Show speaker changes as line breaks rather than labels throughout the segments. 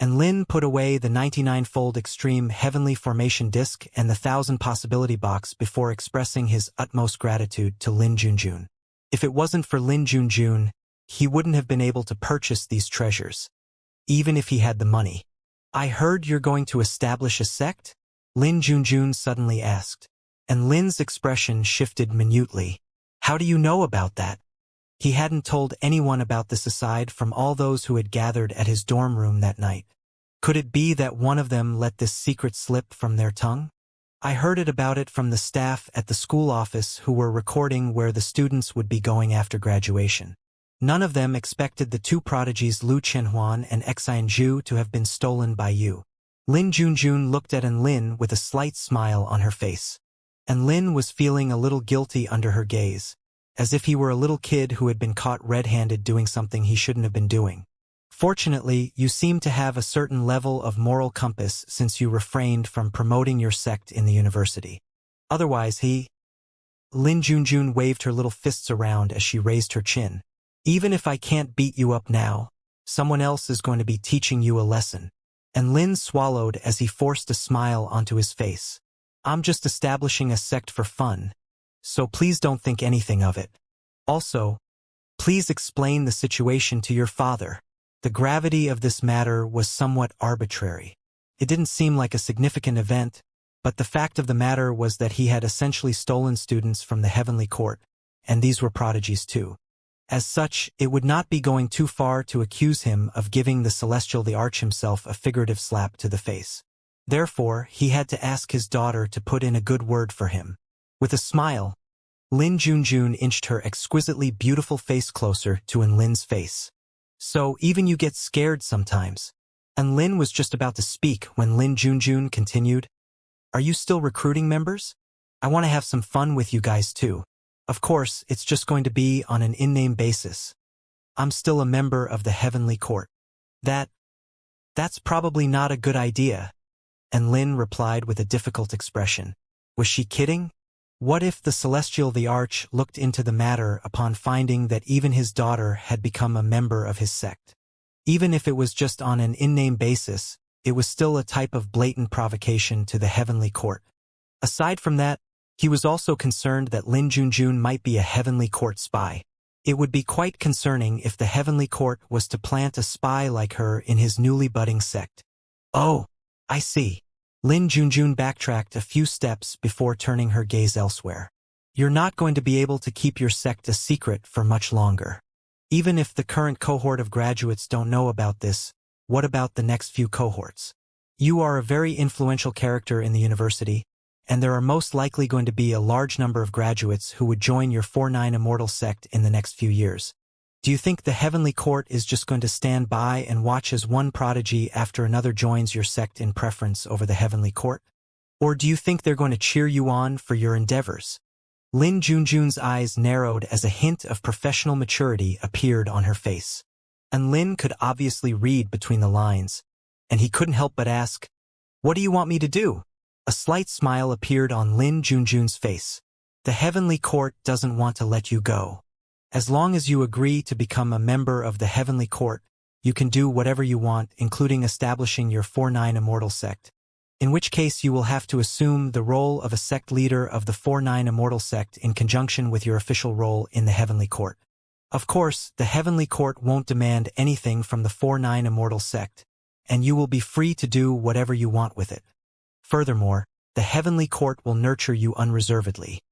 and Lin put away the 99-fold extreme heavenly formation disc and the 1,000-possibility box before expressing his utmost gratitude to Lin Junjun. If it wasn't for Lin Junjun, he wouldn't have been able to purchase these treasures, even if he had the money. "I heard you're going to establish a sect?" Lin Junjun suddenly asked, and Lin's expression shifted minutely. "How do you know about that?" He hadn't told anyone about this aside from all those who had gathered at his dorm room that night. Could it be that one of them let this secret slip from their tongue? "I heard about it from the staff at the school office who were recording where the students would be going after graduation. None of them expected the two prodigies Lu Chenhuan and Xianxia to have been stolen by you." Lin Junjun looked at Lin with a slight smile on her face. And Lin was feeling a little guilty under her gaze, as if he were a little kid who had been caught red-handed doing something he shouldn't have been doing. "Fortunately, you seem to have a certain level of moral compass since you refrained from promoting your sect in the university. Otherwise Lin Junjun waved her little fists around as she raised her chin. "Even if I can't beat you up now, someone else is going to be teaching you a lesson." And Lin swallowed as he forced a smile onto his face. "I'm just establishing a sect for fun, so please don't think anything of it. Also, please explain the situation to your father." The gravity of this matter was somewhat arbitrary. It didn't seem like a significant event, but the fact of the matter was that he had essentially stolen students from the heavenly court, and these were prodigies too. As such, it would not be going too far to accuse him of giving the Celestial the Arch himself a figurative slap to the face. Therefore, he had to ask his daughter to put in a good word for him. With a smile, Lin Junjun inched her exquisitely beautiful face closer to Lin's face. "So even you get scared sometimes." And Lin was just about to speak when Lin Junjun continued, "Are you still recruiting members? I want to have some fun with you guys too. Of course, it's just going to be on an in-name basis. I'm still a member of the Heavenly Court." That's probably not a good idea." And Lin replied with a difficult expression. Was she kidding? What if the Celestial the Arch looked into the matter upon finding that even his daughter had become a member of his sect? Even if it was just on an in-name basis, it was still a type of blatant provocation to the Heavenly Court. Aside from that, he was also concerned that Lin Junjun might be a Heavenly Court spy. It would be quite concerning if the Heavenly Court was to plant a spy like her in his newly budding sect. "Oh, I see." Lin Junjun backtracked a few steps before turning her gaze elsewhere. "You're not going to be able to keep your sect a secret for much longer. Even if the current cohort of graduates don't know about this, what about the next few cohorts? You are a very influential character in the university, and there are most likely going to be a large number of graduates who would join your 49 Immortal sect in the next few years. Do you think the Heavenly Court is just going to stand by and watch as one prodigy after another joins your sect in preference over the Heavenly Court? Or do you think they're going to cheer you on for your endeavors?" Lin Junjun's eyes narrowed as a hint of professional maturity appeared on her face. And Lin could obviously read between the lines, and he couldn't help but ask, "What do you want me to do?" A slight smile appeared on Lin Junjun's face. "The Heavenly Court doesn't want to let you go. As long as you agree to become a member of the Heavenly Court, you can do whatever you want, including establishing your 49 Immortal sect. In which case you will have to assume the role of a sect leader of the 49 Immortal sect in conjunction with your official role in the Heavenly Court. Of course, the Heavenly Court won't demand anything from the 49 Immortal sect, and you will be free to do whatever you want with it. Furthermore, the Heavenly Court will nurture you unreservedly.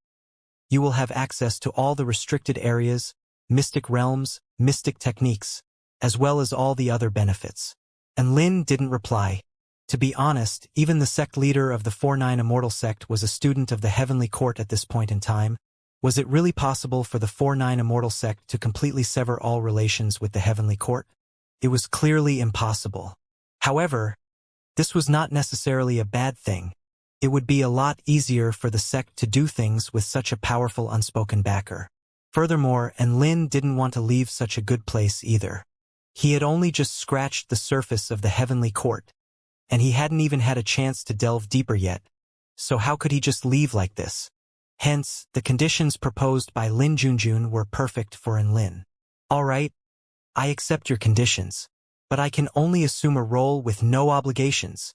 You will have access to all the restricted areas, mystic realms, mystic techniques, as well as all the other benefits." And Lin didn't reply. To be honest, even the sect leader of the 49 Immortal sect was a student of the Heavenly Court at this point in time. Was it really possible for the 49 Immortal sect to completely sever all relations with the Heavenly Court? It was clearly impossible. However, this was not necessarily a bad thing. It would be a lot easier for the sect to do things with such a powerful unspoken backer. Furthermore, Lin didn't want to leave such a good place either. He had only just scratched the surface of the Heavenly Court, and he hadn't even had a chance to delve deeper yet. So how could he just leave like this? Hence, the conditions proposed by Lin Junjun were perfect for Lin. "All right, I accept your conditions. but I can only assume a role with no obligations.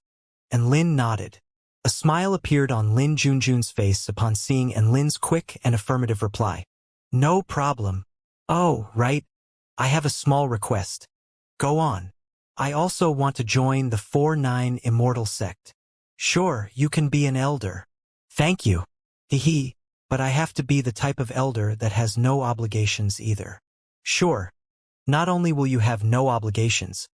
And Lin nodded. A smile appeared on Lin Junjun's face upon seeing Lin's quick and affirmative reply. No problem. Oh, right. I have a small request. Go on. I also want to join the 4-9 Immortal sect. Sure, you can be an elder. Thank you. Hehe, but I have to be the type of elder that has no obligations either. Sure. Not only will you have no obligations,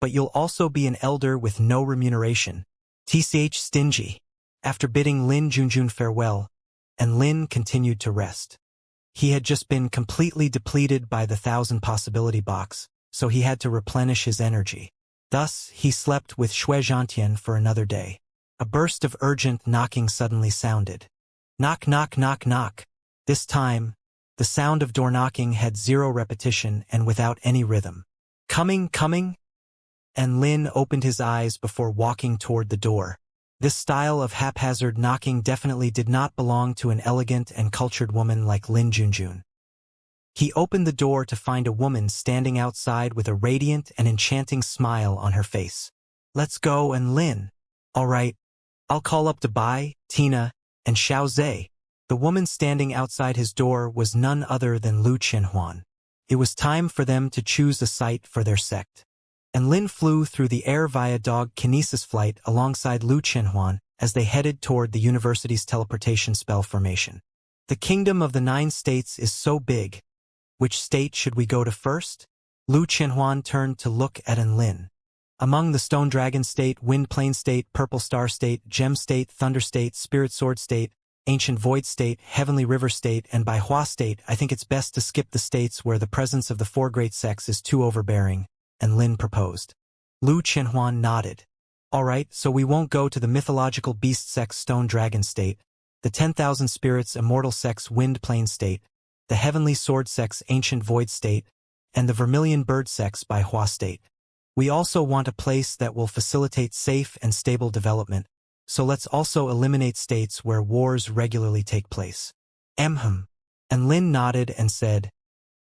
but you'll also be an elder with no remuneration. TCH stingy. After bidding Lin Junjun farewell, and Lin continued to rest. He had just been completely depleted by the 1,000 possibility box, so he had to replenish his energy. Thus, he slept with Xianxia for another day. A burst of urgent knocking suddenly sounded. Knock, knock, knock, knock. This time, the sound of door knocking had zero repetition and without any rhythm. Coming, coming? And Lin opened his eyes before walking toward the door. This style of haphazard knocking definitely did not belong to an elegant and cultured woman like Lin Junjun. He opened the door to find a woman standing outside with a radiant and enchanting smile on her face. Let's go, and Lin. All right. I'll call up to Bai, Tina, and Xiao Zhe. The woman standing outside his door was none other than Lu Qianhuan. It was time for them to choose a site for their sect. And Lin flew through the air via dog kinesis flight alongside Lu Qianhuan as they headed toward the university's teleportation spell formation. The kingdom of the 9 states is so big. Which state should we go to first? Lu Qianhuan turned to look at Lin. Among the Stone Dragon State, Wind Plane State, Purple Star State, Gem State, Thunder State, Spirit Sword State, Ancient Void State, Heavenly River State, and Baihua State, I think it's best to skip the states where the presence of the 4 great sects is too overbearing, and Lin proposed. Lu Qianhuan nodded. All right, so we won't go to the mythological beast sect's Stone Dragon State, the 10,000 spirits Immortal sect's Wind Plane State, the Heavenly Sword sect's Ancient Void State, and the Vermilion Bird sect's Baihua State. We also want a place that will facilitate safe and stable development, so let's also eliminate states where wars regularly take place. And Lin nodded and said,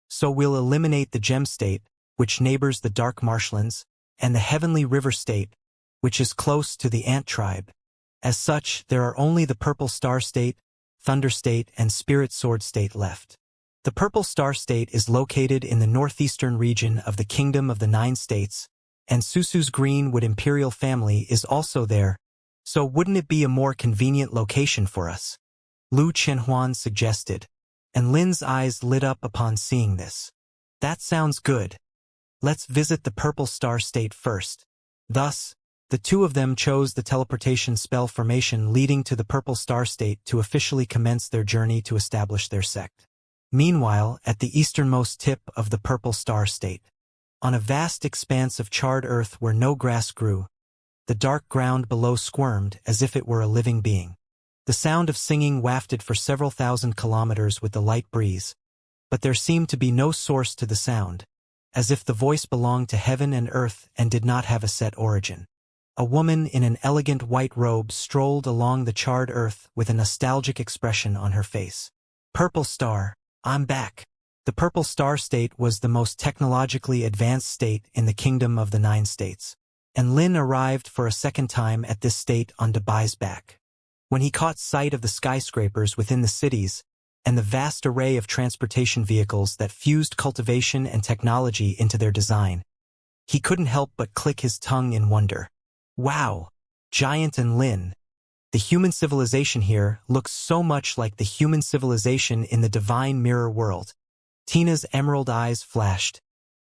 so we'll eliminate the Gem State, which neighbors the Dark Marshlands, and the Heavenly River State, which is close to the Ant Tribe. As such, there are only the Purple Star State, Thunder State, and Spirit Sword State left. The Purple Star State is located in the northeastern region of the Kingdom of the 9 States, and Susu's Greenwood Imperial family is also there, so wouldn't it be a more convenient location for us? Lu Qianhuan suggested, and Lin's eyes lit up upon seeing this. That sounds good. Let's visit the Purple Star State first. Thus, the two of them chose the teleportation spell formation leading to the Purple Star State to officially commence their journey to establish their sect. Meanwhile, at the easternmost tip of the Purple Star State, on a vast expanse of charred earth where no grass grew, the dark ground below squirmed as if it were a living being. The sound of singing wafted for several thousand kilometers with the light breeze, but there seemed to be no source to the sound, as if the voice belonged to heaven and earth and did not have a set origin. A woman in an elegant white robe strolled along the charred earth with a nostalgic expression on her face. Purple Star, I'm back. The Purple Star State was the most technologically advanced state in the Kingdom of the 9 States, and Lin arrived for a second time at this state on Debai's back. When he caught sight of the skyscrapers within the cities, and the vast array of transportation vehicles that fused cultivation and technology into their design, he couldn't help but click his tongue in wonder. Wow! Giant and Lin. The human civilization here looks so much like the human civilization in the divine mirror world. Tina's emerald eyes flashed,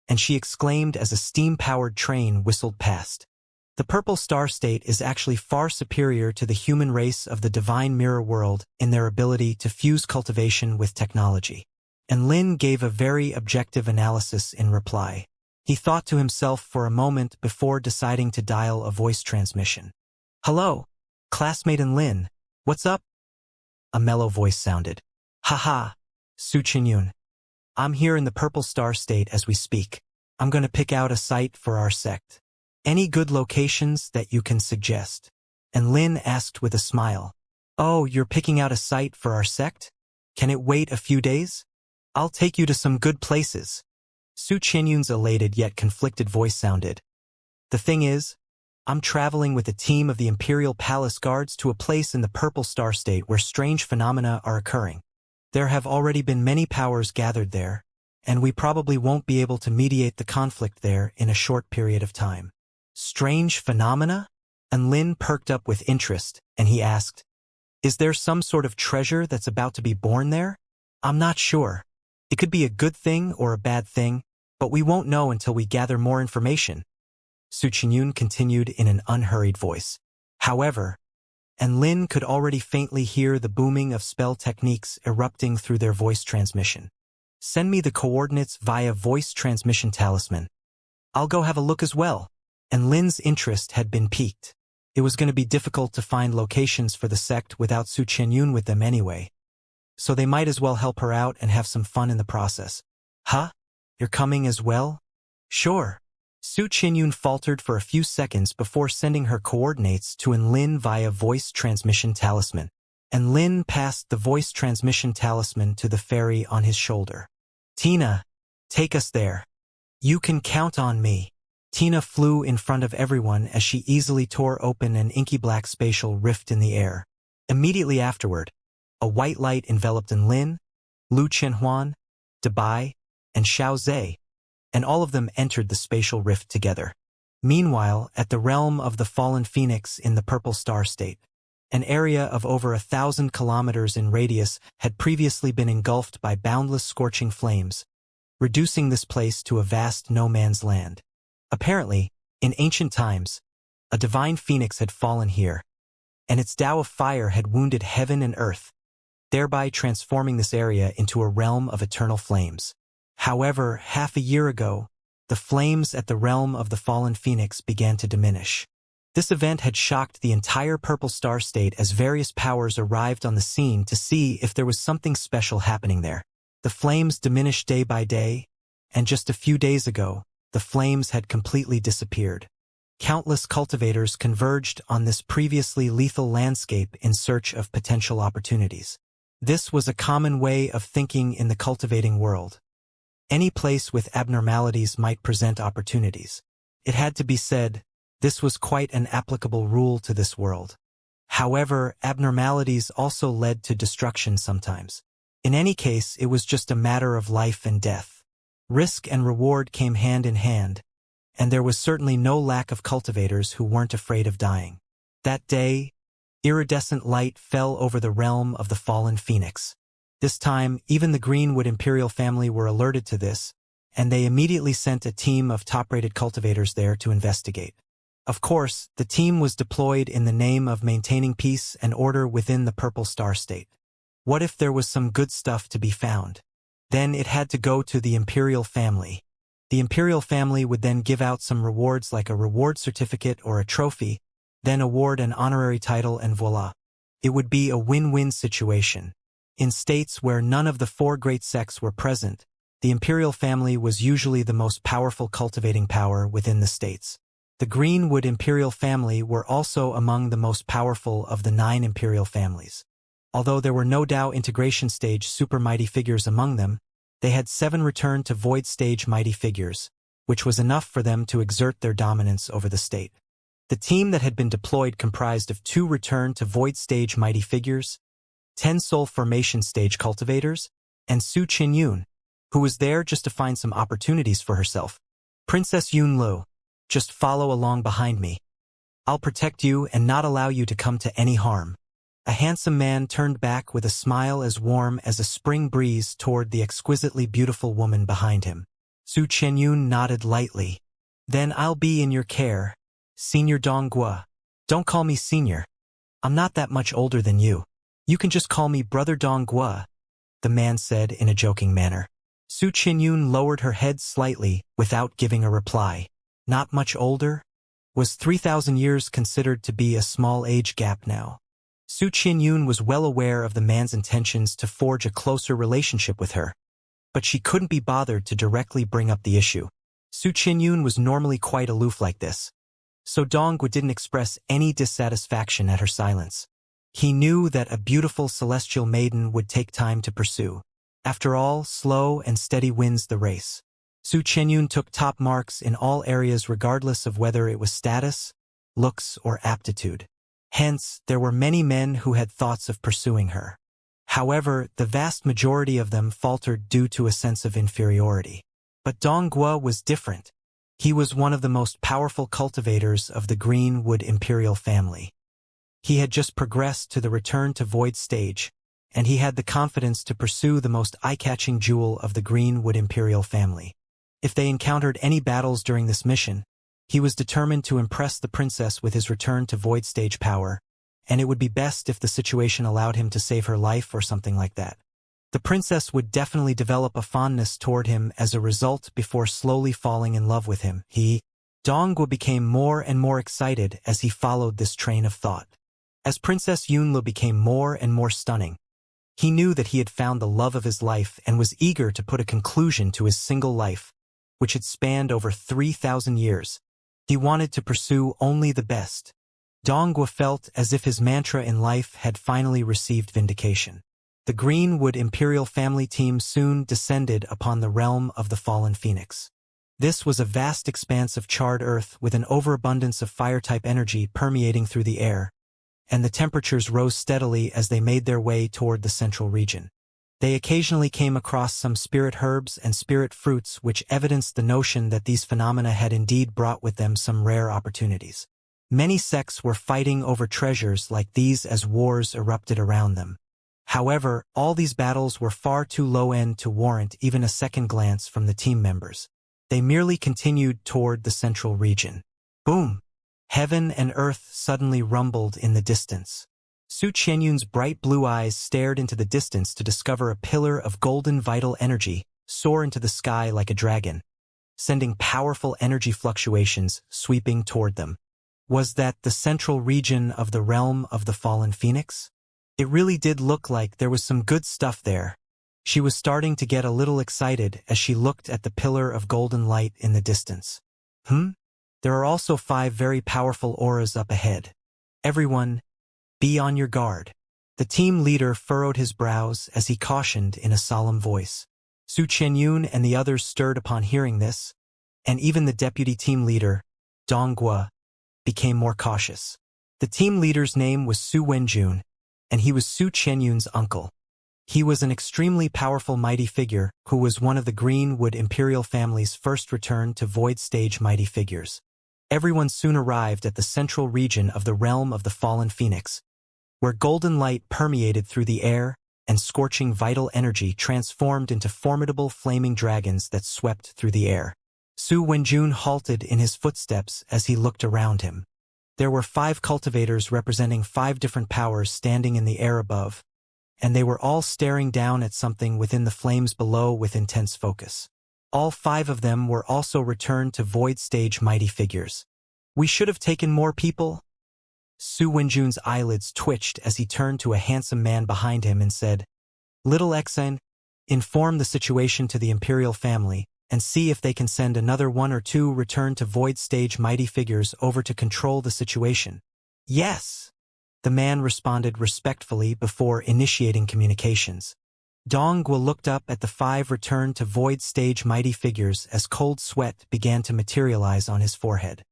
and she exclaimed as a steam-powered train whistled past. The Purple Star State is actually far superior to the human race of the divine mirror world in their ability to fuse cultivation with technology. And Lin gave a very objective analysis in reply. He thought to himself for a moment before deciding to dial a voice transmission. Hello, classmate and Lin. What's up? A mellow voice sounded. Haha, Su Qinyun. I'm here in the Purple Star State as we speak. I'm going to pick out a site for our sect. Any good locations that you can suggest? And Lin asked with a smile. Oh, you're picking out a site for our sect? Can it wait a few days? I'll take you to some good places. Su Qinyun's elated yet conflicted voice sounded. The thing is, I'm traveling with a team of the Imperial Palace Guards to a place in the Purple Star State where strange phenomena are occurring. There have already been many powers gathered there, and we probably won't be able to mediate the conflict there in a short period of time. Strange phenomena? And Lin perked up with interest, and he asked, "Is there some sort of treasure that's about to be born there?" "I'm not sure. It could be a good thing or a bad thing, but we won't know until we gather more information," Su Qinyun continued in an unhurried voice. However, and Lin could already faintly hear the booming of spell techniques erupting through their voice transmission. "Send me the coordinates via voice transmission talisman. I'll go have a look as well." And Lin's interest had been piqued. It was going to be difficult to find locations for the sect without Su Qinyun with them anyway, so they might as well help her out and have some fun in the process. "Huh? You're coming as well?" "Sure." Su Qinyun faltered for a few seconds before sending her coordinates to Lin via voice transmission talisman, and Lin passed the voice transmission talisman to the fairy on his shoulder. "Tina, take us there. You can count on me." Tina flew in front of everyone as she easily tore open an inky black spatial rift in the air. Immediately afterward, a white light enveloped Lin, Lu Qianhuan, Dabai, and Xiao Zhe, and all of them entered the spatial rift together. Meanwhile, at the realm of the fallen phoenix in the Purple Star State, an area of over 1,000 kilometers in radius had previously been engulfed by boundless scorching flames, reducing this place to a vast no-man's land. Apparently, in ancient times, a divine phoenix had fallen here, and its Tao of fire had wounded heaven and earth, thereby transforming this area into a realm of eternal flames. However, half a year ago, the flames at the realm of the fallen phoenix began to diminish. This event had shocked the entire Purple Star State as various powers arrived on the scene to see if there was something special happening there. The flames diminished day by day, and just a few days ago, the flames had completely disappeared. Countless cultivators converged on this previously lethal landscape in search of potential opportunities. This was a common way of thinking in the cultivating world. Any place with abnormalities might present opportunities. It had to be said, this was quite an applicable rule to this world. However, abnormalities also led to destruction sometimes. In any case, it was just a matter of life and death. Risk and reward came hand in hand, and there was certainly no lack of cultivators who weren't afraid of dying. That day, iridescent light fell over the realm of the fallen phoenix. This time, even the Greenwood Imperial family were alerted to this, and they immediately sent a team of top-rated cultivators there to investigate. Of course, the team was deployed in the name of maintaining peace and order within the Purple Star State. What if there was some good stuff to be found? Then it had to go to the Imperial family. The Imperial family would then give out some rewards like a reward certificate or a trophy, then award an honorary title, and voila. It would be a win-win situation. In states where none of the four great sects were present, the Imperial family was usually the most powerful cultivating power within the states. The Greenwood Imperial family were also among the most powerful of the 9 Imperial families. Although there were no Tao integration stage super mighty figures among them, they had 7 return to void stage mighty figures, which was enough for them to exert their dominance over the state. The team that had been deployed comprised of 2 return to void stage mighty figures, 10 soul formation stage cultivators, and Su Qinyun, who was there just to find some opportunities for herself. "Princess Yunlu, just follow along behind me. I'll protect you and not allow you to come to any harm." A handsome man turned back with a smile as warm as a spring breeze toward the exquisitely beautiful woman behind him. Su Qinyun nodded lightly. "Then I'll be in your care, Senior Donghua." "Don't call me senior. I'm not that much older than you. You can just call me Brother Donghua," the man said in a joking manner. Su Qinyun lowered her head slightly without giving a reply. Not much older? Was 3,000 years considered to be a small age gap now? Su Qinyun was well aware of the man's intentions to forge a closer relationship with her, but she couldn't be bothered to directly bring up the issue. Su Qinyun was normally quite aloof like this, so Donghua didn't express any dissatisfaction at her silence. He knew that a beautiful celestial maiden would take time to pursue. After all, slow and steady wins the race. Su Qianyun took top marks in all areas regardless of whether it was status, looks, or aptitude. Hence, there were many men who had thoughts of pursuing her. However, the vast majority of them faltered due to a sense of inferiority. But Dong Guo was different. He was one of the most powerful cultivators of the Greenwood imperial family. He had just progressed to the Return to Void stage, and he had the confidence to pursue the most eye-catching jewel of the Greenwood imperial family. If they encountered any battles during this mission, he was determined to impress the princess with his Return to Void stage power, and it would be best if the situation allowed him to save her life or something like that. The princess would definitely develop a fondness toward him as a result before slowly falling in love with him. Dong Guo became more and more excited as he followed this train of thought. As Princess Yunlu became more and more stunning, he knew that he had found the love of his life and was eager to put a conclusion to his single life, which had spanned over 3,000 years. He wanted to pursue only the best. Dong Guo felt as if his mantra in life had finally received vindication. The Greenwood Imperial family team soon descended upon the realm of the fallen phoenix. This was a vast expanse of charred earth with an overabundance of fire-type energy permeating through the air, and the temperatures rose steadily as they made their way toward the central region. They occasionally came across some spirit herbs and spirit fruits which evidenced the notion that these phenomena had indeed brought with them some rare opportunities. Many sects were fighting over treasures like these as wars erupted around them. However, all these battles were far too low-end to warrant even a second glance from the team members. They merely continued toward the central region. Boom! Heaven and earth suddenly rumbled in the distance. Su Qianyun's bright blue eyes stared into the distance to discover a pillar of golden vital energy soar into the sky like a dragon, sending powerful energy fluctuations sweeping toward them. Was that the central region of the realm of the fallen phoenix? It really did look like there was some good stuff there. She was starting to get a little excited as she looked at the pillar of golden light in the distance. There are also 5 very powerful auras up ahead. Everyone, be on your guard. The team leader furrowed his brows as he cautioned in a solemn voice. Su Qianyun and the others stirred upon hearing this, and even the deputy team leader, Dong Guo, became more cautious. The team leader's name was Su Wenjun, and he was Su Qianyun's uncle. He was an extremely powerful mighty figure who was one of the Greenwood imperial family's first return to void stage mighty figures. Everyone soon arrived at the central region of the realm of the fallen phoenix, where golden light permeated through the air and scorching vital energy transformed into formidable flaming dragons that swept through the air. Su Wenjun halted in his footsteps as he looked around him. There were 5 cultivators representing 5 different powers standing in the air above, and they were all staring down at something within the flames below with intense focus. All 5 of them were also returned to void stage mighty figures. We should have taken more people. Su Wenjun's eyelids twitched as he turned to a handsome man behind him and said, "Little Exen, inform the situation to the imperial family, and see if they can send another 1 or 2 return to void stage mighty figures over to control the situation." "Yes," the man responded respectfully before initiating communications. Dong Guo looked up at the 5 return to void stage mighty figures as cold sweat began to materialize on his forehead.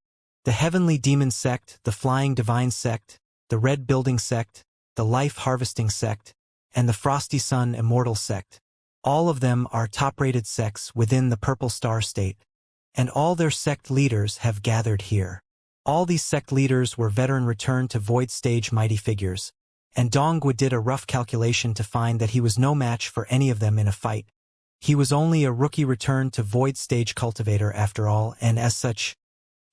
The Heavenly Demon Sect, the Flying Divine Sect, the Red Building Sect, the Life Harvesting Sect, and the Frosty Sun Immortal Sect. All of them are top-rated sects within the Purple Star State, and all their sect leaders have gathered here. All these sect leaders were veteran return to void stage mighty figures, and Dong Guo did a rough calculation to find that he was no match for any of them in a fight. He was only a rookie return to void stage cultivator after all, and as such,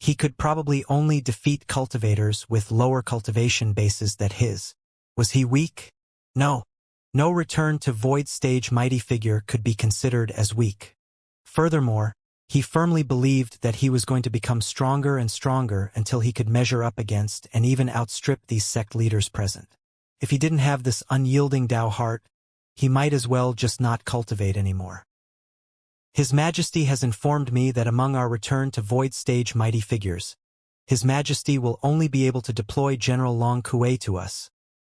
he could probably only defeat cultivators with lower cultivation bases than his. Was he weak? No. No return to void stage mighty figure could be considered as weak. Furthermore, he firmly believed that he was going to become stronger and stronger until he could measure up against and even outstrip these sect leaders present. If he didn't have this unyielding Tao heart, he might as well just not cultivate anymore. His Majesty has informed me that among our return to void stage mighty figures, His Majesty will only be able to deploy General Long Kuei to us,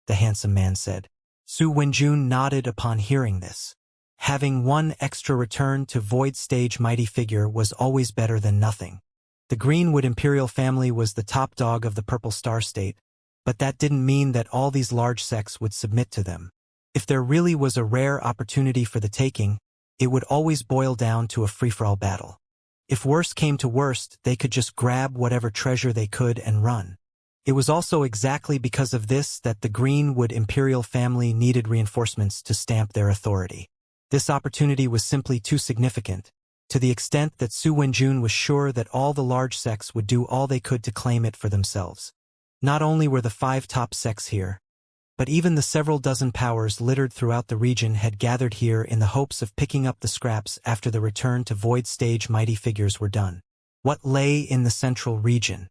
the handsome man said. Su Wenjun nodded upon hearing this. Having one extra return to void stage mighty figure was always better than nothing. The Greenwood Imperial family was the top dog of the Purple Star State, but that didn't mean that all these large sects would submit to them. If there really was a rare opportunity for the taking, it would always boil down to a free-for-all battle. If worst came to worst, they could just grab whatever treasure they could and run. It was also exactly because of this that the Greenwood Imperial family needed reinforcements to stamp their authority. This opportunity was simply too significant, to the extent that Su Wenjun was sure that all the large sects would do all they could to claim it for themselves. Not only were the 5 top sects here, but even the several dozen powers littered throughout the region had gathered here in the hopes of picking up the scraps after the return to void stage mighty figures were done. What lay in the central region?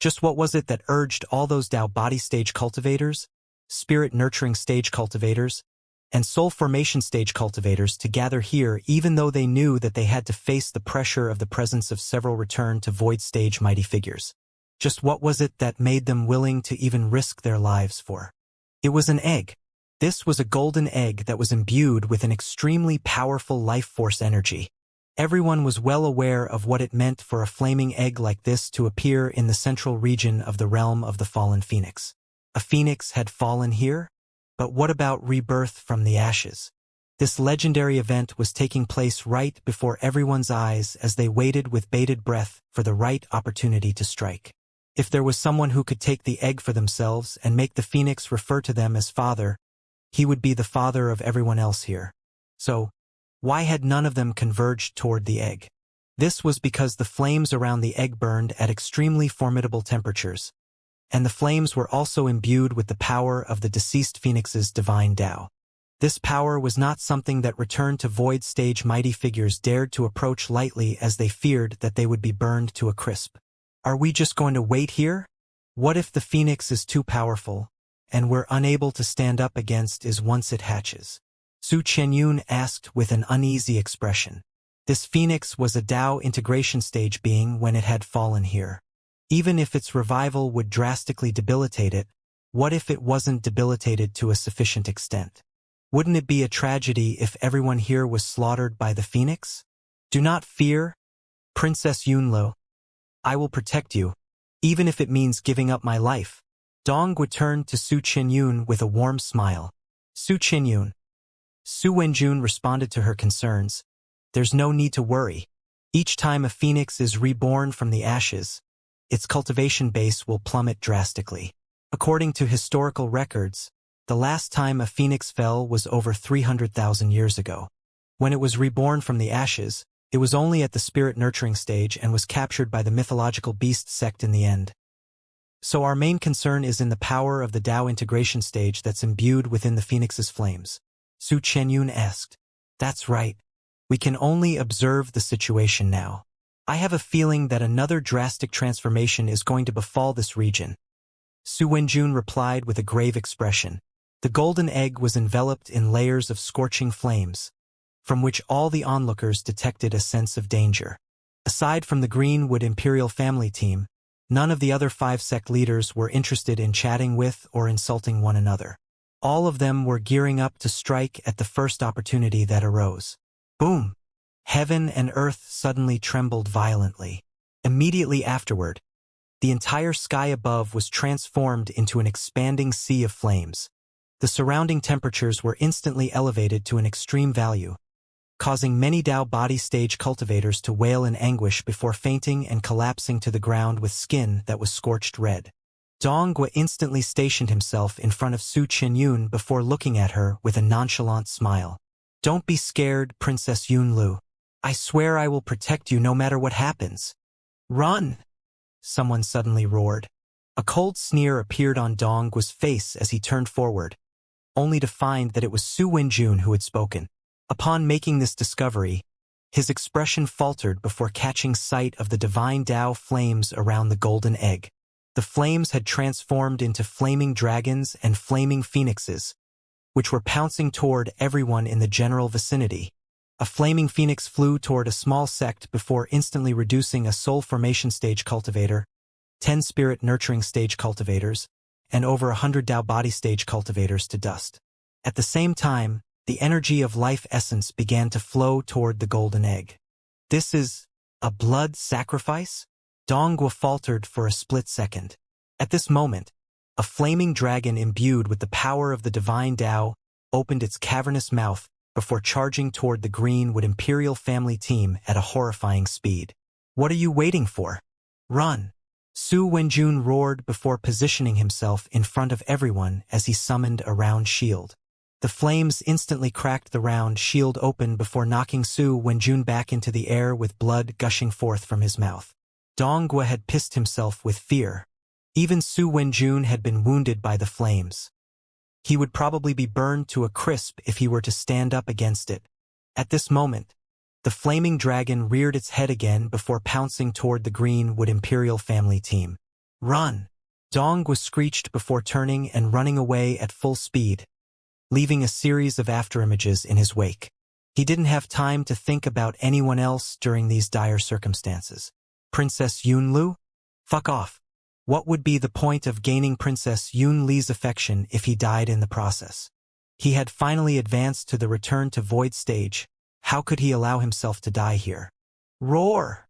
Just what was it that urged all those Tao body stage cultivators, spirit nurturing stage cultivators, and soul formation stage cultivators to gather here even though they knew that they had to face the pressure of the presence of several return to void stage mighty figures? Just what was it that made them willing to even risk their lives for? It was an egg. This was a golden egg that was imbued with an extremely powerful life force energy. Everyone was well aware of what it meant for a flaming egg like this to appear in the central region of the realm of the fallen phoenix. A phoenix had fallen here? But what about rebirth from the ashes? This legendary event was taking place right before everyone's eyes as they waited with bated breath for the right opportunity to strike. If there was someone who could take the egg for themselves and make the phoenix refer to them as father, he would be the father of everyone else here. So, why had none of them converged toward the egg? This was because the flames around the egg burned at extremely formidable temperatures, and the flames were also imbued with the power of the deceased phoenix's divine Tao. This power was not something that returned to void stage mighty figures dared to approach lightly as they feared that they would be burned to a crisp. Are we just going to wait here? What if the phoenix is too powerful, and we're unable to stand up against it once it hatches? Su Qianyun asked with an uneasy expression. This phoenix was a Tao integration stage being when it had fallen here. Even if its revival would drastically debilitate it, what if it wasn't debilitated to a sufficient extent? Wouldn't it be a tragedy if everyone here was slaughtered by the phoenix? Do not fear, Princess Yunlo. I will protect you, even if it means giving up my life. Dong turned to Su Qianyun with a warm smile. Su Qianyun. Su Wenjun responded to her concerns. There's no need to worry. Each time a phoenix is reborn from the ashes, its cultivation base will plummet drastically. According to historical records, the last time a phoenix fell was over 300,000 years ago. When it was reborn from the ashes, it was only at the spirit nurturing stage and was captured by the mythological beast sect in the end. So our main concern is in the power of the Tao integration stage that's imbued within the phoenix's flames. Su Qianyun asked. That's right. We can only observe the situation now. I have a feeling that another drastic transformation is going to befall this region. Su Wenjun replied with a grave expression. The golden egg was enveloped in layers of scorching flames, from which all the onlookers detected a sense of danger. Aside from the Greenwood Imperial family team, none of the other 5 sect leaders were interested in chatting with or insulting one another. All of them were gearing up to strike at the first opportunity that arose. Boom! Heaven and earth suddenly trembled violently. Immediately afterward, the entire sky above was transformed into an expanding sea of flames. The surrounding temperatures were instantly elevated to an extreme value, causing many Tao body stage cultivators to wail in anguish before fainting and collapsing to the ground with skin that was scorched red. Donggua instantly stationed himself in front of Su Qianyun before looking at her with a nonchalant smile. Don't be scared, Princess Yunlu. I swear I will protect you no matter what happens. Run! Someone suddenly roared. A cold sneer appeared on Donggua's face as he turned forward, only to find that it was Su Wenjun who had spoken. Upon making this discovery, his expression faltered before catching sight of the divine Tao flames around the golden egg. The flames had transformed into flaming dragons and flaming phoenixes, which were pouncing toward everyone in the general vicinity. A flaming phoenix flew toward a small sect before instantly reducing a soul formation stage cultivator, 10 spirit nurturing stage cultivators, and over 100 Tao body stage cultivators to dust. At the same time, the energy of life essence began to flow toward the golden egg. This is a blood sacrifice? Donghua faltered for a split second. At this moment, a flaming dragon imbued with the power of the divine Tao opened its cavernous mouth before charging toward the Greenwood Imperial family team at a horrifying speed. What are you waiting for? Run! Su Wenjun roared before positioning himself in front of everyone as he summoned a round shield. The flames instantly cracked the round shield open before knocking Su Wenjun back into the air with blood gushing forth from his mouth. Donghua had pissed himself with fear. Even Su Wenjun had been wounded by the flames. He would probably be burned to a crisp if he were to stand up against it. At this moment, the flaming dragon reared its head again before pouncing toward the Greenwood Imperial family team. Run! Donghua screeched before turning and running away at full speed, leaving a series of afterimages in his wake. He didn't have time to think about anyone else during these dire circumstances. Princess Yunlu? Fuck off. What would be the point of gaining Princess Yunli's affection if he died in the process? He had finally advanced to the return to void stage. How could he allow himself to die here? Roar!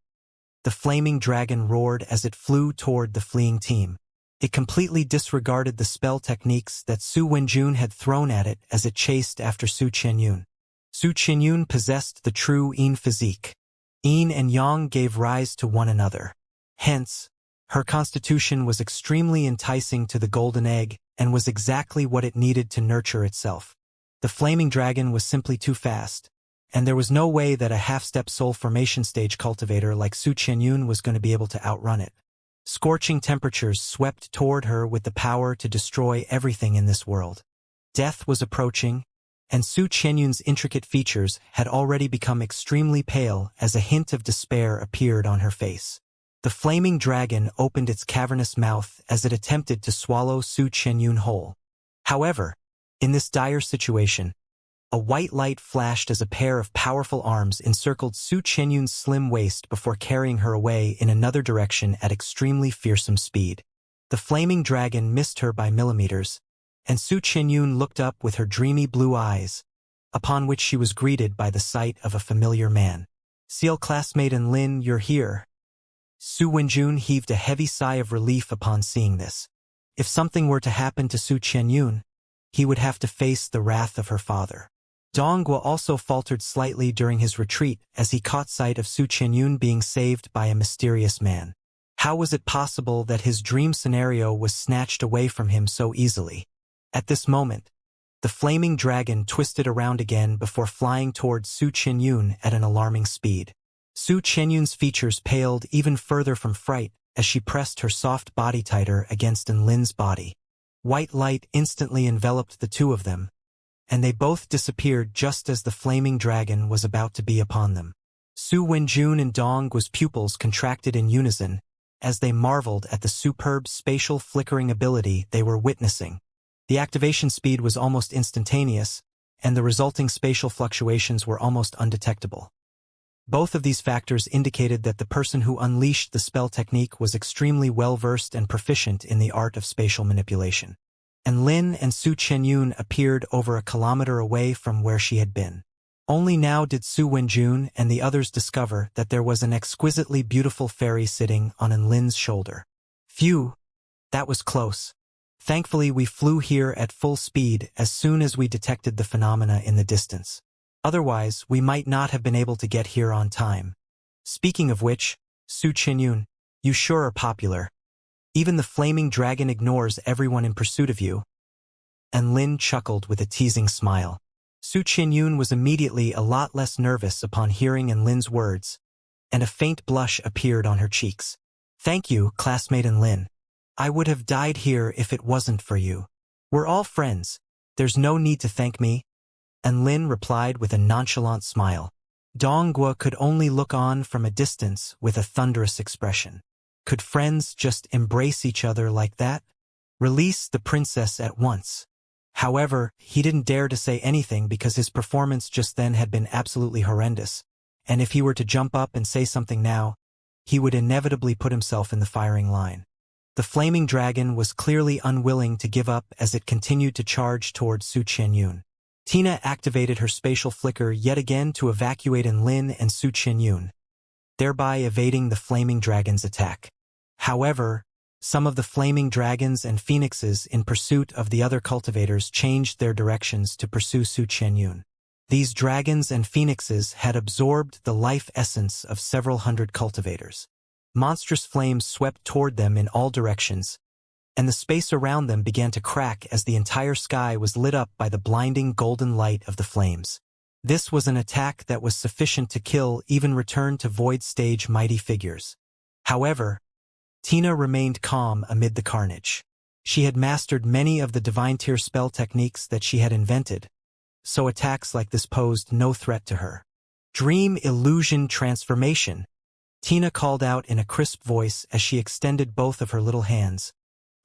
The flaming dragon roared as it flew toward the fleeing team. It completely disregarded the spell techniques that Su Wenjun had thrown at it as it chased after Su Qianyun. Su Qianyun possessed the true Yin physique. Yin and Yang gave rise to one another. Hence, her constitution was extremely enticing to the golden egg and was exactly what it needed to nurture itself. The flaming dragon was simply too fast, and there was no way that a half-step soul formation stage cultivator like Su Qianyun was going to be able to outrun it. Scorching temperatures swept toward her with the power to destroy everything in this world. Death was approaching, and Su Qianyun's intricate features had already become extremely pale as a hint of despair appeared on her face. The flaming dragon opened its cavernous mouth as it attempted to swallow Su Qianyun whole. However, in this dire situation, a white light flashed as a pair of powerful arms encircled Su Qianyun's slim waist before carrying her away in another direction at extremely fearsome speed. The flaming dragon missed her by millimeters, and Su Qianyun looked up with her dreamy blue eyes, upon which she was greeted by the sight of a familiar man. "Seal classmate and Lin, you're here." Su Wenjun heaved a heavy sigh of relief upon seeing this. If something were to happen to Su Qianyun, he would have to face the wrath of her father. Donghua also faltered slightly during his retreat as he caught sight of Su Qianyun being saved by a mysterious man. How was it possible that his dream scenario was snatched away from him so easily? At this moment, the flaming dragon twisted around again before flying towards Su Qianyun at an alarming speed. Su Qianyun's features paled even further from fright as she pressed her soft body tighter against Lin's body. White light instantly enveloped the two of them, and they both disappeared just as the flaming dragon was about to be upon them. Su Wenjun and Donghua's pupils contracted in unison as they marveled at the superb spatial flickering ability they were witnessing. The activation speed was almost instantaneous, and the resulting spatial fluctuations were almost undetectable. Both of these factors indicated that the person who unleashed the spell technique was extremely well-versed and proficient in the art of spatial manipulation. And Lin and Su Qianyun appeared over a kilometer away from where she had been. Only now did Su Wenjun and the others discover that there was an exquisitely beautiful fairy sitting on Lin's shoulder. Phew, that was close. Thankfully we flew here at full speed as soon as we detected the phenomena in the distance. Otherwise, we might not have been able to get here on time. Speaking of which, Su Qianyun, you sure are popular. Even the flaming dragon ignores everyone in pursuit of you. And Lin chuckled with a teasing smile. Su Qianyun was immediately a lot less nervous upon hearing Lin's words, and a faint blush appeared on her cheeks. Thank you, classmate Lin. I would have died here if it wasn't for you. We're all friends. There's no need to thank me. And Lin replied with a nonchalant smile. Donghua could only look on from a distance with a thunderous expression. Could friends just embrace each other like that? Release the princess at once. However, he didn't dare to say anything because his performance just then had been absolutely horrendous, and if he were to jump up and say something now, he would inevitably put himself in the firing line. The flaming dragon was clearly unwilling to give up as it continued to charge towards Su Qianyun. Tina activated her spatial flicker yet again to evacuate Lin and Su Qianyun, thereby evading the flaming dragon's attack. However, some of the flaming dragons and phoenixes in pursuit of the other cultivators changed their directions to pursue Su Qianyun. These dragons and phoenixes had absorbed the life essence of several hundred cultivators. Monstrous flames swept toward them in all directions, and the space around them began to crack as the entire sky was lit up by the blinding golden light of the flames. This was an attack that was sufficient to kill even returned to void stage mighty figures. However, Tina remained calm amid the carnage. She had mastered many of the divine tier spell techniques that she had invented, so attacks like this posed no threat to her. Dream illusion transformation, Tina called out in a crisp voice as she extended both of her little hands,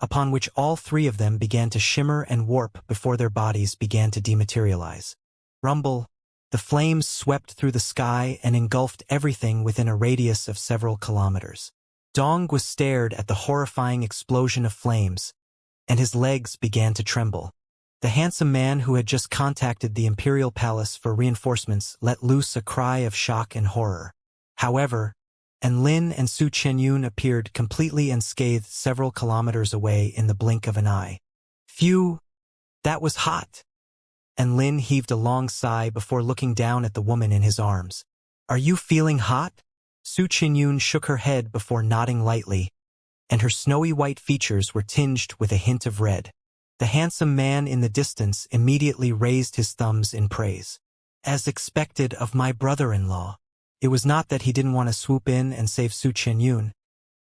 upon which all three of them began to shimmer and warp before their bodies began to dematerialize. Rumble, the flames swept through the sky and engulfed everything within a radius of several kilometers. Dong was stared at the horrifying explosion of flames, and his legs began to tremble. The handsome man who had just contacted the Imperial Palace for reinforcements let loose a cry of shock and horror. However, Lin and Su Qianyun appeared completely unscathed several kilometers away in the blink of an eye. Phew, that was hot. Lin heaved a long sigh before looking down at the woman in his arms. Are you feeling hot? Su Qianyun shook her head before nodding lightly, and her snowy white features were tinged with a hint of red. The handsome man in the distance immediately raised his thumbs in praise. As expected of my brother-in-law. It was not that he didn't want to swoop in and save Su Qianyun.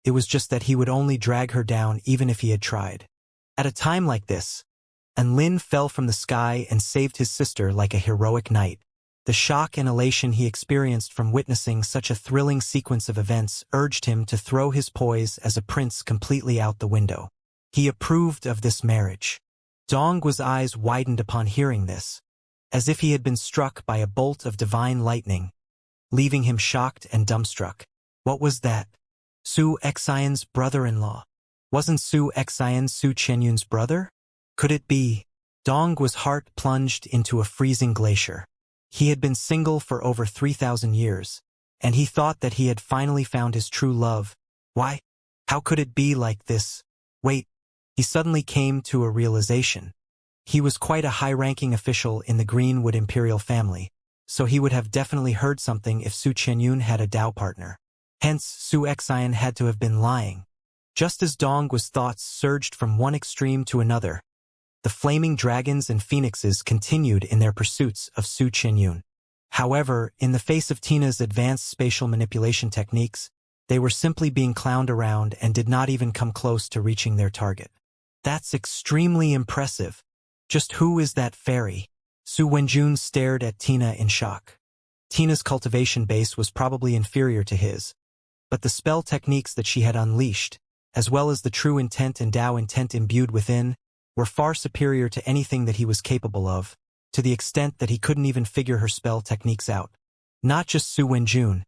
It was just that he would only drag her down even if he had tried. At a time like this, Lin fell from the sky and saved his sister like a heroic knight. The shock and elation he experienced from witnessing such a thrilling sequence of events urged him to throw his poise as a prince completely out the window. He approved of this marriage. Dong's eyes widened upon hearing this, as if he had been struck by a bolt of divine lightning, leaving him shocked and dumbstruck. What was that? Su Xian's brother-in-law. Wasn't Su Xian Su Qianyun's brother? Could it be? Dong's heart plunged into a freezing glacier. He had been single for over 3,000 years, and he thought that he had finally found his true love. Why? How could it be like this? Wait, he suddenly came to a realization. He was quite a high-ranking official in the Greenwood imperial family, so he would have definitely heard something if Su Qianyun had a Dao partner. Hence, Su Xian had to have been lying. Just as Dong's thoughts surged from one extreme to another, the flaming dragons and phoenixes continued in their pursuits of Su Qianyun. However, in the face of Tina's advanced spatial manipulation techniques, they were simply being clowned around and did not even come close to reaching their target. That's extremely impressive. Just who is that fairy? Su Wenjun stared at Tina in shock. Tina's cultivation base was probably inferior to his, but the spell techniques that she had unleashed, as well as the true intent and Dao intent imbued within, were far superior to anything that he was capable of, to the extent that he couldn't even figure her spell techniques out. Not just Su Wenjun,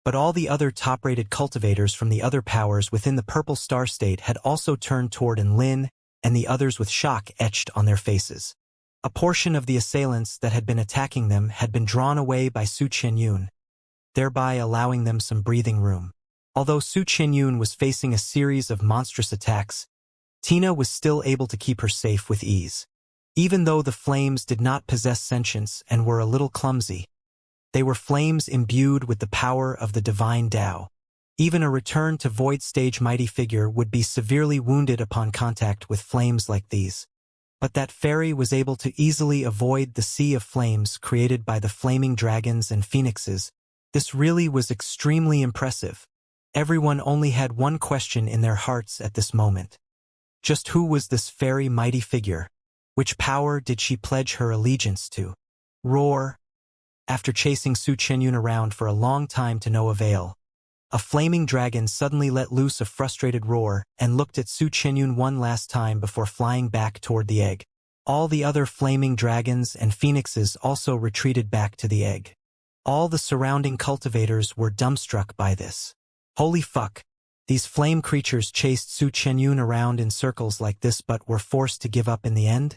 but all the other top-rated cultivators from the other powers within the Purple Star State had also turned toward Lin and the others with shock etched on their faces. A portion of the assailants that had been attacking them had been drawn away by Su Qianyun, thereby allowing them some breathing room. Although Su Qianyun was facing a series of monstrous attacks, Tina was still able to keep her safe with ease. Even though the flames did not possess sentience and were a little clumsy, they were flames imbued with the power of the divine Dao. Even a return to void stage mighty figure would be severely wounded upon contact with flames like these. But that fairy was able to easily avoid the sea of flames created by the flaming dragons and phoenixes. This really was extremely impressive. Everyone only had one question in their hearts at this moment. Just who was this fairy mighty figure? Which power did she pledge her allegiance to? Roar! After chasing Su Qianyun around for a long time to no avail, a flaming dragon suddenly let loose a frustrated roar and looked at Su Qianyun one last time before flying back toward the egg. All the other flaming dragons and phoenixes also retreated back to the egg. All the surrounding cultivators were dumbstruck by this. Holy fuck! These flame creatures chased Su Qianyun around in circles like this but were forced to give up in the end?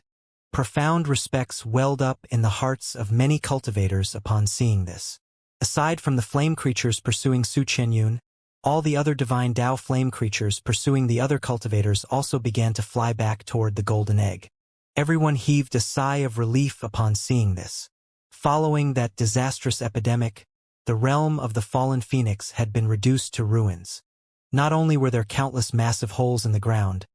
Profound respects welled up in the hearts of many cultivators upon seeing this. Aside from the flame creatures pursuing Su Qianyun, all the other divine Dao flame creatures pursuing the other cultivators also began to fly back toward the golden egg. Everyone heaved a sigh of relief upon seeing this. Following that disastrous epidemic, the realm of the fallen phoenix had been reduced to ruins. Not only were there countless massive holes in the ground,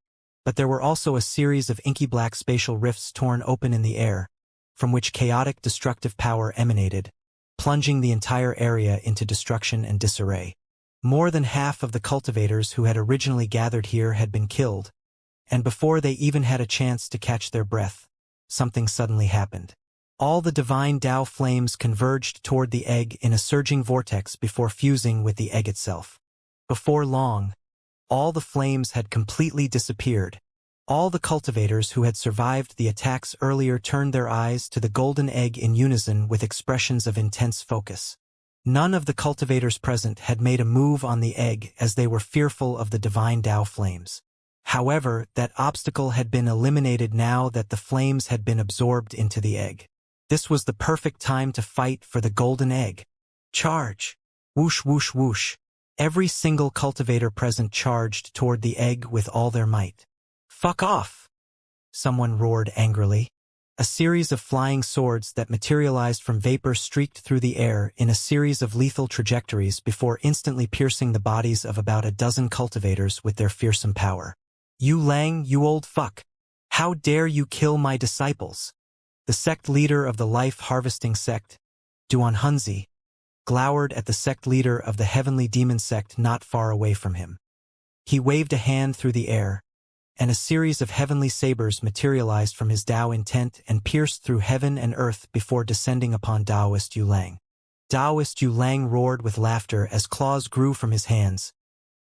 but there were also a series of inky black spatial rifts torn open in the air, from which chaotic destructive power emanated, plunging the entire area into destruction and disarray. More than half of the cultivators who had originally gathered here had been killed, and before they even had a chance to catch their breath, something suddenly happened. All the divine Dao flames converged toward the egg in a surging vortex before fusing with the egg itself. Before long, all the flames had completely disappeared. All the cultivators who had survived the attacks earlier turned their eyes to the golden egg in unison with expressions of intense focus. None of the cultivators present had made a move on the egg as they were fearful of the divine Dao flames. However, that obstacle had been eliminated now that the flames had been absorbed into the egg. This was the perfect time to fight for the golden egg. Charge! Whoosh, whoosh, whoosh. Every single cultivator present charged toward the egg with all their might. Fuck off! Someone roared angrily. A series of flying swords that materialized from vapor streaked through the air in a series of lethal trajectories before instantly piercing the bodies of about a dozen cultivators with their fearsome power. You Lang, you old fuck! How dare you kill my disciples? The sect leader of the life-harvesting sect, Duan Hunzi, glowered at the sect leader of the heavenly demon sect not far away from him. He waved a hand through the air, and a series of heavenly sabers materialized from his Dao intent and pierced through heaven and earth before descending upon Taoist Yu Lang. Taoist Yu Lang roared with laughter as claws grew from his hands,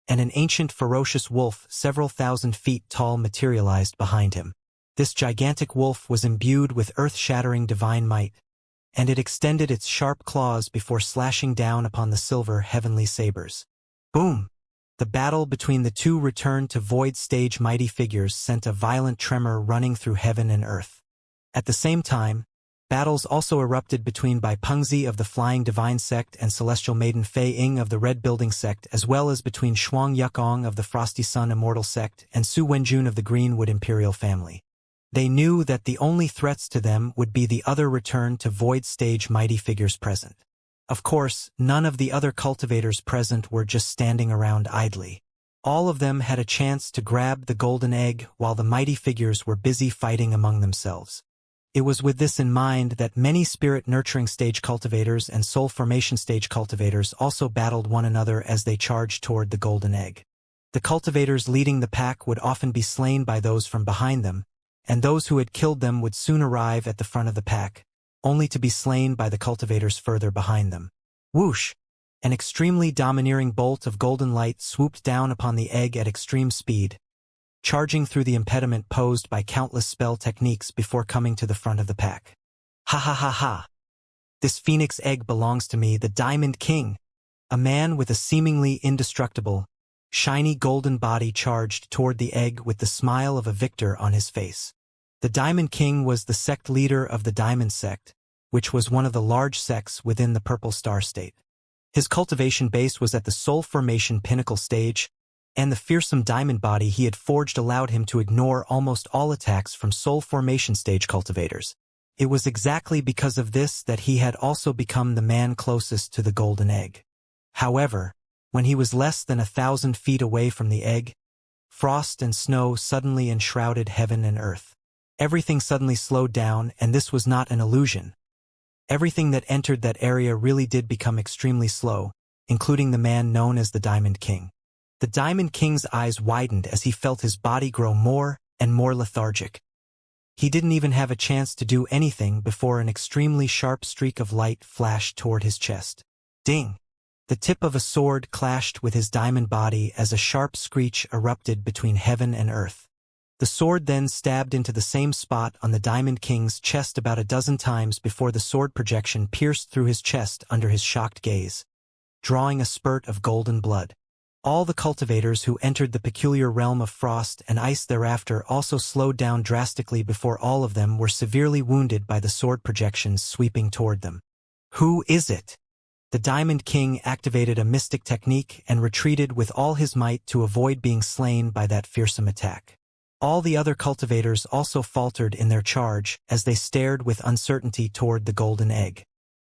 and an ancient ferocious wolf several thousand feet tall materialized behind him. This gigantic wolf was imbued with earth-shattering divine might, and it extended its sharp claws before slashing down upon the silver heavenly sabers. Boom! The battle between the two returned to void stage mighty figures sent a violent tremor running through heaven and earth. At the same time, battles also erupted between Bai Pengzi of the Flying Divine Sect and Celestial Maiden Fei Ying of the Red Building Sect, as well as between Shuang Yukong of the Frosty Sun Immortal Sect and Su Wenjun of the Greenwood Imperial family. They knew that the only threats to them would be the other return to void stage mighty figures present. Of course, none of the other cultivators present were just standing around idly. All of them had a chance to grab the golden egg while the mighty figures were busy fighting among themselves. It was with this in mind that many spirit nurturing stage cultivators and soul formation stage cultivators also battled one another as they charged toward the golden egg. The cultivators leading the pack would often be slain by those from behind them, and those who had killed them would soon arrive at the front of the pack, only to be slain by the cultivators further behind them. Whoosh! An extremely domineering bolt of golden light swooped down upon the egg at extreme speed, charging through the impediment posed by countless spell techniques before coming to the front of the pack. Ha ha ha ha! This phoenix egg belongs to me, the Diamond King! A man with a seemingly indestructible, shiny golden body charged toward the egg with the smile of a victor on his face. The Diamond King was the sect leader of the Diamond Sect, which was one of the large sects within the Purple Star State. His cultivation base was at the soul formation pinnacle stage, and the fearsome diamond body he had forged allowed him to ignore almost all attacks from soul formation stage cultivators. It was exactly because of this that he had also become the man closest to the golden egg. However, when he was less than 1,000 feet away from the egg, frost and snow suddenly enshrouded heaven and earth. Everything suddenly slowed down, and this was not an illusion. Everything that entered that area really did become extremely slow, including the man known as the Diamond King. The Diamond King's eyes widened as he felt his body grow more and more lethargic. He didn't even have a chance to do anything before an extremely sharp streak of light flashed toward his chest. Ding! The tip of a sword clashed with his diamond body as a sharp screech erupted between heaven and earth. The sword then stabbed into the same spot on the Diamond King's chest about a dozen times before the sword projection pierced through his chest under his shocked gaze, drawing a spurt of golden blood. All the cultivators who entered the peculiar realm of frost and ice thereafter also slowed down drastically before all of them were severely wounded by the sword projections sweeping toward them. Who is it? The Diamond King activated a mystic technique and retreated with all his might to avoid being slain by that fearsome attack. All the other cultivators also faltered in their charge as they stared with uncertainty toward the golden egg.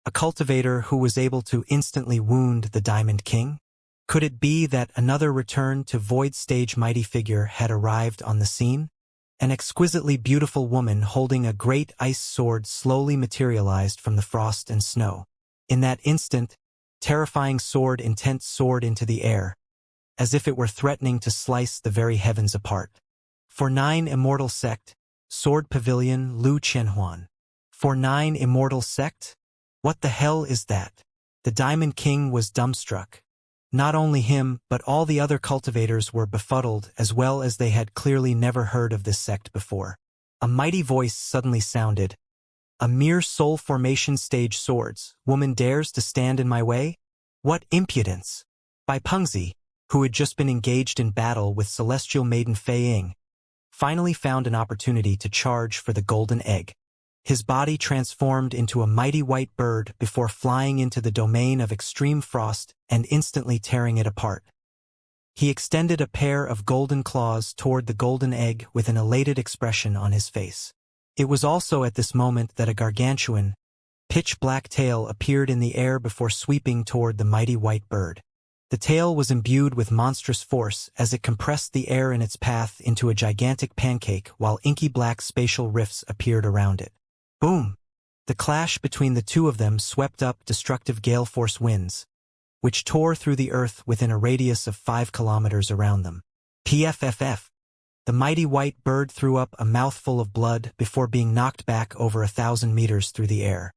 A cultivator who was able to instantly wound the Diamond King? Could it be that another return to Void Stage mighty figure had arrived on the scene? An exquisitely beautiful woman holding a great ice sword slowly materialized from the frost and snow. In that instant, terrifying sword intent soared into the air, as if it were threatening to slice the very heavens apart. For 9 Immortal Sect, Sword Pavilion Lu Qianhuan. For 9 Immortal Sect? What the hell is that? The Diamond King was dumbstruck. Not only him, but all the other cultivators were befuddled, as well as they had clearly never heard of this sect before. A mighty voice suddenly sounded. A mere soul formation stage swords, woman dares to stand in my way? What impudence! Bai Pengzi, who had just been engaged in battle with celestial maiden Fei Ying, finally found an opportunity to charge for the golden egg. His body transformed into a mighty white bird before flying into the domain of extreme frost and instantly tearing it apart. He extended a pair of golden claws toward the golden egg with an elated expression on his face. It was also at this moment that a gargantuan, pitch-black tail appeared in the air before sweeping toward the mighty white bird. The tail was imbued with monstrous force as it compressed the air in its path into a gigantic pancake while inky black spatial rifts appeared around it. Boom! The clash between the two of them swept up destructive gale force winds, which tore through the earth within a radius of 5 kilometers around them. PFFF! The mighty white bird threw up a mouthful of blood before being knocked back over 1,000 meters through the air.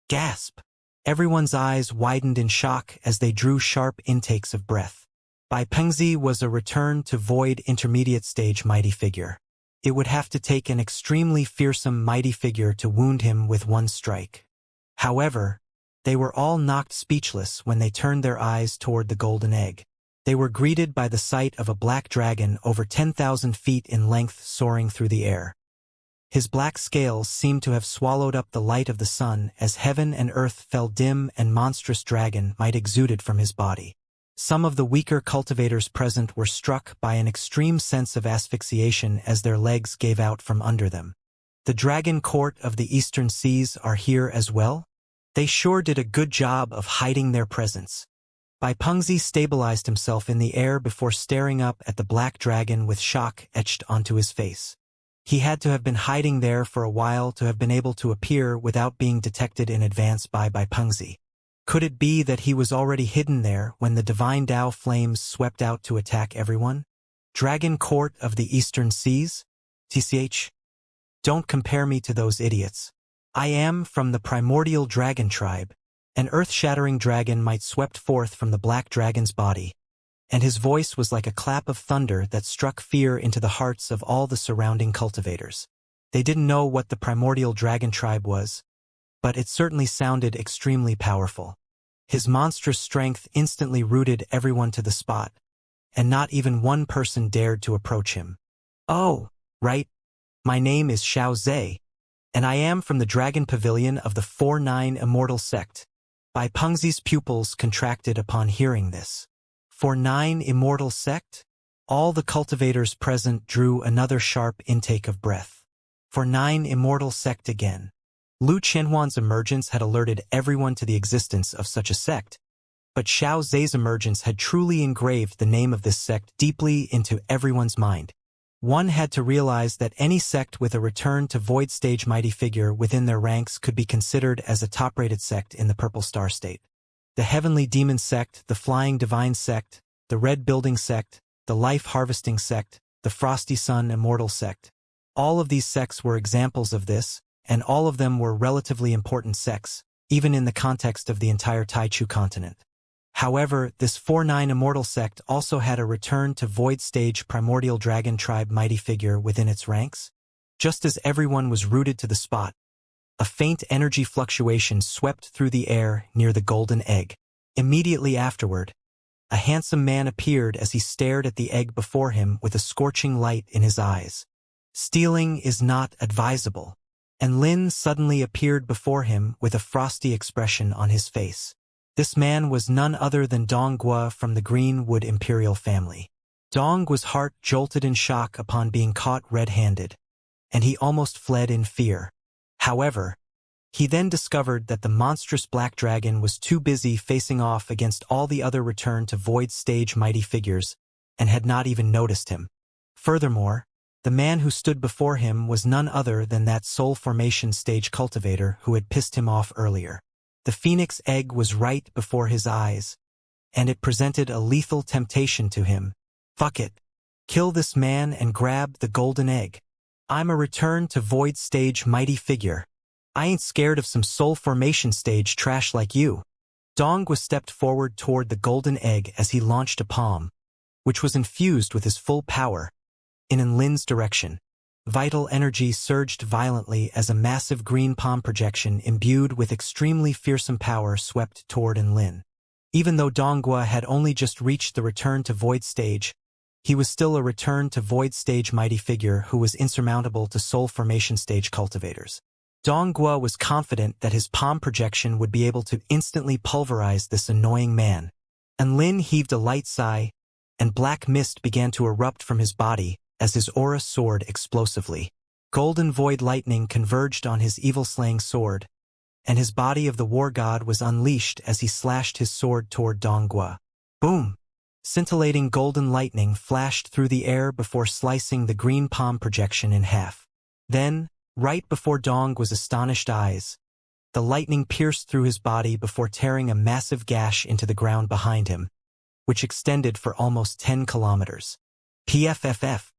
Gasp! Everyone's eyes widened in shock as they drew sharp intakes of breath. Bai Pengzi was a return to void intermediate stage mighty figure. It would have to take an extremely fearsome mighty figure to wound him with one strike. However, they were all knocked speechless when they turned their eyes toward the golden egg. They were greeted by the sight of a black dragon over 10,000 feet in length soaring through the air. His black scales seemed to have swallowed up the light of the sun as heaven and earth fell dim and monstrous dragon might exuded from his body. Some of the weaker cultivators present were struck by an extreme sense of asphyxiation as their legs gave out from under them. The Dragon Court of the Eastern Seas are here as well? They sure did a good job of hiding their presence. Bai Pengzi stabilized himself in the air before staring up at the black dragon with shock etched onto his face. He had to have been hiding there for a while to have been able to appear without being detected in advance by Bai Pengzi. Could it be that he was already hidden there when the divine Tao flames swept out to attack everyone? Dragon Court of the Eastern Seas? TCH? Don't compare me to those idiots. I am from the primordial dragon tribe. An earth-shattering dragon might swept forth from the black dragon's body, and his voice was like a clap of thunder that struck fear into the hearts of all the surrounding cultivators. They didn't know what the primordial dragon tribe was, but it certainly sounded extremely powerful. His monstrous strength instantly rooted everyone to the spot, and not even one person dared to approach him. Oh, right. My name is Xiao Zhe, and I am from the Dragon Pavilion of the 4-9 Immortal Sect. Bai Pengzi's pupils contracted upon hearing this. 4-9 Immortal Sect? All the cultivators present drew another sharp intake of breath. 4-9 Immortal Sect again. Lu Qianhuan's emergence had alerted everyone to the existence of such a sect, but Xiao Zhe's emergence had truly engraved the name of this sect deeply into everyone's mind. One had to realize that any sect with a return to void stage mighty figure within their ranks could be considered as a top-rated sect in the Purple Star State. The Heavenly Demon Sect, the Flying Divine Sect, the Red Building Sect, the Life Harvesting Sect, the Frosty Sun Immortal Sect. All of these sects were examples of this, and all of them were relatively important sects, even in the context of the entire Taichu continent. However, this 4-9 Immortal Sect also had a return to Void Stage Primordial Dragon Tribe mighty figure within its ranks. Just as everyone was rooted to the spot, a faint energy fluctuation swept through the air near the golden egg. Immediately afterward, a handsome man appeared as he stared at the egg before him with a scorching light in his eyes. Stealing is not advisable. And Lin suddenly appeared before him with a frosty expression on his face. This man was none other than Dong Guo from the Greenwood Imperial family. Dong's heart jolted in shock upon being caught red-handed, and he almost fled in fear. However, he then discovered that the monstrous black dragon was too busy facing off against all the other Return to Void stage mighty figures, and had not even noticed him. Furthermore, the man who stood before him was none other than that soul formation stage cultivator who had pissed him off earlier. The phoenix egg was right before his eyes, and it presented a lethal temptation to him. Fuck it. Kill this man and grab the golden egg. I'm a Return to Void stage mighty figure. I ain't scared of some soul formation stage trash like you. Dong was stepped forward toward the golden egg as he launched a palm, which was infused with his full power, in Lin's direction. Vital energy surged violently as a massive green palm projection imbued with extremely fearsome power swept toward Lin. Even though Dong Guo had only just reached the Return to Void stage, he was still a Return to Void stage mighty figure who was insurmountable to soul formation stage cultivators. Dong Guo was confident that his palm projection would be able to instantly pulverize this annoying man. And Lin heaved a light sigh, and black mist began to erupt from his body as his aura soared explosively. Golden void lightning converged on his evil-slaying sword, and his body of the war god was unleashed as he slashed his sword toward Dong Guo. Boom! Scintillating golden lightning flashed through the air before slicing the green palm projection in half. Then, right before Dong's astonished eyes, the lightning pierced through his body before tearing a massive gash into the ground behind him, which extended for almost 10 kilometers. PFFF.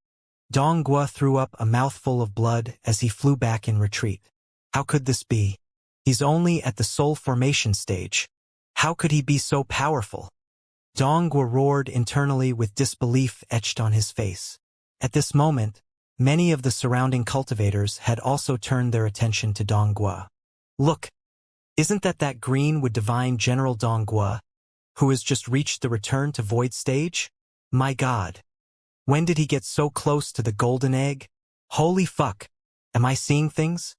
Dong Guo threw up a mouthful of blood as he flew back in retreat. How could this be? He's only at the soul formation stage. How could he be so powerful? Dong Guo roared internally with disbelief etched on his face. At this moment, many of the surrounding cultivators had also turned their attention to Dong Guo. Look, isn't that Greenwood Divine General Dong Guo, who has just reached the Return to Void stage? My god. When did he get so close to the golden egg? Holy fuck. Am I seeing things?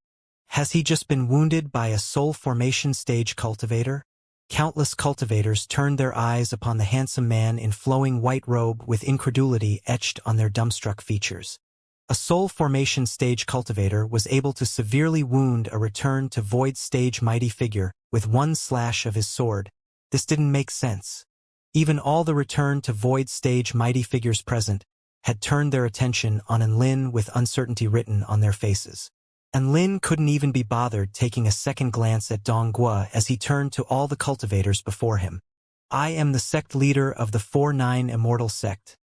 Has he just been wounded by a soul formation stage cultivator? Countless cultivators turned their eyes upon the handsome man in flowing white robe with incredulity etched on their dumbstruck features. A soul formation stage cultivator was able to severely wound a Return to Void stage mighty figure with one slash of his sword. This didn't make sense. Even all the Return to Void stage mighty figures present had turned their attention on Lin with uncertainty written on their faces. And Lin couldn't even be bothered taking a second glance at Dong Guo as he turned to all the cultivators before him. I am the sect leader of the 4-9 Immortal sect.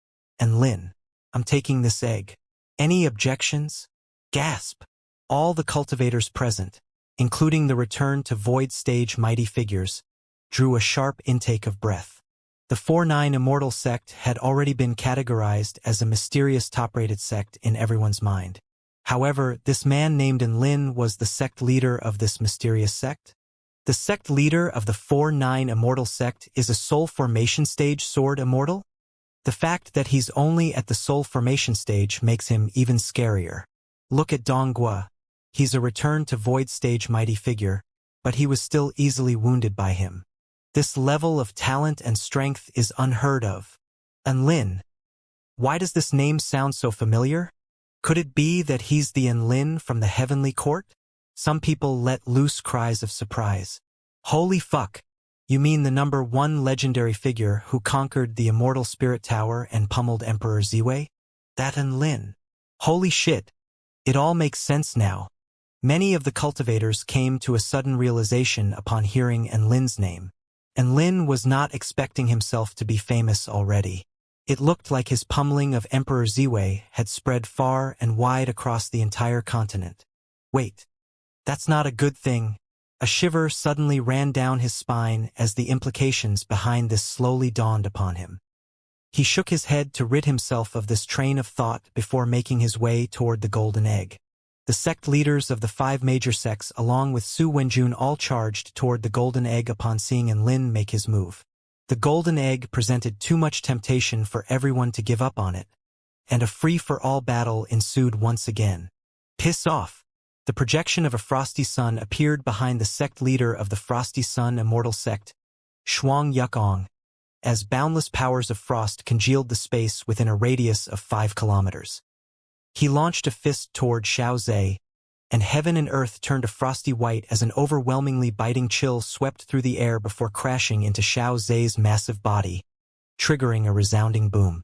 And Lin, I'm taking this egg. Any objections? Gasp! All the cultivators present, including the Return to Void stage mighty figures, drew a sharp intake of breath. The 4-9 Immortal sect had already been categorized as a mysterious top-rated sect in everyone's mind. However, this man named Lin was the sect leader of this mysterious sect. The sect leader of the 4-9 Immortal sect is a soul formation stage sword immortal? The fact that he's only at the soul formation stage makes him even scarier. Look at Dong Guo. He's a Return to Void stage mighty figure, but he was still easily wounded by him. This level of talent and strength is unheard of. And Lin. Why does this name sound so familiar? Could it be that he's the Lin from the Heavenly Court? Some people let loose cries of surprise. Holy fuck! You mean the number 1 legendary figure who conquered the Immortal Spirit Tower and pummeled Emperor Ziwei? That Lin. Holy shit! It all makes sense now. Many of the cultivators came to a sudden realization upon hearing Lin's name. Lin was not expecting himself to be famous already. It looked like his pummeling of Emperor Ziwei had spread far and wide across the entire continent. Wait, that's not a good thing. A shiver suddenly ran down his spine as the implications behind this slowly dawned upon him. He shook his head to rid himself of this train of thought before making his way toward the golden egg. The sect leaders of the 5 major sects along with Su Wenjun all charged toward the golden egg upon seeing Lin make his move. The golden egg presented too much temptation for everyone to give up on it, and a free-for-all battle ensued once again. Piss off! The projection of a frosty sun appeared behind the sect leader of the Frosty Sun Immortal sect, Xianxia, as boundless powers of frost congealed the space within a radius of 5 kilometers. He launched a fist toward Xiaozhe, and heaven and earth turned a frosty white as an overwhelmingly biting chill swept through the air before crashing into Xiaozhe's massive body, triggering a resounding boom.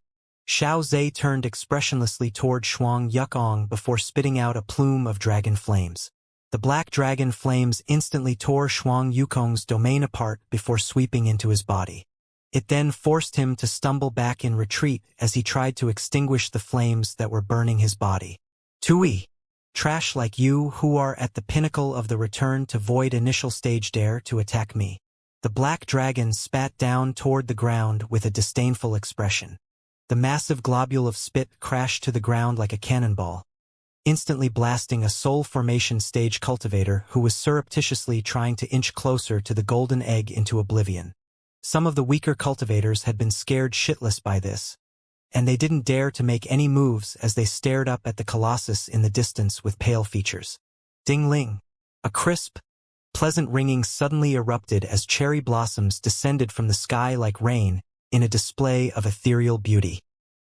Xiaozhe turned expressionlessly toward Xianxia before spitting out a plume of dragon flames. The black dragon flames instantly tore Xianxia's domain apart before sweeping into his body. It then forced him to stumble back in retreat as he tried to extinguish the flames that were burning his body. Tui! Trash like you who are at the pinnacle of the return to void initial stage dare to attack me. The black dragon spat down toward the ground with a disdainful expression. The massive globule of spit crashed to the ground like a cannonball, instantly blasting a soul formation stage cultivator who was surreptitiously trying to inch closer to the golden egg into oblivion. Some of the weaker cultivators had been scared shitless by this, and they didn't dare to make any moves as they stared up at the colossus in the distance with pale features. Ding-ling! A crisp, pleasant ringing suddenly erupted as cherry blossoms descended from the sky like rain in a display of ethereal beauty.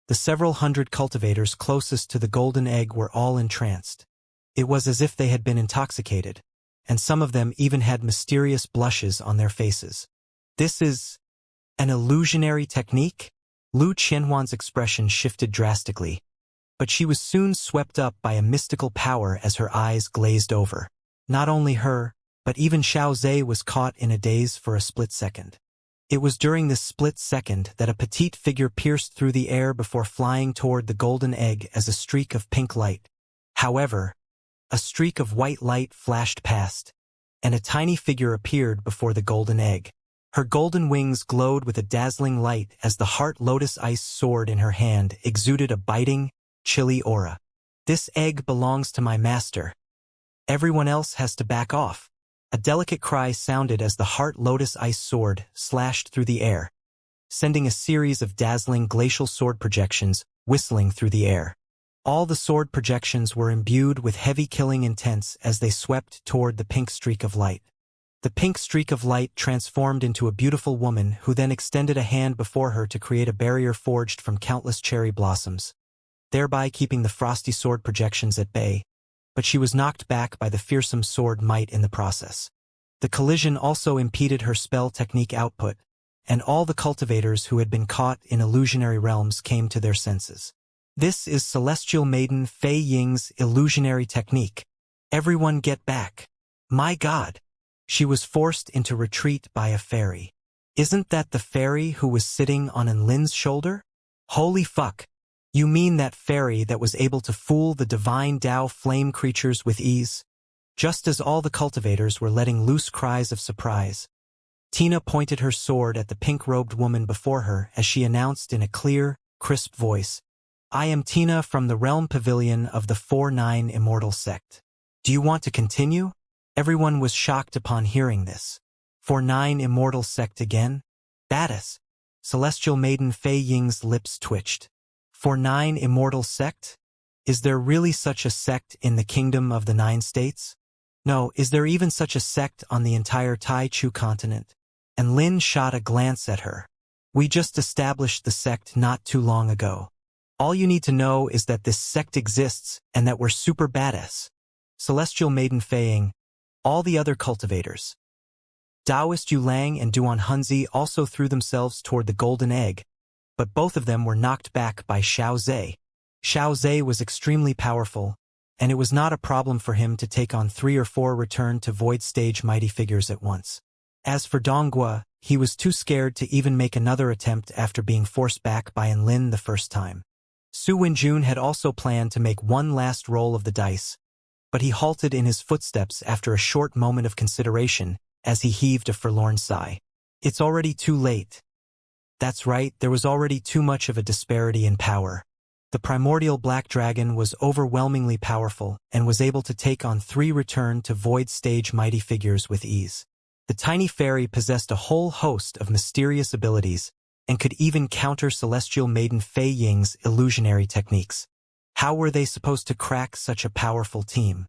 The several hundred cultivators closest to the golden egg were all entranced. It was as if they had been intoxicated, and some of them even had mysterious blushes on their faces. This is an illusionary technique? Lu Qianhuan's expression shifted drastically, but she was soon swept up by a mystical power as her eyes glazed over. Not only her, but even Xiaozhe was caught in a daze for a split second. It was during this split second that a petite figure pierced through the air before flying toward the golden egg as a streak of pink light. However, a streak of white light flashed past, and a tiny figure appeared before the golden egg. Her golden wings glowed with a dazzling light as the heart lotus ice sword in her hand exuded a biting, chilly aura. This egg belongs to my master. Everyone else has to back off. A delicate cry sounded as the heart lotus ice sword slashed through the air, sending a series of dazzling glacial sword projections whistling through the air. All the sword projections were imbued with heavy killing intents as they swept toward the pink streak of light. The pink streak of light transformed into a beautiful woman who then extended a hand before her to create a barrier forged from countless cherry blossoms, thereby keeping the frosty sword projections at bay, but she was knocked back by the fearsome sword might in the process. The collision also impeded her spell technique output, and all the cultivators who had been caught in illusionary realms came to their senses. This is Celestial Maiden Fei Ying's illusionary technique. Everyone get back. My God! She was forced into retreat by a fairy. Isn't that the fairy who was sitting on Enlin's shoulder? Holy fuck! You mean that fairy that was able to fool the divine Tao flame creatures with ease? Just as all the cultivators were letting loose cries of surprise, Tina pointed her sword at the pink-robed woman before her as she announced in a clear, crisp voice, "I am Tina from the Realm Pavilion of the 4-9 Immortal sect. Do you want to continue?" Everyone was shocked upon hearing this. 4-9 Immortal sect again? Badass. Celestial Maiden Fei Ying's lips twitched. 4-9 Immortal sect? Is there really such a sect in the Kingdom of the 9 States? No, is there even such a sect on the entire Tai Chu continent? And Lin shot a glance at her. We just established the sect not too long ago. All you need to know is that this sect exists and that we're super badass. Celestial Maiden Fei Ying, all the other cultivators, Taoist Yulang and Duan Hunzi also threw themselves toward the golden egg, but both of them were knocked back by Xiaozhe. Xiaozhe was extremely powerful, and it was not a problem for him to take on 3 or 4 return to void stage mighty figures at once. As for Donghua, he was too scared to even make another attempt after being forced back by Enlin the first time. Su Wenjun had also planned to make one last roll of the dice, but he halted in his footsteps after a short moment of consideration as he heaved a forlorn sigh. It's already too late. That's right, there was already too much of a disparity in power. The primordial black dragon was overwhelmingly powerful and was able to take on 3 return to void stage mighty figures with ease. The The tiny fairy possessed a whole host of mysterious abilities and could even counter celestial maiden Fei Ying's illusionary techniques. How were they supposed to crack such a powerful team?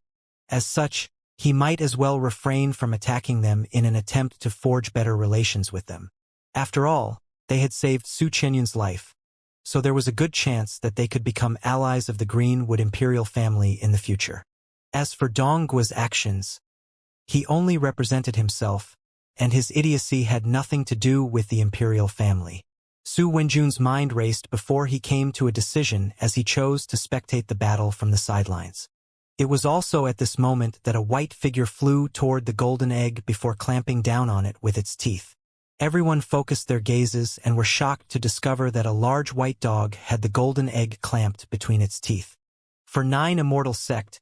As such, he might as well refrain from attacking them in an attempt to forge better relations with them. After all, they had saved Su Qianyun's life, so there was a good chance that they could become allies of the Greenwood imperial family in the future. As for Dongguo's actions, he only represented himself, and his idiocy had nothing to do with the imperial family. Su Wenjun's mind raced before he came to a decision as he chose to spectate the battle from the sidelines. It was also at this moment that a white figure flew toward the golden egg before clamping down on it with its teeth. Everyone focused their gazes and were shocked to discover that a large white dog had the golden egg clamped between its teeth. For 9 Immortal Sect,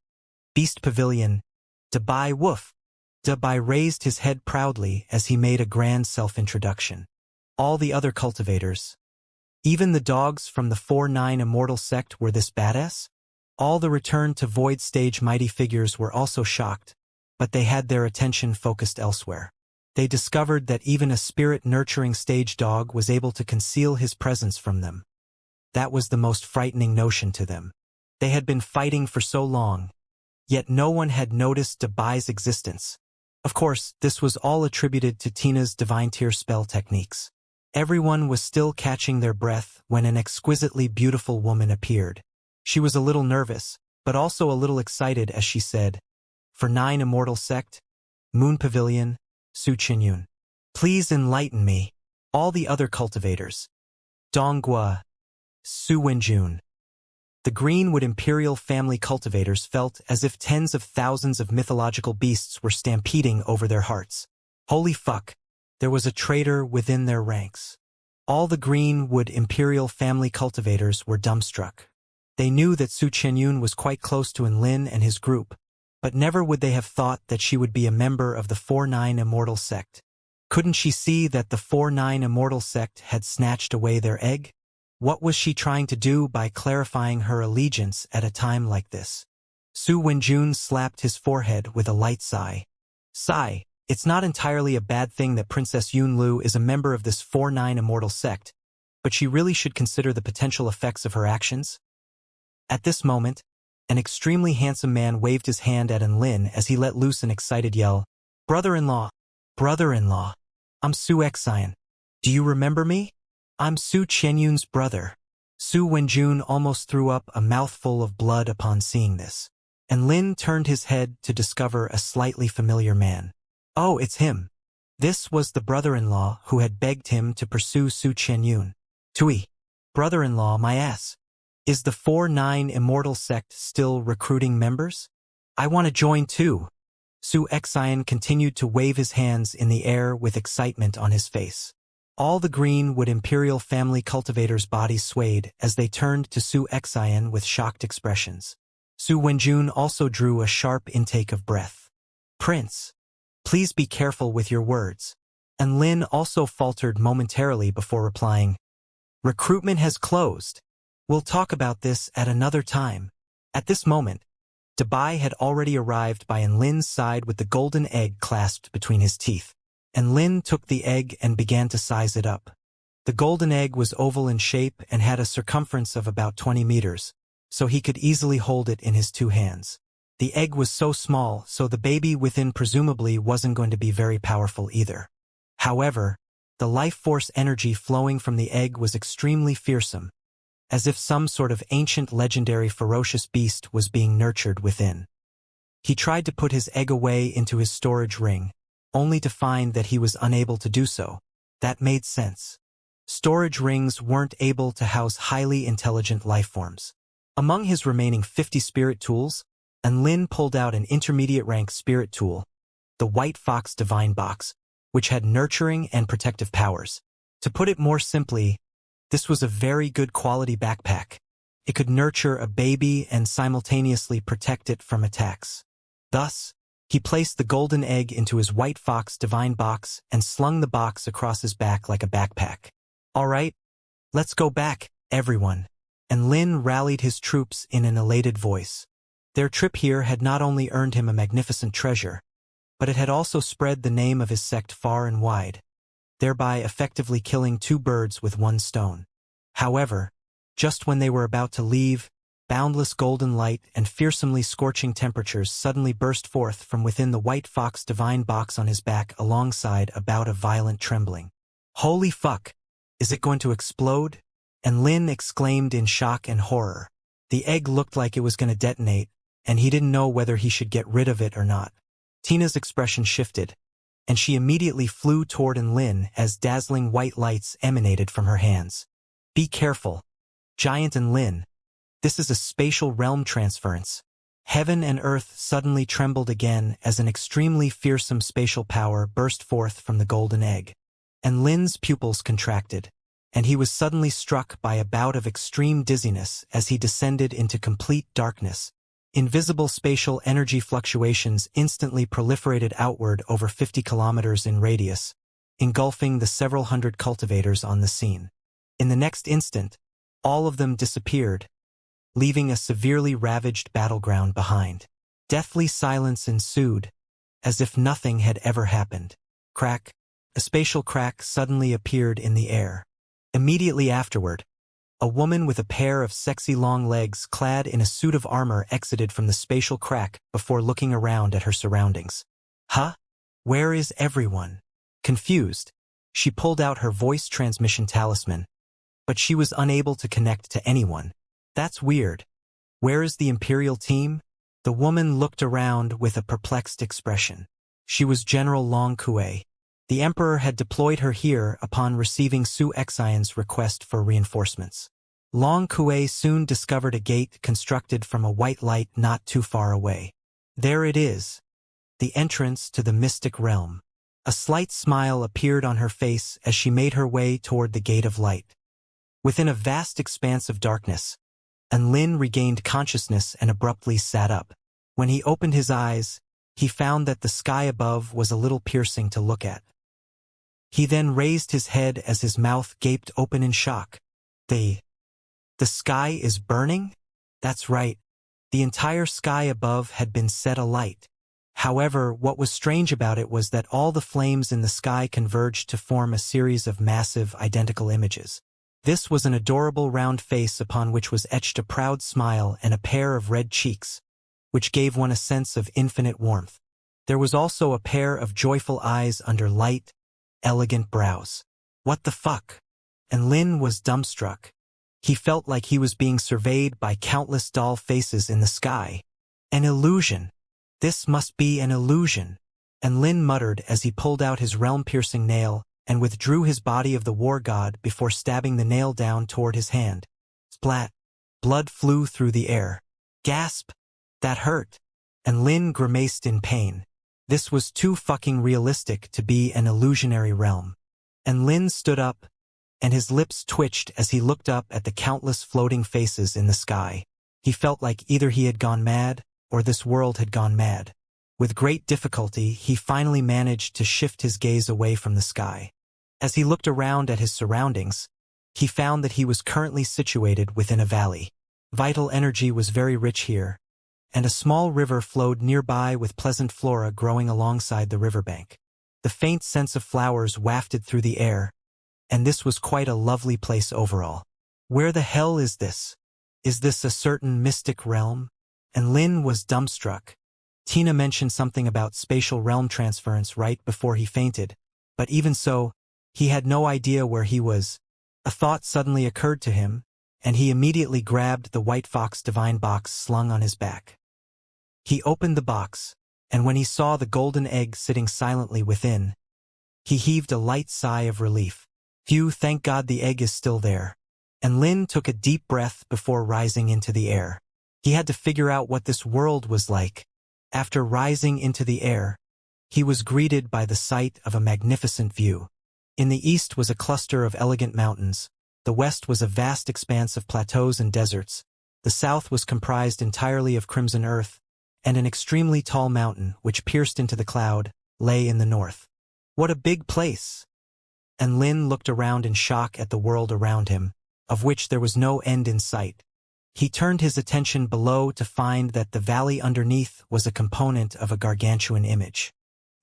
Beast Pavilion, Dabai Woof. Dabai raised his head proudly as he made a grand self-introduction. All the other cultivators, even the dogs from the 4-9 Immortal Sect, were this badass? All the return to Void Stage mighty figures were also shocked, but they had their attention focused elsewhere. They discovered that even a spirit-nurturing stage dog was able to conceal his presence from them. That was the most frightening notion to them. They had been fighting for so long, yet no one had noticed Dabai's existence. Of course, this was all attributed to Tina's divine tier spell techniques. Everyone was still catching their breath when an exquisitely beautiful woman appeared. She was a little nervous, but also a little excited as she said, "For 9 Immortal Sect, Moon Pavilion, Su Qianyun. Please enlighten me." All the other cultivators, Dongguo, Su Wenjun, the Greenwood Imperial family cultivators felt as if tens of thousands of mythological beasts were stampeding over their hearts. Holy fuck, there was a traitor within their ranks. All the Greenwood Imperial family cultivators were dumbstruck. They knew that Su Qianyun was quite close to Enlin and his group, but never would they have thought that she would be a member of the 4-9 Immortal Sect. Couldn't she see that the 4-9 Immortal Sect had snatched away their egg? What was she trying to do by clarifying her allegiance at a time like this? Su Wenjun slapped his forehead with a light sigh. Sigh, it's not entirely a bad thing that Princess Yunlu is a member of this 4-9 Immortal Sect, but she really should consider the potential effects of her actions. At this moment, an extremely handsome man waved his hand at Enlin as he let loose an excited yell. Brother-in-law! Brother-in-law! I'm Su Xian. Do you remember me? I'm Su Qianyun's brother. Su Wenjun almost threw up a mouthful of blood upon seeing this. Enlin turned his head to discover a slightly familiar man. Oh, it's him. This was the brother-in-law who had begged him to pursue Su Qianyun. Tui. Brother-in-law, my ass. Is the 4-9 Immortal Sect still recruiting members? I want to join too. Su Xian continued to wave his hands in the air with excitement on his face. All the Greenwood Imperial family cultivators' bodies swayed as they turned to Su Xian with shocked expressions. Su Wenjun also drew a sharp intake of breath. Prince, please be careful with your words. And Lin also faltered momentarily before replying, recruitment has closed. We'll talk about this at another time. At this moment, Dabai had already arrived by Enlin's side with the golden egg clasped between his teeth. Enlin took the egg and began to size it up. The golden egg was oval in shape and had a circumference of about 20 meters, so he could easily hold it in his 2 hands. The egg was so small, so the baby within presumably wasn't going to be very powerful either. However, the life force energy flowing from the egg was extremely fearsome, as if some sort of ancient legendary ferocious beast was being nurtured within. He tried to put his egg away into his storage ring, only to find that he was unable to do so. That made sense. Storage rings weren't able to house highly intelligent lifeforms. Among his remaining 50 spirit tools, Enlin pulled out an intermediate rank spirit tool, the White Fox Divine Box, which had nurturing and protective powers. To put it more simply, this was a very good quality backpack. It could nurture a baby and simultaneously protect it from attacks. Thus, he placed the golden egg into his White Fox Divine Box and slung the box across his back like a backpack. All right, let's go back, everyone. And Lin rallied his troops in an elated voice. Their trip here had not only earned him a magnificent treasure, but it had also spread the name of his sect far and wide, thereby effectively killing two birds with one stone. However, just when they were about to leave, boundless golden light and fearsomely scorching temperatures suddenly burst forth from within the white fox divine box on his back alongside a bout of violent trembling. "Holy fuck! Is it going to explode?" And Lin exclaimed in shock and horror. The egg looked like it was going to detonate, and he didn't know whether he should get rid of it or not. Tina's expression shifted, and she immediately flew toward Lin as dazzling white lights emanated from her hands. "Be careful, Giant Lin. This is a spatial realm transference." Heaven and earth suddenly trembled again as an extremely fearsome spatial power burst forth from the golden egg. And Lin's pupils contracted, and he was suddenly struck by a bout of extreme dizziness as he descended into complete darkness. Invisible spatial energy fluctuations instantly proliferated outward over 50 kilometers in radius, engulfing the several hundred cultivators on the scene. In the next instant, all of them disappeared, leaving a severely ravaged battleground behind. Deathly silence ensued, as if nothing had ever happened. Crack! A spatial crack suddenly appeared in the air. Immediately afterward, a woman with a pair of sexy long legs clad in a suit of armor exited from the spatial crack before looking around at her surroundings. "Huh? Where is everyone?" Confused, she pulled out her voice transmission talisman, but she was unable to connect to anyone. "That's weird. Where is the Imperial team?" The woman looked around with a perplexed expression. She was General Long Kue. The Emperor had deployed her here upon receiving Su Xian's request for reinforcements. Long Kue soon discovered a gate constructed from a white light not too far away. There it is, the entrance to the mystic realm. A slight smile appeared on her face as she made her way toward the gate of light. Within a vast expanse of darkness, Lin regained consciousness and abruptly sat up. When he opened his eyes, he found that the sky above was a little piercing to look at. He then raised his head as his mouth gaped open in shock. The sky is burning? That's right. The entire sky above had been set alight. However, what was strange about it was that all the flames in the sky converged to form a series of massive, identical images. This was an adorable round face upon which was etched a proud smile and a pair of red cheeks, which gave one a sense of infinite warmth. There was also a pair of joyful eyes under light, elegant brows. What the fuck? And Lin was dumbstruck. He felt like he was being surveyed by countless doll faces in the sky. An illusion. This must be an illusion. And Lin muttered as he pulled out his realm-piercing nail and withdrew his body of the war god before stabbing the nail down toward his hand. Splat! Blood flew through the air. Gasp! That hurt. And Lin grimaced in pain. This was too fucking realistic to be an illusionary realm. And Lin stood up, and his lips twitched as he looked up at the countless floating faces in the sky. He felt like either he had gone mad, or this world had gone mad. With great difficulty, he finally managed to shift his gaze away from the sky. As he looked around at his surroundings, he found that he was currently situated within a valley. Vital energy was very rich here, and a small river flowed nearby with pleasant flora growing alongside the riverbank. The faint sense of flowers wafted through the air, and this was quite a lovely place overall. Where the hell is this? Is this a certain mystic realm? And Lin was dumbstruck. Tina mentioned something about spatial realm transference right before he fainted, but even so, he had no idea where he was. A thought suddenly occurred to him, and he immediately grabbed the white fox divine box slung on his back. He opened the box, and when he saw the golden egg sitting silently within, he heaved a light sigh of relief. Phew, thank God the egg is still there. And Lin took a deep breath before rising into the air. He had to figure out what this world was like. After rising into the air, he was greeted by the sight of a magnificent view. In the east was a cluster of elegant mountains, the west was a vast expanse of plateaus and deserts, the south was comprised entirely of crimson earth, and an extremely tall mountain, which pierced into the cloud, lay in the north. What a big place! And Lin looked around in shock at the world around him, of which there was no end in sight. He turned his attention below to find that the valley underneath was a component of a gargantuan image.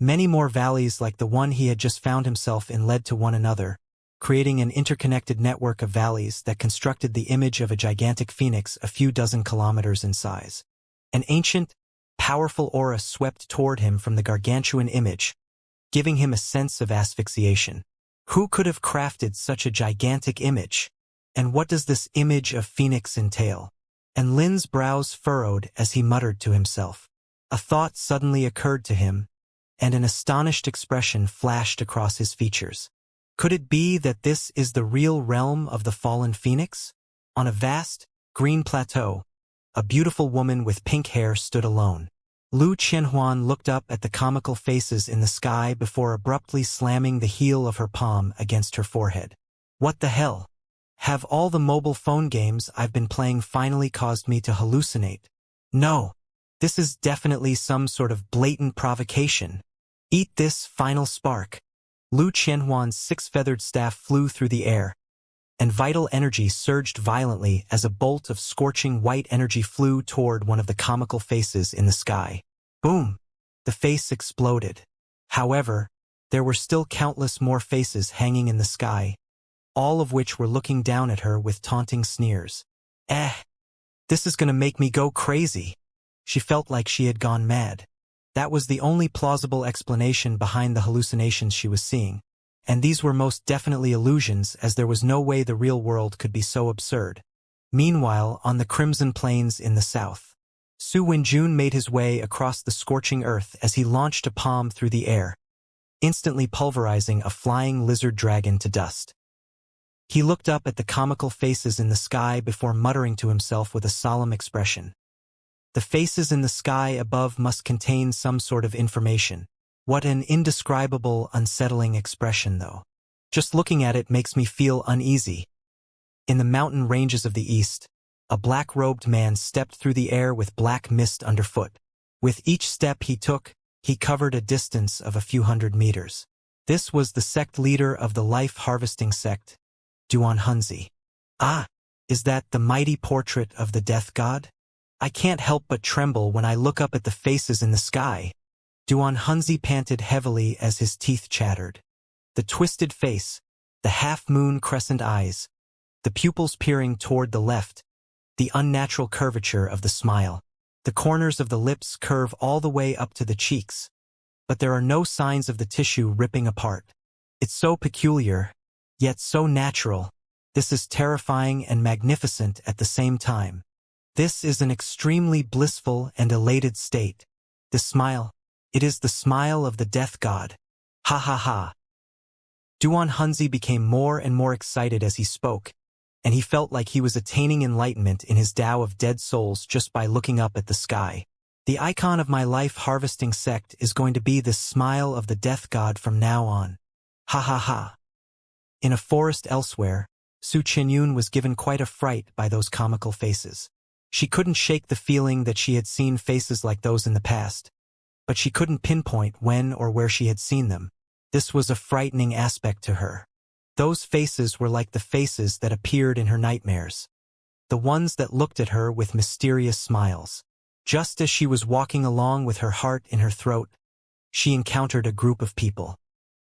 Many more valleys like the one he had just found himself in led to one another, creating an interconnected network of valleys that constructed the image of a gigantic phoenix a few dozen kilometers in size. An ancient, powerful aura swept toward him from the gargantuan image, giving him a sense of asphyxiation. Who could have crafted such a gigantic image? And what does this image of Phoenix entail? And Lin's brows furrowed as he muttered to himself. A thought suddenly occurred to him, and an astonished expression flashed across his features. Could it be that this is the real realm of the fallen Phoenix? On a vast, green plateau, a beautiful woman with pink hair stood alone. Lu Qianhuan looked up at the comical faces in the sky before abruptly slamming the heel of her palm against her forehead. What the hell? Have all the mobile phone games I've been playing finally caused me to hallucinate? No. This is definitely some sort of blatant provocation. Eat this final spark. Lu Qianhuan's six-feathered staff flew through the air, and vital energy surged violently as a bolt of scorching white energy flew toward one of the comical faces in the sky. Boom! The face exploded. However, there were still countless more faces hanging in the sky, all of which were looking down at her with taunting sneers. This is gonna make me go crazy. She felt like she had gone mad. That was the only plausible explanation behind the hallucinations she was seeing. And these were most definitely illusions, as there was no way the real world could be so absurd. Meanwhile, on the Crimson Plains in the south, Su Wenjun made his way across the scorching earth as he launched a palm through the air, instantly pulverizing a flying lizard dragon to dust. He looked up at the comical faces in the sky before muttering to himself with a solemn expression. The faces in the sky above must contain some sort of information. What an indescribable, unsettling expression, though. Just looking at it makes me feel uneasy. In the mountain ranges of the east, a black-robed man stepped through the air with black mist underfoot. With each step he took, he covered a distance of a few hundred meters. This was the sect leader of the life-harvesting sect, Duan Hunzi. Ah, is that the mighty portrait of the death god? I can't help but tremble when I look up at the faces in the sky. Duan Hunzi panted heavily as his teeth chattered. The twisted face, the half-moon crescent eyes, the pupils peering toward the left, the unnatural curvature of the smile. The corners of the lips curve all the way up to the cheeks, but there are no signs of the tissue ripping apart. It's so peculiar, yet so natural. This is terrifying and magnificent at the same time. This is an extremely blissful and elated state. The smile. It is the smile of the death god. Ha ha ha. Duan Hunzi became more and more excited as he spoke, and he felt like he was attaining enlightenment in his Tao of dead souls just by looking up at the sky. The icon of my life-harvesting sect is going to be this smile of the death god from now on. Ha ha ha. In a forest elsewhere, Su Qianyun was given quite a fright by those comical faces. She couldn't shake the feeling that she had seen faces like those in the past, but she couldn't pinpoint when or where she had seen them. This was a frightening aspect to her. Those faces were like the faces that appeared in her nightmares, the ones that looked at her with mysterious smiles. Just as she was walking along with her heart in her throat, she encountered a group of people.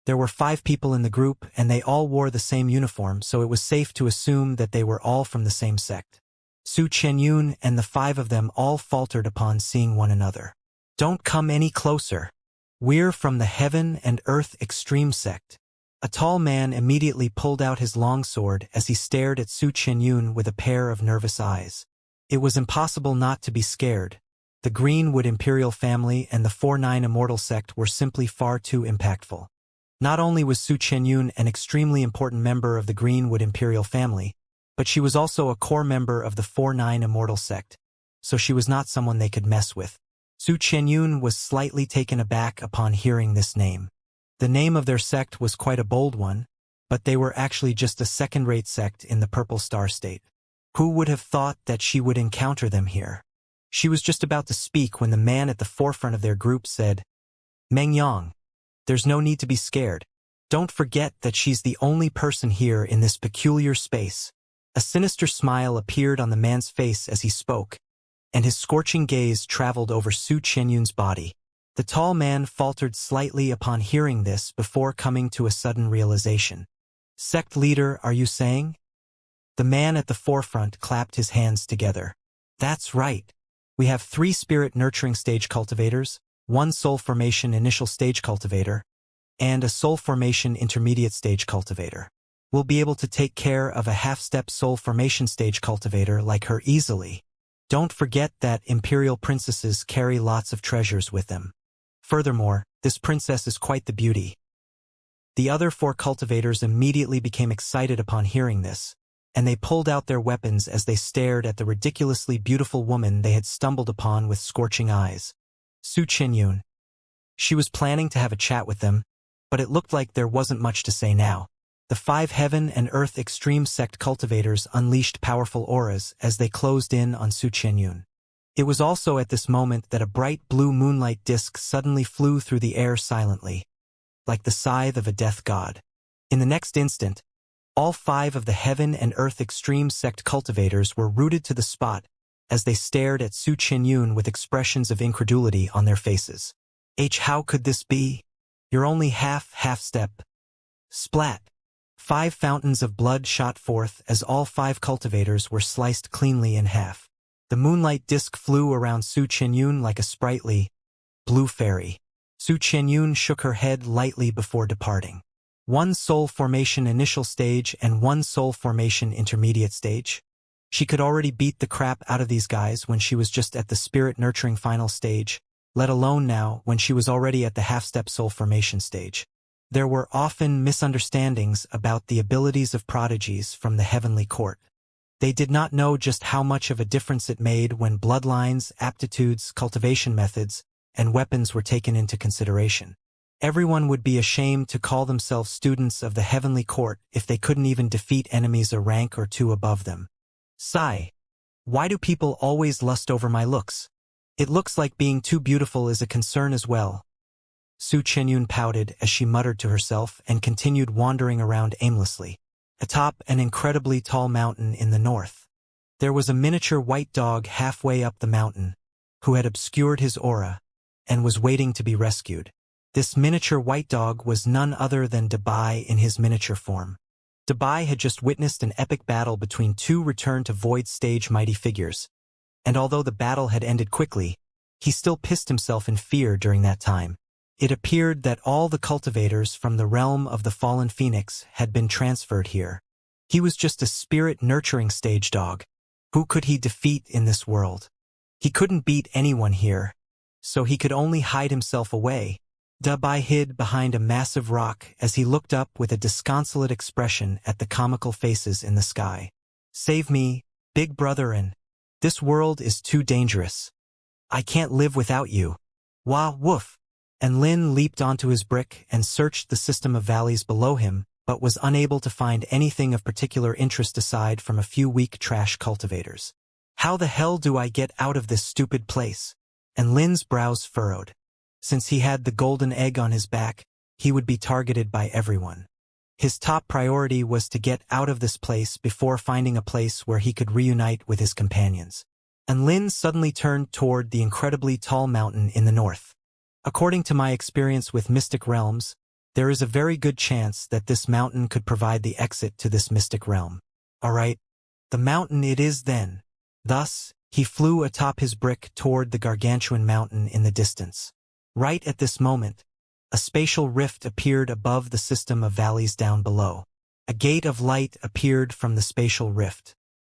There were 5 people in the group, and they all wore the same uniform, so it was safe to assume that they were all from the same sect. Su Qianyun and the 5 of them all faltered upon seeing one another. Don't come any closer. We're from the Heaven and Earth Extreme Sect. A tall man immediately pulled out his longsword as he stared at Su Qianyun with a pair of nervous eyes. It was impossible not to be scared. The Greenwood Imperial family and the 4-9 Immortal sect were simply far too impactful. Not only was Su Qianyun an extremely important member of the Greenwood Imperial family, but she was also a core member of the 4-9 Immortal sect, so she was not someone they could mess with. Su Qianyun was slightly taken aback upon hearing this name. The name of their sect was quite a bold one, but they were actually just a second-rate sect in the Purple Star State. Who would have thought that she would encounter them here? She was just about to speak when the man at the forefront of their group said, "Meng Yang, there's no need to be scared. Don't forget that she's the only person here in this peculiar space." A sinister smile appeared on the man's face as he spoke, and his scorching gaze traveled over Su Qianyun's body. The tall man faltered slightly upon hearing this before coming to a sudden realization. Sect leader, are you saying? The man at the forefront clapped his hands together. That's right. We have 3 spirit nurturing stage cultivators, 1 soul formation initial stage cultivator, and a soul formation intermediate stage cultivator. We'll be able to take care of a half-step soul formation stage cultivator like her easily. Don't forget that imperial princesses carry lots of treasures with them. Furthermore, this princess is quite the beauty. The other 4 cultivators immediately became excited upon hearing this, and they pulled out their weapons as they stared at the ridiculously beautiful woman they had stumbled upon with scorching eyes. Su Qinyun. She was planning to have a chat with them, but it looked like there wasn't much to say now. The 5 heaven and earth extreme sect cultivators unleashed powerful auras as they closed in on Su Qinyun. It was also at this moment that a bright blue moonlight disk suddenly flew through the air silently, like the scythe of a death god. In the next instant, all 5 of the heaven and earth extreme sect cultivators were rooted to the spot as they stared at Su Qinyun with expressions of incredulity on their faces. How could this be? You're only half-step. Splat. 5 fountains of blood shot forth as all 5 cultivators were sliced cleanly in half. The moonlight disk flew around Su Qinyun like a sprightly, blue fairy. Su Qinyun shook her head lightly before departing. 1 soul formation initial stage and 1 soul formation intermediate stage. She could already beat the crap out of these guys when she was just at the spirit nurturing final stage, let alone now when she was already at the half-step soul formation stage. There were often misunderstandings about the abilities of prodigies from the heavenly court. They did not know just how much of a difference it made when bloodlines, aptitudes, cultivation methods, and weapons were taken into consideration. Everyone would be ashamed to call themselves students of the heavenly court if they couldn't even defeat enemies a rank or 2 above them. Sigh. Why do people always lust over my looks? It looks like being too beautiful is a concern as well. Su Qinyun pouted as she muttered to herself and continued wandering around aimlessly. Atop an incredibly tall mountain in the north, there was a miniature white dog halfway up the mountain, who had obscured his aura, and was waiting to be rescued. This miniature white dog was none other than Dabai in his miniature form. Dabai had just witnessed an epic battle between 2 Return to Void stage mighty figures, and although the battle had ended quickly, he still pissed himself in fear during that time. It appeared that all the cultivators from the realm of the fallen phoenix had been transferred here. He was just a spirit-nurturing stage dog. Who could he defeat in this world? He couldn't beat anyone here, so he could only hide himself away. Dabai hid behind a massive rock as he looked up with a disconsolate expression at the comical faces in the sky. Save me, big brother, and this world is too dangerous. I can't live without you. Wah woof. And Lin leaped onto his brick and searched the system of valleys below him, but was unable to find anything of particular interest aside from a few weak trash cultivators. How the hell do I get out of this stupid place? And Lin's brows furrowed. Since he had the golden egg on his back, he would be targeted by everyone. His top priority was to get out of this place before finding a place where he could reunite with his companions. And Lin suddenly turned toward the incredibly tall mountain in the north. According to my experience with mystic realms, there is a very good chance that this mountain could provide the exit to this mystic realm. Alright, the mountain it is then. Thus, he flew atop his brick toward the gargantuan mountain in the distance. Right at this moment, a spatial rift appeared above the system of valleys down below. A gate of light appeared from the spatial rift.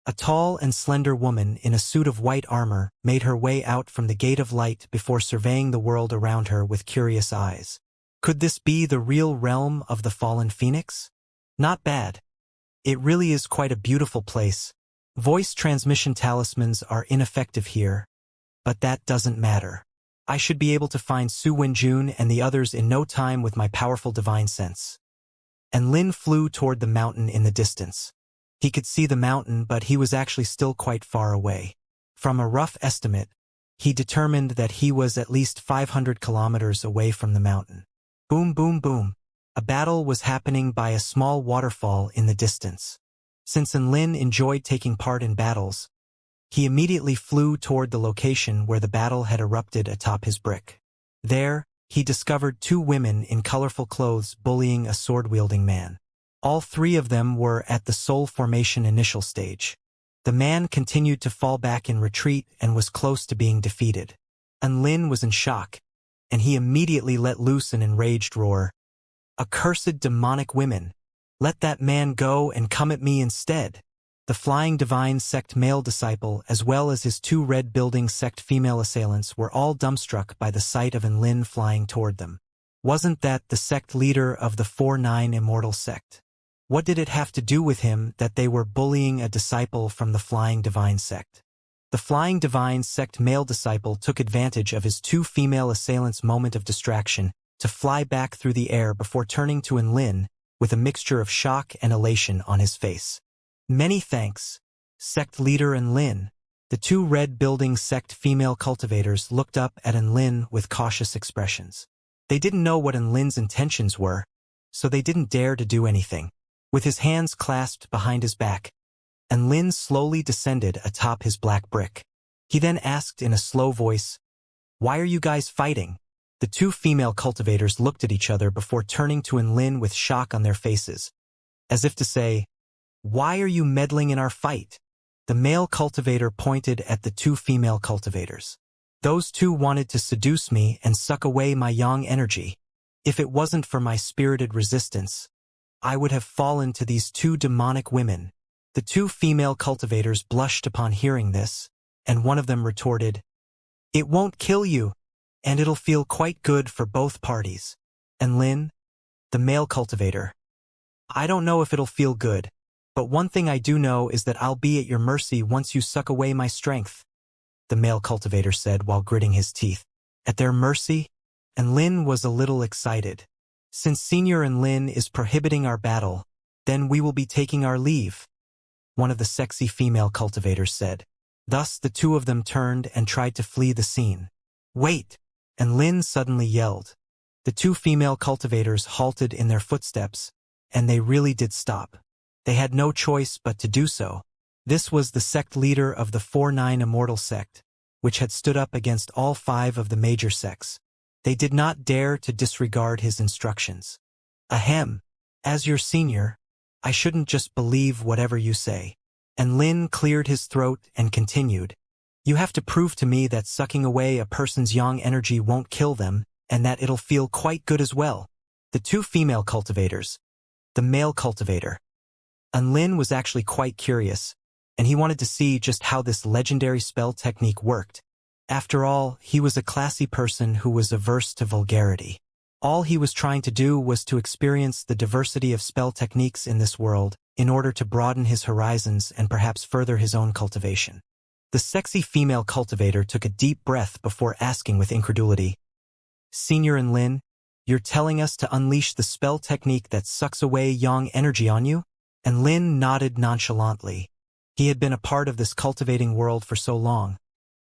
A tall and slender woman in a suit of white armor made her way out from the gate of light before surveying the world around her with curious eyes. Could this be the real realm of the fallen phoenix? Not bad. It really is quite a beautiful place. Voice transmission talismans are ineffective here, but that doesn't matter. I should be able to find Su Wenjun and the others in no time with my powerful divine sense. And Lin flew toward the mountain in the distance. He could see the mountain, but he was actually still quite far away. From a rough estimate, he determined that he was at least 500 kilometers away from the mountain. Boom, boom, boom. A battle was happening by a small waterfall in the distance. Since Lin enjoyed taking part in battles, he immediately flew toward the location where the battle had erupted atop his brick. There, he discovered two women in colorful clothes bullying a sword-wielding man. All three of them were at the soul formation initial stage. The man continued to fall back in retreat and was close to being defeated. Lin was in shock, and he immediately let loose an enraged roar. "Accursed demonic women! Let that man go and come at me instead!" The Flying Divine sect male disciple, as well as his two Red Building sect female assailants, were all dumbstruck by the sight of Lin flying toward them. Wasn't that the sect leader of the 4-9 Immortal sect? What did it have to do with him that they were bullying a disciple from the Flying Divine sect? The Flying Divine sect male disciple took advantage of his two female assailants' moment of distraction to fly back through the air before turning to Lin with a mixture of shock and elation on his face. "Many thanks, sect leader Lin." The two Red Building sect female cultivators looked up at Lin with cautious expressions. They didn't know what Lin's intentions were, so they didn't dare to do anything. With his hands clasped behind his back, Lin slowly descended atop his black brick. He then asked in a slow voice, "Why are you guys fighting?" The two female cultivators looked at each other before turning to Lin with shock on their faces, as if to say, "Why are you meddling in our fight?" The male cultivator pointed at the two female cultivators. "Those two wanted to seduce me and suck away my yang energy. If it wasn't for my spirited resistance, I would have fallen to these two demonic women." The two female cultivators blushed upon hearing this, and one of them retorted, "It won't kill you, and it'll feel quite good for both parties." Lin, the male cultivator, "I don't know if it'll feel good, but one thing I do know is that I'll be at your mercy once you suck away my strength," the male cultivator said while gritting his teeth. At their mercy? Lin was a little excited. "Since Senior Lin is prohibiting our battle, then we will be taking our leave," one of the sexy female cultivators said. Thus the two of them turned and tried to flee the scene. "Wait!" Lin suddenly yelled. The two female cultivators halted in their footsteps, and they really did stop. They had no choice but to do so. This was the sect leader of the 4-9 Immortal sect, which had stood up against all 5 of the major sects. They did not dare to disregard his instructions. "Ahem, as your senior, I shouldn't just believe whatever you say." Lin cleared his throat and continued, "You have to prove to me that sucking away a person's yang energy won't kill them, and that it'll feel quite good as well." The two female cultivators, the male cultivator, Lin was actually quite curious, and he wanted to see just how this legendary spell technique worked. After all, he was a classy person who was averse to vulgarity. All he was trying to do was to experience the diversity of spell techniques in this world in order to broaden his horizons and perhaps further his own cultivation. The sexy female cultivator took a deep breath before asking with incredulity, "Senior Lin, you're telling us to unleash the spell technique that sucks away yang energy on you?" Lin nodded nonchalantly. He had been a part of this cultivating world for so long,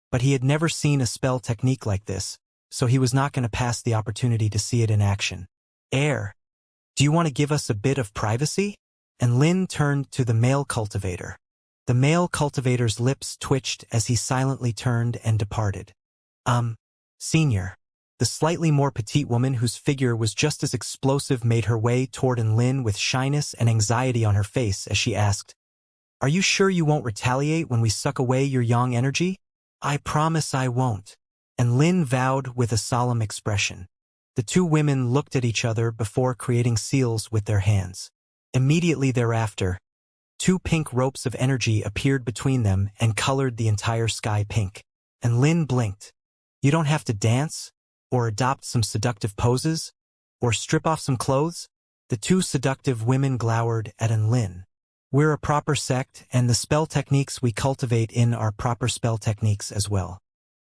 but he had never seen a spell technique like this, so he was not going to pass the opportunity to see it in action. "Do you want to give us a bit of privacy?" Lin turned to the male cultivator. The male cultivator's lips twitched as he silently turned and departed. Senior." The slightly more petite woman whose figure was just as explosive made her way toward Lin with shyness and anxiety on her face as she asked, "Are you sure you won't retaliate when we suck away your yang energy?" "I promise I won't." Lin vowed with a solemn expression. The two women looked at each other before creating seals with their hands. Immediately thereafter, 2 pink ropes of energy appeared between them and colored the entire sky pink. Lin blinked. "You don't have to dance, or adopt some seductive poses, or strip off some clothes?" The two seductive women glowered at Lin. "We're a proper sect, and the spell techniques we cultivate in are proper spell techniques as well.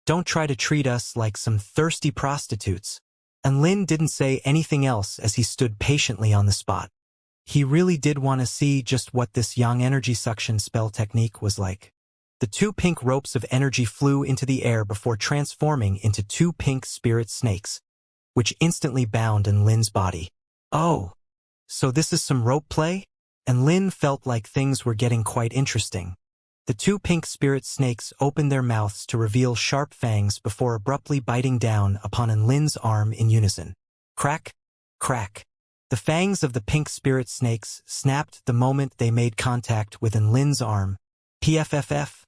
Don't try to treat us like some thirsty prostitutes." Lin didn't say anything else as he stood patiently on the spot. He really did want to see just what this yang energy suction spell technique was like. The 2 pink ropes of energy flew into the air before transforming into 2 pink spirit snakes, which instantly bound Lin's body. "Oh, so this is some rope play?" Lin felt like things were getting quite interesting. The two pink spirit snakes opened their mouths to reveal sharp fangs before abruptly biting down upon Lin's arm in unison. Crack, crack. The fangs of the pink spirit snakes snapped the moment they made contact with Lin's arm. PFFF.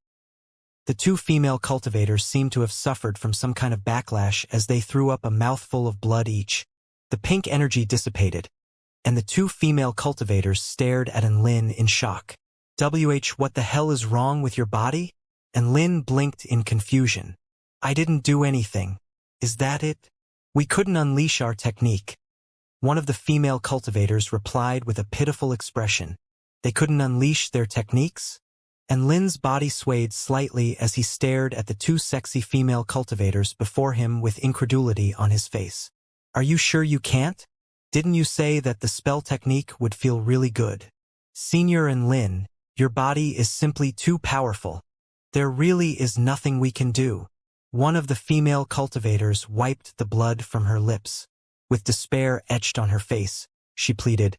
The two female cultivators seemed to have suffered from some kind of backlash as they threw up a mouthful of blood each. The pink energy dissipated, and the two female cultivators stared at Lin in shock. What the hell is wrong with your body? And Lin blinked in confusion. I didn't do anything. Is that it? We couldn't unleash our technique. One of the female cultivators replied with a pitiful expression. They couldn't unleash their techniques? And Lin's body swayed slightly as he stared at the two sexy female cultivators before him with incredulity on his face. Are you sure you can't? Didn't you say that the spell technique would feel really good? Senior Lin, your body is simply too powerful. There really is nothing we can do. One of the female cultivators wiped the blood from her lips. With despair etched on her face, she pleaded,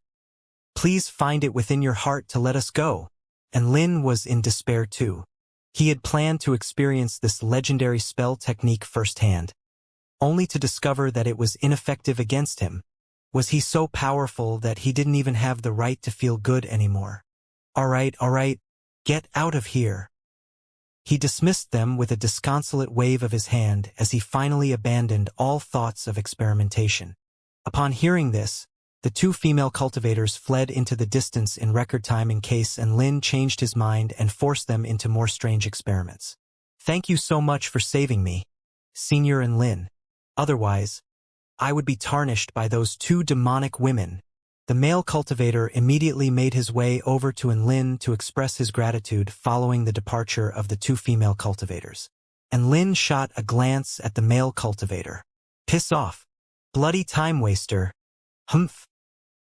"Please find it within your heart to let us go." And Lin was in despair too. He had planned to experience this legendary spell technique firsthand, only to discover that it was ineffective against him. Was he so powerful that he didn't even have the right to feel good anymore? All right, get out of here. He dismissed them with a disconsolate wave of his hand as he finally abandoned all thoughts of experimentation. Upon hearing this, the two female cultivators fled into the distance in record time in case Lin changed his mind and forced them into more strange experiments. Thank you so much for saving me, Senior Lin. Otherwise, I would be tarnished by those two demonic women. The male cultivator immediately made his way over to Lin to express his gratitude following the departure of the two female cultivators. And Lin shot a glance at the male cultivator. Piss off. Bloody time waster. Humph.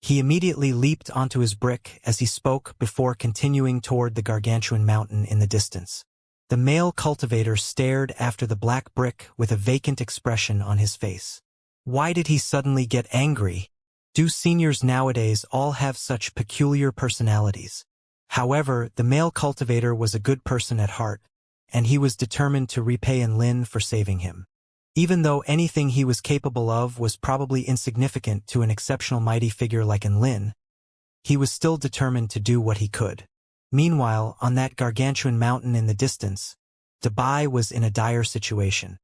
He immediately leaped onto his brick as he spoke before continuing toward the gargantuan mountain in the distance. The male cultivator stared after the black brick with a vacant expression on his face. Why did he suddenly get angry? Do seniors nowadays all have such peculiar personalities? However, the male cultivator was a good person at heart, and he was determined to repay Lin for saving him. Even though anything he was capable of was probably insignificant to an exceptional mighty figure like Lin, he was still determined to do what he could. Meanwhile, on that gargantuan mountain in the distance, Dabai was in a dire situation.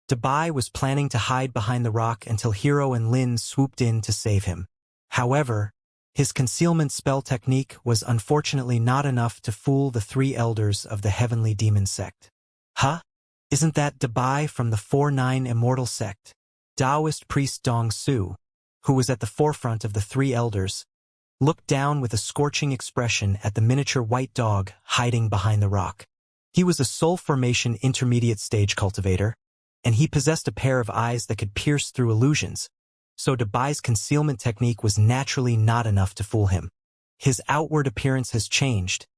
Dabai was planning to hide behind the rock until Hero Lin swooped in to save him. However, his concealment spell technique was unfortunately not enough to fool the three elders of the heavenly demon sect. Huh? Isn't that Dabai from the 4-9 Immortal sect? Taoist priest Dong Su, who was at the forefront of the three elders, looked down with a scorching expression at the miniature white dog hiding behind the rock. He was a soul formation intermediate stage cultivator, and he possessed a pair of eyes that could pierce through illusions, so Dabai's concealment technique was naturally not enough to fool him. His outward appearance has changed,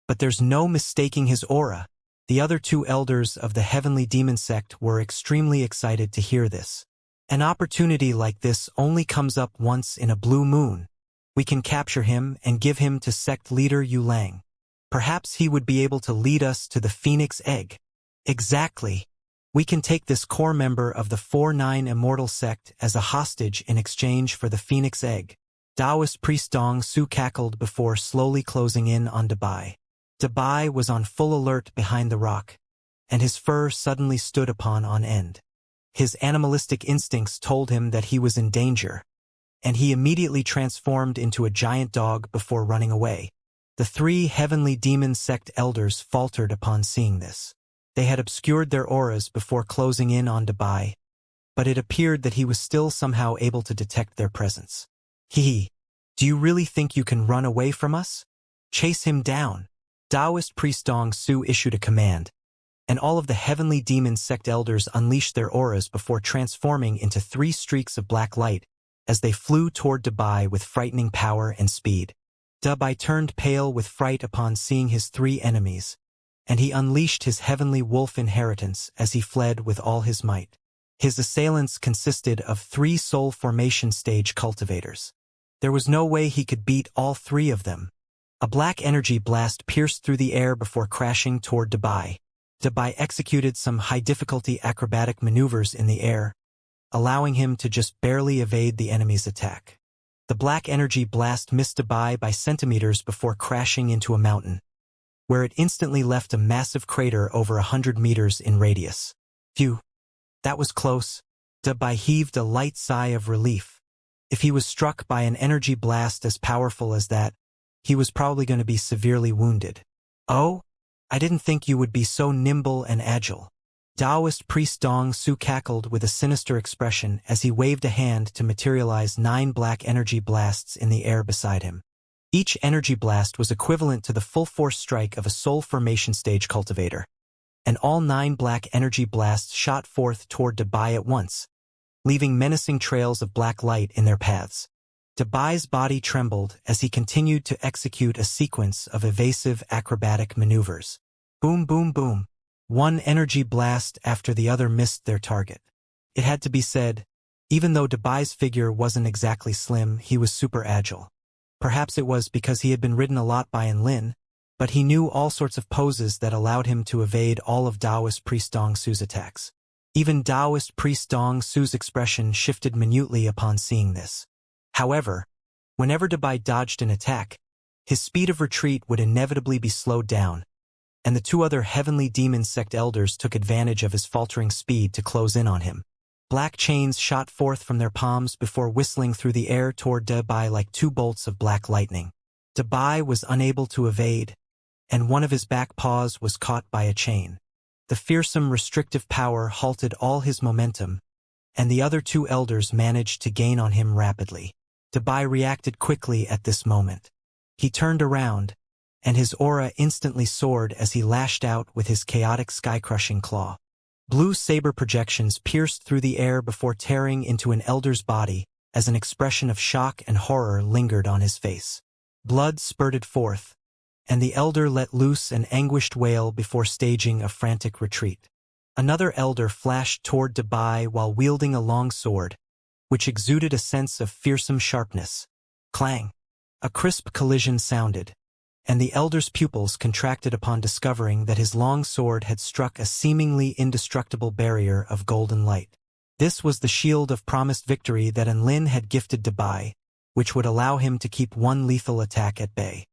but there's no mistaking his aura. The other two elders of the heavenly demon sect were extremely excited to hear this. An opportunity like this only comes up once in a blue moon. We can capture him and give him to sect leader Yu Lang. Perhaps he would be able to lead us to the Phoenix Egg. Exactly. We can take this core member of the 4-9 Immortal sect as a hostage in exchange for the Phoenix Egg. Taoist priest Dong Su cackled before slowly closing in on Dabai. Dabai was on full alert behind the rock, and his fur suddenly stood upon on end. His animalistic instincts told him that he was in danger, and he immediately transformed into a giant dog before running away. The three heavenly demon sect elders faltered upon seeing this. They had obscured their auras before closing in on Dabai, but it appeared that he was still somehow able to detect their presence. Do you really think you can run away from us? Chase him down. Taoist priest Dong Su issued a command, and all of the heavenly demon sect elders unleashed their auras before transforming into 3 streaks of black light as they flew toward Dabai with frightening power and speed. Dabai turned pale with fright upon seeing his 3 enemies, and he unleashed his heavenly wolf inheritance as he fled with all his might. His assailants consisted of 3 soul formation stage cultivators. There was no way he could beat all 3 of them. A black energy blast pierced through the air before crashing toward Dabai. Dabai executed some high-difficulty acrobatic maneuvers in the air, allowing him to just barely evade the enemy's attack. The black energy blast missed Dabai by centimeters before crashing into a mountain, where it instantly left a massive crater over 100 meters in radius. Phew, that was close. Dabai heaved a light sigh of relief. If he was struck by an energy blast as powerful as that, he was probably going to be severely wounded. Oh, I didn't think you would be so nimble and agile. Taoist priest Dong Su cackled with a sinister expression as he waved a hand to materialize 9 black energy blasts in the air beside him. Each energy blast was equivalent to the full-force strike of a soul formation stage cultivator, and all 9 black energy blasts shot forth toward Dabai at once, leaving menacing trails of black light in their paths. Dabai's body trembled as he continued to execute a sequence of evasive acrobatic maneuvers. Boom, boom, boom. One energy blast after the other missed their target. It had to be said, even though Dabai's figure wasn't exactly slim, he was super agile. Perhaps it was because he had been ridden a lot by Enlin, but he knew all sorts of poses that allowed him to evade all of Taoist priest Dong Su's attacks. Even Taoist priest Dong Su's expression shifted minutely upon seeing this. However, whenever Dabai dodged an attack, his speed of retreat would inevitably be slowed down, and the 2 other heavenly demon sect elders took advantage of his faltering speed to close in on him. Black chains shot forth from their palms before whistling through the air toward Dabai like 2 bolts of black lightning. Dabai was unable to evade, and one of his back paws was caught by a chain. The fearsome restrictive power halted all his momentum, and the other 2 elders managed to gain on him rapidly. Dabai reacted quickly at this moment. He turned around, and his aura instantly soared as he lashed out with his chaotic sky-crushing claw. Blue saber projections pierced through the air before tearing into an elder's body as an expression of shock and horror lingered on his face. Blood spurted forth, and the elder let loose an anguished wail before staging a frantic retreat. Another elder flashed toward Dabai while wielding a long sword, which exuded a sense of fearsome sharpness. Clang! A crisp collision sounded, and the elder's pupils contracted upon discovering that his long sword had struck a seemingly indestructible barrier of golden light. This was the shield of promised victory that Enlin had gifted Dabai, which would allow him to keep one lethal attack at bay.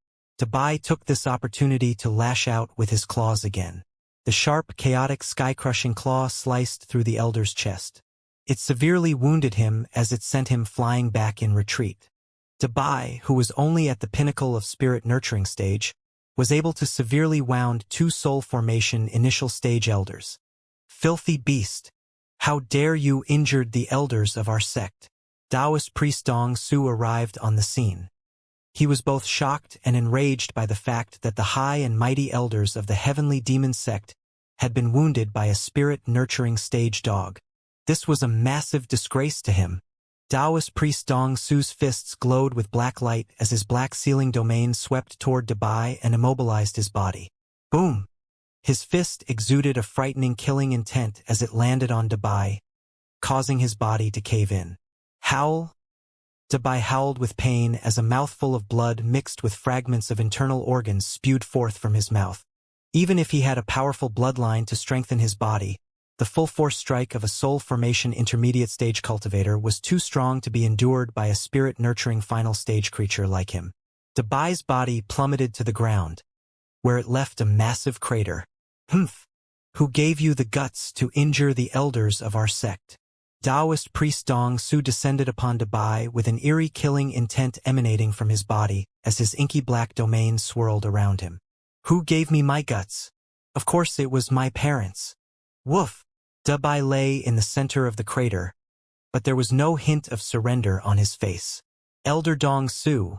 Dabai took this opportunity to lash out with his claws again. The sharp, chaotic, sky-crushing claw sliced through the elder's chest. It severely wounded him as it sent him flying back in retreat. Dabai, who was only at the pinnacle of spirit nurturing stage, was able to severely wound 2 soul formation initial stage elders. Filthy beast! How dare you injured the elders of our sect? Taoist priest Dong Su arrived on the scene. He was both shocked and enraged by the fact that the high and mighty elders of the heavenly demon sect had been wounded by a spirit nurturing stage dog. This was a massive disgrace to him. Taoist priest Dong Su's fists glowed with black light as his black sealing domain swept toward Dabai and immobilized his body. Boom! His fist exuded a frightening killing intent as it landed on Dabai, causing his body to cave in. Howl! Dabai howled with pain as a mouthful of blood mixed with fragments of internal organs spewed forth from his mouth. Even if he had a powerful bloodline to strengthen his body, the full-force strike of a soul formation intermediate stage cultivator was too strong to be endured by a spirit-nurturing final stage creature like him. Dabai's body plummeted to the ground, where it left a massive crater. Humph! Who gave you the guts to injure the elders of our sect? Taoist priest Dong Su descended upon Dabai with an eerie killing intent emanating from his body as his inky black domain swirled around him. Who gave me my guts? Of course it was my parents. Woof! Dabai lay in the center of the crater, but there was no hint of surrender on his face. Elder Dong Su,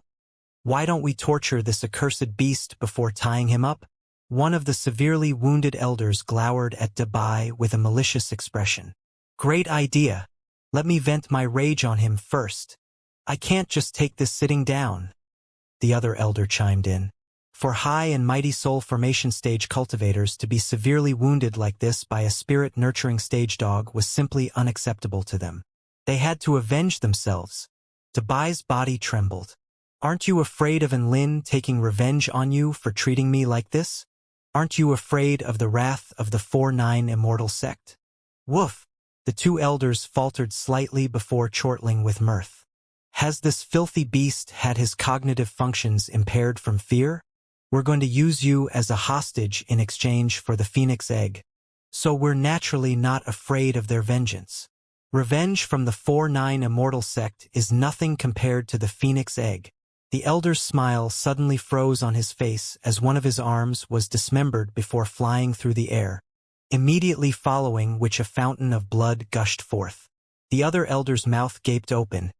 why don't we torture this accursed beast before tying him up? One of the severely wounded elders glowered at Dabai with a malicious expression. Great idea. Let me vent my rage on him first. I can't just take this sitting down. The other elder chimed in. For high and mighty soul formation stage cultivators to be severely wounded like this by a spirit-nurturing stage dog was simply unacceptable to them. They had to avenge themselves. Dabai's body trembled. Aren't you afraid of Enlin taking revenge on you for treating me like this? Aren't you afraid of the wrath of the 4-9 Immortal sect? Woof! The two elders faltered slightly before chortling with mirth. Has this filthy beast had his cognitive functions impaired from fear? We're going to use you as a hostage in exchange for the Phoenix Egg. So we're naturally not afraid of their vengeance. Revenge from the 4-9 Immortal sect is nothing compared to the Phoenix Egg. The elder's smile suddenly froze on his face as one of his arms was dismembered before flying through the air, immediately following which a fountain of blood gushed forth. The other elder's mouth gaped open,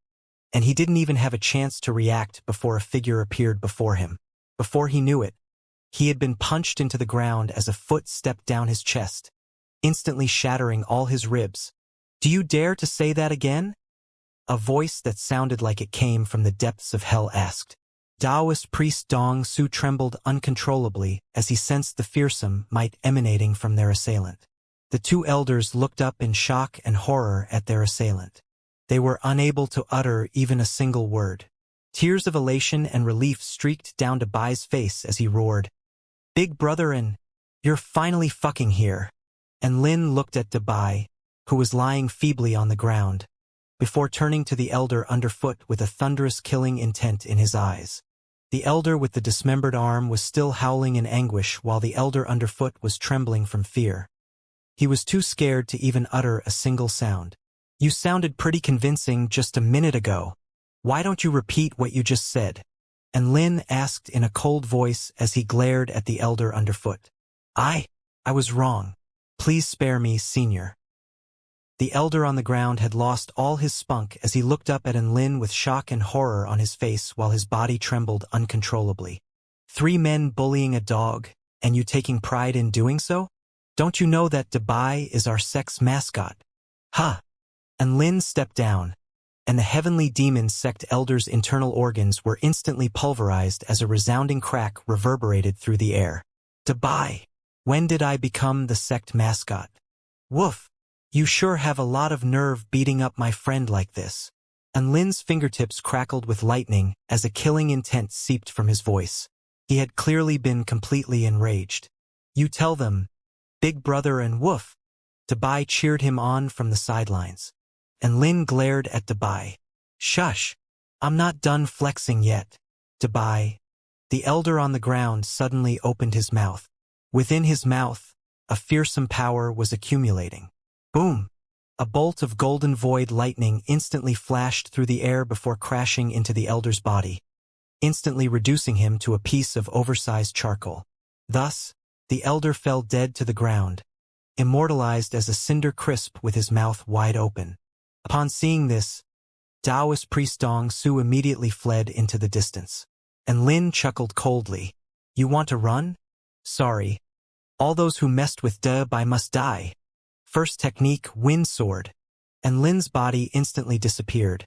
and he didn't even have a chance to react before a figure appeared before him. Before he knew it, he had been punched into the ground as a foot stepped down his chest, instantly shattering all his ribs. "Do you dare to say that again?" A voice that sounded like it came from the depths of hell asked. Taoist priest Dong Su trembled uncontrollably as he sensed the fearsome might emanating from their assailant. The two elders looked up in shock and horror at their assailant. They were unable to utter even a single word. Tears of elation and relief streaked down Bai's face as he roared, "Big brother, and you're finally fucking here." And Lin looked at Bai, who was lying feebly on the ground, before turning to the elder underfoot with a thunderous killing intent in his eyes. The elder with the dismembered arm was still howling in anguish while the elder underfoot was trembling from fear. He was too scared to even utter a single sound. "You sounded pretty convincing just a minute ago. Why don't you repeat what you just said?" And Lin asked in a cold voice as he glared at the elder underfoot. I was wrong. Please spare me, senior." The elder on the ground had lost all his spunk as he looked up at Enlin with shock and horror on his face while his body trembled uncontrollably. "3 men bullying a dog, and you taking pride in doing so? Don't you know that Bai is our sect's mascot?" "Huh." Enlin stepped down, and the heavenly demon sect elder's internal organs were instantly pulverized as a resounding crack reverberated through the air. "Bai, when did I become the sect mascot? Woof. You sure have a lot of nerve beating up my friend like this." And Lin's fingertips crackled with lightning as a killing intent seeped from his voice. He had clearly been completely enraged. "You tell them, big brother, and woof." Bai cheered him on from the sidelines. And Lin glared at Bai. "Shush. I'm not done flexing yet." Bai. The elder on the ground suddenly opened his mouth. Within his mouth, a fearsome power was accumulating. Boom! A bolt of golden void lightning instantly flashed through the air before crashing into the elder's body, instantly reducing him to a piece of oversized charcoal. Thus, the elder fell dead to the ground, immortalized as a cinder crisp with his mouth wide open. Upon seeing this, Taoist priest Dong Su immediately fled into the distance. And Lin chuckled coldly. "You want to run? Sorry. All those who messed with Bai must die. First technique, wind sword." And Lin's body instantly disappeared,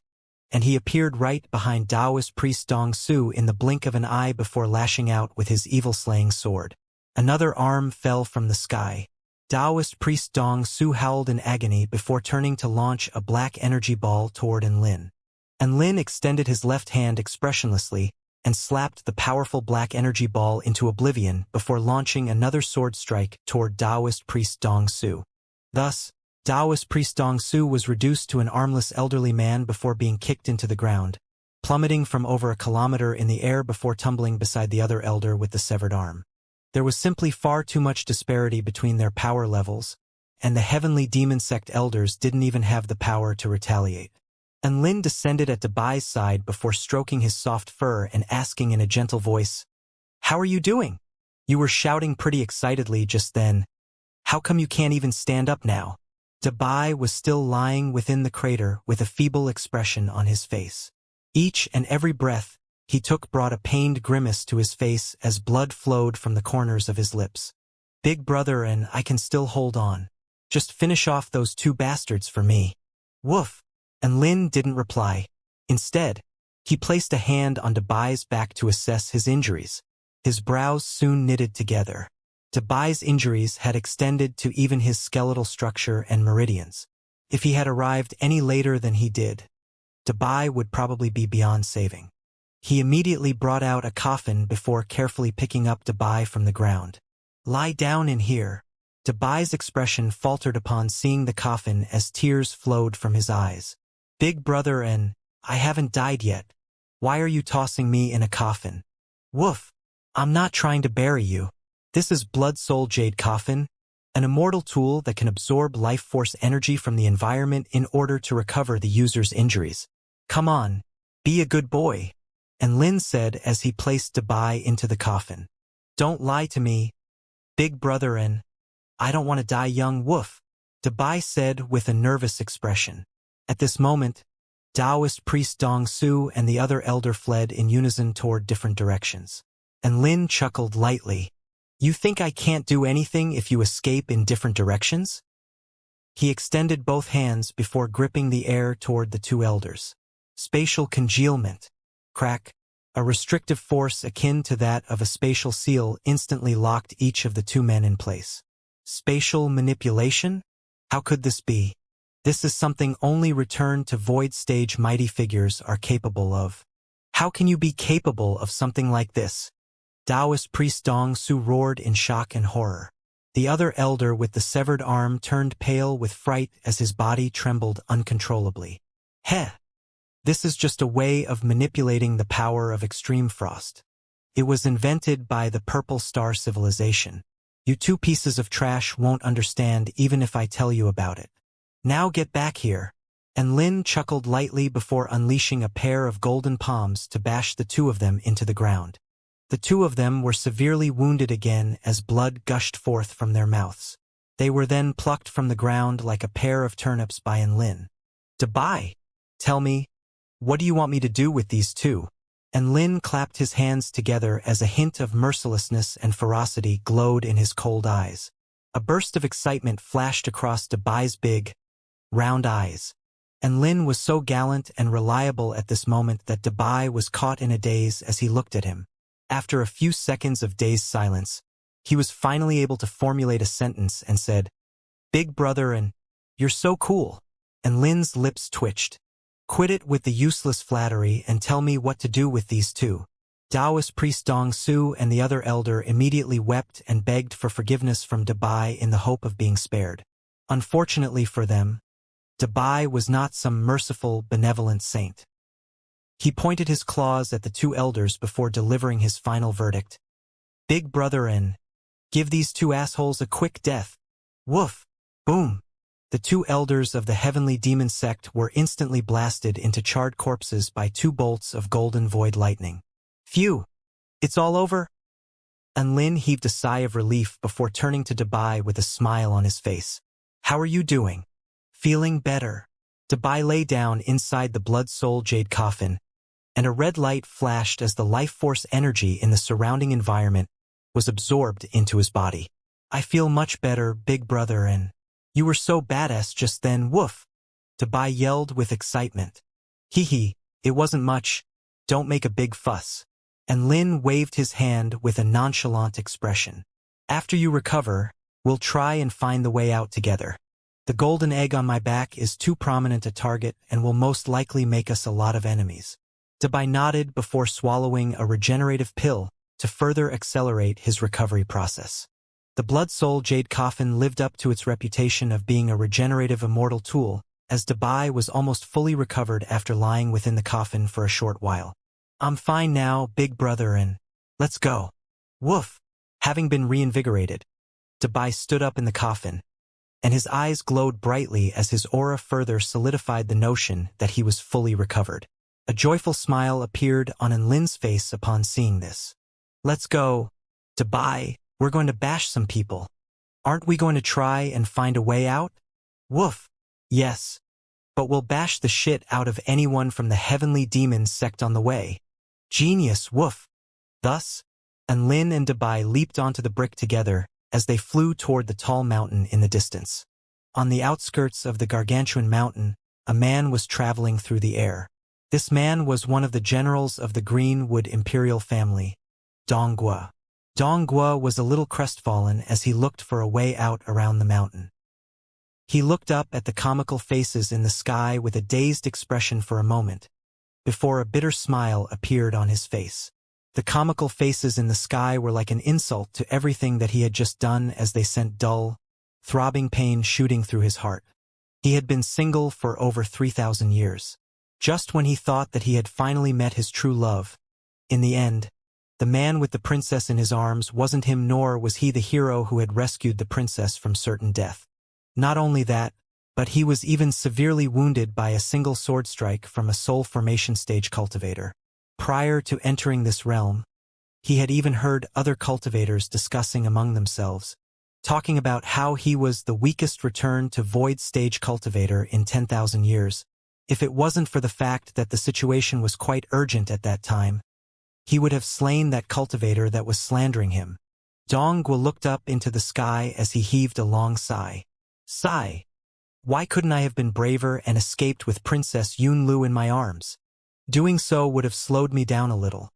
and he appeared right behind Taoist priest Dong Su in the blink of an eye before lashing out with his evil-slaying sword. Another arm fell from the sky. Taoist priest Dong Su howled in agony before turning to launch a black energy ball toward Enlin. Enlin extended his left hand expressionlessly and slapped the powerful black energy ball into oblivion before launching another sword strike toward Taoist priest Dong Su. Thus, Taoist priest Dong Su was reduced to an armless elderly man before being kicked into the ground, plummeting from over a kilometer in the air before tumbling beside the other elder with the severed arm. There was simply far too much disparity between their power levels, and the heavenly demon sect elders didn't even have the power to retaliate. And Lin descended at Bai's side before stroking his soft fur and asking in a gentle voice, "How are you doing? You were shouting pretty excitedly just then. How come you can't even stand up now?" Bai was still lying within the crater with a feeble expression on his face. Each and every breath he took brought a pained grimace to his face as blood flowed from the corners of his lips. "Big brother, and I can still hold on. Just finish off those 2 bastards for me." Woof! And Lin didn't reply. Instead, he placed a hand on Bai's back to assess his injuries. His brows soon knitted together. Bai's injuries had extended to even his skeletal structure and meridians. If he had arrived any later than he did, Bai would probably be beyond saving. He immediately brought out a coffin before carefully picking up Dabai from the ground. Lie down in here. Dabai's expression faltered upon seeing the coffin as tears flowed from his eyes. Big brother and I haven't died yet. Why are you tossing me in a coffin? Woof. I'm not trying to bury you. This is Blood Soul Jade Coffin, an immortal tool that can absorb life force energy from the environment in order to recover the user's injuries. Come on, be a good boy. And Lin said as he placed Dabai into the coffin. Don't lie to me, big brother, and I don't want to die young. Woof, Dabai said with a nervous expression. At this moment, Taoist priest Dong Su and the other elder fled in unison toward different directions. And Lin chuckled lightly. You think I can't do anything if you escape in different directions? He extended both hands before gripping the air toward the two elders. Spatial congealment. Crack. A restrictive force akin to that of a spatial seal instantly locked each of the two men in place. Spatial manipulation? How could this be? This is something only returned to void stage mighty figures are capable of. How can you be capable of something like this? Taoist priest Dong Su roared in shock and horror. The other elder with the severed arm turned pale with fright as his body trembled uncontrollably. Heh! This is just a way of manipulating the power of extreme frost. It was invented by the Purple Star civilization. You two pieces of trash won't understand even if I tell you about it. Now get back here. And Lin chuckled lightly before unleashing a pair of golden palms to bash the two of them into the ground. The two of them were severely wounded again as blood gushed forth from their mouths. They were then plucked from the ground like a pair of turnips by Lin. Dabai, tell me, what do you want me to do with these two? And Lin clapped his hands together as a hint of mercilessness and ferocity glowed in his cold eyes. A burst of excitement flashed across Dabai's big, round eyes. And Lin was so gallant and reliable at this moment that Dabai was caught in a daze as he looked at him. After a few seconds of dazed silence, he was finally able to formulate a sentence and said, Big brother, and you're so cool. And Lin's lips twitched. Quit it with the useless flattery and tell me what to do with these two. Taoist priest Dong Su and the other elder immediately wept and begged for forgiveness from Dabai in the hope of being spared. Unfortunately for them, Dabai was not some merciful, benevolent saint. He pointed his claws at the two elders before delivering his final verdict. Big brother, and give these two assholes a quick death. Woof! Boom! The two elders of the heavenly demon sect were instantly blasted into charred corpses by two bolts of golden void lightning. Phew! It's all over? And Lin heaved a sigh of relief before turning to Dabai with a smile on his face. How are you doing? Feeling better. Dabai lay down inside the Blood Soul Jade coffin, and a red light flashed as the life force energy in the surrounding environment was absorbed into his body. I feel much better, big brother, and you were so badass just then, woof! Dabai yelled with excitement. Hee hee, it wasn't much, don't make a big fuss. And Lin waved his hand with a nonchalant expression. After you recover, we'll try and find the way out together. The golden egg on my back is too prominent a target and will most likely make us a lot of enemies. Dabai nodded before swallowing a regenerative pill to further accelerate his recovery process. The Blood Soul Jade coffin lived up to its reputation of being a regenerative immortal tool, as Dabai was almost fully recovered after lying within the coffin for a short while. I'm fine now, big brother, and let's go. Woof! Having been reinvigorated, Dabai stood up in the coffin, and his eyes glowed brightly as his aura further solidified the notion that he was fully recovered. A joyful smile appeared on Lin's face upon seeing this. Let's go, Dabai. We're going to bash some people. Aren't we going to try and find a way out? Woof. Yes. But we'll bash the shit out of anyone from the heavenly demon sect on the way. Genius, woof. Thus, Lin and Dabai leaped onto the brick together as they flew toward the tall mountain in the distance. On the outskirts of the gargantuan mountain, a man was traveling through the air. This man was one of the generals of the Greenwood imperial family, Donghua. Donghua was a little crestfallen as he looked for a way out around the mountain. He looked up at the comical faces in the sky with a dazed expression for a moment, before a bitter smile appeared on his face. The comical faces in the sky were like an insult to everything that he had just done as they sent dull, throbbing pain shooting through his heart. He had been single for over 3,000 years. Just when he thought that he had finally met his true love, in the end, the man with the princess in his arms wasn't him, nor was he the hero who had rescued the princess from certain death. Not only that, but he was even severely wounded by a single sword strike from a soul formation stage cultivator. Prior to entering this realm, he had even heard other cultivators discussing among themselves, talking about how he was the weakest return to void stage cultivator in 10,000 years. If it wasn't for the fact that the situation was quite urgent at that time, he would have slain that cultivator that was slandering him. Donghua looked up into the sky as he heaved a long sigh. Sigh. Why couldn't I have been braver and escaped with Princess Yunlu in my arms? Doing so would have slowed me down a little.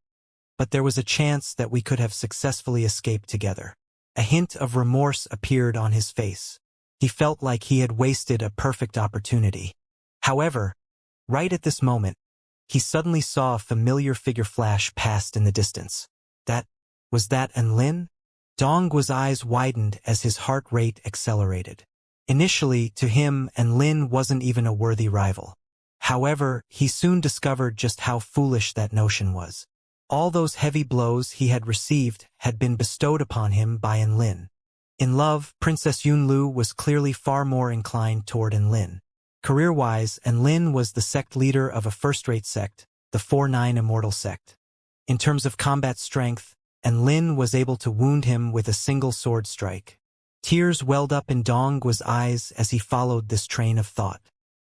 But there was a chance that we could have successfully escaped together. A hint of remorse appeared on his face. He felt like he had wasted a perfect opportunity. However, right at this moment, he suddenly saw a familiar figure flash past in the distance. Was that Enlin? Donghua's eyes widened as his heart rate accelerated. Initially, to him, Enlin wasn't even a worthy rival. However, he soon discovered just how foolish that notion was. All those heavy blows he had received had been bestowed upon him by Enlin. In love, Princess Yunlu was clearly far more inclined toward Enlin. Career-wise, Enlin was the sect leader of a first-rate sect, the 4-9 Immortal sect. In terms of combat strength, Enlin was able to wound him with a single sword strike. Tears welled up in Donghua's eyes as he followed this train of thought.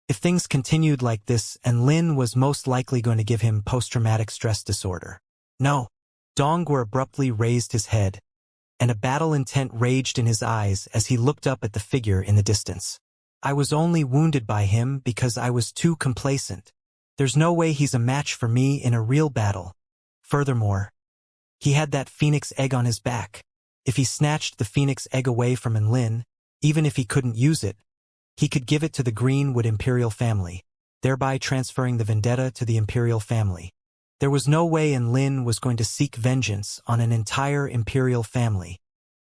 If things continued like this, Enlin was most likely going to give him post-traumatic stress disorder. No. Donghua abruptly raised his head, and a battle intent raged in his eyes as he looked up at the figure in the distance. I was only wounded by him because I was too complacent. There's no way he's a match for me in a real battle. Furthermore, he had that phoenix egg on his back. If he snatched the phoenix egg away from Enlin, even if he couldn't use it, he could give it to the Greenwood Imperial family, thereby transferring the vendetta to the Imperial family. There was no way Enlin was going to seek vengeance on an entire Imperial family.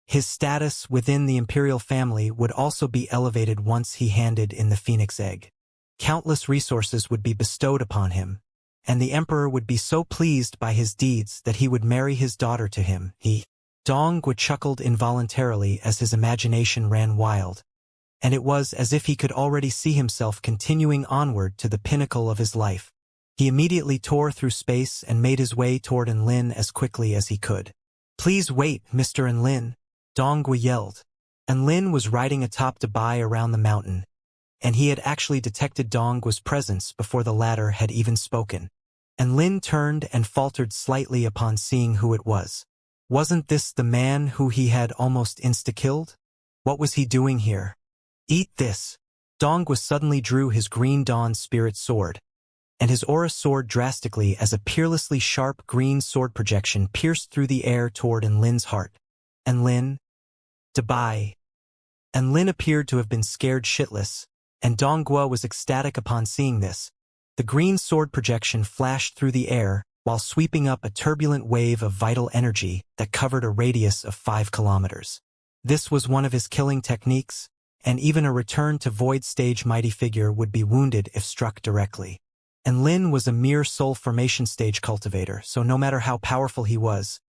His status within the Imperial family would also be elevated once he handed in the phoenix egg. Countless resources would be bestowed upon him, and the Emperor would be so pleased by his deeds that he would marry his daughter to him. Donghua chuckled involuntarily as his imagination ran wild, and it was as if he could already see himself continuing onward to the pinnacle of his life. He immediately tore through space and made his way toward Enlin as quickly as he could. "Please wait, Mr. Enlin," Donghua yelled. Enlin was riding atop Dubai around the mountain, and he had actually detected Donghua's presence before the latter had even spoken. Enlin turned and faltered slightly upon seeing who it was. Wasn't this the man who he had almost insta-killed? What was he doing here? "Eat this." Donghua suddenly drew his Green Dawn spirit sword, and his aura soared drastically as a peerlessly sharp green sword projection pierced through the air toward Enlin's heart. Enlin? Dubai. Enlin appeared to have been scared shitless, and Donghua was ecstatic upon seeing this. The green sword projection flashed through the air, while sweeping up a turbulent wave of vital energy that covered a radius of 5 kilometers. This was one of his killing techniques, and even a return to void stage mighty figure would be wounded if struck directly. Enlin was a mere soul formation stage cultivator, so no matter how powerful he was,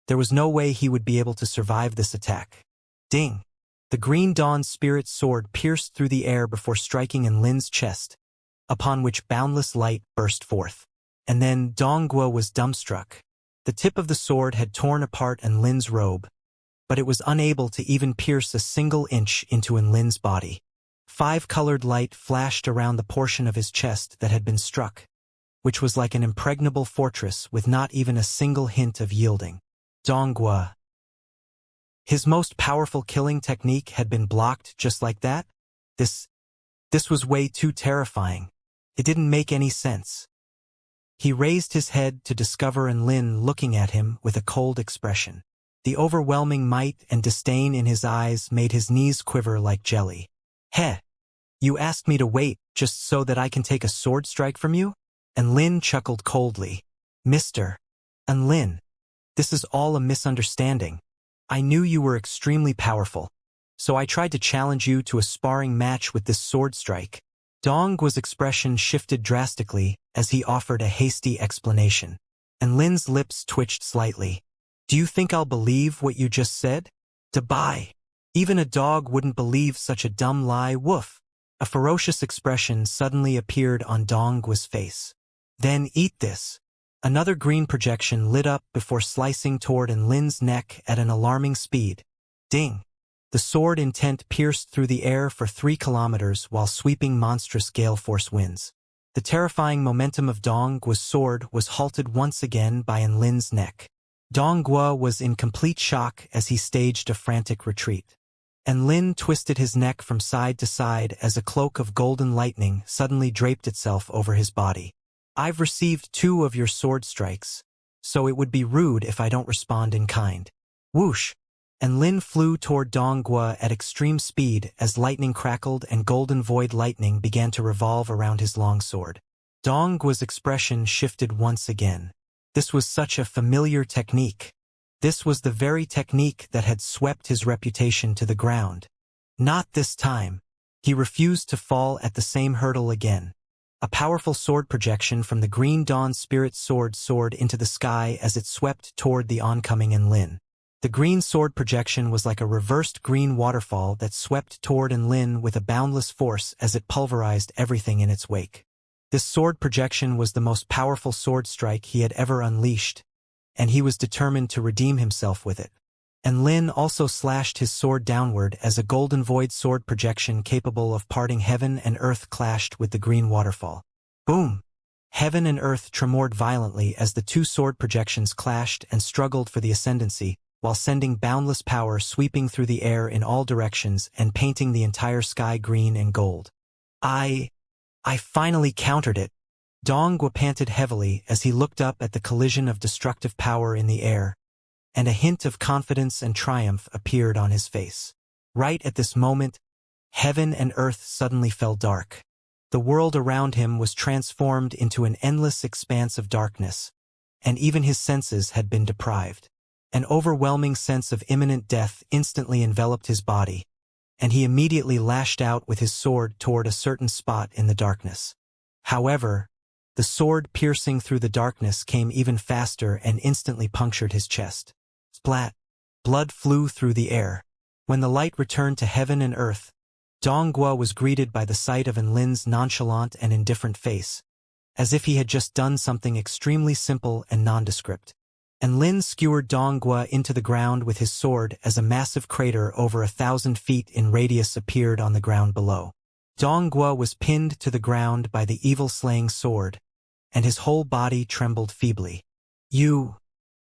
there was no way he would be able to survive this attack. Ding! The Green Dawn spirit sword pierced through the air before striking Enlin's chest, upon which boundless light burst forth. And then Donghua was dumbstruck. The tip of the sword had torn apart Enlin's robe, but it was unable to even pierce a single inch into Enlin's body. 5-colored light flashed around the portion of his chest that had been struck, which was like an impregnable fortress with not even a single hint of yielding. Donghua. His most powerful killing technique had been blocked just like that? This was way too terrifying. It didn't make any sense. He raised his head to discover Enlin looking at him with a cold expression. The overwhelming might and disdain in his eyes made his knees quiver like jelly. "Heh! You asked me to wait just so that I can take a sword strike from you?" And Lin chuckled coldly. Mr. And Lin, this is all a misunderstanding. I knew you were extremely powerful, so I tried to challenge you to a sparring match with this sword strike. Dongguo's expression shifted drastically as he offered a hasty explanation, and Lin's lips twitched slightly. Do you think I'll believe what you just said? Dabai. Even a dog wouldn't believe such a dumb lie, woof. A ferocious expression suddenly appeared on Dongguo's face. Then eat this. Another green projection lit up before slicing toward Lin's neck at an alarming speed. Ding! The sword intent pierced through the air for 3 kilometers while sweeping monstrous gale force winds. The terrifying momentum of Dongguo's sword was halted once again by Lin's neck. Dongguo was in complete shock as he staged a frantic retreat. Lin twisted his neck from side to side as a cloak of golden lightning suddenly draped itself over his body. I've received 2 of your sword strikes, so it would be rude if I don't respond in kind. Whoosh! Lin flew toward Dongguo at extreme speed as lightning crackled and golden void lightning began to revolve around his longsword. Dongguo's expression shifted once again. This was such a familiar technique. This was the very technique that had swept his reputation to the ground. Not this time. He refused to fall at the same hurdle again. A powerful sword projection from the Green Dawn Spirit sword soared into the sky as it swept toward the oncoming Lin. The green sword projection was like a reversed green waterfall that swept toward Lin with a boundless force as it pulverized everything in its wake. This sword projection was the most powerful sword strike he had ever unleashed, and he was determined to redeem himself with it. Lin also slashed his sword downward as a golden void sword projection capable of parting heaven and earth clashed with the green waterfall. Boom! Heaven and earth tremored violently as the 2 sword projections clashed and struggled for the ascendancy, while sending boundless power sweeping through the air in all directions and painting the entire sky green and gold. I finally countered it. Dongguo panted heavily as he looked up at the collision of destructive power in the air, and a hint of confidence and triumph appeared on his face. Right at this moment, heaven and earth suddenly fell dark. The world around him was transformed into an endless expanse of darkness, and even his senses had been deprived. An overwhelming sense of imminent death instantly enveloped his body, and he immediately lashed out with his sword toward a certain spot in the darkness. However, the sword piercing through the darkness came even faster and instantly punctured his chest. Splat! Blood flew through the air. When the light returned to heaven and earth, Dongguo was greeted by the sight of Lin's nonchalant and indifferent face, as if he had just done something extremely simple and nondescript. Lin skewered Dongguo into the ground with his sword as a massive crater over 1,000 feet in radius appeared on the ground below. Dongguo was pinned to the ground by the evil-slaying sword, and his whole body trembled feebly.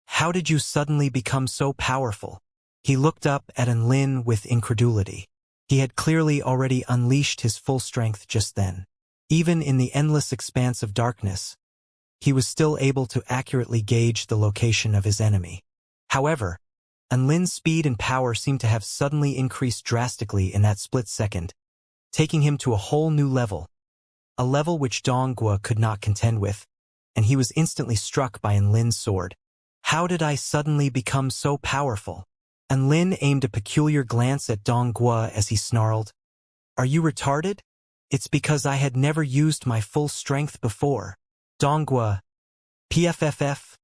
How did you suddenly become so powerful? He looked up at Lin with incredulity. He had clearly already unleashed his full strength just then. Even in the endless expanse of darkness, he was still able to accurately gauge the location of his enemy. However, Lin's speed and power seemed to have suddenly increased drastically in that split second, taking him to a whole new level, a level which Dongguo could not contend with, and he was instantly struck by Lin's sword. How did I suddenly become so powerful? Lin aimed a peculiar glance at Dongguo as he snarled, Are you retarded? It's because I had never used my full strength before. Dongguo. PFFF.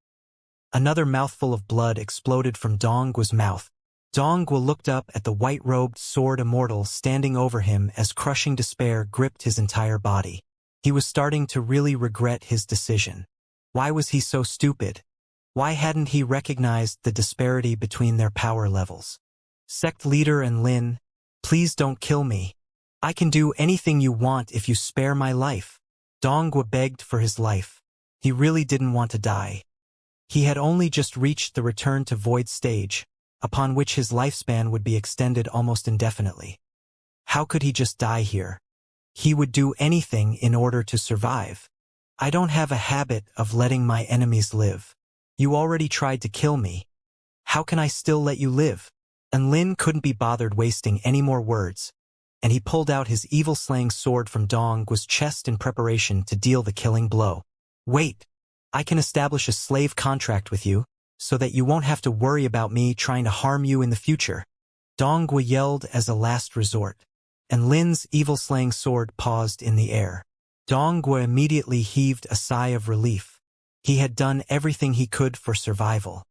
Another mouthful of blood exploded from Dongguo's mouth. Dongguo looked up at the white-robed sword Immortal standing over him as crushing despair gripped his entire body. He was starting to really regret his decision. Why was he so stupid? Why hadn't he recognized the disparity between their power levels? Sect leader Lin, please don't kill me. I can do anything you want if you spare my life. Dongguo begged for his life. He really didn't want to die. He had only just reached the return to void stage, upon which his lifespan would be extended almost indefinitely. How could he just die here? He would do anything in order to survive. I don't have a habit of letting my enemies live. You already tried to kill me. How can I still let you live? Lin couldn't be bothered wasting any more words, and he pulled out his evil-slaying sword from Dongguo's chest in preparation to deal the killing blow. Wait, I can establish a slave contract with you, so that you won't have to worry about me trying to harm you in the future. Dongwu yelled as a last resort, and Lin's evil-slaying sword paused in the air. Dongwu immediately heaved a sigh of relief. He had done everything he could for survival,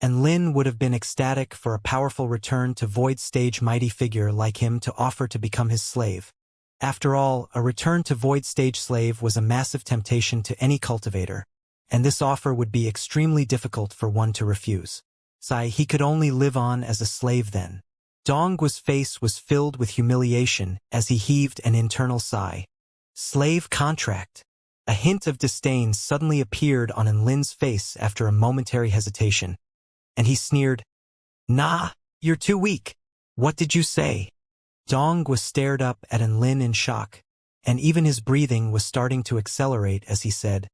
and Lin would have been ecstatic for a powerful return to Void Stage mighty figure like him to offer to become his slave. After all, a return to Void Stage slave was a massive temptation to any cultivator, and this offer would be extremely difficult for one to refuse. He could only live on as a slave then. Dongwu's face was filled with humiliation as he heaved an internal sigh. Slave contract. A hint of disdain suddenly appeared on Lin's face after a momentary hesitation, and he sneered, "Nah, you're too weak. What did you say?" Dongwu stared up at Lin in shock, and even his breathing was starting to accelerate as he said,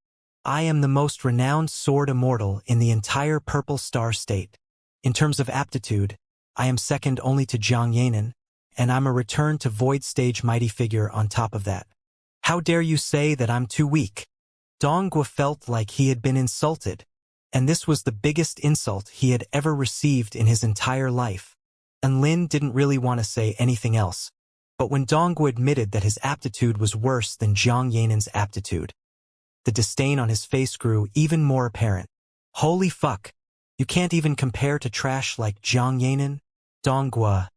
"I am the most renowned sword immortal in the entire Purple Star State. In terms of aptitude, I am second only to Xianxia, and I'm a return to Void Stage mighty figure on top of that. How dare you say that I'm too weak?" Dongwu felt like he had been insulted, and this was the biggest insult he had ever received in his entire life. And Lin didn't really want to say anything else, but when Dongwu admitted that his aptitude was worse than Xianxia's aptitude, the disdain on his face grew even more apparent. "Holy fuck, you can't even compare to trash like Xianxia?" Dongwu.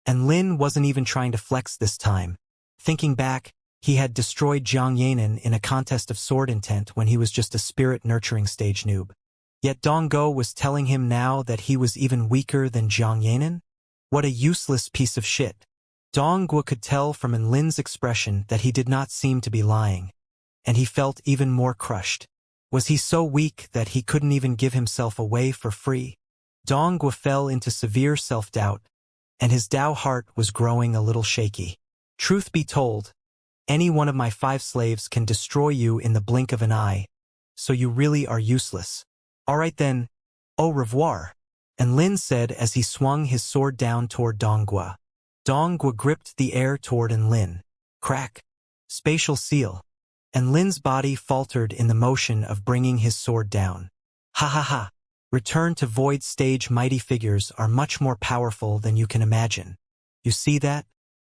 And Lin wasn't even trying to flex this time. Thinking back, he had destroyed Xianxia in a contest of sword intent when he was just a spirit-nurturing stage noob. Yet Dongwu was telling him now that he was even weaker than Xianxia? What a useless piece of shit. Dongwu could tell from Lin's expression that he did not seem to be lying, and he felt even more crushed. Was he so weak that he couldn't even give himself away for free? Dongwu fell into severe self-doubt, and his Dao heart was growing a little shaky. Truth be told, any one of my 5 slaves can destroy you in the blink of an eye, so you really are useless. All right then, au revoir, and Lin said as he swung his sword down toward Dongwu. Dongwu gripped the air toward Lin. Crack. Spatial seal. And Lin's body faltered in the motion of bringing his sword down. Ha ha ha. Return to Void Stage mighty figures are much more powerful than you can imagine. You see that?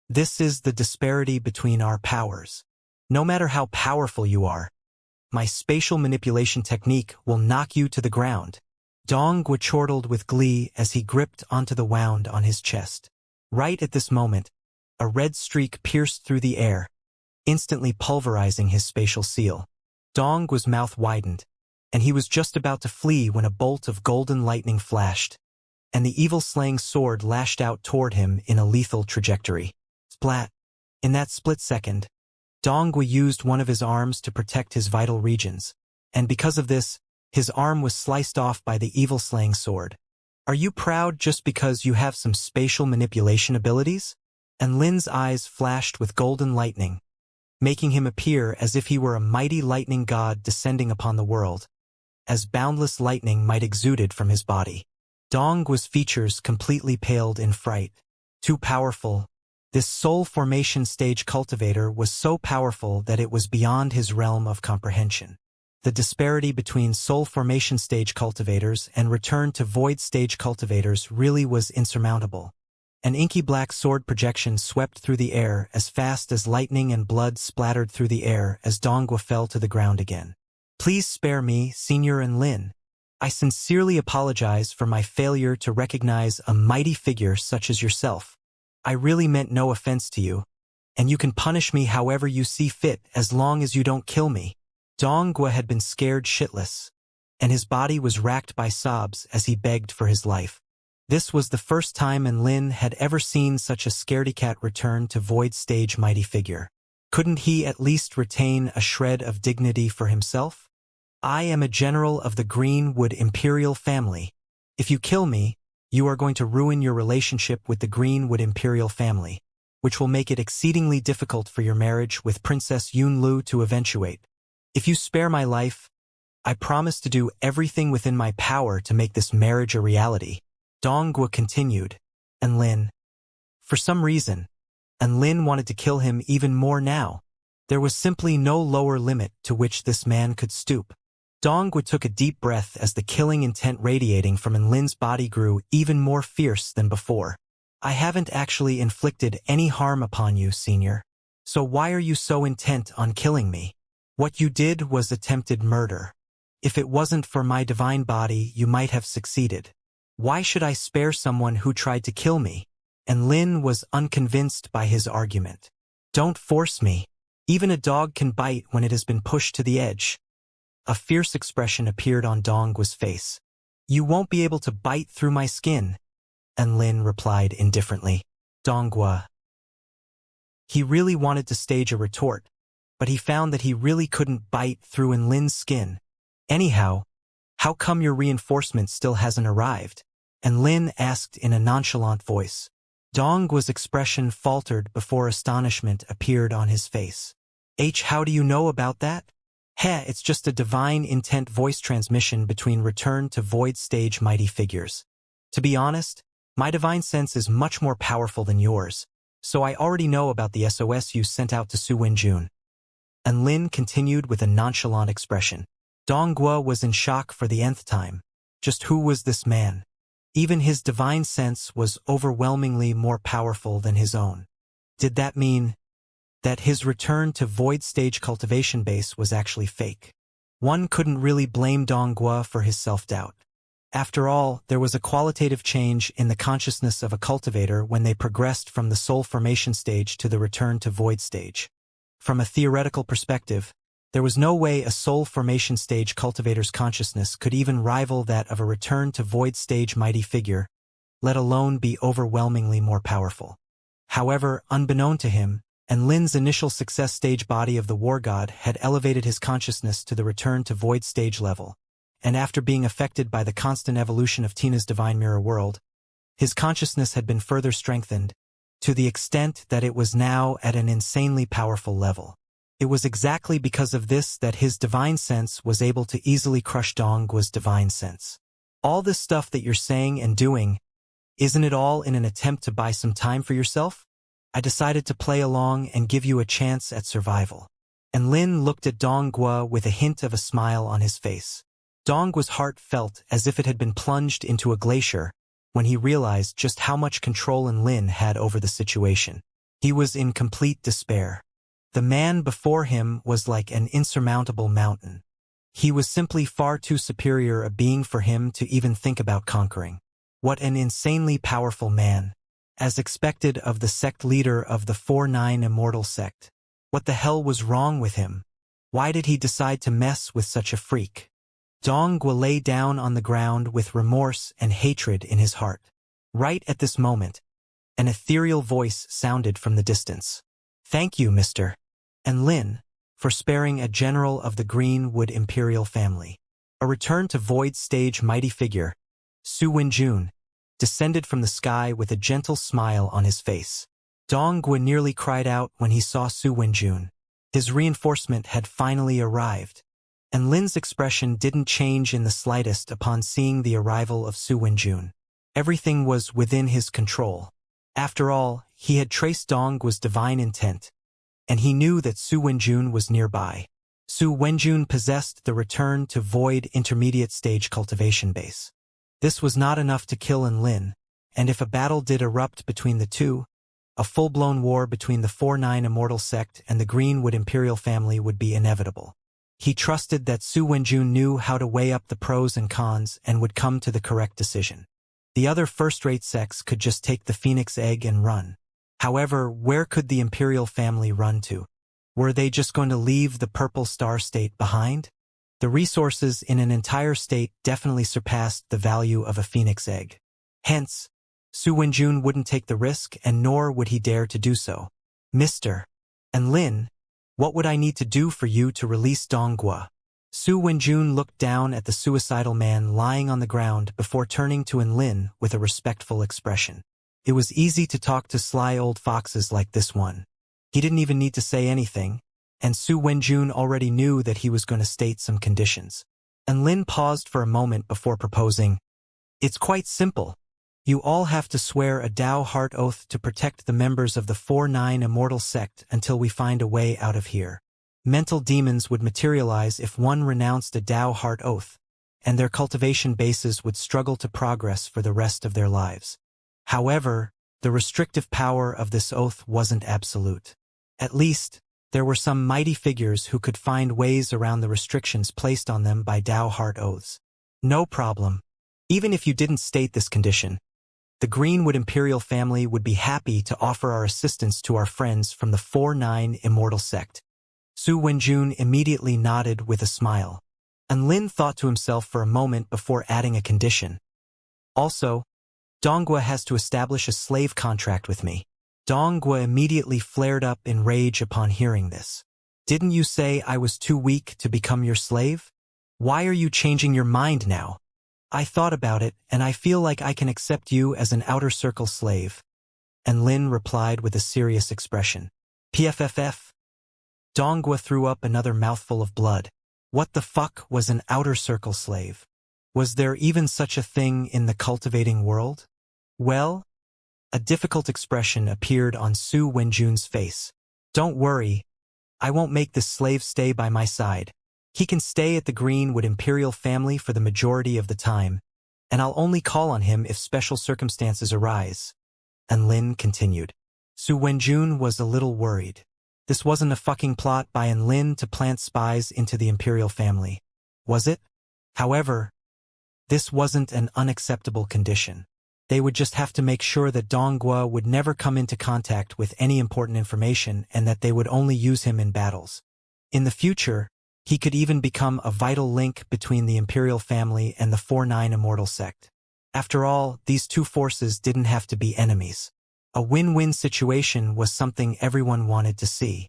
This is the disparity between our powers. No matter how powerful you are, my spatial manipulation technique will knock you to the ground. Dongwu chortled with glee as he gripped onto the wound on his chest. Right at this moment, a red streak pierced through the air, instantly pulverizing his spatial seal. Dongwu's mouth widened, and he was just about to flee when a bolt of golden lightning flashed, and the evil-slaying sword lashed out toward him in a lethal trajectory. Splat! In that split second, Dongwu used one of his arms to protect his vital regions, and because of this, his arm was sliced off by the evil-slaying sword. Are you proud just because you have some spatial manipulation abilities? And Lin's eyes flashed with golden lightning, making him appear as if he were a mighty lightning god descending upon the world, as boundless lightning might exuded from his body. Dongwu's features completely paled in fright. Too powerful. This soul formation stage cultivator was so powerful that it was beyond his realm of comprehension. The disparity between soul formation stage cultivators and return to void stage cultivators really was insurmountable. An inky black sword projection swept through the air as fast as lightning and blood splattered through the air as Dongwu fell to the ground again. Please spare me, Senior and Lin. I sincerely apologize for my failure to recognize a mighty figure such as yourself. I really meant no offense to you, and you can punish me however you see fit as long as you don't kill me. Dongwu had been scared shitless, and his body was racked by sobs as he begged for his life. This was the first time Lin had ever seen such a scaredy-cat return to void stage mighty figure. Couldn't he at least retain a shred of dignity for himself? I am a general of the Greenwood Imperial family. If you kill me, you are going to ruin your relationship with the Greenwood Imperial family, which will make it exceedingly difficult for your marriage with Princess Yunlu to eventuate. If you spare my life, I promise to do everything within my power to make this marriage a reality. Dongwu continued, and Lin. For some reason, Lin wanted to kill him even more now. There was simply no lower limit to which this man could stoop. Dongwu took a deep breath as the killing intent radiating from Enlin's body grew even more fierce than before. I haven't actually inflicted any harm upon you, senior. So why are you so intent on killing me? What you did was attempted murder. If it wasn't for my divine body, you might have succeeded. Why should I spare someone who tried to kill me? And Lin was unconvinced by his argument. Don't force me. Even a dog can bite when it has been pushed to the edge. A fierce expression appeared on Donggua's face. You won't be able to bite through my skin. And Lin replied indifferently. Donghua. He really wanted to stage a retort, but he found that he really couldn't bite through Lin's skin. Anyhow, how come your reinforcement still hasn't arrived? And Lin asked in a nonchalant voice. Donggua's expression faltered before astonishment appeared on his face. How do you know about that? It's just a divine intent voice transmission between return to void stage mighty figures. To be honest, my divine sense is much more powerful than yours, so I already know about the SOS you sent out to Su Wenjun. And Lin continued with a nonchalant expression. Donghua was in shock for the nth time. Just who was this man? Even his divine sense was overwhelmingly more powerful than his own. Did that mean that his return to void stage cultivation base was actually fake? One couldn't really blame Donghua for his self-doubt. After all, there was a qualitative change in the consciousness of a cultivator when they progressed from the soul formation stage to the return to void stage. From a theoretical perspective, there was no way a soul formation stage cultivator's consciousness could even rival that of a return to void stage mighty figure, let alone be overwhelmingly more powerful. However, unbeknown to him, Lin's initial success stage body of the war god had elevated his consciousness to the return to void stage level, and after being affected by the constant evolution of Tina's divine mirror world, his consciousness had been further strengthened, to the extent that it was now at an insanely powerful level. It was exactly because of this that his divine sense was able to easily crush Donggua's divine sense. All this stuff that you're saying and doing, isn't it all in an attempt to buy some time for yourself? I decided to play along and give you a chance at survival. And Lin looked at Donghua with a hint of a smile on his face. Donggua's heart felt as if it had been plunged into a glacier when he realized just how much control Lin had over the situation. He was in complete despair. The man before him was like an insurmountable mountain. He was simply far too superior a being for him to even think about conquering. What an insanely powerful man. As expected of the sect leader of the 4-9 Immortal sect. What the hell was wrong with him? Why did he decide to mess with such a freak? Donghua lay down on the ground with remorse and hatred in his heart. Right at this moment, an ethereal voice sounded from the distance. Thank you, Mr. and Lin, for sparing a general of the Greenwood Imperial family. A return to void stage mighty figure, Su Wenjun, descended from the sky with a gentle smile on his face. Donghua nearly cried out when he saw Su Wenjun. His reinforcement had finally arrived, and Lin's expression didn't change in the slightest upon seeing the arrival of Su Wenjun. Everything was within his control. After all, he had traced Donggua's divine intent, and he knew that Su Wenjun was nearby. Su Wenjun possessed the return to void intermediate stage cultivation base. This was not enough to kill Lin, and if a battle did erupt between the two, a full-blown war between the 4-9 Immortal sect and the Greenwood Imperial family would be inevitable. He trusted that Su Wenjun knew how to weigh up the pros and cons and would come to the correct decision. The other first-rate sects could just take the Phoenix egg and run. However, where could the Imperial family run to? Were they just going to leave the Purple Star State behind? The resources in an entire state definitely surpassed the value of a Phoenix egg. Hence, Su Wenjun wouldn't take the risk, and nor would he dare to do so. Mr. and Lin, what would I need to do for you to release Donghua? Su Wenjun looked down at the suicidal man lying on the ground before turning to Lin with a respectful expression. It was easy to talk to sly old foxes like this one. He didn't even need to say anything, and Su Wenjun already knew that he was going to state some conditions. And Lin paused for a moment before proposing, It's quite simple. You all have to swear a Tao Heart Oath to protect the members of the 4-9 Immortal sect until we find a way out of here. Mental demons would materialize if one renounced a Tao Heart Oath, and their cultivation bases would struggle to progress for the rest of their lives. However, the restrictive power of this oath wasn't absolute. At least, there were some mighty figures who could find ways around the restrictions placed on them by Tao Heart Oaths. No problem. Even if you didn't state this condition, the Greenwood Imperial family would be happy to offer our assistance to our friends from the 4-9 Immortal sect. Su Wenjun immediately nodded with a smile. And Lin thought to himself for a moment before adding a condition. Also, Donghua has to establish a slave contract with me. Donghua immediately flared up in rage upon hearing this. Didn't you say I was too weak to become your slave? Why are you changing your mind now? I thought about it, and I feel like I can accept you as an outer circle slave. And Lin replied with a serious expression. PFFF. Donghua threw up another mouthful of blood. What the fuck was an outer circle slave? Was there even such a thing in the cultivating world? Well, a difficult expression appeared on Su Wenjun's face. Don't worry, I won't make this slave stay by my side. He can stay at the Greenwood Imperial family for the majority of the time, and I'll only call on him if special circumstances arise. And Lin continued. Su Wenjun was a little worried. This wasn't a fucking plot by Lin to plant spies into the Imperial family, was it? However, this wasn't an unacceptable condition. They would just have to make sure that Donghua would never come into contact with any important information and that they would only use him in battles. In the future, he could even become a vital link between the Imperial family and the 4-9 Immortal sect. After all, these two forces didn't have to be enemies. A win-win situation was something everyone wanted to see.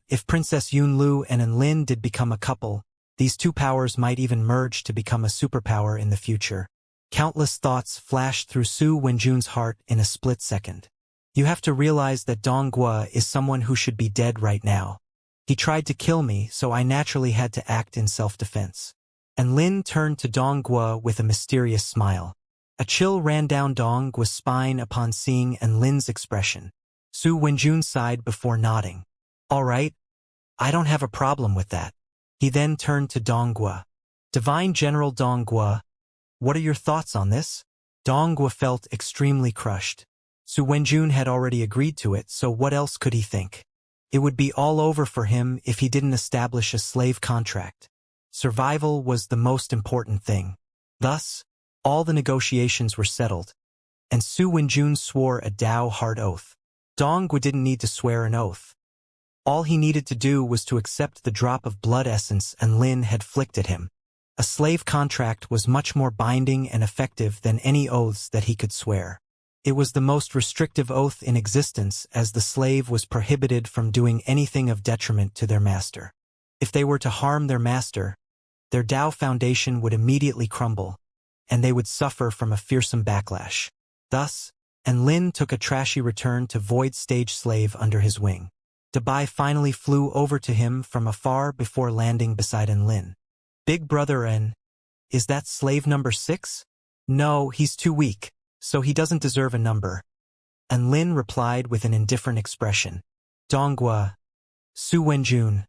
If Princess Yunlu and Lin did become a couple, these two powers might even merge to become a superpower in the future. Countless thoughts flashed through Su Wenjun's heart in a split second. You have to realize that Donghua is someone who should be dead right now. He tried to kill me, so I naturally had to act in self-defense. And Lin turned to Donghua with a mysterious smile. A chill ran down Donggua's spine upon seeing Lin's expression. Su Wenjun sighed before nodding. All right, I don't have a problem with that. He then turned to Donghua. Divine General Donghua, what are your thoughts on this? Donghua felt extremely crushed. Su Wenjun had already agreed to it, so what else could he think? It would be all over for him if he didn't establish a slave contract. Survival was the most important thing. Thus, all the negotiations were settled, and Su Wenjun swore a Tao Heart Oath. Donghua didn't need to swear an oath. All he needed to do was to accept the drop of blood essence Lin had flicked at him. A slave contract was much more binding and effective than any oaths that he could swear. It was the most restrictive oath in existence, as the slave was prohibited from doing anything of detriment to their master. If they were to harm their master, their Tao foundation would immediately crumble, and they would suffer from a fearsome backlash. Thus, Lin took a trashy return to Void Stage slave under his wing. Dabai finally flew over to him from afar before landing beside Lin. Big brother is that slave number 6? No, he's too weak, so he doesn't deserve a number. Lin replied with an indifferent expression. Donghua. Su Wenjun.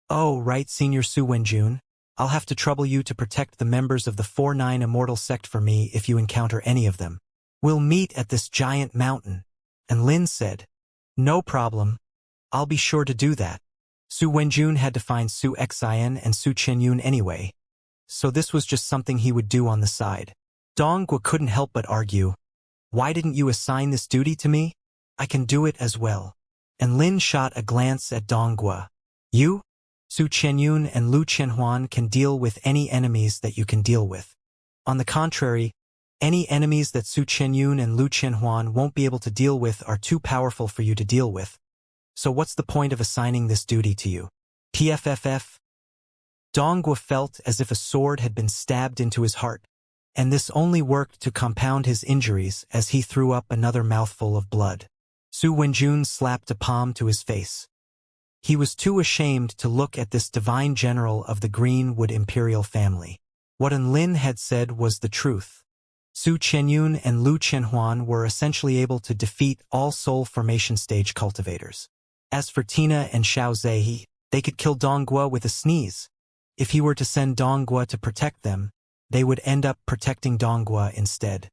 Oh, right, Senior Su Wenjun. I'll have to trouble you to protect the members of the 4-9 Immortal sect for me if you encounter any of them. We'll meet at this giant mountain. Lin said. No problem. I'll be sure to do that. Su Wenjun had to find Su Xian and Su Qianyun anyway, so this was just something he would do on the side. Donghua couldn't help but argue. Why didn't you assign this duty to me? I can do it as well. Lin shot a glance at Donghua. You? Su Qianyun and Lu Qianhuan can deal with any enemies that you can deal with. On the contrary, any enemies that Su Qianyun and Lu Qianhuan won't be able to deal with are too powerful for you to deal with. So what's the point of assigning this duty to you? PFFF. Donghua felt as if a sword had been stabbed into his heart, and this only worked to compound his injuries as he threw up another mouthful of blood. Su Wenjun slapped a palm to his face. He was too ashamed to look at this divine general of the Greenwood Imperial family. What Lin had said was the truth. Su Qianyun and Lu Qianhuan were essentially able to defeat all soul formation stage cultivators. As for Tina and Xiao Zhe, they could kill Dongguo with a sneeze. If he were to send Dongguo to protect them, they would end up protecting Dongguo instead.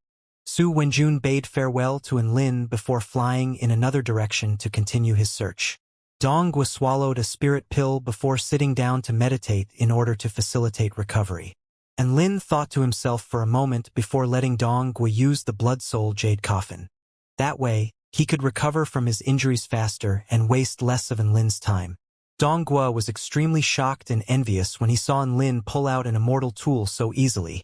Su Wenjun bade farewell to Enlin before flying in another direction to continue his search. Dongguo swallowed a spirit pill before sitting down to meditate in order to facilitate recovery. Enlin thought to himself for a moment before letting Dongguo use the blood soul jade coffin. That way, he could recover from his injuries faster and waste less of Enlin's time. Dongguo was extremely shocked and envious when he saw Enlin pull out an immortal tool so easily.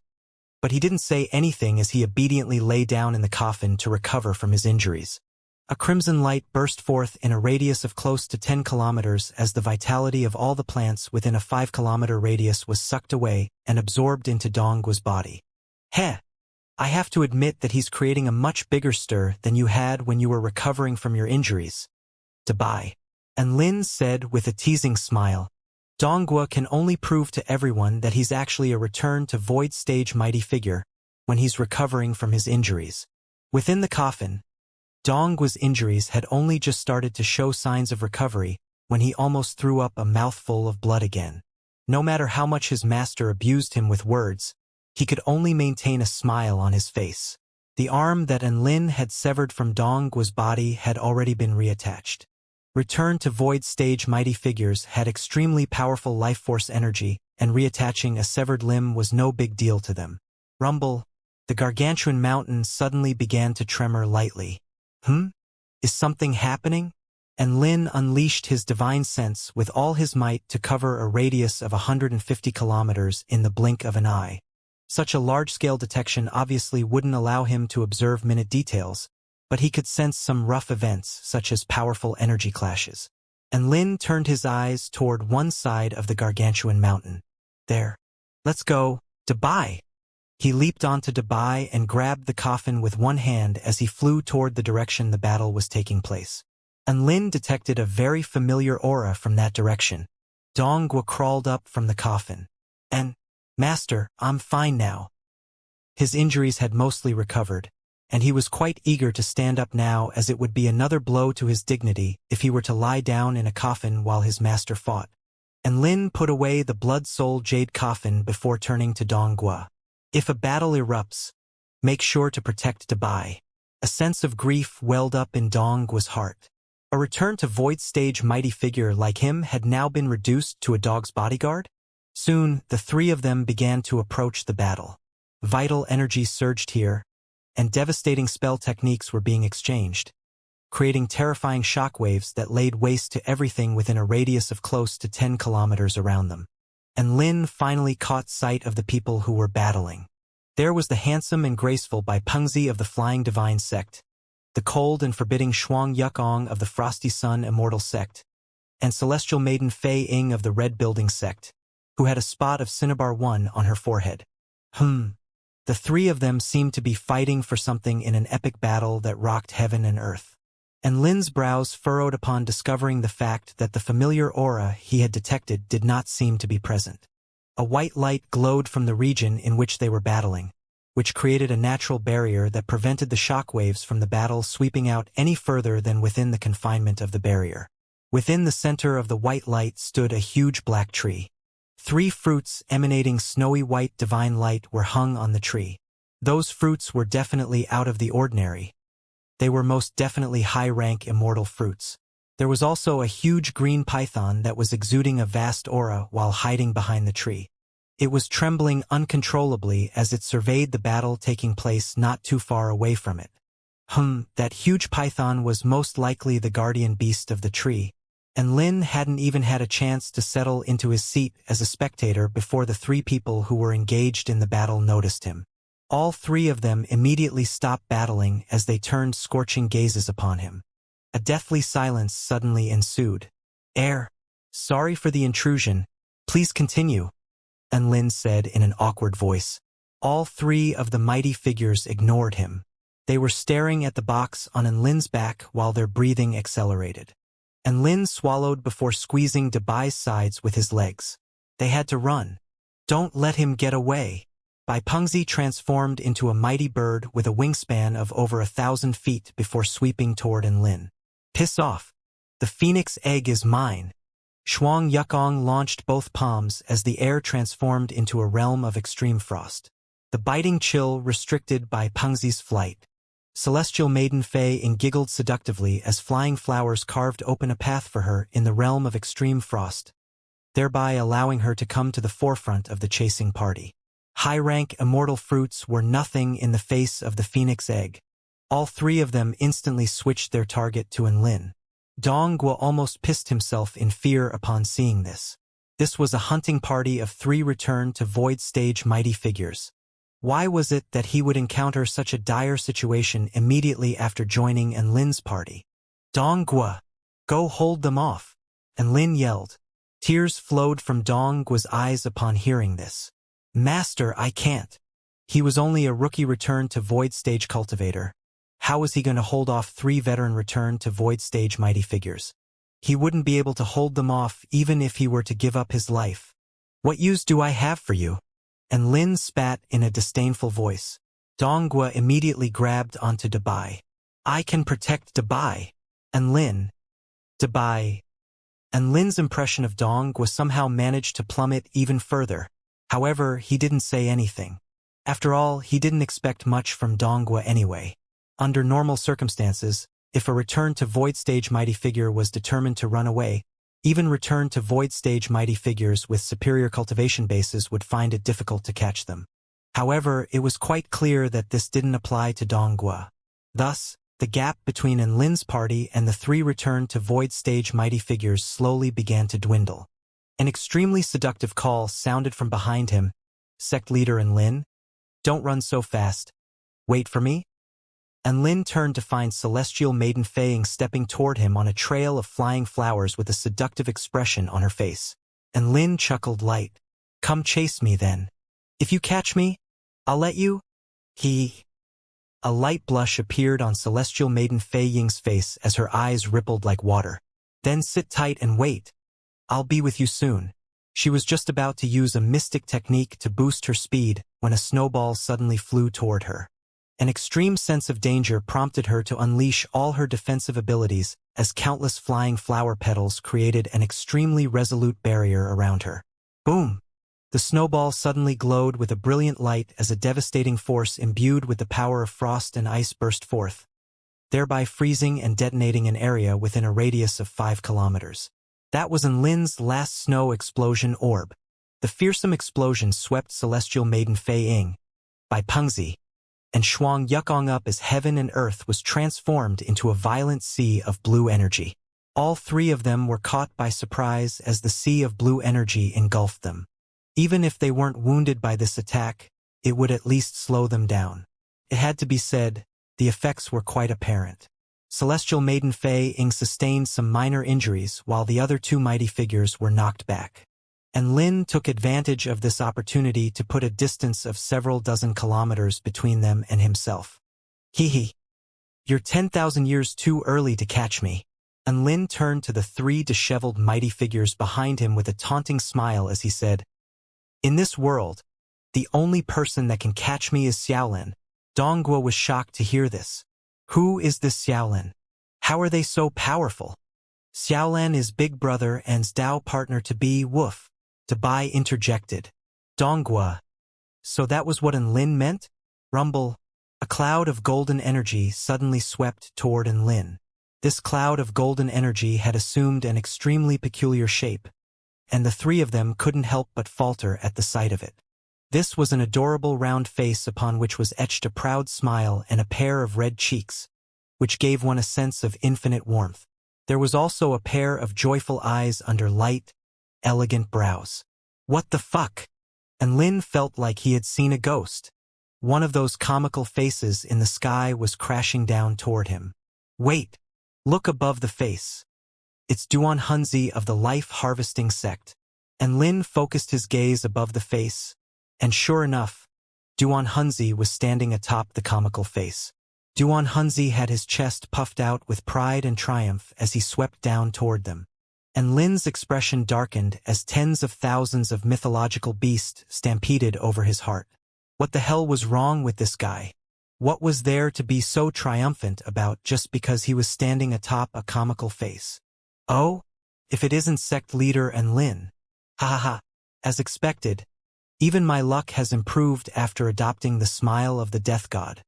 But he didn't say anything as he obediently lay down in the coffin to recover from his injuries. A crimson light burst forth in a radius of close to 10 kilometers as the vitality of all the plants within a 5-kilometer radius was sucked away and absorbed into Dongguo's body. Heh! I have to admit that he's creating a much bigger stir than you had when you were recovering from your injuries. Dubai. And Lin said with a teasing smile, Dongguo can only prove to everyone that he's actually a return to void stage mighty figure when he's recovering from his injuries. Within the coffin, Dongguo's injuries had only just started to show signs of recovery when he almost threw up a mouthful of blood again. No matter how much his master abused him with words, he could only maintain a smile on his face. The arm that Enlin had severed from Dongguo's body had already been reattached. Return to void stage mighty figures had extremely powerful life force energy, and reattaching a severed limb was no big deal to them. Rumble, the gargantuan mountain suddenly began to tremor lightly. Is something happening? And Lin unleashed his divine sense with all his might to cover a radius of 150 kilometers in the blink of an eye. Such a large-scale detection obviously wouldn't allow him to observe minute details, but he could sense some rough events such as powerful energy clashes. And Lin turned his eyes toward one side of the gargantuan mountain. There. Let's go. Dubai. He leaped onto Dubai and grabbed the coffin with one hand as he flew toward the direction the battle was taking place. And Lin detected a very familiar aura from that direction. Dongguo crawled up from the coffin. And, Master, I'm fine now. His injuries had mostly recovered, and he was quite eager to stand up now as it would be another blow to his dignity if he were to lie down in a coffin while his master fought. And Lin put away the blood soul jade coffin before turning to Dongguo. If a battle erupts, make sure to protect Dubai. A sense of grief welled up in Dongguo's heart. A return to void stage mighty figure like him had now been reduced to a dog's bodyguard? Soon, the three of them began to approach the battle. Vital energy surged here, and devastating spell techniques were being exchanged, creating terrifying shockwaves that laid waste to everything within a radius of close to 10 kilometers around them. And Lin finally caught sight of the people who were battling. There was the handsome and graceful Bai Pengzi of the Flying Divine Sect, the cold and forbidding Shuang Yukong of the Frosty Sun Immortal Sect, and Celestial Maiden Fei Ying of the Red Building Sect, who had a spot of Cinnabar 1 on her forehead. The three of them seemed to be fighting for something in an epic battle that rocked heaven and earth. And Lin's brows furrowed upon discovering the fact that the familiar aura he had detected did not seem to be present. A white light glowed from the region in which they were battling, which created a natural barrier that prevented the shockwaves from the battle sweeping out any further than within the confinement of the barrier. Within the center of the white light stood a huge black tree. 3 fruits emanating snowy white divine light were hung on the tree. Those fruits were definitely out of the ordinary. They were most definitely high-rank immortal fruits. There was also a huge green python that was exuding a vast aura while hiding behind the tree. It was trembling uncontrollably as it surveyed the battle taking place not too far away from it. That huge python was most likely the guardian beast of the tree, and Lin hadn't even had a chance to settle into his seat as a spectator before the 3 people who were engaged in the battle noticed him. All 3 of them immediately stopped battling as they turned scorching gazes upon him. A deathly silence suddenly ensued. Sorry for the intrusion. Please continue, Enlin said in an awkward voice. All 3 of the mighty figures ignored him. They were staring at the box on Enlin's back while their breathing accelerated. Enlin swallowed before squeezing Dubai's sides with his legs. They had to run. Don't let him get away. Pengzi transformed into a mighty bird with a wingspan of over 1,000 feet before sweeping toward Enlin. Piss off. The phoenix egg is mine. Shuang Yukong launched both palms as the air transformed into a realm of extreme frost. The biting chill restricted by Pengzi's flight. Celestial Maiden Fei giggled seductively as flying flowers carved open a path for her in the realm of extreme frost, thereby allowing her to come to the forefront of the chasing party. High-rank immortal fruits were nothing in the face of the phoenix egg. All three of them instantly switched their target to Enlin. Dongguo almost pissed himself in fear upon seeing this. This was a hunting party of 3 return to void stage mighty figures. Why was it that he would encounter such a dire situation immediately after joining Enlin's party? Dongguo, go hold them off. Enlin yelled. Tears flowed from Dongguo's eyes upon hearing this. Master, I can't. He was only a rookie return to void stage cultivator. How was he going to hold off 3 veteran return to void stage mighty figures? He wouldn't be able to hold them off even if he were to give up his life. What use do I have for you? Enlin spat in a disdainful voice. Dongguo immediately grabbed onto Dabai. I can protect Dabai. Enlin. Dabai. Enlin's impression of Dongguo somehow managed to plummet even further. However, he didn't say anything. After all, he didn't expect much from Dongguo anyway. Under normal circumstances, if a return to void stage mighty figure was determined to run away, even return to void stage mighty figures with superior cultivation bases would find it difficult to catch them. However, it was quite clear that this didn't apply to Dongguo. Thus, the gap between Enlin's party and the 3 return to void stage mighty figures slowly began to dwindle. An extremely seductive call sounded from behind him. Sect leader Enlin? Don't run so fast. Wait for me? Enlin turned to find Celestial Maiden Fei stepping toward him on a trail of flying flowers with a seductive expression on her face. Enlin chuckled light. Come chase me then. If you catch me, I'll let you. A light blush appeared on Celestial Maiden Fei Ying's face as her eyes rippled like water. Then sit tight and wait. I'll be with you soon. She was just about to use a mystic technique to boost her speed when a snowball suddenly flew toward her. An extreme sense of danger prompted her to unleash all her defensive abilities as countless flying flower petals created an extremely resolute barrier around her. Boom! The snowball suddenly glowed with a brilliant light as a devastating force imbued with the power of frost and ice burst forth, thereby freezing and detonating an area within a radius of 5 kilometers. That was Enlin's last snow explosion orb. The fearsome explosion swept Celestial Maiden Fei Ying by Pengzi, and Shuang Yukong up as heaven and earth was transformed into a violent sea of blue energy. All 3 of them were caught by surprise as the sea of blue energy engulfed them. Even if they weren't wounded by this attack, it would at least slow them down. It had to be said, the effects were quite apparent. Celestial Maiden Fei Ying sustained some minor injuries while the other 2 mighty figures were knocked back. Enlin took advantage of this opportunity to put a distance of several dozen kilometers between them and himself. Hee. You're 10,000 years too early to catch me. Enlin turned to the 3 disheveled mighty figures behind him with a taunting smile as he said, In this world, the only person that can catch me is Xiaolin. Dongguo was shocked to hear this. Who is this Xiaolin? How are they so powerful? Xiaolin is Big Brother and's Dao partner to be Woof. Dabai interjected. Dongguo. So that was what Enlin meant? Rumble. A cloud of golden energy suddenly swept toward Enlin. This cloud of golden energy had assumed an extremely peculiar shape, and the 3 of them couldn't help but falter at the sight of it. This was an adorable round face upon which was etched a proud smile and a pair of red cheeks, which gave one a sense of infinite warmth. There was also a pair of joyful eyes under light, elegant brows. What the fuck? Enlin felt like he had seen a ghost. One of those comical faces in the sky was crashing down toward him. Wait! Look above the face. It's Duan Hunzi of the Life Harvesting Sect. Enlin focused his gaze above the face, and sure enough, Duan Hunzi was standing atop the comical face. Duan Hunzi had his chest puffed out with pride and triumph as he swept down toward them. Enlin's expression darkened as tens of thousands of mythological beasts stampeded over his heart. What the hell was wrong with this guy? What was there to be so triumphant about just because he was standing atop a comical face? Oh, if it isn't sect leader and Lin. Ha ha ha. As expected, even my luck has improved after adopting the smile of the death god.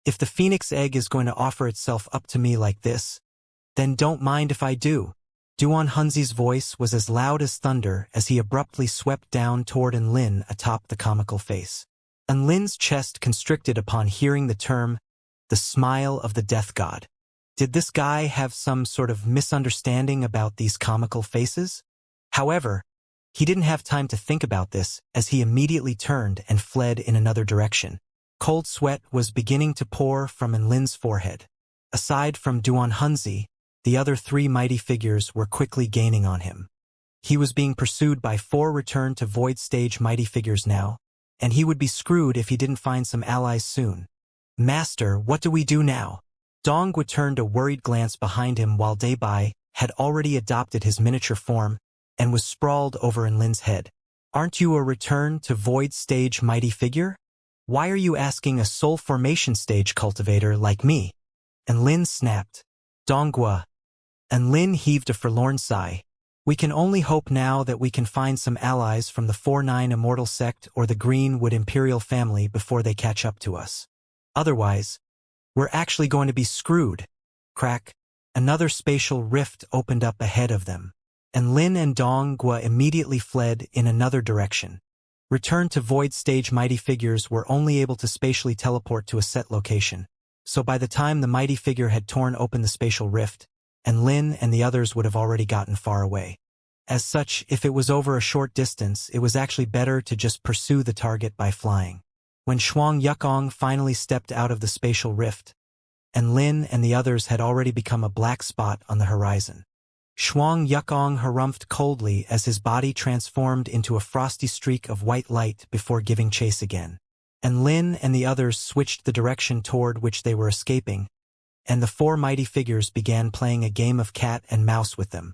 If the phoenix egg is going to offer itself up to me like this, then don't mind if I do. Duan Hunzi's voice was as loud as thunder as he abruptly swept down toward Enlin atop the comical face. Enlin's chest constricted upon hearing the term, the smile of the death god. Did this guy have some sort of misunderstanding about these comical faces? However, he didn't have time to think about this as he immediately turned and fled in another direction. Cold sweat was beginning to pour from Enlin's forehead. Aside from Duan Hunzi, the other three mighty figures were quickly gaining on him. He was being pursued by 4 return to void stage mighty figures now, and he would be screwed if he didn't find some allies soon. Master, what do we do now? Dongwu turned a worried glance behind him while Daibai had already adopted his miniature form and was sprawled over Enlin's head. Aren't you a return to void stage mighty figure? Why are you asking a soul formation stage cultivator like me? Enlin snapped. Dongwu. Enlin heaved a forlorn sigh. We can only hope now that we can find some allies from the 4-9 Immortal sect or the Greenwood Imperial family before they catch up to us. Otherwise, we're actually going to be screwed. Crack. Another spatial rift opened up ahead of them. Enlin and Dongwu immediately fled in another direction. Return to void stage mighty figures were only able to spatially teleport to a set location. So by the time the mighty figure had torn open the spatial rift, Enlin and the others would have already gotten far away. As such, if it was over a short distance, it was actually better to just pursue the target by flying. When Shuang Yukong finally stepped out of the spatial rift, Enlin and the others had already become a black spot on the horizon. Shuang Yukong harumphed coldly as his body transformed into a frosty streak of white light before giving chase again. Enlin and the others switched the direction toward which they were escaping, and the 4 mighty figures began playing a game of cat and mouse with them.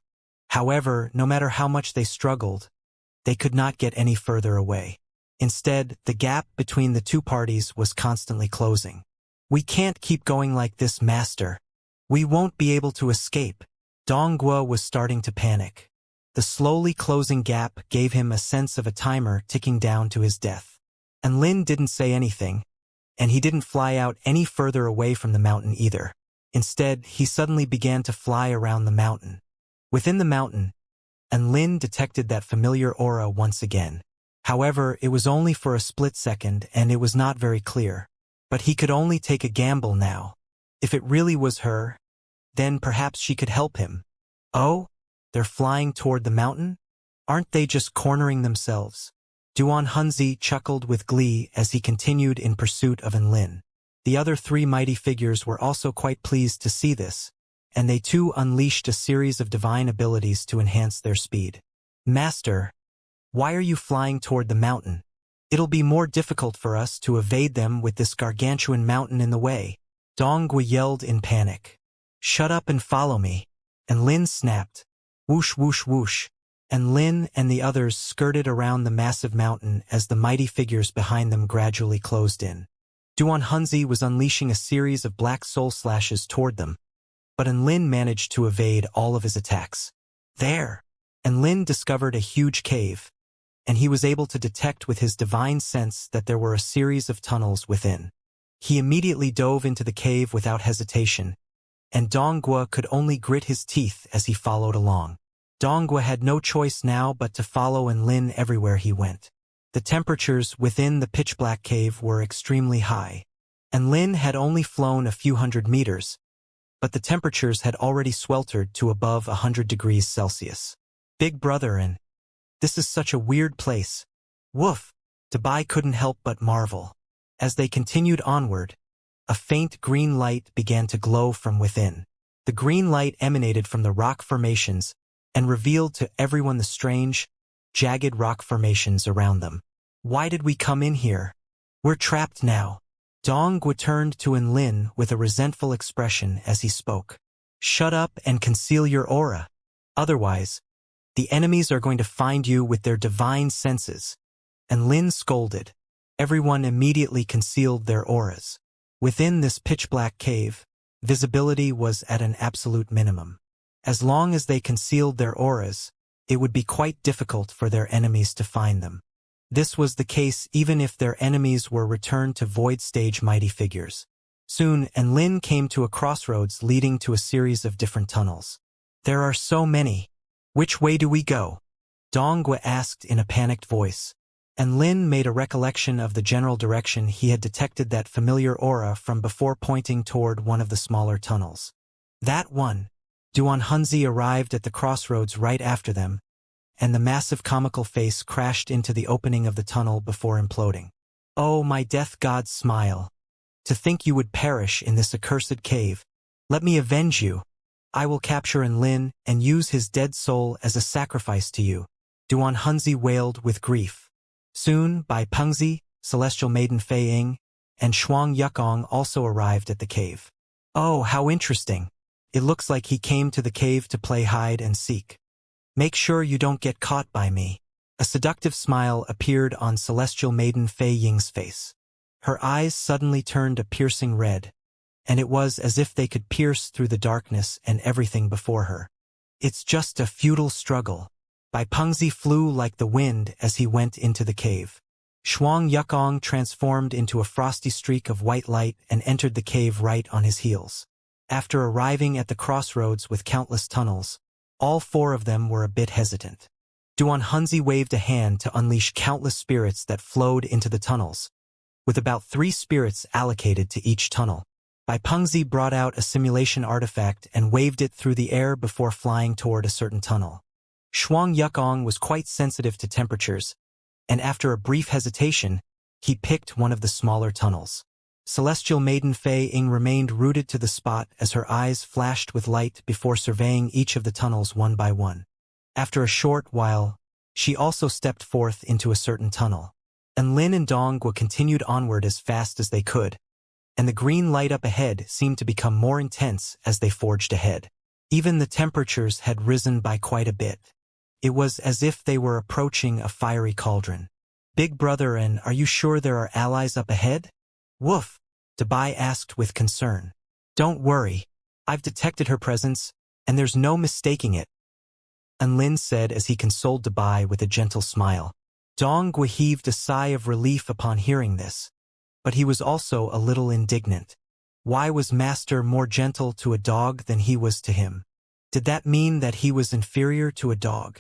However, no matter how much they struggled, they could not get any further away. Instead, the gap between the two parties was constantly closing. We can't keep going like this, master. We won't be able to escape. Dongwu was starting to panic. The slowly closing gap gave him a sense of a timer ticking down to his death. And Lin didn't say anything, and he didn't fly out any further away from the mountain either. Instead, he suddenly began to fly around the mountain. Within the mountain, and Lin detected that familiar aura once again. However, it was only for a split second and it was not very clear. But he could only take a gamble now. If it really was her, then perhaps she could help him. Oh? They're flying toward the mountain? Aren't they just cornering themselves? Duan Hunzi chuckled with glee as he continued in pursuit of Enlin. The other 3 mighty figures were also quite pleased to see this, and they too unleashed a series of divine abilities to enhance their speed. Master, why are you flying toward the mountain? It'll be more difficult for us to evade them with this gargantuan mountain in the way. Dongwu yelled in panic. Shut up and follow me. And Lin snapped. Whoosh whoosh whoosh. And Lin and the others skirted around the massive mountain as the mighty figures behind them gradually closed in. Duan Hunzi was unleashing a series of black soul slashes toward them, but Enlin managed to evade all of his attacks. There! Enlin discovered a huge cave, and he was able to detect with his divine sense that there were a series of tunnels within. He immediately dove into the cave without hesitation, and Dongwu could only grit his teeth as he followed along. Dongwu had no choice now but to follow Enlin everywhere he went. The temperatures within the pitch-black cave were extremely high. Enlin had only flown a few hundred meters, but the temperatures had already sweltered to above 100 degrees Celsius. Big brother, and this is such a weird place. Woof! Daibai couldn't help but marvel. As they continued onward, a faint green light began to glow from within. The green light emanated from the rock formations and revealed to everyone the strange, jagged rock formations around them. Why did we come in here? We're trapped now. Dongwu turned to Enlin with a resentful expression as he spoke. Shut up and conceal your aura. Otherwise, the enemies are going to find you with their divine senses. Enlin scolded. Everyone immediately concealed their auras. Within this pitch-black cave, visibility was at an absolute minimum. As long as they concealed their auras, it would be quite difficult for their enemies to find them. This was the case even if their enemies were returned to Void Stage mighty figures. Soon, Lin came to a crossroads leading to a series of different tunnels. There are so many. Which way do we go? Donghua asked in a panicked voice. And Lin made a recollection of the general direction. He had detected that familiar aura from before, pointing toward one of the smaller tunnels. That one. Duan Hunzi arrived at the crossroads right after them, and the massive comical face crashed into the opening of the tunnel before imploding. Oh, my death god's smile. To think you would perish in this accursed cave. Let me avenge you. I will capture Lin and use his dead soul as a sacrifice to you. Duan Hunzi wailed with grief. Soon, Bai Pengzi, Celestial Maiden Fei Ying, and Shuang Yukong also arrived at the cave. Oh, how interesting. It looks like he came to the cave to play hide and seek. Make sure you don't get caught by me. A seductive smile appeared on Celestial Maiden Fei Ying's face. Her eyes suddenly turned a piercing red, and it was as if they could pierce through the darkness and everything before her. It's just a futile struggle. Bai Pengzi flew like the wind as he went into the cave. Shuang Yukong transformed into a frosty streak of white light and entered the cave right on his heels. After arriving at the crossroads with countless tunnels, all four of them were a bit hesitant. Duan Hunzi waved a hand to unleash countless spirits that flowed into the tunnels, with about 3 spirits allocated to each tunnel. Bai Pengzi brought out a simulation artifact and waved it through the air before flying toward a certain tunnel. Shuang Yukong was quite sensitive to temperatures, and after a brief hesitation, he picked one of the smaller tunnels. Celestial Maiden Fei Ying remained rooted to the spot as her eyes flashed with light before surveying each of the tunnels one by one. After a short while, she also stepped forth into a certain tunnel. Lin and Donghua continued onward as fast as they could, and the green light up ahead seemed to become more intense as they forged ahead. Even the temperatures had risen by quite a bit. It was as if they were approaching a fiery cauldron. Big brother, are you sure there are allies up ahead? Woof, Dabai asked with concern. Don't worry. I've detected her presence, and there's no mistaking it. Lin said as he consoled Dabai with a gentle smile. Donghua heaved a sigh of relief upon hearing this, but he was also a little indignant. Why was Master more gentle to a dog than he was to him? Did that mean that he was inferior to a dog?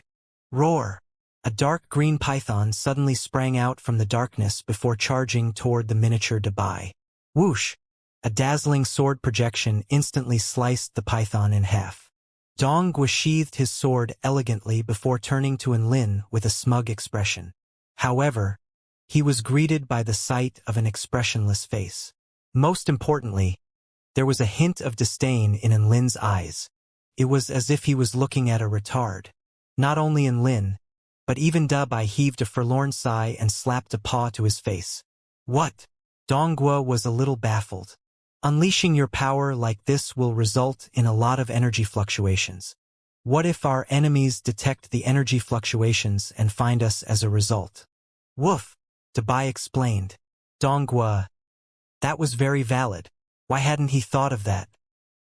Roar! A dark green python suddenly sprang out from the darkness before charging toward the miniature Dabai. Whoosh! A dazzling sword projection instantly sliced the python in half. Donghua sheathed his sword elegantly before turning to Lin with a smug expression. However, he was greeted by the sight of an expressionless face. Most importantly, there was a hint of disdain in Lin's eyes. It was as if he was looking at a retard. Not only Lin, but even Dabai heaved a forlorn sigh and slapped a paw to his face. What? Donghua was a little baffled. Unleashing your power like this will result in a lot of energy fluctuations. What if our enemies detect the energy fluctuations and find us as a result? Woof, Dabai explained. Donghua, that was very valid. Why hadn't he thought of that?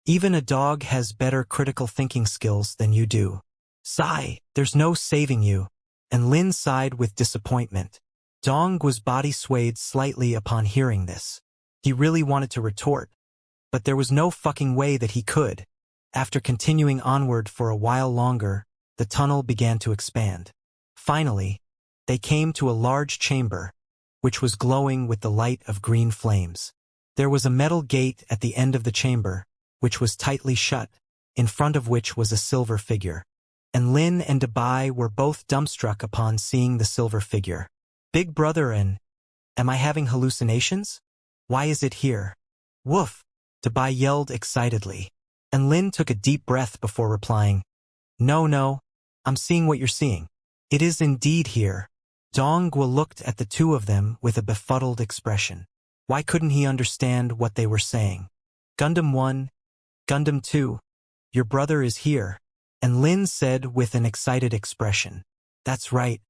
Even a dog has better critical thinking skills than you do. Sigh, there's no saving you. Lin sighed with disappointment. Donghua's body swayed slightly upon hearing this. He really wanted to retort, but there was no fucking way that he could. After continuing onward for a while longer, the tunnel began to expand. Finally, they came to a large chamber, which was glowing with the light of green flames. There was a metal gate at the end of the chamber, which was tightly shut, in front of which was a silver figure. Lin and Dabai were both dumbstruck upon seeing the silver figure. Big brother, am I having hallucinations? Why is it here? Woof, Dabai yelled excitedly. Lin took a deep breath before replying, No, I'm seeing what you're seeing. It is indeed here. Donghua looked at the two of them with a befuddled expression. Why couldn't he understand what they were saying? Gundam 1, Gundam 2, your brother is here. Lin said with an excited expression. That's right.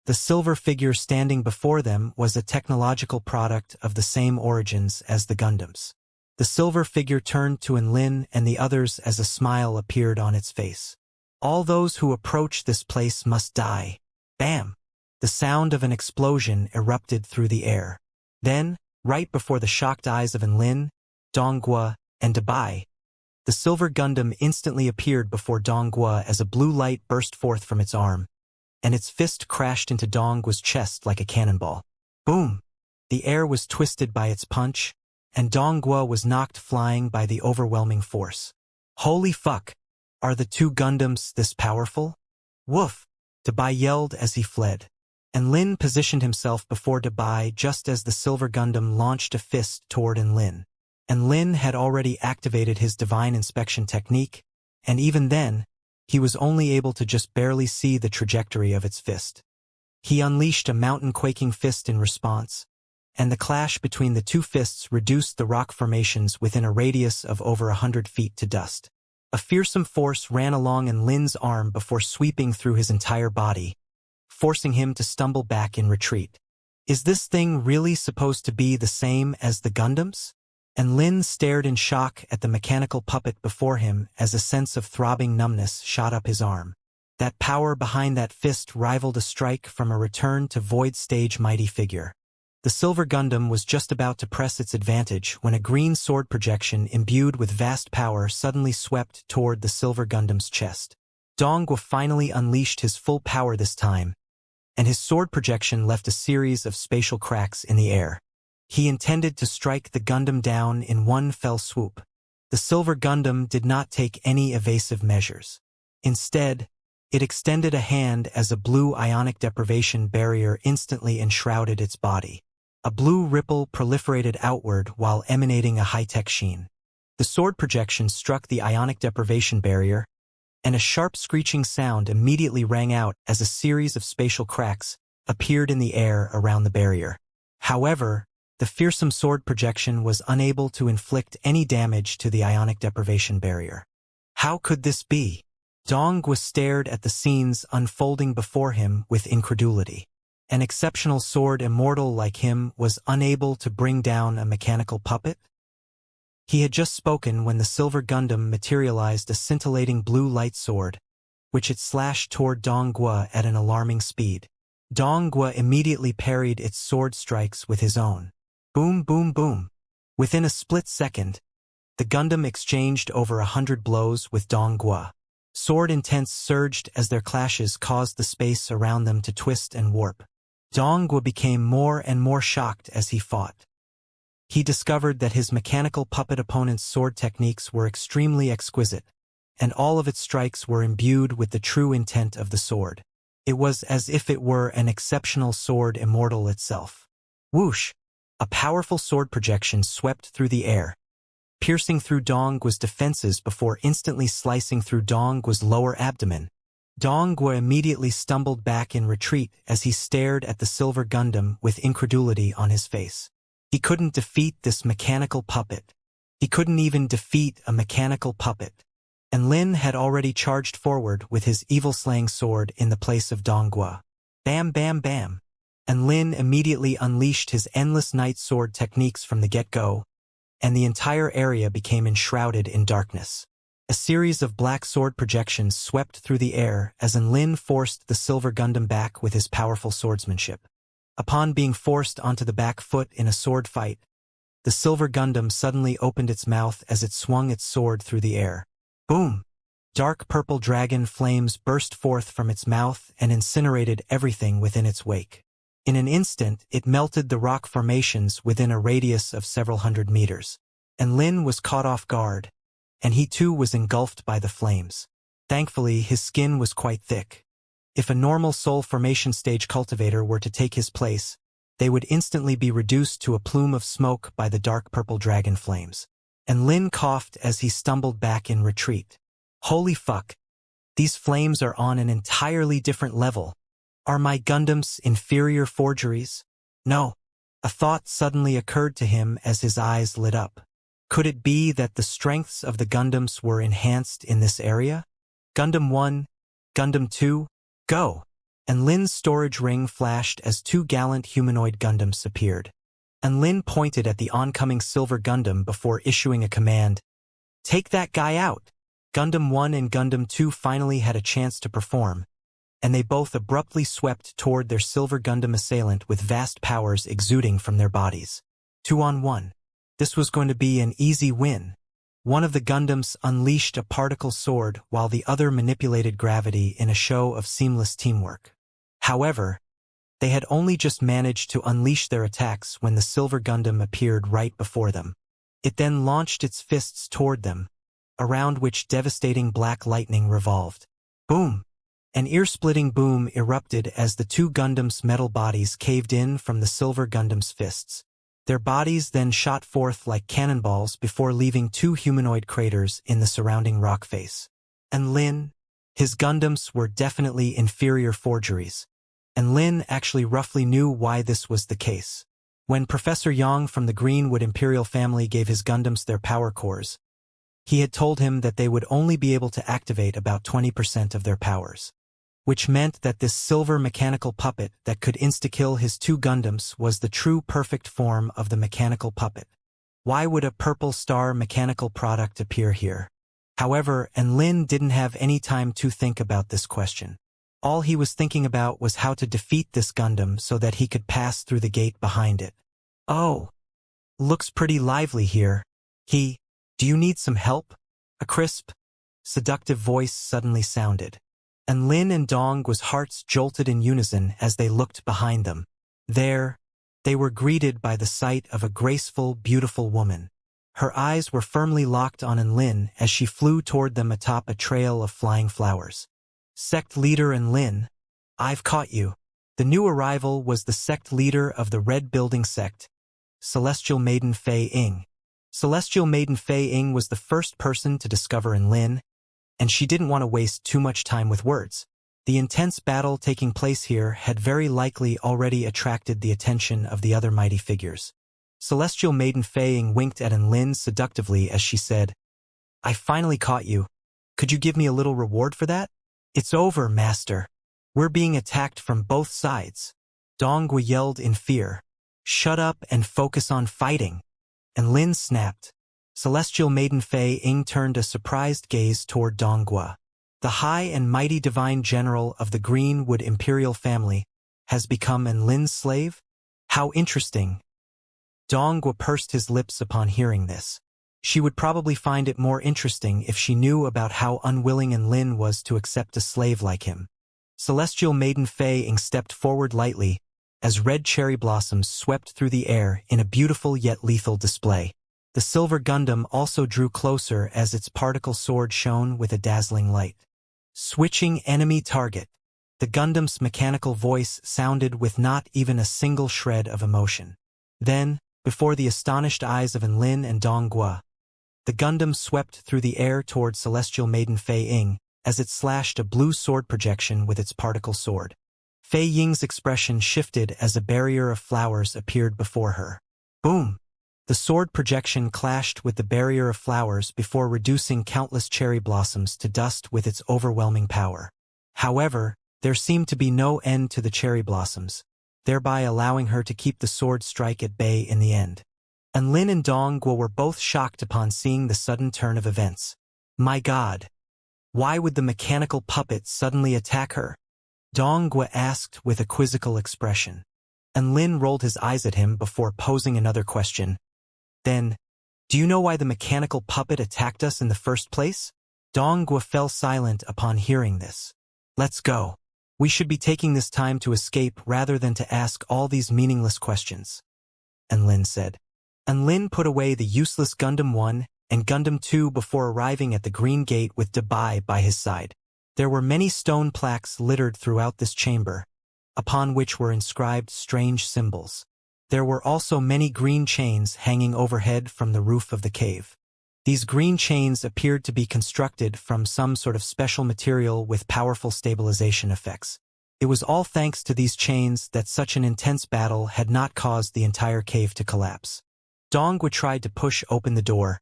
The silver figure standing before them was a technological product of the same origins as the Gundams. The silver figure turned to Enlin and the others as a smile appeared on its face. All those who approach this place must die. Bam! The sound of an explosion erupted through the air. Then, right before the shocked eyes of Enlin, Donghua, and Dabai, the silver Gundam instantly appeared before Donghua as a blue light burst forth from its arm, and its fist crashed into Donghua's chest like a cannonball. Boom! The air was twisted by its punch, and Donghua was knocked flying by the overwhelming force. Holy fuck! Are the two Gundams this powerful? Woof! Dabai yelled as he fled. Enlin positioned himself before Dabai just as the silver Gundam launched a fist toward Enlin. Enlin had already activated his divine inspection technique, and even then, he was only able to just barely see the trajectory of its fist. He unleashed a mountain-quaking fist in response, and the clash between the two fists reduced the rock formations within a radius of over 100 feet to dust. A fearsome force ran along Enlin's arm before sweeping through his entire body, forcing him to stumble back in retreat. Is this thing really supposed to be the same as the Gundams? Enlin stared in shock at the mechanical puppet before him as a sense of throbbing numbness shot up his arm. That power behind that fist rivaled a strike from a return to void stage mighty figure. The silver Gundam was just about to press its advantage when a green sword projection imbued with vast power suddenly swept toward the silver Gundam's chest. Donghua finally unleashed his full power this time, and his sword projection left a series of spatial cracks in the air. He intended to strike the Gundam down in one fell swoop. The silver Gundam did not take any evasive measures. Instead, it extended a hand as a blue ionic deprivation barrier instantly enshrouded its body. A blue ripple proliferated outward while emanating a high-tech sheen. The sword projection struck the ionic deprivation barrier, and a sharp screeching sound immediately rang out as a series of spatial cracks appeared in the air around the barrier. However, the fearsome sword projection was unable to inflict any damage to the ionic deprivation barrier. How could this be? Donghua stared at the scenes unfolding before him with incredulity. An exceptional sword immortal like him was unable to bring down a mechanical puppet? He had just spoken when the silver Gundam materialized a scintillating blue light sword, which it slashed toward Donghua at an alarming speed. Donghua immediately parried its sword strikes with his own. Boom, boom, boom. Within a split second, the Gundam exchanged over 100 blows with Donghua. Sword intents surged as their clashes caused the space around them to twist and warp. Donghua became more and more shocked as he fought. He discovered that his mechanical puppet opponent's sword techniques were extremely exquisite, and all of its strikes were imbued with the true intent of the sword. It was as if it were an exceptional sword immortal itself. Whoosh! A powerful sword projection swept through the air, piercing through Donghua's defenses before instantly slicing through Donghua's lower abdomen. Donghua immediately stumbled back in retreat as he stared at the silver Gundam with incredulity on his face. He couldn't defeat this mechanical puppet. He couldn't even defeat a mechanical puppet. Enlin had already charged forward with his evil-slaying sword in the place of Donghua. Bam, bam, bam. Enlin immediately unleashed his endless night sword techniques from the get-go, and the entire area became enshrouded in darkness. A series of black sword projections swept through the air as Enlin forced the silver Gundam back with his powerful swordsmanship. Upon being forced onto the back foot in a sword fight, the silver Gundam suddenly opened its mouth as it swung its sword through the air. Boom! Dark purple dragon flames burst forth from its mouth and incinerated everything within its wake. In an instant, it melted the rock formations within a radius of several hundred meters. Enlin was caught off guard, and he too was engulfed by the flames. Thankfully, his skin was quite thick. If a normal soul formation stage cultivator were to take his place, they would instantly be reduced to a plume of smoke by the dark purple dragon flames. Enlin coughed as he stumbled back in retreat. Holy fuck! These flames are on an entirely different level. Are my Gundams inferior forgeries? No. A thought suddenly occurred to him as his eyes lit up. Could it be that the strengths of the Gundams were enhanced in this area? Gundam 1, Gundam 2, go! and Lin's storage ring flashed as two gallant humanoid Gundams appeared. And Lin pointed at the oncoming silver Gundam before issuing a command. Take that guy out! Gundam 1 and Gundam 2 finally had a chance to perform, and they both abruptly swept toward their silver Gundam assailant with vast powers exuding from their bodies. 2-on-1. This was going to be an easy win. One of the Gundams unleashed a particle sword while the other manipulated gravity in a show of seamless teamwork. However, they had only just managed to unleash their attacks when the silver Gundam appeared right before them. It then launched its fists toward them, around which devastating black lightning revolved. Boom! An ear-splitting boom erupted as the two Gundams' metal bodies caved in from the silver Gundam's fists. Their bodies then shot forth like cannonballs before leaving two humanoid craters in the surrounding rock face. And Lin? His Gundams were definitely inferior forgeries, and Lin actually roughly knew why this was the case. When Professor Yang from the Greenwood Imperial family gave his Gundams their power cores, he had told him that they would only be able to activate about 20% of their powers, which meant that this silver mechanical puppet that could insta-kill his two Gundams was the true perfect form of the mechanical puppet. Why would a purple star mechanical product appear here? However, Lin didn't have any time to think about this question. All he was thinking about was how to defeat this Gundam so that he could pass through the gate behind it. Oh, looks pretty lively here. Do you need some help? A crisp, seductive voice suddenly sounded. And Lin and Dong was hearts jolted in unison as they looked behind them. There, they were greeted by the sight of a graceful, beautiful woman. Her eyes were firmly locked on Lin as she flew toward them atop a trail of flying flowers. Sect leader Lin, I've caught you. The new arrival was the sect leader of the Red Building sect, Celestial Maiden Fei Ying. Celestial Maiden Fei Ying was the first person to discover Lin, and she didn't want to waste too much time with words. The intense battle taking place here had very likely already attracted the attention of the other mighty figures. Celestial Maiden Fei Ying winked at Lin seductively as she said, I finally caught you. Could you give me a little reward for that? It's over, Master. We're being attacked from both sides. Dongwu yelled in fear. Shut up and focus on fighting. And Lin snapped. Celestial Maiden Fei Ying turned a surprised gaze toward Dongwu. The high and mighty divine general of the Greenwood Imperial family has become Lin's slave? How interesting. Dongwu pursed his lips upon hearing this. She would probably find it more interesting if she knew about how unwilling Lin was to accept a slave like him. Celestial Maiden Fei Ying stepped forward lightly as red cherry blossoms swept through the air in a beautiful yet lethal display. The silver Gundam also drew closer as its particle sword shone with a dazzling light. Switching enemy target. The Gundam's mechanical voice sounded with not even a single shred of emotion. Then, before the astonished eyes of Lin and Dongwu, the Gundam swept through the air toward Celestial Maiden Fei Ying as it slashed a blue sword projection with its particle sword. Fei Ying's expression shifted as a barrier of flowers appeared before her. Boom! The sword projection clashed with the barrier of flowers before reducing countless cherry blossoms to dust with its overwhelming power. However, there seemed to be no end to the cherry blossoms, thereby allowing her to keep the sword strike at bay in the end. And Lin and Dongwu were both shocked upon seeing the sudden turn of events. My God! Why would the mechanical puppet suddenly attack her? Dongwu asked with a quizzical expression. And Lin rolled his eyes at him before posing another question. Then, do you know why the mechanical puppet attacked us in the first place? Dongwu fell silent upon hearing this. Let's go. We should be taking this time to escape rather than to ask all these meaningless questions. And Lin said. And Lin put away the useless Gundam 1 and Gundam 2 before arriving at the Green Gate with Dabai by his side. There were many stone plaques littered throughout this chamber, upon which were inscribed strange symbols. There were also many green chains hanging overhead from the roof of the cave. These green chains appeared to be constructed from some sort of special material with powerful stabilization effects. It was all thanks to these chains that such an intense battle had not caused the entire cave to collapse. Dongwu tried to push open the door,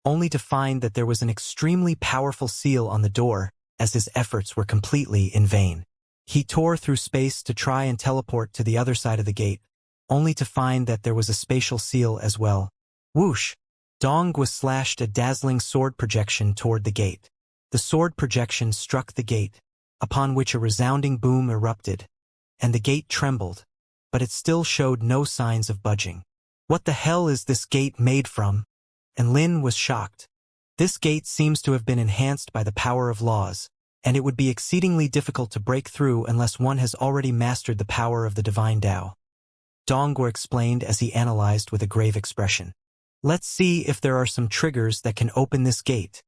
only to find that there was an extremely powerful seal on the door, as his efforts were completely in vain. He tore through space to try and teleport to the other side of the gate, only to find that there was a spatial seal as well. Whoosh! Donghua slashed a dazzling sword projection toward the gate. The sword projection struck the gate, upon which a resounding boom erupted, and the gate trembled, but it still showed no signs of budging. What the hell is this gate made from? And Lin was shocked. This gate seems to have been enhanced by the power of laws, and it would be exceedingly difficult to break through unless one has already mastered the power of the divine Tao. Donghua explained as he analyzed with a grave expression. Let's see if there are some triggers that can open this gate,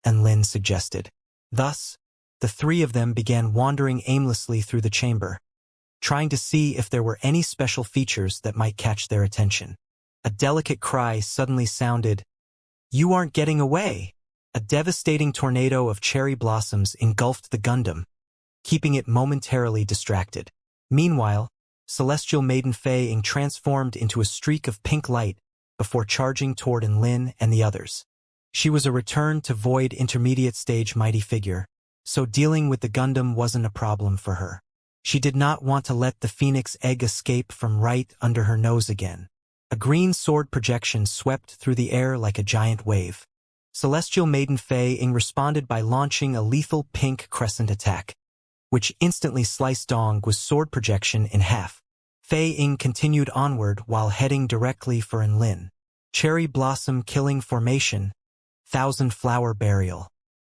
and Lin suggested. Thus, the three of them began wandering aimlessly through the chamber, trying to see if there were any special features that might catch their attention. A delicate cry suddenly sounded. You aren't getting away! A devastating tornado of cherry blossoms engulfed the Gundam, keeping it momentarily distracted. Meanwhile, Celestial Maiden Fei Ying transformed into a streak of pink light before charging toward Lin and the others. She was a return to void intermediate stage mighty figure, so dealing with the Gundam wasn't a problem for her. She did not want to let the Phoenix egg escape from right under her nose again. A green sword projection swept through the air like a giant wave. Celestial Maiden Fei Ying responded by launching a lethal pink crescent attack, which instantly sliced Donghua's sword projection in half. Fei Ying continued onward while heading directly for Lin. Cherry Blossom Killing Formation, Thousand Flower Burial.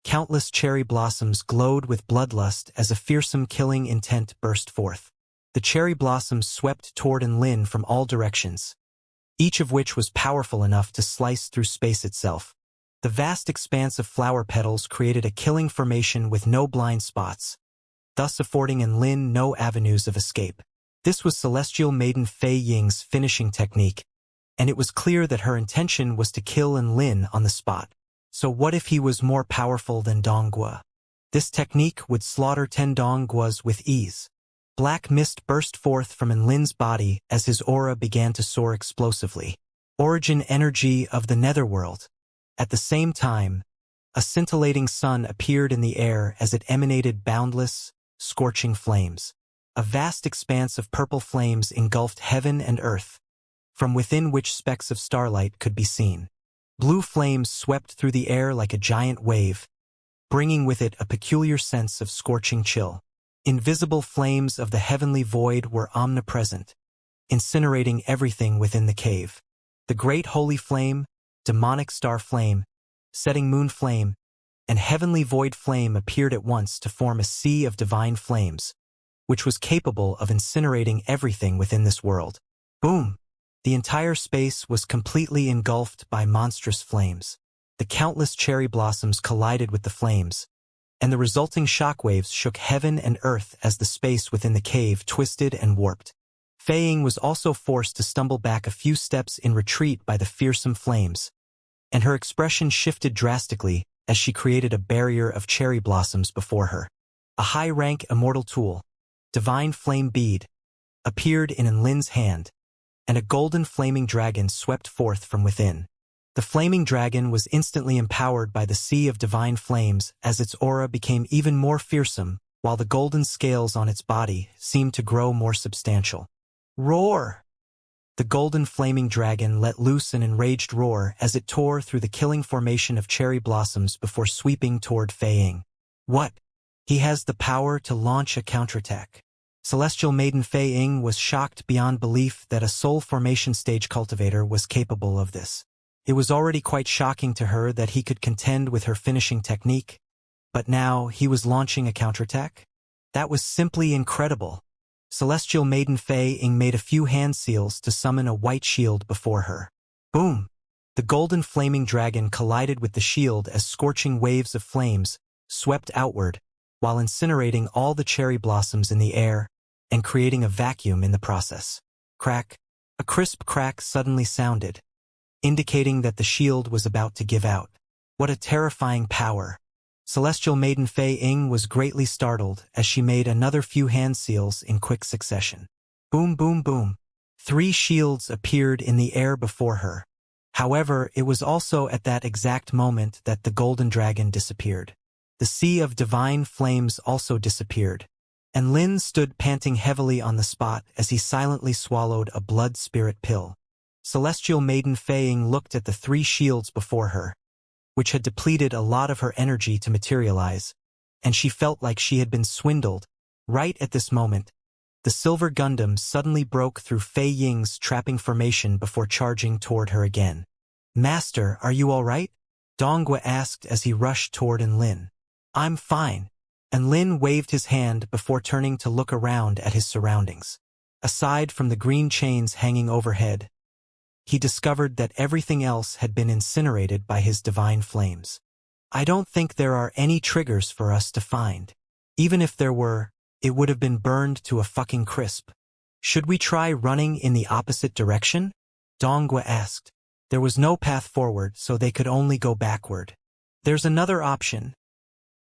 Countless cherry blossoms glowed with bloodlust as a fearsome killing intent burst forth. The cherry blossoms swept toward Lin from all directions, each of which was powerful enough to slice through space itself. The vast expanse of flower petals created a killing formation with no blind spots, thus affording Lin no avenues of escape. This was Celestial Maiden Fei Ying's finishing technique, and it was clear that her intention was to kill Lin on the spot. So what if he was more powerful than Donghua? This technique would slaughter 10 Donghuas with ease. Black mist burst forth from Lin's body as his aura began to soar explosively. Origin energy of the netherworld. At the same time, a scintillating sun appeared in the air as it emanated boundless, scorching flames. A vast expanse of purple flames engulfed heaven and earth, from within which specks of starlight could be seen. Blue flames swept through the air like a giant wave, bringing with it a peculiar sense of scorching chill. Invisible flames of the heavenly void were omnipresent, incinerating everything within the cave. The Great Holy Flame, Demonic Star Flame, Setting Moon Flame, and Heavenly Void Flame appeared at once to form a sea of divine flames, which was capable of incinerating everything within this world. Boom! The entire space was completely engulfed by monstrous flames. The countless cherry blossoms collided with the flames, and the resulting shockwaves shook heaven and earth as the space within the cave twisted and warped. Fei Ying was also forced to stumble back a few steps in retreat by the fearsome flames, and her expression shifted drastically as she created a barrier of cherry blossoms before her. A high-rank immortal tool, Divine Flame Bead, appeared in Lin's hand, and a golden flaming dragon swept forth from within. The flaming dragon was instantly empowered by the sea of divine flames as its aura became even more fearsome, while the golden scales on its body seemed to grow more substantial. Roar! The golden flaming dragon let loose an enraged roar as it tore through the killing formation of cherry blossoms before sweeping toward Fei Ying. What? He has the power to launch a counterattack. Celestial Maiden Fei Ying was shocked beyond belief that a soul formation stage cultivator was capable of this. It was already quite shocking to her that he could contend with her finishing technique, but now he was launching a counterattack? That was simply incredible. Celestial Maiden Fei Ying made a few hand seals to summon a white shield before her. Boom! The golden flaming dragon collided with the shield as scorching waves of flames swept outward, while incinerating all the cherry blossoms in the air and creating a vacuum in the process. Crack! A crisp crack suddenly sounded, indicating that the shield was about to give out. What a terrifying power! Celestial Maiden Fei Ying was greatly startled as she made another few hand seals in quick succession. Boom, boom, boom. 3 shields appeared in the air before her. However, it was also at that exact moment that the golden dragon disappeared. The sea of divine flames also disappeared, And Lin stood panting heavily on the spot as he silently swallowed a blood spirit pill. Celestial Maiden Fei Ying looked at the 3 shields before her, which had depleted a lot of her energy to materialize, and she felt like she had been swindled. Right at this moment, the Silver Gundam suddenly broke through Fei Ying's trapping formation before charging toward her again. "Master, are you all right?" Donghua asked as he rushed toward Lin. "I'm fine." And Lin waved his hand before turning to look around at his surroundings. Aside from the green chains hanging overhead, he discovered that everything else had been incinerated by his divine flames. "I don't think there are any triggers for us to find. Even if there were, it would have been burned to a fucking crisp. Should we try running in the opposite direction?" Donghua asked. There was no path forward, so they could only go backward. "There's another option,"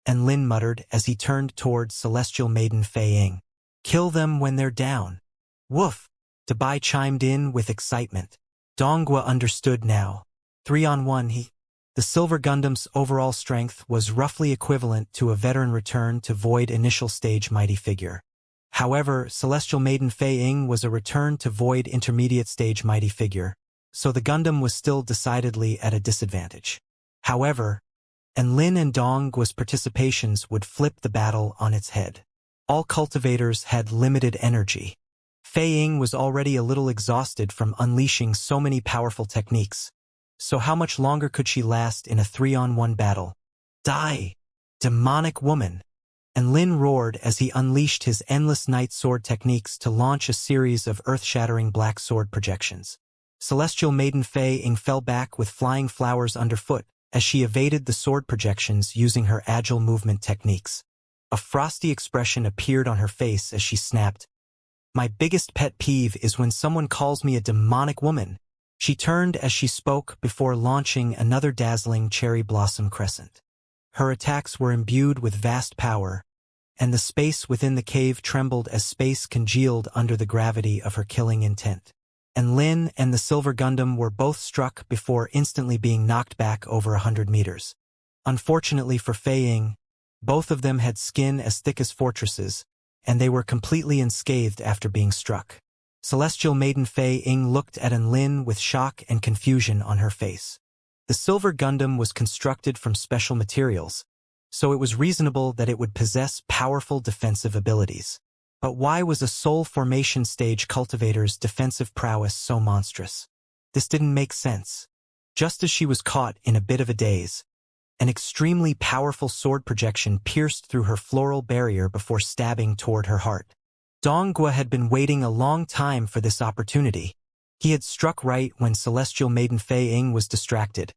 and Lin muttered as he turned toward Celestial Maiden Fei Ying. "Kill them when they're down." "Woof," Dabai chimed in with excitement. Donghua understood now. 3-on-1 The Silver Gundam's overall strength was roughly equivalent to a veteran return to Void initial stage mighty figure. However, Celestial Maiden Fei Ying was a return to Void intermediate stage mighty figure, so the Gundam was still decidedly at a disadvantage. However, Lin and Donghua's participations would flip the battle on its head. All cultivators had limited energy. Fei Ying was already a little exhausted from unleashing so many powerful techniques. So how much longer could she last in a 3-on-1 battle? "Die, demonic woman!" And Lin roared as he unleashed his endless night sword techniques to launch a series of earth-shattering black sword projections. Celestial Maiden Fei Ying fell back with flying flowers underfoot as she evaded the sword projections using her agile movement techniques. A frosty expression appeared on her face as she snapped, "My biggest pet peeve is when someone calls me a demonic woman." She turned as she spoke before launching another dazzling cherry blossom crescent. Her attacks were imbued with vast power, and the space within the cave trembled as space congealed under the gravity of her killing intent. And Lin and the Silver Gundam were both struck before instantly being knocked back over 100 meters. Unfortunately for Fei Ying, both of them had skin as thick as fortresses, and they were completely unscathed after being struck. Celestial Maiden Fei Ying looked at Lin with shock and confusion on her face. The Silver Gundam was constructed from special materials, so it was reasonable that it would possess powerful defensive abilities. But why was a Soul Formation stage cultivator's defensive prowess so monstrous? This didn't make sense. Just as she was caught in a bit of a daze, an extremely powerful sword projection pierced through her floral barrier before stabbing toward her heart. Donghua had been waiting a long time for this opportunity. He had struck right when Celestial Maiden Fei Ying was distracted.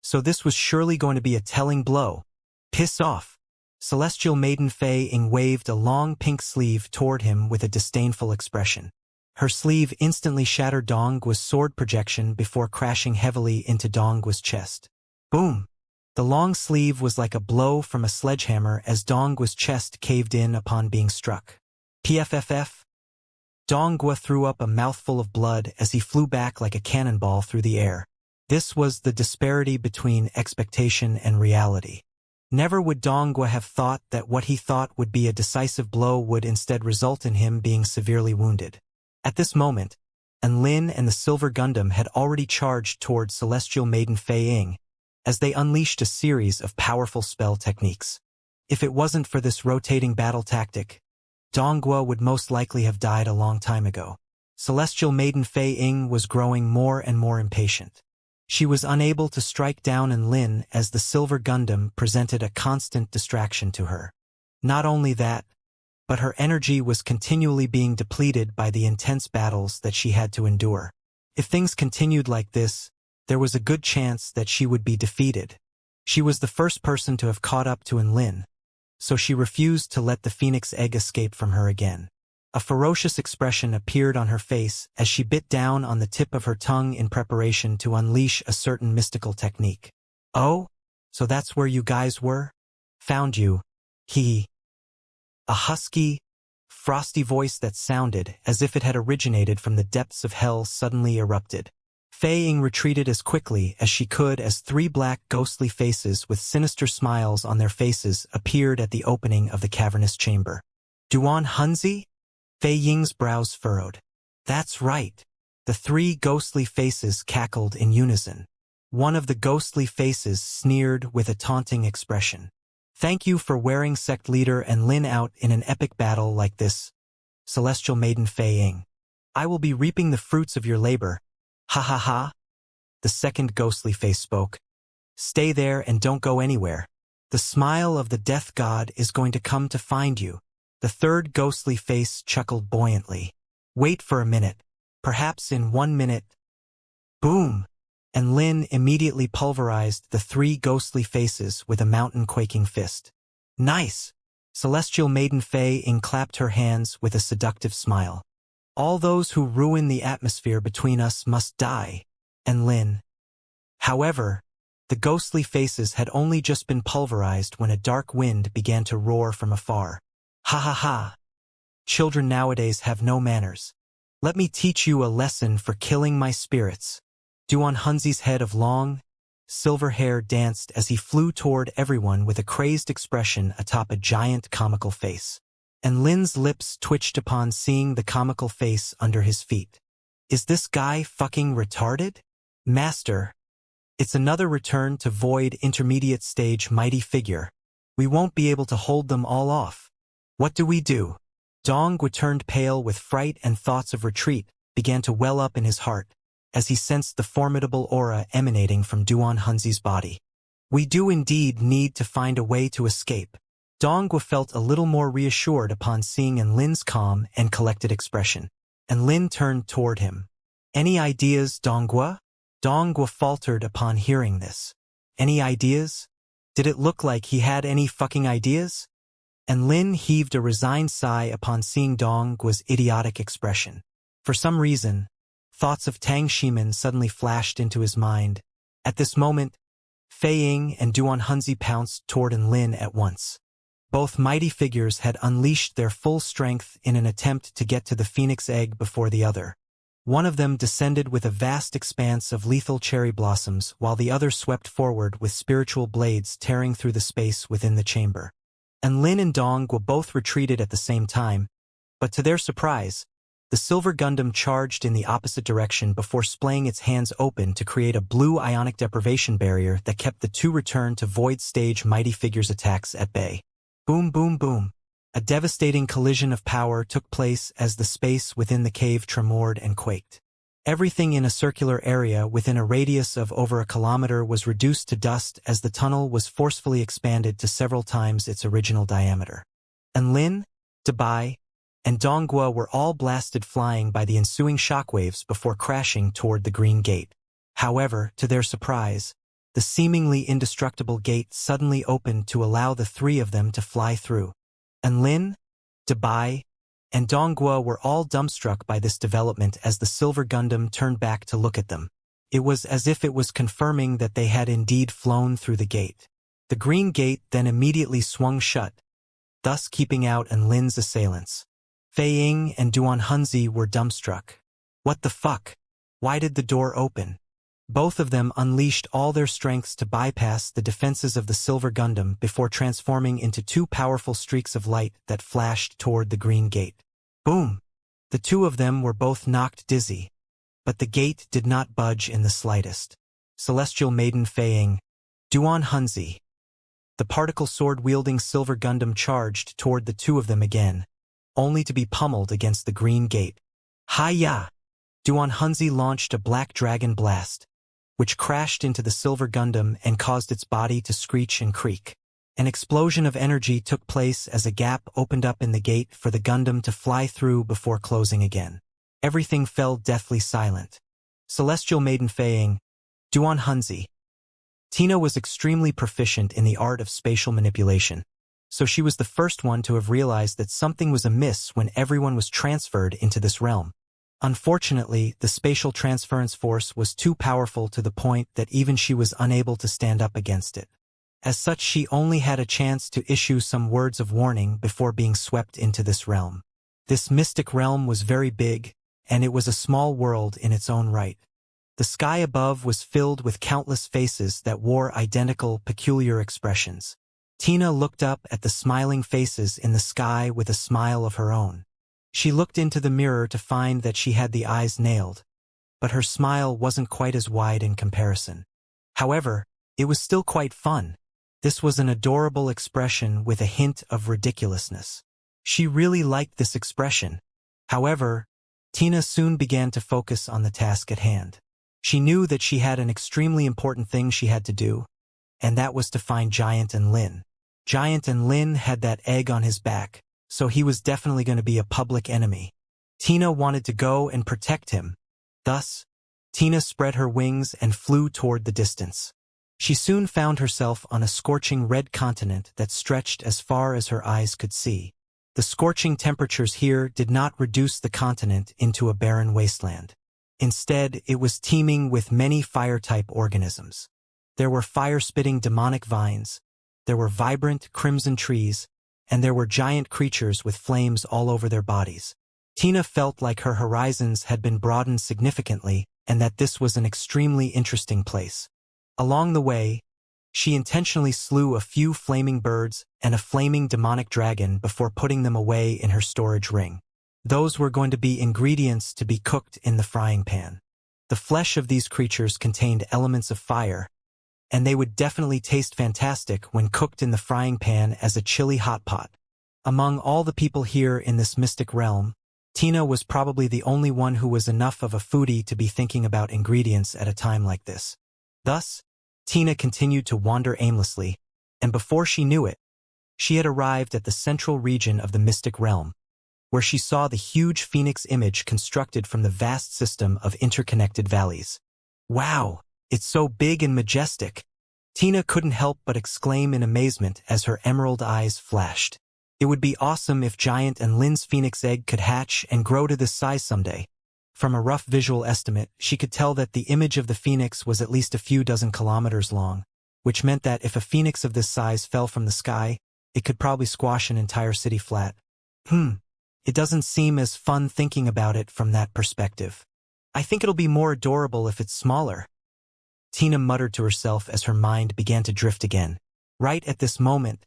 So this was surely going to be a telling blow. "Piss off." Celestial Maiden Fei Ying waved a long pink sleeve toward him with a disdainful expression. Her sleeve instantly shattered Donghua's sword projection before crashing heavily into Donghua's chest. Boom! The long sleeve was like a blow from a sledgehammer as Donghua's chest caved in upon being struck. PFFF. Donghua threw up a mouthful of blood as he flew back like a cannonball through the air. This was the disparity between expectation and reality. Never would Donghua have thought that what he thought would be a decisive blow would instead result in him being severely wounded. At this moment, Lin and the Silver Gundam had already charged towards Celestial Maiden Fei Ying, as they unleashed a series of powerful spell techniques. If it wasn't for this rotating battle tactic, Donghua would most likely have died a long time ago. Celestial Maiden Fei Ying was growing more and more impatient. She was unable to strike down Lin as the Silver Gundam presented a constant distraction to her. Not only that, but her energy was continually being depleted by the intense battles that she had to endure. If things continued like this, there was a good chance that she would be defeated. She was the first person to have caught up to Lin, so she refused to let the Phoenix Egg escape from her again. A ferocious expression appeared on her face as she bit down on the tip of her tongue in preparation to unleash a certain mystical technique. "Oh? So that's where you guys were? Found you. He." A husky, frosty voice that sounded as if it had originated from the depths of hell suddenly erupted. Fei Ying retreated as quickly as she could as 3 black ghostly faces with sinister smiles on their faces appeared at the opening of the cavernous chamber. Duan Hunzi? Fei Ying's brows furrowed. That's right. The three ghostly faces cackled in unison. One of the ghostly faces sneered with a taunting expression. Thank you for wearing sect leader and Lin out in an epic battle like this, celestial maiden Fei Ying. I will be reaping the fruits of your labor. Ha ha ha. The second ghostly face spoke. Stay there and don't go anywhere. The smile of the death god is going to come to find you. The third ghostly face chuckled buoyantly. Wait for a minute. Perhaps in 1 minute. Boom! And Lin immediately pulverized the three ghostly faces with a mountain-quaking fist. Nice! Celestial maiden Fei Ying clapped her hands with a seductive smile. All those who ruin the atmosphere between us must die. And Lin. However, the ghostly faces had only just been pulverized when a dark wind began to roar from afar. Ha ha ha! Children nowadays have no manners. Let me teach you a lesson for killing my spirits. Duan Hunzi's head of long, silver hair danced as he flew toward everyone with a crazed expression atop a giant comical face. And Lin's lips twitched upon seeing the comical face under his feet. Is this guy fucking retarded? Master. It's another return to void intermediate stage mighty figure. We won't be able to hold them all off. What do we do? Dongwu turned pale with fright and thoughts of retreat began to well up in his heart as he sensed the formidable aura emanating from Duan Hunzi's body. We do indeed need to find a way to escape. Dongwu felt a little more reassured upon seeing Lin's calm and collected expression. And Lin turned toward him. Any ideas, Dongwu? Dongwu faltered upon hearing this. Any ideas? Did it look like he had any fucking ideas? And Lin heaved a resigned sigh upon seeing Dongwu's idiotic expression. For some reason, thoughts of Tang Shimin suddenly flashed into his mind. At this moment, Fei Ying and Duan Hunzi pounced toward Lin at once. Both mighty figures had unleashed their full strength in an attempt to get to the phoenix egg before the other. One of them descended with a vast expanse of lethal cherry blossoms, while the other swept forward with spiritual blades tearing through the space within the chamber. And Lin and Dongwu both retreated at the same time, but to their surprise, the silver Gundam charged in the opposite direction before splaying its hands open to create a blue ionic deprivation barrier that kept the two return to void stage mighty figures' attacks at bay. Boom boom boom. A devastating collision of power took place as the space within the cave tremored and quaked. Everything in a circular area within a radius of over a kilometer was reduced to dust as the tunnel was forcefully expanded to several times its original diameter. And Lin, Dabai, and Dongwu were all blasted flying by the ensuing shockwaves before crashing toward the green gate. However, to their surprise, the seemingly indestructible gate suddenly opened to allow the three of them to fly through. And Lin, Dabai, and Dongwu were all dumbstruck by this development as the silver Gundam turned back to look at them. It was as if it was confirming that they had indeed flown through the gate. The green gate then immediately swung shut, thus keeping out Lin's assailants. Fei Ying and Duan Hunzi were dumbstruck. What the fuck? Why did the door open? Both of them unleashed all their strengths to bypass the defenses of the silver Gundam before transforming into two powerful streaks of light that flashed toward the green gate. Boom! The two of them were both knocked dizzy, but the gate did not budge in the slightest. Celestial Maiden Fei Ying, Duan Hunzi. The particle sword-wielding silver Gundam charged toward the two of them again, only to be pummeled against the green gate. Hi-ya! Duan Hunzi launched a black dragon blast, which crashed into the silver Gundam and caused its body to screech and creak. An explosion of energy took place as a gap opened up in the gate for the Gundam to fly through before closing again. Everything fell deathly silent. Celestial Maiden Fei Ying, Duan Hunzi. Tina was extremely proficient in the art of spatial manipulation, so she was the first one to have realized that something was amiss when everyone was transferred into this realm. Unfortunately, the spatial transference force was too powerful to the point that even she was unable to stand up against it. As such, she only had a chance to issue some words of warning before being swept into this realm. This mystic realm was very big, and it was a small world in its own right. The sky above was filled with countless faces that wore identical, peculiar expressions. Tina looked up at the smiling faces in the sky with a smile of her own. She looked into the mirror to find that she had the eyes nailed, but her smile wasn't quite as wide in comparison. However, it was still quite fun. This was an adorable expression with a hint of ridiculousness. She really liked this expression. However, Tina soon began to focus on the task at hand. She knew that she had an extremely important thing she had to do, and that was to find Giant and Lin. Giant and Lin had that egg on his back, so he was definitely going to be a public enemy. Tina wanted to go and protect him. Thus, Tina spread her wings and flew toward the distance. She soon found herself on a scorching red continent that stretched as far as her eyes could see. The scorching temperatures here did not reduce the continent into a barren wasteland. Instead, it was teeming with many fire-type organisms. There were fire-spitting demonic vines, there were vibrant crimson trees, and there were giant creatures with flames all over their bodies. Tina felt like her horizons had been broadened significantly and that this was an extremely interesting place. Along the way, she intentionally slew a few flaming birds and a flaming demonic dragon before putting them away in her storage ring. Those were going to be ingredients to be cooked in the frying pan. The flesh of these creatures contained elements of fire, and they would definitely taste fantastic when cooked in the frying pan as a chili hot pot. Among all the people here in this mystic realm, Tina was probably the only one who was enough of a foodie to be thinking about ingredients at a time like this. Thus, Tina continued to wander aimlessly, and before she knew it, she had arrived at the central region of the mystic realm, where she saw the huge phoenix image constructed from the vast system of interconnected valleys. Wow, it's so big and majestic! Tina couldn't help but exclaim in amazement as her emerald eyes flashed. It would be awesome if Giant and Lin's phoenix egg could hatch and grow to this size someday. From a rough visual estimate, she could tell that the image of the phoenix was at least a few dozen kilometers long, which meant that if a phoenix of this size fell from the sky, it could probably squash an entire city flat. It doesn't seem as fun thinking about it from that perspective. I think it'll be more adorable if it's smaller. Tina muttered to herself as her mind began to drift again. Right at this moment,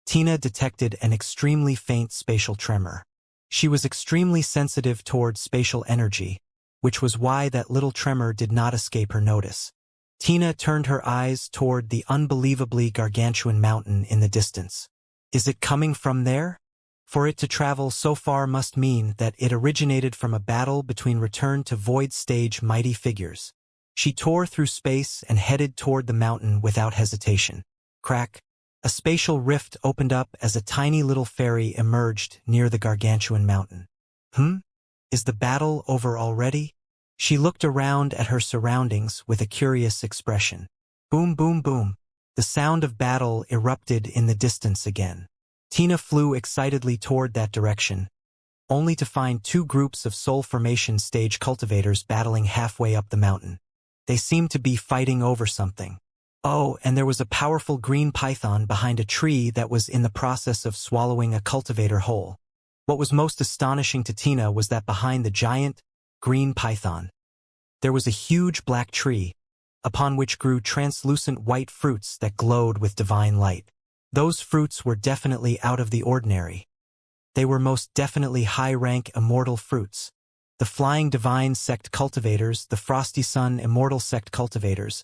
Tina detected an extremely faint spatial tremor. She was extremely sensitive toward spatial energy, which was why that little tremor did not escape her notice. Tina turned her eyes toward the unbelievably gargantuan mountain in the distance. Is it coming from there? For it to travel so far must mean that it originated from a battle between Return to Void stage mighty figures. She tore through space and headed toward the mountain without hesitation. Crack! A spatial rift opened up as a tiny little fairy emerged near the gargantuan mountain. Is the battle over already? She looked around at her surroundings with a curious expression. Boom, boom, boom. The sound of battle erupted in the distance again. Tina flew excitedly toward that direction, only to find two groups of soul formation stage cultivators battling halfway up the mountain. They seemed to be fighting over something. Oh, and there was a powerful green python behind a tree that was in the process of swallowing a cultivator whole. What was most astonishing to Tina was that behind the giant, green python, there was a huge black tree, upon which grew translucent white fruits that glowed with divine light. Those fruits were definitely out of the ordinary. They were most definitely high-rank immortal fruits. The Flying Divine Sect cultivators, the Frosty Sun Immortal Sect cultivators,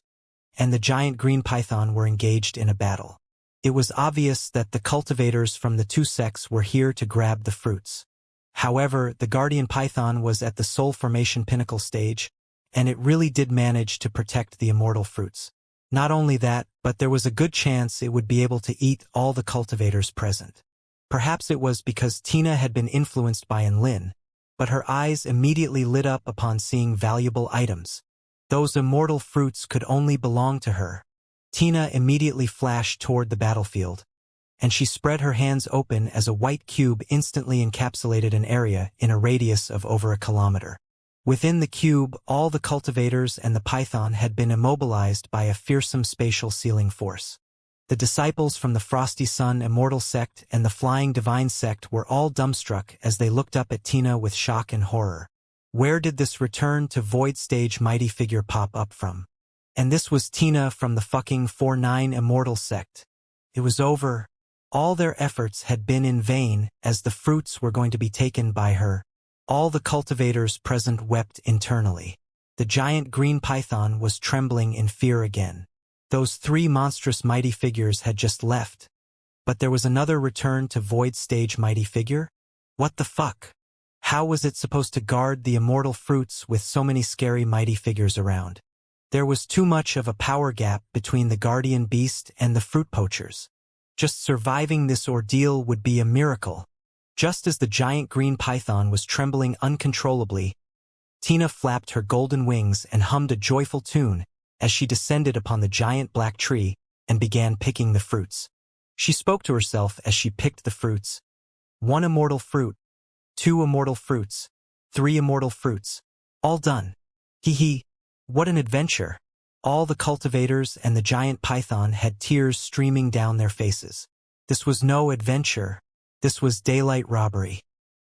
and the giant green python were engaged in a battle. It was obvious that the cultivators from the two sects were here to grab the fruits. However, the guardian python was at the soul formation pinnacle stage, and it really did manage to protect the immortal fruits. Not only that, but there was a good chance it would be able to eat all the cultivators present. Perhaps it was because Tina had been influenced by Enlin, but her eyes immediately lit up upon seeing valuable items. Those immortal fruits could only belong to her. Tina immediately flashed toward the battlefield, and she spread her hands open as a white cube instantly encapsulated an area in a radius of over a kilometer. Within the cube, all the cultivators and the python had been immobilized by a fearsome spatial sealing force. The disciples from the Frosty Sun Immortal Sect and the Flying Divine Sect were all dumbstruck as they looked up at Tina with shock and horror. Where did this Return to Void stage mighty figure pop up from? And this was Tina from the fucking 4-9 Immortal Sect. It was over. All their efforts had been in vain, as the fruits were going to be taken by her. All the cultivators present wept internally. The giant green python was trembling in fear again. Those 3 monstrous mighty figures had just left. But there was another return to void stage mighty figure? What the fuck? How was it supposed to guard the immortal fruits with so many scary mighty figures around? There was too much of a power gap between the guardian beast and the fruit poachers. Just surviving this ordeal would be a miracle. Just as the giant green python was trembling uncontrollably, Tina flapped her golden wings and hummed a joyful tune as she descended upon the giant black tree and began picking the fruits. She spoke to herself as she picked the fruits. 1 immortal fruit, 2 immortal fruits, 3 immortal fruits. All done. Hee. What an adventure. All the cultivators and the giant python had tears streaming down their faces. This was no adventure. This was daylight robbery.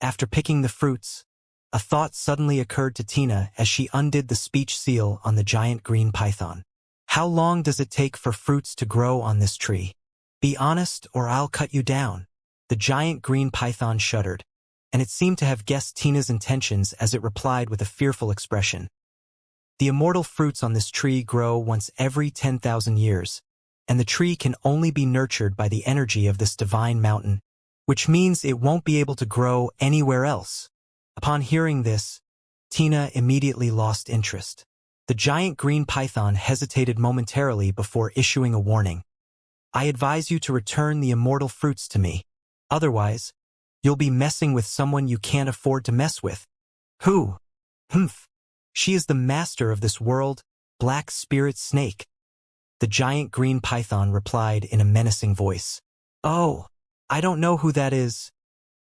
After picking the fruits, a thought suddenly occurred to Tina as she undid the speech seal on the giant green python. How long does it take for fruits to grow on this tree? Be honest or I'll cut you down. The giant green python shuddered, and it seemed to have guessed Tina's intentions as it replied with a fearful expression. The immortal fruits on this tree grow once every 10,000 years, and the tree can only be nurtured by the energy of this divine mountain, which means it won't be able to grow anywhere else. Upon hearing this, Tina immediately lost interest. The giant green python hesitated momentarily before issuing a warning. I advise you to return the immortal fruits to me. Otherwise, you'll be messing with someone you can't afford to mess with. Who? Humph. She is the master of this world, Black Spirit Snake. The giant green python replied in a menacing voice. Oh, I don't know who that is,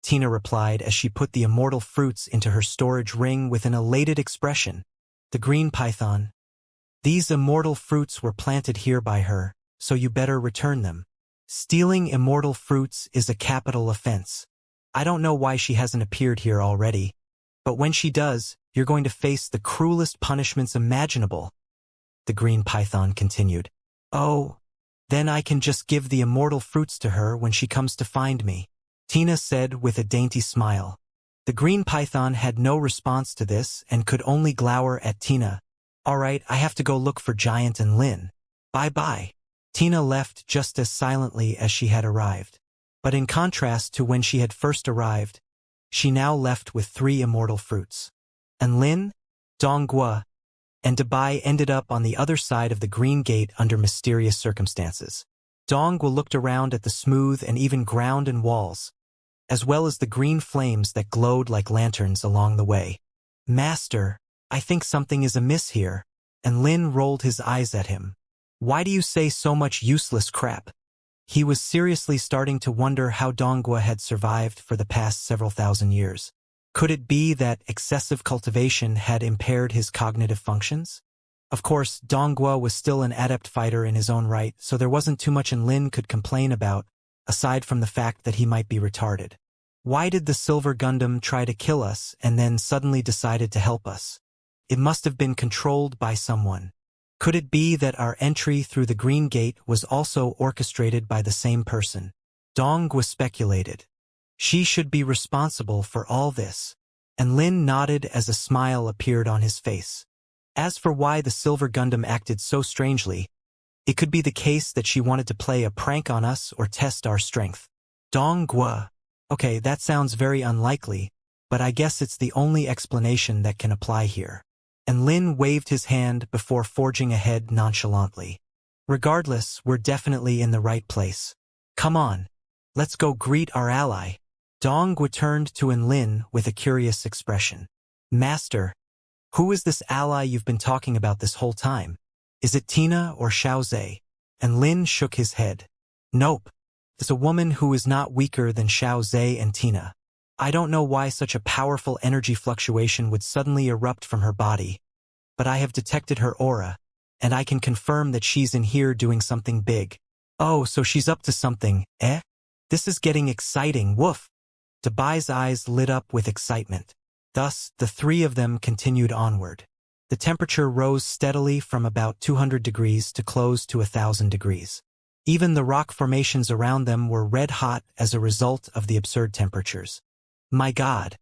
Tina replied as she put the immortal fruits into her storage ring with an elated expression. The green python. These immortal fruits were planted here by her, so you better return them. Stealing immortal fruits is a capital offense. I don't know why she hasn't appeared here already, but when she does, you're going to face the cruelest punishments imaginable. The green python continued. Oh, then I can just give the immortal fruits to her when she comes to find me, Tina said with a dainty smile. The green python had no response to this and could only glower at Tina. All right, I have to go look for Giant and Lin. Bye-bye. Tina left just as silently as she had arrived. But in contrast to when she had first arrived, she now left with 3 immortal fruits. And Lin, Donghua, and Dabai ended up on the other side of the green gate under mysterious circumstances. Donghua looked around at the smooth and even ground and walls, as well as the green flames that glowed like lanterns along the way. Master, I think something is amiss here, and Lin rolled his eyes at him. Why do you say so much useless crap? He was seriously starting to wonder how Donghua had survived for the past several thousand years. Could it be that excessive cultivation had impaired his cognitive functions? Of course, Donghua was still an adept fighter in his own right, so there wasn't too much Lin could complain about, aside from the fact that he might be retarded. Why did the Silver Gundam try to kill us and then suddenly decided to help us? It must have been controlled by someone. Could it be that our entry through the Green Gate was also orchestrated by the same person? Donghua speculated. She should be responsible for all this. And Lin nodded as a smile appeared on his face. As for why the Silver Gundam acted so strangely, it could be the case that she wanted to play a prank on us or test our strength. Donghua. Okay, that sounds very unlikely, but I guess it's the only explanation that can apply here. And Lin waved his hand before forging ahead nonchalantly. Regardless, we're definitely in the right place. Come on, let's go greet our ally. Donghua turned to Lin with a curious expression. Master, who is this ally you've been talking about this whole time? Is it Tina or Xiaozhe? And Lin shook his head. Nope. It's a woman who is not weaker than Xiaozhe and Tina. I don't know why such a powerful energy fluctuation would suddenly erupt from her body, but I have detected her aura, and I can confirm that she's in here doing something big. Oh, so she's up to something, eh? This is getting exciting, woof. Dabai's eyes lit up with excitement. Thus, the 3 of them continued onward. The temperature rose steadily from about 200 degrees to close to 1,000 degrees. Even the rock formations around them were red-hot as a result of the absurd temperatures. My God!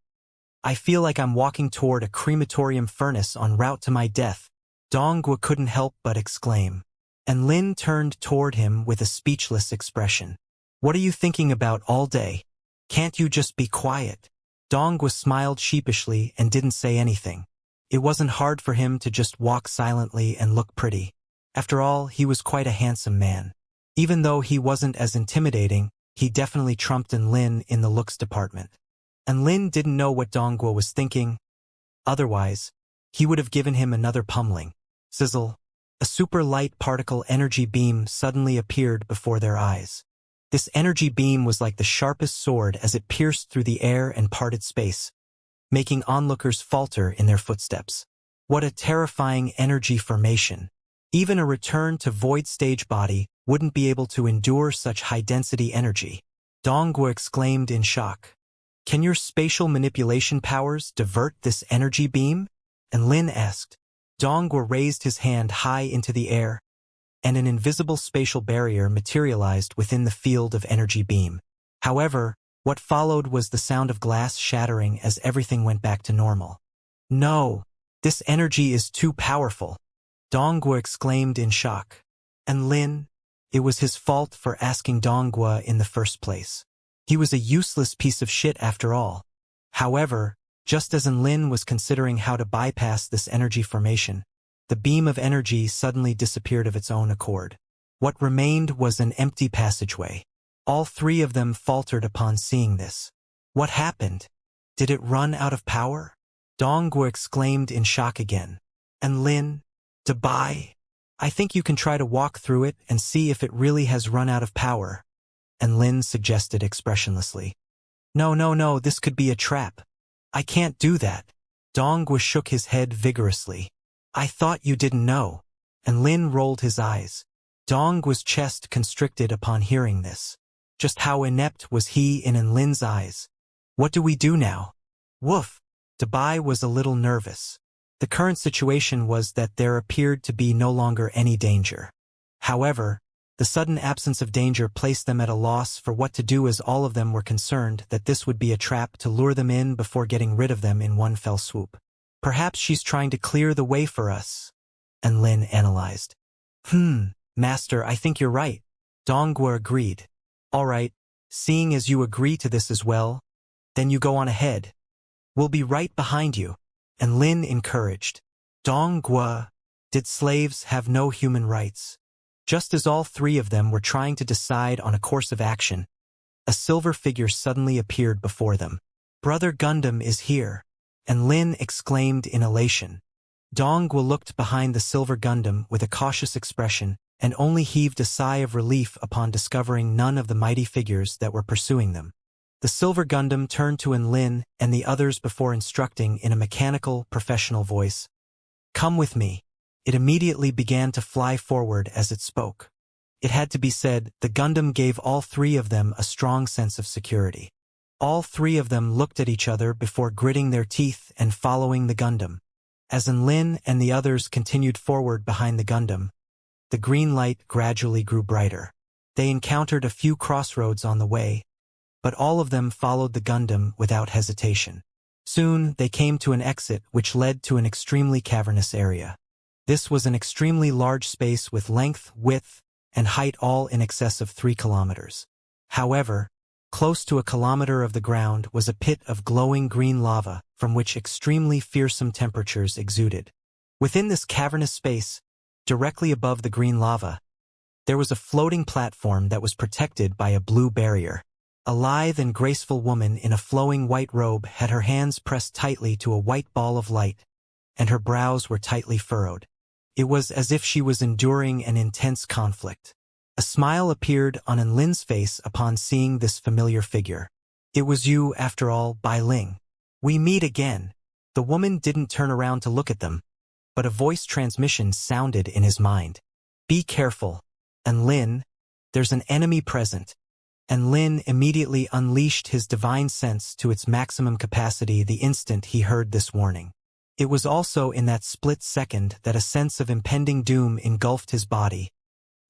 I feel like I'm walking toward a crematorium furnace en route to my death, Dongguo couldn't help but exclaim. And Lin turned toward him with a speechless expression. What are you thinking about all day? Can't you just be quiet? Dongguo smiled sheepishly and didn't say anything. It wasn't hard for him to just walk silently and look pretty. After all, he was quite a handsome man. Even though he wasn't as intimidating, he definitely trumped Lin in the looks department. And Lin didn't know what Dongguo was thinking. Otherwise, he would have given him another pummeling. Sizzle. A super light particle energy beam suddenly appeared before their eyes. This energy beam was like the sharpest sword as it pierced through the air and parted space, making onlookers falter in their footsteps. What a terrifying energy formation. Even a return to void stage body wouldn't be able to endure such high-density energy. Dongguo exclaimed in shock. Can your spatial manipulation powers divert this energy beam? And Lin asked. Dongguo raised his hand high into the air, and an invisible spatial barrier materialized within the field of energy beam. However, what followed was the sound of glass shattering as everything went back to normal. No, this energy is too powerful, Dongguo exclaimed in shock. And Lin? It was his fault for asking Dongguo in the first place. He was a useless piece of shit after all. However, just as Lin was considering how to bypass this energy formation, the beam of energy suddenly disappeared of its own accord. What remained was an empty passageway. All three of them faltered upon seeing this. What happened? Did it run out of power? Dongguo exclaimed in shock again. And Lin? Dabai? I think you can try to walk through it and see if it really has run out of power. And Lin suggested expressionlessly. No, this could be a trap. I can't do that. Dongguo shook his head vigorously. I thought you didn't know. And Lin rolled his eyes. Dongguo's chest constricted upon hearing this. Just how inept was he in Lin's eyes? What do we do now? Woof! Dabai was a little nervous. The current situation was that there appeared to be no longer any danger. However, the sudden absence of danger placed them at a loss for what to do, as all of them were concerned that this would be a trap to lure them in before getting rid of them in one fell swoop. Perhaps she's trying to clear the way for us, and Lin analyzed. Master, I think you're right. Dongguo agreed. All right, seeing as you agree to this as well, then you go on ahead. We'll be right behind you. And Lin encouraged. Dongguo, did slaves have no human rights? Just as all three of them were trying to decide on a course of action, a silver figure suddenly appeared before them. Brother Gundam is here, and Lin exclaimed in elation. Dongguo looked behind the silver Gundam with a cautious expression and only heaved a sigh of relief upon discovering none of the mighty figures that were pursuing them. The silver Gundam turned to Lin and the others before instructing in a mechanical, professional voice. Come with me. It immediately began to fly forward as it spoke. It had to be said, the Gundam gave all three of them a strong sense of security. All three of them looked at each other before gritting their teeth and following the Gundam. As Lin and the others continued forward behind the Gundam, the green light gradually grew brighter. They encountered a few crossroads on the way, but all of them followed the Gundam without hesitation. Soon, they came to an exit which led to an extremely cavernous area. This was an extremely large space with length, width, and height all in excess of 3 kilometers. However, close to 1 kilometer of the ground was a pit of glowing green lava from which extremely fearsome temperatures exuded. Within this cavernous space, directly above the green lava, there was a floating platform that was protected by a blue barrier. A lithe and graceful woman in a flowing white robe had her hands pressed tightly to a white ball of light, and her brows were tightly furrowed. It was as if she was enduring an intense conflict. A smile appeared on Lin's face upon seeing this familiar figure. It was you, after all, Bai Ling. We meet again. The woman didn't turn around to look at them, but a voice transmission sounded in his mind. Be careful. And Lin, there's an enemy present. And Lin immediately unleashed his divine sense to its maximum capacity the instant he heard this warning. It was also in that split second that a sense of impending doom engulfed his body,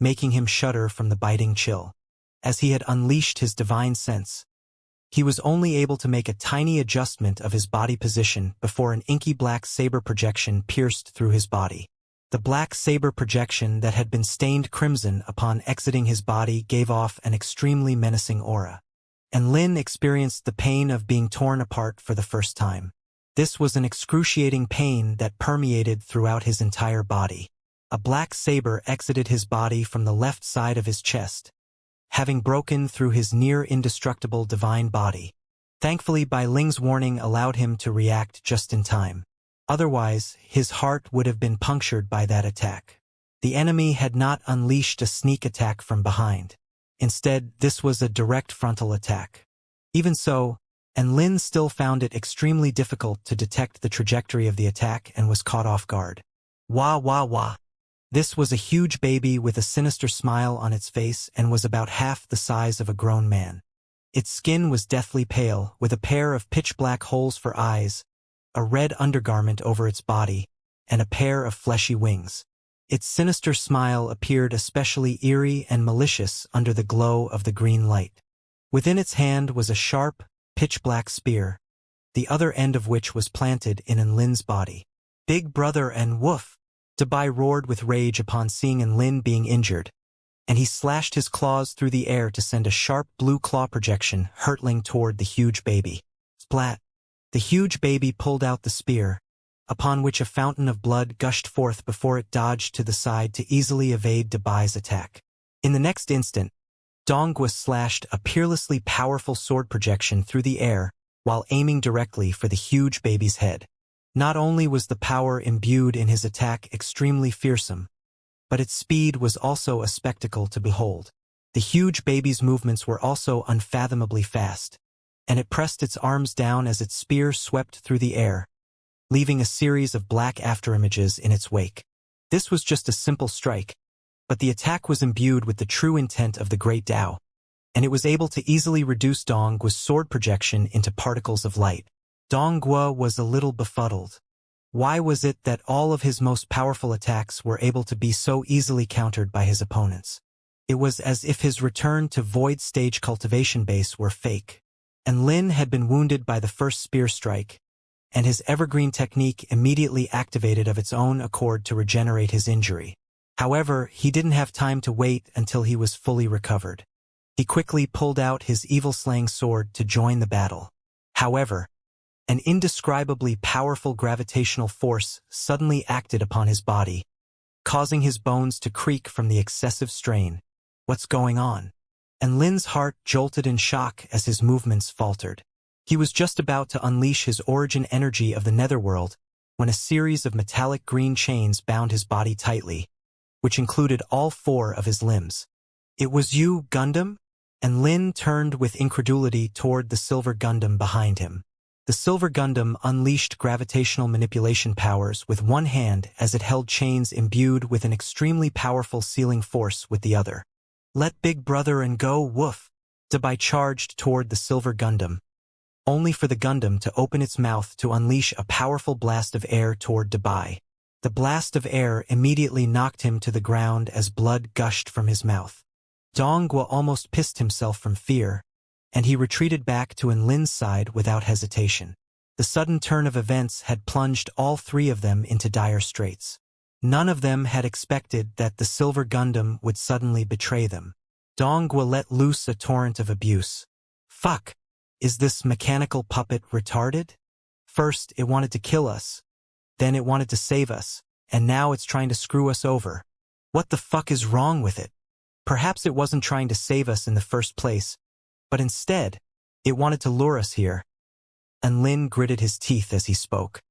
making him shudder from the biting chill. As he had unleashed his divine sense, he was only able to make a tiny adjustment of his body position before an inky black saber projection pierced through his body. The black saber projection that had been stained crimson upon exiting his body gave off an extremely menacing aura. And Lin experienced the pain of being torn apart for the first time. This was an excruciating pain that permeated throughout his entire body. A black saber exited his body from the left side of his chest, having broken through his near-indestructible divine body. Thankfully, Bai Ling's warning allowed him to react just in time. Otherwise, his heart would have been punctured by that attack. The enemy had not unleashed a sneak attack from behind. Instead, this was a direct frontal attack. Even so, Lin still found it extremely difficult to detect the trajectory of the attack and was caught off guard. Wah wah wah. This was a huge baby with a sinister smile on its face and was about half the size of a grown man. Its skin was deathly pale, with a pair of pitch-black holes for eyes, a red undergarment over its body, and a pair of fleshy wings. Its sinister smile appeared especially eerie and malicious under the glow of the green light. Within its hand was a sharp, pitch-black spear, the other end of which was planted in Lin's body. "Big brother and woof!" Dabai roared with rage upon seeing Lin being injured, and he slashed his claws through the air to send a sharp blue claw projection hurtling toward the huge baby. Splat! The huge baby pulled out the spear, upon which a fountain of blood gushed forth before it dodged to the side to easily evade Dabai's attack. In the next instant, Donghua slashed a peerlessly powerful sword projection through the air while aiming directly for the huge baby's head. Not only was the power imbued in his attack extremely fearsome, but its speed was also a spectacle to behold. The huge baby's movements were also unfathomably fast, and it pressed its arms down as its spear swept through the air, leaving a series of black afterimages in its wake. This was just a simple strike, but the attack was imbued with the true intent of the Great Tao, and it was able to easily reduce Donghua's sword projection into particles of light. Donghua was a little befuddled. Why was it that all of his most powerful attacks were able to be so easily countered by his opponents? It was as if his return to Void Stage Cultivation base were fake. And Lin had been wounded by the first spear strike, and his evergreen technique immediately activated of its own accord to regenerate his injury. However, he didn't have time to wait until he was fully recovered. He quickly pulled out his evil-slaying sword to join the battle. However, an indescribably powerful gravitational force suddenly acted upon his body, causing his bones to creak from the excessive strain. What's going on? And Lin's heart jolted in shock as his movements faltered. He was just about to unleash his origin energy of the netherworld when a series of metallic green chains bound his body tightly, which included all 4 of his limbs. "It was you, Gundam?" And Lin turned with incredulity toward the silver Gundam behind him. The silver Gundam unleashed gravitational manipulation powers with one hand as it held chains imbued with an extremely powerful sealing force with the other. "Let Big Brother and go, woof!" Dabai charged toward the silver Gundam, only for the Gundam to open its mouth to unleash a powerful blast of air toward Dabai. The blast of air immediately knocked him to the ground as blood gushed from his mouth. Donghua almost pissed himself from fear, and he retreated back to Lin's side without hesitation. The sudden turn of events had plunged all 3 of them into dire straits. None of them had expected that the silver Gundam would suddenly betray them. Donghua let loose a torrent of abuse. "Fuck! Is this mechanical puppet retarded? First, it wanted to kill us. Then it wanted to save us. And now it's trying to screw us over. What the fuck is wrong with it? Perhaps it wasn't trying to save us in the first place, but instead, it wanted to lure us here." And Lin gritted his teeth as he spoke.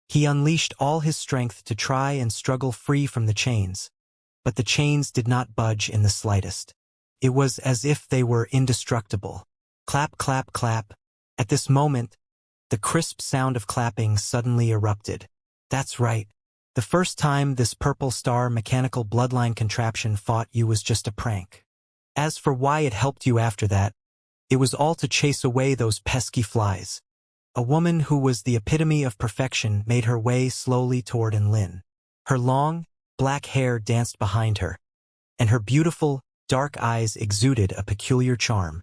He unleashed all his strength to try and struggle free from the chains, but the chains did not budge in the slightest. It was as if they were indestructible. Clap, clap, clap. At this moment, the crisp sound of clapping suddenly erupted. That's right. The first time this purple star mechanical bloodline contraption fought you was just a prank. As for why it helped you after that, it was all to chase away those pesky flies. A woman who was the epitome of perfection made her way slowly toward Lin. Her long, black hair danced behind her, and her beautiful, dark eyes exuded a peculiar charm.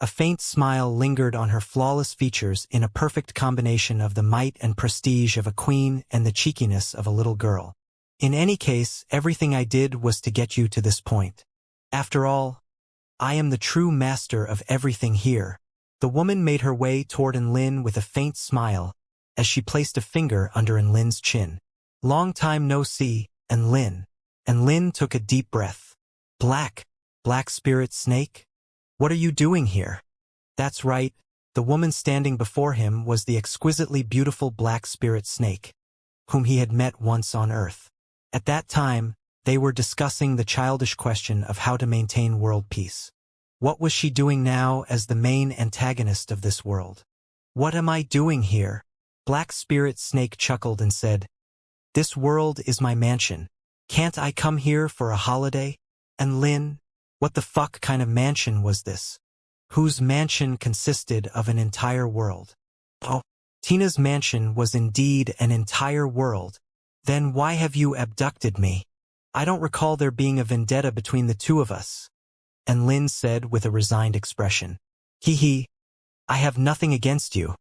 A faint smile lingered on her flawless features in a perfect combination of the might and prestige of a queen and the cheekiness of a little girl. In any case, everything I did was to get you to this point. After all, I am the true master of everything here. The woman made her way toward Enlin with a faint smile as she placed a finger under Enlin's chin. Long time no see, Enlin. Enlin took a deep breath. Black spirit snake? What are you doing here? That's right, the woman standing before him was the exquisitely beautiful black spirit snake, whom he had met once on Earth. At that time, they were discussing the childish question of how to maintain world peace. What was she doing now as the main antagonist of this world? What am I doing here? Black spirit snake chuckled and said, This world is my mansion. Can't I come here for a holiday? And Lin, what the fuck kind of mansion was this? Whose mansion consisted of an entire world? Oh, Tina's mansion was indeed an entire world. Then why have you abducted me? I don't recall there being a vendetta between the two of us. And Lin said with a resigned expression. Hee, I have nothing against you.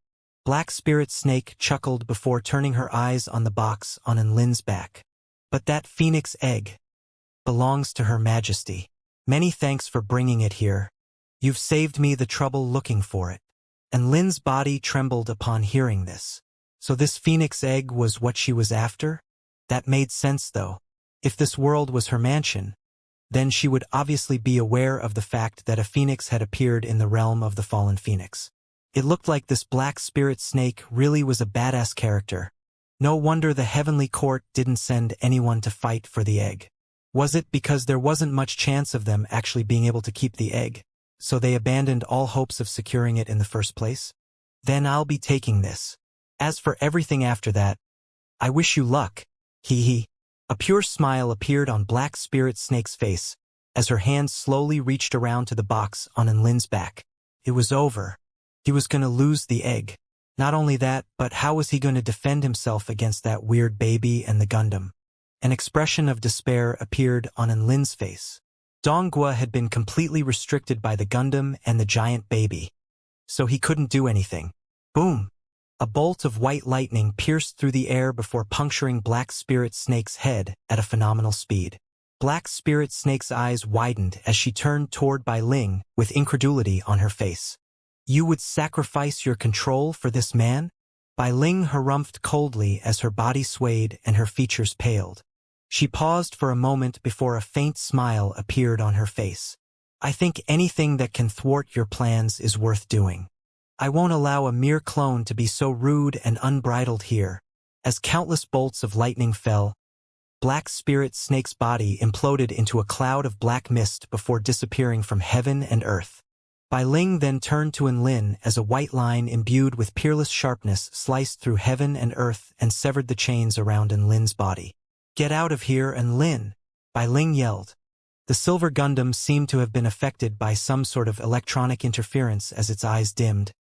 Black Spirit Snake chuckled before turning her eyes on the box on Enlin's back. But that phoenix egg belongs to Her Majesty. Many thanks for bringing it here. You've saved me the trouble looking for it. And Lin's body trembled upon hearing this. So this phoenix egg was what she was after? That made sense though. If this world was her mansion, then she would obviously be aware of the fact that a phoenix had appeared in the realm of the fallen phoenix. It looked like this black spirit snake really was a badass character. No wonder the heavenly court didn't send anyone to fight for the egg. Was it because there wasn't much chance of them actually being able to keep the egg, so they abandoned all hopes of securing it in the first place? Then I'll be taking this. As for everything after that, I wish you luck. Hee. A pure smile appeared on Black Spirit Snake's face as her hands slowly reached around to the box on Enlin's back. It was over. He was going to lose the egg. Not only that, but how was he going to defend himself against that weird baby and the Gundam? An expression of despair appeared on Enlin's face. Donghua had been completely restricted by the Gundam and the giant baby, so he couldn't do anything. Boom! A bolt of white lightning pierced through the air before puncturing Black Spirit Snake's head at a phenomenal speed. Black Spirit Snake's eyes widened as she turned toward Bai Ling with incredulity on her face. You would sacrifice your control for this man? Bai Ling harumphed coldly as her body swayed and her features paled. She paused for a moment before a faint smile appeared on her face. I think anything that can thwart your plans is worth doing. I won't allow a mere clone to be so rude and unbridled here. As countless bolts of lightning fell, Black Spirit Snake's body imploded into a cloud of black mist before disappearing from heaven and earth. Bai Ling then turned to Enlin as a white line imbued with peerless sharpness sliced through heaven and earth and severed the chains around Enlin's body. Get out of here, Enlin! Bai Ling yelled. The Silver Gundam seemed to have been affected by some sort of electronic interference as its eyes dimmed,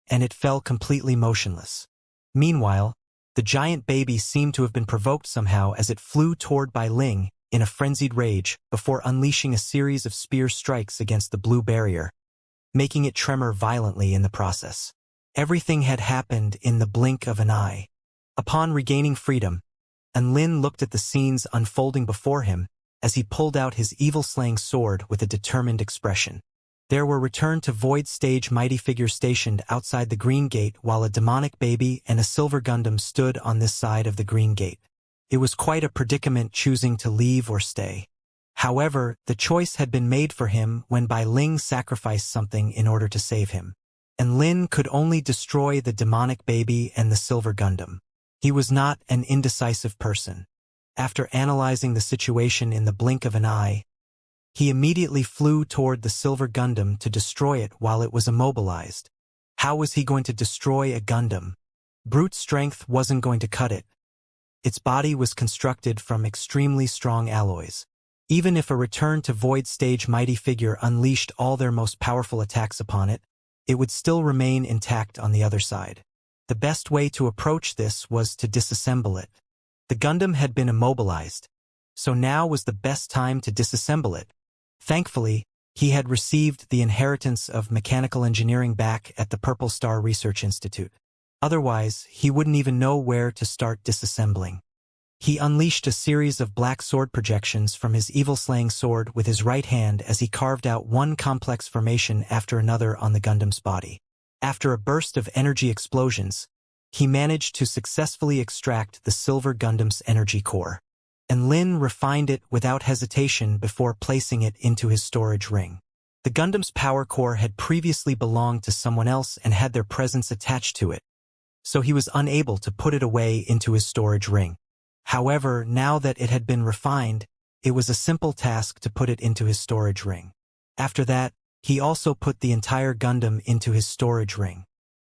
and it fell completely motionless. Meanwhile, the giant baby seemed to have been provoked somehow as it flew toward Bai Ling in a frenzied rage before unleashing a series of spear strikes against the blue barrier, making it tremor violently in the process. Everything had happened in the blink of an eye. Upon regaining freedom, Enlin looked at the scenes unfolding before him as he pulled out his evil-slaying sword with a determined expression. There were returned to Void Stage mighty figures stationed outside the Green Gate while a demonic baby and a Silver Gundam stood on this side of the Green Gate. It was quite a predicament choosing to leave or stay. However, the choice had been made for him when Bai Ling sacrificed something in order to save him. And Lin could only destroy the demonic baby and the Silver Gundam. He was not an indecisive person. After analyzing the situation in the blink of an eye, he immediately flew toward the Silver Gundam to destroy it while it was immobilized. How was he going to destroy a Gundam? Brute strength wasn't going to cut it. Its body was constructed from extremely strong alloys. Even if a return to Void Stage mighty figure unleashed all their most powerful attacks upon it, it would still remain intact on the other side. The best way to approach this was to disassemble it. The Gundam had been immobilized, so now was the best time to disassemble it. Thankfully, he had received the inheritance of mechanical engineering back at the Purple Star Research Institute. Otherwise, he wouldn't even know where to start disassembling. He unleashed a series of black sword projections from his evil-slaying sword with his right hand as he carved out one complex formation after another on the Gundam's body. After a burst of energy explosions, he managed to successfully extract the Silver Gundam's energy core, and Lin refined it without hesitation before placing it into his storage ring. The Gundam's power core had previously belonged to someone else and had their presence attached to it, so he was unable to put it away into his storage ring. However, now that it had been refined, it was a simple task to put it into his storage ring. After that, he also put the entire Gundam into his storage ring.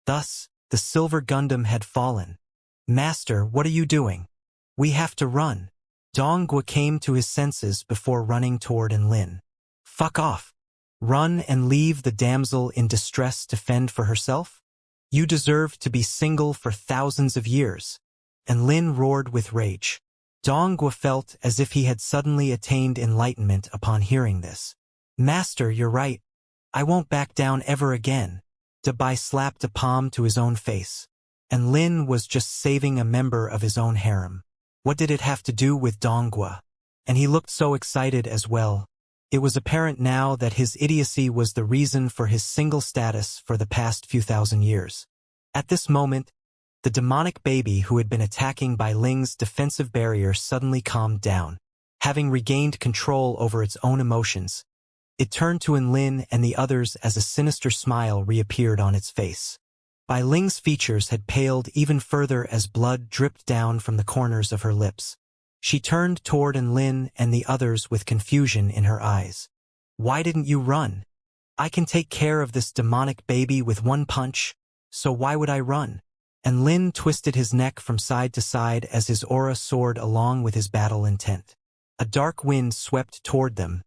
Thus, the Silver Gundam had fallen. "Master, what are you doing? We have to run." Donghua came to his senses before running toward Lin. "Fuck off. Run and leave the damsel in distress to fend for herself? You deserve to be single for thousands of years." And Lin roared with rage. Donghua felt as if he had suddenly attained enlightenment upon hearing this. "Master, you're right. I won't back down ever again." Dabai slapped a palm to his own face. And Lin was just saving a member of his own harem. What did it have to do with Donghua? And he looked so excited as well. It was apparent now that his idiocy was the reason for his single status for the past few thousand years. At this moment, the demonic baby who had been attacking Bai Ling's defensive barrier suddenly calmed down. Having regained control over its own emotions, it turned to Lin and the others as a sinister smile reappeared on its face. Bai Ling's features had paled even further as blood dripped down from the corners of her lips. She turned toward Lin and the others with confusion in her eyes. "Why didn't you run? I can take care of this demonic baby with one punch, so why would I run?" And Lin twisted his neck from side to side as his aura soared along with his battle intent. A dark wind swept toward them,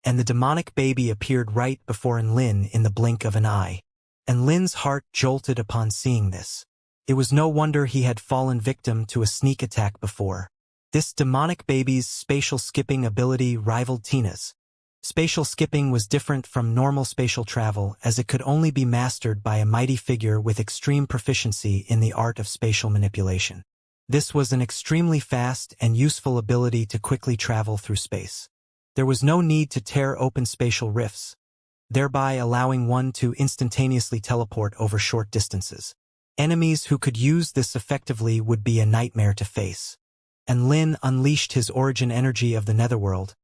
and the demonic baby appeared right before Lin in the blink of an eye. And Lin's heart jolted upon seeing this. It was no wonder he had fallen victim to a sneak attack before. This demonic baby's spatial skipping ability rivaled Tina's. Spatial skipping was different from normal spatial travel as it could only be mastered by a mighty figure with extreme proficiency in the art of spatial manipulation. This was an extremely fast and useful ability to quickly travel through space. There was no need to tear open spatial rifts, thereby allowing one to instantaneously teleport over short distances. Enemies who could use this effectively would be a nightmare to face. And Lin unleashed his origin energy of the netherworld,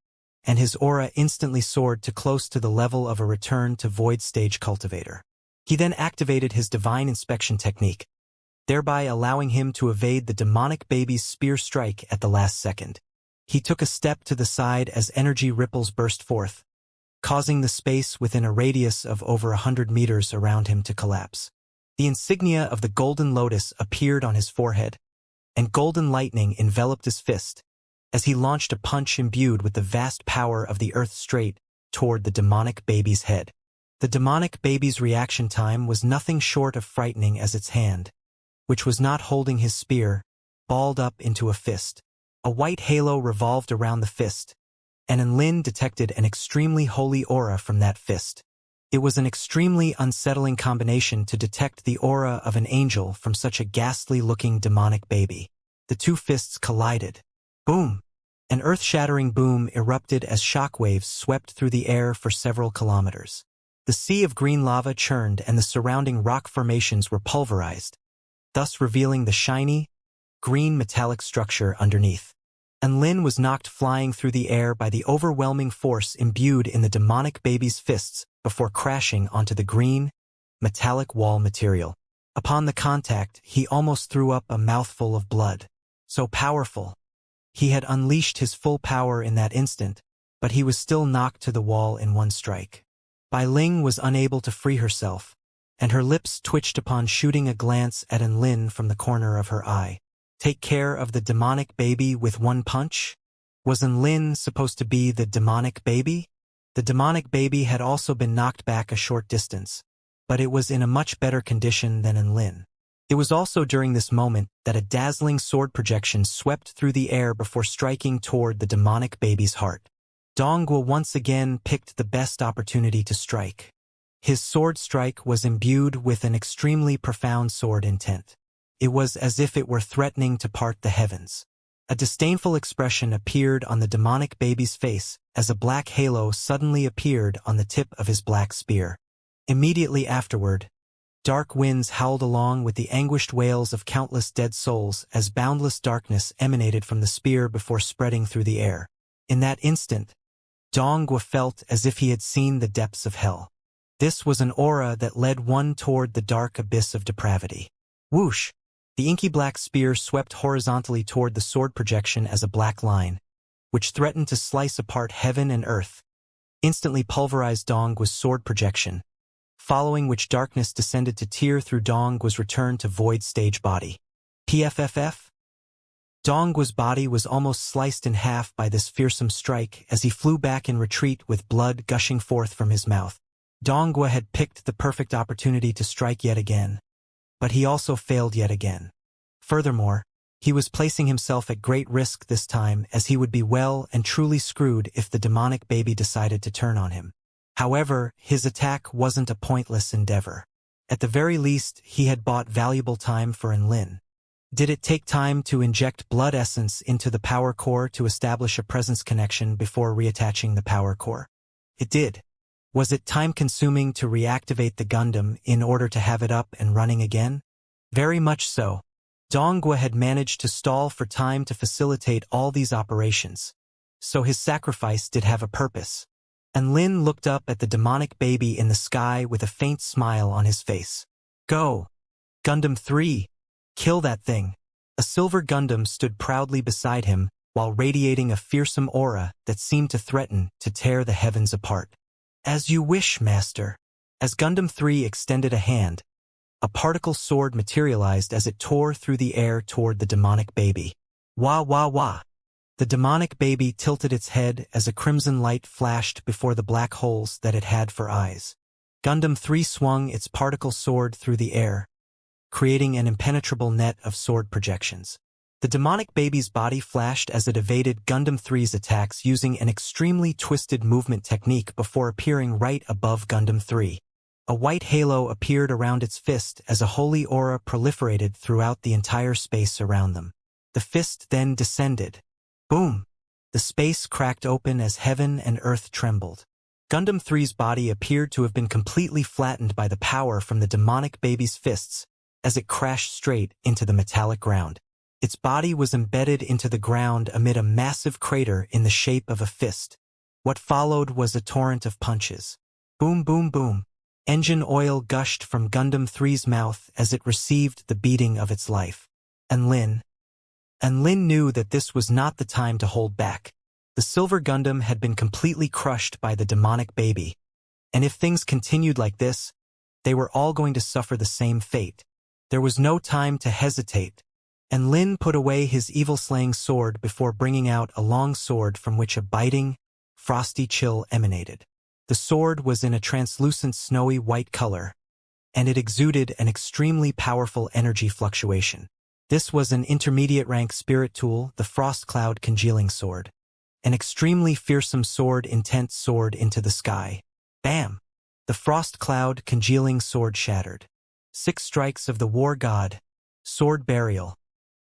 and his aura instantly soared to close to the level of a return to void stage cultivator. He then activated his divine inspection technique, thereby allowing him to evade the demonic baby's spear strike at the last second. He took a step to the side as energy ripples burst forth, causing the space within a radius of over 100 meters around him to collapse. The insignia of the Golden Lotus appeared on his forehead, and golden lightning enveloped his fist, as he launched a punch imbued with the vast power of the earth straight toward the demonic baby's head. The demonic baby's reaction time was nothing short of frightening as its hand, which was not holding his spear, balled up into a fist. A white halo revolved around the fist, and Lin detected an extremely holy aura from that fist. It was an extremely unsettling combination to detect the aura of an angel from such a ghastly-looking demonic baby. The two fists collided. Boom! An earth-shattering boom erupted as shockwaves swept through the air for several kilometers. The sea of green lava churned and the surrounding rock formations were pulverized, thus revealing the shiny, green metallic structure underneath. And Lin was knocked flying through the air by the overwhelming force imbued in the demonic baby's fists before crashing onto the green, metallic wall material. Upon the contact, he almost threw up a mouthful of blood. So powerful. He had unleashed his full power in that instant, but he was still knocked to the wall in one strike. Bai Ling was unable to free herself, and her lips twitched upon shooting a glance at Lin from the corner of her eye. Take care of the demonic baby with one punch? Was Lin supposed to be the demonic baby? The demonic baby had also been knocked back a short distance, but it was in a much better condition than Lin. It was also during this moment that a dazzling sword projection swept through the air before striking toward the demonic baby's heart. Dongguo once again picked the best opportunity to strike. His sword strike was imbued with an extremely profound sword intent. It was as if it were threatening to part the heavens. A disdainful expression appeared on the demonic baby's face as a black halo suddenly appeared on the tip of his black spear. Immediately afterward, dark winds howled along with the anguished wails of countless dead souls as boundless darkness emanated from the spear before spreading through the air. In that instant, Dongguo felt as if he had seen the depths of hell. This was an aura that led one toward the dark abyss of depravity. Whoosh! The inky black spear swept horizontally toward the sword projection as a black line, which threatened to slice apart heaven and earth, instantly pulverized Dongguo's sword projection, following which darkness descended to tear through Dongguo's return to void stage body. PFFF? Dongguo's body was almost sliced in half by this fearsome strike as he flew back in retreat with blood gushing forth from his mouth. Dongguo had picked the perfect opportunity to strike yet again, but he also failed yet again. Furthermore, he was placing himself at great risk this time as he would be well and truly screwed if the demonic baby decided to turn on him. However, his attack wasn't a pointless endeavor. At the very least, he had bought valuable time for Enlin. Did it take time to inject blood essence into the power core to establish a presence connection before reattaching the power core? It did. Was it time-consuming to reactivate the Gundam in order to have it up and running again? Very much so. Dongguo had managed to stall for time to facilitate all these operations, so his sacrifice did have a purpose. And Lin looked up at the demonic baby in the sky with a faint smile on his face. Go! Gundam 3! Kill that thing! A silver Gundam stood proudly beside him while radiating a fearsome aura that seemed to threaten to tear the heavens apart. As you wish, Master. As Gundam 3 extended a hand, a particle sword materialized as it tore through the air toward the demonic baby. Wah wah wah! The demonic baby tilted its head as a crimson light flashed before the black holes that it had for eyes. Gundam 3 swung its particle sword through the air, creating an impenetrable net of sword projections. The demonic baby's body flashed as it evaded Gundam 3's attacks using an extremely twisted movement technique before appearing right above Gundam 3. A white halo appeared around its fist as a holy aura proliferated throughout the entire space around them. The fist then descended. Boom! The space cracked open as heaven and earth trembled. Gundam 3's body appeared to have been completely flattened by the power from the demonic baby's fists as it crashed straight into the metallic ground. Its body was embedded into the ground amid a massive crater in the shape of a fist. What followed was a torrent of punches. Boom boom boom. Engine oil gushed from Gundam 3's mouth as it received the beating of its life. And Lin knew that this was not the time to hold back. The Silver Gundam had been completely crushed by the demonic baby, and if things continued like this, they were all going to suffer the same fate. There was no time to hesitate, and Lin put away his evil-slaying sword before bringing out a long sword from which a biting, frosty chill emanated. The sword was in a translucent snowy white color, and it exuded an extremely powerful energy fluctuation. This was an intermediate-rank spirit tool, the Frost Cloud Congealing Sword. An extremely fearsome sword, intense sword into the sky. Bam! The Frost Cloud Congealing Sword shattered. 6 strikes of the War God. Sword Burial.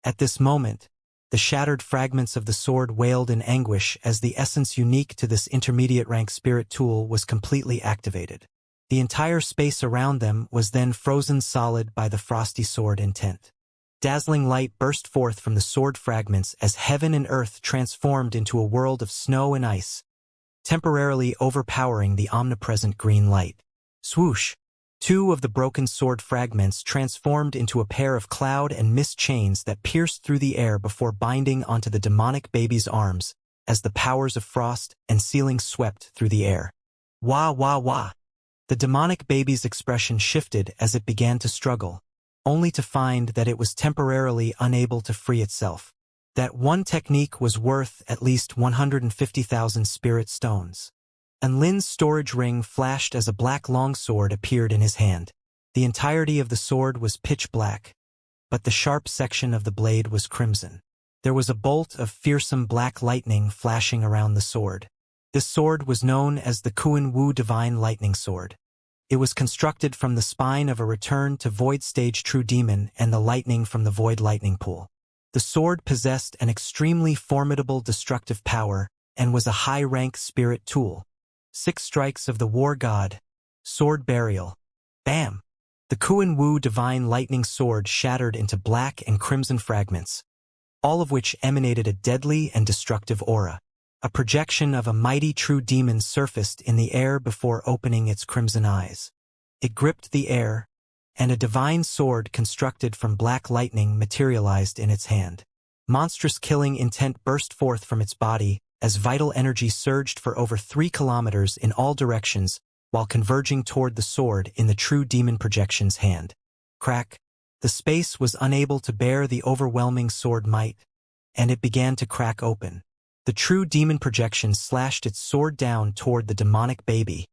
At this moment, the shattered fragments of the sword wailed in anguish as the essence unique to this intermediate-rank spirit tool was completely activated. The entire space around them was then frozen solid by the frosty sword intent. Dazzling light burst forth from the sword fragments as heaven and earth transformed into a world of snow and ice, temporarily overpowering the omnipresent green light. Swoosh! 2 of the broken sword fragments transformed into a pair of cloud and mist chains that pierced through the air before binding onto the demonic baby's arms as the powers of frost and sealing swept through the air. Wah wah wah! The demonic baby's expression shifted as it began to struggle, only to find that it was temporarily unable to free itself. That one technique was worth at least 150,000 spirit stones. And Lin's storage ring flashed as a black longsword appeared in his hand. The entirety of the sword was pitch black, but the sharp section of the blade was crimson. There was a bolt of fearsome black lightning flashing around the sword. This sword was known as the Kuan Wu Divine Lightning Sword. It was constructed from the spine of a return to Void Stage True Demon and the lightning from the Void Lightning Pool. The sword possessed an extremely formidable destructive power and was a high-rank spirit tool. 6 strikes of the War God. Sword Burial. Bam! The Kuan Wu Divine Lightning Sword shattered into black and crimson fragments, all of which emanated a deadly and destructive aura. A projection of a mighty true demon surfaced in the air before opening its crimson eyes. It gripped the air, and a divine sword constructed from black lightning materialized in its hand. Monstrous killing intent burst forth from its body as vital energy surged for over 3 kilometers in all directions while converging toward the sword in the true demon projection's hand. Crack! The space was unable to bear the overwhelming sword might, and it began to crack open. The true demon projection slashed its sword down toward the demonic baby,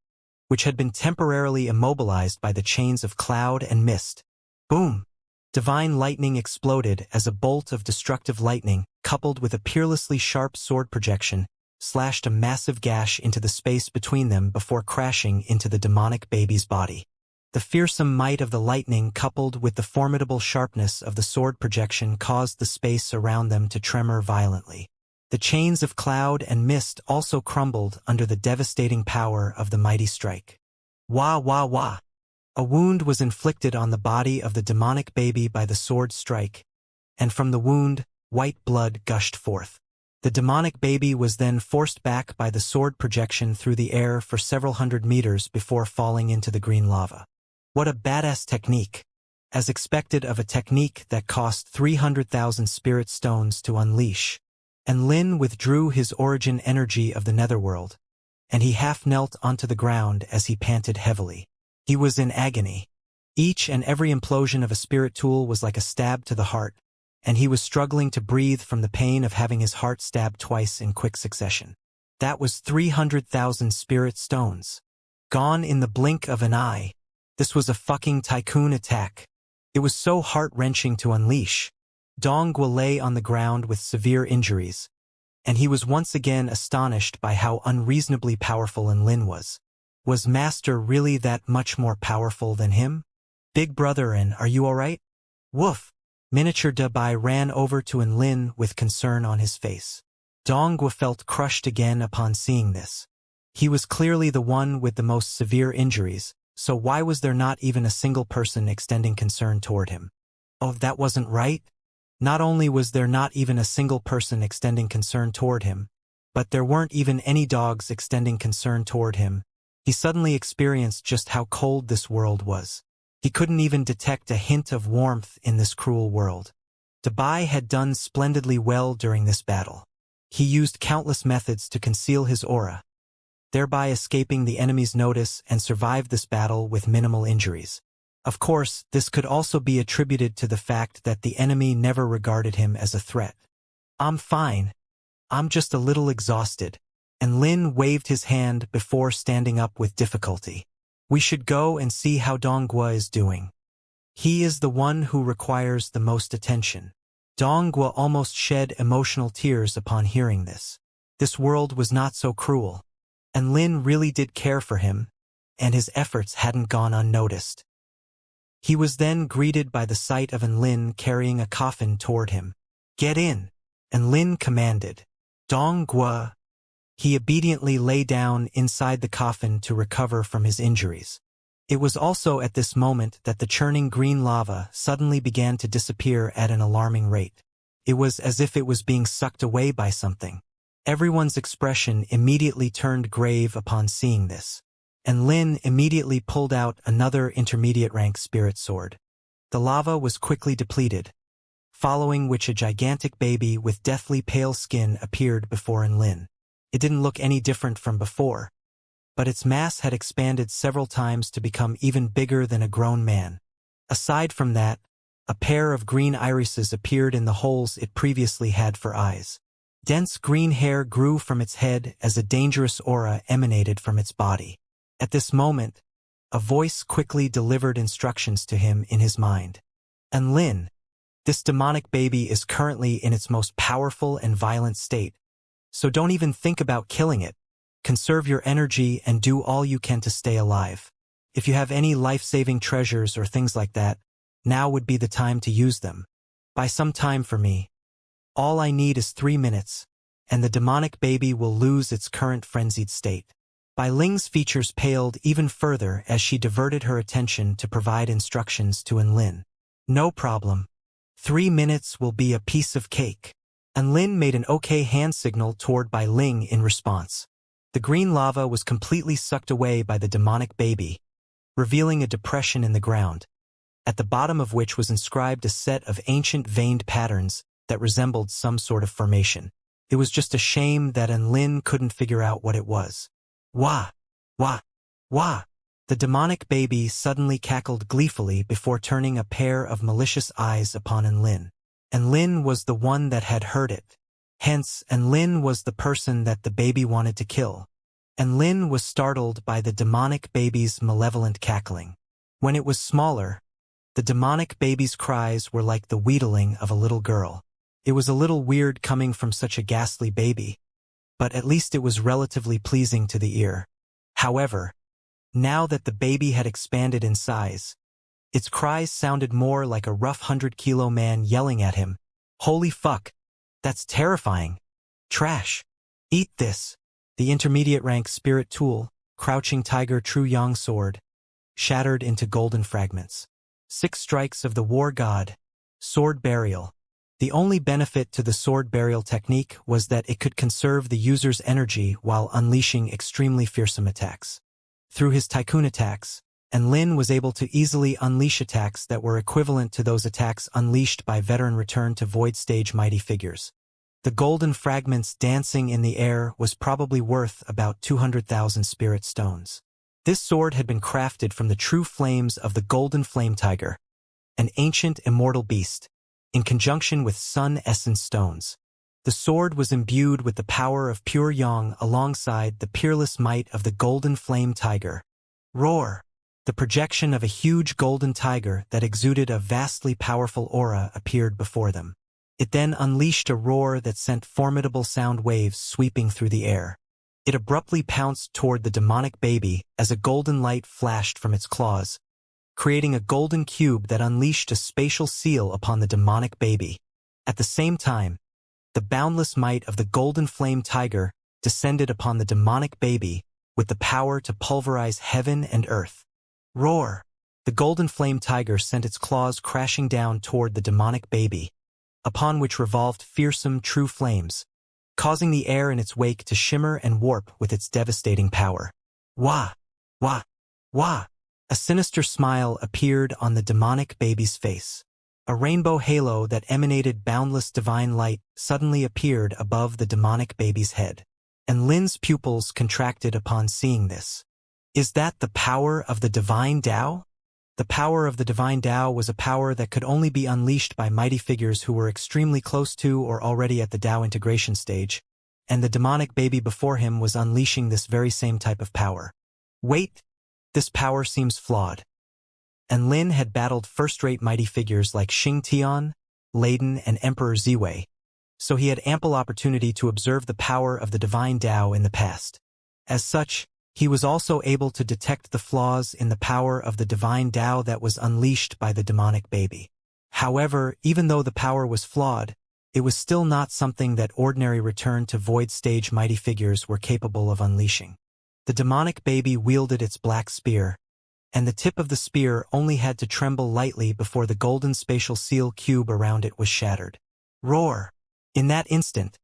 which had been temporarily immobilized by the chains of cloud and mist. Boom! Divine lightning exploded as a bolt of destructive lightning, coupled with a peerlessly sharp sword projection, slashed a massive gash into the space between them before crashing into the demonic baby's body. The fearsome might of the lightning coupled with the formidable sharpness of the sword projection caused the space around them to tremor violently. The chains of cloud and mist also crumbled under the devastating power of the mighty strike. Wah wah wah! A wound was inflicted on the body of the demonic baby by the sword strike, and from the wound, white blood gushed forth. The demonic baby was then forced back by the sword projection through the air for several hundred meters before falling into the green lava. What a badass technique! As expected of a technique that cost 300,000 spirit stones to unleash. And Lin withdrew his origin energy of the netherworld, and he half knelt onto the ground as he panted heavily. He was in agony. Each and every implosion of a spirit tool was like a stab to the heart, and he was struggling to breathe from the pain of having his heart stabbed twice in quick succession. That was 300,000 spirit stones. Gone in the blink of an eye. This was a fucking tycoon attack. It was so heart-wrenching to unleash. Dongguo lay on the ground with severe injuries, and he was once again astonished by how unreasonably powerful Lin was. Was Master really that much more powerful than him? Big brother, and are you alright? Woof! Miniature Dabai ran over to Lin with concern on his face. Dongguo felt crushed again upon seeing this. He was clearly the one with the most severe injuries, so why was there not even a single person extending concern toward him? Oh, that wasn't right? Not only was there not even a single person extending concern toward him, but there weren't even any dogs extending concern toward him. He suddenly experienced just how cold this world was. He couldn't even detect a hint of warmth in this cruel world. Dabai had done splendidly well during this battle. He used countless methods to conceal his aura, thereby escaping the enemy's notice and survived this battle with minimal injuries. Of course, this could also be attributed to the fact that the enemy never regarded him as a threat. I'm fine. I'm just a little exhausted. And Lin waved his hand before standing up with difficulty. We should go and see how Dongguo is doing. He is the one who requires the most attention. Dongguo almost shed emotional tears upon hearing this. This world was not so cruel. And Lin really did care for him, and his efforts hadn't gone unnoticed. He was then greeted by the sight of Lin carrying a coffin toward him. Get in! And Lin commanded. Dongguo! He obediently lay down inside the coffin to recover from his injuries. It was also at this moment that the churning green lava suddenly began to disappear at an alarming rate. It was as if it was being sucked away by something. Everyone's expression immediately turned grave upon seeing this, and Lin immediately pulled out another intermediate-rank spirit sword. The lava was quickly depleted, following which a gigantic baby with deathly pale skin appeared before Lin. It didn't look any different from before, but its mass had expanded several times to become even bigger than a grown man. Aside from that, a pair of green irises appeared in the holes it previously had for eyes. Dense green hair grew from its head as a dangerous aura emanated from its body. At this moment, a voice quickly delivered instructions to him in his mind. And Lin, This demonic baby is currently in its most powerful and violent state, so don't even think about killing it. Conserve your energy and do all you can to stay alive. If you have any life-saving treasures or things like that, now would be the time to use them. Buy some time for me. All I need is 3 minutes, and the demonic baby will lose its current frenzied state. Bai Ling's features paled even further as she diverted her attention to provide instructions to Enlin. No problem. 3 minutes will be a piece of cake. Enlin made an okay hand signal toward Bai Ling in response. The green lava was completely sucked away by the demonic baby, revealing a depression in the ground, at the bottom of which was inscribed a set of ancient veined patterns that resembled some sort of formation. It was just a shame that Enlin couldn't figure out what it was. Wah! Wah! Wah! The demonic baby suddenly cackled gleefully before turning a pair of malicious eyes upon Enlin. Enlin was the one that had heard it. Hence, Enlin was the person that the baby wanted to kill. Enlin was startled by the demonic baby's malevolent cackling. When it was smaller, the demonic baby's cries were like the wheedling of a little girl. It was a little weird coming from such a ghastly baby, but at least it was relatively pleasing to the ear. However, now that the baby had expanded in size, its cries sounded more like a rough 100-kilo man yelling at him. Holy fuck! That's terrifying! Trash! Eat this! The intermediate rank spirit tool, crouching tiger true yang sword, shattered into golden fragments. 6 strikes of the war god. Sword burial. The only benefit to the sword burial technique was that it could conserve the user's energy while unleashing extremely fearsome attacks. Through his tycoon attacks, Enlin was able to easily unleash attacks that were equivalent to those attacks unleashed by veteran Return to Void stage mighty figures. The golden fragments dancing in the air was probably worth about 200,000 spirit stones. This sword had been crafted from the true flames of the golden flame tiger, an ancient immortal beast, in conjunction with sun essence stones. The sword was imbued with the power of pure yang alongside the peerless might of the golden flame tiger. Roar! The projection of a huge golden tiger that exuded a vastly powerful aura appeared before them. It then unleashed a roar that sent formidable sound waves sweeping through the air. It abruptly pounced toward the demonic baby as a golden light flashed from its claws, creating a golden cube that unleashed a spatial seal upon the demonic baby. At the same time, the boundless might of the golden flame tiger descended upon the demonic baby with the power to pulverize heaven and earth. Roar! The golden flame tiger sent its claws crashing down toward the demonic baby, upon which revolved fearsome true flames, causing the air in its wake to shimmer and warp with its devastating power. Wah! Wah! Wah! A sinister smile appeared on the demonic baby's face. A rainbow halo that emanated boundless divine light suddenly appeared above the demonic baby's head. And Lin's pupils contracted upon seeing this. Is that the power of the divine Tao? The power of the divine Tao was a power that could only be unleashed by mighty figures who were extremely close to or already at the Tao integration stage, and the demonic baby before him was unleashing this very same type of power. Wait! This power seems flawed. And Lin had battled first-rate mighty figures like Xing Tian, Leiden, and Emperor Ziwei, so he had ample opportunity to observe the power of the divine Tao in the past. As such, he was also able to detect the flaws in the power of the divine Tao that was unleashed by the demonic baby. However, even though the power was flawed, it was still not something that ordinary Return to Void stage mighty figures were capable of unleashing. The demonic baby wielded its black spear, and the tip of the spear only had to tremble lightly before the golden spatial seal cube around it was shattered. Roar! In that instant,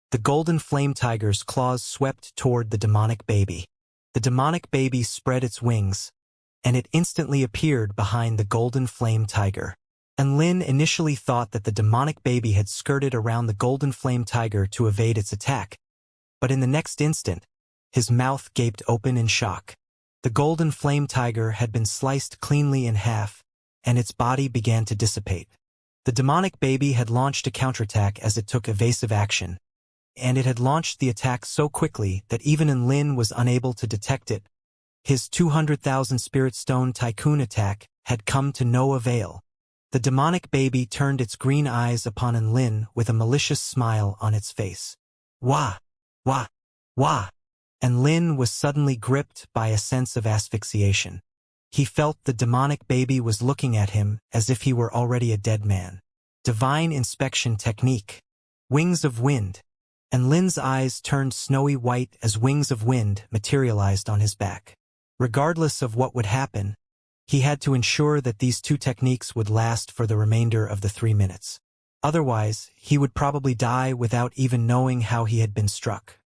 the golden flame tiger's claws swept toward the demonic baby. The demonic baby spread its wings, and it instantly appeared behind the golden flame tiger. And Lin initially thought that the demonic baby had skirted around the golden flame tiger to evade its attack, but in the next instant, his mouth gaped open in shock. The golden flame tiger had been sliced cleanly in half, and its body began to dissipate. The demonic baby had launched a counterattack as it took evasive action, and it had launched the attack so quickly that even Lin was unable to detect it. His 200,000 spirit stone tycoon attack had come to no avail. The demonic baby turned its green eyes upon Enlin with a malicious smile on its face. Wah! Wah! Wah! Enlin was suddenly gripped by a sense of asphyxiation. He felt the demonic baby was looking at him as if he were already a dead man. Divine inspection technique. Wings of wind. Enlin's eyes turned snowy white as wings of wind materialized on his back. Regardless of what would happen, he had to ensure that these two techniques would last for the remainder of the 3 minutes. Otherwise, he would probably die without even knowing how he had been struck.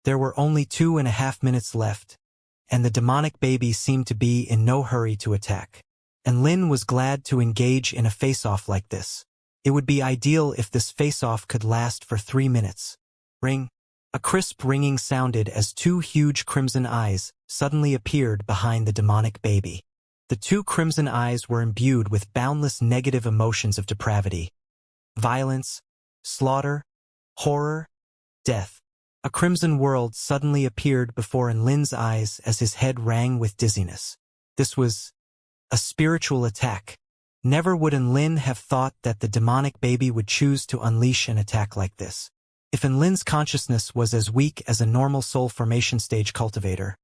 There were only 2.5 minutes left, and the demonic baby seemed to be in no hurry to attack. Enlin was glad to engage in a face-off like this. It would be ideal if this face-off could last for 3 minutes. Ring. A crisp ringing sounded as 2 huge crimson eyes suddenly appeared behind the demonic baby. The 2 crimson eyes were imbued with boundless negative emotions of depravity. Violence, slaughter, horror, death. A crimson world suddenly appeared before Enlin's eyes as his head rang with dizziness. This was a spiritual attack. Never would Enlin have thought that the demonic baby would choose to unleash an attack like this. If Enlin's consciousness was as weak as a normal soul formation stage cultivator,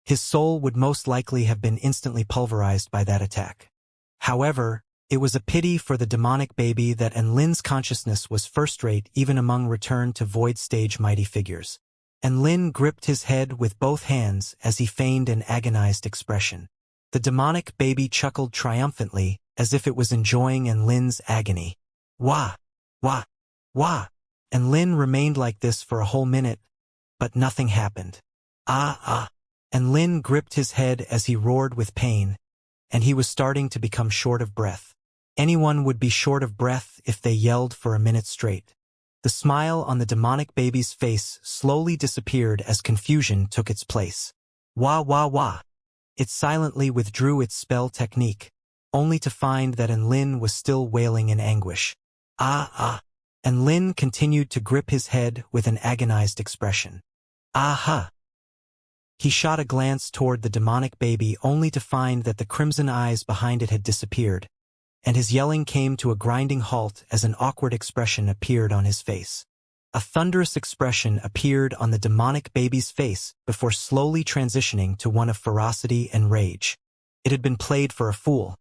his soul would most likely have been instantly pulverized by that attack. However, it was a pity for the demonic baby that Enlin's consciousness was first-rate even among return to void stage mighty figures. Enlin gripped his head with both hands as he feigned an agonized expression. The demonic baby chuckled triumphantly as if it was enjoying Enlin's agony. Wah! Wah! Wah! Enlin remained like this for a whole minute, but nothing happened. Ah, ah! Enlin gripped his head as he roared with pain, and he was starting to become short of breath. Anyone would be short of breath if they yelled for a minute straight. The smile on the demonic baby's face slowly disappeared as confusion took its place. Wah, wah, wah! It silently withdrew its spell technique, only to find that Enlin was still wailing in anguish. Ah, ah! Enlin continued to grip his head with an agonized expression. Aha! He shot a glance toward the demonic baby only to find that the crimson eyes behind it had disappeared, and his yelling came to a grinding halt as an awkward expression appeared on his face. A thunderous expression appeared on the demonic baby's face before slowly transitioning to one of ferocity and rage. It had been played for a fool,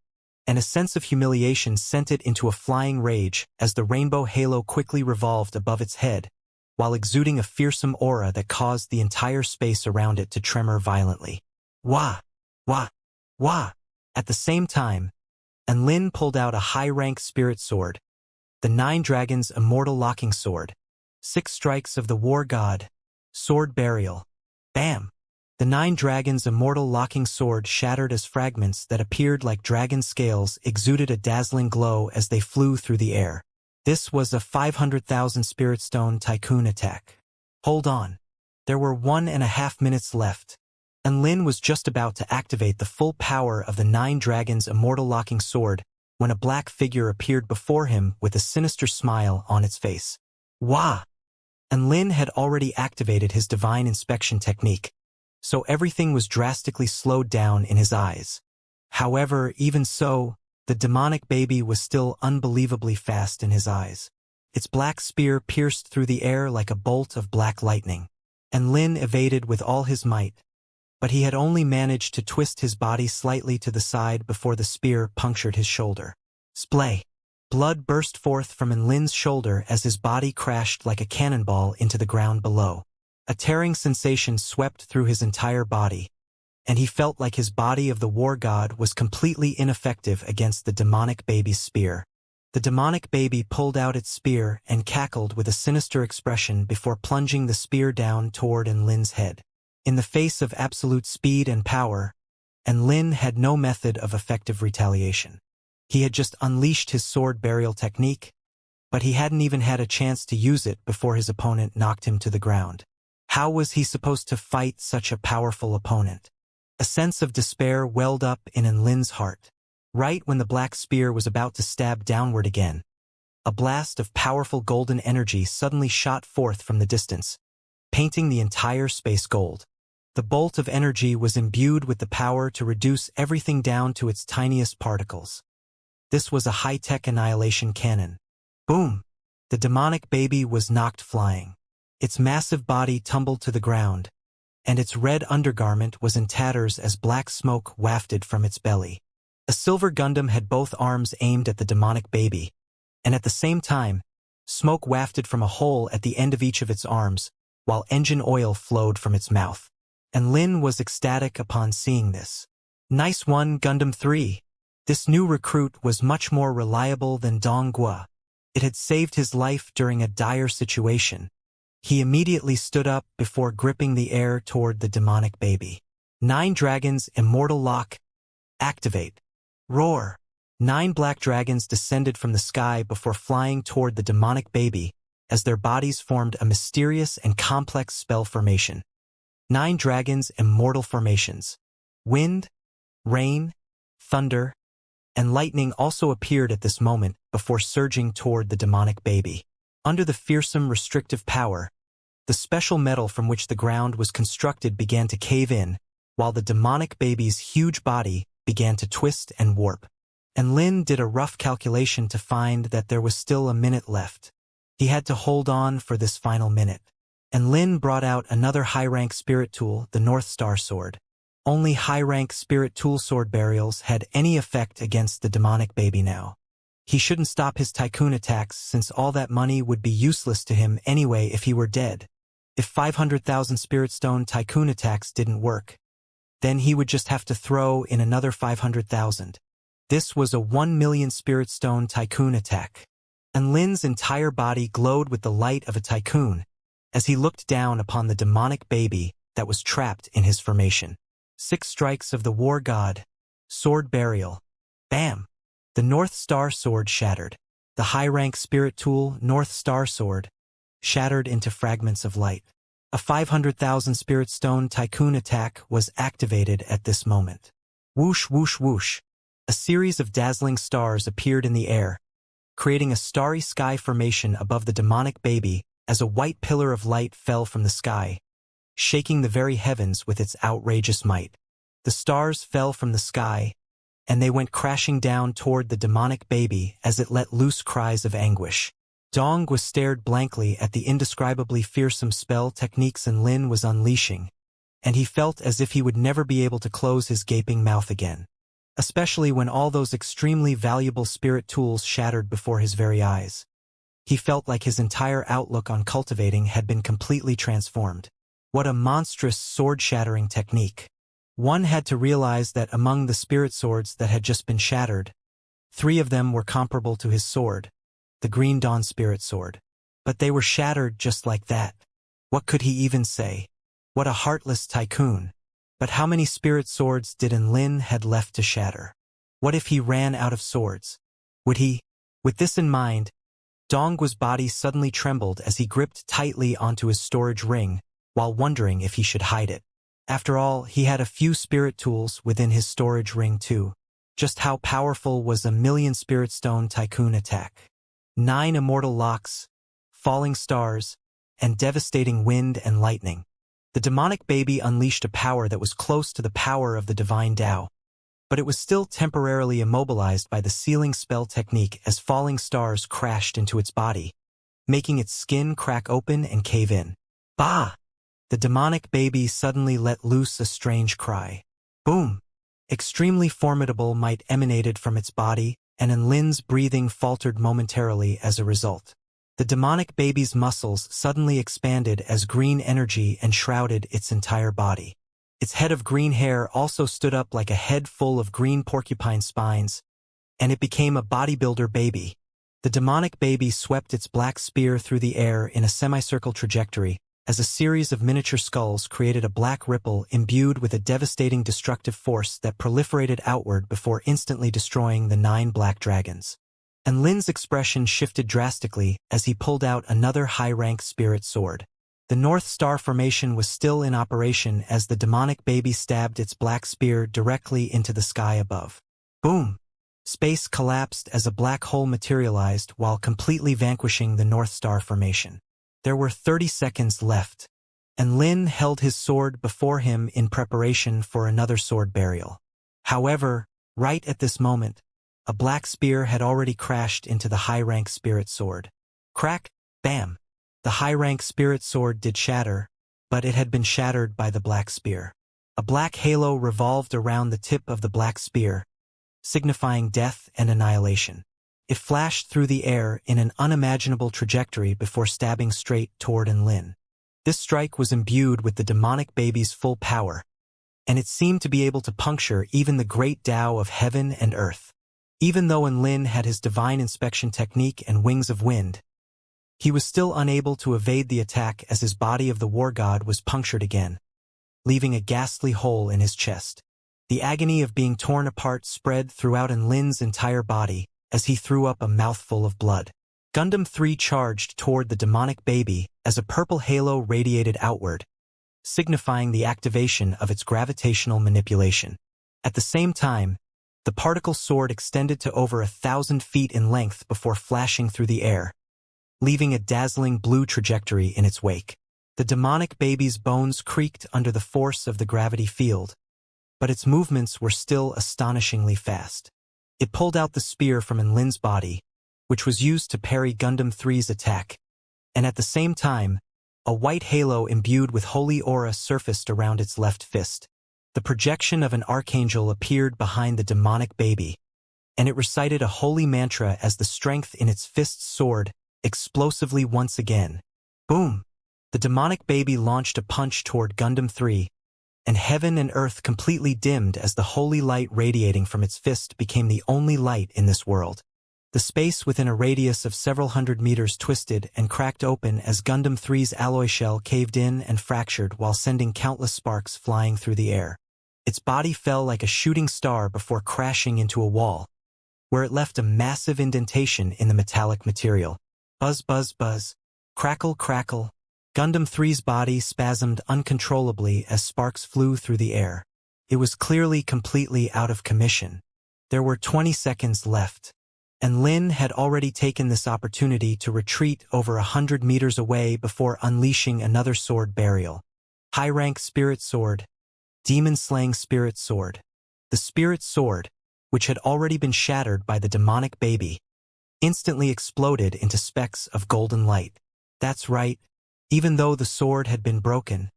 and a sense of humiliation sent it into a flying rage as the rainbow halo quickly revolved above its head, while exuding a fearsome aura that caused the entire space around it to tremor violently. Wah! Wah! Wah! At the same time, Enlin pulled out a high-rank spirit sword, the 9 Dragons' Immortal Locking Sword. 6 strikes of the War God. Sword Burial. Bam! The 9 Dragons' Immortal Locking Sword shattered as fragments that appeared like dragon scales exuded a dazzling glow as they flew through the air. This was a 500,000 Spirit Stone Tycoon attack. Hold on. There were 1.5 minutes left. Enlin was just about to activate the full power of the 9 Dragons' Immortal Locking Sword when a black figure appeared before him with a sinister smile on its face. Wah! Enlin had already activated his divine inspection technique, so everything was drastically slowed down in his eyes. However, even so, the demonic baby was still unbelievably fast in his eyes. Its black spear pierced through the air like a bolt of black lightning. Enlin evaded with all his might, but he had only managed to twist his body slightly to the side before the spear punctured his shoulder. Splay! Blood burst forth from Enlin's shoulder as his body crashed like a cannonball into the ground below. A tearing sensation swept through his entire body, and he felt like his body of the war god was completely ineffective against the demonic baby's spear. The demonic baby pulled out its spear and cackled with a sinister expression before plunging the spear down toward Enlin's head. In the face of absolute speed and power, Enlin had no method of effective retaliation. He had just unleashed his sword burial technique, but he hadn't even had a chance to use it before his opponent knocked him to the ground. How was he supposed to fight such a powerful opponent? A sense of despair welled up in Enlin's heart. Right when the black spear was about to stab downward again, a blast of powerful golden energy suddenly shot forth from the distance, painting the entire space gold. The bolt of energy was imbued with the power to reduce everything down to its tiniest particles. This was a high-tech annihilation cannon. Boom! The demonic baby was knocked flying. Its massive body tumbled to the ground, and its red undergarment was in tatters as black smoke wafted from its belly. A silver Gundam had both arms aimed at the demonic baby, and at the same time, smoke wafted from a hole at the end of each of its arms, while engine oil flowed from its mouth. And Lin was ecstatic upon seeing this. Nice one, Gundam 3. This new recruit was much more reliable than Dong Guo. It had saved his life during a dire situation. He immediately stood up before gripping the air toward the demonic baby. 9 Dragons Immortal Lock. Activate. Roar. 9 black dragons descended from the sky before flying toward the demonic baby as their bodies formed a mysterious and complex spell formation. 9 dragons immortal formations. Wind, rain, thunder, and lightning also appeared at this moment before surging toward the demonic baby. Under the fearsome restrictive power, the special metal from which the ground was constructed began to cave in, while the demonic baby's huge body began to twist and warp. And Lin did a rough calculation to find that there was still a minute left. He had to hold on for this final minute. And Lin brought out another high-rank spirit tool, the North Star Sword. Only high-rank spirit tool sword burials had any effect against the demonic baby now. He shouldn't stop his tycoon attacks since all that money would be useless to him anyway if he were dead. If 500,000 spirit stone tycoon attacks didn't work, then he would just have to throw in another 500,000. This was a 1 million spirit stone tycoon attack. And Lin's entire body glowed with the light of a tycoon as he looked down upon the demonic baby that was trapped in his formation. 6 strikes of the war god. Sword burial. Bam! The North Star Sword shattered. The high-rank spirit tool, North Star Sword, shattered into fragments of light. A 500,000 spirit stone tycoon attack was activated at this moment. Whoosh, whoosh, whoosh. A series of dazzling stars appeared in the air, creating a starry sky formation above the demonic baby as a white pillar of light fell from the sky, shaking the very heavens with its outrageous might. The stars fell from the sky, and they went crashing down toward the demonic baby as it let loose cries of anguish. Dong was stared blankly at the indescribably fearsome spell techniques Lin was unleashing, and he felt as if he would never be able to close his gaping mouth again. Especially when all those extremely valuable spirit tools shattered before his very eyes. He felt like his entire outlook on cultivating had been completely transformed. What a monstrous sword-shattering technique. One had to realize that among the spirit swords that had just been shattered, 3 of them were comparable to his sword, the Green Dawn Spirit Sword. But they were shattered just like that. What could he even say? What a heartless tycoon. But how many spirit swords did Lin had left to shatter? What if he ran out of swords? Would he? With this in mind, Dong's body suddenly trembled as he gripped tightly onto his storage ring, while wondering if he should hide it. After all, he had a few spirit tools within his storage ring too. Just how powerful was a 1,000,000 spirit stone tycoon attack? 9 immortal locks, falling stars, and devastating wind and lightning. The demonic baby unleashed a power that was close to the power of the divine Tao, but it was still temporarily immobilized by the sealing spell technique as falling stars crashed into its body, making its skin crack open and cave in. Bah! The demonic baby suddenly let loose a strange cry. Boom! Extremely formidable might emanated from its body, and Lin's breathing faltered momentarily as a result. The demonic baby's muscles suddenly expanded as green energy enshrouded its entire body. Its head of green hair also stood up like a head full of green porcupine spines, and it became a bodybuilder baby. The demonic baby swept its black spear through the air in a semicircle trajectory, as a series of miniature skulls created a black ripple imbued with a devastating destructive force that proliferated outward before instantly destroying the 9 black dragons. And Lin's expression shifted drastically as he pulled out another high-rank spirit sword. The North Star formation was still in operation as the demonic baby stabbed its black spear directly into the sky above. Boom! Space collapsed as a black hole materialized while completely vanquishing the North Star formation. There were 30 seconds left, and Lin held his sword before him in preparation for another sword burial. However, right at this moment, A black spear had already crashed into the high-rank spirit sword. Crack, bam! The high-rank spirit sword did shatter, but it had been shattered by the black spear. A black halo revolved around the tip of the black spear, signifying death and annihilation. It flashed through the air in an unimaginable trajectory before stabbing straight toward Enlin. This strike was imbued with the demonic baby's full power, and it seemed to be able to puncture even the great Tao of heaven and earth. Even though Enlin had his divine inspection technique and wings of wind, he was still unable to evade the attack as his body of the war god was punctured again, leaving a ghastly hole in his chest. The agony of being torn apart spread throughout Enlin's entire body as he threw up a mouthful of blood. Gundam 3 charged toward the demonic baby as a purple halo radiated outward, signifying the activation of its gravitational manipulation. At the same time, the particle sword extended to over 1,000 feet in length before flashing through the air, leaving a dazzling blue trajectory in its wake. The demonic baby's bones creaked under the force of the gravity field, but its movements were still astonishingly fast. It pulled out the spear from Enlin's body, which was used to parry Gundam 3's attack, and at the same time, a white halo imbued with holy aura surfaced around its left fist. The projection of an archangel appeared behind the demonic baby, and it recited a holy mantra as the strength in its fist's soared explosively once again. Boom! The demonic baby launched a punch toward Gundam 3, and heaven and earth completely dimmed as the holy light radiating from its fist became the only light in this world. The space within a radius of several hundred meters twisted and cracked open as Gundam 3's alloy shell caved in and fractured while sending countless sparks flying through the air. Its body fell like a shooting star before crashing into a wall, where it left a massive indentation in the metallic material. Buzz, buzz, buzz. Crackle, crackle. Gundam 3's body spasmed uncontrollably as sparks flew through the air. It was clearly completely out of commission. There were 20 seconds left, and Lin had already taken this opportunity to retreat over 100 meters away before unleashing another sword burial. High-rank spirit sword. Demon-slaying spirit sword. The spirit sword, which had already been shattered by the demonic baby, instantly exploded into specks of golden light. That's right. Even though the sword had been broken,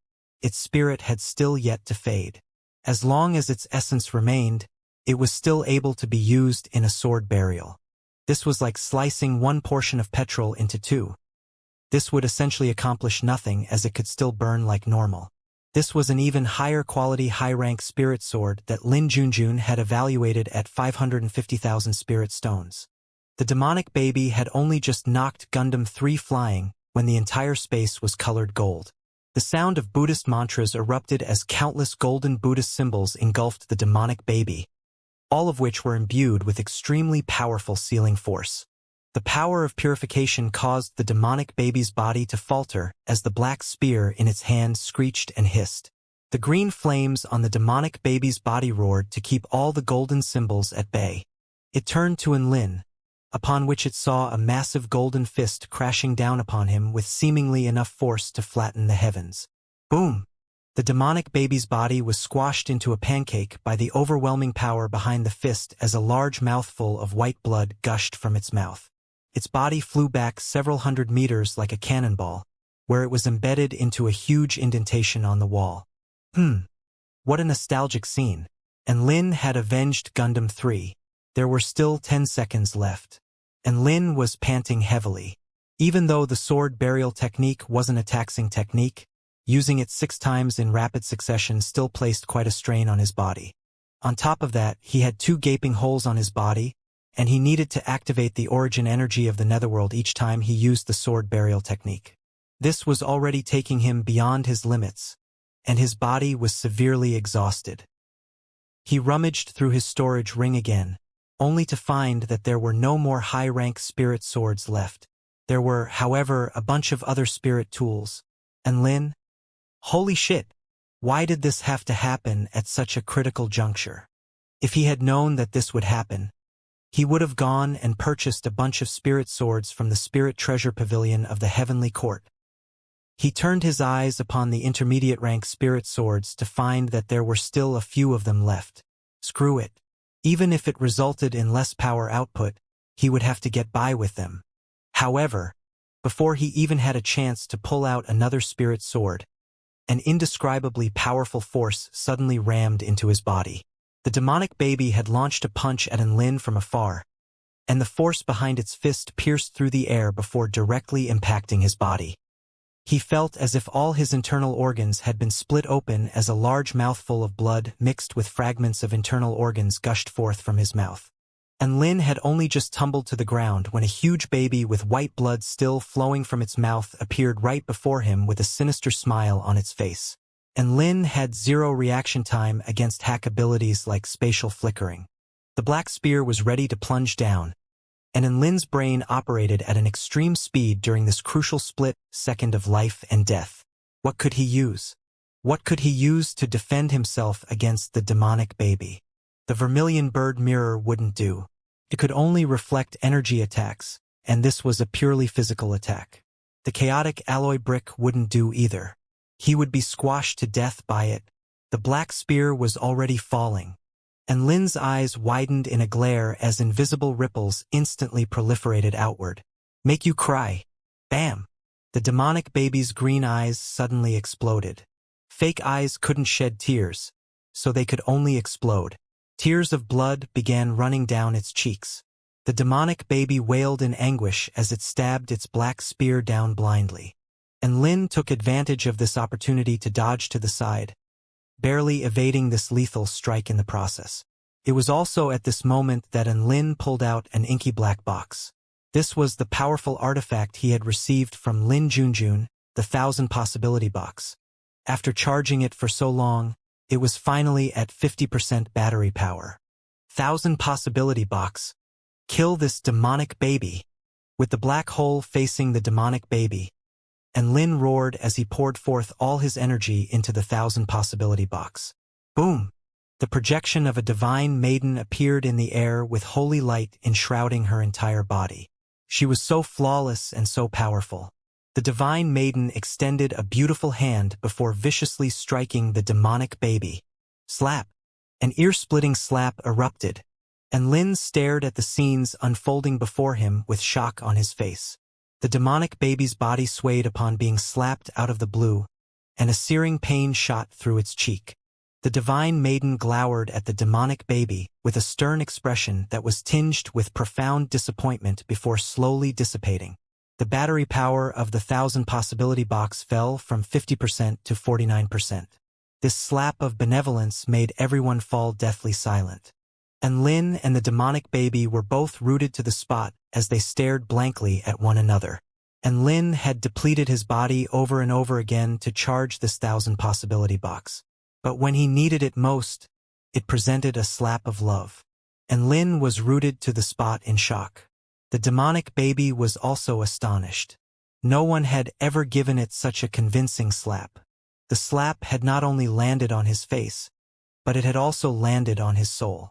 its spirit had still yet to fade. As long as its essence remained, it was still able to be used in a sword burial. This was like slicing one portion of petrol into two. This would essentially accomplish nothing as it could still burn like normal. This was an even higher quality high-rank spirit sword that Lin Junjun had evaluated at 550,000 spirit stones. The demonic baby had only just knocked Gundam 3 flying when the entire space was colored gold. The sound of Buddhist mantras erupted as countless golden Buddhist symbols engulfed the demonic baby, all of which were imbued with extremely powerful sealing force. The power of purification caused the demonic baby's body to falter as the black spear in its hand screeched and hissed. The green flames on the demonic baby's body roared to keep all the golden symbols at bay. It turned to Enlin, upon which it saw a massive golden fist crashing down upon him with seemingly enough force to flatten the heavens. Boom! The demonic baby's body was squashed into a pancake by the overwhelming power behind the fist as a large mouthful of white blood gushed from its mouth. Its body flew back several hundred meters like a cannonball, where it was embedded into a huge indentation on the wall. What a nostalgic scene. And Lin had avenged Gundam 3. There were still 10 seconds left, and Lin was panting heavily. Even though the sword burial technique wasn't a taxing technique, using it 6 times in rapid succession still placed quite a strain on his body. On top of that, he had 2 gaping holes on his body, and he needed to activate the origin energy of the netherworld each time he used the sword burial technique. This was already taking him beyond his limits, and his body was severely exhausted. He rummaged through his storage ring again, only to find that there were no more high-rank spirit swords left. There were, however, a bunch of other spirit tools. And Lin? Holy shit! Why did this have to happen at such a critical juncture? If he had known that this would happen, he would have gone and purchased a bunch of spirit swords from the Spirit Treasure Pavilion of the Heavenly Court. He turned his eyes upon the intermediate rank spirit swords to find that there were still a few of them left. Screw it. Even if it resulted in less power output, he would have to get by with them. However, before he even had a chance to pull out another spirit sword, an indescribably powerful force suddenly rammed into his body. The demonic baby had launched a punch at Lin from afar, and the force behind its fist pierced through the air before directly impacting his body. He felt as if all his internal organs had been split open as a large mouthful of blood mixed with fragments of internal organs gushed forth from his mouth. And Lin had only just tumbled to the ground when a huge baby with white blood still flowing from its mouth appeared right before him with a sinister smile on its face. And Lin had zero reaction time against hack abilities like spatial flickering. The black spear was ready to plunge down, and Lin's brain operated at an extreme speed during this crucial split second of life and death. What could he use? What could he use to defend himself against the demonic baby? The vermilion bird mirror wouldn't do. It could only reflect energy attacks, and this was a purely physical attack. The chaotic alloy brick wouldn't do either. He would be squashed to death by it. The black spear was already falling, and Lin's eyes widened in a glare as invisible ripples instantly proliferated outward. Make you cry. Bam! The demonic baby's green eyes suddenly exploded. Fake eyes couldn't shed tears, so they could only explode. Tears of blood began running down its cheeks. The demonic baby wailed in anguish as it stabbed its black spear down blindly. And Lin took advantage of this opportunity to dodge to the side, barely evading this lethal strike in the process. It was also at this moment that Lin pulled out an inky black box. This was the powerful artifact he had received from Lin Junjun, the 1000 Possibility Box. After charging it for so long, it was finally at 50% battery power. 1000 Possibility Box. Kill this demonic baby. With the black hole facing the demonic baby, and Lin roared as he poured forth all his energy into the 1000 Possibility Box. Boom! The projection of a divine maiden appeared in the air with holy light enshrouding her entire body. She was so flawless and so powerful. The divine maiden extended a beautiful hand before viciously striking the demonic baby. Slap! An ear-splitting slap erupted, and Lin stared at the scenes unfolding before him with shock on his face. The demonic baby's body swayed upon being slapped out of the blue, and a searing pain shot through its cheek. The divine maiden glowered at the demonic baby with a stern expression that was tinged with profound disappointment before slowly dissipating. The battery power of the 1000 Possibility Box fell from 50% to 49%. This slap of benevolence made everyone fall deathly silent. And Lin and the demonic baby were both rooted to the spot as they stared blankly at one another. And Lin had depleted his body over and over again to charge this 1000 Possibility Box. But when he needed it most, it presented a slap of love. And Lin was rooted to the spot in shock. The demonic baby was also astonished. No one had ever given it such a convincing slap. The slap had not only landed on his face, but it had also landed on his soul.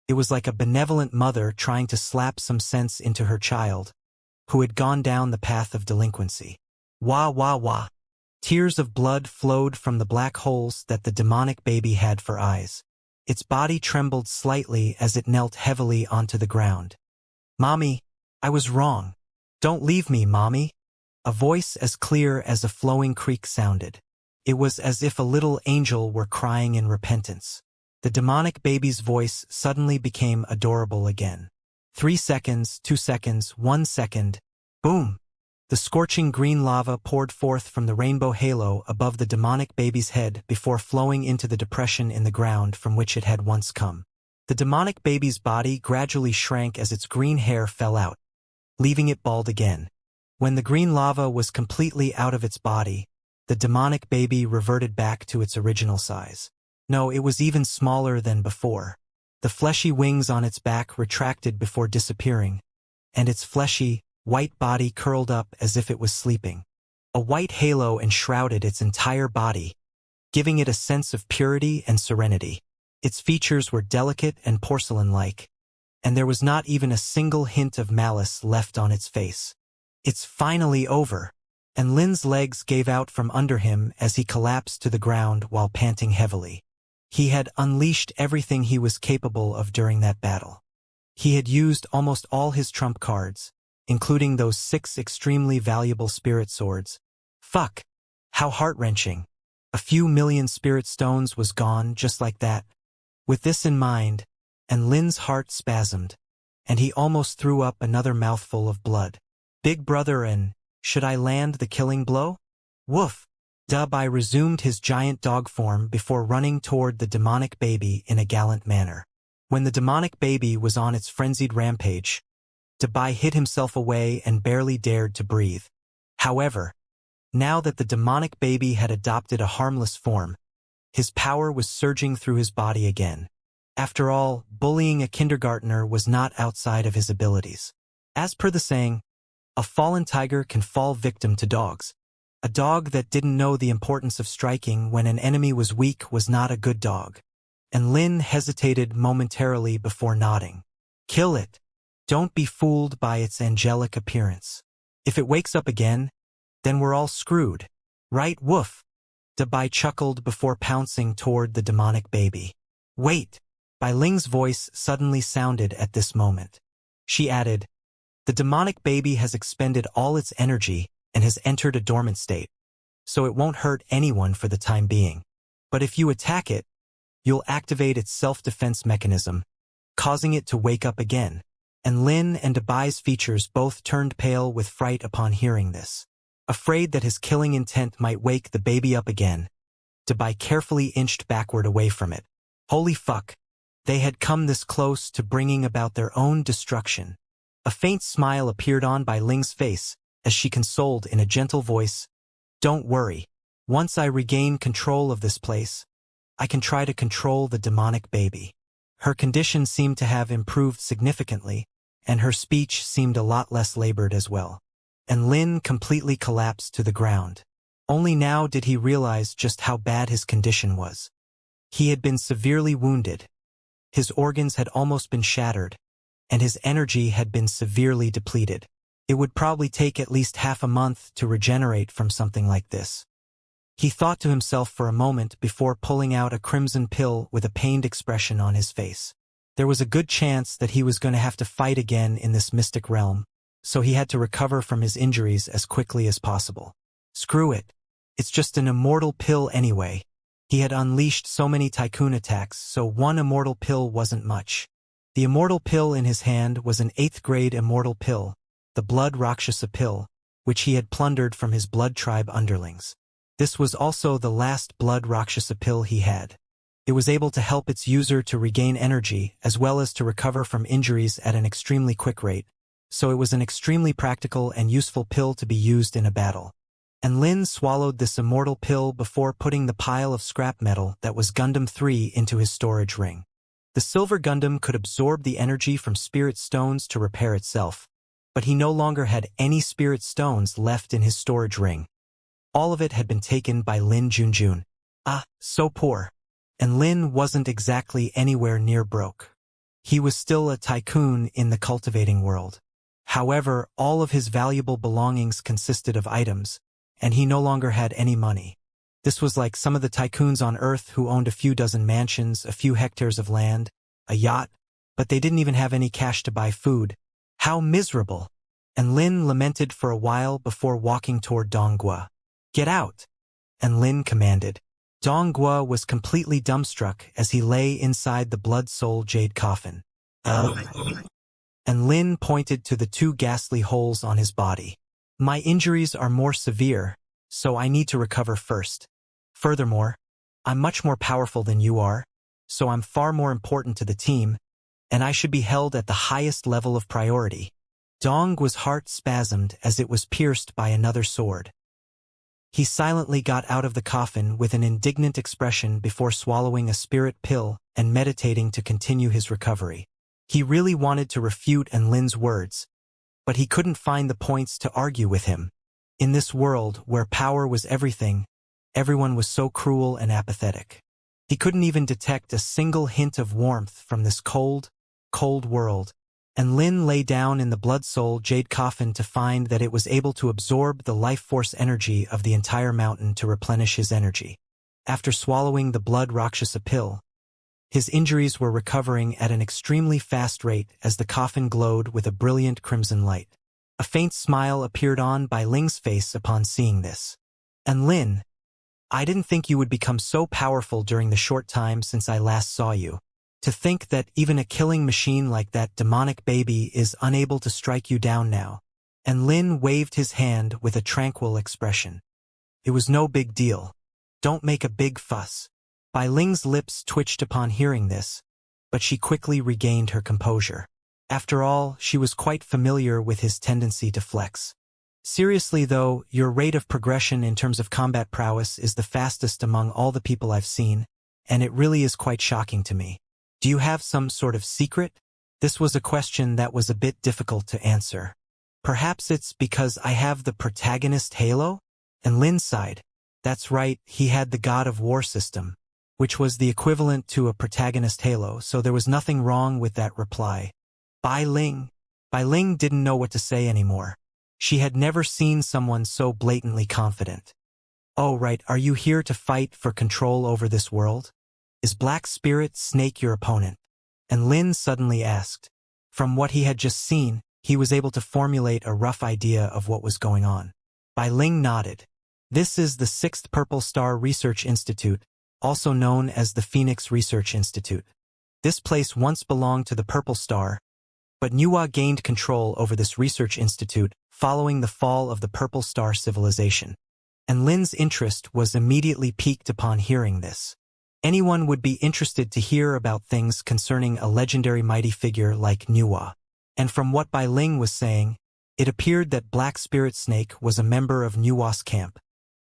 It was like a benevolent mother trying to slap some sense into her child, who had gone down the path of delinquency. Wah wah wah. Tears of blood flowed from the black holes that the demonic baby had for eyes. Its body trembled slightly as it knelt heavily onto the ground. Mommy, I was wrong. Don't leave me, Mommy. A voice as clear as a flowing creek sounded. It was as if a little angel were crying in repentance. The demonic baby's voice suddenly became adorable again. 3 seconds, 2 seconds, 1 second. Boom! The scorching green lava poured forth from the rainbow halo above the demonic baby's head before flowing into the depression in the ground from which it had once come. The demonic baby's body gradually shrank as its green hair fell out, leaving it bald again. When the green lava was completely out of its body, the demonic baby reverted back to its original size. No, it was even smaller than before. The fleshy wings on its back retracted before disappearing, and its fleshy, white body curled up as if it was sleeping. A white halo enshrouded its entire body, giving it a sense of purity and serenity. Its features were delicate and porcelain-like, and there was not even a single hint of malice left on its face. It's finally over, and Lin's legs gave out from under him as he collapsed to the ground while panting heavily. He had unleashed everything he was capable of during that battle. He had used almost all his trump cards, including those 6 extremely valuable spirit swords. Fuck! How heart-wrenching. A few million spirit stones was gone just like that. With this in mind, and Lin's heart spasmed, and he almost threw up another mouthful of blood. Big brother, and should I land the killing blow? Woof! I resumed his giant dog form before running toward the demonic baby in a gallant manner. When the demonic baby was on its frenzied rampage, Dabai hid himself away and barely dared to breathe. However, now that the demonic baby had adopted a harmless form, his power was surging through his body again. After all, bullying a kindergartner was not outside of his abilities. As per the saying, a fallen tiger can fall victim to dogs. A dog that didn't know the importance of striking when an enemy was weak was not a good dog. And Lin hesitated momentarily before nodding. Kill it. Don't be fooled by its angelic appearance. If it wakes up again, then we're all screwed. Right, woof? Dabai chuckled before pouncing toward the demonic baby. Wait! Bai Ling's voice suddenly sounded at this moment. She added, the demonic baby has expended all its energy and has entered a dormant state, so it won't hurt anyone for the time being. But if you attack it, you'll activate its self-defense mechanism, causing it to wake up again. And Lin and Dabai's features both turned pale with fright upon hearing this. Afraid that his killing intent might wake the baby up again, Dabai carefully inched backward away from it. Holy fuck! They had come this close to bringing about their own destruction. A faint smile appeared on Bai Ling's face as she consoled in a gentle voice, don't worry. Once I regain control of this place, I can try to control the demonic baby. Her condition seemed to have improved significantly, and her speech seemed a lot less labored as well. And Lin completely collapsed to the ground. Only now did he realize just how bad his condition was. He had been severely wounded. His organs had almost been shattered, and his energy had been severely depleted. It would probably take at least half a month to regenerate from something like this. He thought to himself for a moment before pulling out a crimson pill with a pained expression on his face. There was a good chance that he was going to have to fight again in this mystic realm, so he had to recover from his injuries as quickly as possible. Screw it. It's just an immortal pill anyway. He had unleashed so many tycoon attacks, so one immortal pill wasn't much. The immortal pill in his hand was an 8th grade immortal pill, the Blood Rakshasa pill, which he had plundered from his blood tribe underlings. This was also the last Blood Rakshasa pill he had. It was able to help its user to regain energy as well as to recover from injuries at an extremely quick rate, so it was an extremely practical and useful pill to be used in a battle. And Lin swallowed this immortal pill before putting the pile of scrap metal that was Gundam 3 into his storage ring. The silver Gundam could absorb the energy from spirit stones to repair itself, but he no longer had any spirit stones left in his storage ring. All of it had been taken by Lin Junjun. Ah, so poor. And Lin wasn't exactly anywhere near broke. He was still a tycoon in the cultivating world. However, all of his valuable belongings consisted of items, and he no longer had any money. This was like some of the tycoons on Earth who owned a few dozen mansions, a few hectares of land, a yacht, but they didn't even have any cash to buy food. How miserable! And Lin lamented for a while before walking toward Donghua. Get out! And Lin commanded. Donghua was completely dumbstruck as he lay inside the blood soul jade coffin. And Lin pointed to the 2 ghastly holes on his body. My injuries are more severe, so I need to recover first. Furthermore, I'm much more powerful than you are, so I'm far more important to the team, and I should be held at the highest level of priority. Dong's heart spasmed as it was pierced by another sword. He silently got out of the coffin with an indignant expression before swallowing a spirit pill and meditating to continue his recovery. He really wanted to refute Lin's words, but he couldn't find the points to argue with him. In this world where power was everything, everyone was so cruel and apathetic. He couldn't even detect a single hint of warmth from this cold, cold world, and Lin lay down in the blood soul jade coffin to find that it was able to absorb the life force energy of the entire mountain to replenish his energy. after swallowing the blood Rakshasa pill. His injuries were recovering at an extremely fast rate as the coffin glowed with a brilliant crimson light. A faint smile appeared on Bai Ling's face upon seeing this. And Lin, I didn't think you would become so powerful during the short time since I last saw you. To think that even a killing machine like that demonic baby is unable to strike you down now. And Lin waved his hand with a tranquil expression. It was no big deal. Don't make a big fuss. Bai Ling's lips twitched upon hearing this, but she quickly regained her composure. After all, she was quite familiar with his tendency to flex. Seriously though, your rate of progression in terms of combat prowess is the fastest among all the people I've seen, and it really is quite shocking to me. Do you have some sort of secret? This was a question that was a bit difficult to answer. Perhaps it's because I have the protagonist halo? And Lin sighed. That's right, he had the God of War system, which was the equivalent to a protagonist halo, so there was nothing wrong with that reply. Bai Ling didn't know what to say anymore. She had never seen someone so blatantly confident. Oh right, are you here to fight for control over this world? Is Black Spirit Snake your opponent? And Lin suddenly asked. From what he had just seen, he was able to formulate a rough idea of what was going on. Bai Ling nodded. This is the 6th Purple Star Research Institute, also known as the Phoenix Research Institute. This place once belonged to the Purple Star, but Nuwa gained control over this research institute following the fall of the Purple Star civilization. And Lin's interest was immediately piqued upon hearing this. Anyone would be interested to hear about things concerning a legendary mighty figure like Nuwa. And from what Bai Ling was saying, it appeared that Black Spirit Snake was a member of Nuwa's camp.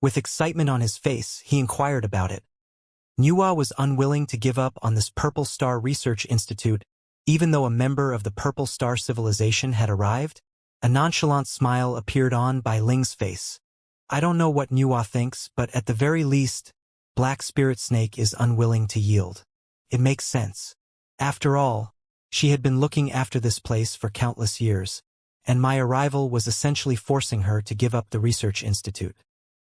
With excitement on his face, he inquired about it. Nuwa was unwilling to give up on this Purple Star Research Institute, even though a member of the Purple Star civilization had arrived. A nonchalant smile appeared on Bai Ling's face. I don't know what Nuwa thinks, but at the very least, Black Spirit Snake is unwilling to yield. It makes sense. After all, she had been looking after this place for countless years, and my arrival was essentially forcing her to give up the research institute.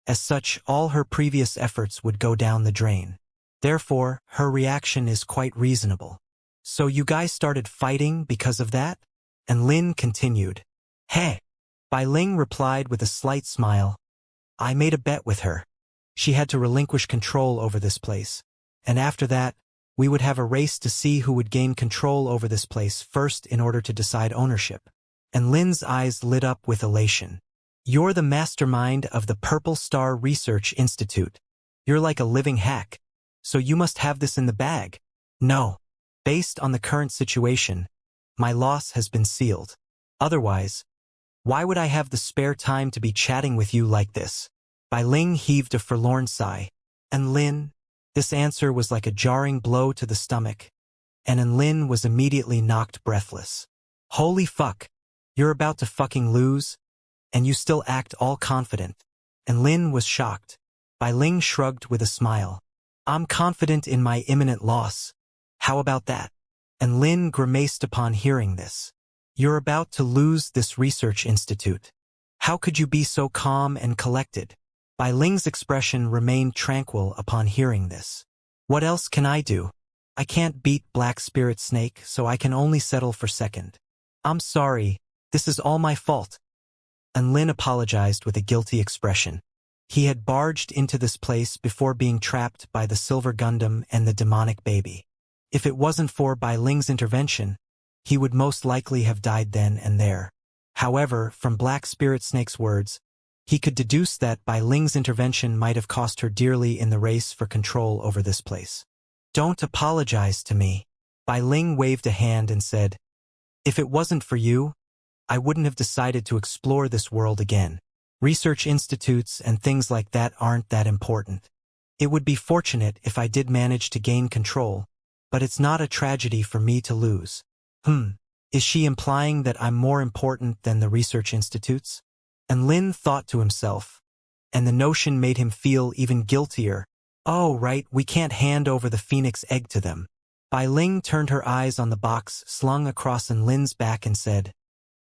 As such, all her previous efforts would go down the drain. Therefore, her reaction is quite reasonable. So you guys started fighting because of that? And Lin continued. Hey. Bai Ling replied with a slight smile. I made a bet with her. She had to relinquish control over this place. And after that, we would have a race to see who would gain control over this place first in order to decide ownership. And Lin's eyes lit up with elation. You're the mastermind of the Purple Star Research Institute. You're like a living hack. So you must have this in the bag. No. Based on the current situation, my loss has been sealed. Otherwise, why would I have the spare time to be chatting with you like this? Bai Ling heaved a forlorn sigh. And Lin? This answer was like a jarring blow to the stomach, and Lin was immediately knocked breathless. Holy fuck. You're about to fucking lose? And you still act all confident. And Lin was shocked. Bai Ling shrugged with a smile. I'm confident in my imminent loss. How about that? And Lin grimaced upon hearing this. You're about to lose this research institute. How could you be so calm and collected? Bai Ling's expression remained tranquil upon hearing this. What else can I do? I can't beat Black Spirit Snake, so I can only settle for second. I'm sorry, this is all my fault. And Lin apologized with a guilty expression. He had barged into this place before being trapped by the Silver Gundam and the demonic baby. If it wasn't for Bai Ling's intervention, he would most likely have died then and there. However, from Black Spirit Snake's words, he could deduce that Bai Ling's intervention might have cost her dearly in the race for control over this place. Don't apologize to me. Bai Ling waved a hand and said, if it wasn't for you, I wouldn't have decided to explore this world again. Research institutes and things like that aren't that important. It would be fortunate if I did manage to gain control, but it's not a tragedy for me to lose. Is she implying that I'm more important than the research institutes? And Lin thought to himself, and the notion made him feel even guiltier. Oh, right, we can't hand over the phoenix egg to them. Bai Ling turned her eyes on the box slung across Lin's back and said,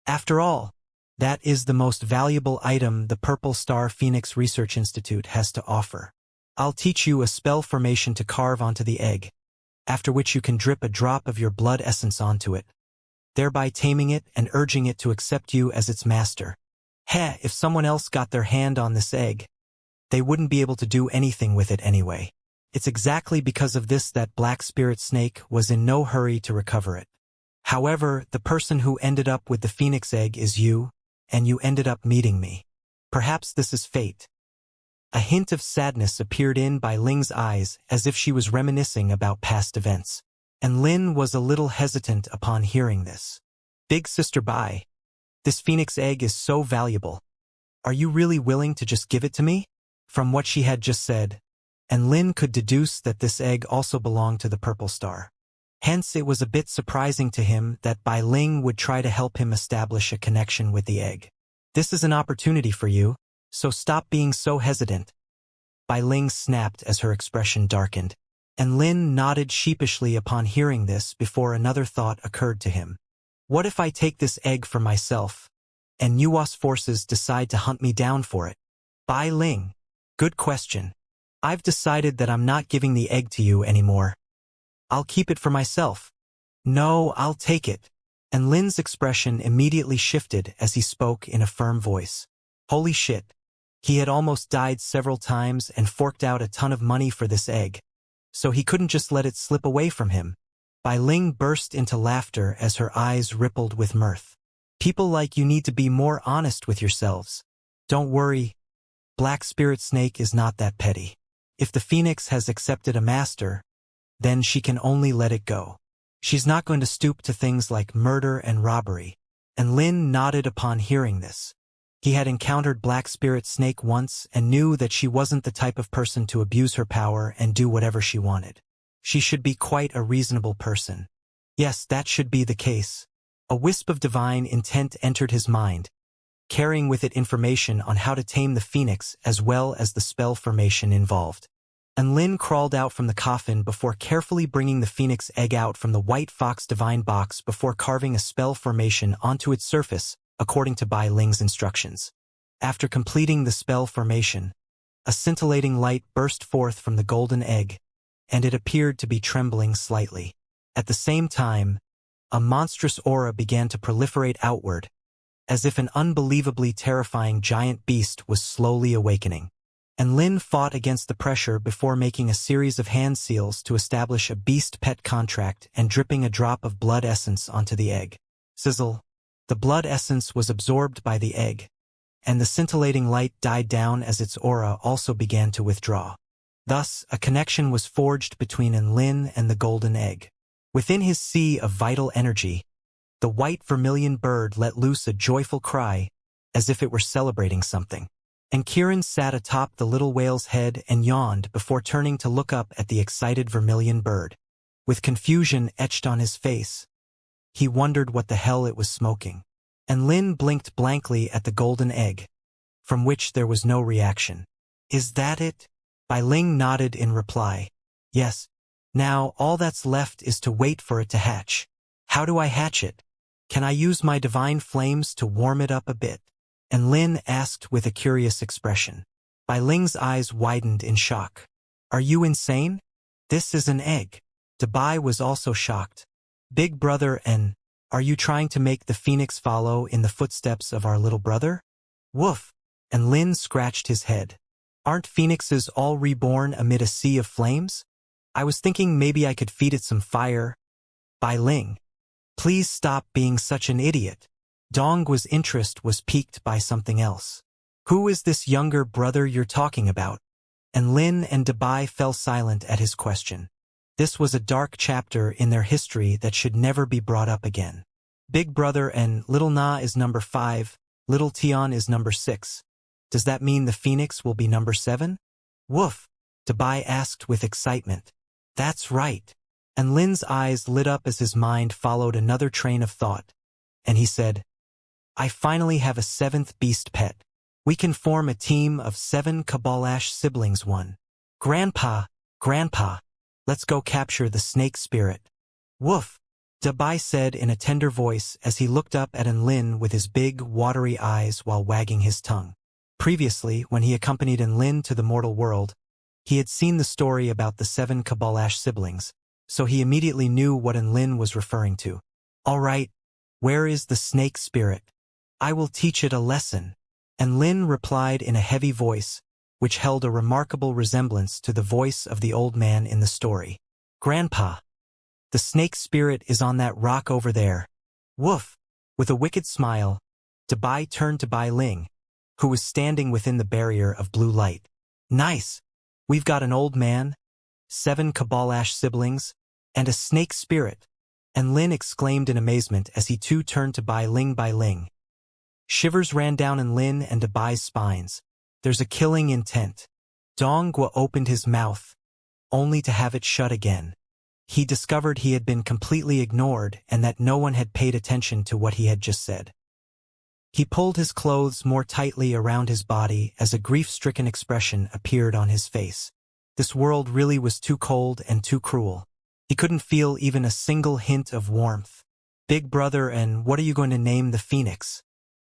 after all, that is the most valuable item the Purple Star Phoenix Research Institute has to offer. I'll teach you a spell formation to carve onto the egg, after which you can drip a drop of your blood essence onto it, thereby taming it and urging it to accept you as its master. Heh, if someone else got their hand on this egg, they wouldn't be able to do anything with it anyway. It's exactly because of this that Black Spirit Snake was in no hurry to recover it. However, the person who ended up with the phoenix egg is you, and you ended up meeting me. Perhaps this is fate. A hint of sadness appeared in Bai Ling's eyes as if she was reminiscing about past events. And Lin was a little hesitant upon hearing this. Big Sister Bai, this phoenix egg is so valuable. Are you really willing to just give it to me? From what she had just said, and Lin could deduce that this egg also belonged to the Purple Star. Hence it was a bit surprising to him that Bai Ling would try to help him establish a connection with the egg. This is an opportunity for you, so stop being so hesitant. Bai Ling snapped as her expression darkened, and Lin nodded sheepishly upon hearing this before another thought occurred to him. What if I take this egg for myself, and Nuwa's forces decide to hunt me down for it? Bai Ling, good question. I've decided that I'm not giving the egg to you anymore. I'll keep it for myself. No, I'll take it. And Lin's expression immediately shifted as he spoke in a firm voice. Holy shit. He had almost died several times and forked out a ton of money for this egg, so he couldn't just let it slip away from him. Bai Ling burst into laughter as her eyes rippled with mirth. People like you need to be more honest with yourselves. Don't worry. Black Spirit Snake is not that petty. If the phoenix has accepted a master, then she can only let it go. She's not going to stoop to things like murder and robbery. And Lin nodded upon hearing this. He had encountered Black Spirit Snake once and knew that she wasn't the type of person to abuse her power and do whatever she wanted. She should be quite a reasonable person. Yes, that should be the case. A wisp of divine intent entered his mind, carrying with it information on how to tame the phoenix as well as the spell formation involved. And Lin crawled out from the coffin before carefully bringing the phoenix egg out from the white fox divine box before carving a spell formation onto its surface, according to Bai Ling's instructions. After completing the spell formation, a scintillating light burst forth from the golden egg, and it appeared to be trembling slightly. At the same time, a monstrous aura began to proliferate outward, as if an unbelievably terrifying giant beast was slowly awakening. And Lin fought against the pressure before making a series of hand seals to establish a beast pet contract and dripping a drop of blood essence onto the egg. Sizzle. The blood essence was absorbed by the egg, and the scintillating light died down as its aura also began to withdraw. Thus, a connection was forged between Lin and the golden egg. Within his sea of vital energy, the white vermilion bird let loose a joyful cry, as if it were celebrating something. And Kieran sat atop the little whale's head and yawned before turning to look up at the excited vermilion bird. With confusion etched on his face, he wondered what the hell it was smoking. And Lin blinked blankly at the golden egg, from which there was no reaction. Is that it? Bai Ling nodded in reply. Yes. Now all that's left is to wait for it to hatch. How do I hatch it? Can I use my divine flames to warm it up a bit? And Lin asked with a curious expression. Bai Ling's eyes widened in shock. Are you insane? This is an egg. Bai was also shocked. Big brother, and are you trying to make the phoenix follow in the footsteps of our little brother? Woof. And Lin scratched his head. Aren't phoenixes all reborn amid a sea of flames? I was thinking maybe I could feed it some fire. Bai Ling, please stop being such an idiot. Dong's interest was piqued by something else. Who is this younger brother you're talking about? And Lin and Bai fell silent at his question. This was a dark chapter in their history that should never be brought up again. Big brother and Little Na is number 5, Little Tian is number 6. Does that mean the phoenix will be number 7? Woof, Bai asked with excitement. That's right. And Lin's eyes lit up as his mind followed another train of thought. And he said, I finally have a 7th beast pet. We can form a team of 7 Kabalash siblings. Grandpa, let's go capture the snake spirit. Woof, Bai said in a tender voice as he looked up at Lin with his big, watery eyes while wagging his tongue. Previously, when he accompanied Lin to the mortal world, He had seen the story about the 7 Kabalash siblings, so he immediately knew what Lin was referring to. All right, where is the snake spirit? I will teach it a lesson. And Lin replied in a heavy voice, which held a remarkable resemblance to the voice of the old man in the story. Grandpa, the snake spirit is on that rock over there. Woof! With a wicked smile, Dabai turned to Bai Ling, who was standing within the barrier of blue light. Nice! We've got an old man, 7 Kabalash siblings, and a snake spirit. And Lin exclaimed in amazement as he too turned to Bai Ling. Bai Ling. Shivers ran down Lin and Dabai's spines. There's a killing intent. Donghua opened his mouth, only to have it shut again. He discovered he had been completely ignored and that no one had paid attention to what he had just said. He pulled his clothes more tightly around his body as a grief-stricken expression appeared on his face. This world really was too cold and too cruel. He couldn't feel even a single hint of warmth. Big brother, and what are you going to name the phoenix?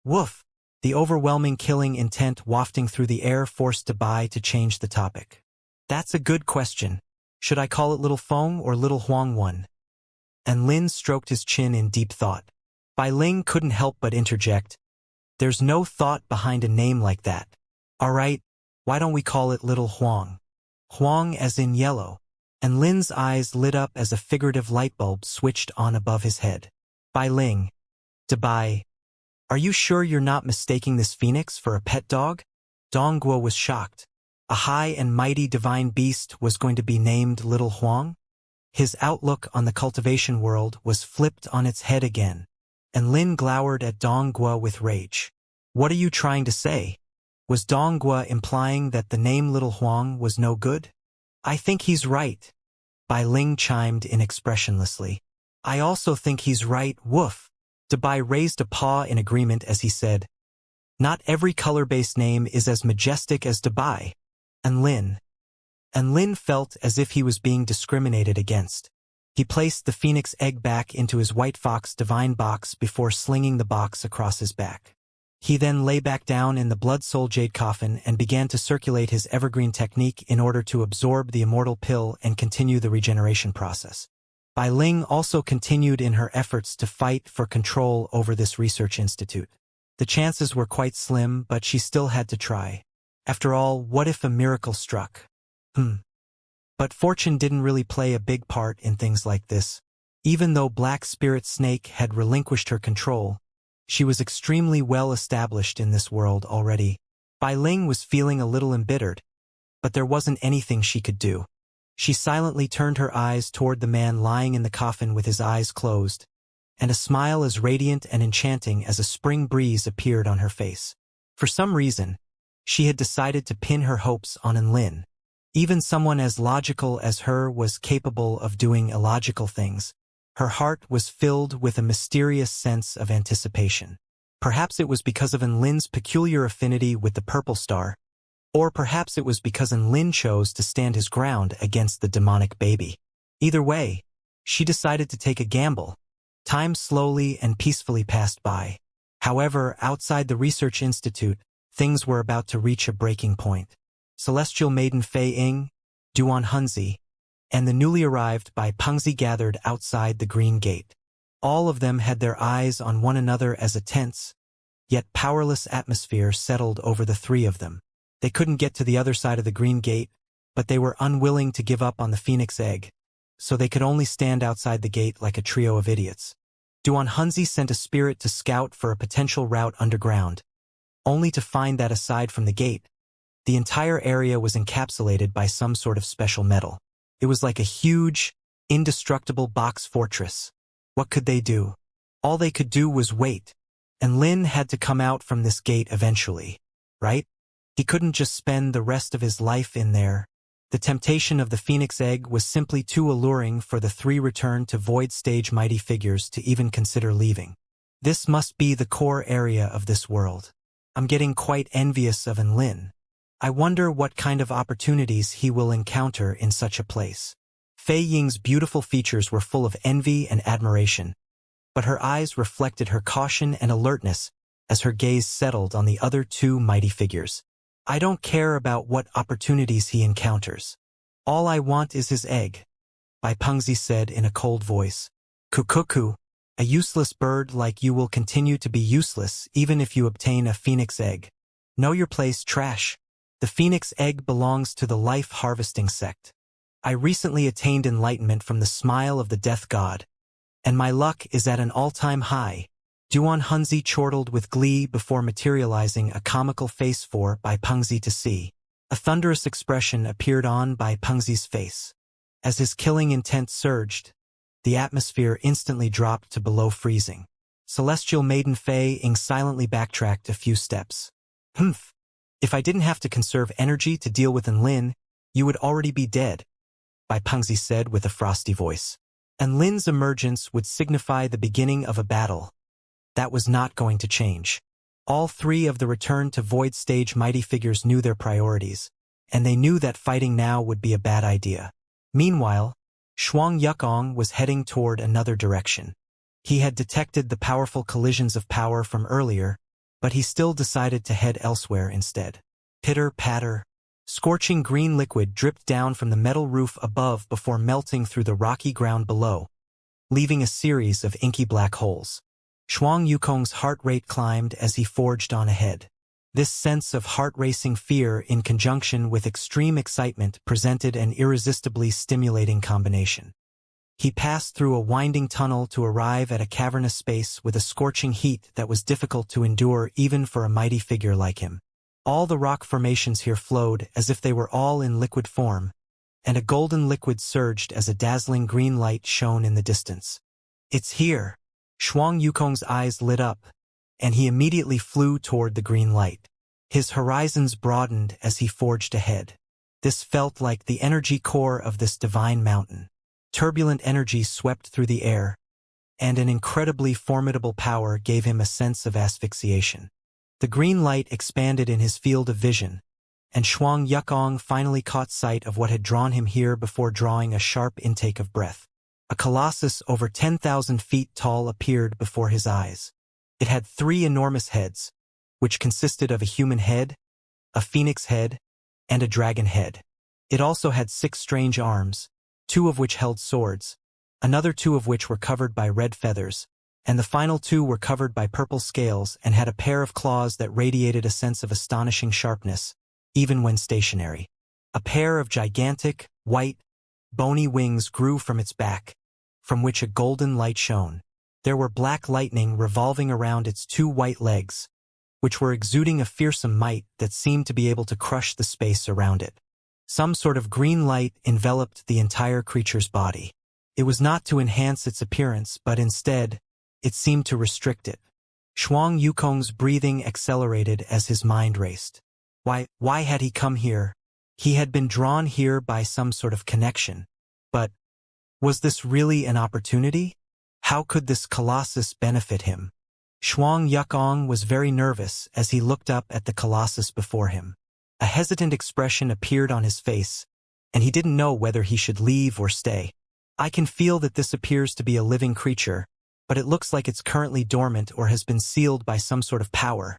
Woof! The overwhelming killing intent wafting through the air forced Dabai to change the topic. That's a good question. Should I call it Little Feng or Little Huang One? And Lin stroked his chin in deep thought. Bai Ling couldn't help but interject. There's no thought behind a name like that. All right, why don't we call it Little Huang? Huang as in yellow. And Lin's eyes lit up as a figurative light bulb switched on above his head. Bai Ling. Dabai. Are you sure you're not mistaking this phoenix for a pet dog? Donghua was shocked. A high and mighty divine beast was going to be named Little Huang? His outlook on the cultivation world was flipped on its head again, and Lin glowered at Donghua with rage. What are you trying to say? Was Donghua implying that the name Little Huang was no good? I think he's right. Bai Ling chimed in expressionlessly. I also think he's right, woof. Dabai raised a paw in agreement as he said, not every color-based name is as majestic as Dabai. And Lin felt as if he was being discriminated against. He placed the phoenix egg back into his white fox divine box before slinging the box across his back. He then lay back down in the blood soul jade coffin and began to circulate his evergreen technique in order to absorb the immortal pill and continue the regeneration process. Bai Ling also continued in her efforts to fight for control over this research institute. The chances were quite slim, but she still had to try. After all, what if a miracle struck? But fortune didn't really play a big part in things like this. Even though Black Spirit Snake had relinquished her control, she was extremely well established in this world already. Bai Ling was feeling a little embittered, but there wasn't anything she could do. She silently turned her eyes toward the man lying in the coffin with his eyes closed, and a smile as radiant and enchanting as a spring breeze appeared on her face. For some reason, she had decided to pin her hopes on Lin. Even someone as logical as her was capable of doing illogical things. Her heart was filled with a mysterious sense of anticipation. Perhaps it was because of Lin's peculiar affinity with the purple star, or perhaps it was because Lin chose to stand his ground against the demonic baby. Either way, she decided to take a gamble. Time slowly and peacefully passed by. However, outside the research institute, things were about to reach a breaking point. Celestial Maiden Fei Ying, Duan Hunzi, and the newly arrived Bai Pengzi gathered outside the Green Gate. All of them had their eyes on one another as a tense, yet powerless atmosphere settled over the three of them. They couldn't get to the other side of the Green Gate, but they were unwilling to give up on the Phoenix Egg, so they could only stand outside the gate like a trio of idiots. Duan Hunzi sent a spirit to scout for a potential route underground, only to find that aside from the gate, the entire area was encapsulated by some sort of special metal. It was like a huge, indestructible box fortress. What could they do? All they could do was wait, and Lin had to come out from this gate eventually, right? He couldn't just spend the rest of his life in there. The temptation of the Phoenix Egg was simply too alluring for the three returned to Void Stage mighty figures to even consider leaving. This must be the core area of this world. I'm getting quite envious of Lin. I wonder what kind of opportunities he will encounter in such a place. Fei Ying's beautiful features were full of envy and admiration, but her eyes reflected her caution and alertness as her gaze settled on the other two mighty figures. I don't care about what opportunities he encounters. All I want is his egg, Bai Pengzi said in a cold voice. Kukuku, a useless bird like you will continue to be useless even if you obtain a phoenix egg. Know your place, trash. The phoenix egg belongs to the life harvesting sect. I recently attained enlightenment from the smile of the death god, and my luck is at an all-time high. Duan Hunzi chortled with glee before materializing a comical face for Bai Pengzi to see. A thunderous expression appeared on Bai Pengzi's face. As his killing intent surged, the atmosphere instantly dropped to below freezing. Celestial Maiden Fei Ying silently backtracked a few steps. Humph! If I didn't have to conserve energy to deal with Enlin, you would already be dead, Bai Pengzi said with a frosty voice. Enlin's emergence would signify the beginning of a battle. That was not going to change. All three of the return to void stage mighty figures knew their priorities, and they knew that fighting now would be a bad idea. Meanwhile, Shuang Yukong was heading toward another direction. He had detected the powerful collisions of power from earlier, but he still decided to head elsewhere instead. Pitter-patter. Scorching green liquid dripped down from the metal roof above before melting through the rocky ground below, leaving a series of inky black holes. Shuang Yukong's heart rate climbed as he forged on ahead. This sense of heart-racing fear in conjunction with extreme excitement presented an irresistibly stimulating combination. He passed through a winding tunnel to arrive at a cavernous space with a scorching heat that was difficult to endure even for a mighty figure like him. All the rock formations here flowed as if they were all in liquid form, and a golden liquid surged as a dazzling green light shone in the distance. It's here! Shuang Yukong's eyes lit up, and he immediately flew toward the green light. His horizons broadened as he forged ahead. This felt like the energy core of this divine mountain. Turbulent energy swept through the air, and an incredibly formidable power gave him a sense of asphyxiation. The green light expanded in his field of vision, and Shuang Yukong finally caught sight of what had drawn him here before drawing a sharp intake of breath. A colossus over 10,000 feet tall appeared before his eyes. It had 3 enormous heads, which consisted of a human head, a phoenix head, and a dragon head. It also had 6 strange arms, 2 of which held swords, another 2 of which were covered by red feathers, and the final 2 were covered by purple scales and had a pair of claws that radiated a sense of astonishing sharpness, even when stationary. A pair of gigantic, white, bony wings grew from its back, from which a golden light shone. There were black lightning revolving around its 2 white legs, which were exuding a fearsome might that seemed to be able to crush the space around it. Some sort of green light enveloped the entire creature's body. It was not to enhance its appearance, but instead, it seemed to restrict it. Shuang Yukong's breathing accelerated as his mind raced. Why had he come here? He had been drawn here by some sort of connection. But was this really an opportunity? How could this colossus benefit him? Shuang Yukong was very nervous as he looked up at the colossus before him. A hesitant expression appeared on his face, and he didn't know whether he should leave or stay. I can feel that this appears to be a living creature, but it looks like it's currently dormant or has been sealed by some sort of power.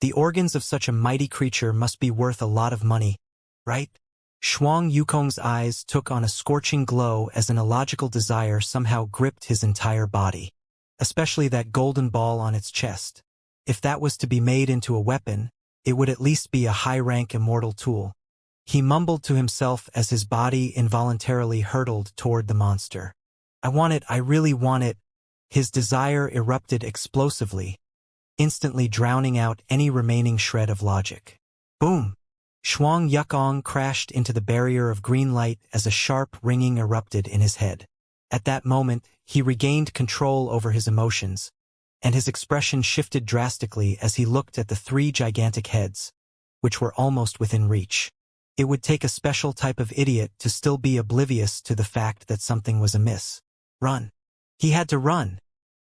The organs of such a mighty creature must be worth a lot of money, right? Shuang Yukong's eyes took on a scorching glow as an illogical desire somehow gripped his entire body, especially that golden ball on its chest. If that was to be made into a weapon, it would at least be a high-rank immortal tool. He mumbled to himself as his body involuntarily hurtled toward the monster. I want it, I really want it. His desire erupted explosively, instantly drowning out any remaining shred of logic. Boom! Shuang Yukong crashed into the barrier of green light as a sharp ringing erupted in his head. At that moment, he regained control over his emotions, and his expression shifted drastically as he looked at the 3 gigantic heads, which were almost within reach. It would take a special type of idiot to still be oblivious to the fact that something was amiss. Run! He had to run.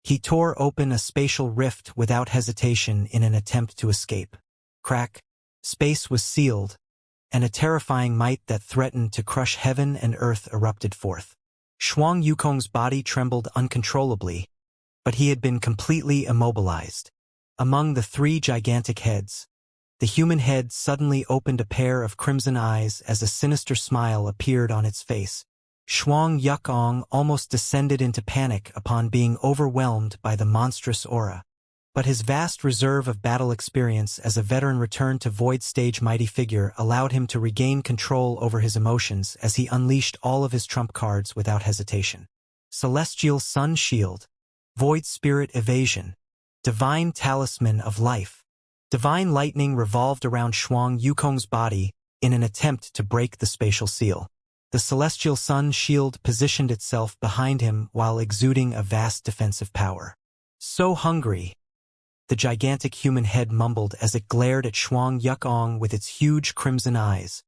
He tore open a spatial rift without hesitation in an attempt to escape. Crack! Space was sealed, and a terrifying might that threatened to crush heaven and earth erupted forth. Shuang Yukong's body trembled uncontrollably, but he had been completely immobilized. Among the 3 gigantic heads, The human head suddenly opened a pair of crimson eyes as a sinister smile appeared on its face. Xianxia almost descended into panic upon being overwhelmed by the monstrous aura. But his vast reserve of battle experience as a veteran return to Void Stage mighty figure allowed him to regain control over his emotions as he unleashed all of his trump cards without hesitation. Celestial Sun Shield, Void Spirit Evasion, Divine Talisman of Life. Divine lightning revolved around Xianxia's body in an attempt to break the spatial seal. The Celestial Sun Shield positioned itself behind him while exuding a vast defensive power. "So hungry," the gigantic human head mumbled as it glared at Xianxia with its huge crimson eyes.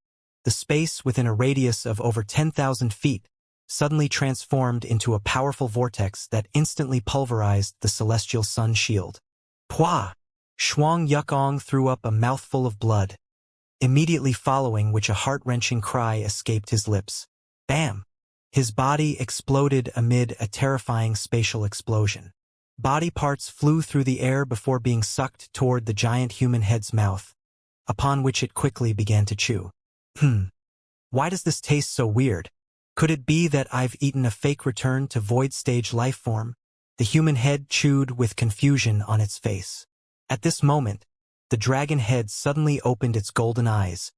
The space within a radius of over 10,000 feet suddenly transformed into a powerful vortex that instantly pulverized the Celestial Sun Shield. Pwah! Xianxia threw up a mouthful of blood, immediately following which a heart-wrenching cry escaped his lips. Bam! His body exploded amid a terrifying spatial explosion. Body parts flew through the air before being sucked toward the giant human head's mouth, upon which it quickly began to chew. Why does this taste so weird? Could it be that I've eaten a fake return to Void Stage life form? The human head chewed with confusion on its face. At this moment, the dragon head suddenly opened its golden eyes,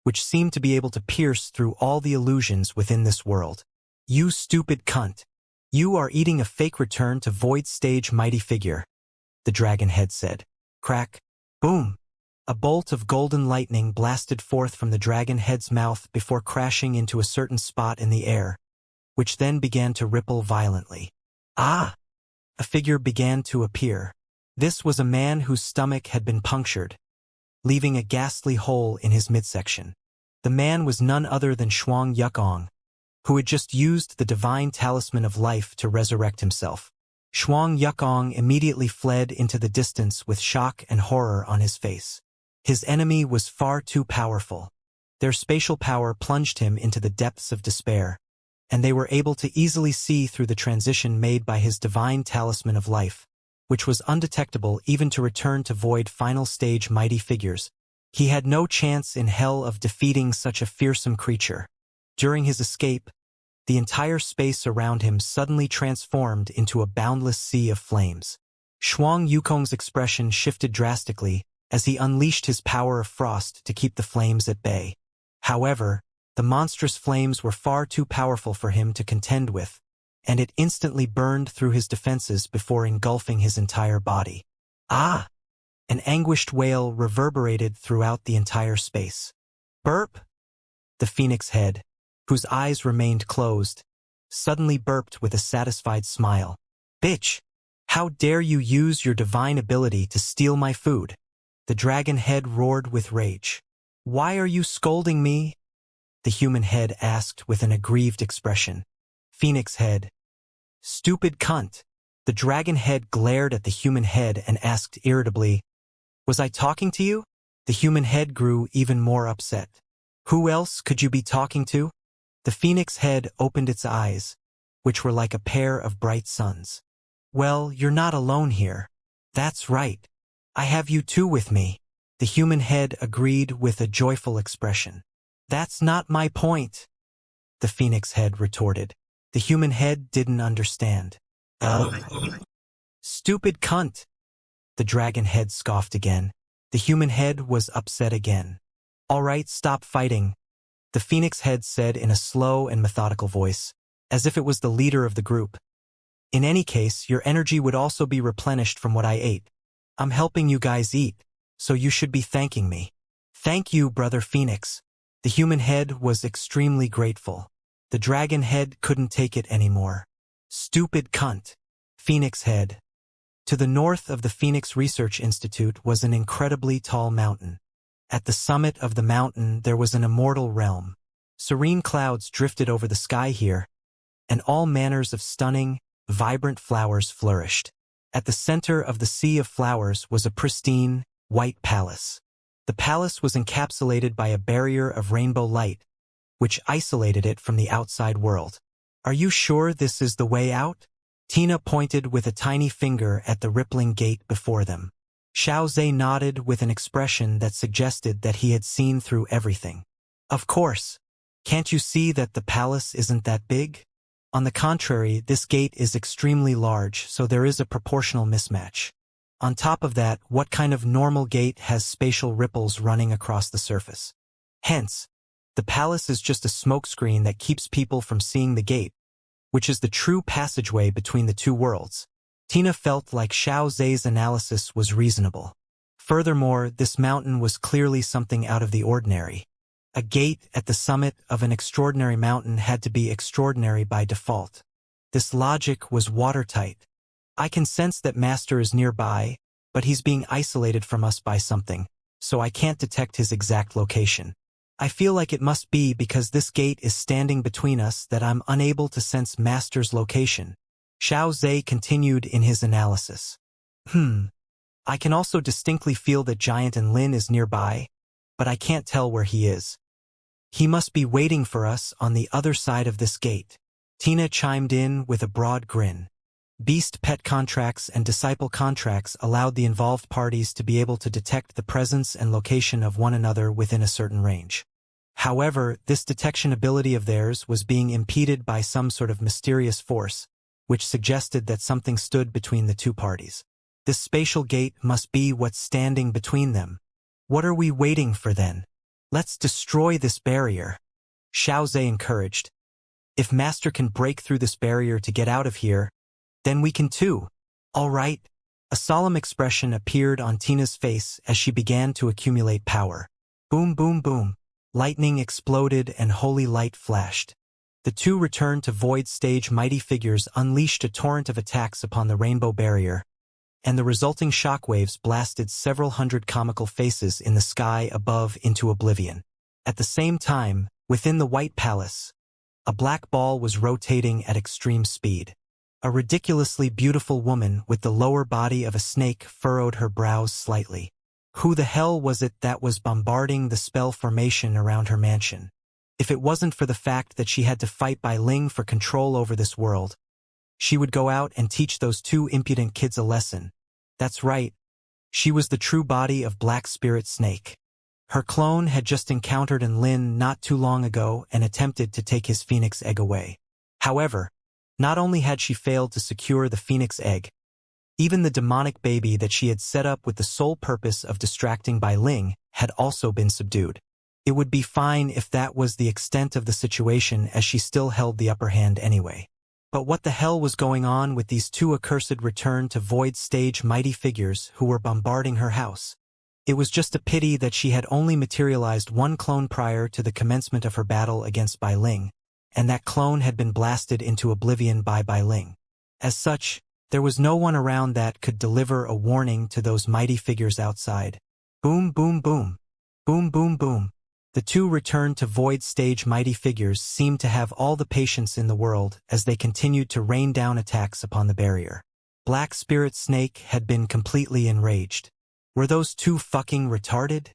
which seemed to be able to pierce through all the illusions within this world. "You stupid cunt. You are eating a fake return to Void Stage mighty figure," the dragon head said. Crack. Boom. A bolt of golden lightning blasted forth from the dragon head's mouth before crashing into a certain spot in the air, which then began to ripple violently. Ah! A figure began to appear. This was a man whose stomach had been punctured, leaving a ghastly hole in his midsection. The man was none other than Xianxia, who had just used the divine talisman of life to resurrect himself. Xianxia immediately fled into the distance with shock and horror on his face. His enemy was far too powerful. Their spatial power plunged him into the depths of despair, and they were able to easily see through the transition made by his divine talisman of life, which was undetectable even to return to Void Final Stage mighty figures. He had no chance in hell of defeating such a fearsome creature. During his escape, the entire space around him suddenly transformed into a boundless sea of flames. Xianxia's expression shifted drastically as he unleashed his power of frost to keep the flames at bay. However, the monstrous flames were far too powerful for him to contend with, and it instantly burned through his defenses before engulfing his entire body. Ah! An anguished wail reverberated throughout the entire space. Burp! The phoenix head, whose eyes remained closed, suddenly burped with a satisfied smile. Bitch! How dare you use your divine ability to steal my food? The dragon head roared with rage. Why are you scolding me? The human head asked with an aggrieved expression. Phoenix head. Stupid cunt. The dragon head glared at the human head and asked irritably, Was I talking to you? The human head grew even more upset. Who else could you be talking to? The phoenix head opened its eyes, which were like a pair of bright suns. Well, you're not alone here. That's right. I have you too with me. The human head agreed with a joyful expression. That's not my point, the phoenix head retorted. The human head didn't understand. Stupid cunt. The dragon head scoffed again. The human head was upset again. All right, stop fighting, the phoenix head said in a slow and methodical voice, as if it was the leader of the group. In any case, your energy would also be replenished from what I ate. I'm helping you guys eat, so you should be thanking me. Thank you, brother Phoenix. The human head was extremely grateful. The dragon head couldn't take it anymore. Stupid cunt. Phoenix head. To the north of the Phoenix Research Institute was an incredibly tall mountain. At the summit of the mountain there was an immortal realm. Serene clouds drifted over the sky here, and all manners of stunning, vibrant flowers flourished. At the center of the sea of flowers was a pristine, white palace. The palace was encapsulated by a barrier of rainbow light, which isolated it from the outside world. Are you sure this is the way out? Tina pointed with a tiny finger at the rippling gate before them. Xiaozhe nodded with an expression that suggested that he had seen through everything. Of course. Can't you see that the palace isn't that big? On the contrary, this gate is extremely large, so there is a proportional mismatch. On top of that, what kind of normal gate has spatial ripples running across the surface? Hence, the palace is just a smokescreen that keeps people from seeing the gate, which is the true passageway between the two worlds. Tina felt like Xiaozhe's analysis was reasonable. Furthermore, this mountain was clearly something out of the ordinary. A gate at the summit of an extraordinary mountain had to be extraordinary by default. This logic was watertight. I can sense that Master is nearby, but he's being isolated from us by something, so I can't detect his exact location. I feel like it must be because this gate is standing between us that I'm unable to sense Master's location. Xiaozhe continued in his analysis. I can also distinctly feel that Giant and Lin is nearby, but I can't tell where he is. He must be waiting for us on the other side of this gate. Tina chimed in with a broad grin. Beast pet contracts and disciple contracts allowed the involved parties to be able to detect the presence and location of one another within a certain range. However, this detection ability of theirs was being impeded by some sort of mysterious force, which suggested that something stood between the two parties. This spatial gate must be what's standing between them. What are we waiting for then? Let's destroy this barrier. Xiaozhe encouraged. If Master can break through this barrier to get out of here, then we can too. All right. A solemn expression appeared on Tina's face as she began to accumulate power. Boom, boom, boom. Lightning exploded and holy light flashed. The two returned to Void Stage mighty figures unleashed a torrent of attacks upon the rainbow barrier, and the resulting shockwaves blasted several hundred comical faces in the sky above into oblivion. At the same time, within the White Palace, a black ball was rotating at extreme speed. A ridiculously beautiful woman with the lower body of a snake furrowed her brows slightly. Who the hell was it that was bombarding the spell formation around her mansion? If it wasn't for the fact that she had to fight Bai Ling for control over this world, she would go out and teach those two impudent kids a lesson. That's right. She was the true body of Black Spirit Snake. Her clone had just encountered Lin not too long ago and attempted to take his phoenix egg away. However, not only had she failed to secure the phoenix egg, even the demonic baby that she had set up with the sole purpose of distracting Bai Ling had also been subdued. It would be fine if that was the extent of the situation, as she still held the upper hand anyway. But what the hell was going on with these two accursed return to Void Stage mighty figures who were bombarding her house? It was just a pity that she had only materialized one clone prior to the commencement of her battle against Bai Ling, and that clone had been blasted into oblivion by Bai Ling. As such, there was no one around that could deliver a warning to those mighty figures outside. Boom, boom, boom. Boom, boom, boom. The two returned to Void Stage mighty figures seemed to have all the patience in the world as they continued to rain down attacks upon the barrier. Black Spirit Snake had been completely enraged. Were those two fucking retarded?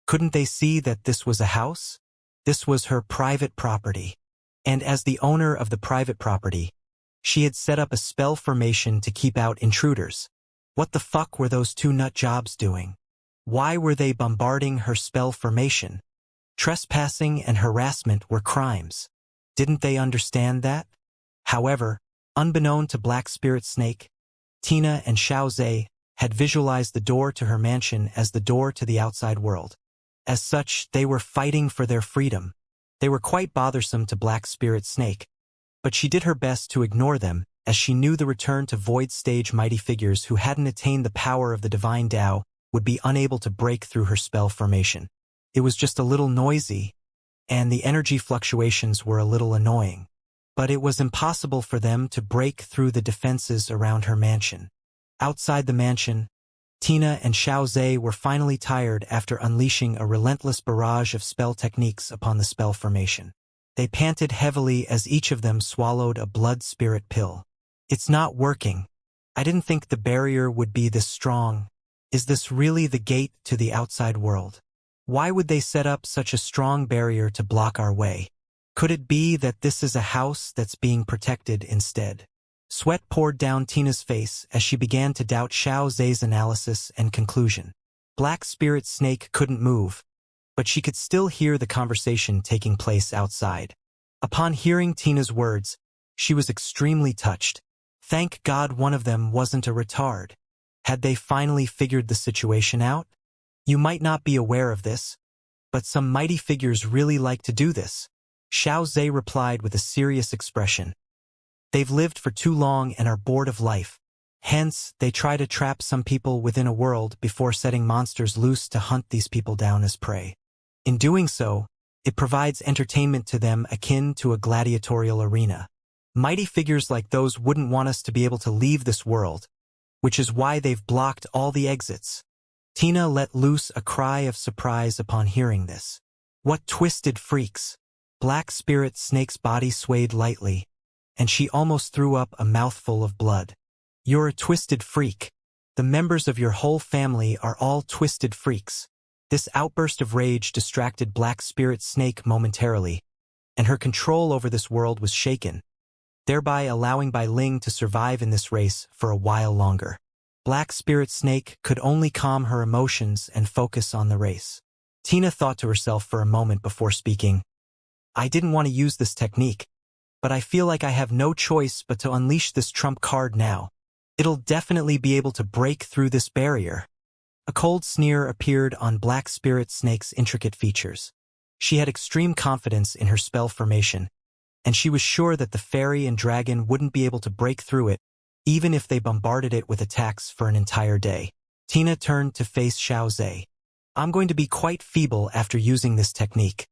Couldn't they see that this was a house? This was her private property. And as the owner of the private property, she had set up a spell formation to keep out intruders. What the fuck were those two nut jobs doing? Why were they bombarding her spell formation? Trespassing and harassment were crimes. Didn't they understand that? However, unbeknown to Black Spirit Snake, Tina and Xiaozhe had visualized the door to her mansion as the door to the outside world. As such, they were fighting for their freedom. They were quite bothersome to Black Spirit Snake, but she did her best to ignore them, as she knew the return to Void Stage mighty figures who hadn't attained the power of the Divine Tao would be unable to break through her spell formation. It was just a little noisy, and the energy fluctuations were a little annoying. But it was impossible for them to break through the defenses around her mansion. Outside the mansion, Tina and Xiaozhe were finally tired after unleashing a relentless barrage of spell techniques upon the spell formation. They panted heavily as each of them swallowed a blood spirit pill. It's not working. I didn't think the barrier would be this strong. Is this really the gate to the outside world? Why would they set up such a strong barrier to block our way? Could it be that this is a house that's being protected instead? Sweat poured down Tina's face as she began to doubt Xiao Zhe's analysis and conclusion. Black Spirit Snake couldn't move, but she could still hear the conversation taking place outside. Upon hearing Tina's words, she was extremely touched. Thank God one of them wasn't a retard. Had they finally figured the situation out? You might not be aware of this, but some mighty figures really like to do this. Xiao Zhe replied with a serious expression. They've lived for too long and are bored of life. Hence, they try to trap some people within a world before setting monsters loose to hunt these people down as prey. In doing so, it provides entertainment to them akin to a gladiatorial arena. Mighty figures like those wouldn't want us to be able to leave this world, which is why they've blocked all the exits. Tina let loose a cry of surprise upon hearing this. What twisted freaks! Black Spirit Snake's body swayed lightly, and she almost threw up a mouthful of blood. You're a twisted freak. The members of your whole family are all twisted freaks. This outburst of rage distracted Black Spirit Snake momentarily, and her control over this world was shaken, thereby allowing Bai Ling to survive in this race for a while longer. Black Spirit Snake could only calm her emotions and focus on the race. Tina thought to herself for a moment before speaking. I didn't want to use this technique, but I feel like I have no choice but to unleash this trump card now. It'll definitely be able to break through this barrier. A cold sneer appeared on Black Spirit Snake's intricate features. She had extreme confidence in her spell formation, and she was sure that the fairy and dragon wouldn't be able to break through it, even if they bombarded it with attacks for an entire day. Tina turned to face Xiao Zhe. I'm going to be quite feeble after using this technique,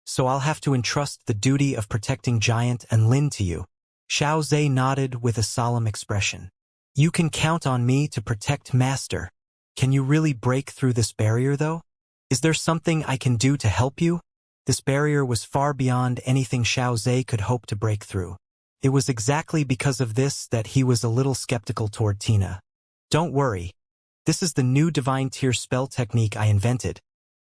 so I'll have to entrust the duty of protecting Giant and Lin to you. Xiao Zhe nodded with a solemn expression. You can count on me to protect Master. Can you really break through this barrier, though? Is there something I can do to help you? This barrier was far beyond anything Xiao Zhe could hope to break through. It was exactly because of this that he was a little skeptical toward Tina. Don't worry. This is the new Divine Tier spell technique I invented.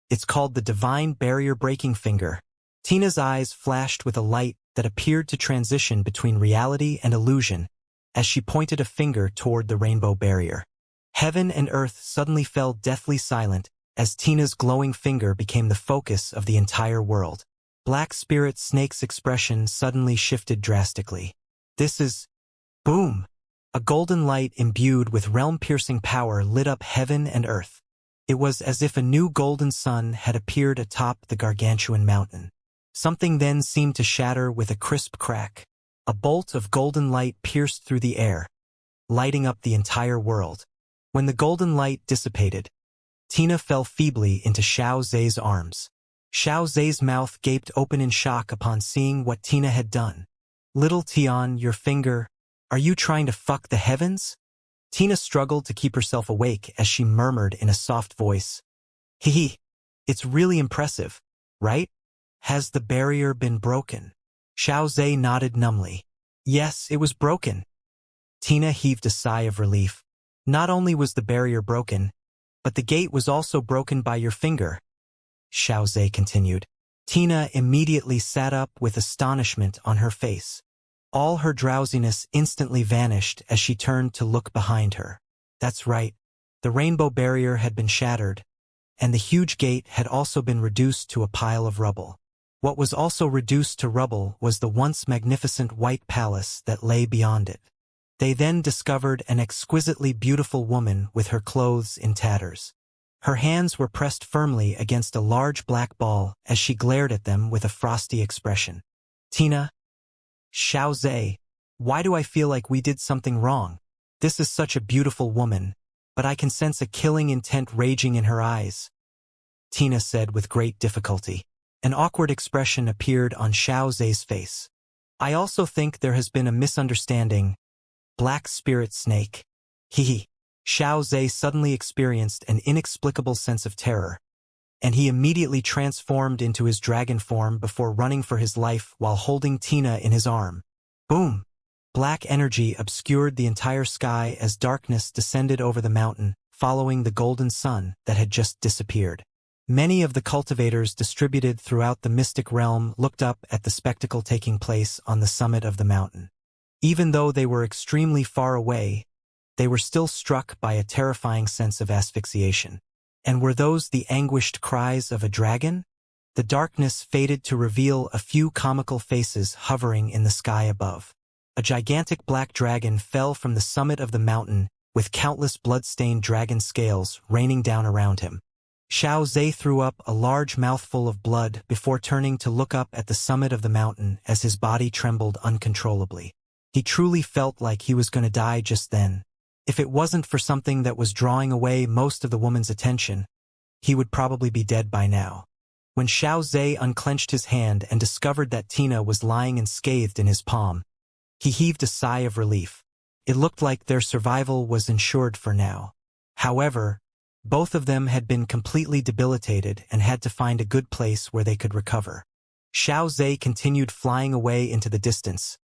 It's called the Divine Barrier Breaking Finger. Tina's eyes flashed with a light that appeared to transition between reality and illusion as she pointed a finger toward the rainbow barrier. Heaven and earth suddenly fell deathly silent as Tina's glowing finger became the focus of the entire world. Black Spirit Snake's expression suddenly shifted drastically. This is... Boom! A golden light imbued with realm-piercing power lit up heaven and earth. It was as if a new golden sun had appeared atop the gargantuan mountain. Something then seemed to shatter with a crisp crack. A bolt of golden light pierced through the air, lighting up the entire world. When the golden light dissipated, Tina fell feebly into Xiao Zhe's arms. Xiao Zhe's mouth gaped open in shock upon seeing what Tina had done. Little Tian, your finger, are you trying to fuck the heavens? Tina struggled to keep herself awake as she murmured in a soft voice. Hee, it's really impressive, right? Has the barrier been broken? Xiao Zhe nodded numbly. Yes, it was broken. Tina heaved a sigh of relief. Not only was the barrier broken, but the gate was also broken by your finger. Xiao Zhe continued. Tina immediately sat up with astonishment on her face. All her drowsiness instantly vanished as she turned to look behind her. That's right. The rainbow barrier had been shattered, and the huge gate had also been reduced to a pile of rubble. What was also reduced to rubble was the once magnificent white palace that lay beyond it. They then discovered an exquisitely beautiful woman with her clothes in tatters. Her hands were pressed firmly against a large black ball as she glared at them with a frosty expression. Tina, Xiao Zhe, why do I feel like we did something wrong? This is such a beautiful woman, but I can sense a killing intent raging in her eyes, Tina said with great difficulty. An awkward expression appeared on Xiao Zhe's face. I also think there has been a misunderstanding. Black Spirit Snake. Hee. Xiao Zhe suddenly experienced an inexplicable sense of terror, and he immediately transformed into his dragon form before running for his life while holding Tina in his arm. Boom! Black energy obscured the entire sky as darkness descended over the mountain, following the golden sun that had just disappeared. Many of the cultivators distributed throughout the mystic realm looked up at the spectacle taking place on the summit of the mountain. Even though they were extremely far away, they were still struck by a terrifying sense of asphyxiation. And were those the anguished cries of a dragon? The darkness faded to reveal a few comical faces hovering in the sky above. A gigantic black dragon fell from the summit of the mountain, with countless blood-stained dragon scales raining down around him. Xiao Zhe threw up a large mouthful of blood before turning to look up at the summit of the mountain as his body trembled uncontrollably. He truly felt like he was going to die just then. If it wasn't for something that was drawing away most of the woman's attention, he would probably be dead by now. When Xiao Zhe unclenched his hand and discovered that Tina was lying unscathed in his palm, he heaved a sigh of relief. It looked like their survival was ensured for now. However, both of them had been completely debilitated and had to find a good place where they could recover. Xiao Zhe continued flying away into the distance,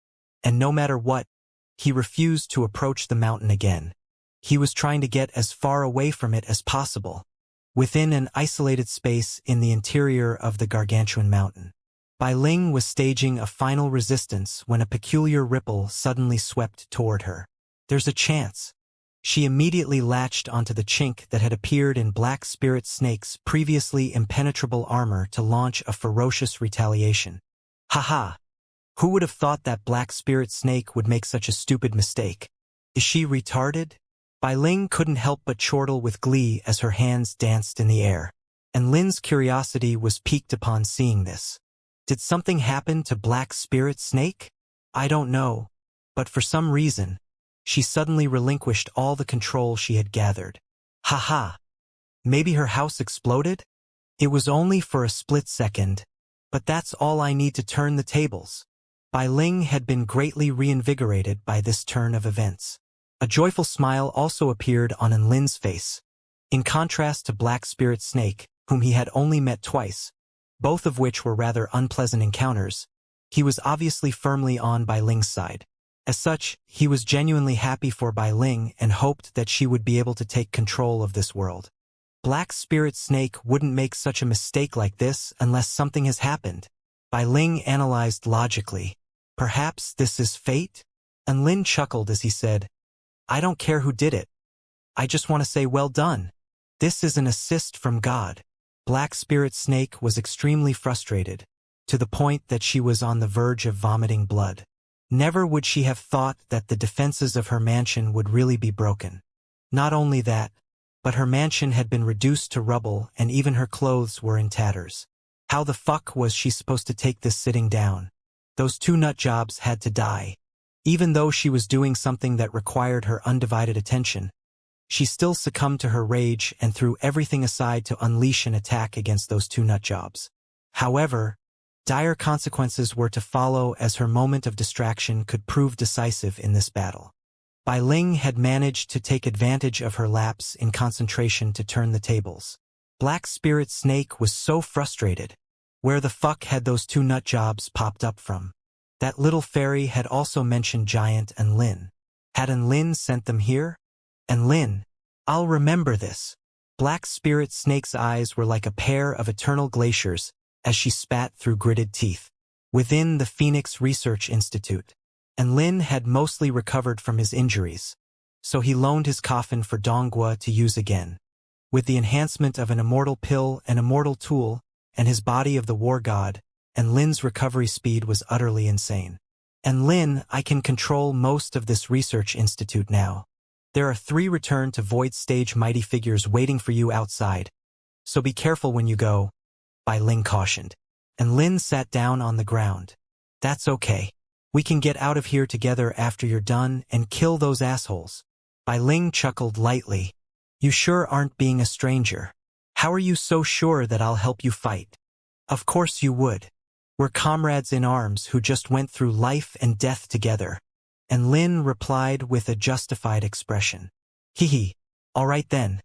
and no matter what, he refused to approach the mountain again. He was trying to get as far away from it as possible, within an isolated space in the interior of the gargantuan mountain. Bai Ling was staging a final resistance when a peculiar ripple suddenly swept toward her. There's a chance. She immediately latched onto the chink that had appeared in Black Spirit Snake's previously impenetrable armor to launch a ferocious retaliation. Haha! Who would have thought that Black Spirit Snake would make such a stupid mistake? Is she retarded? Bai Ling couldn't help but chortle with glee as her hands danced in the air. And Lin's curiosity was piqued upon seeing this. Did something happen to Black Spirit Snake? I don't know, but for some reason, she suddenly relinquished all the control she had gathered. Haha! Maybe her house exploded? It was only for a split second, but that's all I need to turn the tables. Bai Ling had been greatly reinvigorated by this turn of events. A joyful smile also appeared on Lin's face. In contrast to Black Spirit Snake, whom he had only met twice, both of which were rather unpleasant encounters, he was obviously firmly on Bai Ling's side. As such, he was genuinely happy for Bai Ling and hoped that she would be able to take control of this world. Black Spirit Snake wouldn't make such a mistake like this unless something has happened. Bai Ling analyzed logically. Perhaps this is fate? And Lin chuckled as he said, I don't care who did it. I just want to say well done. This is an assist from God. Black Spirit Snake was extremely frustrated, to the point that she was on the verge of vomiting blood. Never would she have thought that the defenses of her mansion would really be broken. Not only that, but her mansion had been reduced to rubble and even her clothes were in tatters. How the fuck was she supposed to take this sitting down? Those two nut jobs had to die. Even though she was doing something that required her undivided attention, she still succumbed to her rage and threw everything aside to unleash an attack against those two nut jobs. However, dire consequences were to follow as her moment of distraction could prove decisive in this battle. Bai Ling had managed to take advantage of her lapse in concentration to turn the tables. Black Spirit Snake was so frustrated. Where the fuck had those two nut jobs popped up from? That little fairy had also mentioned Giant and Lin. Hadn't Lin sent them here? And Lin, I'll remember this. Black Spirit Snake's eyes were like a pair of eternal glaciers as she spat through gritted teeth. Within the Phoenix Research Institute, and Lin had mostly recovered from his injuries, so he loaned his coffin for Donghua to use again. With the enhancement of an immortal pill and immortal tool, and his body of the war god, and Lin's recovery speed was utterly insane. And Lin, I can control most of this research institute now. There are 3 return to void stage mighty figures waiting for you outside, so be careful when you go, Bai Ling cautioned. And Lin sat down on the ground. That's okay. We can get out of here together after you're done and kill those assholes. Bai Ling chuckled lightly. You sure aren't being a stranger. How are you so sure that I'll help you fight? Of course you would. We're comrades in arms who just went through life and death together. And Lin replied with a justified expression. Hee. All right then.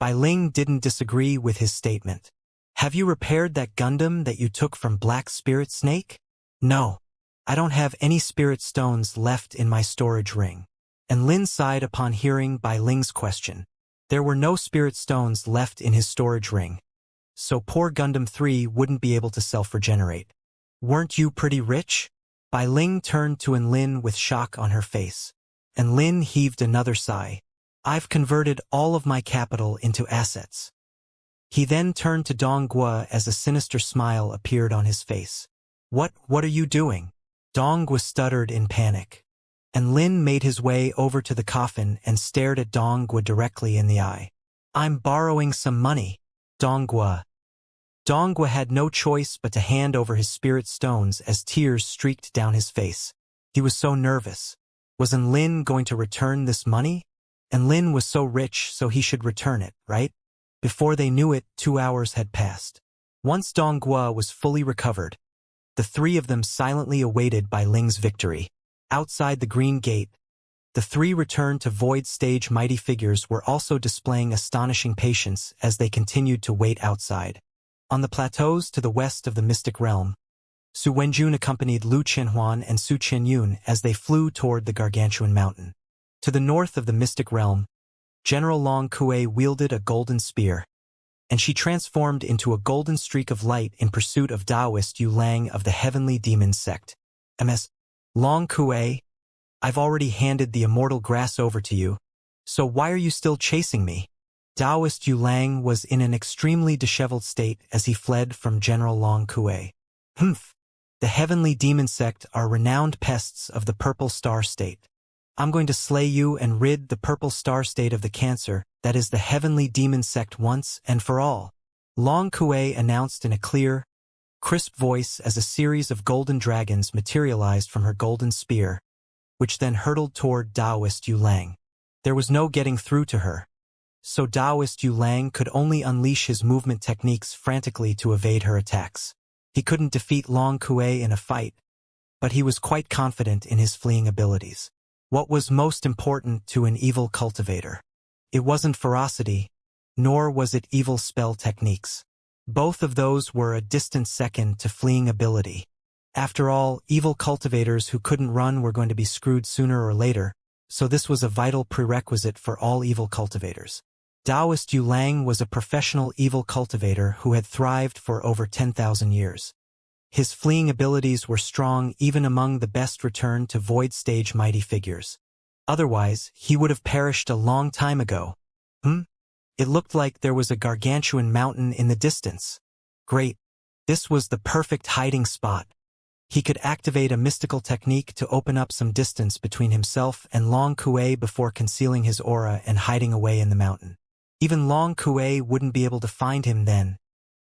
Bai Ling didn't disagree with his statement. Have you repaired that Gundam that you took from Black Spirit Snake? No. I don't have any spirit stones left in my storage ring. And Lin sighed upon hearing Bai Ling's question. There were no spirit stones left in his storage ring, so poor Gundam 3 wouldn't be able to self-regenerate. Weren't you pretty rich? Bai Ling turned to Enlin with shock on her face. Enlin heaved another sigh. I've converted all of my capital into assets. He then turned to Dong Guo as a sinister smile appeared on his face. What are you doing? Dong Guo stuttered in panic. Enlin made his way over to the coffin and stared at Dong Guo directly in the eye. I'm borrowing some money, Dong Guo. Dong Guo had no choice but to hand over his spirit stones as tears streaked down his face. He was so nervous. Was Enlin going to return this money? Enlin was so rich, so he should return it, right? Before they knew it, 2 hours had passed. Once Dong Guo was fully recovered, the three of them silently awaited Bai Ling's victory. Outside the green gate, the three returned to Void Stage. Mighty figures were also displaying astonishing patience as they continued to wait outside. On the plateaus to the west of the Mystic Realm, Su Wenjun accompanied Lu Qianhuan and Su Qianyun as they flew toward the Gargantuan Mountain. To the north of the Mystic Realm, General Long Kue wielded a golden spear, and she transformed into a golden streak of light in pursuit of Taoist Yu Lang of the Heavenly Demon Sect. Ms. Long Kue, I've already handed the Immortal Grass over to you, so why are you still chasing me? Taoist Yu Lang was in an extremely disheveled state as he fled from General Long Kue. Humph! The Heavenly Demon Sect are renowned pests of the Purple Star State. I'm going to slay you and rid the Purple Star State of the cancer that is the Heavenly Demon Sect once and for all. Long Kue announced in a clear, crisp voice as a series of golden dragons materialized from her golden spear, which then hurtled toward Taoist Yu Lang. There was no getting through to her, so Taoist Yu Lang could only unleash his movement techniques frantically to evade her attacks. He couldn't defeat Long Kue in a fight, but he was quite confident in his fleeing abilities. What was most important to an evil cultivator? It wasn't ferocity, nor was it evil spell techniques. Both of those were a distant second to fleeing ability. After all, evil cultivators who couldn't run were going to be screwed sooner or later, so this was a vital prerequisite for all evil cultivators. Taoist Yu Lang was a professional evil cultivator who had thrived for over 10,000 years. His fleeing abilities were strong even among the best returned to Void Stage mighty figures. Otherwise, he would have perished a long time ago. It looked like there was a gargantuan mountain in the distance. Great. This was the perfect hiding spot. He could activate a mystical technique to open up some distance between himself and Long Kue before concealing his aura and hiding away in the mountain. Even Long Kue wouldn't be able to find him then.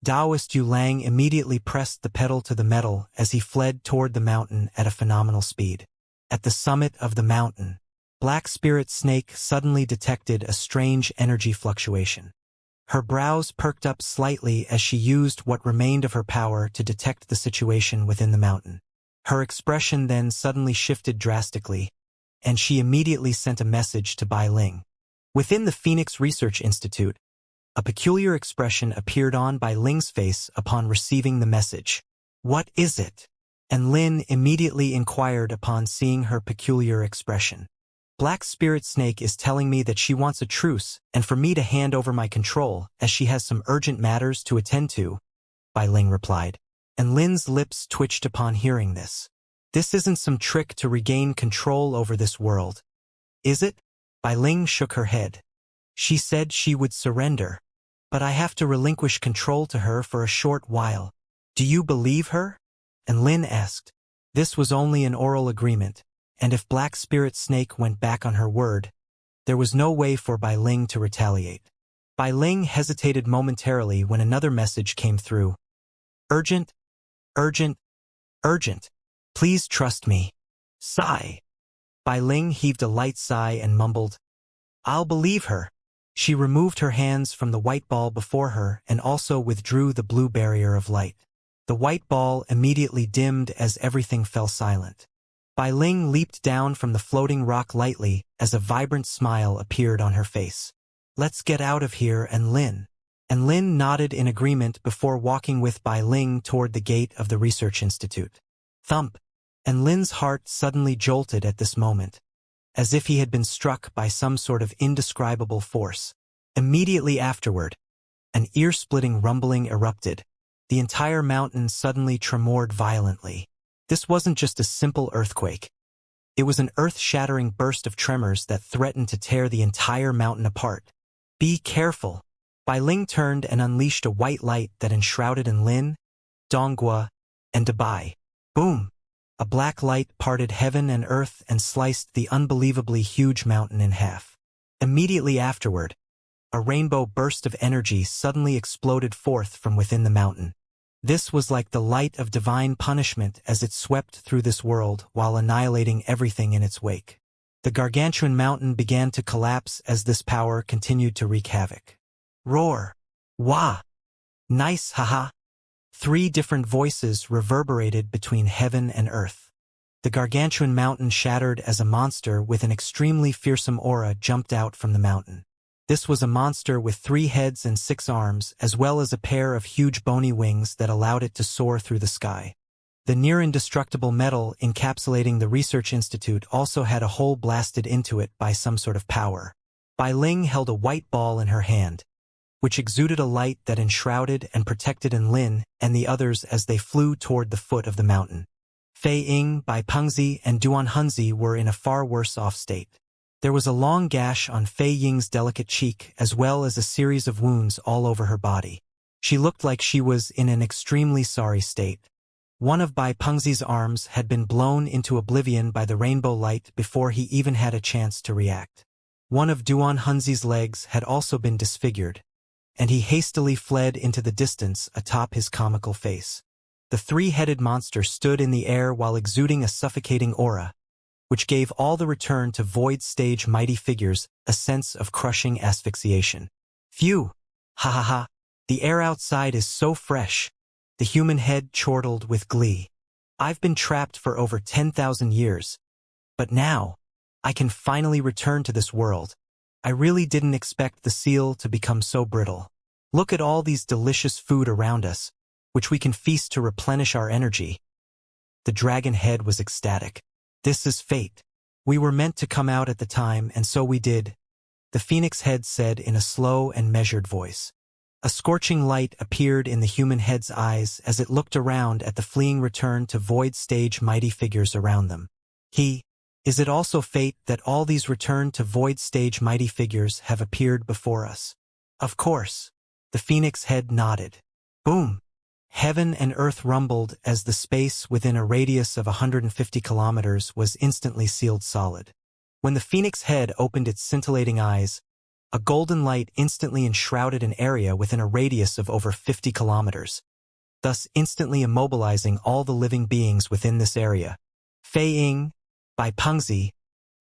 Taoist Yu Lang immediately pressed the pedal to the metal as he fled toward the mountain at a phenomenal speed. At the summit of the mountain, Black Spirit Snake suddenly detected a strange energy fluctuation. Her brows perked up slightly as she used what remained of her power to detect the situation within the mountain. Her expression then suddenly shifted drastically, and she immediately sent a message to Bai Ling. Within the Phoenix Research Institute, a peculiar expression appeared on Bai Ling's face upon receiving the message. What is it? And Lin immediately inquired upon seeing her peculiar expression. Black Spirit Snake is telling me that she wants a truce and for me to hand over my control as she has some urgent matters to attend to, Bai Ling replied. And Lin's lips twitched upon hearing this. This isn't some trick to regain control over this world, is it? Bai Ling shook her head. She said she would surrender, but I have to relinquish control to her for a short while. Do you believe her? And Lin asked. This was only an oral agreement, and if Black Spirit Snake went back on her word, there was no way for Bai Ling to retaliate. Bai Ling hesitated momentarily when another message came through. Urgent, urgent, urgent. Please trust me. Sigh. Bai Ling heaved a light sigh and mumbled, I'll believe her. She removed her hands from the white ball before her and also withdrew the blue barrier of light. The white ball immediately dimmed as everything fell silent. Bai Ling leaped down from the floating rock lightly as a vibrant smile appeared on her face. Let's get out of here, and Lin. And Lin nodded in agreement before walking with Bai Ling toward the gate of the Research Institute. Thump. And Lin's heart suddenly jolted at this moment, as if he had been struck by some sort of indescribable force. Immediately afterward, an ear-splitting rumbling erupted. The entire mountain suddenly tremored violently. This wasn't just a simple earthquake. It was an earth-shattering burst of tremors that threatened to tear the entire mountain apart. Be careful! Bai Ling turned and unleashed a white light that enshrouded Enlin, Donghua, and Dabai. Boom! A black light parted heaven and earth and sliced the unbelievably huge mountain in half. Immediately afterward, a rainbow burst of energy suddenly exploded forth from within the mountain. This was like the light of divine punishment as it swept through this world while annihilating everything in its wake. The gargantuan mountain began to collapse as this power continued to wreak havoc. Roar! Wah! Nice, haha! 3 different voices reverberated between heaven and earth. The gargantuan mountain shattered as a monster with an extremely fearsome aura jumped out from the mountain. This was a monster with 3 heads and 6 arms, as well as a pair of huge bony wings that allowed it to soar through the sky. The near-indestructible metal encapsulating the research institute also had a hole blasted into it by some sort of power. Bai Ling held a white ball in her hand, which exuded a light that enshrouded and protected Enlin and the others as they flew toward the foot of the mountain. Fei Ying, Bai Pengzi, and Duan Hunzi were in a far worse off state. There was a long gash on Fei Ying's delicate cheek as well as a series of wounds all over her body. She looked like she was in an extremely sorry state. One of Bai Pengzi's arms had been blown into oblivion by the rainbow light before he even had a chance to react. One of Duan Hunzi's legs had also been disfigured, and he hastily fled into the distance atop his comical face. The 3-headed monster stood in the air while exuding a suffocating aura, which gave all the return to void stage mighty figures a sense of crushing asphyxiation. Phew! Ha ha ha! The air outside is so fresh. The human head chortled with glee. I've been trapped for over 10,000 years, but now, I can finally return to this world. I really didn't expect the seal to become so brittle. Look at all these delicious food around us, which we can feast to replenish our energy. The dragon head was ecstatic. This is fate. We were meant to come out at the time, and so we did, the phoenix head said in a slow and measured voice. A scorching light appeared in the human head's eyes as it looked around at the fleeing return to void stage mighty figures around them. Is it also fate that all these return to void stage mighty figures have appeared before us? Of course. The phoenix head nodded. Boom! Heaven and earth rumbled as the space within a radius of 150 kilometers was instantly sealed solid. When the phoenix head opened its scintillating eyes, a golden light instantly enshrouded an area within a radius of over 50 kilometers, thus instantly immobilizing all the living beings within this area. Fei Ying, Bai Pengzi,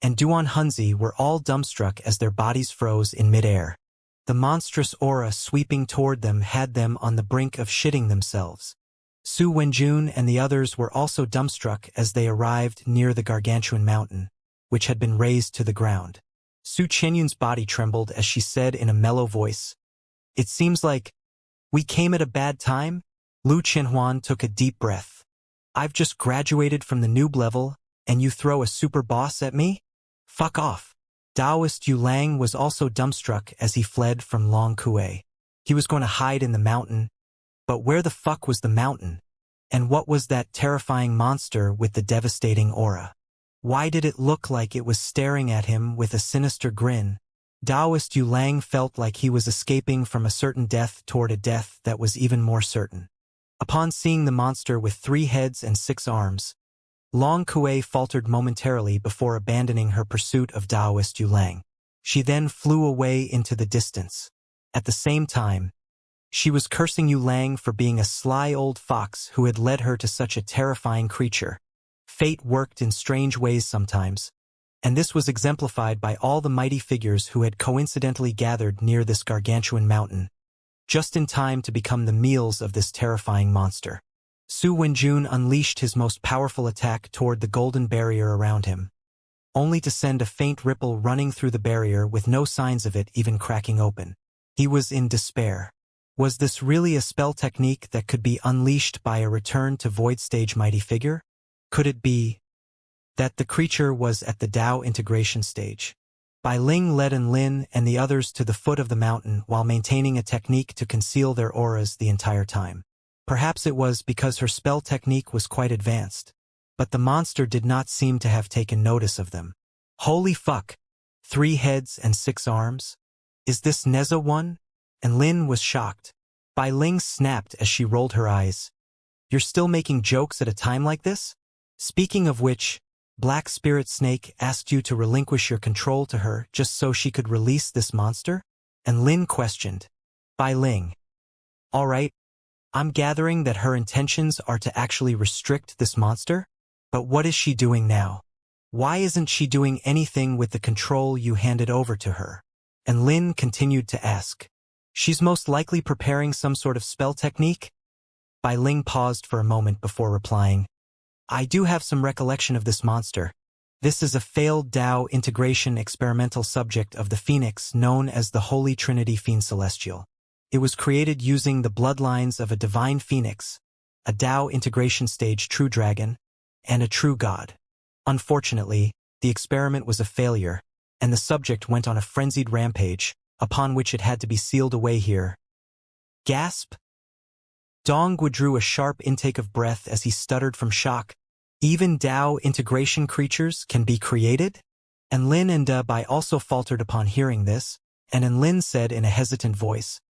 and Duan Hunzi were all dumbstruck as their bodies froze in midair. The monstrous aura sweeping toward them had them on the brink of shitting themselves. Su Wenjun and the others were also dumbstruck as they arrived near the gargantuan mountain, which had been razed to the ground. Su Qianyun's body trembled as she said in a mellow voice, "It seems like we came at a bad time." Lu Qianhuan took a deep breath. "I've just graduated from the noob level, and you throw a super boss at me? Fuck off." Taoist Yu Lang was also dumbstruck as he fled from Long Kue. He was going to hide in the mountain, but where the fuck was the mountain? And what was that terrifying monster with the devastating aura? Why did it look like it was staring at him with a sinister grin? Taoist Yu Lang felt like he was escaping from a certain death toward a death that was even more certain. Upon seeing the monster with 3 heads and 6 arms, Long Kue faltered momentarily before abandoning her pursuit of Taoist Yu Lang. She then flew away into the distance. At the same time, she was cursing Yu Lang for being a sly old fox who had led her to such a terrifying creature. Fate worked in strange ways sometimes, and this was exemplified by all the mighty figures who had coincidentally gathered near this gargantuan mountain, just in time to become the meals of this terrifying monster. Su Wenjun unleashed his most powerful attack toward the golden barrier around him, only to send a faint ripple running through the barrier with no signs of it even cracking open. He was in despair. Was this really a spell technique that could be unleashed by a return to void stage mighty figure? Could it be that the creature was at the Dao integration stage? Bai Ling led Enlin and the others to the foot of the mountain while maintaining a technique to conceal their auras the entire time. Perhaps it was because her spell technique was quite advanced. but the monster did not seem to have taken notice of them. Holy fuck! 3 heads and 6 arms? Is this Neza one? And Lin was shocked. Bai Ling snapped as she rolled her eyes. You're still making jokes at a time like this? Speaking of which, Black Spirit Snake asked you to relinquish your control to her just so she could release this monster? And Lin questioned. Bai Ling. Alright, I'm gathering that her intentions are to actually restrict this monster? But what is she doing now? Why isn't she doing anything with the control you handed over to her? And Lin continued to ask. She's most likely preparing some sort of spell technique? Bai Ling paused for a moment before replying. I do have some recollection of this monster. This is a failed Dao integration experimental subject of the Phoenix known as the Holy Trinity Fiend Celestial. It was created using the bloodlines of a divine phoenix, a Dao integration stage true dragon, and a true god. Unfortunately, the experiment was a failure, and the subject went on a frenzied rampage, upon which it had to be sealed away here. Gasp! Dong withdrew a sharp intake of breath as he stuttered from shock. Even Dao integration creatures can be created? And Lin and Bai also faltered upon hearing this, and Lin said in a hesitant voice,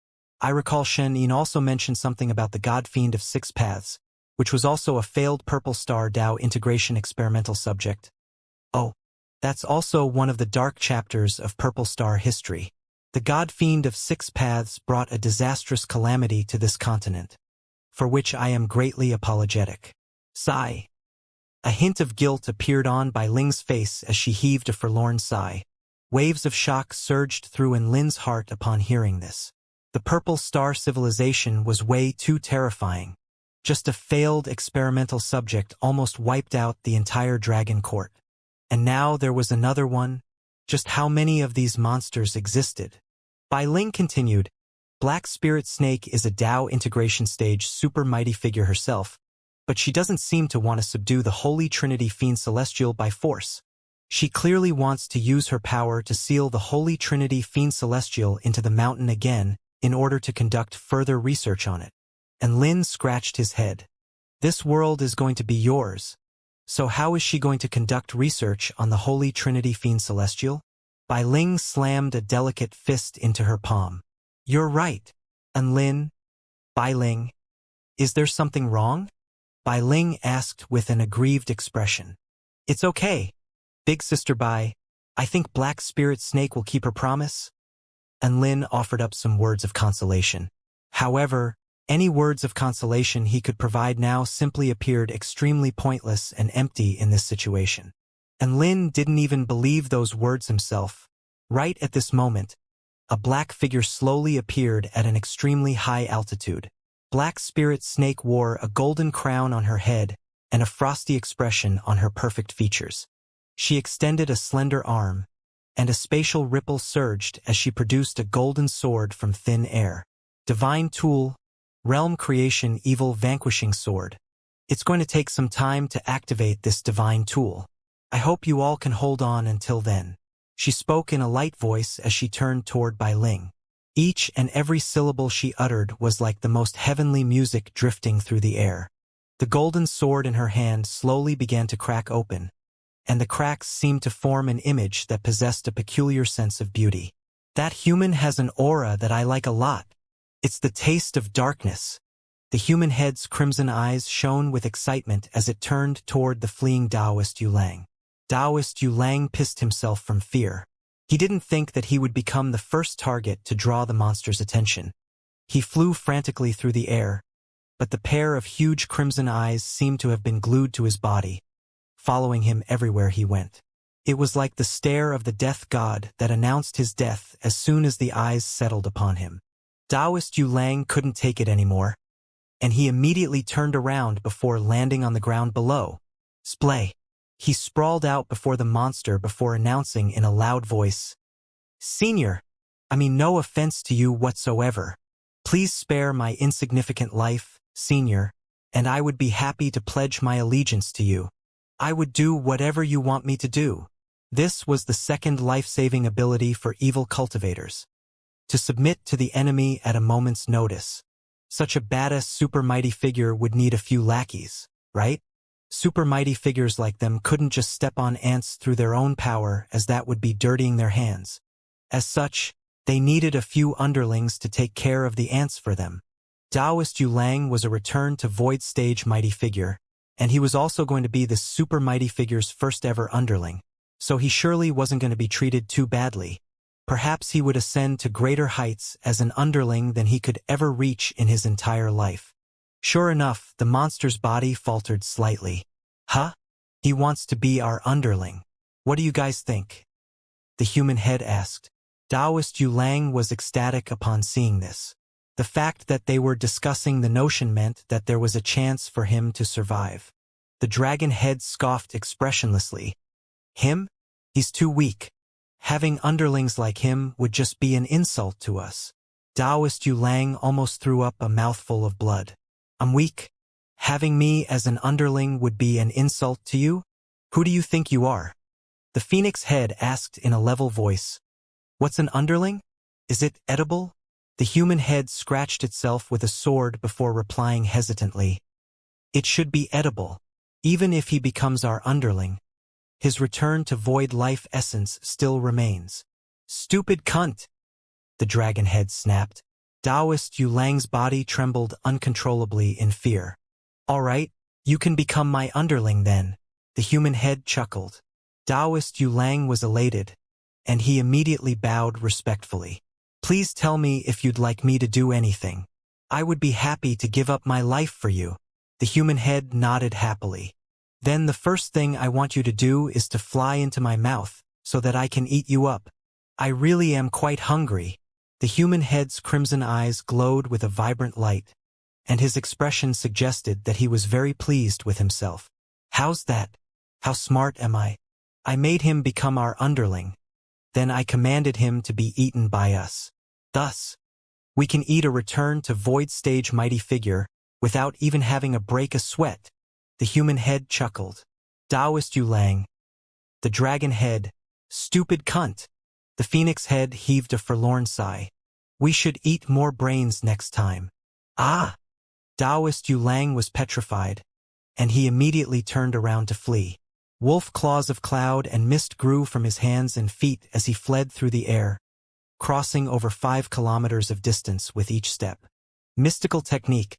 I recall Shen Yin also mentioned something about the God Fiend of 6 Paths, which was also a failed Purple Star Dao integration experimental subject. Oh, that's also one of the dark chapters of Purple Star history. The God Fiend of 6 Paths brought a disastrous calamity to this continent, for which I am greatly apologetic. Sigh. A hint of guilt appeared on Bai Ling's face as she heaved a forlorn sigh. Waves of shock surged through Lin's heart upon hearing this. The Purple Star civilization was way too terrifying. Just a failed experimental subject almost wiped out the entire dragon court. And now there was another one. Just how many of these monsters existed? Bai Ling continued, Black Spirit Snake is a Dao integration stage super mighty figure herself, but she doesn't seem to want to subdue the Holy Trinity Fiend Celestial by force. She clearly wants to use her power to seal the Holy Trinity Fiend Celestial into the mountain again in order to conduct further research on it. And Lin scratched his head. This world is going to be yours. So how is she going to conduct research on the Holy Trinity Fiend Celestial? Bai Ling slammed a delicate fist into her palm. You're right. And Lin? Bai Ling? Is there something wrong? Bai Ling asked with an aggrieved expression. It's okay. Big Sister Bai, I think Black Spirit Snake will keep her promise. And Lin offered up some words of consolation. However, any words of consolation he could provide now simply appeared extremely pointless and empty in this situation. And Lin didn't even believe those words himself. Right at this moment, a black figure slowly appeared at an extremely high altitude. Black Spirit Snake wore a golden crown on her head and a frosty expression on her perfect features. She extended a slender arm, and a spatial ripple surged as she produced a golden sword from thin air. Divine Tool, Realm Creation Evil Vanquishing Sword. It's going to take some time to activate this divine tool. I hope you all can hold on until then. She spoke in a light voice as she turned toward Bai Ling. Each and every syllable she uttered was like the most heavenly music drifting through the air. The golden sword in her hand slowly began to crack open, and the cracks seemed to form an image that possessed a peculiar sense of beauty. That human has an aura that I like a lot. It's the taste of darkness. The human head's crimson eyes shone with excitement as it turned toward the fleeing Taoist Yulang. Taoist Yulang pissed himself from fear. He didn't think that he would become the first target to draw the monster's attention. He flew frantically through the air, but the pair of huge crimson eyes seemed to have been glued to his body, following him everywhere he went. It was like the stare of the death god that announced his death as soon as the eyes settled upon him. Taoist Yulang couldn't take it anymore, and he immediately turned around before landing on the ground below. Splay! He sprawled out before the monster before announcing in a loud voice, Senior, I mean no offense to you whatsoever. Please spare my insignificant life, Senior, and I would be happy to pledge my allegiance to you. I would do whatever you want me to do. This was the second life-saving ability for evil cultivators. To submit to the enemy at a moment's notice. Such a badass super mighty figure would need a few lackeys, right? Super mighty figures like them couldn't just step on ants through their own power, as that would be dirtying their hands. As such, they needed a few underlings to take care of the ants for them. Taoist Yu Lang was a return to void stage mighty figure, and he was also going to be the super mighty figure's first ever underling, so he surely wasn't going to be treated too badly. Perhaps he would ascend to greater heights as an underling than he could ever reach in his entire life. Sure enough, the monster's body faltered slightly. Huh? He wants to be our underling. What do you guys think? The human head asked. Taoist Yu Lang was ecstatic upon seeing this. The fact that they were discussing the notion meant that there was a chance for him to survive. The dragon head scoffed expressionlessly. Him? He's too weak. Having underlings like him would just be an insult to us. Taoist Yu Lang almost threw up a mouthful of blood. I'm weak? Having me as an underling would be an insult to you? Who do you think you are? The phoenix head asked in a level voice. What's an underling? Is it edible? The human head scratched itself with a sword before replying hesitantly. It should be edible, even if he becomes our underling. His return to void life essence still remains. Stupid cunt! The dragon head snapped. Taoist Yu Lang's body trembled uncontrollably in fear. All right, you can become my underling then. The human head chuckled. Taoist Yu Lang was elated, and he immediately bowed respectfully. Please tell me if you'd like me to do anything. I would be happy to give up my life for you. The human head nodded happily. Then the first thing I want you to do is to fly into my mouth, so that I can eat you up. I really am quite hungry. The human head's crimson eyes glowed with a vibrant light, and his expression suggested that he was very pleased with himself. How's that? How smart am I? I made him become our underling. Then I commanded him to be eaten by us. Thus, we can eat a return to void stage mighty figure without even having to break a sweat. The human head chuckled. Taoist Yu Lang. The dragon head. Stupid cunt. The phoenix head heaved a forlorn sigh. We should eat more brains next time. Ah! Taoist Yu Lang was petrified, and he immediately turned around to flee. Wolf claws of cloud and mist grew from his hands and feet as he fled through the air, crossing over 5 kilometers of distance with each step. Mystical technique.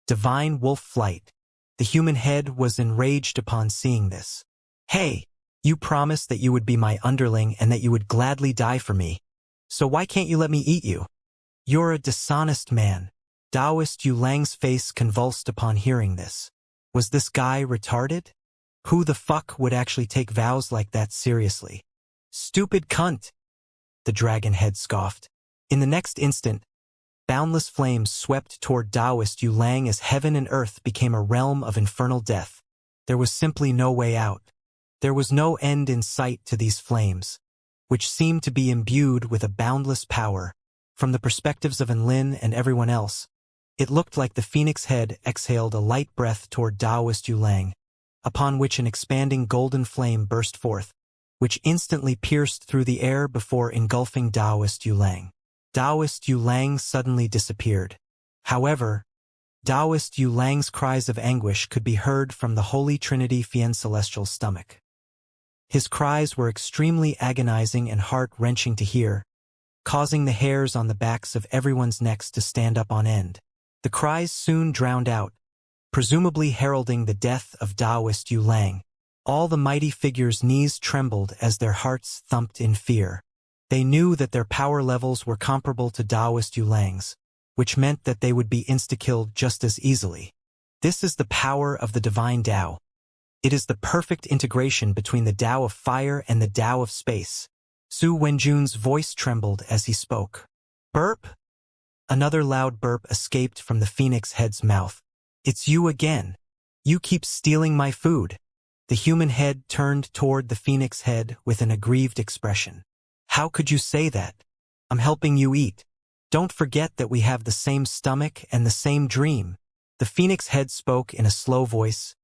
Divine wolf flight. The human head was enraged upon seeing this. Hey! You promised that you would be my underling and that you would gladly die for me. So why can't you let me eat you? You're a dishonest man. Taoist Yu Lang's face convulsed upon hearing this. Was this guy retarded? Who the fuck would actually take vows like that seriously? Stupid cunt! The dragon head scoffed. In the next instant, boundless flames swept toward Taoist Yu Lang as heaven and earth became a realm of infernal death. There was simply no way out. There was no end in sight to these flames, which seemed to be imbued with a boundless power. From the perspectives of Enlin and everyone else, it looked like the phoenix head exhaled a light breath toward Taoist Yu Lang, upon which an expanding golden flame burst forth, which instantly pierced through the air before engulfing Taoist Yu Lang. Taoist Yu Lang suddenly disappeared. However, Taoist Yu Lang's cries of anguish could be heard from the Holy Trinity Fien Celestial's stomach. His cries were extremely agonizing and heart-wrenching to hear, causing the hairs on the backs of everyone's necks to stand up on end. The cries soon drowned out, presumably heralding the death of Taoist Yu Lang. All the mighty figures' knees trembled as their hearts thumped in fear. They knew that their power levels were comparable to Taoist Yu Lang's, which meant that they would be insta-killed just as easily. This is the power of the divine Tao. It is the perfect integration between the Tao of fire and the Tao of space. Su Wenjun's voice trembled as he spoke. Burp? Another loud burp escaped from the phoenix head's mouth. It's you again. You keep stealing my food. The human head turned toward the phoenix head with an aggrieved expression. How could you say that? I'm helping you eat. Don't forget that we have the same stomach and the same dream. The phoenix head spoke in a slow voice.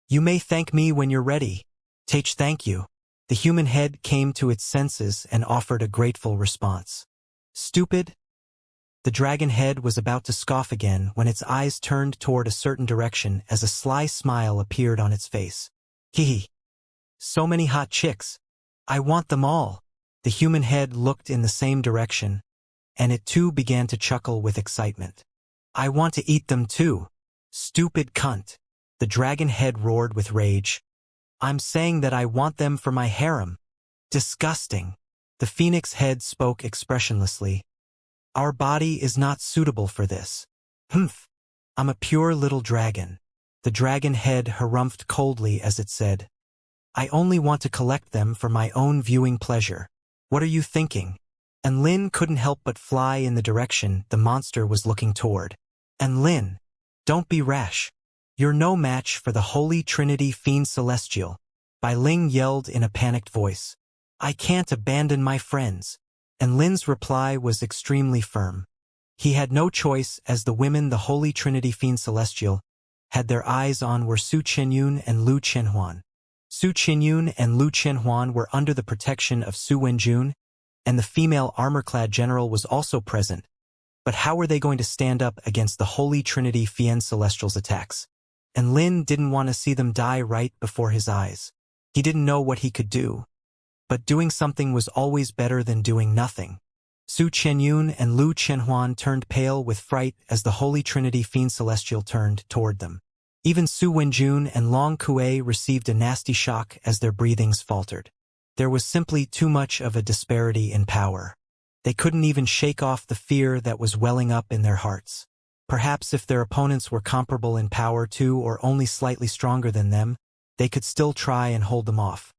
You may thank me when you're ready. Tach, thank you. The human head came to its senses and offered a grateful response. Stupid? The dragon head was about to scoff again when its eyes turned toward a certain direction as a sly smile appeared on its face. Hee. So many hot chicks. I want them all. The human head looked in the same direction, and it too began to chuckle with excitement. I want to eat them too. Stupid cunt. The dragon head roared with rage. I'm saying that I want them for my harem. Disgusting. The phoenix head spoke expressionlessly. Our body is not suitable for this. Humph. I'm a pure little dragon. The dragon head harumphed coldly as it said, I only want to collect them for my own viewing pleasure. What are you thinking? And Lin couldn't help but fly in the direction the monster was looking toward. And Lin, don't be rash. You're no match for the Holy Trinity Fiend Celestial. Bai Ling yelled in a panicked voice. I can't abandon my friends. And Lin's reply was extremely firm. He had no choice as the women the Holy Trinity Fiend Celestial had their eyes on were Su Qinyun and Lu Qianhuan. Su Qinyun and Lu Qianhuan were under the protection of Su Wenjun, and the female armor-clad general was also present. But how were they going to stand up against the Holy Trinity Fiend Celestial's attacks? And Lin didn't want to see them die right before his eyes. He didn't know what he could do. But doing something was always better than doing nothing. Su Qianyun and Lu Qianhuan turned pale with fright as the Holy Trinity Fiend Celestial turned toward them. Even Su Wenjun and Long Kuei received a nasty shock as their breathings faltered. There was simply too much of a disparity in power. They couldn't even shake off the fear that was welling up in their hearts. Perhaps if their opponents were comparable in power to or only slightly stronger than them, they could still try and hold them off.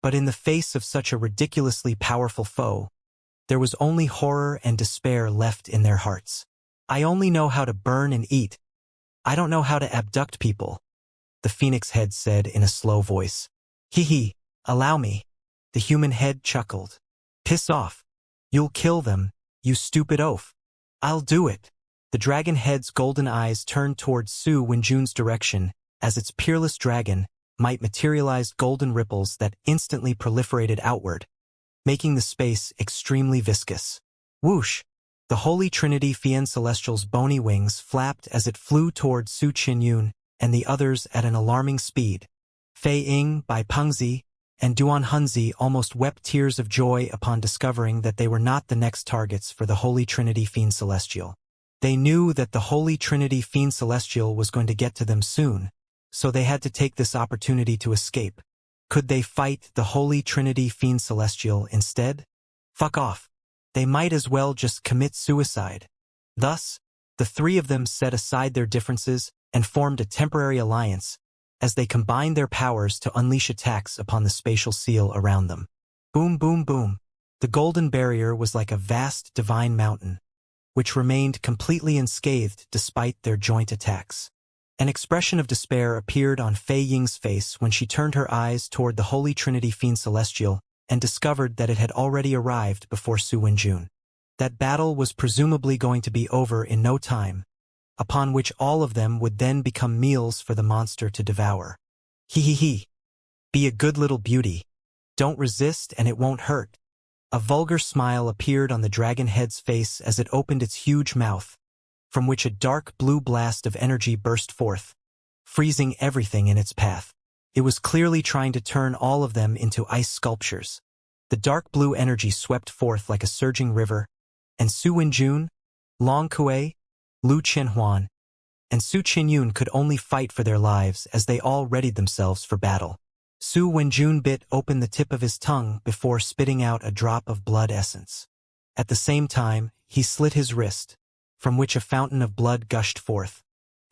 But in the face of such a ridiculously powerful foe, there was only horror and despair left in their hearts. I only know how to burn and eat. I don't know how to abduct people, the phoenix head said in a slow voice. Hee, allow me. The human head chuckled. Piss off. You'll kill them, you stupid oaf. I'll do it. The dragon head's golden eyes turned toward Su Wenjun's direction as its peerless dragon might materialized golden ripples that instantly proliferated outward, making the space extremely viscous. Whoosh! The Holy Trinity Fiend Celestial's bony wings flapped as it flew toward Su Qianyun and the others at an alarming speed. Fei Ying, Bai Pengzi, and Duan Hunzi almost wept tears of joy upon discovering that they were not the next targets for the Holy Trinity Fiend Celestial. They knew that the Holy Trinity Fiend Celestial was going to get to them soon, so they had to take this opportunity to escape. Could they fight the Holy Trinity Fiend Celestial instead? Fuck off. They might as well just commit suicide. Thus, the three of them set aside their differences and formed a temporary alliance as they combined their powers to unleash attacks upon the spatial seal around them. Boom, boom, boom. The golden barrier was like a vast divine mountain, which remained completely unscathed despite their joint attacks. An expression of despair appeared on Fei Ying's face when she turned her eyes toward the Holy Trinity Fiend Celestial and discovered that it had already arrived before Su Wenjun. That battle was presumably going to be over in no time, upon which all of them would then become meals for the monster to devour. Hee. Be a good little beauty. Don't resist and it won't hurt. A vulgar smile appeared on the dragon head's face as it opened its huge mouth, from which a dark blue blast of energy burst forth, freezing everything in its path. It was clearly trying to turn all of them into ice sculptures. The dark blue energy swept forth like a surging river, and Su Wenjun, Long Kuei, Lu Qianhuan, and Su Qianyun could only fight for their lives as they all readied themselves for battle. Su Wenjun bit open the tip of his tongue before spitting out a drop of blood essence. At the same time, he slit his wrist, from which a fountain of blood gushed forth,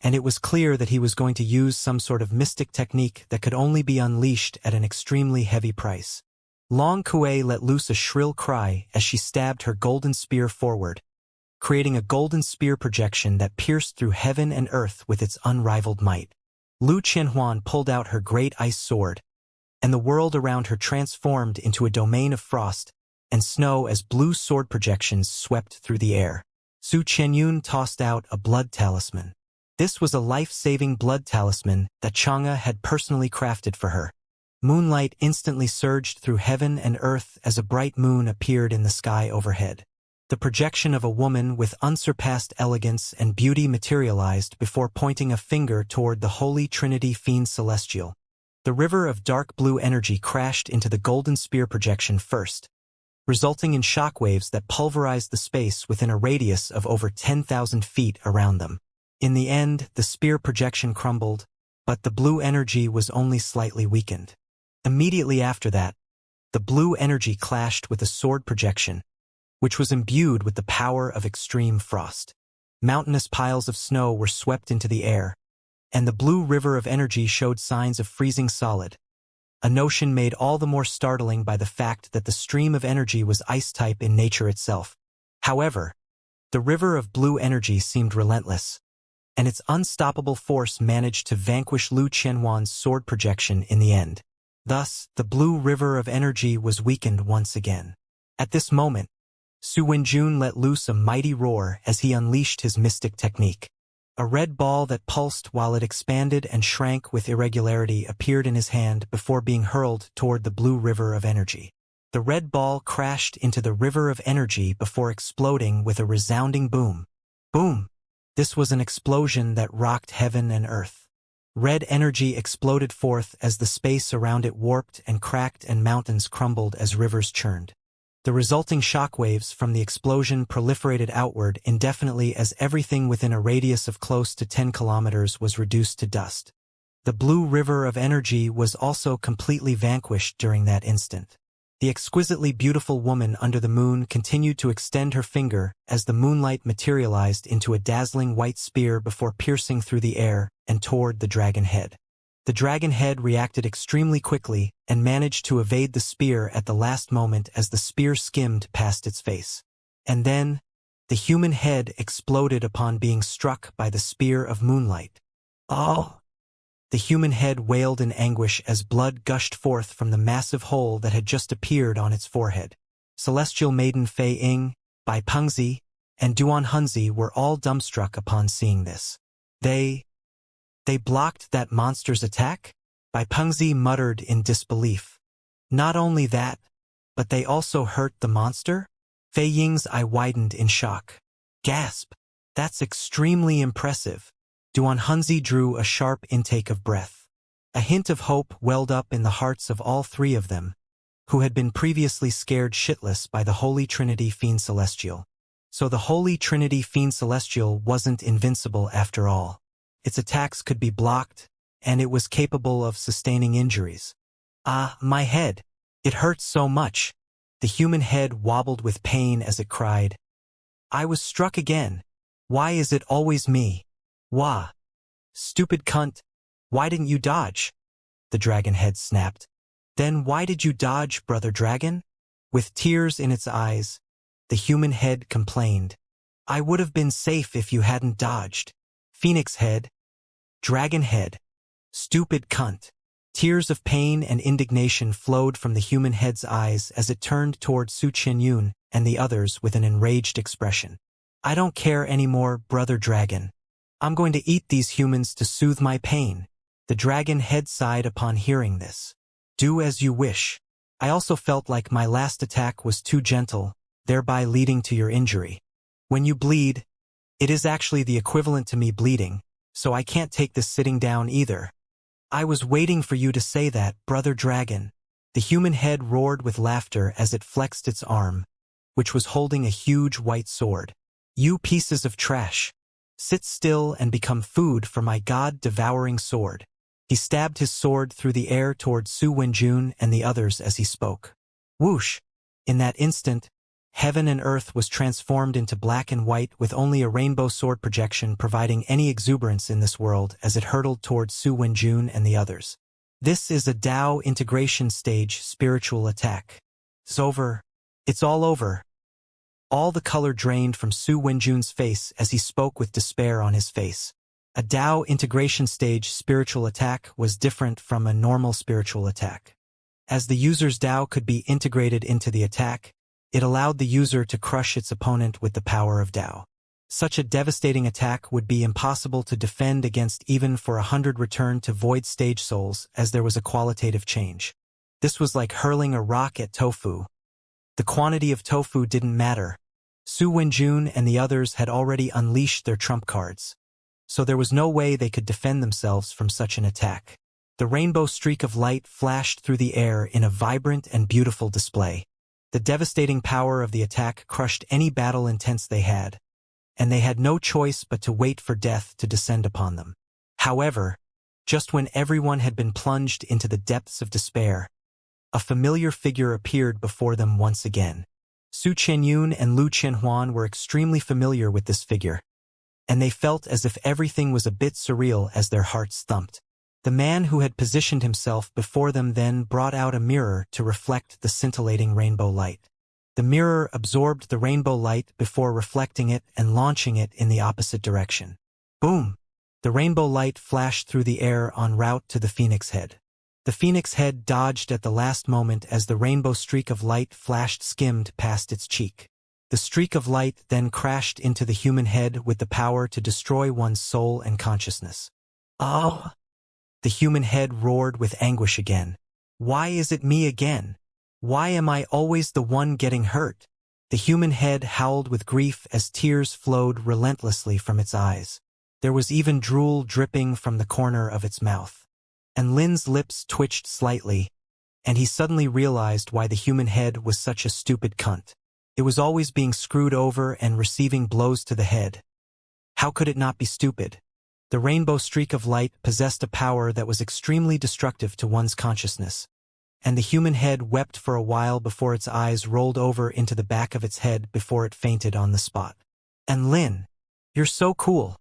and it was clear that he was going to use some sort of mystic technique that could only be unleashed at an extremely heavy price. Long Kuei let loose a shrill cry as she stabbed her golden spear forward, creating a golden spear projection that pierced through heaven and earth with its unrivaled might. Lu Qianhuan pulled out her great ice sword, and the world around her transformed into a domain of frost and snow as blue sword projections swept through the air. Su Qianyun tossed out a blood talisman. This was a life-saving blood talisman that Xianxia had personally crafted for her. Moonlight instantly surged through heaven and earth as a bright moon appeared in the sky overhead. The projection of a woman with unsurpassed elegance and beauty materialized before pointing a finger toward the Holy Trinity Fiend Celestial. The river of dark blue energy crashed into the golden spear projection first, resulting in shockwaves that pulverized the space within a radius of over 10,000 feet around them. In the end, the spear projection crumbled, but the blue energy was only slightly weakened. Immediately after that, the blue energy clashed with a sword projection, which was imbued with the power of extreme frost. Mountainous piles of snow were swept into the air, and the blue river of energy showed signs of freezing solid, a notion made all the more startling by the fact that the stream of energy was ice-type in nature itself. However, the river of blue energy seemed relentless, and its unstoppable force managed to vanquish Lu Qianhuan's sword projection in the end. Thus, the blue river of energy was weakened once again. At this moment, Su Wenjun let loose a mighty roar as he unleashed his mystic technique. A red ball that pulsed while it expanded and shrank with irregularity appeared in his hand before being hurled toward the blue river of energy. The red ball crashed into the river of energy before exploding with a resounding boom. Boom! This was an explosion that rocked heaven and earth. Red energy exploded forth as the space around it warped and cracked and mountains crumbled as rivers churned. The resulting shockwaves from the explosion proliferated outward indefinitely as everything within a radius of close to 10 kilometers was reduced to dust. The blue river of energy was also completely vanquished during that instant. The exquisitely beautiful woman under the moon continued to extend her finger as the moonlight materialized into a dazzling white spear before piercing through the air and toward the dragon head. The dragon head reacted extremely quickly and managed to evade the spear at the last moment as the spear skimmed past its face. And then, the human head exploded upon being struck by the spear of moonlight. Oh! The human head wailed in anguish as blood gushed forth from the massive hole that had just appeared on its forehead. Celestial Maiden Fei Ying, Bai Pengzi, and Duan Hunzi were all dumbstruck upon seeing this. They blocked that monster's attack? Bai Pengzi muttered in disbelief. Not only that, but they also hurt the monster? Fei Ying's eye widened in shock. Gasp! That's extremely impressive. Duan Hunzi drew a sharp intake of breath. A hint of hope welled up in the hearts of all three of them, who had been previously scared shitless by the Holy Trinity Fiend Celestial. So the Holy Trinity Fiend Celestial wasn't invincible after all. Its attacks could be blocked, and it was capable of sustaining injuries. Ah, my head! It hurts so much! The human head wobbled with pain as it cried. I was struck again. Why is it always me? Wah! Stupid cunt! Why didn't you dodge? The dragon head snapped. Then why did you dodge, brother dragon? With tears in its eyes, the human head complained. I would have been safe if you hadn't dodged. Phoenix head. Dragon head. Stupid cunt. Tears of pain and indignation flowed from the human head's eyes as it turned toward Su Qianyun and the others with an enraged expression. I don't care anymore, brother dragon. I'm going to eat these humans to soothe my pain. The dragon head sighed upon hearing this. Do as you wish. I also felt like my last attack was too gentle, thereby leading to your injury. When you bleed, it is actually the equivalent to me bleeding, so I can't take this sitting down either. I was waiting for you to say that, brother dragon. The human head roared with laughter as it flexed its arm, which was holding a huge white sword. You pieces of trash. Sit still and become food for my god-devouring sword. He stabbed his sword through the air toward Su Wenjun and the others as he spoke. Whoosh! In that instant, heaven and earth was transformed into black and white with only a rainbow sword projection providing any exuberance in this world as it hurtled toward Su Wenjun and the others. This is a Tao integration stage spiritual attack. It's over. It's all over. All the color drained from Su Wenjun's face as he spoke with despair on his face. A Tao integration stage spiritual attack was different from a normal spiritual attack. As the user's Tao could be integrated into the attack, it allowed the user to crush its opponent with the power of Tao. Such a devastating attack would be impossible to defend against even for 100 return to void stage souls as there was a qualitative change. This was like hurling a rock at tofu. The quantity of tofu didn't matter. Su Wenjun and the others had already unleashed their trump cards, so there was no way they could defend themselves from such an attack. The rainbow streak of light flashed through the air in a vibrant and beautiful display. The devastating power of the attack crushed any battle intense they had, and they had no choice but to wait for death to descend upon them. However, just when everyone had been plunged into the depths of despair, a familiar figure appeared before them once again. Su Qianyun and Lu Qianhuan were extremely familiar with this figure, and they felt as if everything was a bit surreal as their hearts thumped. The man who had positioned himself before them then brought out a mirror to reflect the scintillating rainbow light. The mirror absorbed the rainbow light before reflecting it and launching it in the opposite direction. Boom! The rainbow light flashed through the air en route to the phoenix head. The phoenix head dodged at the last moment as the rainbow streak of light skimmed past its cheek. The streak of light then crashed into the human head with the power to destroy one's soul and consciousness. Oh! The human head roared with anguish again. Why is it me again? Why am I always the one getting hurt? The human head howled with grief as tears flowed relentlessly from its eyes. There was even drool dripping from the corner of its mouth. And Lin's lips twitched slightly, and he suddenly realized why the human head was such a stupid cunt. It was always being screwed over and receiving blows to the head. How could it not be stupid? The rainbow streak of light possessed a power that was extremely destructive to one's consciousness, and the human head wept for a while before its eyes rolled over into the back of its head before it fainted on the spot. And Lin, you're so cool,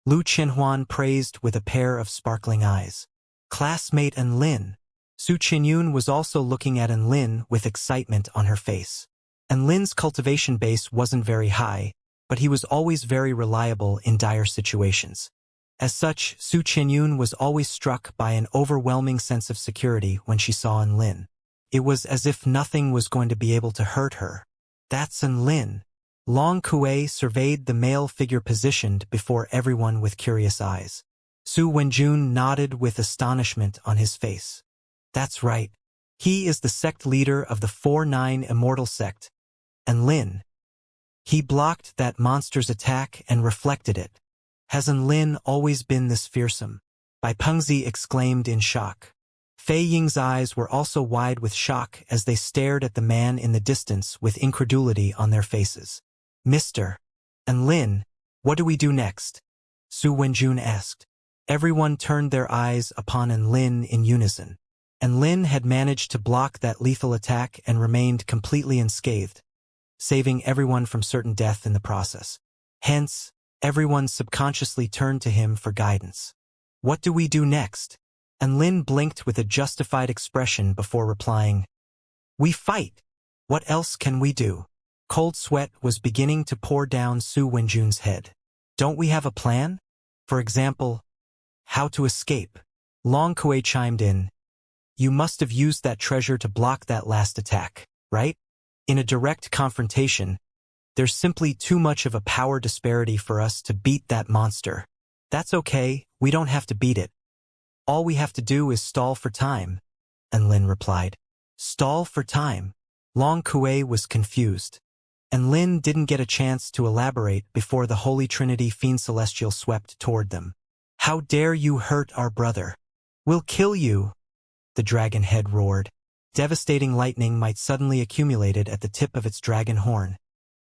Lu Qianhuan praised with a pair of sparkling eyes. Classmate Enlin. Su Qianyun was also looking at Enlin with excitement on her face. Enlin's cultivation base wasn't very high, but he was always very reliable in dire situations. As such, Su Qianyun was always struck by an overwhelming sense of security when she saw Enlin. It was as if nothing was going to be able to hurt her. That's Enlin. Long Kuei surveyed the male figure positioned before everyone with curious eyes. Su Wenjun nodded with astonishment on his face. That's right. He is the sect leader of the 4-9 Immortal sect. Enlin. He blocked that monster's attack and reflected it. Has Enlin always been this fearsome? Bai Pengzi exclaimed in shock. Fei Ying's eyes were also wide with shock as they stared at the man in the distance with incredulity on their faces. Mr. Enlin, what do we do next? Su Wenjun asked. Everyone turned their eyes upon Enlin in unison. Enlin had managed to block that lethal attack and remained completely unscathed, saving everyone from certain death in the process. Hence, everyone subconsciously turned to him for guidance. What do we do next? Enlin blinked with a justified expression before replying, We fight! What else can we do? Cold sweat was beginning to pour down Su Wenjun's head. Don't we have a plan? For example, how to escape? Long Kuei chimed in. You must have used that treasure to block that last attack, right? In a direct confrontation, there's simply too much of a power disparity for us to beat that monster. That's okay, we don't have to beat it. All we have to do is stall for time, Enlin replied. Stall for time? Long Kuei was confused. Enlin didn't get a chance to elaborate before the Holy Trinity Fiend Celestial swept toward them. How dare you hurt our brother? We'll kill you, the dragon head roared. Devastating lightning might suddenly accumulated at the tip of its dragon horn,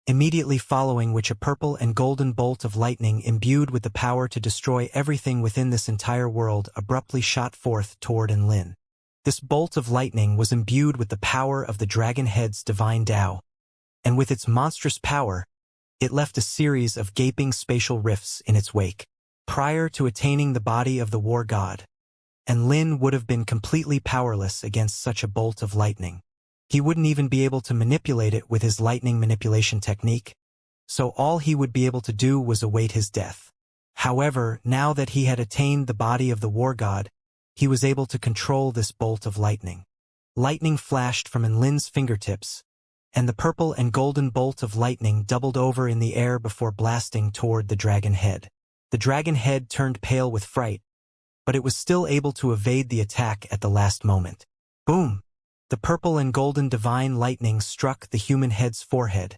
immediately following which a purple and golden bolt of lightning imbued with the power to destroy everything within this entire world abruptly shot forth toward Enlin. This bolt of lightning was imbued with the power of the dragon head's divine Tao, and with its monstrous power, it left a series of gaping spatial rifts in its wake. Prior to attaining the body of the war god, Enlin would have been completely powerless against such a bolt of lightning. He wouldn't even be able to manipulate it with his lightning manipulation technique, so all he would be able to do was await his death. However, now that he had attained the body of the war god, he was able to control this bolt of lightning. Lightning flashed from Enlin's fingertips, and the purple and golden bolt of lightning doubled over in the air before blasting toward the dragon head. The dragon head turned pale with fright, but it was still able to evade the attack at the last moment. Boom! The purple and golden divine lightning struck the human head's forehead,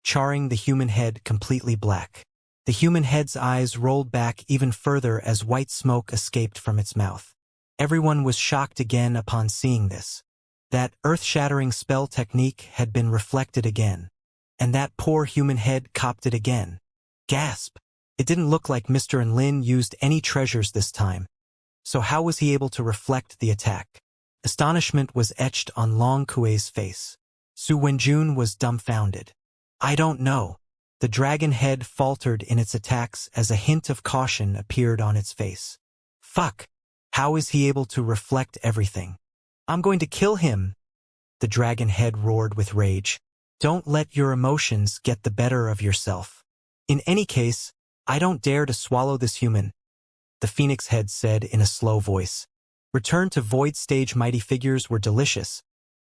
charring the human head completely black. The human head's eyes rolled back even further as white smoke escaped from its mouth. Everyone was shocked again upon seeing this. That earth-shattering spell technique had been reflected again. And that poor human head copped it again. Gasp! It didn't look like Mr. Enlin used any treasures this time. So how was he able to reflect the attack? Astonishment was etched on Long Kuei's face. Su Wenjun was dumbfounded. I don't know. The dragon head faltered in its attacks as a hint of caution appeared on its face. Fuck! How is he able to reflect everything? I'm going to kill him! The dragon head roared with rage. Don't let your emotions get the better of yourself. In any case, I don't dare to swallow this human, the phoenix head said in a slow voice. Return to void stage mighty figures were delicious,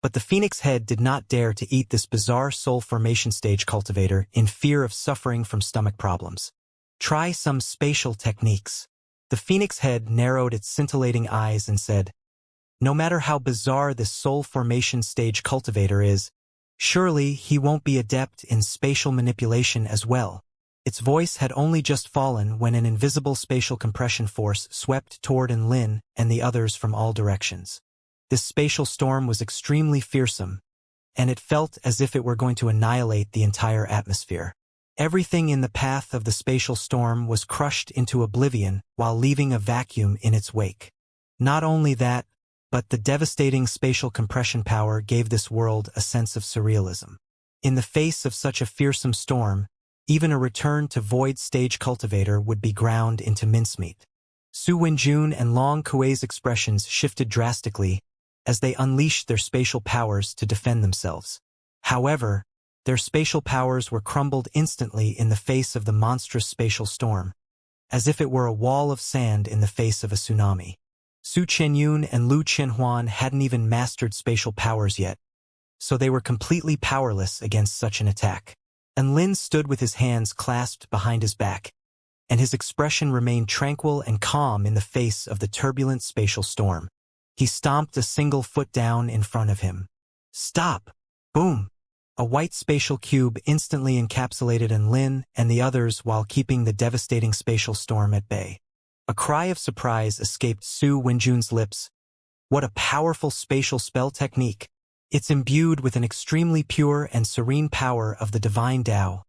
but the phoenix head did not dare to eat this bizarre soul formation stage cultivator in fear of suffering from stomach problems. Try some spatial techniques. The phoenix head narrowed its scintillating eyes and said, no matter how bizarre this soul formation stage cultivator is, surely he won't be adept in spatial manipulation as well. Its voice had only just fallen when an invisible spatial compression force swept toward Enlin and the others from all directions. This spatial storm was extremely fearsome, and it felt as if it were going to annihilate the entire atmosphere. Everything in the path of the spatial storm was crushed into oblivion while leaving a vacuum in its wake. Not only that, but the devastating spatial compression power gave this world a sense of surrealism. In the face of such a fearsome storm, even a return to void stage cultivator would be ground into mincemeat. Su Wenjun and Long Kuei's expressions shifted drastically as they unleashed their spatial powers to defend themselves. However, their spatial powers were crumbled instantly in the face of the monstrous spatial storm, as if it were a wall of sand in the face of a tsunami. Su Qianyun and Lu Qianhuan hadn't even mastered spatial powers yet, so they were completely powerless against such an attack. And Lin stood with his hands clasped behind his back, and his expression remained tranquil and calm in the face of the turbulent spatial storm. He stomped a single foot down in front of him. Stop! Boom! A white spatial cube instantly encapsulated Enlin and the others while keeping the devastating spatial storm at bay. A cry of surprise escaped Su Wenjun's lips. What a powerful spatial spell technique! It's imbued with an extremely pure and serene power of the divine Tao.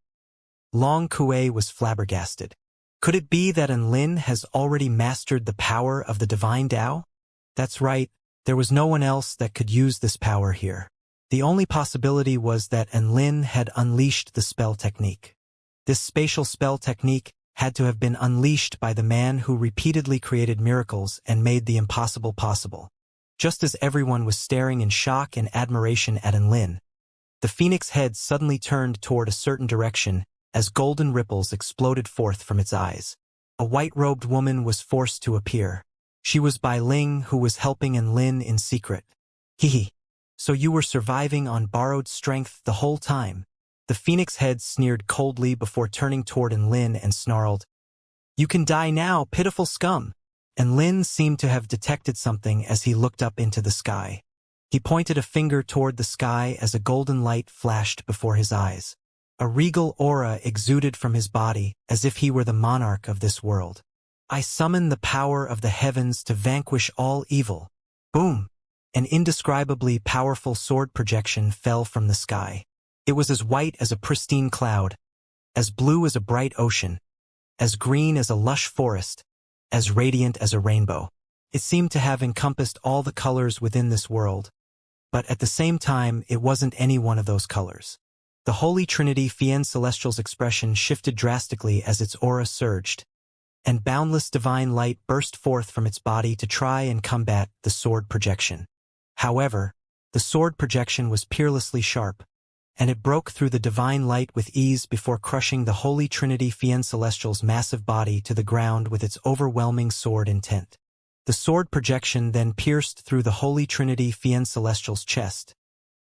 Long Kuei was flabbergasted. Could it be that Enlin has already mastered the power of the divine Tao? That's right, there was no one else that could use this power here. The only possibility was that Enlin had unleashed the spell technique. This spatial spell technique had to have been unleashed by the man who repeatedly created miracles and made the impossible possible. Just as everyone was staring in shock and admiration at Enlin, the phoenix head suddenly turned toward a certain direction as golden ripples exploded forth from its eyes. A white-robed woman was forced to appear. She was Bai Ling, who was helping Enlin in secret. Hehe. So you were surviving on borrowed strength the whole time? The phoenix head sneered coldly before turning toward Enlin and snarled, You can die now, pitiful scum! Enlin seemed to have detected something as he looked up into the sky. He pointed a finger toward the sky as a golden light flashed before his eyes. A regal aura exuded from his body as if he were the monarch of this world. I summon the power of the heavens to vanquish all evil. Boom! An indescribably powerful sword projection fell from the sky. It was as white as a pristine cloud, as blue as a bright ocean, as green as a lush forest, as radiant as a rainbow. It seemed to have encompassed all the colors within this world, but at the same time it wasn't any one of those colors. The Holy Trinity Fien Celestial's expression shifted drastically as its aura surged, and boundless divine light burst forth from its body to try and combat the sword projection. However, the sword projection was peerlessly sharp, and it broke through the divine light with ease before crushing the Holy Trinity Fien Celestial's massive body to the ground with its overwhelming sword intent. The sword projection then pierced through the Holy Trinity Fien Celestial's chest,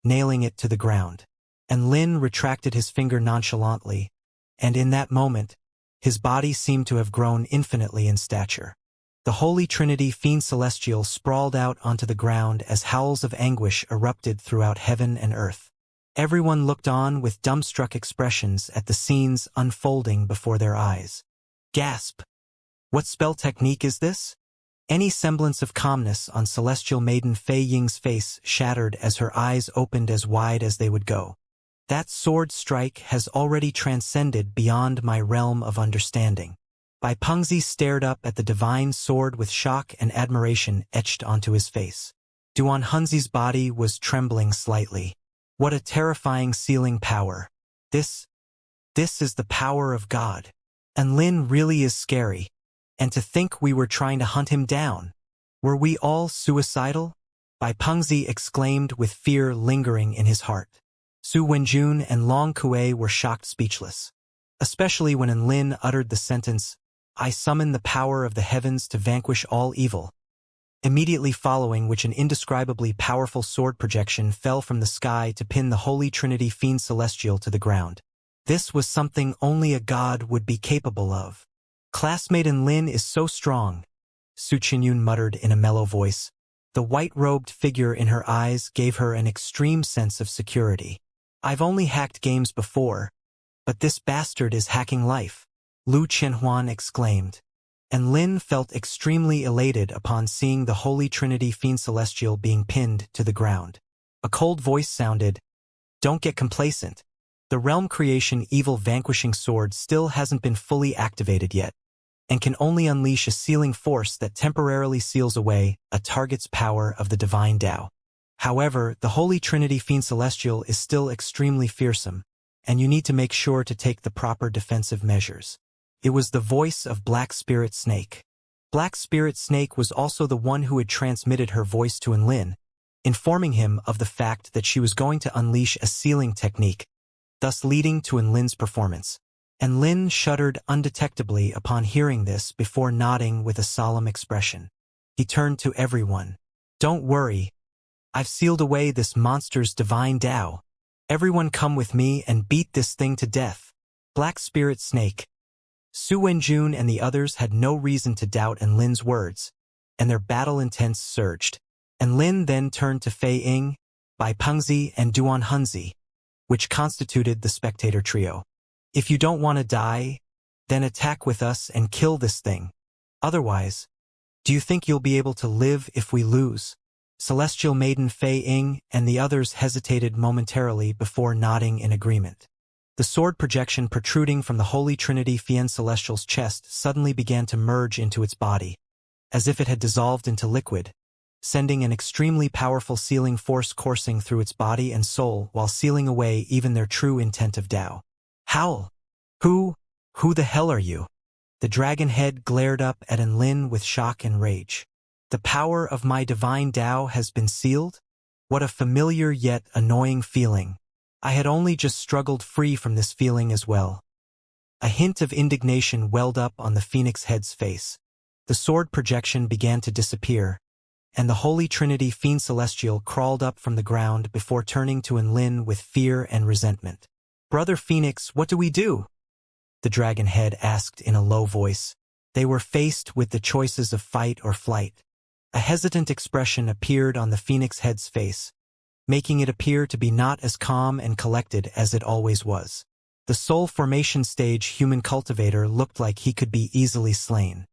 nailing it to the ground. And Lin retracted his finger nonchalantly, and in that moment, his body seemed to have grown infinitely in stature. The Holy Trinity Fien Celestial sprawled out onto the ground as howls of anguish erupted throughout heaven and earth. Everyone looked on with dumbstruck expressions at the scenes unfolding before their eyes. Gasp! What spell technique is this? Any semblance of calmness on celestial maiden Fei Ying's face shattered as her eyes opened as wide as they would go. That sword strike has already transcended beyond my realm of understanding. Bai Pengzi stared up at the divine sword with shock and admiration etched onto his face. Duan Hunzi's body was trembling slightly. What a terrifying sealing power. This is the power of God. And Lin really is scary. And to think we were trying to hunt him down. Were we all suicidal? Bai Pengzi exclaimed with fear lingering in his heart. Su Wenjun and Long Kue were shocked speechless. Especially when Enlin uttered the sentence, "I summon the power of the heavens to vanquish all evil," immediately following which an indescribably powerful sword projection fell from the sky to pin the Holy Trinity Fiend Celestial to the ground. This was something only a god would be capable of. Classmate Enlin is so strong, Su Qinyun muttered in a mellow voice. The white-robed figure in her eyes gave her an extreme sense of security. I've only hacked games before, but this bastard is hacking life, Lu Qianhuan exclaimed. And Lin felt extremely elated upon seeing the Holy Trinity Fiend Celestial being pinned to the ground. A cold voice sounded, "Don't get complacent. The Realm Creation Evil Vanquishing Sword still hasn't been fully activated yet, and can only unleash a sealing force that temporarily seals away a target's power of the Divine Tao. However, the Holy Trinity Fiend Celestial is still extremely fearsome, and you need to make sure to take the proper defensive measures." It was the voice of Black Spirit Snake. Black Spirit Snake was also the one who had transmitted her voice to Enlin, informing him of the fact that she was going to unleash a sealing technique, thus leading to Enlin's performance. Enlin shuddered undetectably upon hearing this before nodding with a solemn expression. He turned to everyone. "Don't worry. I've sealed away this monster's divine Tao. Everyone come with me and beat this thing to death." Black Spirit Snake. Su Wenjun and the others had no reason to doubt Enlin's words, and their battle intents surged. Enlin then turned to Fei Ying, Bai Pengzi, and Duan Hunzi, which constituted the spectator trio. "If you don't want to die, then attack with us and kill this thing. Otherwise, do you think you'll be able to live if we lose?" Celestial Maiden Fei Ying and the others hesitated momentarily before nodding in agreement. The sword projection protruding from the Holy Trinity Fiend Celestial's chest suddenly began to merge into its body, as if it had dissolved into liquid, sending an extremely powerful sealing force coursing through its body and soul while sealing away even their true intent of Tao. "Howl! Who the hell are you?" The dragon head glared up at Enlin with shock and rage. "The power of my divine Tao has been sealed? What a familiar yet annoying feeling. I had only just struggled free from this feeling as well." A hint of indignation welled up on the phoenix head's face. The sword projection began to disappear, and the Holy Trinity Fiend Celestial crawled up from the ground before turning to Enlin with fear and resentment. "Brother Phoenix, what do we do?" the dragon head asked in a low voice. They were faced with the choices of fight or flight. A hesitant expression appeared on the phoenix head's face, making it appear to be not as calm and collected as it always was. The soul formation stage human cultivator looked like he could be easily slain.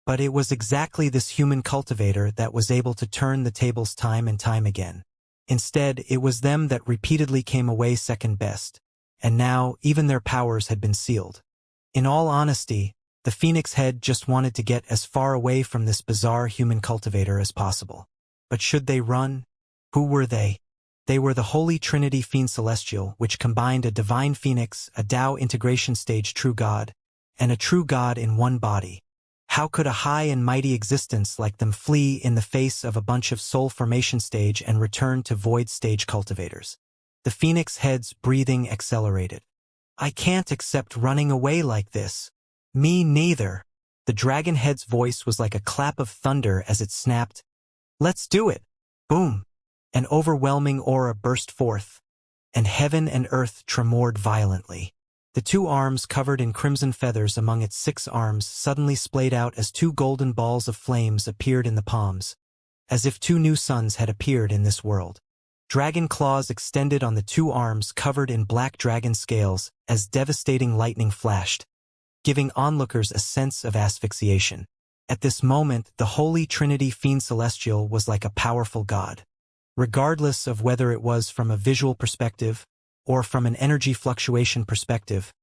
But it was exactly this human cultivator that was able to turn the tables time and time again. Instead, it was them that repeatedly came away second best, and now even their powers had been sealed. In all honesty, the Phoenix Head just wanted to get as far away from this bizarre human cultivator as possible. But should they run? Who were they? They were the Holy Trinity Fiend Celestial, which combined a divine phoenix, a Tao integration stage true god, and a true god in one body. How could a high and mighty existence like them flee in the face of a bunch of soul formation stage and return to void stage cultivators? The Phoenix Head's breathing accelerated. "I can't accept running away like this." "Me neither." The dragon head's voice was like a clap of thunder as it snapped, "Let's do it." Boom! An overwhelming aura burst forth, and heaven and earth tremored violently. The two arms covered in crimson feathers among its 6 arms suddenly splayed out as 2 golden balls of flames appeared in the palms, as if 2 new suns had appeared in this world. Dragon claws extended on the two arms covered in black dragon scales as devastating lightning flashed, giving onlookers a sense of asphyxiation. At this moment, the Holy Trinity Fiend Celestial was like a powerful god. Regardless of whether it was from a visual perspective or from an energy fluctuation perspective,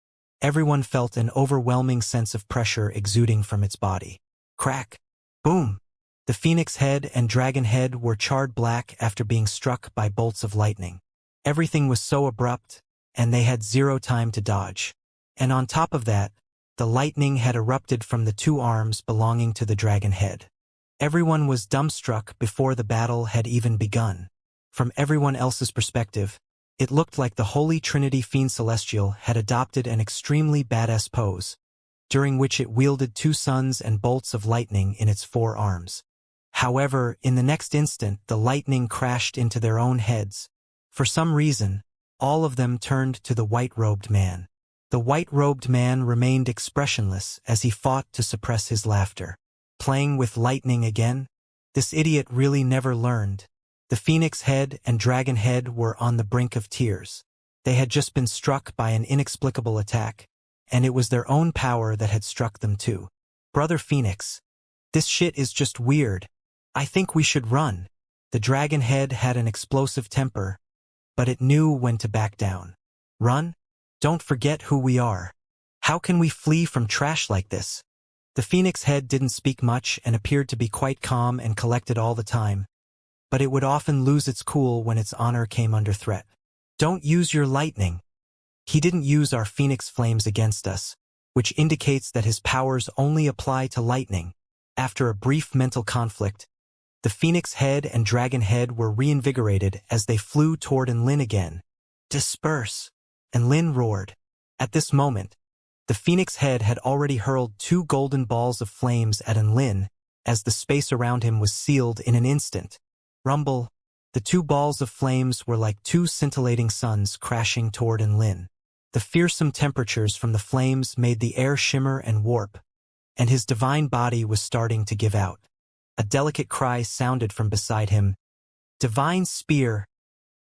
everyone felt an overwhelming sense of pressure exuding from its body. Crack! Boom! The phoenix head and dragon head were charred black after being struck by bolts of lightning. Everything was so abrupt, and they had zero time to dodge. And on top of that, the lightning had erupted from the two arms belonging to the dragon head. Everyone was dumbstruck before the battle had even begun. From everyone else's perspective, it looked like the Holy Trinity Fiend Celestial had adopted an extremely badass pose, during which it wielded two suns and bolts of lightning in its four arms. However, in the next instant, the lightning crashed into their own heads. For some reason, all of them turned to the white-robed man. The white-robed man remained expressionless as he fought to suppress his laughter. Playing with lightning again? This idiot really never learned. The phoenix head and dragon head were on the brink of tears. They had just been struck by an inexplicable attack, and it was their own power that had struck them too. Brother Phoenix, this shit is just weird. I think we should run. The dragon head had an explosive temper, but it knew when to back down. Run? Don't forget who we are. How can we flee from trash like this? The phoenix head didn't speak much and appeared to be quite calm and collected all the time, but it would often lose its cool when its honor came under threat. Don't use your lightning. He didn't use our phoenix flames against us, which indicates that his powers only apply to lightning. After a brief mental conflict, the phoenix head and dragon head were reinvigorated as they flew toward Enlin again. Disperse! Enlin roared. At this moment, the phoenix head had already hurled two golden balls of flames at Enlin as the space around him was sealed in an instant. Rumble! The two balls of flames were like two scintillating suns crashing toward Enlin. The fearsome temperatures from the flames made the air shimmer and warp, and his divine body was starting to give out. A delicate cry sounded from beside him. Divine spear!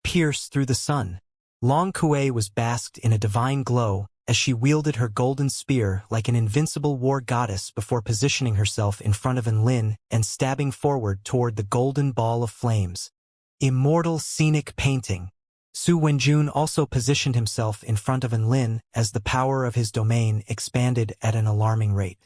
Pierce through the sun! Long Kuei was basked in a divine glow as she wielded her golden spear like an invincible war goddess before positioning herself in front of Enlin and stabbing forward toward the golden ball of flames. Immortal scenic painting! Su Wenjun also positioned himself in front of Enlin as the power of his domain expanded at an alarming rate.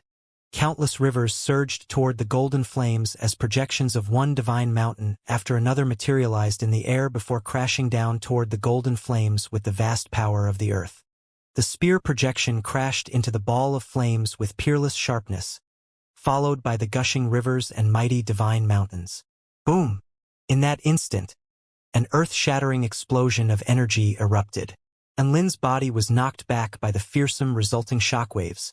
Countless rivers surged toward the golden flames as projections of one divine mountain after another materialized in the air before crashing down toward the golden flames with the vast power of the earth. The spear projection crashed into the ball of flames with peerless sharpness, followed by the gushing rivers and mighty divine mountains. Boom! In that instant, an earth-shattering explosion of energy erupted. Enlin's body was knocked back by the fearsome resulting shockwaves,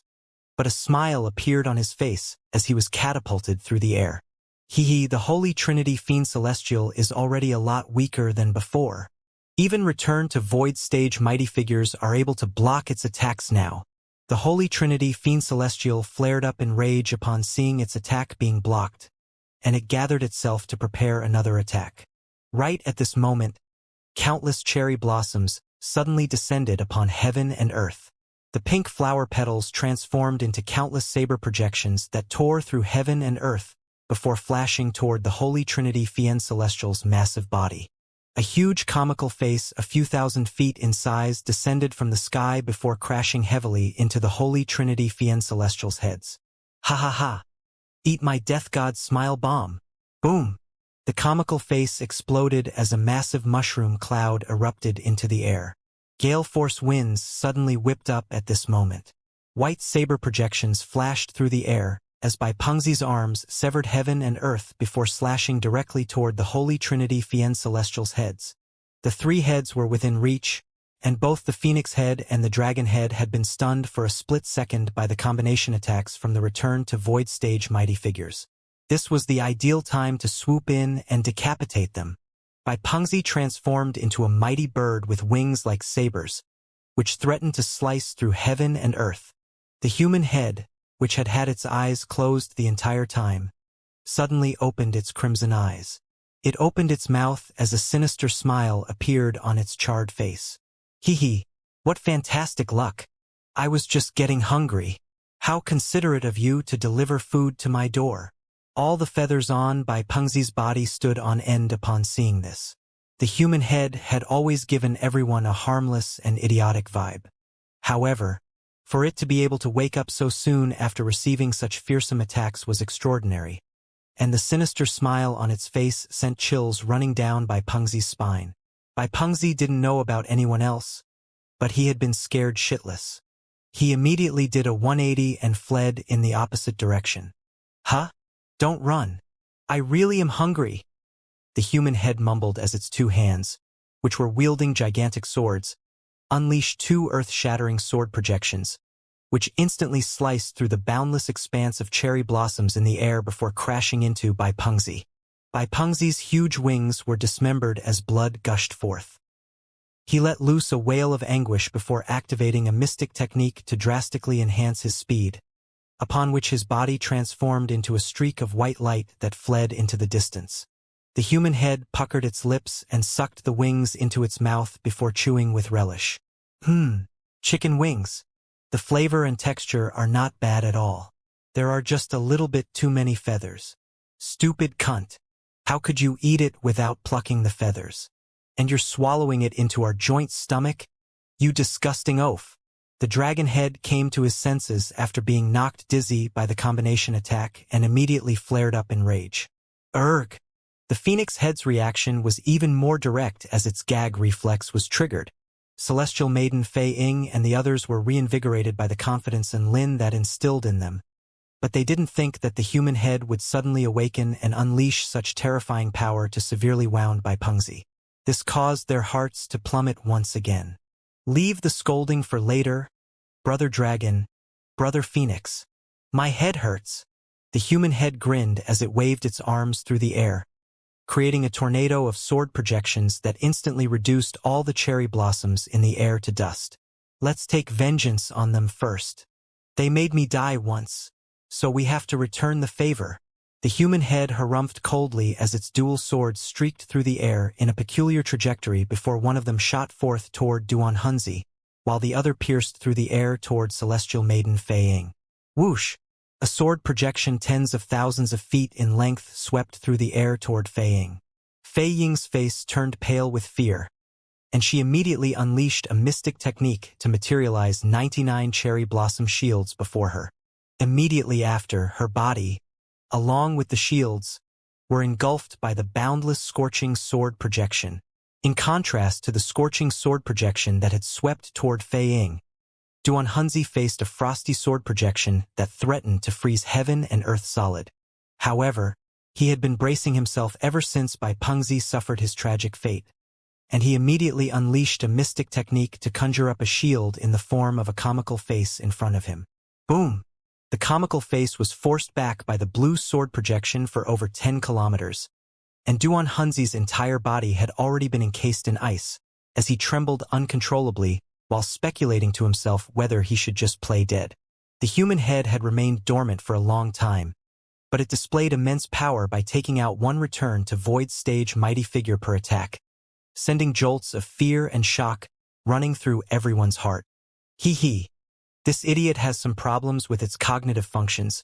but a smile appeared on his face as he was catapulted through the air. The Holy Trinity Fiend Celestial is already a lot weaker than before. Even Return to Void stage mighty figures are able to block its attacks now. The Holy Trinity Fiend Celestial flared up in rage upon seeing its attack being blocked, and it gathered itself to prepare another attack. Right at this moment, countless cherry blossoms suddenly descended upon heaven and earth. The pink flower petals transformed into countless saber projections that tore through heaven and earth before flashing toward the Holy Trinity Fiend Celestial's massive body. A huge comical face a few thousand feet in size descended from the sky before crashing heavily into the Holy Trinity Fiend Celestial's heads. Ha ha ha! Eat my death god smile bomb! Boom! The comical face exploded as a massive mushroom cloud erupted into the air. Gale force winds suddenly whipped up at this moment. White saber projections flashed through the air as Bai Pengzi's arms severed heaven and earth before slashing directly toward the Holy Trinity Fiend Celestial's heads. The three heads were within reach, and both the phoenix head and the dragon head had been stunned for a split second by the combination attacks from the Return to Void stage mighty figures. This was the ideal time to swoop in and decapitate them. Bai Pengzi transformed into a mighty bird with wings like sabers, which threatened to slice through heaven and earth. The human head, which had had its eyes closed the entire time, suddenly opened its crimson eyes. It opened its mouth as a sinister smile appeared on its charred face. Hee hee, what fantastic luck. I was just getting hungry. How considerate of you to deliver food to my door. All the feathers on Bai Pengzi's body stood on end upon seeing this. The human head had always given everyone a harmless and idiotic vibe. However, for it to be able to wake up so soon after receiving such fearsome attacks was extraordinary, and the sinister smile on its face sent chills running down Bai Pengzi's spine. Bai Pengzi didn't know about anyone else, but he had been scared shitless. He immediately did a 180 and fled in the opposite direction. Huh? Don't run. I really am hungry. The human head mumbled as its two hands, which were wielding gigantic swords, unleashed two earth-shattering sword projections, which instantly sliced through the boundless expanse of cherry blossoms in the air before crashing into Bai Pengzi. Bai Pengzi's huge wings were dismembered as blood gushed forth. He let loose a wail of anguish before activating a mystic technique to drastically enhance his speed, upon which his body transformed into a streak of white light that fled into the distance. The human head puckered its lips and sucked the wings into its mouth before chewing with relish. Chicken wings. The flavor and texture are not bad at all. There are just a little bit too many feathers. Stupid cunt. How could you eat it without plucking the feathers? And you're swallowing it into our joint stomach? You disgusting oaf. The dragon head came to his senses after being knocked dizzy by the combination attack and immediately flared up in rage. Urgh! The phoenix head's reaction was even more direct as its gag reflex was triggered. Celestial Maiden Fei Ying and the others were reinvigorated by the confidence in Lin that instilled in them, but they didn't think that the human head would suddenly awaken and unleash such terrifying power to severely wound Bai Pengzi. This caused their hearts to plummet once again. Leave the scolding for later, Brother Dragon, Brother Phoenix. My head hurts. The human head grinned as it waved its arms through the air, creating a tornado of sword projections that instantly reduced all the cherry blossoms in the air to dust. Let's take vengeance on them first. They made me die once, so we have to return the favor. The human head harumphed coldly as its dual swords streaked through the air in a peculiar trajectory before one of them shot forth toward Duan Hunzi, while the other pierced through the air toward Celestial Maiden Fei Ying. Whoosh! A sword projection tens of thousands of feet in length swept through the air toward Fei Ying. Fei Ying's face turned pale with fear, and she immediately unleashed a mystic technique to materialize 99 cherry blossom shields before her. Immediately after, her body, along with the shields, were engulfed by the boundless scorching sword projection. In contrast to the scorching sword projection that had swept toward Fei Ying, Duan Hunzi faced a frosty sword projection that threatened to freeze heaven and earth solid. However, he had been bracing himself ever since Bai Pengzi suffered his tragic fate, and he immediately unleashed a mystic technique to conjure up a shield in the form of a comical face in front of him. Boom! The comical face was forced back by the blue sword projection for over 10 kilometers, and Duan Hunzi's entire body had already been encased in ice, as he trembled uncontrollably while speculating to himself whether he should just play dead. The human head had remained dormant for a long time, but it displayed immense power by taking out one return to void stage mighty figure per attack, sending jolts of fear and shock running through everyone's heart. Hee hee. This idiot has some problems with its cognitive functions,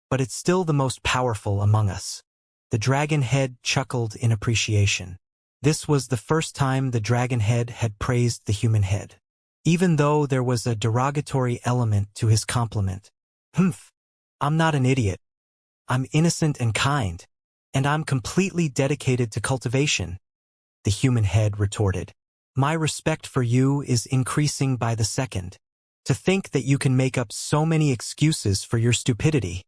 but it's still the most powerful among us. The dragon head chuckled in appreciation. This was the first time the dragon head had praised the human head, even though there was a derogatory element to his compliment. I'm not an idiot. I'm innocent and kind, and I'm completely dedicated to cultivation, the human head retorted. My respect for you is increasing by the second. To think that you can make up so many excuses for your stupidity.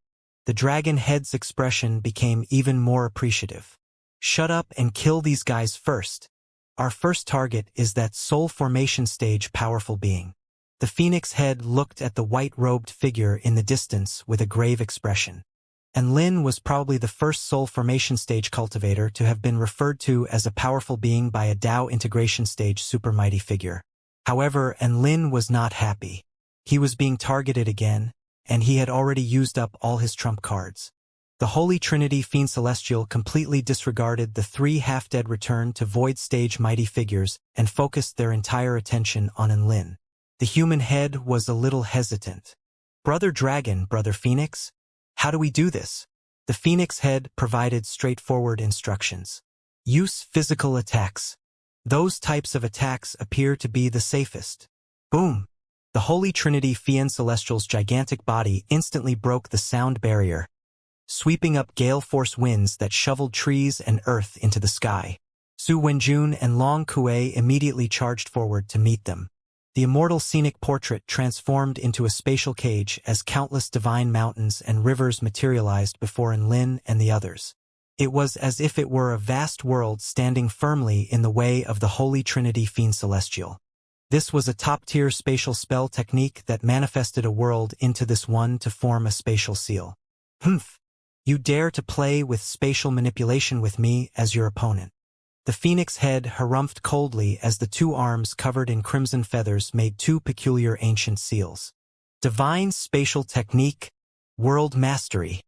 The dragon head's expression became even more appreciative. Shut up and kill these guys first. Our first target is that soul formation stage powerful being. The phoenix head looked at the white-robed figure in the distance with a grave expression. And Lin was probably the first soul formation stage cultivator to have been referred to as a powerful being by a Dao integration stage super mighty figure. However, Lin was not happy. He was being targeted again, and he had already used up all his trump cards. The Holy Trinity Fiend Celestial completely disregarded the three half-dead return to void stage mighty figures and focused their entire attention on Enlin. The human head was a little hesitant. Brother Dragon, Brother Phoenix? How do we do this? The Phoenix head provided straightforward instructions. Use physical attacks. Those types of attacks appear to be the safest. Boom! The Holy Trinity Fiend Celestial's gigantic body instantly broke the sound barrier, sweeping up gale force winds that shoveled trees and earth into the sky. Su Wenjun and Long Kuei immediately charged forward to meet them. The immortal scenic portrait transformed into a spatial cage as countless divine mountains and rivers materialized before Enlin and the others. It was as if it were a vast world standing firmly in the way of the Holy Trinity Fiend Celestial. This was a top-tier spatial spell technique that manifested a world into this one to form a spatial seal. Humph! You dare to play with spatial manipulation with me as your opponent. The phoenix head harumphed coldly as the two arms covered in crimson feathers made two peculiar ancient seals. Divine spatial technique, world mastery.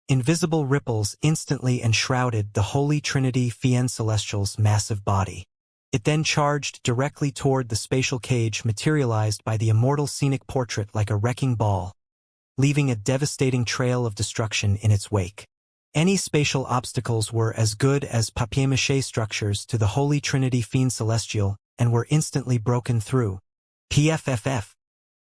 Invisible ripples instantly enshrouded the Holy Trinity Fiend Celestial's massive body. It then charged directly toward the spatial cage materialized by the immortal scenic portrait like a wrecking ball, leaving a devastating trail of destruction in its wake. Any spatial obstacles were as good as papier-mâché structures to the Holy Trinity Fiend Celestial and were instantly broken through. PFFF.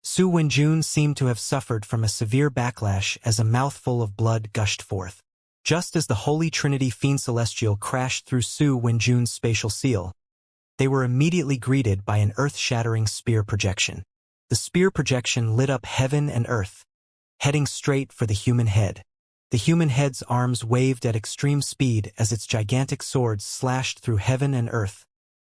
Su Wenjun seemed to have suffered from a severe backlash as a mouthful of blood gushed forth. Just as the Holy Trinity Fiend Celestial crashed through Su Wenjun's spatial seal, they were immediately greeted by an earth-shattering spear projection. The spear projection lit up heaven and earth, heading straight for the human head. The human head's arms waved at extreme speed as its gigantic swords slashed through heaven and earth,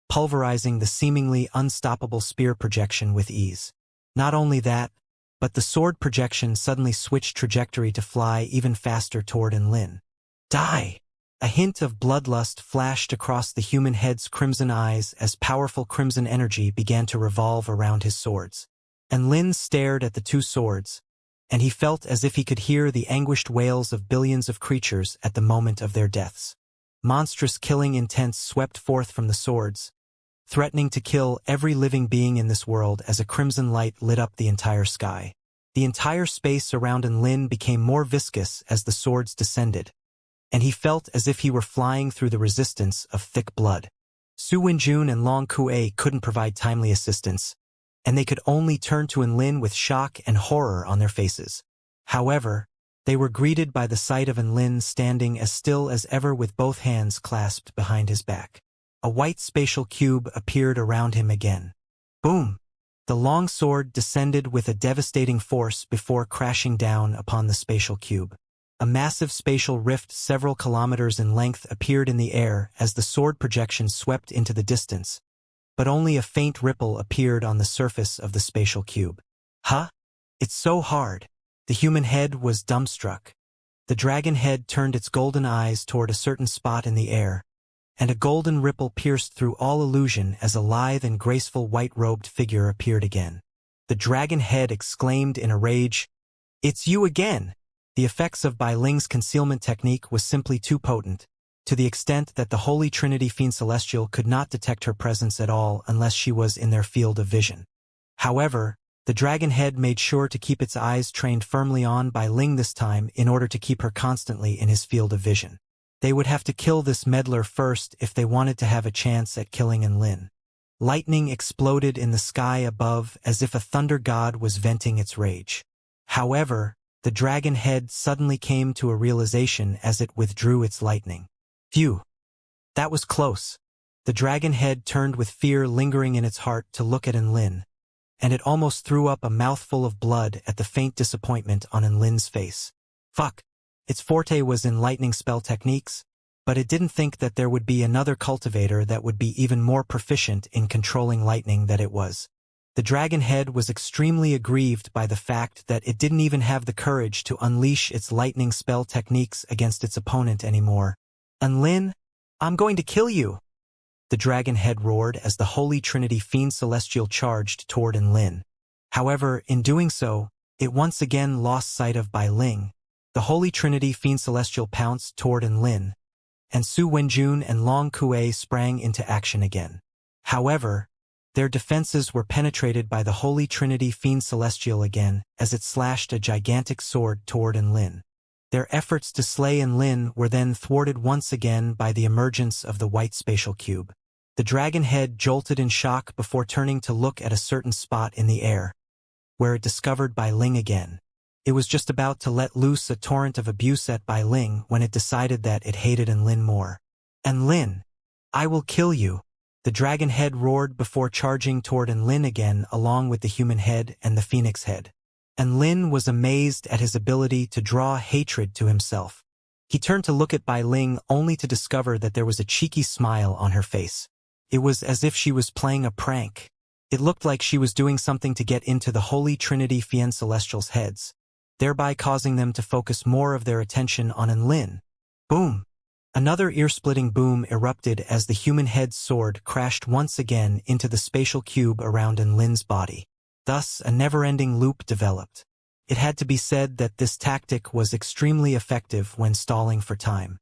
pulverizing the seemingly unstoppable spear projection with ease. Not only that, but the sword projection suddenly switched trajectory to fly even faster toward Enlin. Die! A hint of bloodlust flashed across the human head's crimson eyes as powerful crimson energy began to revolve around his swords. Enlin stared at the two swords, and he felt as if he could hear the anguished wails of billions of creatures at the moment of their deaths. Monstrous killing intents swept forth from the swords, threatening to kill every living being in this world as a crimson light lit up the entire sky. The entire space around Enlin became more viscous as the swords descended, and he felt as if he were flying through the resistance of thick blood. Su Wenjun and Long Kuei couldn't provide timely assistance, and they could only turn to Enlin with shock and horror on their faces. However, they were greeted by the sight of Enlin standing as still as ever with both hands clasped behind his back. A white spatial cube appeared around him again. Boom! The long sword descended with a devastating force before crashing down upon the spatial cube. A massive spatial rift several kilometers in length appeared in the air as the sword projection swept into the distance, but only a faint ripple appeared on the surface of the spatial cube. Huh? It's so hard. The human head was dumbstruck. The dragon head turned its golden eyes toward a certain spot in the air, and a golden ripple pierced through all illusion as a lithe and graceful white-robed figure appeared again. The dragon head exclaimed in a rage, "It's you again!" The effects of Bai Ling's concealment technique was simply too potent, to the extent that the Holy Trinity Fiend Celestial could not detect her presence at all unless she was in their field of vision. However, the dragon head made sure to keep its eyes trained firmly on Bai Ling this time in order to keep her constantly in his field of vision. They would have to kill this meddler first if they wanted to have a chance at killing Enlin. Lightning exploded in the sky above as if a thunder god was venting its rage. However, the dragon head suddenly came to a realization as it withdrew its lightning. Phew! That was close. The dragon head turned with fear lingering in its heart to look at Enlin, and it almost threw up a mouthful of blood at the faint disappointment on Enlin's face. Fuck! Its forte was in lightning spell techniques, but it didn't think that there would be another cultivator that would be even more proficient in controlling lightning than it was. The dragon head was extremely aggrieved by the fact that it didn't even have the courage to unleash its lightning spell techniques against its opponent anymore. "Enlin, I'm going to kill you!" The dragon head roared as the Holy Trinity Fiend Celestial charged toward Enlin. However, in doing so, it once again lost sight of Bai Ling, The Holy Trinity Fiend Celestial pounced toward Enlin, and Su Wenjun and Long Kuei sprang into action again. However, their defenses were penetrated by the Holy Trinity Fiend Celestial again as it slashed a gigantic sword toward Enlin. Their efforts to slay Enlin were then thwarted once again by the emergence of the white spatial cube. The dragon head jolted in shock before turning to look at a certain spot in the air, where it discovered Bai Ling again. It was just about to let loose a torrent of abuse at Bai Ling when it decided that it hated Enlin more. "Enlin, I will kill you!" The dragon head roared before charging toward Enlin again along with the human head and the phoenix head. Enlin was amazed at his ability to draw hatred to himself. He turned to look at Bai Ling only to discover that there was a cheeky smile on her face. It was as if she was playing a prank. It looked like she was doing something to get into the Holy Trinity Fiend Celestials' heads, thereby causing them to focus more of their attention on Enlin. Boom! Another ear-splitting boom erupted as the human head's sword crashed once again into the spatial cube around Enlin's body. Thus, a never-ending loop developed. It had to be said that this tactic was extremely effective when stalling for time.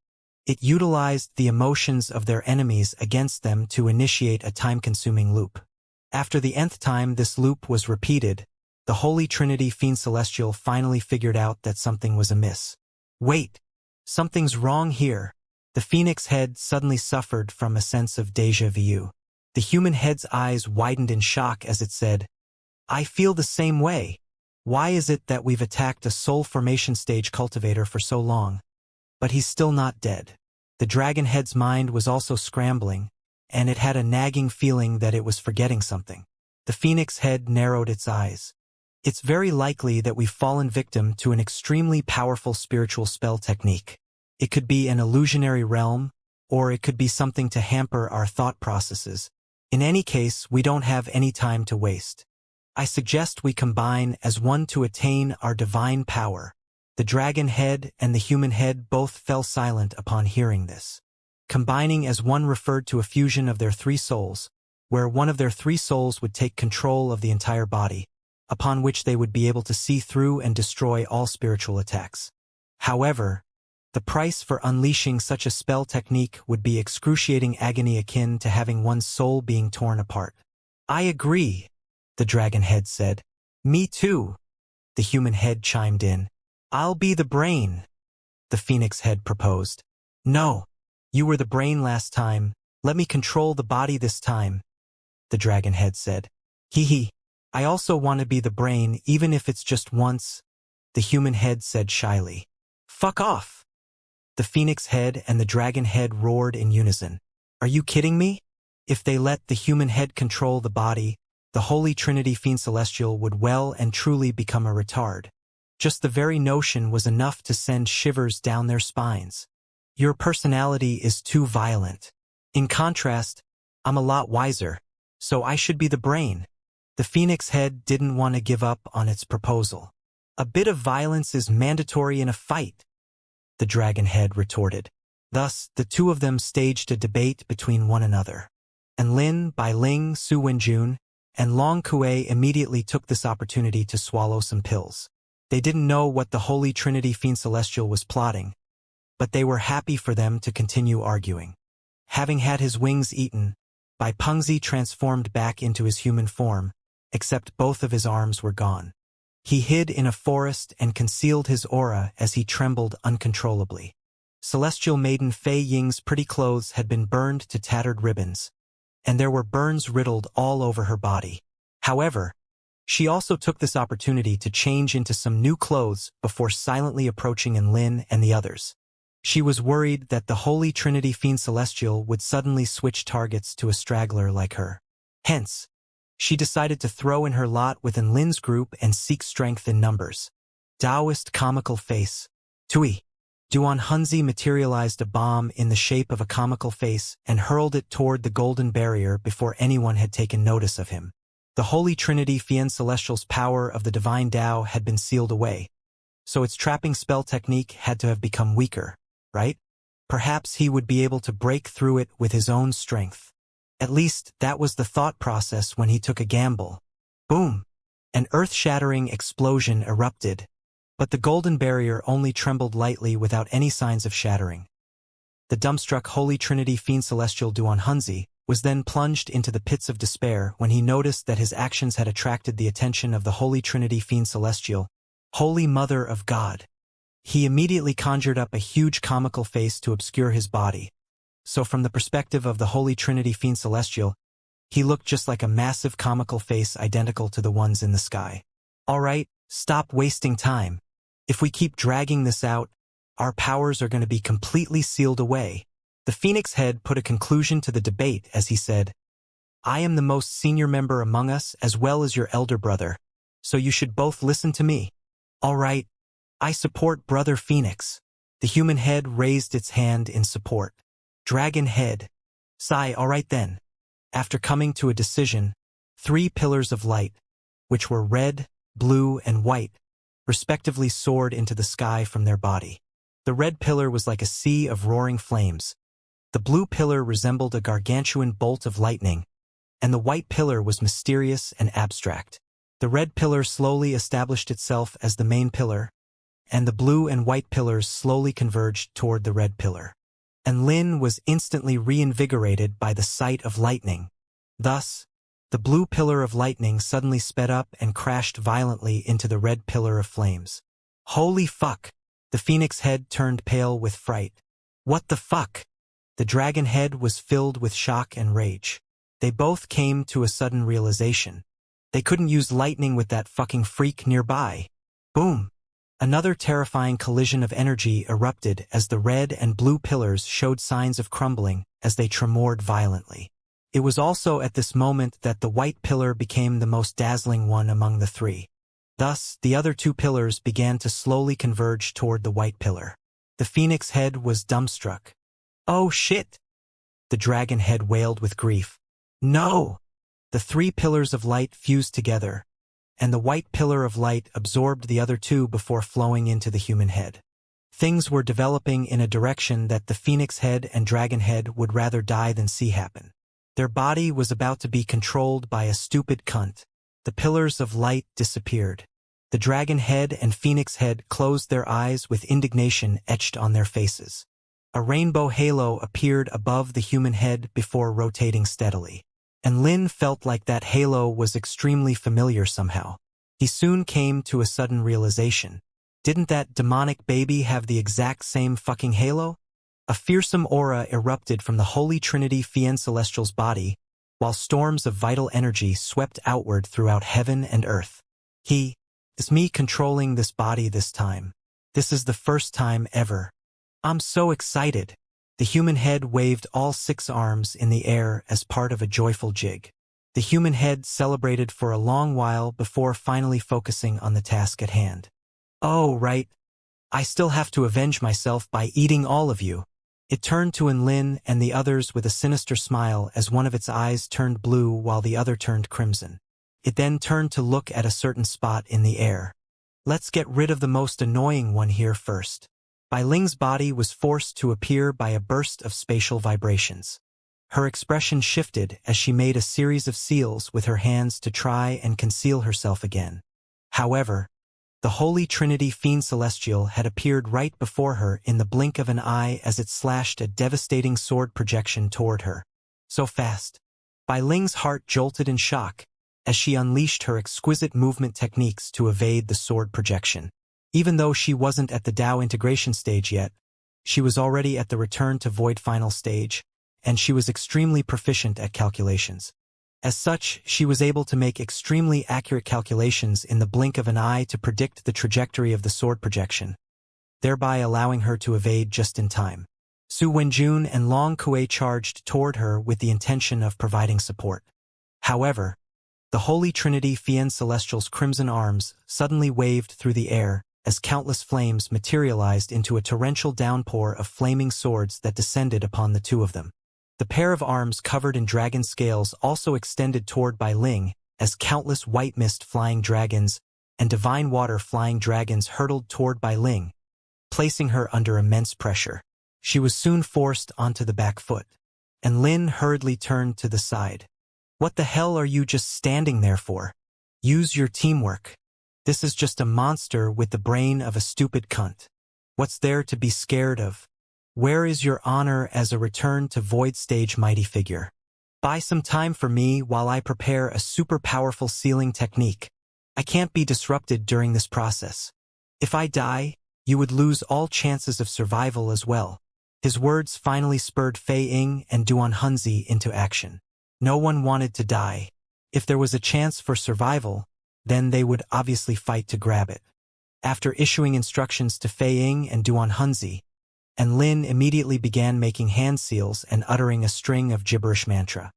It utilized the emotions of their enemies against them to initiate a time-consuming loop. After the nth time this loop was repeated, the Holy Trinity Fiend Celestial finally figured out that something was amiss. "Wait! Something's wrong here." The phoenix head suddenly suffered from a sense of déjà vu. The human head's eyes widened in shock as it said, "I feel the same way. Why is it that we've attacked a soul formation stage cultivator for so long, but he's still not dead?" The dragon head's mind was also scrambling, and it had a nagging feeling that it was forgetting something. The phoenix head narrowed its eyes. "It's very likely that we've fallen victim to an extremely powerful spiritual spell technique. It could be an illusionary realm, or it could be something to hamper our thought processes. In any case, we don't have any time to waste. I suggest we combine as one to attain our divine power." The dragon head and the human head both fell silent upon hearing this. Combining as one referred to a fusion of their three souls, where one of their three souls would take control of the entire body, upon which they would be able to see through and destroy all spiritual attacks. However, the price for unleashing such a spell technique would be excruciating agony akin to having one's soul being torn apart. "I agree," the dragon head said. "Me too," the human head chimed in. "I'll be the brain," the phoenix head proposed. "No, you were the brain last time. Let me control the body this time," the dragon head said. "Hee hee. I also want to be the brain even if it's just once," the human head said shyly. "Fuck off!" The phoenix head and the dragon head roared in unison. "Are you kidding me? If they let the human head control the body, the Holy Trinity Fiend Celestial would well and truly become a retard. Just the very notion was enough to send shivers down their spines. Your personality is too violent. In contrast, I'm a lot wiser, so I should be the brain." The phoenix head didn't want to give up on its proposal. "A bit of violence is mandatory in a fight," the dragon head retorted. Thus, the two of them staged a debate between one another. Enlin, Bai Ling, Su Wenjun, and Long Kuei immediately took this opportunity to swallow some pills. They didn't know what the Holy Trinity Fiend Celestial was plotting, but they were happy for them to continue arguing. Having had his wings eaten, Bai Pengzi transformed back into his human form, except both of his arms were gone. He hid in a forest and concealed his aura as he trembled uncontrollably. Celestial Maiden Fei Ying's pretty clothes had been burned to tattered ribbons, and there were burns riddled all over her body. However, she also took this opportunity to change into some new clothes before silently approaching Enlin and the others. She was worried that the Holy Trinity Fiend Celestial would suddenly switch targets to a straggler like her. Hence, she decided to throw in her lot with Enlin's group and seek strength in numbers. Taoist comical face. Tui. Duan Hunzi materialized a bomb in the shape of a comical face and hurled it toward the golden barrier before anyone had taken notice of him. The Holy Trinity Fiend Celestial's power of the Divine Tao had been sealed away, so its trapping spell technique had to have become weaker, right? Perhaps he would be able to break through it with his own strength. At least, that was the thought process when he took a gamble. Boom! An earth-shattering explosion erupted. But the golden barrier only trembled lightly without any signs of shattering. The dumbstruck Holy Trinity Fiend Celestial Duan Hunzi was then plunged into the pits of despair when he noticed that his actions had attracted the attention of the Holy Trinity Fiend Celestial, Holy Mother of God. He immediately conjured up a huge comical face to obscure his body. So from the perspective of the Holy Trinity Fiend Celestial, he looked just like a massive comical face identical to the ones in the sky. Alright, stop wasting time. If we keep dragging this out, our powers are going to be completely sealed away. The Phoenix Head put a conclusion to the debate as he said, I am the most senior member among us as well as your elder brother, so you should both listen to me. Alright, I support Brother Phoenix. The human head raised its hand in support. Dragon Head. Sigh, alright then. After coming to a decision, 3 pillars of light, which were red, blue, and white, respectively soared into the sky from their body. The red pillar was like a sea of roaring flames. The blue pillar resembled a gargantuan bolt of lightning, and the white pillar was mysterious and abstract. The red pillar slowly established itself as the main pillar, and the blue and white pillars slowly converged toward the red pillar. And Lin was instantly reinvigorated by the sight of lightning. Thus, the blue pillar of lightning suddenly sped up and crashed violently into the red pillar of flames. Holy fuck! The Phoenix Head turned pale with fright. What the fuck? The Dragon Head was filled with shock and rage. They both came to a sudden realization. They couldn't use lightning with that fucking freak nearby. Boom! Another terrifying collision of energy erupted as the red and blue pillars showed signs of crumbling as they tremored violently. It was also at this moment that the white pillar became the most dazzling one among the 3. Thus, the other 2 pillars began to slowly converge toward the white pillar. The Phoenix Head was dumbstruck. Oh shit! The Dragon Head wailed with grief. No! The 3 pillars of light fused together, and the white pillar of light absorbed the other 2 before flowing into the human head. Things were developing in a direction that the Phoenix Head and Dragon Head would rather die than see happen. Their body was about to be controlled by a stupid cunt. The pillars of light disappeared. The Dragon Head and Phoenix Head closed their eyes with indignation etched on their faces. A rainbow halo appeared above the human head before rotating steadily. And Lin felt like that halo was extremely familiar somehow. He soon came to a sudden realization. Didn't that demonic baby have the exact same fucking halo? A fearsome aura erupted from the Holy Trinity Fiend Celestial's body, while storms of vital energy swept outward throughout heaven and earth. It's me controlling this body this time. This is the first time ever. I'm so excited. The human head waved all 6 arms in the air as part of a joyful jig. The human head celebrated for a long while before finally focusing on the task at hand. Oh, right. I still have to avenge myself by eating all of you. It turned to Lin and the others with a sinister smile as one of its eyes turned blue while the other turned crimson. It then turned to look at a certain spot in the air. Let's get rid of the most annoying one here first. Bai Ling's body was forced to appear by a burst of spatial vibrations. Her expression shifted as she made a series of seals with her hands to try and conceal herself again. However, the Holy Trinity Fiend Celestial had appeared right before her in the blink of an eye as it slashed a devastating sword projection toward her. So fast. Bai Ling's heart jolted in shock as she unleashed her exquisite movement techniques to evade the sword projection. Even though she wasn't at the Dao integration stage yet, she was already at the return to void final stage, and she was extremely proficient at calculations. As such, she was able to make extremely accurate calculations in the blink of an eye to predict the trajectory of the sword projection, thereby allowing her to evade just in time. Su Wenjun and Long Kuei charged toward her with the intention of providing support. However, the Holy Trinity Fiend Celestial's crimson arms suddenly waved through the air as countless flames materialized into a torrential downpour of flaming swords that descended upon the 2 of them. The pair of arms covered in dragon scales also extended toward Bai Ling as countless white mist flying dragons and divine water flying dragons hurtled toward Bai Ling, placing her under immense pressure. She was soon forced onto the back foot, and Lin hurriedly turned to the side. What the hell are you just standing there for? Use your teamwork. This is just a monster with the brain of a stupid cunt. What's there to be scared of? Where is your honor as a return to void stage mighty figure? Buy some time for me while I prepare a super powerful sealing technique. I can't be disrupted during this process. If I die, you would lose all chances of survival as well. His words finally spurred Fei Ying and Duan Hunzi into action. No one wanted to die. If there was a chance for survival, then they would obviously fight to grab it. After issuing instructions to Fei Ying and Duan Hunzi, and Lin immediately began making hand seals and uttering a string of gibberish mantra.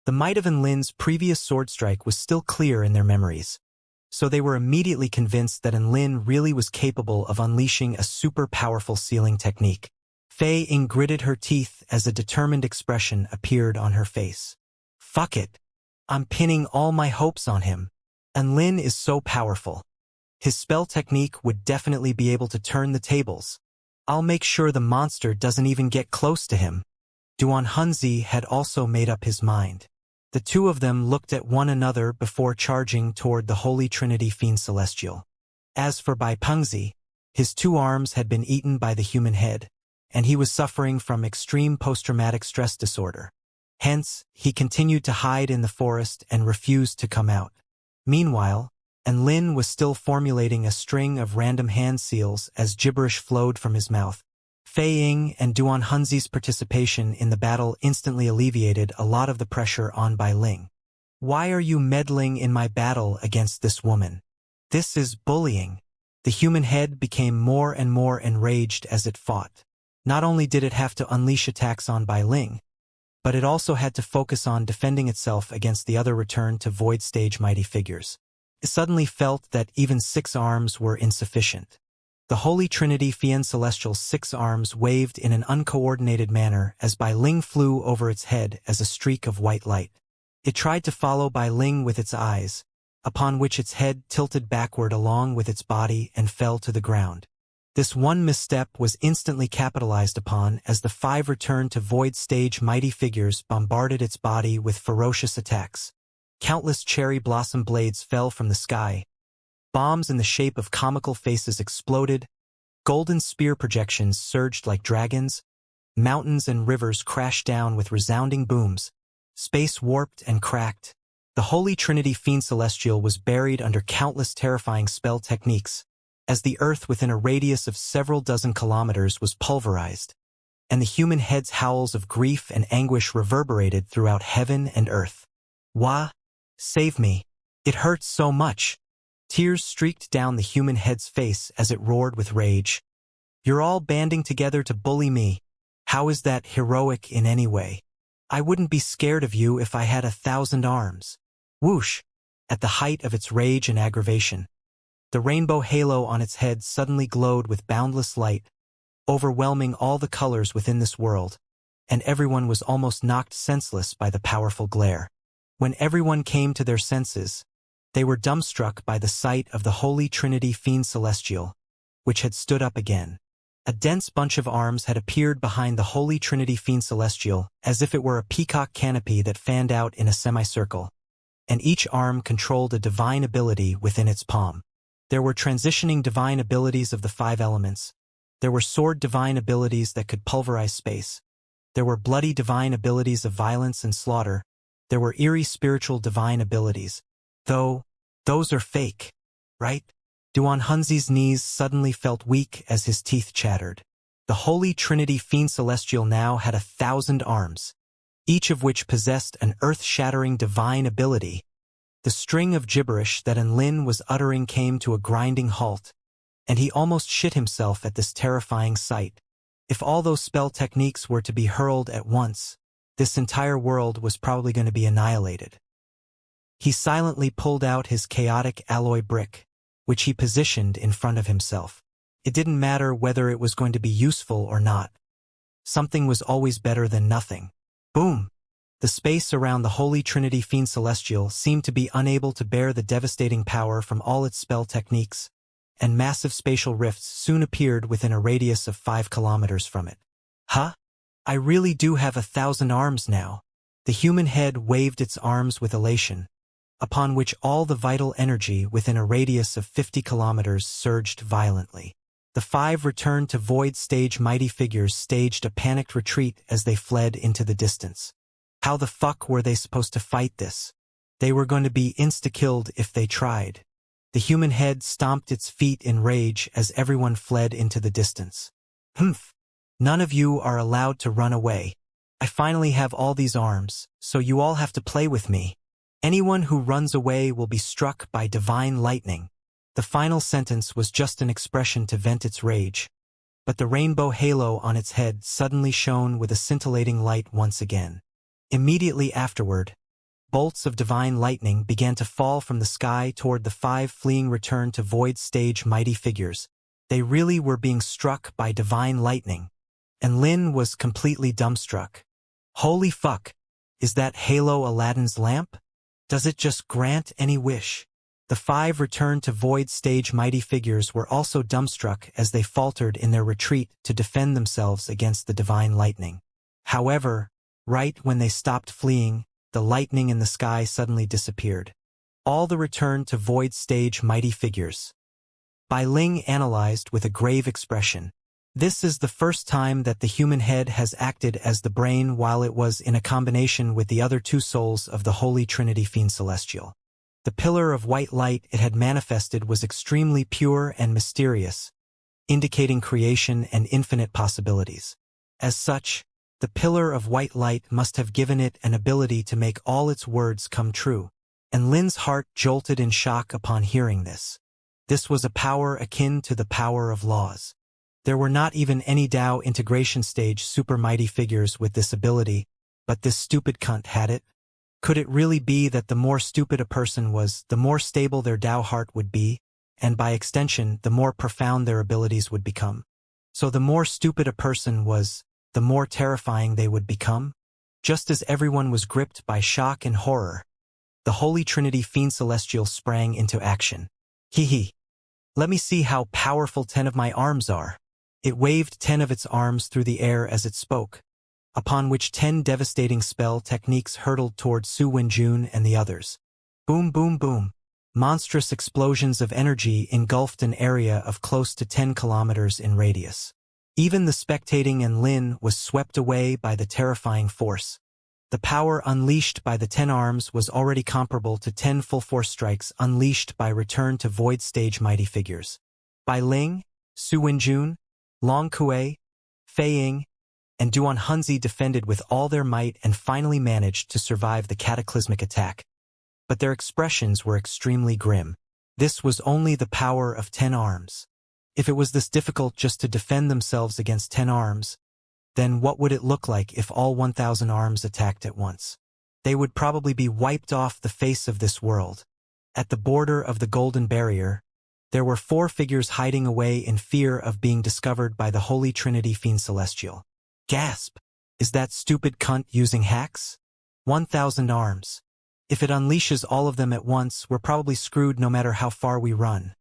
The might of Lin's previous sword strike was still clear in their memories, so they were immediately convinced that Lin really was capable of unleashing a super powerful sealing technique. Fei Ying gritted her teeth as a determined expression appeared on her face. Fuck it. I'm pinning all my hopes on him. And Lin is so powerful. His spell technique would definitely be able to turn the tables. I'll make sure the monster doesn't even get close to him. Duan Hunzi had also made up his mind. The two of them looked at one another before charging toward the Holy Trinity Fiend Celestial. As for Bai Pengzi, his two arms had been eaten by the human head, and he was suffering from extreme post-traumatic stress disorder. Hence, he continued to hide in the forest and refused to come out. Meanwhile, Lin was still formulating a string of random hand seals as gibberish flowed from his mouth. Fei Ying and Duan Hunzi's participation in the battle instantly alleviated a lot of the pressure on Bai Ling. Why are you meddling in my battle against this woman? This is bullying. The human head became more and more enraged as it fought. Not only did it have to unleash attacks on Bai Ling, but it also had to focus on defending itself against the other return to void stage mighty figures. It suddenly felt that even 6 arms were insufficient. The Holy Trinity Fiend Celestial's 6 arms waved in an uncoordinated manner as Bai Ling flew over its head as a streak of white light. It tried to follow Bai Ling with its eyes, upon which its head tilted backward along with its body and fell to the ground. This one misstep was instantly capitalized upon as the 5 return to void stage mighty figures bombarded its body with ferocious attacks. Countless cherry blossom blades fell from the sky. Bombs in the shape of comical faces exploded. Golden spear projections surged like dragons. Mountains and rivers crashed down with resounding booms. Space warped and cracked. The Holy Trinity Fiend Celestial was buried under countless terrifying spell techniques, as the earth within a radius of several dozen kilometers was pulverized, and the human head's howls of grief and anguish reverberated throughout heaven and earth. Wah! Save me. It hurts so much. Tears streaked down the human head's face as it roared with rage. You're all banding together to bully me. How is that heroic in any way? I wouldn't be scared of you if I had 1,000 arms. Whoosh! At the height of its rage and aggravation, the rainbow halo on its head suddenly glowed with boundless light, overwhelming all the colors within this world, and everyone was almost knocked senseless by the powerful glare. When everyone came to their senses, they were dumbstruck by the sight of the Holy Trinity Fiend Celestial, which had stood up again. A dense bunch of arms had appeared behind the Holy Trinity Fiend Celestial, as if it were a peacock canopy that fanned out in a semicircle, and each arm controlled a divine ability within its palm. There were transitioning divine abilities of the 5 elements. There were sword divine abilities that could pulverize space. There were bloody divine abilities of violence and slaughter. There were eerie spiritual divine abilities. Though, those are fake, right? Duan Hunzi's knees suddenly felt weak as his teeth chattered. The Holy Trinity Fiend Celestial now had 1,000 arms, each of which possessed an earth-shattering divine ability. The string of gibberish that Lin was uttering came to a grinding halt, and he almost shit himself at this terrifying sight. If all those spell techniques were to be hurled at once, this entire world was probably going to be annihilated. He silently pulled out his chaotic alloy brick, which he positioned in front of himself. It didn't matter whether it was going to be useful or not. Something was always better than nothing. Boom! The space around the Holy Trinity Fiend Celestial seemed to be unable to bear the devastating power from all its spell techniques, and massive spatial rifts soon appeared within a radius of 5 kilometers from it. Huh? I really do have 1,000 arms now. The human head waved its arms with elation, upon which all the vital energy within a radius of 50 kilometers surged violently. The 5 returned to void stage mighty figures staged a panicked retreat as they fled into the distance. How the fuck were they supposed to fight this? They were going to be insta-killed if they tried. The human head stomped its feet in rage as everyone fled into the distance. Humph! None of you are allowed to run away. I finally have all these arms, so you all have to play with me. Anyone who runs away will be struck by divine lightning. The final sentence was just an expression to vent its rage. But the rainbow halo on its head suddenly shone with a scintillating light once again. Immediately afterward, bolts of divine lightning began to fall from the sky toward the 5 fleeing return to void stage mighty figures. They really were being struck by divine lightning. And Lin was completely dumbstruck. Holy fuck! Is that halo Aladdin's lamp? Does it just grant any wish? The 5 return to void stage mighty figures were also dumbstruck as they faltered in their retreat to defend themselves against the divine lightning. However, right when they stopped fleeing, the lightning in the sky suddenly disappeared. All the return to void stage mighty figures. Bai Ling analyzed with a grave expression. This is the first time that the human head has acted as the brain while it was in a combination with the other 2 souls of the Holy Trinity Fiend Celestial. The pillar of white light it had manifested was extremely pure and mysterious, indicating creation and infinite possibilities. As such, the pillar of white light must have given it an ability to make all its words come true. And Lin's heart jolted in shock upon hearing this. This was a power akin to the power of laws. There were not even any Dao integration stage super mighty figures with this ability, but this stupid cunt had it. Could it really be that the more stupid a person was, the more stable their Dao heart would be, and by extension, the more profound their abilities would become? So the more stupid a person was, the more terrifying they would become? Just as everyone was gripped by shock and horror, the Holy Trinity Fiend Celestial sprang into action. Hee. Let me see how powerful 10 of my arms are. It waved 10 of its arms through the air as it spoke, upon which 10 devastating spell techniques hurtled toward Su Wenjun and the others. Boom, boom, boom. Monstrous explosions of energy engulfed an area of close to 10 kilometers in radius. Even the spectating and Lin was swept away by the terrifying force. The power unleashed by the 10 arms was already comparable to 10 full-force strikes unleashed by return to void stage mighty figures. Bai Ling, Su Wenjun, Long Kuei, Fei Ying, and Duan Hunzi defended with all their might and finally managed to survive the cataclysmic attack. But their expressions were extremely grim. This was only the power of 10 arms. If it was this difficult just to defend themselves against 10 arms, then what would it look like if all 1,000 arms attacked at once? They would probably be wiped off the face of this world. At the border of the Golden Barrier, there were 4 figures hiding away in fear of being discovered by the Holy Trinity Fiend Celestial. Gasp! Is that stupid cunt using hacks? 1,000 arms. If it unleashes all of them at once, we're probably screwed no matter how far we run,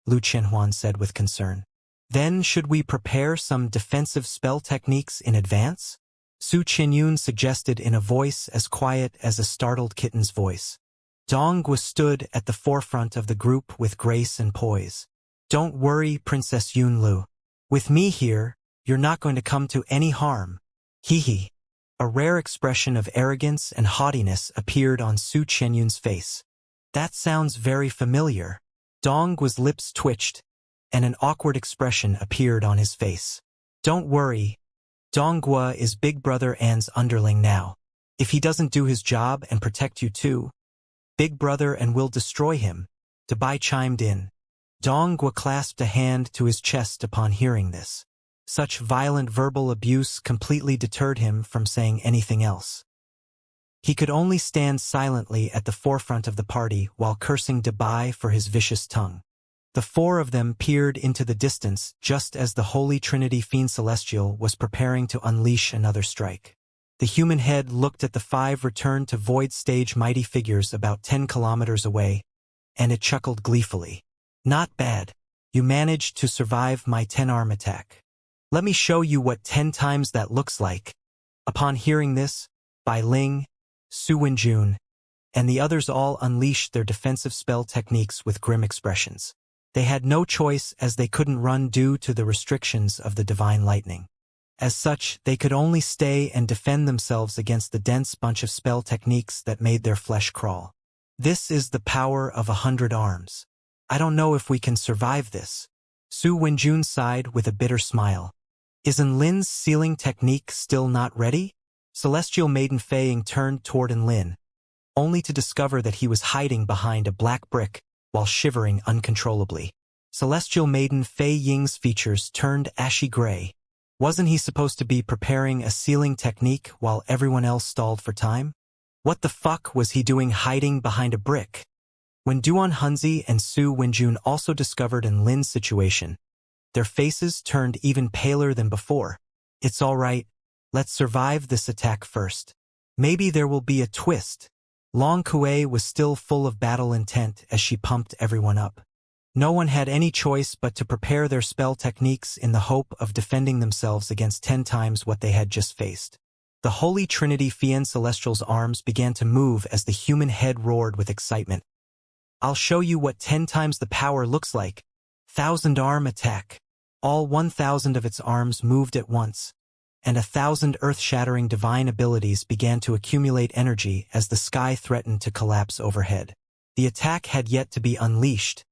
Lu Qianhuan said with concern. Then should we prepare some defensive spell techniques in advance? Su Qianyun suggested in a voice as quiet as a startled kitten's voice. Donggua stood at the forefront of the group with grace and poise. Don't worry, Princess Yunlu. With me here, you're not going to come to any harm. Hee. A rare expression of arrogance and haughtiness appeared on Su Qianyun's face. That sounds very familiar. Donggua's lips twitched, and an awkward expression appeared on his face. Don't worry. Donggua is Big Brother An's underling now. If he doesn't do his job and protect you too, Big Brother and will destroy him. Dabai chimed in. Donggua clasped a hand to his chest upon hearing this. Such violent verbal abuse completely deterred him from saying anything else. He could only stand silently at the forefront of the party while cursing Dabai for his vicious tongue. The 4 of them peered into the distance just as the Holy Trinity Fiend Celestial was preparing to unleash another strike. The human head looked at the 5 returned to void stage mighty figures about 10 kilometers away, and it chuckled gleefully. Not bad. You managed to survive my 10-arm attack. Let me show you what 10 times that looks like. Upon hearing this, Bai Ling, Su Wenjun, and the others all unleashed their defensive spell techniques with grim expressions. They had no choice as they couldn't run due to the restrictions of the divine lightning. As such, they could only stay and defend themselves against the dense bunch of spell techniques that made their flesh crawl. This is the power of 100 arms. I don't know if we can survive this. Su Wenjun sighed with a bitter smile. Isn't Lin's sealing technique still not ready? Celestial Maiden Fei Ying turned toward Lin, only to discover that he was hiding behind a black brick while shivering uncontrollably. Celestial Maiden Fei Ying's features turned ashy gray. Wasn't he supposed to be preparing a sealing technique while everyone else stalled for time? What the fuck was he doing hiding behind a brick? When Duan Hunzi and Su Wenjun also discovered Lin's situation, their faces turned even paler than before. It's all right. Let's survive this attack first. Maybe there will be a twist. Long Kuei was still full of battle intent as she pumped everyone up. No one had any choice but to prepare their spell techniques in the hope of defending themselves against 10 times what they had just faced. The Holy Trinity Fian Celestial's arms began to move as the human head roared with excitement. I'll show you what 10 times the power looks like. 1,000-arm attack. All 1,000 of its arms moved at once, and 1,000 earth-shattering divine abilities began to accumulate energy as the sky threatened to collapse overhead. The attack had yet to be unleashed,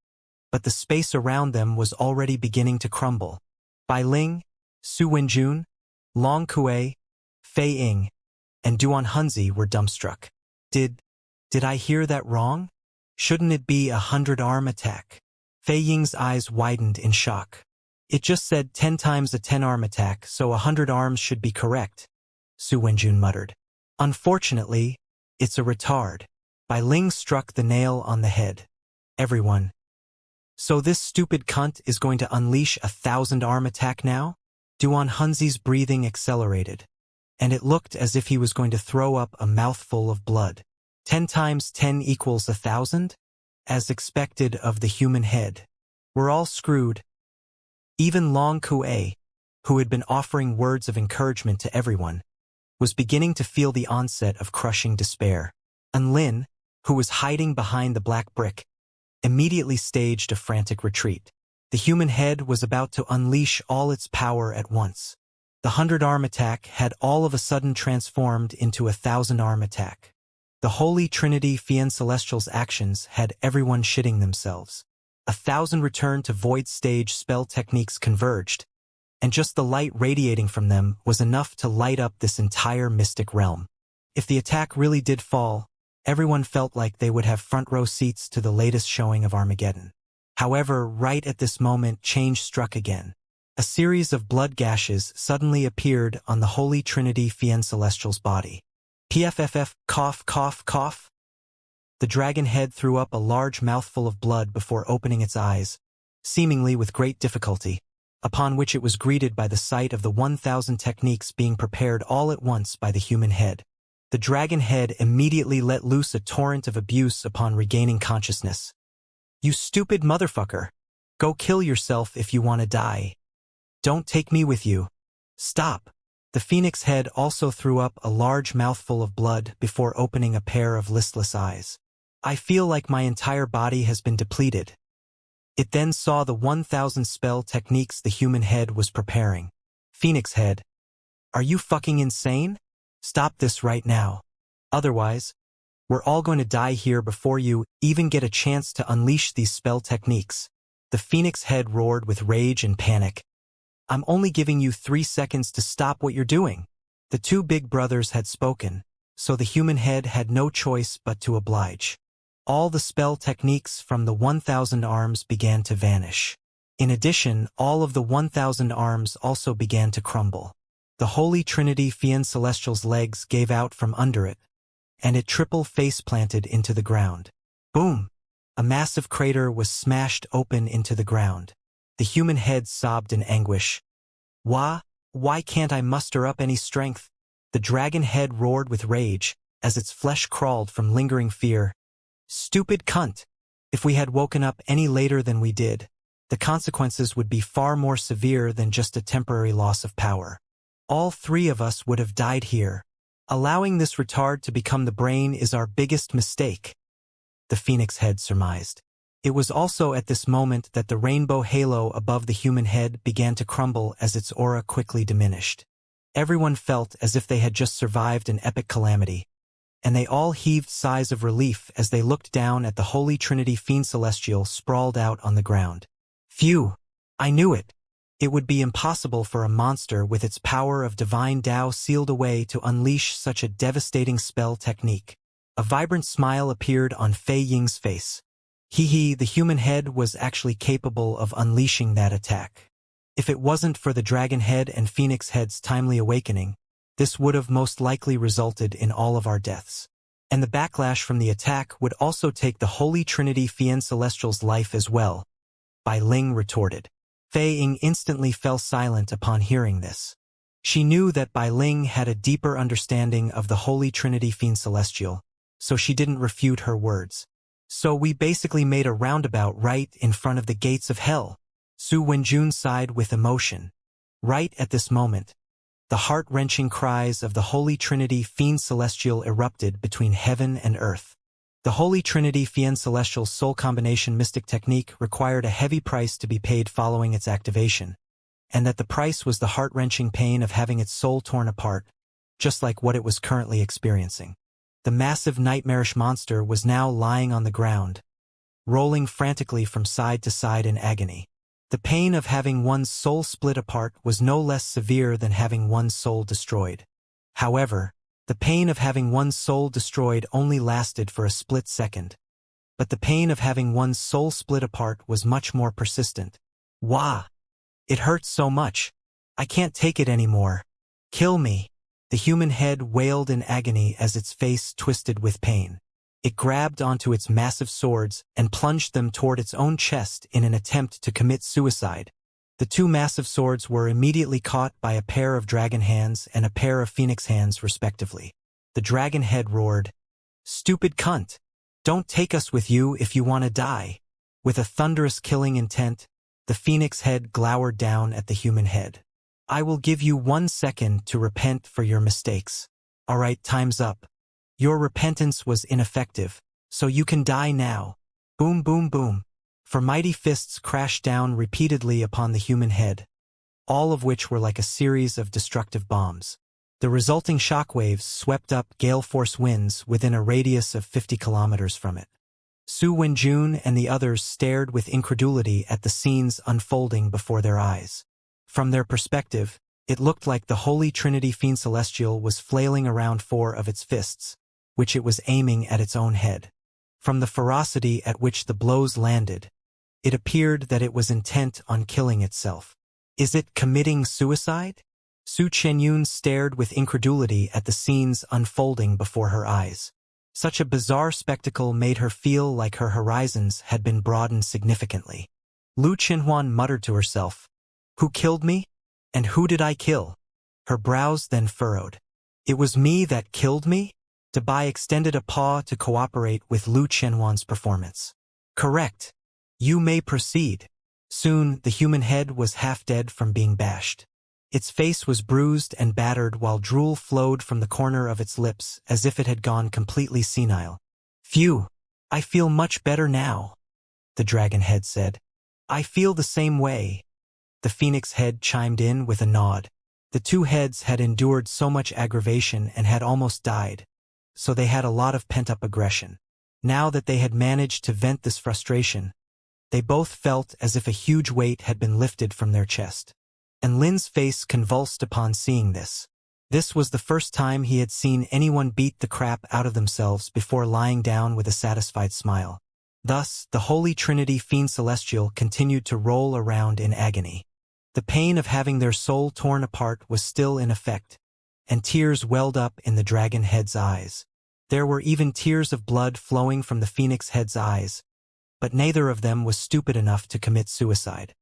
but the space around them was already beginning to crumble. Bai Ling, Su Wenjun, Long Kuei, Fei Ying, and Duan Hunzi were dumbstruck. Did I hear that wrong? Shouldn't it be a 100-arm attack? Fei Ying's eyes widened in shock. It just said 10 times a 10-arm attack, so 100 arms should be correct, Su Wenjun muttered. Unfortunately, it's a retard. Bai Ling struck the nail on the head. Everyone. So this stupid cunt is going to unleash a 1,000-arm attack now? Duan Hunzi's breathing accelerated, and it looked as if he was going to throw up a mouthful of blood. 10 times 10 equals 1,000? As expected of the human head. We're all screwed. Even Long Kuei, who had been offering words of encouragement to everyone, was beginning to feel the onset of crushing despair. And Lin, who was hiding behind the black brick, immediately staged a frantic retreat. The human head was about to unleash all its power at once. The 100-arm attack had all of a sudden transformed into a 1,000-arm attack. The Holy Trinity Fian Celestial's actions had everyone shitting themselves. 1,000 return to void stage spell techniques converged, and just the light radiating from them was enough to light up this entire mystic realm. If the attack really did fall, everyone felt like they would have front-row seats to the latest showing of Armageddon. However, right at this moment, change struck again. A series of blood gashes suddenly appeared on the Holy Trinity Fian Celestial's body. PFFF, cough, cough, cough. The dragon head threw up a large mouthful of blood before opening its eyes, seemingly with great difficulty, upon which it was greeted by the sight of the 1,000 techniques being prepared all at once by the human head. The dragon head immediately let loose a torrent of abuse upon regaining consciousness. You stupid motherfucker. Go kill yourself if you want to die. Don't take me with you. Stop. The phoenix head also threw up a large mouthful of blood before opening a pair of listless eyes. I feel like my entire body has been depleted. It then saw the 1,000 spell techniques the human head was preparing. Phoenix head. Are you fucking insane? Stop this right now. Otherwise, we're all going to die here before you even get a chance to unleash these spell techniques. The phoenix head roared with rage and panic. I'm only giving you 3 seconds to stop what you're doing. The two big brothers had spoken, so the human head had no choice but to oblige. All the spell techniques from the 1,000 arms began to vanish. In addition, all of the 1,000 arms also began to crumble. The Holy Trinity Fian Celestial's legs gave out from under it, and it triple face-planted into the ground. Boom! A massive crater was smashed open into the ground. The human head sobbed in anguish. Why can't I muster up any strength? The dragon head roared with rage, as its flesh crawled from lingering fear. Stupid cunt! If we had woken up any later than we did, the consequences would be far more severe than just a temporary loss of power. All 3 of us would have died here. Allowing this retard to become the brain is our biggest mistake, the phoenix head surmised. It was also at this moment that the rainbow halo above the human head began to crumble as its aura quickly diminished. Everyone felt as if they had just survived an epic calamity, and they all heaved sighs of relief as they looked down at the Holy Trinity Fiend Celestial sprawled out on the ground. Phew! I knew it! It would be impossible for a monster with its power of divine Tao sealed away to unleash such a devastating spell technique. A vibrant smile appeared on Fei Ying's face. The human head was actually capable of unleashing that attack. If it wasn't for the dragon head and phoenix head's timely awakening, this would have most likely resulted in all of our deaths. And the backlash from the attack would also take the Holy Trinity Fiend Celestial's life as well, Bai Ling retorted. Fei Ying instantly fell silent upon hearing this. She knew that Bai Ling had a deeper understanding of the Holy Trinity Fiend Celestial, so she didn't refute her words. So we basically made a roundabout right in front of the gates of hell. Su Wenjun sighed with emotion. Right at this moment, the heart-wrenching cries of the Holy Trinity Fiend Celestial erupted between heaven and earth. The Holy Trinity Fiend Celestial's soul combination mystic technique required a heavy price to be paid following its activation, and that the price was the heart-wrenching pain of having its soul torn apart, just like what it was currently experiencing. The massive nightmarish monster was now lying on the ground, rolling frantically from side to side in agony. The pain of having one's soul split apart was no less severe than having one's soul destroyed. However, the pain of having one's soul destroyed only lasted for a split second. But the pain of having one's soul split apart was much more persistent. Wah! It hurts so much. I can't take it anymore. Kill me. The human head wailed in agony as its face twisted with pain. It grabbed onto its massive swords and plunged them toward its own chest in an attempt to commit suicide. The two massive swords were immediately caught by a pair of dragon hands and a pair of phoenix hands respectively. The dragon head roared, "Stupid cunt! Don't take us with you if you want to die." With a thunderous killing intent, the phoenix head glowered down at the human head. "I will give you 1 second to repent for your mistakes. Alright, time's up. Your repentance was ineffective, so you can die now." Boom, boom, boom. For mighty fists crashed down repeatedly upon the human head, all of which were like a series of destructive bombs. The resulting shockwaves swept up gale-force winds within a radius of 50 kilometers from it. Su Wenjun and the others stared with incredulity at the scenes unfolding before their eyes. From their perspective, it looked like the Holy Trinity Fiend Celestial was flailing around 4 of its fists, which it was aiming at its own head. From the ferocity at which the blows landed, it appeared that it was intent on killing itself. Is it committing suicide? Su Chenyun stared with incredulity at the scenes unfolding before her eyes. Such a bizarre spectacle made her feel like her horizons had been broadened significantly. Lu Qinhuan muttered to herself, "Who killed me? And who did I kill?" Her brows then furrowed. "It was me that killed me?" Dabai extended a paw to cooperate with Lu Qianhuan's performance. "Correct. You may proceed." Soon, the human head was half dead from being bashed. Its face was bruised and battered while drool flowed from the corner of its lips as if it had gone completely senile. "Phew! I feel much better now," the dragon head said. "I feel the same way." The phoenix head chimed in with a nod. The two heads had endured so much aggravation and had almost died, so they had a lot of pent-up aggression. Now that they had managed to vent this frustration, they both felt as if a huge weight had been lifted from their chest. And Lin's face convulsed upon seeing this. This was the first time he had seen anyone beat the crap out of themselves before lying down with a satisfied smile. Thus, the Holy Trinity Fiend Celestial continued to roll around in agony. The pain of having their soul torn apart was still in effect, and tears welled up in the dragon head's eyes. There were even tears of blood flowing from the phoenix head's eyes, but neither of them was stupid enough to commit suicide.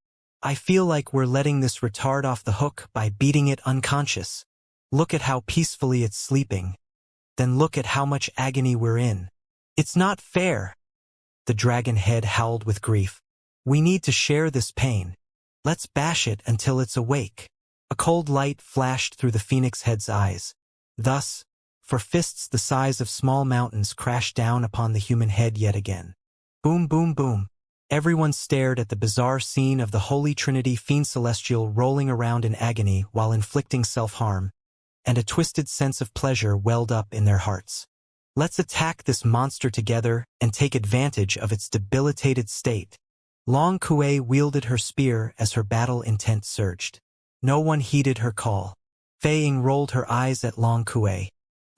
"I feel like we're letting this retard off the hook by beating it unconscious. Look at how peacefully it's sleeping. Then look at how much agony we're in. It's not fair." The dragon head howled with grief. "We need to share this pain. Let's bash it until it's awake." A cold light flashed through the phoenix head's eyes. Thus, for fists the size of small mountains crashed down upon the human head yet again. Boom, boom, boom. Everyone stared at the bizarre scene of the Holy Trinity Fiend Celestial rolling around in agony while inflicting self-harm, and a twisted sense of pleasure welled up in their hearts. Let's attack this monster together and take advantage of its debilitated state. Long Kuei wielded her spear as her battle intent surged. No one heeded her call. Fei Ying rolled her eyes at Long Kuei.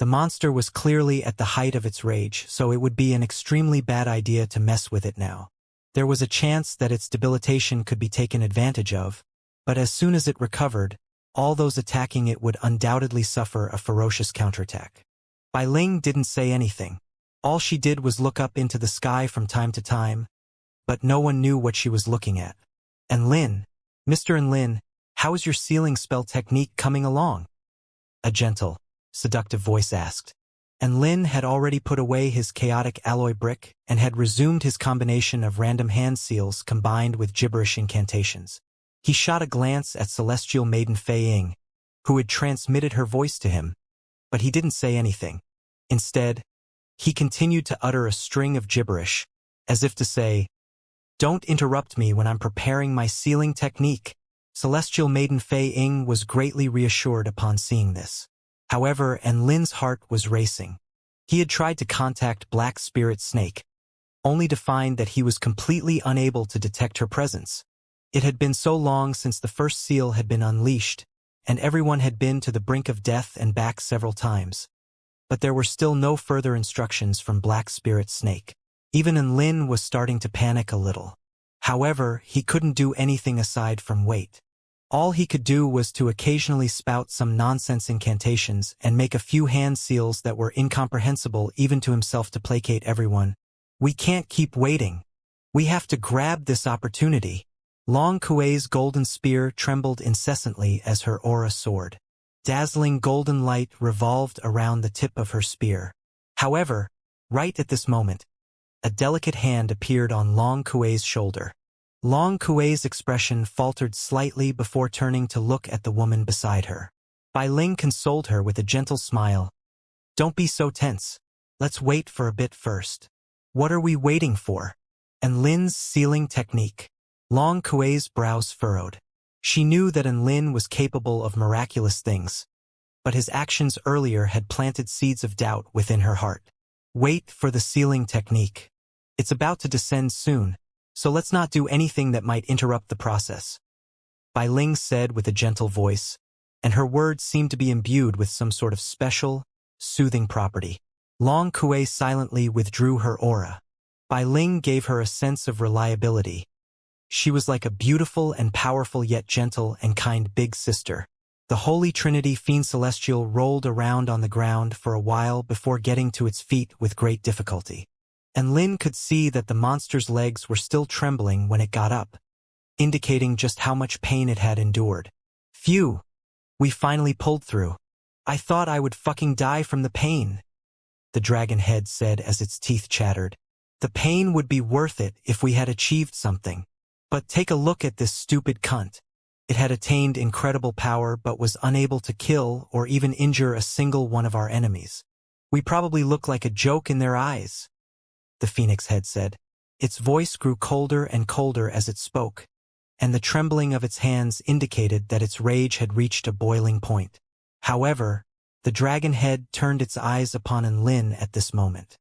The monster was clearly at the height of its rage, so it would be an extremely bad idea to mess with it now. There was a chance that its debilitation could be taken advantage of, but as soon as it recovered, all those attacking it would undoubtedly suffer a ferocious counterattack. Bai Ling didn't say anything. All she did was look up into the sky from time to time, but no one knew what she was looking at. Enlin, Mr. Enlin, how is your sealing spell technique coming along? A gentle, seductive voice asked. Enlin had already put away his chaotic alloy brick and had resumed his combination of random hand seals combined with gibberish incantations. He shot a glance at Celestial Maiden Fei Ying, who had transmitted her voice to him, but he didn't say anything. Instead, he continued to utter a string of gibberish, as if to say, "Don't interrupt me when I'm preparing my sealing technique." Celestial Maiden Fei Ying was greatly reassured upon seeing this. However, Enlin's heart was racing. He had tried to contact Black Spirit Snake, only to find that he was completely unable to detect her presence. It had been so long since the first seal had been unleashed, and everyone had been to the brink of death and back several times. But there were still no further instructions from Black Spirit Snake. Even Enlin was starting to panic a little. However, he couldn't do anything aside from wait. All he could do was to occasionally spout some nonsense incantations and make a few hand seals that were incomprehensible even to himself to placate everyone. "We can't keep waiting. We have to grab this opportunity." Long Kuei's golden spear trembled incessantly as her aura soared. Dazzling golden light revolved around the tip of her spear. However, right at this moment, a delicate hand appeared on Long Kuei's shoulder. Long Kuei's expression faltered slightly before turning to look at the woman beside her. Bai Ling consoled her with a gentle smile. "Don't be so tense. Let's wait for a bit first." "What are we waiting for?" Enlin's sealing technique. Long Kuei's brows furrowed. She knew that Enlin was capable of miraculous things, but his actions earlier had planted seeds of doubt within her heart. "Wait for the sealing technique. It's about to descend soon, so let's not do anything that might interrupt the process," Bai Ling said with a gentle voice, and her words seemed to be imbued with some sort of special, soothing property. Long Kuei silently withdrew her aura. Bai Ling gave her a sense of reliability. She was like a beautiful and powerful yet gentle and kind big sister. The Holy Trinity Fiend Celestial rolled around on the ground for a while before getting to its feet with great difficulty. Enlin could see that the monster's legs were still trembling when it got up, indicating just how much pain it had endured. "Phew! We finally pulled through. I thought I would fucking die from the pain," the dragon head said as its teeth chattered. "The pain would be worth it if we had achieved something. But take a look at this stupid cunt. It had attained incredible power but was unable to kill or even injure a single one of our enemies. We probably look like a joke in their eyes," the phoenix head said. Its voice grew colder and colder as it spoke, and the trembling of its hands indicated that its rage had reached a boiling point. However, the dragon head turned its eyes upon Enlin at this moment.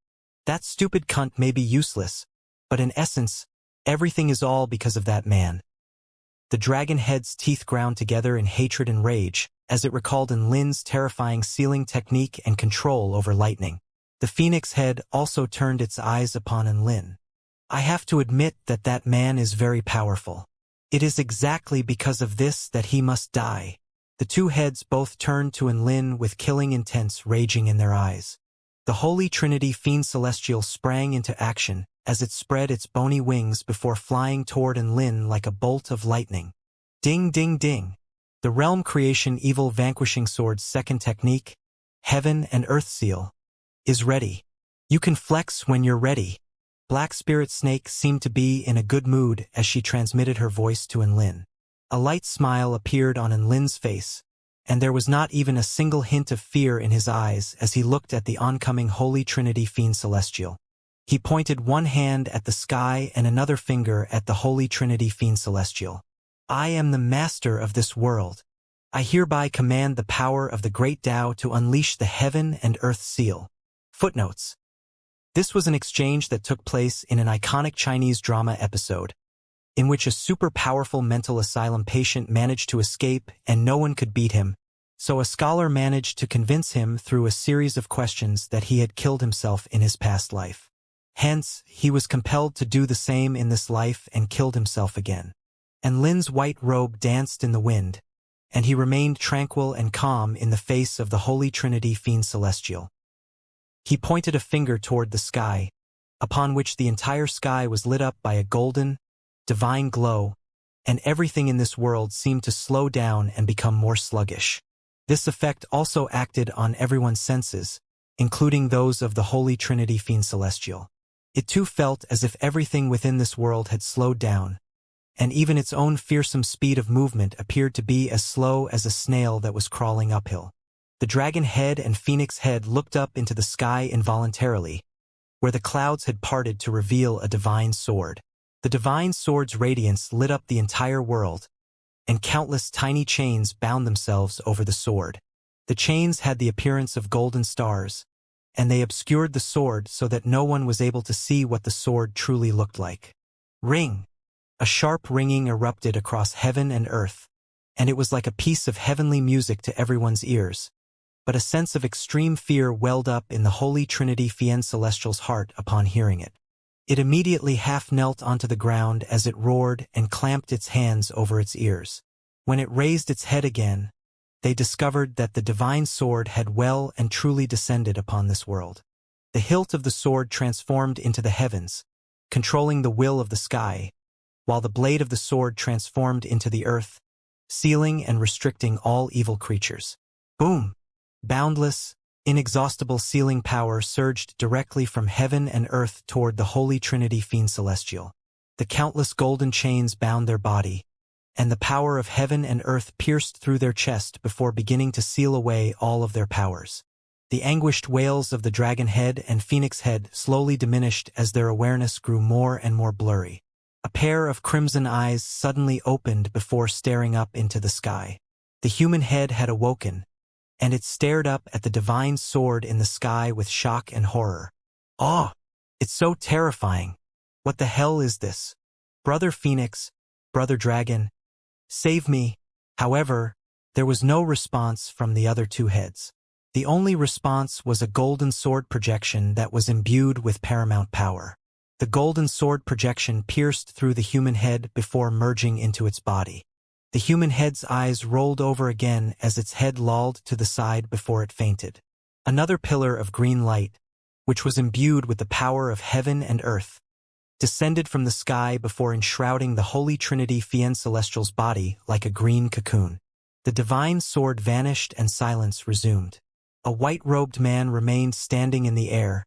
"That stupid cunt may be useless, but in essence, everything is all because of that man." The dragon head's teeth ground together in hatred and rage as it recalled Enlin's terrifying sealing technique and control over lightning. The phoenix head also turned its eyes upon Enlin. "I have to admit that that man is very powerful. It is exactly because of this that he must die." The two heads both turned to Enlin with killing intents raging in their eyes. The Holy Trinity Fiend Celestial sprang into action as it spread its bony wings before flying toward Enlin like a bolt of lightning. Ding ding ding. The Realm Creation Evil Vanquishing Sword's second technique, Heaven and Earth Seal, is ready. You can flex when you're ready. Black Spirit Snake seemed to be in a good mood as she transmitted her voice to Enlin. A light smile appeared on Enlin's face, and there was not even a single hint of fear in his eyes as he looked at the oncoming Holy Trinity Fiend Celestial. He pointed one hand at the sky and another finger at the Holy Trinity Fiend Celestial. "I am the master of this world. I hereby command the power of the great Tao to unleash the heaven and earth seal." Footnotes. This was an exchange that took place in an iconic Chinese drama episode, in which a super-powerful mental asylum patient managed to escape and no one could beat him, so a scholar managed to convince him through a series of questions that he had killed himself in his past life. Hence, he was compelled to do the same in this life and killed himself again. And Lin's white robe danced in the wind, and he remained tranquil and calm in the face of the Holy Trinity Fiend Celestial. He pointed a finger toward the sky, upon which the entire sky was lit up by a golden, divine glow, and everything in this world seemed to slow down and become more sluggish. This effect also acted on everyone's senses, including those of the Holy Trinity Fiend Celestial. It too felt as if everything within this world had slowed down, and even its own fearsome speed of movement appeared to be as slow as a snail that was crawling uphill. The dragon head and phoenix head looked up into the sky involuntarily, where the clouds had parted to reveal a divine sword. The divine sword's radiance lit up the entire world, and countless tiny chains bound themselves over the sword. The chains had the appearance of golden stars, and they obscured the sword so that no one was able to see what the sword truly looked like. Ring! A sharp ringing erupted across heaven and earth, and it was like a piece of heavenly music to everyone's ears. But a sense of extreme fear welled up in the Holy Trinity Fiend Celestial's heart upon hearing it. It immediately half knelt onto the ground as it roared and clamped its hands over its ears. When it raised its head again, they discovered that the divine sword had well and truly descended upon this world. The hilt of the sword transformed into the heavens, controlling the will of the sky, while the blade of the sword transformed into the earth, sealing and restricting all evil creatures. Boom! Boundless, inexhaustible sealing power surged directly from heaven and earth toward the Holy Trinity Fiend Celestial. The countless golden chains bound their body, and the power of heaven and earth pierced through their chest before beginning to seal away all of their powers. The anguished wails of the dragon head and phoenix head slowly diminished as their awareness grew more and more blurry. A pair of crimson eyes suddenly opened before staring up into the sky. The human head had awoken, and it stared up at the divine sword in the sky with shock and horror. "Ah! It's so terrifying. What the hell is this? Brother Phoenix, Brother Dragon, save me." However, there was no response from the other two heads. The only response was a golden sword projection that was imbued with paramount power. The golden sword projection pierced through the human head before merging into its body. The human head's eyes rolled over again as its head lolled to the side before it fainted. Another pillar of green light, which was imbued with the power of heaven and earth, descended from the sky before enshrouding the Holy Trinity Fiend Celestial's body like a green cocoon. The divine sword vanished and silence resumed. A white-robed man remained standing in the air,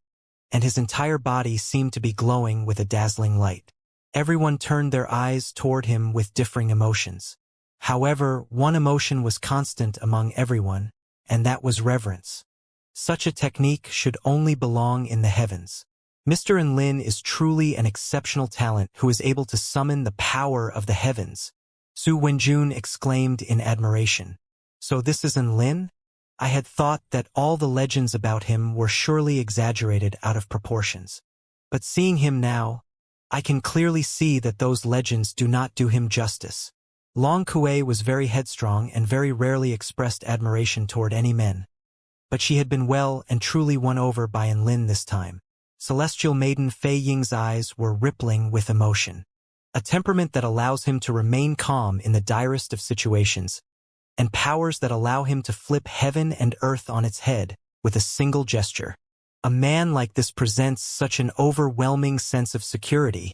and his entire body seemed to be glowing with a dazzling light. Everyone turned their eyes toward him with differing emotions. However, one emotion was constant among everyone, and that was reverence. Such a technique should only belong in the heavens. Mr. Lin is truly an exceptional talent who is able to summon the power of the heavens, Su Wenjun exclaimed in admiration. "So this is Lin? I had thought that all the legends about him were surely exaggerated out of proportions. But seeing him now, I can clearly see that those legends do not do him justice." Long Kuei was very headstrong and very rarely expressed admiration toward any men. But she had been well and truly won over by Lin this time. Celestial Maiden Fei Ying's eyes were rippling with emotion. A temperament that allows him to remain calm in the direst of situations, and powers that allow him to flip heaven and earth on its head with a single gesture. A man like this presents such an overwhelming sense of security.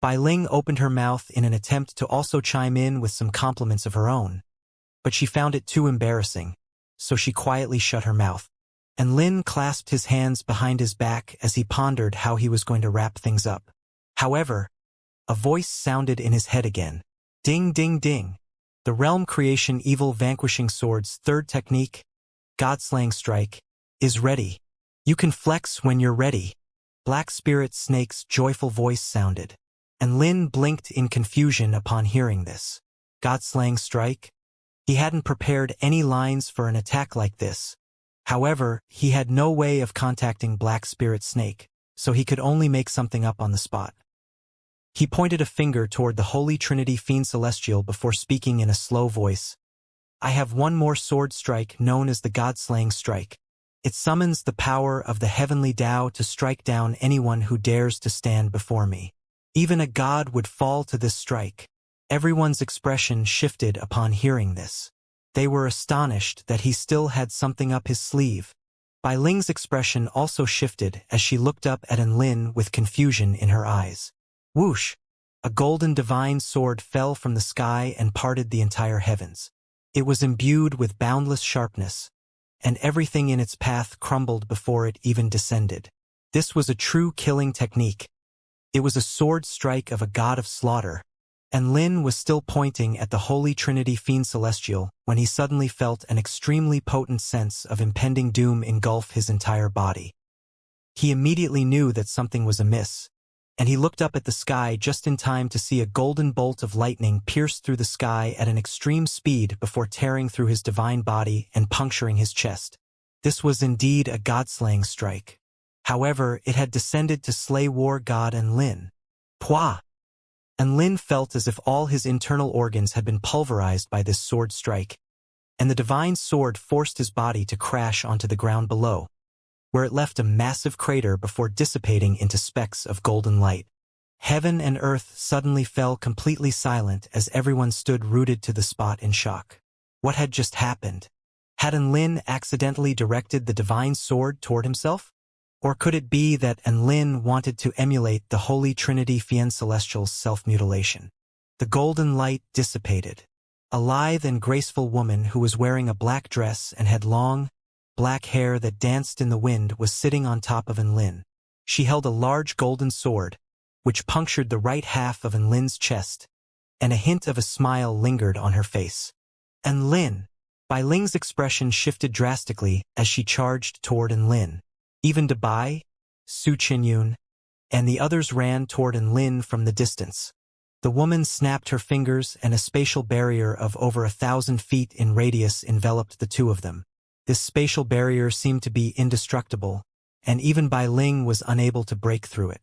Bai Ling opened her mouth in an attempt to also chime in with some compliments of her own, but she found it too embarrassing, so she quietly shut her mouth. And Lin clasped his hands behind his back as he pondered how he was going to wrap things up. However, a voice sounded in his head again. "Ding, ding, ding. The Realm Creation Evil Vanquishing Sword's third technique, God-slaying strike, is ready. You can flex when you're ready. Black Spirit Snake's joyful voice sounded, and Lin blinked in confusion upon hearing this. God-slaying strike? He hadn't prepared any lines for an attack like this. However, he had no way of contacting Black Spirit Snake, so he could only make something up on the spot. He pointed a finger toward the Holy Trinity Fiend Celestial before speaking in a slow voice. I have one more sword strike known as the God-slaying strike. It summons the power of the heavenly Tao to strike down anyone who dares to stand before me. Even a god would fall to this strike. Everyone's expression shifted upon hearing this. They were astonished that he still had something up his sleeve. Bai Ling's expression also shifted as she looked up at Lin with confusion in her eyes. Whoosh! A golden divine sword fell from the sky and parted the entire heavens. It was imbued with boundless sharpness, and everything in its path crumbled before it even descended. This was a true killing technique. It was a sword strike of a god of slaughter, and Lin was still pointing at the Holy Trinity Fiend Celestial when he suddenly felt an extremely potent sense of impending doom engulf his entire body. He immediately knew that something was amiss, and he looked up at the sky just in time to see a golden bolt of lightning pierce through the sky at an extreme speed before tearing through his divine body and puncturing his chest. This was indeed a god-slaying strike. However, it had descended to slay war god Lin. Pwah! Lin felt as if all his internal organs had been pulverized by this sword strike, and the divine sword forced his body to crash onto the ground below, where it left a massive crater before dissipating into specks of golden light. Heaven and earth suddenly fell completely silent as everyone stood rooted to the spot in shock. What had just happened? Had Lin accidentally directed the divine sword toward himself? Or could it be that Lin wanted to emulate the Holy Trinity Fiend Celestial's self-mutilation? The golden light dissipated. A lithe and graceful woman who was wearing a black dress and had long, black hair that danced in the wind was sitting on top of Lin. She held a large golden sword, which punctured the right half of Lin's chest, and a hint of a smile lingered on her face. Lin! Bai Ling's expression shifted drastically as she charged toward Lin. Even Bai, Su Qinyun, and the others ran toward Lin from the distance. The woman snapped her fingers and a spatial barrier of over 1,000 feet in radius enveloped the two of them. This spatial barrier seemed to be indestructible, and even Bai Ling was unable to break through it.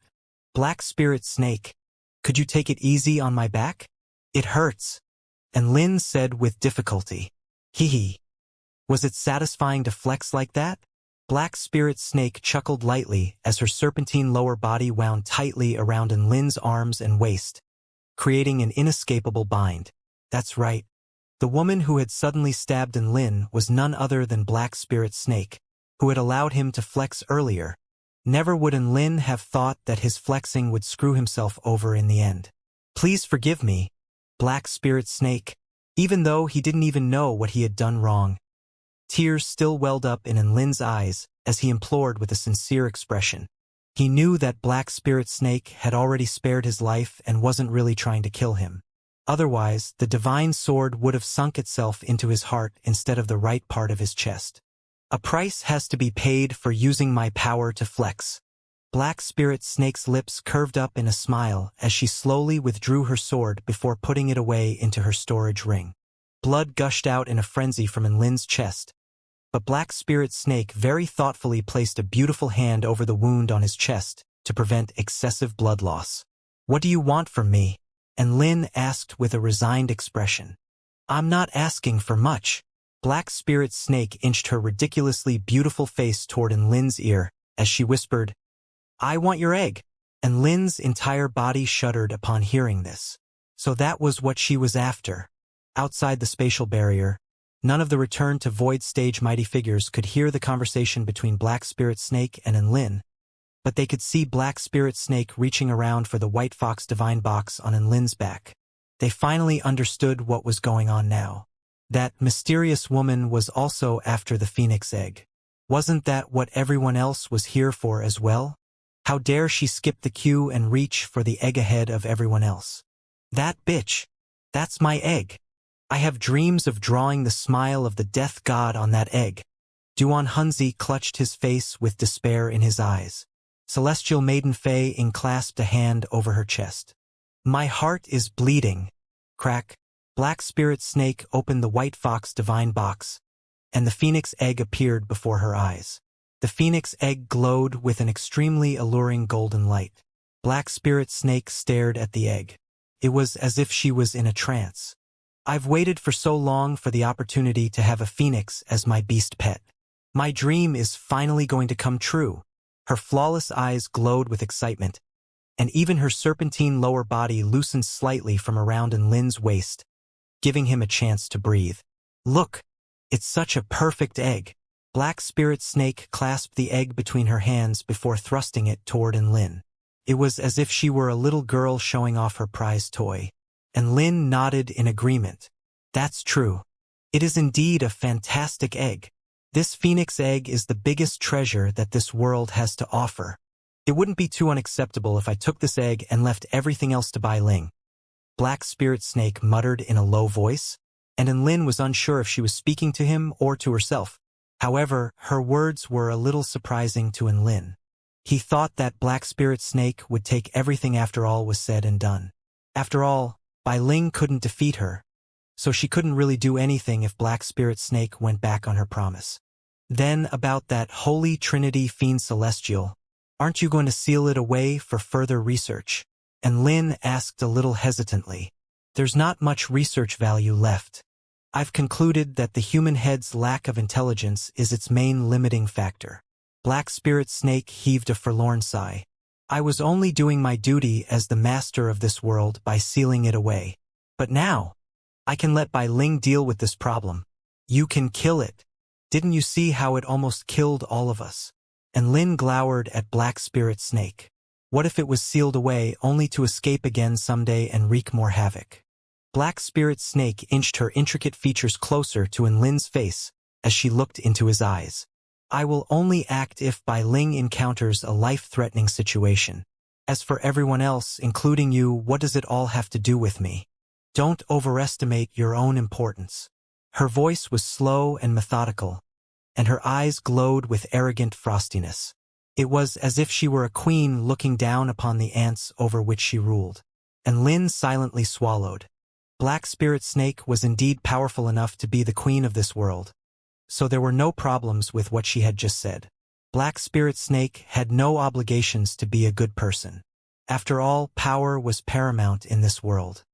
Black Spirit Snake, could you take it easy on my back? It hurts. Lin said with difficulty. Hee. Was it satisfying to flex like that? Black Spirit Snake chuckled lightly as her serpentine lower body wound tightly around Lin's arms and waist, creating an inescapable bind. That's right. The woman who had suddenly stabbed Lin was none other than Black Spirit Snake, who had allowed him to flex earlier. Never would Lin have thought that his flexing would screw himself over in the end. Please forgive me, Black Spirit Snake, even though he didn't even know what he had done wrong. Tears still welled up in Lin's eyes as he implored with a sincere expression. He knew that Black Spirit Snake had already spared his life and wasn't really trying to kill him. Otherwise, the divine sword would have sunk itself into his heart instead of the right part of his chest. A price has to be paid for using my power to flex. Black Spirit Snake's lips curved up in a smile as she slowly withdrew her sword before putting it away into her storage ring. Blood gushed out in a frenzy from Lin's chest, but Black Spirit Snake very thoughtfully placed a beautiful hand over the wound on his chest to prevent excessive blood loss. What do you want from me? Lin asked with a resigned expression. I'm not asking for much. Black Spirit Snake inched her ridiculously beautiful face toward Lin's ear as she whispered, I want your egg. Lin's entire body shuddered upon hearing this. So that was what she was after. Outside the spatial barrier, none of the Return to Void stage mighty figures could hear the conversation between Black Spirit Snake and Lin, but they could see Black Spirit Snake reaching around for the White Fox Divine Box on Lin's back. They finally understood what was going on now. That mysterious woman was also after the Phoenix Egg. Wasn't that what everyone else was here for as well? How dare she skip the queue and reach for the egg ahead of everyone else? That bitch! That's my egg! I have dreams of drawing the smile of the death god on that egg. Duan Hunzi clutched his face with despair in his eyes. Celestial Maiden Fei enclasped a hand over her chest. My heart is bleeding. Crack. Black Spirit Snake opened the White Fox Divine Box, and the Phoenix Egg appeared before her eyes. The Phoenix Egg glowed with an extremely alluring golden light. Black Spirit Snake stared at the egg. It was as if she was in a trance. I've waited for so long for the opportunity to have a phoenix as my beast pet. My dream is finally going to come true. Her flawless eyes glowed with excitement, and even her serpentine lower body loosened slightly from around Lin's waist, giving him a chance to breathe. Look, it's such a perfect egg. Black Spirit Snake clasped the egg between her hands before thrusting it toward Lin. It was as if she were a little girl showing off her prized toy. And Lin nodded in agreement. That's true. It is indeed a fantastic egg. This phoenix egg is the biggest treasure that this world has to offer. It wouldn't be too unacceptable if I took this egg and left everything else to Bai Ling. Black Spirit Snake muttered in a low voice, and Lin was unsure if she was speaking to him or to herself. However, her words were a little surprising to Lin. He thought that Black Spirit Snake would take everything after all was said and done. After all, Bai Ling couldn't defeat her, so she couldn't really do anything if Black Spirit Snake went back on her promise. Then about that Holy Trinity Fiend Celestial, aren't you going to seal it away for further research? And Lin asked a little hesitantly. There's not much research value left. I've concluded that the human head's lack of intelligence is its main limiting factor. Black Spirit Snake heaved a forlorn sigh. I was only doing my duty as the master of this world by sealing it away. But now, I can let Bai Ling deal with this problem. You can kill it. Didn't you see how it almost killed all of us? And Lin glowered at Black Spirit Snake. What if it was sealed away only to escape again someday and wreak more havoc? Black Spirit Snake inched her intricate features closer to Lin's face as she looked into his eyes. I will only act if Bai Ling encounters a life-threatening situation. As for everyone else, including you, what does it all have to do with me? Don't overestimate your own importance. Her voice was slow and methodical, and her eyes glowed with arrogant frostiness. It was as if she were a queen looking down upon the ants over which she ruled. And Lin silently swallowed. Black Spirit Snake was indeed powerful enough to be the queen of this world, so there were no problems with what she had just said. Black Spirit Snake had no obligations to be a good person. After all, power was paramount in this world.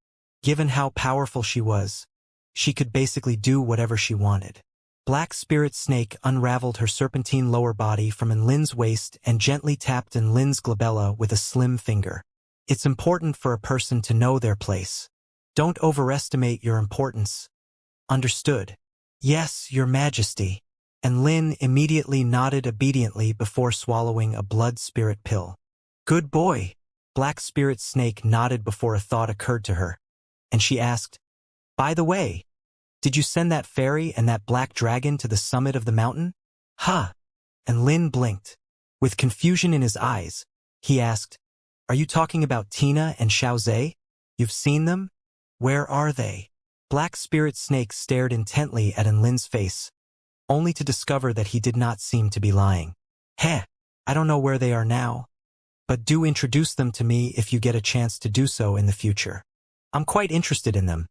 Given how powerful she was, she could basically do whatever she wanted. Black Spirit Snake unraveled her serpentine lower body from Lin's waist and gently tapped Lin's glabella with a slim finger. It's important for a person to know their place. Don't overestimate your importance. Understood? Yes, Your Majesty. And Lin immediately nodded obediently before swallowing a blood spirit pill. Good boy. Black Spirit Snake nodded before a thought occurred to her, and she asked, by the way, did you send that fairy and that black dragon to the summit of the mountain? Huh. And Lin blinked. With confusion in his eyes, he asked, are you talking about Tina and Xiaozhe? You've seen them? Where are they? Black Spirit Snake stared intently at Lin's face, only to discover that he did not seem to be lying. Heh, I don't know where they are now, but do introduce them to me if you get a chance to do so in the future. I'm quite interested in them.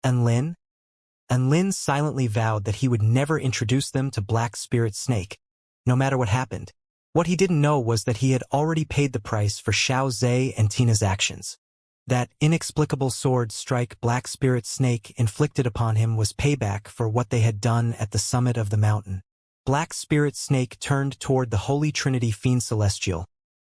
And Lin silently vowed that he would never introduce them to Black Spirit Snake, no matter what happened. What he didn't know was that he had already paid the price for Xiaozhe and Tina's actions. That inexplicable sword strike Black Spirit Snake inflicted upon him was payback for what they had done at the summit of the mountain. Black Spirit Snake turned toward the Holy Trinity Fiend Celestial,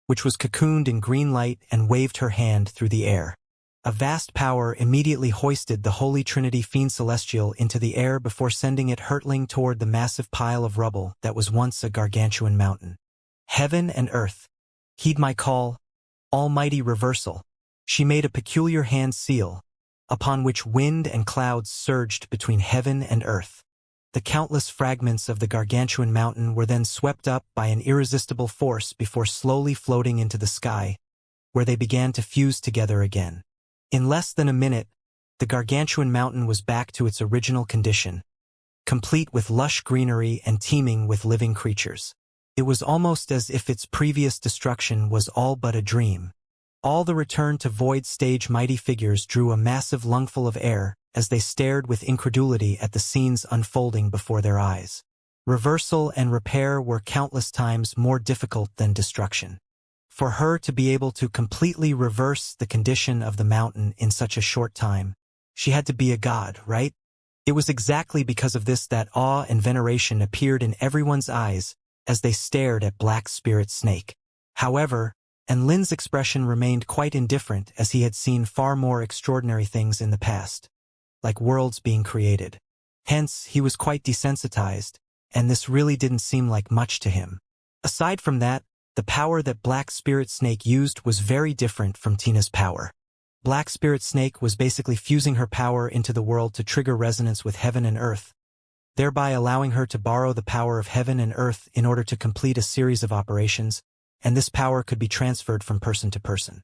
which was cocooned in green light, and waved her hand through the air. A vast power immediately hoisted the Holy Trinity Fiend Celestial into the air before sending it hurtling toward the massive pile of rubble that was once a gargantuan mountain. Heaven and earth, heed my call, almighty reversal. She made a peculiar hand seal, upon which wind and clouds surged between heaven and earth. The countless fragments of the gargantuan mountain were then swept up by an irresistible force before slowly floating into the sky, where they began to fuse together again. In less than a minute, The gargantuan mountain was back to its original condition, complete with lush greenery and teeming with living creatures. It was almost as if its previous destruction was all but a dream. All the return to void stage mighty figures drew a massive lungful of air as they stared with incredulity at the scenes unfolding before their eyes. Reversal and repair were countless times more difficult than destruction. For her to be able to completely reverse the condition of the mountain in such a short time, she had to be a god, right? It was exactly because of this that awe and veneration appeared in everyone's eyes as they stared at Black Spirit Snake. However, Lin's expression remained quite indifferent as he had seen far more extraordinary things in the past, like worlds being created. Hence, he was quite desensitized, and this really didn't seem like much to him. Aside from that, the power that Black Spirit Snake used was very different from Tina's power. Black Spirit Snake was basically fusing her power into the world to trigger resonance with heaven and earth, thereby allowing her to borrow the power of heaven and earth in order to complete a series of operations, and this power could be transferred from person to person.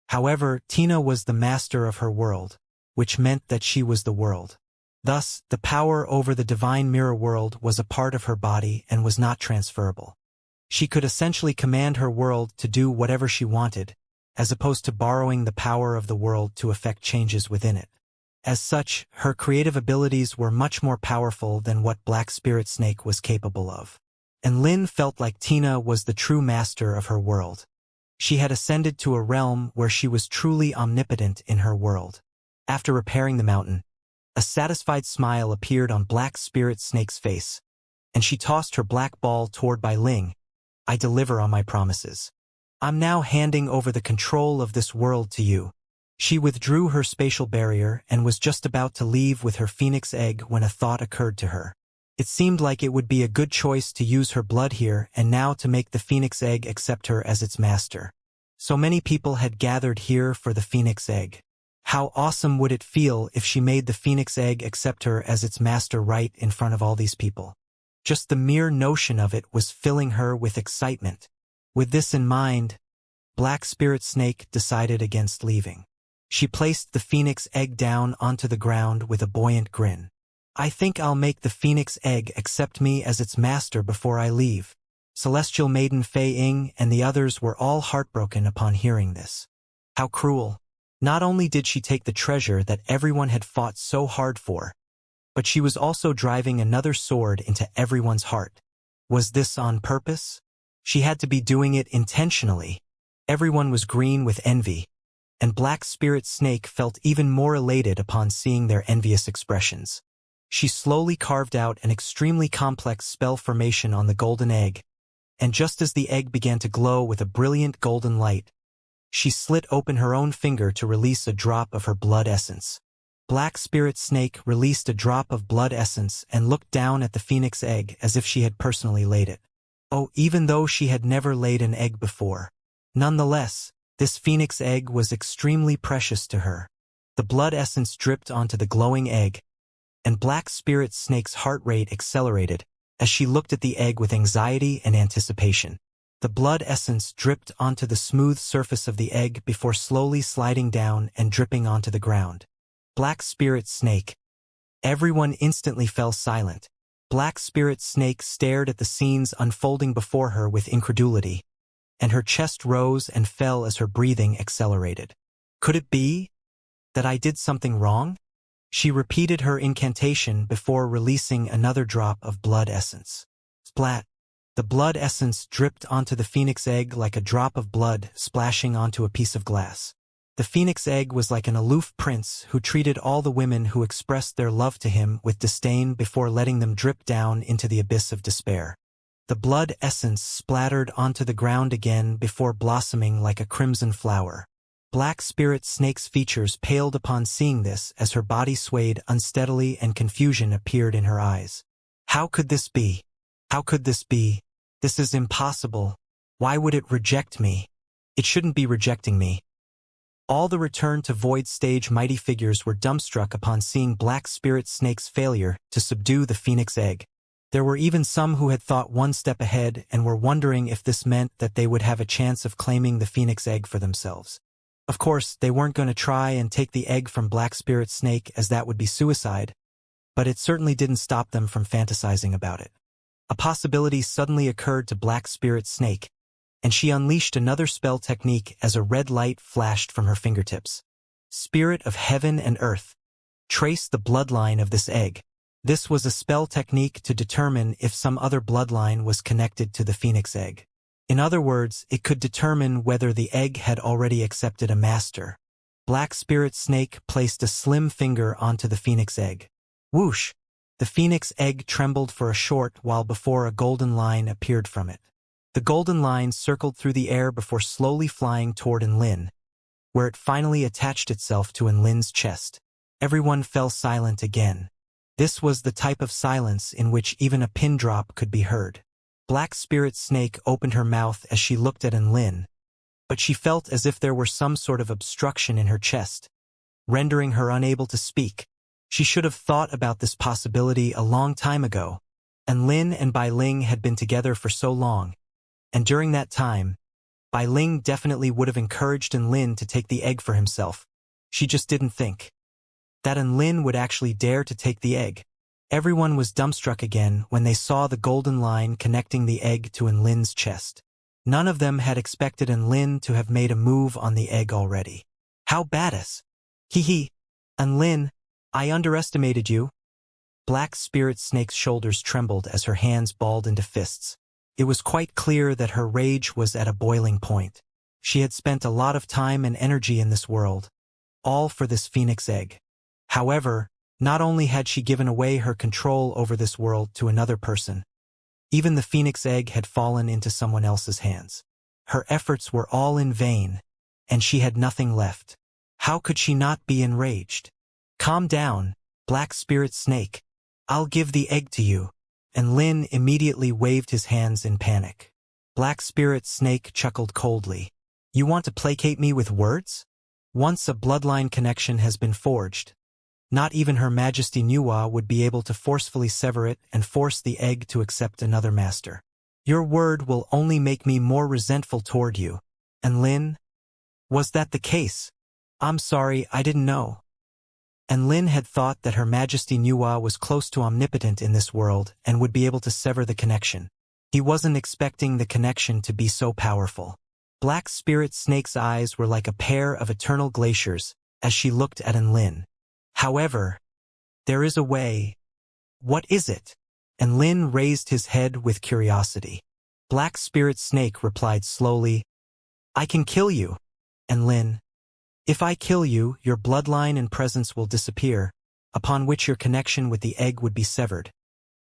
However, Tina was the master of her world, which meant that she was the world. Thus, the power over the divine mirror world was a part of her body and was not transferable. She could essentially command her world to do whatever she wanted, as opposed to borrowing the power of the world to effect changes within it. As such, her creative abilities were much more powerful than what Black Spirit Snake was capable of. And Lin felt like Tina was the true master of her world. She had ascended to a realm where she was truly omnipotent in her world. After repairing the mountain, a satisfied smile appeared on Black Spirit Snake's face, and she tossed her black ball toward Bai Ling. I deliver on my promises. I'm now handing over the control of this world to you. She withdrew her spatial barrier and was just about to leave with her phoenix egg when a thought occurred to her. It seemed like it would be a good choice to use her blood here and now to make the phoenix egg accept her as its master. So many people had gathered here for the phoenix egg. How awesome would it feel if she made the phoenix egg accept her as its master right in front of all these people? Just the mere notion of it was filling her with excitement. With this in mind, Black Spirit Snake decided against leaving. She placed the phoenix egg down onto the ground with a buoyant grin. I think I'll make the phoenix egg accept me as its master before I leave. Celestial Maiden Fei Ying and the others were all heartbroken upon hearing this. How cruel. Not only did she take the treasure that everyone had fought so hard for, but she was also driving another sword into everyone's heart. Was this on purpose? She had to be doing it intentionally. Everyone was green with envy, and Black Spirit Snake felt even more elated upon seeing their envious expressions. She slowly carved out an extremely complex spell formation on the golden egg, and just as the egg began to glow with a brilliant golden light, she slit open her own finger to release a drop of her blood essence. Black Spirit Snake released a drop of blood essence and looked down at the phoenix egg as if she had personally laid it. Oh, even though she had never laid an egg before. Nonetheless, this phoenix egg was extremely precious to her. The blood essence dripped onto the glowing egg, and Black Spirit Snake's heart rate accelerated as she looked at the egg with anxiety and anticipation. The blood essence dripped onto the smooth surface of the egg before slowly sliding down and dripping onto the ground. Black Spirit Snake. Everyone instantly fell silent. Black Spirit Snake stared at the scenes unfolding before her with incredulity, and her chest rose and fell as her breathing accelerated. Could it be that I did something wrong? She repeated her incantation before releasing another drop of blood essence. Splat! The blood essence dripped onto the phoenix egg like a drop of blood splashing onto a piece of glass. The phoenix egg was like an aloof prince who treated all the women who expressed their love to him with disdain before letting them drip down into the abyss of despair. The blood essence splattered onto the ground again before blossoming like a crimson flower. Black Spirit Snake's features paled upon seeing this as her body swayed unsteadily and confusion appeared in her eyes. How could this be? How could this be? This is impossible. Why would it reject me? It shouldn't be rejecting me. All the return to void stage mighty figures were dumbstruck upon seeing Black Spirit Snake's failure to subdue the phoenix egg. There were even some who had thought one step ahead and were wondering if this meant that they would have a chance of claiming the phoenix egg for themselves. Of course, they weren't going to try and take the egg from Black Spirit Snake, as that would be suicide, but it certainly didn't stop them from fantasizing about it. A possibility suddenly occurred to Black Spirit Snake, and she unleashed another spell technique as a red light flashed from her fingertips. Spirit of heaven and earth, trace the bloodline of this egg. This was a spell technique to determine if some other bloodline was connected to the phoenix egg. In other words, it could determine whether the egg had already accepted a master. Black Spirit Snake placed a slim finger onto the phoenix egg. Whoosh! The phoenix egg trembled for a short while before a golden line appeared from it. The golden line circled through the air before slowly flying toward Enlin, where it finally attached itself to Enlin's chest. Everyone fell silent again. This was the type of silence in which even a pin drop could be heard. Black Spirit Snake opened her mouth as she looked at Enlin, but she felt as if there were some sort of obstruction in her chest, rendering her unable to speak. She should have thought about this possibility a long time ago. Enlin and Bai Ling had been together for so long, and during that time, Bai Ling definitely would have encouraged Enlin to take the egg for himself. She just didn't think that Enlin would actually dare to take the egg. Everyone was dumbstruck again when they saw the golden line connecting the egg to Enlin's chest. None of them had expected Enlin to have made a move on the egg already. How badass! Hee. Enlin, I underestimated you. Black Spirit Snake's shoulders trembled as her hands balled into fists. It was quite clear that her rage was at a boiling point. She had spent a lot of time and energy in this world, all for this phoenix egg. However, not only had she given away her control over this world to another person, even the phoenix egg had fallen into someone else's hands. Her efforts were all in vain, and she had nothing left. How could she not be enraged? Calm down, Black Spirit Snake. I'll give the egg to you. And Lin immediately waved his hands in panic. Black Spirit Snake chuckled coldly. You want to placate me with words? Once a bloodline connection has been forged, not even Her Majesty Nuwa would be able to forcefully sever it and force the egg to accept another master. Your word will only make me more resentful toward you. And Lin? Was that the case? I'm sorry, I didn't know. And Lin had thought that Her Majesty Nuwa was close to omnipotent in this world and would be able to sever the connection. He wasn't expecting the connection to be so powerful. Black Spirit Snake's eyes were like a pair of eternal glaciers as she looked at Enlin. However, there is a way. What is it? Enlin raised his head with curiosity. Black Spirit Snake replied slowly, I can kill you. Enlin, if I kill you, your bloodline and presence will disappear, upon which your connection with the egg would be severed,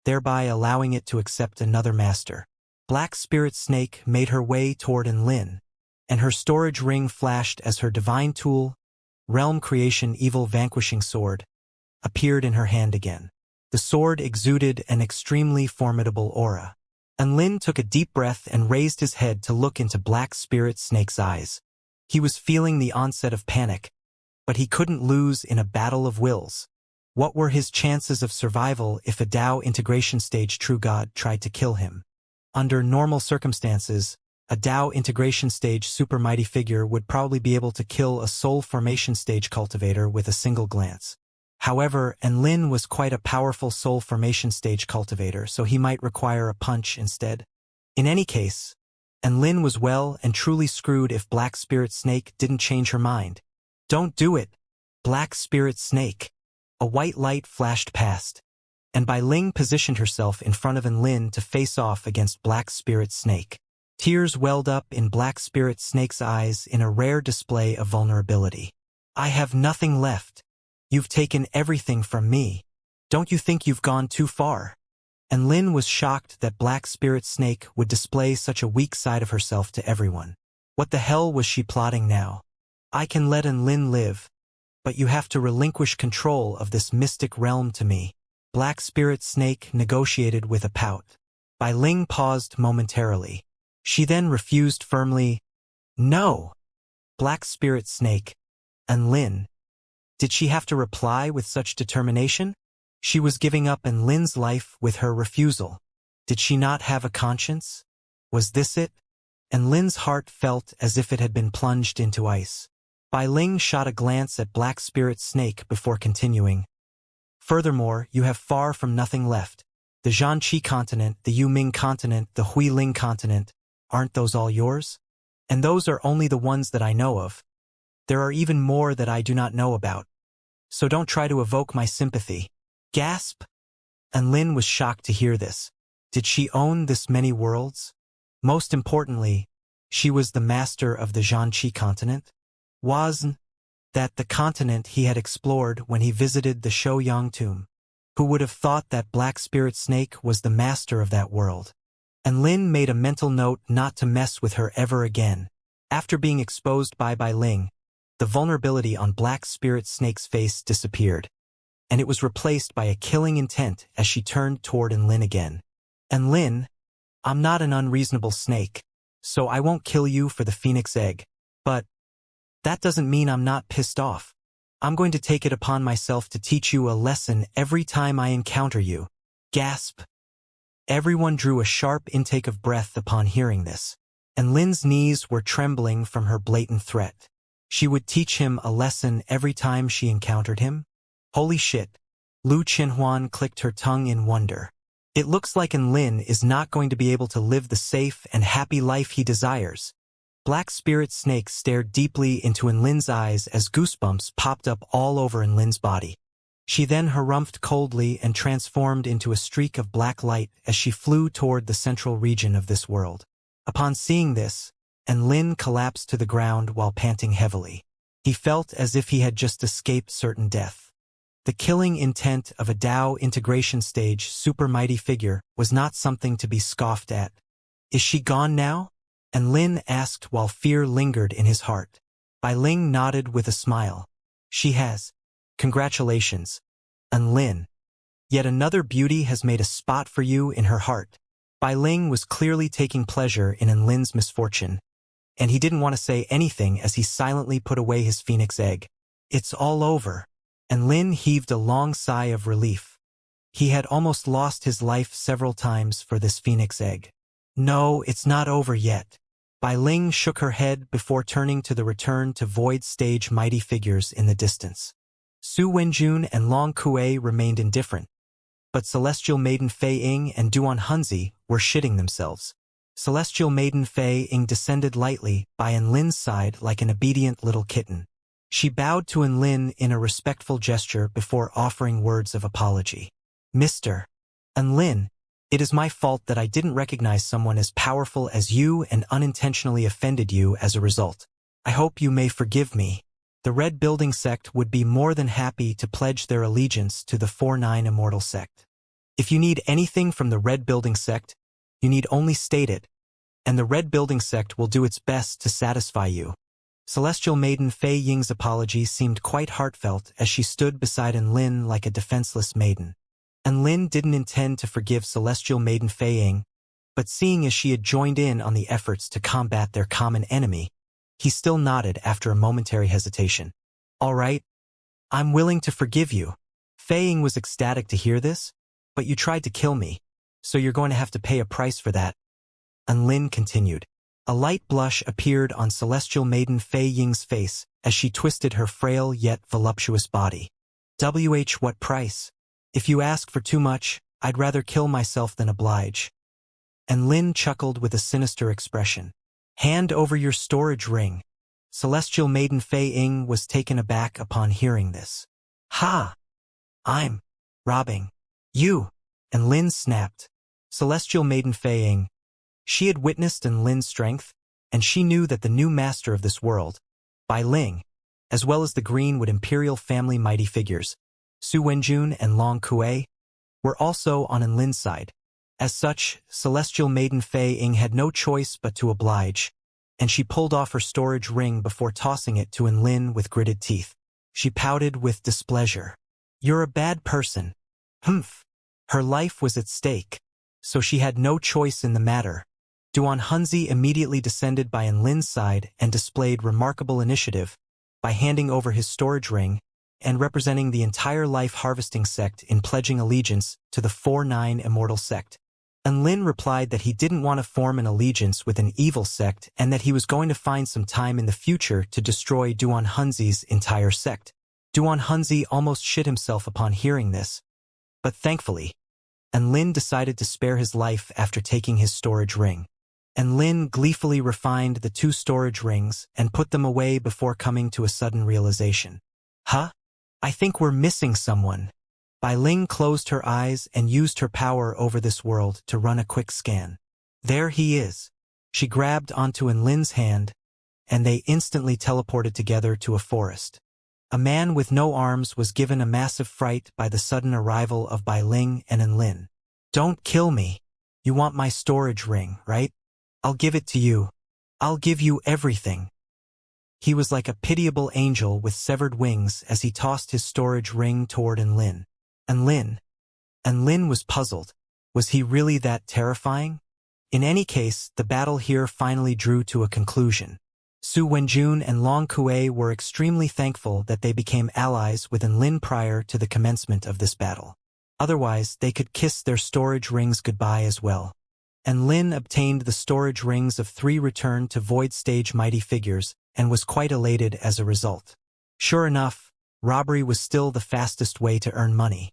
thereby allowing it to accept another master. Black Spirit Snake made her way toward Enlin, and her storage ring flashed as her divine tool, Realm Creation Evil Vanquishing Sword, appeared in her hand again. The sword exuded an extremely formidable aura. Enlin took a deep breath and raised his head to look into Black Spirit Snake's eyes. He was feeling the onset of panic, but he couldn't lose in a battle of wills. What were his chances of survival if a Dao integration stage true god tried to kill him? Under normal circumstances, a Dao integration stage super mighty figure would probably be able to kill a soul formation stage cultivator with a single glance. However, Enlin was quite a powerful soul formation stage cultivator, so he might require a punch instead. In any case, Enlin was well and truly screwed if Black Spirit Snake didn't change her mind. Don't do it, Black Spirit Snake. A white light flashed past, and Bai Ling positioned herself in front of Enlin to face off against Black Spirit Snake. Tears welled up in Black Spirit Snake's eyes in a rare display of vulnerability. I have nothing left. You've taken everything from me. Don't you think you've gone too far? And Lin was shocked that Black Spirit Snake would display such a weak side of herself to everyone. What the hell was she plotting now? I can let Enlin live, but you have to relinquish control of this mystic realm to me. Black Spirit Snake negotiated with a pout. Bai Ling paused momentarily. She then refused firmly. No! Black Spirit Snake. Enlin. Did she have to reply with such determination? She was giving up Enlin's life with her refusal. Did she not have a conscience? Was this it? Enlin's heart felt as if it had been plunged into ice. Bai Ling shot a glance at Black Spirit Snake before continuing. Furthermore, you have far from nothing left. The Xianxia continent, the Yuming continent, the Huiling continent, aren't those all yours? And those are only the ones that I know of. There are even more that I do not know about. So don't try to evoke my sympathy. Gasp! And Lin was shocked to hear this. Did she own this many worlds? Most importantly, she was the master of the Xianxia continent? Wasn't that the continent he had explored when he visited the Shouyang tomb? Who would have thought that Black Spirit Snake was the master of that world? And Lin made a mental note not to mess with her ever again. After being exposed by Bai Ling, the vulnerability on Black Spirit Snake's face disappeared, and it was replaced by a killing intent as she turned toward Lin again. And Lin, I'm not an unreasonable snake, so I won't kill you for the phoenix egg, but that doesn't mean I'm not pissed off. I'm going to take it upon myself to teach you a lesson every time I encounter you. Gasp! Everyone drew a sharp intake of breath upon hearing this, and Lin's knees were trembling from her blatant threat. She would teach him a lesson every time she encountered him? Holy shit! Lu Qinhuan clicked her tongue in wonder. It looks like Lin is not going to be able to live the safe and happy life he desires. Black Spirit Snake stared deeply into Lin's eyes as goosebumps popped up all over Lin's body. She then harumphed coldly and transformed into a streak of black light as she flew toward the central region of this world. Upon seeing this, Lin collapsed to the ground while panting heavily. He felt as if he had just escaped certain death. The killing intent of a Dao integration stage super mighty figure was not something to be scoffed at. Is she gone now? Lin asked while fear lingered in his heart. Bai Ling nodded with a smile. She has. Congratulations. Lin. Yet another beauty has made a spot for you in her heart. Bai Ling was clearly taking pleasure in Lin's misfortune, and he didn't want to say anything as he silently put away his phoenix egg. It's all over. Lin heaved a long sigh of relief. He had almost lost his life several times for this phoenix egg. No, it's not over yet. Bai Ling shook her head before turning to the return to void stage mighty figures in the distance. Su Wenjun and Long Kue remained indifferent, but Celestial Maiden Fei Ying and Duan Hunzi were shitting themselves. Celestial Maiden Fei Ying descended lightly by Lin's side like an obedient little kitten. She bowed to Lin in a respectful gesture before offering words of apology. Mr. Lin, it is my fault that I didn't recognize someone as powerful as you and unintentionally offended you as a result. I hope you may forgive me. The Red Building Sect would be more than happy to pledge their allegiance to the 4-9 Immortal Sect. If you need anything from the Red Building Sect, you need only state it, and the Red Building Sect will do its best to satisfy you. Celestial Maiden Fei Ying's apology seemed quite heartfelt as she stood beside Lin like a defenseless maiden. Lin didn't intend to forgive Celestial Maiden Fei Ying, but seeing as she had joined in on the efforts to combat their common enemy, he still nodded after a momentary hesitation. All right, I'm willing to forgive you. Fei Ying was ecstatic to hear this, but you tried to kill me, so you're going to have to pay a price for that. Lin continued. A light blush appeared on Celestial Maiden Fei Ying's face as she twisted her frail yet voluptuous body. What price? If you ask for too much, I'd rather kill myself than oblige. Lin chuckled with a sinister expression. Hand over your storage ring. Celestial Maiden Fei Ying was taken aback upon hearing this. Ha! I'm robbing you. Lin snapped. Celestial Maiden Fei Ying. She had witnessed Lin's strength, and she knew that the new master of this world, Bai Ling, as well as the Greenwood Imperial family mighty figures, Su Wenjun and Long Kue, were also on Lin's side. As such, Celestial Maiden Fei Ying had no choice but to oblige, and she pulled off her storage ring before tossing it to Lin with gritted teeth. She pouted with displeasure. You're a bad person. Humph. Her life was at stake, so she had no choice in the matter. Duan Hunzi immediately descended by Lin's side and displayed remarkable initiative by handing over his storage ring and representing the entire life harvesting sect in pledging allegiance to the 4-9 Immortal Sect. Lin replied that he didn't want to form an allegiance with an evil sect and that he was going to find some time in the future to destroy Duan Hunzi's entire sect. Duan Hunzi almost shit himself upon hearing this, but thankfully, Lin decided to spare his life after taking his storage ring. Lin gleefully refined the 2 storage rings and put them away before coming to a sudden realization. Huh? I think we're missing someone. Bai Ling closed her eyes and used her power over this world to run a quick scan. There he is. She grabbed onto Lin's hand, and they instantly teleported together to a forest. A man with no arms was given a massive fright by the sudden arrival of Bai Ling and Lin. Don't kill me. You want my storage ring, right? I'll give it to you. I'll give you everything. He was like a pitiable angel with severed wings as he tossed his storage ring toward Lin. Lin was puzzled. Was he really that terrifying? In any case, the battle here finally drew to a conclusion. Su Wenjun and Long Kuei were extremely thankful that they became allies with Lin prior to the commencement of this battle. Otherwise, they could kiss their storage rings goodbye as well. Lin obtained the storage rings of 3 return to Void Stage mighty figures and was quite elated as a result. Sure enough, robbery was still the fastest way to earn money.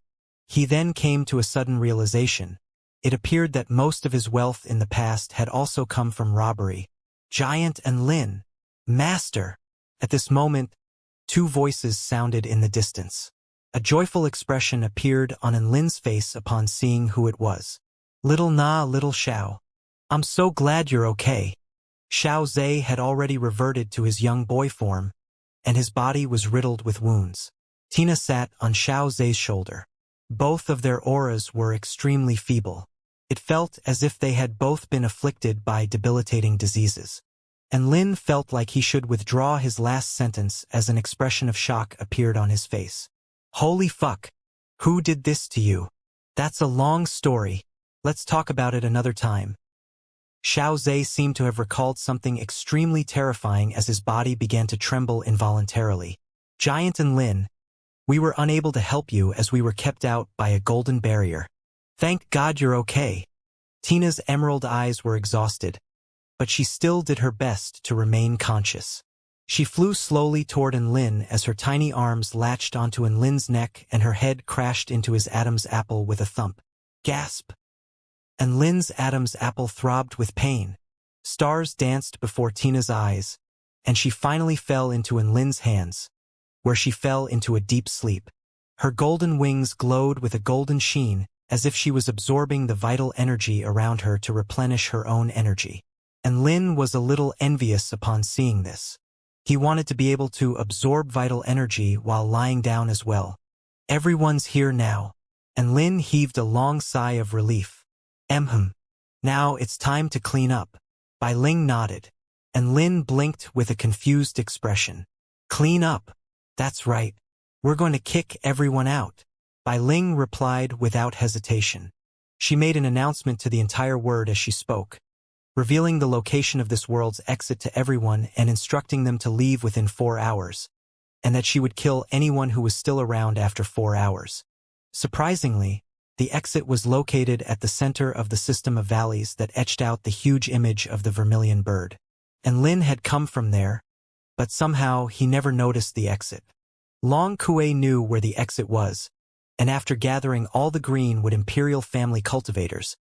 He then came to a sudden realization. It appeared that most of his wealth in the past had also come from robbery. Giant and Lin. Master! At this moment, 2 voices sounded in the distance. A joyful expression appeared on Lin's face upon seeing who it was. Little Na, little Xiao. I'm so glad you're okay. Xiao Zhe had already reverted to his young boy form, and his body was riddled with wounds. Tina sat on Xiao Zhe's shoulder. Both of their auras were extremely feeble. It felt as if they had both been afflicted by debilitating diseases. Lin felt like he should withdraw his last sentence as an expression of shock appeared on his face. Holy fuck! Who did this to you? That's a long story. Let's talk about it another time. Xiao Zhe seemed to have recalled something extremely terrifying as his body began to tremble involuntarily. Giant and Lin, we were unable to help you as we were kept out by a golden barrier. Thank God you're okay. Tina's emerald eyes were exhausted, but she still did her best to remain conscious. She flew slowly toward Lin as her tiny arms latched onto Lin's neck and her head crashed into his Adam's apple with a thump. Gasp! Lin's Adam's apple throbbed with pain. Stars danced before Tina's eyes, and she finally fell into Lin's hands, where she fell into a deep sleep. Her golden wings glowed with a golden sheen, as if she was absorbing the vital energy around her to replenish her own energy. Lin was a little envious upon seeing this. He wanted to be able to absorb vital energy while lying down as well. Everyone's here now. Lin heaved a long sigh of relief. Now it's time to clean up. Bai Ling nodded, and Lin blinked with a confused expression. Clean up? That's right. We're going to kick everyone out. Bai Ling replied without hesitation. She made an announcement to the entire world as she spoke, revealing the location of this world's exit to everyone and instructing them to leave within 4 hours, and that she would kill anyone who was still around after 4 hours. Surprisingly, the exit was located at the center of the system of valleys that etched out the huge image of the vermilion bird. Lin had come from there, but somehow he never noticed the exit. Long Kuei knew where the exit was, and after gathering all the Greenwood Imperial family cultivators,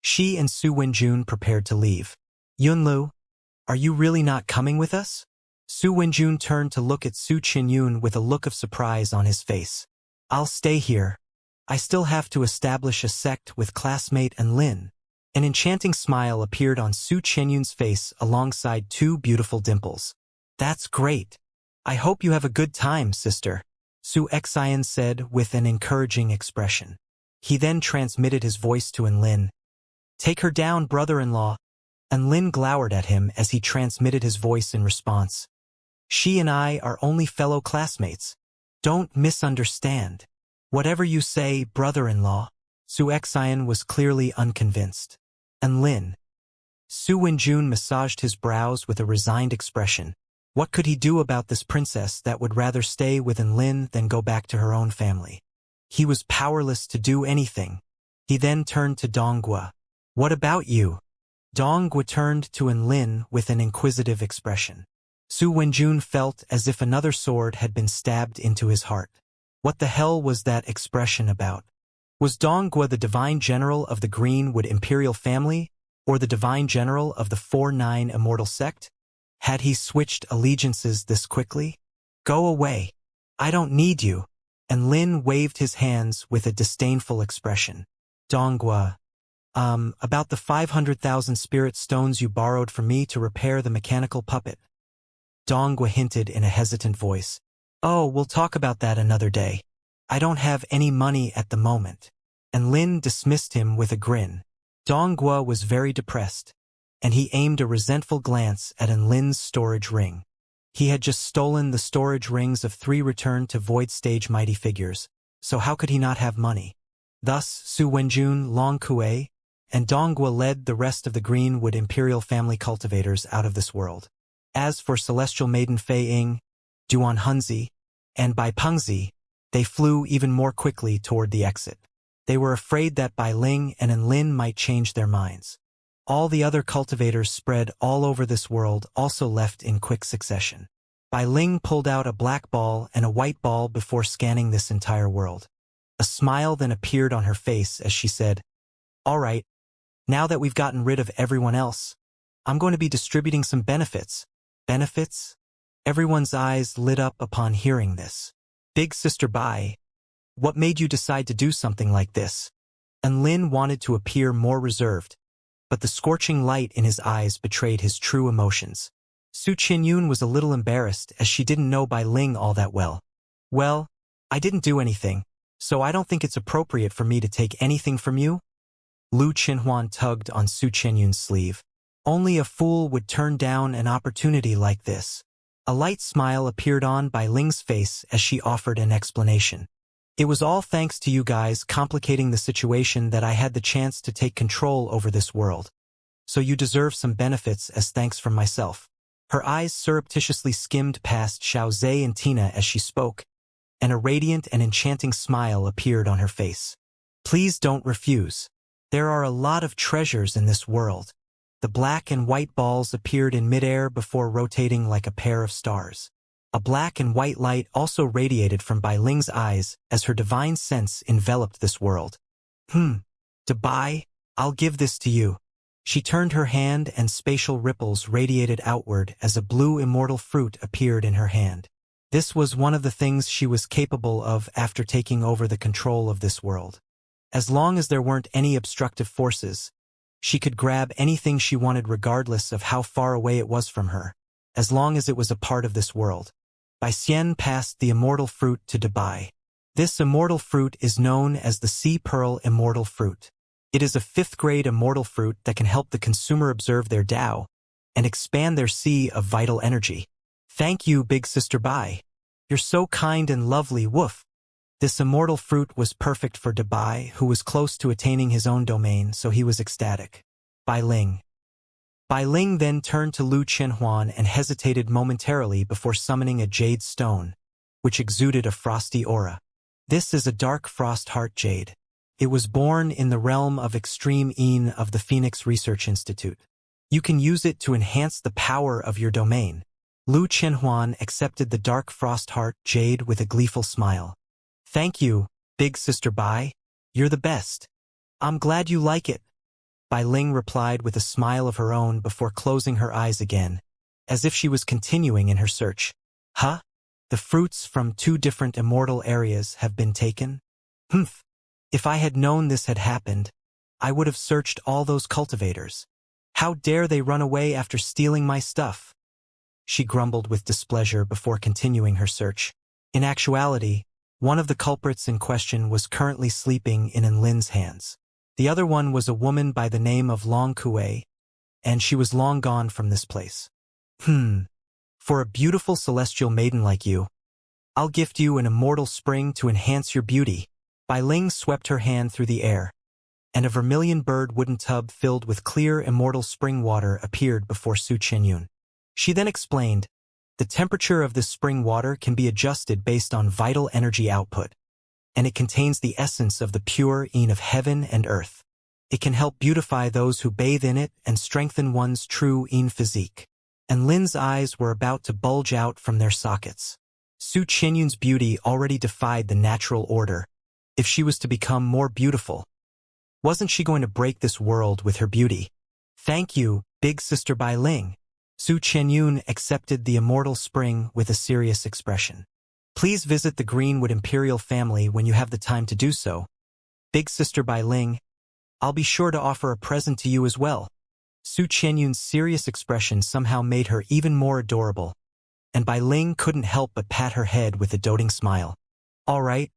she and Su Wenjun prepared to leave. Yunlu, are you really not coming with us? Su Wenjun turned to look at Su Qinyun with a look of surprise on his face. I'll stay here. I still have to establish a sect with classmate Lin. An enchanting smile appeared on Su Qinyun's face alongside 2 beautiful dimples. That's great. I hope you have a good time, sister, Su Xian said with an encouraging expression. He then transmitted his voice to Lin. Take her down, brother-in-law. Lin glowered at him as he transmitted his voice in response. She and I are only fellow classmates. Don't misunderstand. Whatever you say, brother-in-law. Su Xian was clearly unconvinced. Lin. Su Wenjun massaged his brows with a resigned expression. What could he do about this princess that would rather stay with Lin than go back to her own family? He was powerless to do anything. He then turned to Donghua. What about you? Dongguo turned to Enlin with an inquisitive expression. Su Wenjun felt as if another sword had been stabbed into his heart. What the hell was that expression about? Was Dongguo the divine general of the Greenwood imperial family, or the divine general of the 4-9 immortal sect? Had he switched allegiances this quickly? Go away. I don't need you. And Lin waved his hands with a disdainful expression. Dongguo, about the 500,000 spirit stones you borrowed from me to repair the mechanical puppet. Dongguo hinted in a hesitant voice. Oh, we'll talk about that another day. I don't have any money at the moment. And Lin dismissed him with a grin. Dongguo was very depressed, and he aimed a resentful glance at Enlin's storage ring. He had just stolen the storage rings of 3 returned to Void Stage mighty figures, so how could he not have money? Thus, Su Wenjun, Long Kue, and Dongguo led the rest of the Greenwood Imperial family cultivators out of this world. As for Celestial Maiden Fei Ying, Duan Hunzi, and Bai Pengzi, they flew even more quickly toward the exit. They were afraid that Bai Ling and Enlin might change their minds. All the other cultivators spread all over this world also left in quick succession. Bai Ling pulled out a black ball and a white ball before scanning this entire world. A smile then appeared on her face as she said, "All right, now that we've gotten rid of everyone else, I'm going to be distributing some benefits." Benefits? Everyone's eyes lit up upon hearing this. Big Sister Bai, what made you decide to do something like this? And Lin wanted to appear more reserved, but the scorching light in his eyes betrayed his true emotions. Su Qinyun was a little embarrassed as she didn't know Bai Ling all that well. Well, I didn't do anything, so I don't think it's appropriate for me to take anything from you. Lu Qinhuan tugged on Su Qinyun's sleeve. Only a fool would turn down an opportunity like this. A light smile appeared on Bai Ling's face as she offered an explanation. It was all thanks to you guys complicating the situation that I had the chance to take control over this world. So you deserve some benefits as thanks from myself. Her eyes surreptitiously skimmed past Xiao Zhe and Tina as she spoke, and a radiant and enchanting smile appeared on her face. Please don't refuse. There are a lot of treasures in this world. The black and white balls appeared in midair before rotating like a pair of stars. A black and white light also radiated from Bai Ling's eyes as her divine sense enveloped this world. Bai, I'll give this to you. She turned her hand and spatial ripples radiated outward as a blue immortal fruit appeared in her hand. This was one of the things she was capable of after taking over the control of this world. As long as there weren't any obstructive forces, she could grab anything she wanted regardless of how far away it was from her, as long as it was a part of this world. Bai Xian passed the immortal fruit to Bai. This immortal fruit is known as the Sea Pearl Immortal Fruit. It is a 5th-grade immortal fruit that can help the consumer observe their Tao and expand their sea of vital energy. Thank you, Big Sister Bai. You're so kind and lovely, woof. This immortal fruit was perfect for Bai, who was close to attaining his own domain, so he was ecstatic. Bai Ling. Bai Ling then turned to Lu Qianhuan and hesitated momentarily before summoning a jade stone, which exuded a frosty aura. This is a dark frost heart jade. It was born in the realm of extreme Yin of the Phoenix Research Institute. You can use it to enhance the power of your domain. Lu Qianhuan accepted the dark frost heart jade with a gleeful smile. Thank you, Big Sister Bai. You're the best. I'm glad you like it. Bai Ling replied with a smile of her own before closing her eyes again, as if she was continuing in her search. Huh? The fruits from 2 different immortal areas have been taken? Humph. If I had known this had happened, I would have searched all those cultivators. How dare they run away after stealing my stuff? She grumbled with displeasure before continuing her search. In actuality, one of the culprits in question was currently sleeping in Enlin's hands. The other one was a woman by the name of Long Kue, and she was long gone from this place. For a beautiful celestial maiden like you, I'll gift you an immortal spring to enhance your beauty. Bai Ling swept her hand through the air, and a vermilion bird wooden tub filled with clear immortal spring water appeared before Su Qinyun. She then explained, the temperature of this spring water can be adjusted based on vital energy output, and it contains the essence of the pure Yin of heaven and earth. It can help beautify those who bathe in it and strengthen one's true yin physique. And Lin's eyes were about to bulge out from their sockets. Su Qianyun's beauty already defied the natural order. If she was to become more beautiful, wasn't she going to break this world with her beauty? Thank you, big sister Bai Ling. Su Qianyun accepted the immortal spring with a serious expression. Please visit the Greenwood Imperial family when you have the time to do so. Big sister Bai Ling, I'll be sure to offer a present to you as well. Su Qianyun's serious expression somehow made her even more adorable, and Bai Ling couldn't help but pat her head with a doting smile. All right,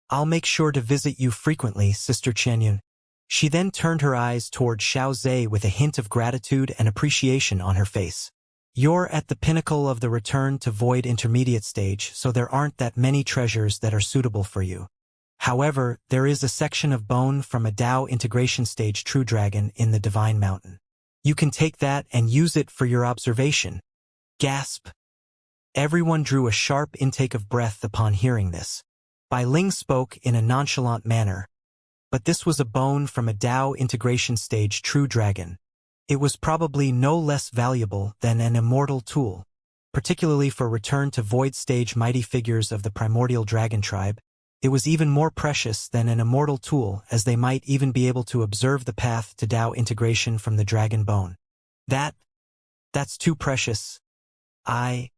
I'll make sure to visit you frequently, Sister Qianyun. She then turned her eyes toward Xiao Zhe with a hint of gratitude and appreciation on her face. You're at the pinnacle of the return to void intermediate stage, so there aren't that many treasures that are suitable for you. However, there is a section of bone from a Dao integration stage true dragon in the Divine Mountain. You can take that and use it for your observation. Gasp! Everyone drew a sharp intake of breath upon hearing this. Bai Ling spoke in a nonchalant manner. But this was a bone from a Dao integration stage true dragon. It was probably no less valuable than an immortal tool, particularly for return to void stage mighty figures of the primordial dragon tribe. It was even more precious than an immortal tool, as they might even be able to observe the path to Dao integration from the dragon bone. That's too precious. Xiao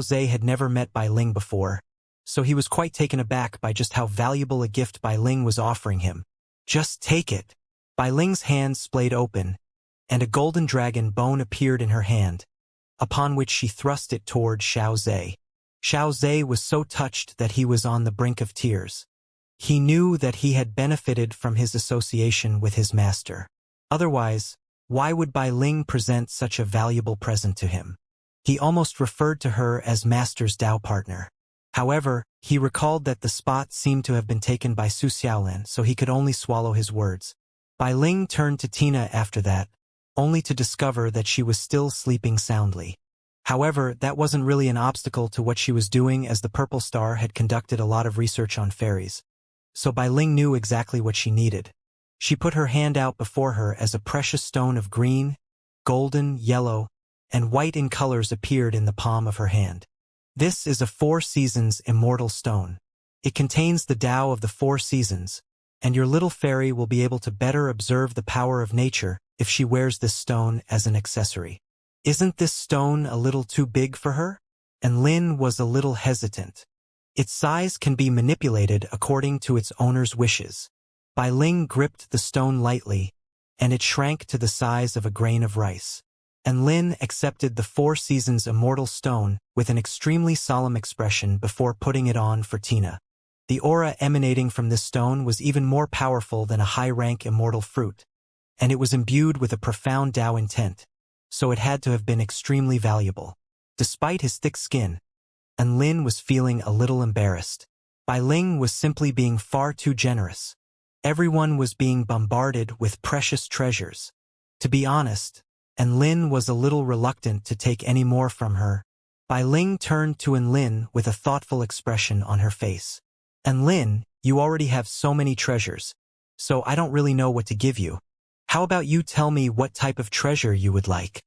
Zhe had never met Bai Ling before, so he was quite taken aback by just how valuable a gift Bai Ling was offering him. Just take it. Bai Ling's hand splayed open, and a golden dragon bone appeared in her hand, upon which she thrust it toward Xiao Zhe. Xiao Zhe was so touched that he was on the brink of tears. He knew that he had benefited from his association with his master. Otherwise, why would Bai Ling present such a valuable present to him? He almost referred to her as Master's Dao partner. However, he recalled that the spot seemed to have been taken by Su Xiaolan, so he could only swallow his words. Bai Ling turned to Tina after that, only to discover that she was still sleeping soundly. However, that wasn't really an obstacle to what she was doing, as the Purple Star had conducted a lot of research on fairies. So Bai Ling knew exactly what she needed. She put her hand out before her as a precious stone of green, golden, yellow, and white in colors appeared in the palm of her hand. This is a 4 seasons immortal stone. It contains the Tao of the 4 seasons, and your little fairy will be able to better observe the power of nature if she wears this stone as an accessory. Isn't this stone a little too big for her? And Lin was a little hesitant. Its size can be manipulated according to its owner's wishes. Bai Ling gripped the stone lightly, and it shrank to the size of a grain of rice. And Lin accepted the 4 seasons immortal stone with an extremely solemn expression before putting it on for Tina. The aura emanating from this stone was even more powerful than a high-rank immortal fruit, and it was imbued with a profound Tao intent, so it had to have been extremely valuable. Despite his thick skin, and Lin was feeling a little embarrassed. Bai Ling was simply being far too generous. Everyone was being bombarded with precious treasures. To be honest, and Lin was a little reluctant to take any more from her. Bai Ling turned to Lin with a thoughtful expression on her face. And Lin, you already have so many treasures, so I don't really know what to give you. How about you tell me what type of treasure you would like?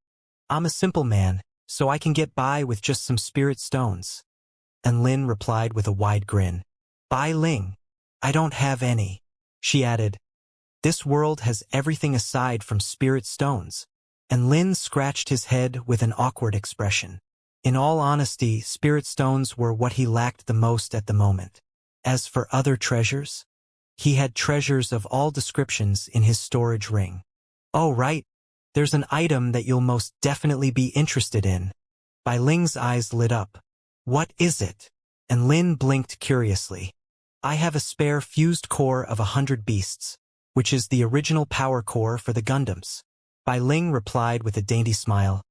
I'm a simple man, so I can get by with just some spirit stones. And Lin replied with a wide grin. Bai Ling, I don't have any. She added, this world has everything aside from spirit stones. And Lin scratched his head with an awkward expression. In all honesty, spirit stones were what he lacked the most at the moment. As for other treasures, he had treasures of all descriptions in his storage ring. Oh right, there's an item that you'll most definitely be interested in. Bai Ling's eyes lit up. What is it? And Lin blinked curiously. I have a spare fused core of 100 beasts, which is the original power core for the Gundams. Bai Ling replied with a dainty smile.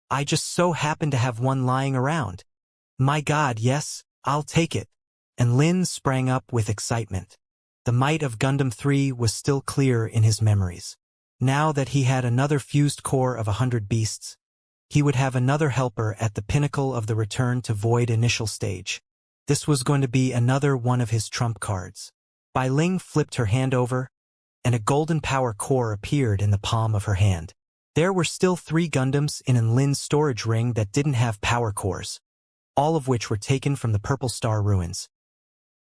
I just so happen to have one lying around. My God, yes, I'll take it. And Lin sprang up with excitement. The might of Gundam 3 was still clear in his memories. Now that he had another fused core of 100 beasts, he would have another helper at the pinnacle of the return to void initial stage. This was going to be another one of his trump cards. Bai Ling flipped her hand over, and a golden power core appeared in the palm of her hand. There were still 3 Gundams in Lin's storage ring that didn't have power cores, all of which were taken from the Purple Star ruins.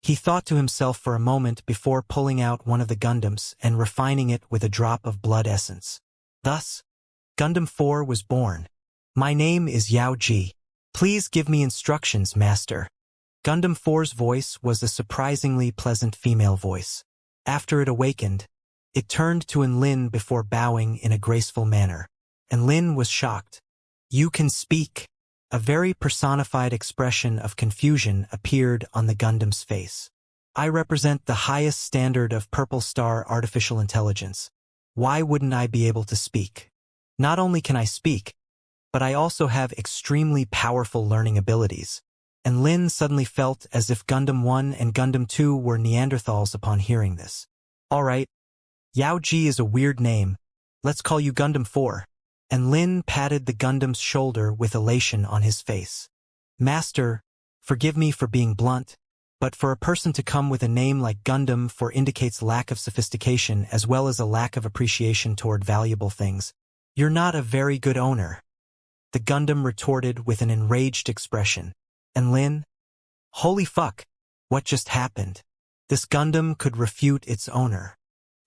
He thought to himself for a moment before pulling out one of the Gundams and refining it with a drop of blood essence. Thus, Gundam 4 was born. My name is Yao Ji. Please give me instructions, Master. Gundam 4's voice was a surprisingly pleasant female voice. After it awakened, it turned to Lin before bowing in a graceful manner. And Lin was shocked. You can speak. A very personified expression of confusion appeared on the Gundam's face. I represent the highest standard of Purple Star artificial intelligence. Why wouldn't I be able to speak? Not only can I speak, but I also have extremely powerful learning abilities. And Lin suddenly felt as if Gundam 1 and Gundam 2 were Neanderthals upon hearing this. Alright, Yao Ji is a weird name. Let's call you Gundam 4. And Lin patted the Gundam's shoulder with elation on his face. Master, forgive me for being blunt, but for a person to come with a name like Gundam 4 indicates lack of sophistication as well as a lack of appreciation toward valuable things. You're not a very good owner. The Gundam retorted with an enraged expression. And Lin? Holy fuck, what just happened? This Gundam could refute its owner.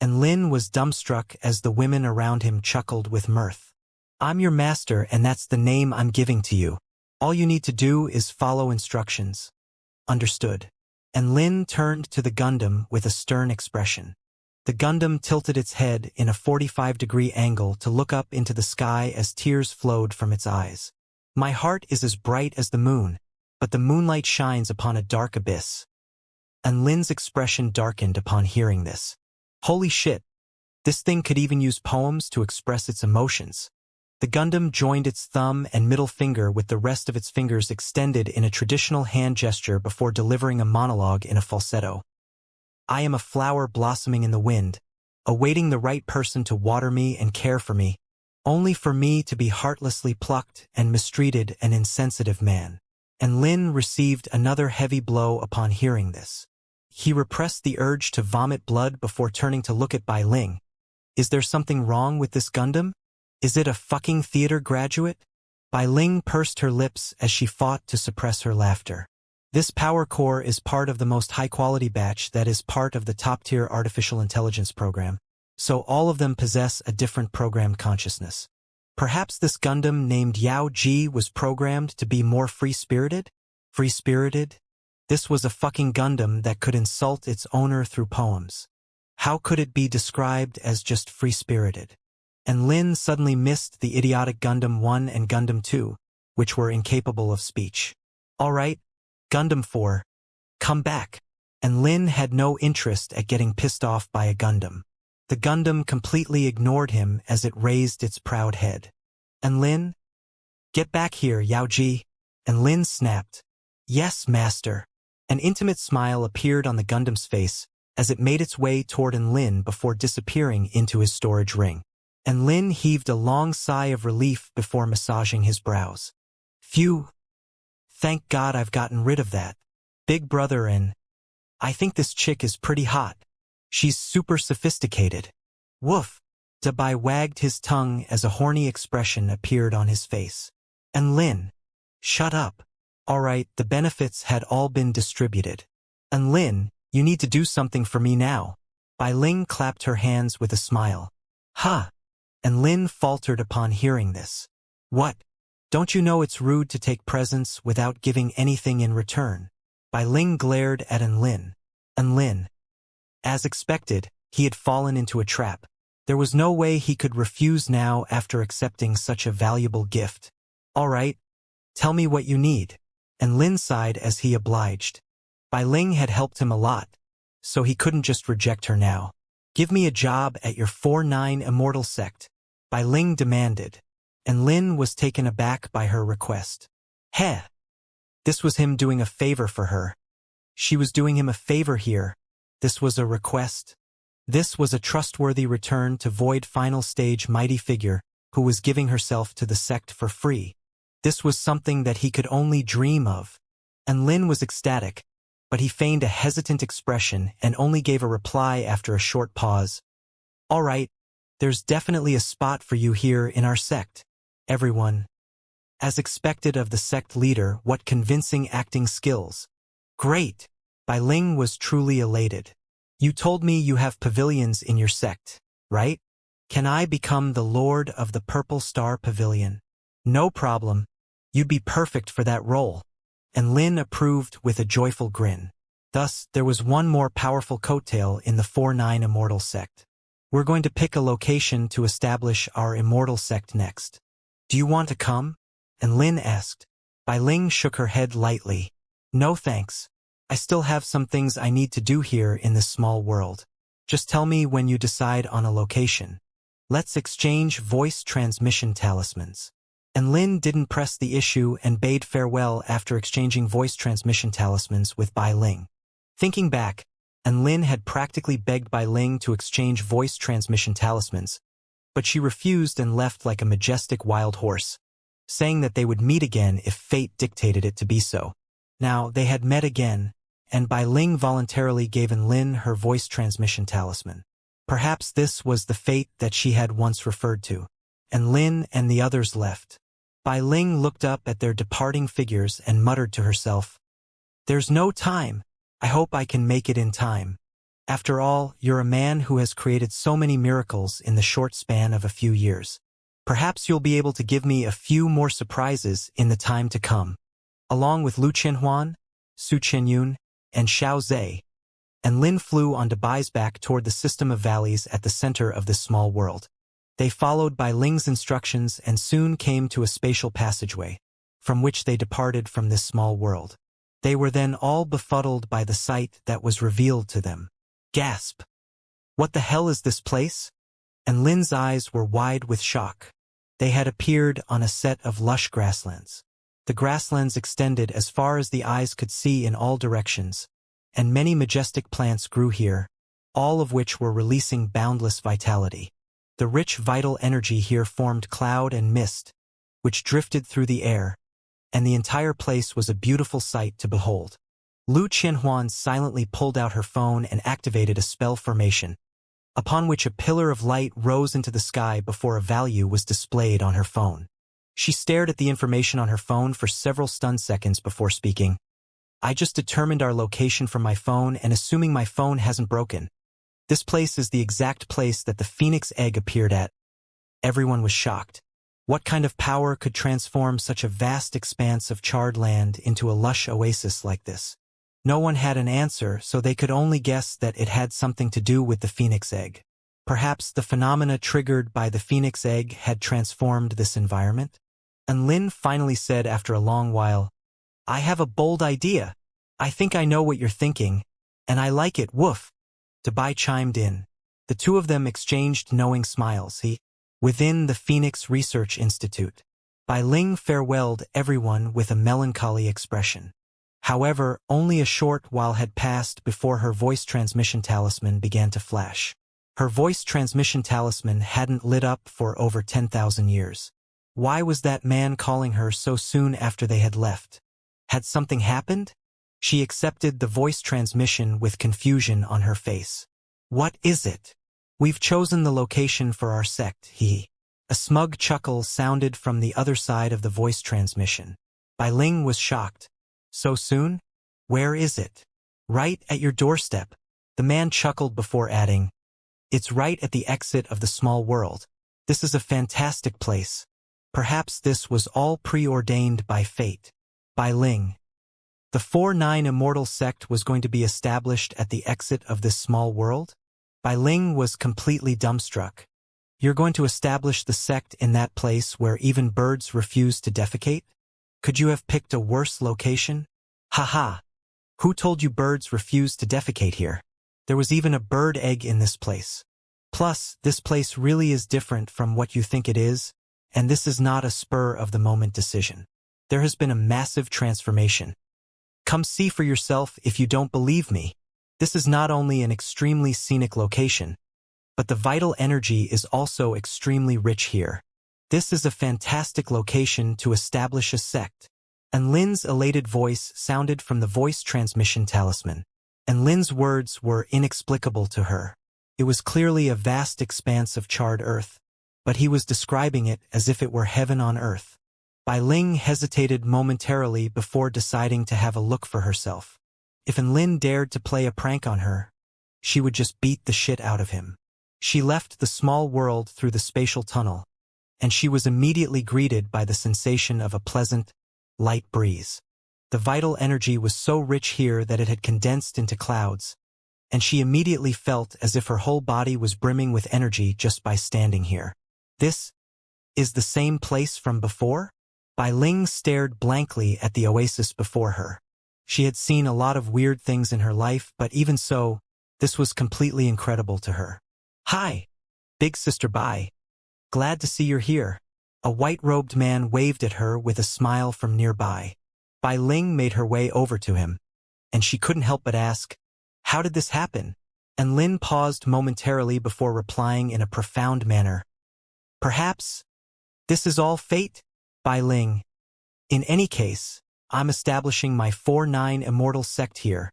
And Lin was dumbstruck as the women around him chuckled with mirth. I'm your master and that's the name I'm giving to you. All you need to do is follow instructions. Understood. And Lin turned to the Gundam with a stern expression. The Gundam tilted its head in a 45-degree angle to look up into the sky as tears flowed from its eyes. My heart is as bright as the moon, but the moonlight shines upon a dark abyss. And Lin's expression darkened upon hearing this. Holy shit, this thing could even use poems to express its emotions. The Gundam joined its thumb and middle finger with the rest of its fingers extended in a traditional hand gesture before delivering a monologue in a falsetto. I am a flower blossoming in the wind, awaiting the right person to water me and care for me, only for me to be heartlessly plucked and mistreated an insensitive man. And Lin received another heavy blow upon hearing this. He repressed the urge to vomit blood before turning to look at Bai Ling. Is there something wrong with this Gundam? Is it a fucking theater graduate? Bai Ling pursed her lips as she fought to suppress her laughter. This power core is part of the most high-quality batch that is part of the top-tier artificial intelligence program, so all of them possess a different program consciousness. Perhaps this Gundam named Yao Ji was programmed to be more free-spirited? Free-spirited? This was a fucking Gundam that could insult its owner through poems. How could it be described as just free-spirited? And Lin suddenly missed the idiotic Gundam 1 and Gundam 2, which were incapable of speech. Alright, Gundam 4, come back. And Lin had no interest at getting pissed off by a Gundam. The Gundam completely ignored him as it raised its proud head. And Lin? Get back here, Yao Ji. And Lin snapped. Yes, master. An intimate smile appeared on the Gundam's face as it made its way toward Lin before disappearing into his storage ring. And Lin heaved a long sigh of relief before massaging his brows. Phew. Thank God I've gotten rid of that. Big brother and I think this chick is pretty hot. She's super sophisticated. Woof. Dabai wagged his tongue as a horny expression appeared on his face. And Lin. Shut up. Alright, the benefits had all been distributed. And Lin, you need to do something for me now. Bai Ling clapped her hands with a smile. Huh. And Lin faltered upon hearing this. What? Don't you know it's rude to take presents without giving anything in return? Bai Ling glared at Lin. And Lin. As expected, he had fallen into a trap. There was no way he could refuse now after accepting such a valuable gift. Alright. Tell me what you need. And Lin sighed as he obliged. Bai Ling had helped him a lot, so he couldn't just reject her now. Give me a job at your 4-9 Immortal sect, Bai Ling demanded, and Lin was taken aback by her request. Heh! This was him doing a favor for her. She was doing him a favor here. This was a request. This was a trustworthy return to Void Final Stage mighty figure who was giving herself to the sect for free. This was something that he could only dream of. And Lin was ecstatic, but he feigned a hesitant expression and only gave a reply after a short pause. All right, there's definitely a spot for you here in our sect. Everyone. As expected of the sect leader, what convincing acting skills. Great. Bai Ling was truly elated. You told me you have pavilions in your sect, right? Can I become the Lord of the Purple Star Pavilion? No problem. You'd be perfect for that role. And Lin approved with a joyful grin. Thus, there was one more powerful coattail in the 4-9 Immortal sect. We're going to pick a location to establish our Immortal sect next. Do you want to come? And Lin asked. Bai Ling shook her head lightly. No thanks. I still have some things I need to do here in this small world. Just tell me when you decide on a location. Let's exchange voice transmission talismans. And Lin didn't press the issue and bade farewell after exchanging voice transmission talismans with Bai Ling. Thinking back, and Lin had practically begged Bai Ling to exchange voice transmission talismans, but she refused and left like a majestic wild horse, saying that they would meet again if fate dictated it to be so. Now, they had met again, and Bai Ling voluntarily gave Lin her voice transmission talisman. Perhaps this was the fate that she had once referred to. And Lin and the others left. Bai Ling looked up at their departing figures and muttered to herself, "There's no time. I hope I can make it in time. After all, you're a man who has created so many miracles in the short span of a few years. Perhaps you'll be able to give me a few more surprises in the time to come." Along with Lu Qianhuan, Su Qianyun, and Xiao Zhe, and Lin flew on Bai's back toward the system of valleys at the center of this small world. They followed Bai Ling's instructions and soon came to a spatial passageway, from which they departed from this small world. They were then all befuddled by the sight that was revealed to them. Gasp! What the hell is this place? And Lin's eyes were wide with shock. They had appeared on a set of lush grasslands. The grasslands extended as far as the eyes could see in all directions, and many majestic plants grew here, all of which were releasing boundless vitality. The rich vital energy here formed cloud and mist, which drifted through the air, and the entire place was a beautiful sight to behold. Lu Qianhuan silently pulled out her phone and activated a spell formation, upon which a pillar of light rose into the sky before a value was displayed on her phone. She stared at the information on her phone for several stunned seconds before speaking. I just determined our location from my phone, and assuming my phone hasn't broken. This place is the exact place that the phoenix egg appeared at. Everyone was shocked. What kind of power could transform such a vast expanse of charred land into a lush oasis like this? No one had an answer, so they could only guess that it had something to do with the phoenix egg. Perhaps the phenomena triggered by the phoenix egg had transformed this environment? And Lin finally said after a long while, I have a bold idea. I think I know what you're thinking, and I like it, woof. Bai chimed in. The two of them exchanged knowing smiles. Within the Phoenix Research Institute, Bai Ling farewelled everyone with a melancholy expression. However, only a short while had passed before her voice transmission talisman began to flash. Her voice transmission talisman hadn't lit up for over 10,000 years. Why was that man calling her so soon after they had left? Had something happened? She accepted the voice transmission with confusion on her face. What is it? We've chosen the location for our sect, A smug chuckle sounded from the other side of the voice transmission. Bai Ling was shocked. So soon? Where is it? Right at your doorstep. The man chuckled before adding, It's right at the exit of the small world. This is a fantastic place. Perhaps this was all preordained by fate. Bai Ling. The 4-9 Immortal sect was going to be established at the exit of this small world? Bai Ling was completely dumbstruck. You're going to establish the sect in that place where even birds refuse to defecate? Could you have picked a worse location? Haha. Who told you birds refuse to defecate here? There was even a bird egg in this place. Plus, this place really is different from what you think it is, and this is not a spur-of-the-moment decision. There has been a massive transformation. Come see for yourself if you don't believe me. This is not only an extremely scenic location, but the vital energy is also extremely rich here. This is a fantastic location to establish a sect. And Lin's elated voice sounded from the voice transmission talisman. And Lin's words were inexplicable to her. It was clearly a vast expanse of charred earth, but he was describing it as if it were heaven on earth. Bai Ling hesitated momentarily before deciding to have a look for herself. If Enlin dared to play a prank on her, she would just beat the shit out of him. She left the small world through the spatial tunnel, and she was immediately greeted by the sensation of a pleasant, light breeze. The vital energy was so rich here that it had condensed into clouds, and she immediately felt as if her whole body was brimming with energy just by standing here. This is the same place from before? Bai Ling stared blankly at the oasis before her. She had seen a lot of weird things in her life, but even so, this was completely incredible to her. Hi, Big Sister Bai. Glad to see you're here. A white-robed man waved at her with a smile from nearby. Bai Ling made her way over to him, and she couldn't help but ask, "How did this happen?" And Lin paused momentarily before replying in a profound manner. "Perhaps this is all fate, Bai Ling. In any case, I'm establishing my 4-9 Immortal sect here.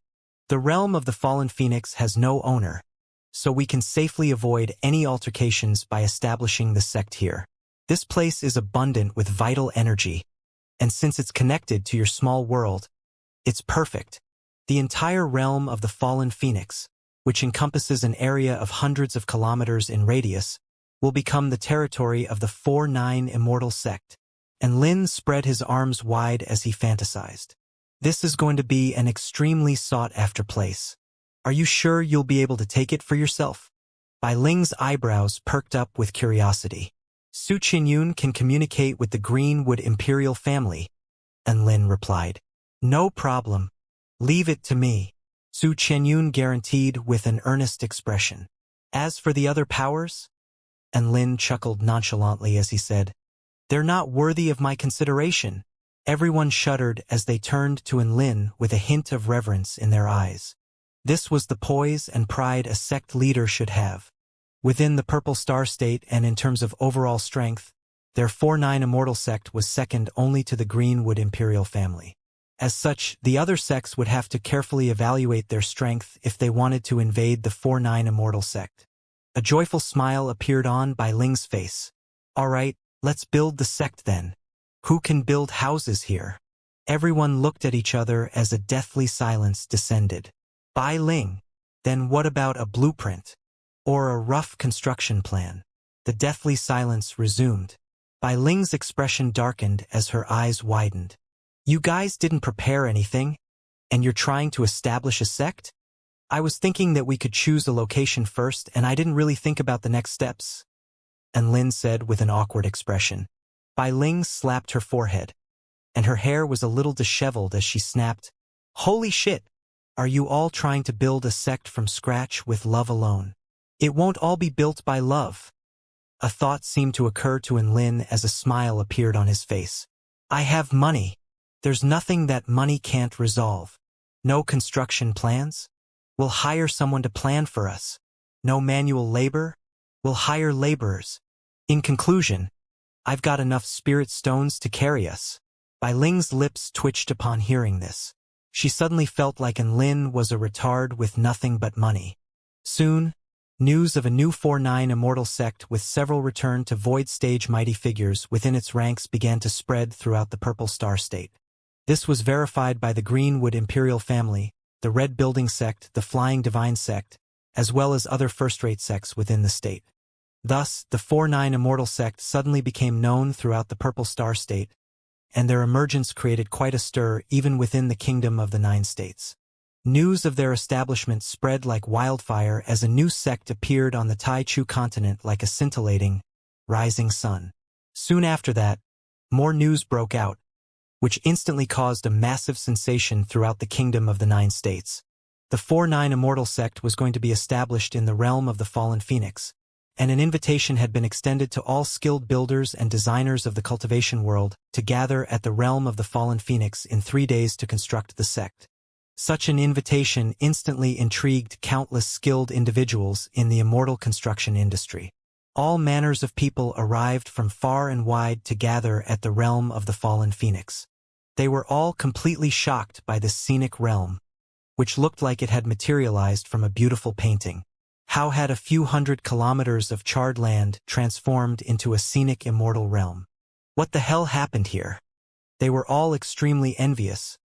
The realm of the fallen phoenix has no owner, so we can safely avoid any altercations by establishing the sect here. This place is abundant with vital energy, and since it's connected to your small world, it's perfect. The entire realm of the fallen phoenix, which encompasses an area of hundreds of kilometers in radius, will become the territory of the 4-9 Immortal sect." And Lin spread his arms wide as he fantasized. "This is going to be an extremely sought-after place. Are you sure you'll be able to take it for yourself?" Bai Ling's eyebrows perked up with curiosity. "Su Qinyun can communicate with the Greenwood Imperial family," and Lin replied. "No problem. Leave it to me," Su Qinyun guaranteed with an earnest expression. "As for the other powers?" And Lin chuckled nonchalantly as he said, "They're not worthy of my consideration." Everyone shuddered as they turned to Enlin with a hint of reverence in their eyes. This was the poise and pride a sect leader should have. Within the Purple Star State and in terms of overall strength, their 4-9 Immortal sect was second only to the Greenwood Imperial family. As such, the other sects would have to carefully evaluate their strength if they wanted to invade the 4-9 Immortal sect. A joyful smile appeared on Bai Ling's face. "All right, let's build the sect then. Who can build houses here?" Everyone looked at each other as a deathly silence descended. "Bai Ling, then what about a blueprint? Or a rough construction plan?" The deathly silence resumed. Bai Ling's expression darkened as her eyes widened. "You guys didn't prepare anything, and you're trying to establish a sect? I was thinking that we could choose a location first, and I didn't really think about the next steps," and Lin said with an awkward expression. Bai Ling slapped her forehead, and her hair was a little disheveled as she snapped, "Holy shit! Are you all trying to build a sect from scratch with love alone? It won't all be built by love." A thought seemed to occur to Enlin as a smile appeared on his face. "I have money. There's nothing that money can't resolve. No construction plans? We'll hire someone to plan for us. No manual labor? We'll hire laborers. In conclusion, I've got enough spirit stones to carry us." Bai Ling's lips twitched upon hearing this. She suddenly felt like Enlin was a retard with nothing but money. Soon, news of a new 4-9 Immortal sect with several return to Void Stage mighty figures within its ranks began to spread throughout the Purple Star State. This was verified by the Greenwood Imperial family, the Red Building sect, the Flying Divine sect, as well as other first-rate sects within the state. Thus, the 4-9 Immortal sect suddenly became known throughout the Purple Star State, and their emergence created quite a stir even within the Kingdom of the Nine States. News of their establishment spread like wildfire as a new sect appeared on the Tai Chu continent like a scintillating, rising sun. Soon after that, more news broke out, which instantly caused a massive sensation throughout the Kingdom of the Nine States. The 4-9 Immortal sect was going to be established in the realm of the Fallen Phoenix, and an invitation had been extended to all skilled builders and designers of the Cultivation world to gather at the realm of the Fallen Phoenix in 3 days to construct the sect. Such an invitation instantly intrigued countless skilled individuals in the immortal construction industry. All manners of people arrived from far and wide to gather at the realm of the Fallen Phoenix. They were all completely shocked by this scenic realm, which looked like it had materialized from a beautiful painting. How had a few hundred kilometers of charred land transformed into a scenic immortal realm? What the hell happened here? They were all extremely envious,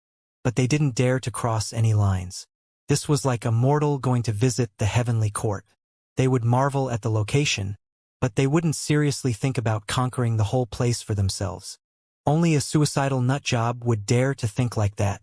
but they didn't dare to cross any lines. This was like a mortal going to visit the heavenly court. They would marvel at the location, but they wouldn't seriously think about conquering the whole place for themselves. Only a suicidal nutjob would dare to think like that.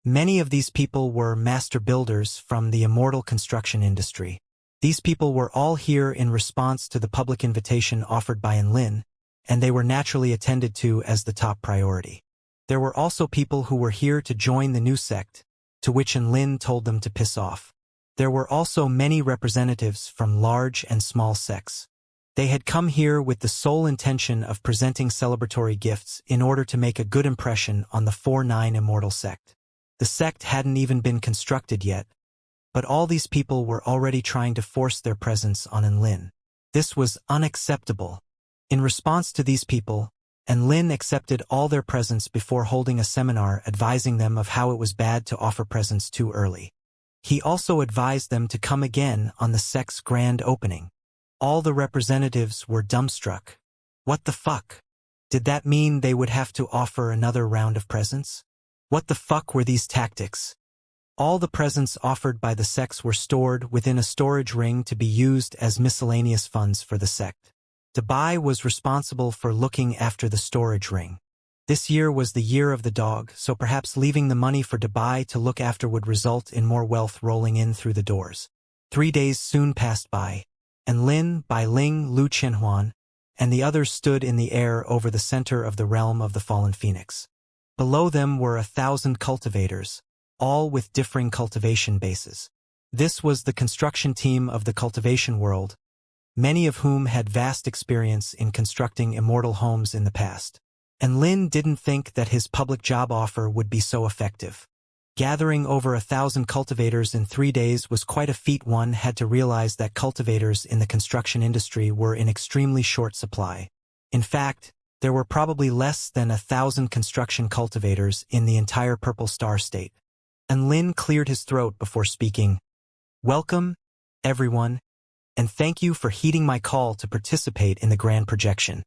Many of these people were master builders from the immortal construction industry. These people were all here in response to the public invitation offered by Enlin, and they were naturally attended to as the top priority. There were also people who were here to join the new sect, to which Enlin told them to piss off. There were also many representatives from large and small sects. They had come here with the sole intention of presenting celebratory gifts in order to make a good impression on the 4-9 immortal sect. The sect hadn't even been constructed yet, but all these people were already trying to force their presence on Enlin. This was unacceptable. In response to these people, Enlin accepted all their presents before holding a seminar advising them of how it was bad to offer presents too early. He also advised them to come again on the sect's grand opening. All the representatives were dumbstruck. What the fuck? Did that mean they would have to offer another round of presents? What the fuck were these tactics? All the presents offered by the sects were stored within a storage ring to be used as miscellaneous funds for the sect. Dubai was responsible for looking after the storage ring. This year was the year of the dog, so perhaps leaving the money for Dubai to look after would result in more wealth rolling in through the doors. 3 days soon passed by, and Lin, Bai Ling, Lu Qianhuan, and the others stood in the air over the center of the realm of the fallen phoenix. Below them were 1,000 cultivators, all with differing cultivation bases. This was the construction team of the cultivation world, many of whom had vast experience in constructing immortal homes in the past. And Lin didn't think that his public job offer would be so effective. Gathering over 1,000 cultivators in 3 days was quite a feat. One had to realize that cultivators in the construction industry were in extremely short supply. In fact, there were probably less than 1,000 construction cultivators in the entire Purple Star state. And Lin cleared his throat before speaking. Welcome, everyone, and thank you for heeding my call to participate in the grand projection.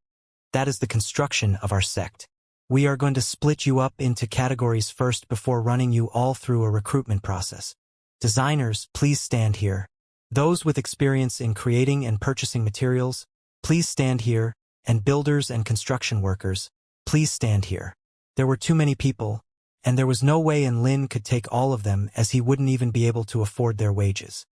That is the construction of our sect. We are going to split you up into categories first before running you all through a recruitment process. Designers, please stand here. Those with experience in creating and purchasing materials, please stand here, and builders and construction workers, please stand here. There were too many people, and there was no way Enlin could take all of them as he wouldn't even be able to afford their wages.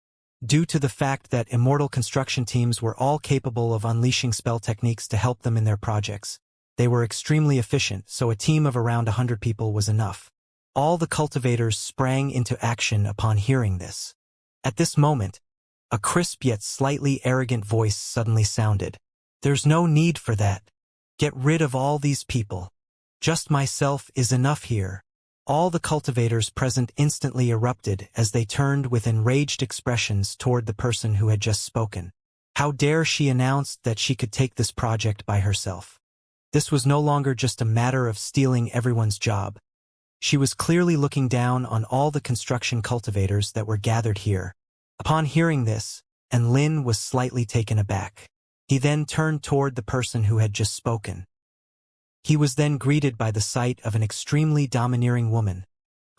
Due to the fact that immortal construction teams were all capable of unleashing spell techniques to help them in their projects, they were extremely efficient, so a team of around 100 people was enough. All the cultivators sprang into action upon hearing this. At this moment, a crisp yet slightly arrogant voice suddenly sounded. There's no need for that. Get rid of all these people. Just myself is enough here. All the cultivators present instantly erupted as they turned with enraged expressions toward the person who had just spoken. How dare she announce that she could take this project by herself? This was no longer just a matter of stealing everyone's job. She was clearly looking down on all the construction cultivators that were gathered here. Upon hearing this, Enlin was slightly taken aback. He then turned toward the person who had just spoken. He was then greeted by the sight of an extremely domineering woman,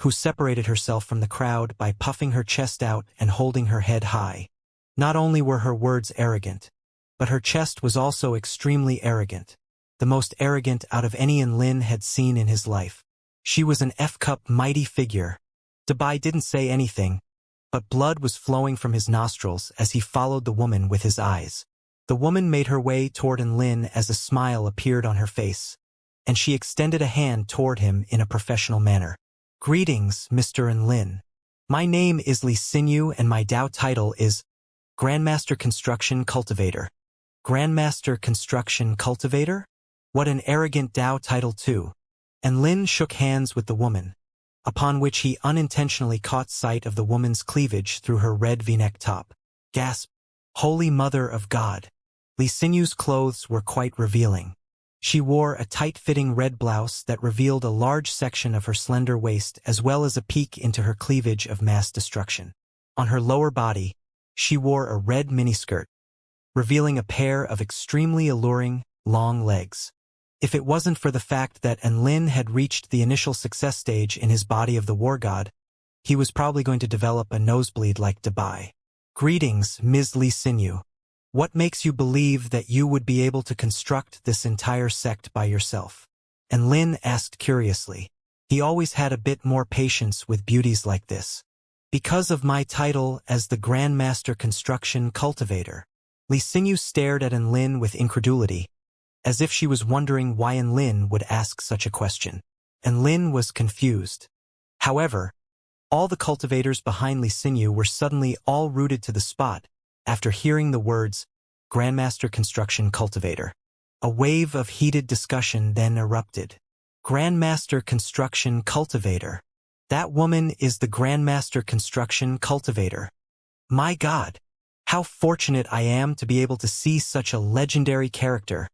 who separated herself from the crowd by puffing her chest out and holding her head high. Not only were her words arrogant, but her chest was also extremely arrogant, the most arrogant out of any Enlin had seen in his life. She was an F-cup mighty figure. Dubai didn't say anything, but blood was flowing from his nostrils as he followed the woman with his eyes. The woman made her way toward Enlin as a smile appeared on her face, and she extended a hand toward him in a professional manner. Greetings, Mr. Enlin. My name is Li Xinyu and my Dao title is Grandmaster Construction Cultivator. Grandmaster Construction Cultivator? What an arrogant Dao title too. Enlin shook hands with the woman, upon which he unintentionally caught sight of the woman's cleavage through her red V-neck top. Gasp! Holy Mother of God! Li Xinyu's clothes were quite revealing. She wore a tight-fitting red blouse that revealed a large section of her slender waist as well as a peek into her cleavage of mass destruction. On her lower body, She wore a red miniskirt, revealing a pair of extremely alluring, long legs. If it wasn't for the fact that Enlin had reached the initial success stage in his body of the war god, he was probably going to develop a nosebleed like Dubai. Greetings, Ms. Li Xinyu. What makes you believe that you would be able to construct this entire sect by yourself? Enlin asked curiously. He always had a bit more patience with beauties like this. Because of my title as the Grandmaster Construction Cultivator. Li Xinyu stared at Enlin with incredulity, as if she was wondering why Enlin would ask such a question. Enlin was confused. However, all the cultivators behind Li Xinyu were suddenly all rooted to the spot after hearing the words, Grandmaster Construction Cultivator. A wave of heated discussion then erupted. Grandmaster Construction Cultivator. That woman is the Grandmaster Construction Cultivator. My God, how fortunate I am to be able to see such a legendary character.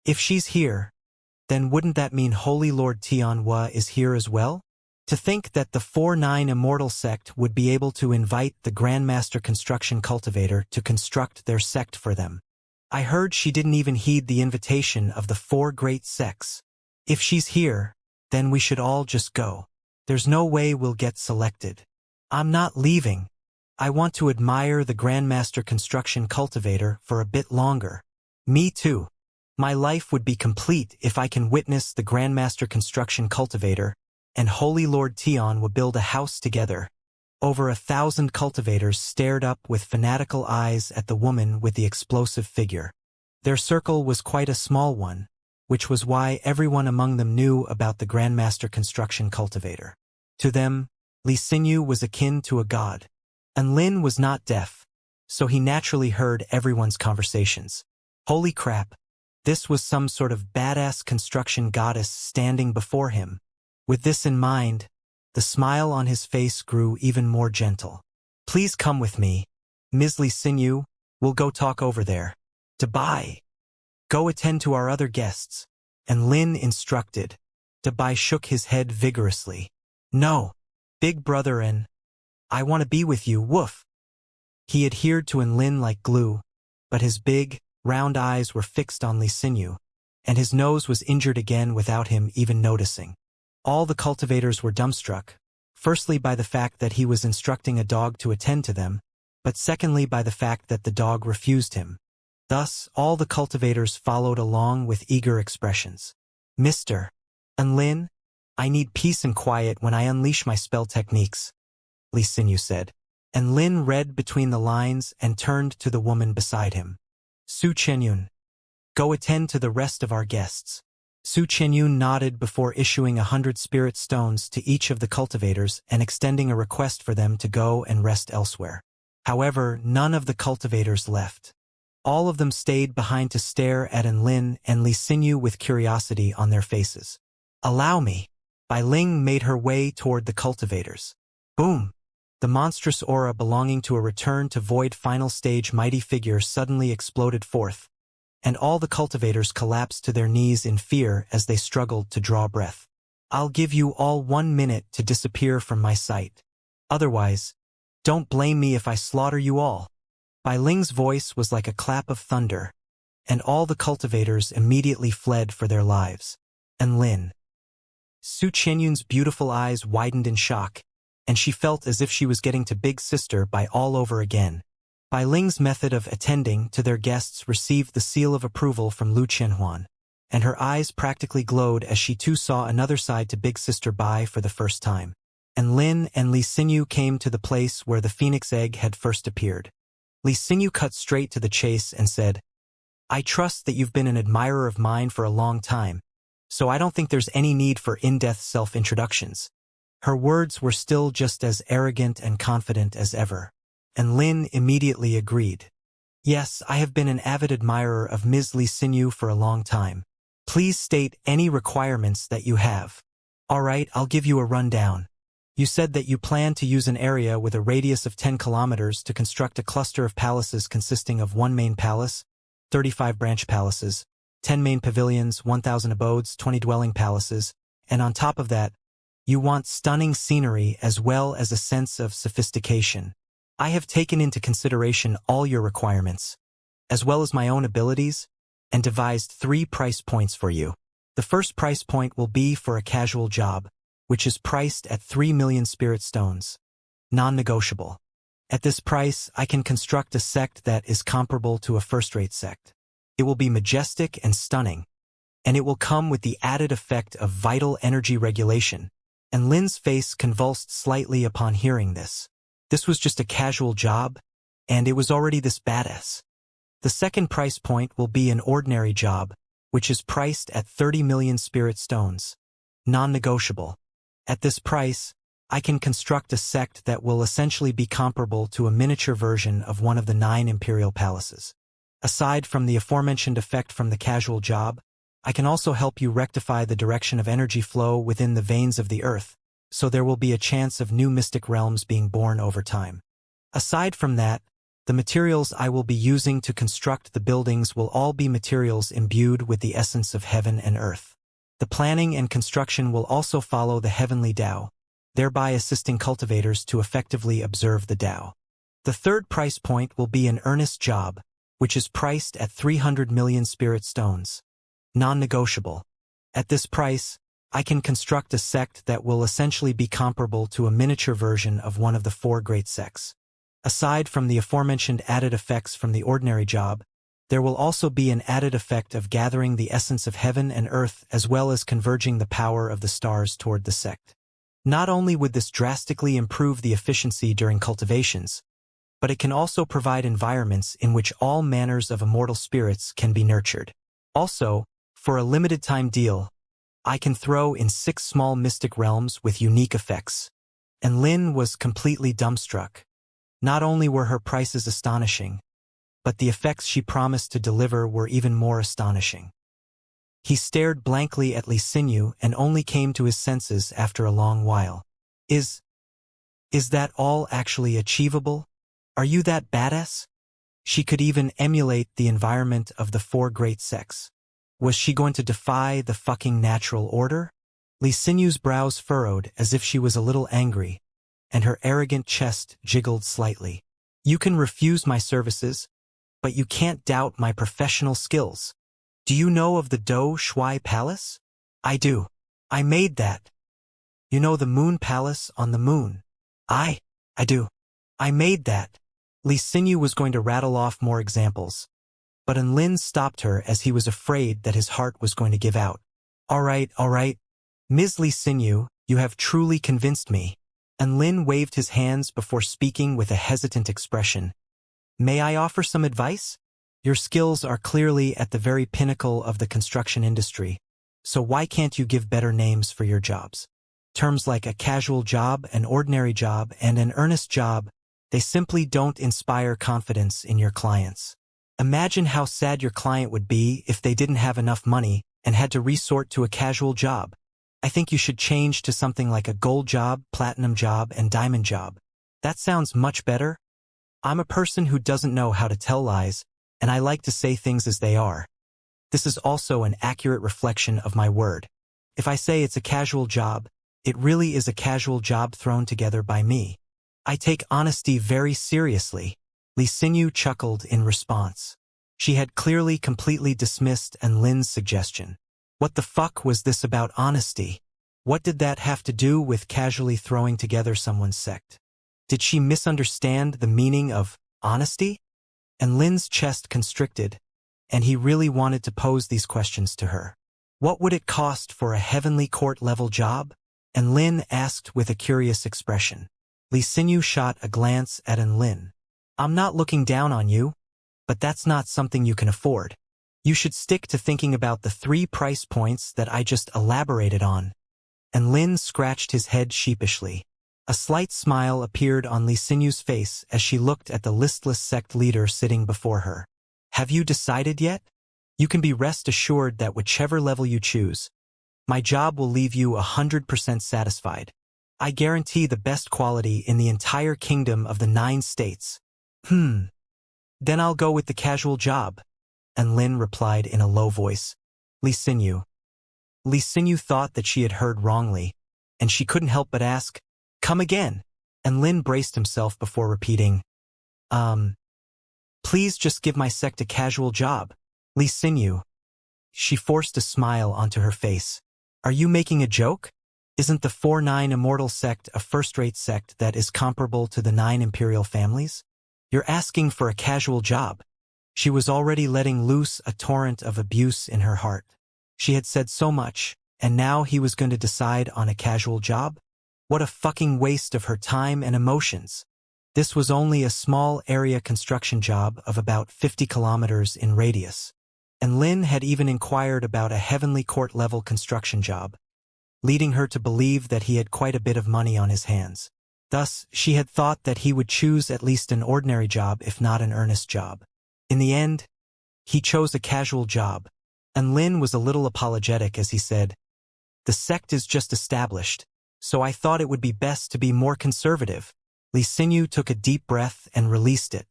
If she's here, then wouldn't that mean Holy Lord Tianhua is here as well? To think that the 4-9 Immortal sect would be able to invite the Grandmaster Construction Cultivator to construct their sect for them. I heard she didn't even heed the invitation of the 4 great sects. If she's here, then we should all just go. There's no way we'll get selected. I'm not leaving. I want to admire the Grandmaster Construction Cultivator for a bit longer. Me too. My life would be complete if I can witness the Grandmaster Construction Cultivator and Holy Lord Tian build a house together. Over 1,000 cultivators stared up with fanatical eyes at the woman with the explosive figure. Their circle was quite a small one, which was why everyone among them knew about the Grandmaster Construction Cultivator. To them, Li Xinyu was akin to a god. Enlin was not deaf, so he naturally heard everyone's conversations. Holy crap, this was some sort of badass construction goddess standing before him. With this in mind, the smile on his face grew even more gentle. Please come with me, Ms. Li Xinyu, we'll go talk over there. Dubai. Go attend to our other guests. And Lin instructed. Dubai shook his head vigorously. No, big brother and I want to be with you, woof. He adhered to Enlin like glue, but his big, round eyes were fixed on Li Xinyu, and his nose was injured again without him even noticing. All the cultivators were dumbstruck, firstly by the fact that he was instructing a dog to attend to them, but secondly by the fact that the dog refused him. Thus, all the cultivators followed along with eager expressions. Mr. Enlin, I need peace and quiet when I unleash my spell techniques, Li Xinyu said. Enlin read between the lines and turned to the woman beside him. Su Qianyun, go attend to the rest of our guests. Su Qianyun nodded before issuing 100 spirit stones to each of the cultivators and extending a request for them to go and rest elsewhere. However, none of the cultivators left. All of them stayed behind to stare at Enlin and Li Xinyu with curiosity on their faces. Allow me. Bai Ling made her way toward the cultivators. Boom! The monstrous aura belonging to a return to void final stage mighty figure suddenly exploded forth, and all the cultivators collapsed to their knees in fear as they struggled to draw breath. I'll give you all 1 minute to disappear from my sight. Otherwise, don't blame me if I slaughter you all. Bai Ling's voice was like a clap of thunder, and all the cultivators immediately fled for their lives. Enlin. Su Qianyun's beautiful eyes widened in shock, and she felt as if she was getting to Big Sister by all over again. Bai Ling's method of attending to their guests received the seal of approval from Lu Qianhuan, and her eyes practically glowed as she too saw another side to Big Sister Bai for the first time. Enlin and Li Xinyu came to the place where the phoenix egg had first appeared. Li Xinyu cut straight to the chase and said, I trust that you've been an admirer of mine for a long time, so I don't think there's any need for in-depth self-introductions. Her words were still just as arrogant and confident as ever. And Lin immediately agreed. Yes, I have been an avid admirer of Ms. Li Xinyu for a long time. Please state any requirements that you have. All right, I'll give you a rundown. You said that you plan to use an area with a radius of 10 kilometers to construct a cluster of palaces consisting of 1 main palace, 35 branch palaces, 10 main pavilions, 1,000 abodes, 20 dwelling palaces, and on top of that, you want stunning scenery as well as a sense of sophistication. I have taken into consideration all your requirements, as well as my own abilities, and devised 3 price points for you. The first price point will be for a casual job, which is priced at 3 million spirit stones. Non-negotiable. At this price, I can construct a sect that is comparable to a first-rate sect. It will be majestic and stunning, and it will come with the added effect of vital energy regulation. And Lin's face convulsed slightly upon hearing this. This was just a casual job, and it was already this badass. The second price point will be an ordinary job, which is priced at 30 million spirit stones. Non-negotiable. At this price, I can construct a sect that will essentially be comparable to a miniature version of one of the 9 imperial palaces. Aside from the aforementioned effect from the casual job, I can also help you rectify the direction of energy flow within the veins of the earth, so there will be a chance of new mystic realms being born over time. Aside from that, the materials I will be using to construct the buildings will all be materials imbued with the essence of heaven and earth. The planning and construction will also follow the heavenly Tao, thereby assisting cultivators to effectively observe the Tao. The third price point will be an earnest job, which is priced at 300 million spirit stones. Non-negotiable. At this price, I can construct a sect that will essentially be comparable to a miniature version of one of the 4 great sects. Aside from the aforementioned added effects from the ordinary job, there will also be an added effect of gathering the essence of heaven and earth as well as converging the power of the stars toward the sect. Not only would this drastically improve the efficiency during cultivations, but it can also provide environments in which all manners of immortal spirits can be nurtured. Also, for a limited time deal, I can throw in 6 small mystic realms with unique effects. And Lin was completely dumbstruck. Not only were her prices astonishing, but the effects she promised to deliver were even more astonishing. He stared blankly at Li Xinyu and only came to his senses after a long while. Is that all actually achievable? Are you that badass? She could even emulate the environment of the 4 great sects. Was she going to defy the fucking natural order? Li Xinyu's brows furrowed as if she was a little angry, and her arrogant chest jiggled slightly. You can refuse my services, but you can't doubt my professional skills. Do you know of the Do Shui Palace? I do. I made that. You know the Moon Palace on the moon? I do. I made that. Li Xinyu was going to rattle off more examples, but Lin stopped her as he was afraid that his heart was going to give out. All right. Ms. Li Xinyu, you have truly convinced me. And Lin waved his hands before speaking with a hesitant expression. May I offer some advice? Your skills are clearly at the very pinnacle of the construction industry, so why can't you give better names for your jobs? Terms like a casual job, an ordinary job, and an earnest job, they simply don't inspire confidence in your clients. Imagine how sad your client would be if they didn't have enough money and had to resort to a casual job. I think you should change to something like a gold job, platinum job, and diamond job. That sounds much better. I'm a person who doesn't know how to tell lies, and I like to say things as they are. This is also an accurate reflection of my word. If I say it's a casual job, it really is a casual job thrown together by me. I take honesty very seriously. Li Xinyu chuckled in response. She had clearly completely dismissed Lin's suggestion. What the fuck was this about honesty? What did that have to do with casually throwing together someone's sect? Did she misunderstand the meaning of honesty? And Lin's chest constricted, and he really wanted to pose these questions to her. What would it cost for a heavenly court-level job? And Lin asked with a curious expression. Li Xinyu shot a glance at Lin. I'm not looking down on you, but that's not something you can afford. You should stick to thinking about the 3 price points that I just elaborated on. And Lin scratched his head sheepishly. A slight smile appeared on Li Xinyu's face as she looked at the listless sect leader sitting before her. Have you decided yet? You can be rest assured that whichever level you choose, my job will leave you 100% satisfied. I guarantee the best quality in the entire kingdom of the 9 states. Then I'll go with the casual job. And Lin replied in a low voice. Li Xinyu. Li Xinyu thought that she had heard wrongly, and she couldn't help but ask, come again. And Lin braced himself before repeating, Please just give my sect a casual job. Li Xinyu. She forced a smile onto her face. Are you making a joke? Isn't the 4-9 Immortal sect a first-rate sect that is comparable to the 9 imperial families? You're asking for a casual job. She was already letting loose a torrent of abuse in her heart. She had said so much, and now he was going to decide on a casual job? What a fucking waste of her time and emotions. This was only a small area construction job of about 50 kilometers in radius. And Lin had even inquired about a Heavenly Court-level construction job, leading her to believe that he had quite a bit of money on his hands. Thus, she had thought that he would choose at least an ordinary job if not an earnest job. In the end, he chose a casual job, and Lin was a little apologetic as he said, "The sect is just established, so I thought it would be best to be more conservative." Li Xinyu took a deep breath and released it.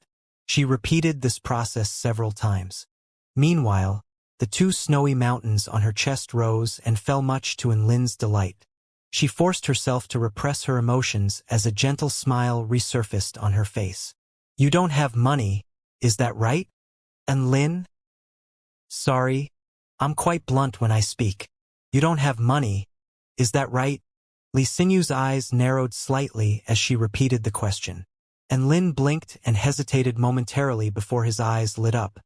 She repeated this process several times. Meanwhile, the 2 snowy mountains on her chest rose and fell much to Lin's delight. She forced herself to repress her emotions as a gentle smile resurfaced on her face. "You don't have money, is that right? And Lin?" "Sorry, I'm quite blunt when I speak. You don't have money, is that right?" Li Xinyu's eyes narrowed slightly as she repeated the question. And Lin blinked and hesitated momentarily before his eyes lit up,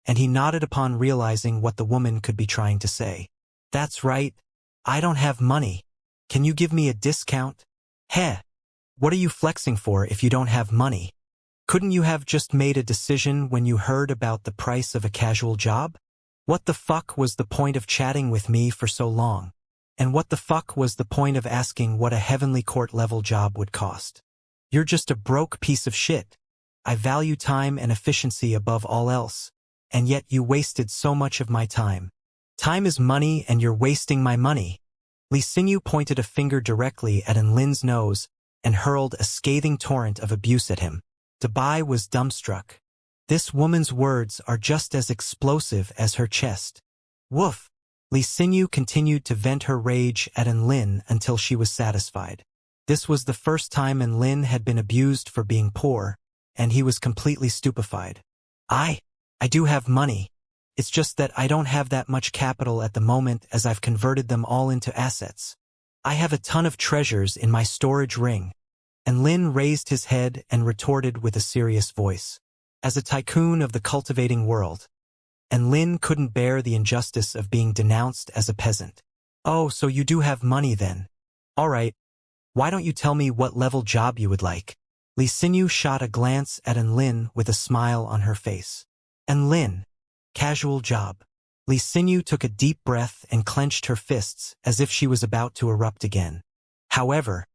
and he nodded upon realizing what the woman could be trying to say. "That's right, I don't have money. Can you give me a discount?" "Heh, what are you flexing for if you don't have money? Couldn't you have just made a decision when you heard about the price of a casual job? What the fuck was the point of chatting with me for so long? And what the fuck was the point of asking what a Heavenly Court-level job would cost? You're just a broke piece of shit. I value time and efficiency above all else, and yet you wasted so much of my time. Time is money and you're wasting my money." Li Xinyu pointed a finger directly at Lin's nose and hurled a scathing torrent of abuse at him. Dabai was dumbstruck. This woman's words are just as explosive as her chest. Woof! Li Xinyu continued to vent her rage at Lin until she was satisfied. This was the first time Lin had been abused for being poor, and he was completely stupefied. I do have money. It's just that I don't have that much capital at the moment as I've converted them all into assets. I have a ton of treasures in my storage ring." And Lin raised his head and retorted with a serious voice. As a tycoon of the cultivating world, and Lin couldn't bear the injustice of being denounced as a peasant. "Oh, so you do have money then? All right. Why don't you tell me what level job you would like?" Li Xinyu shot a glance at Lin with a smile on her face. "And Lin, casual job." Li Xinyu took a deep breath and clenched her fists as if she was about to erupt again. However,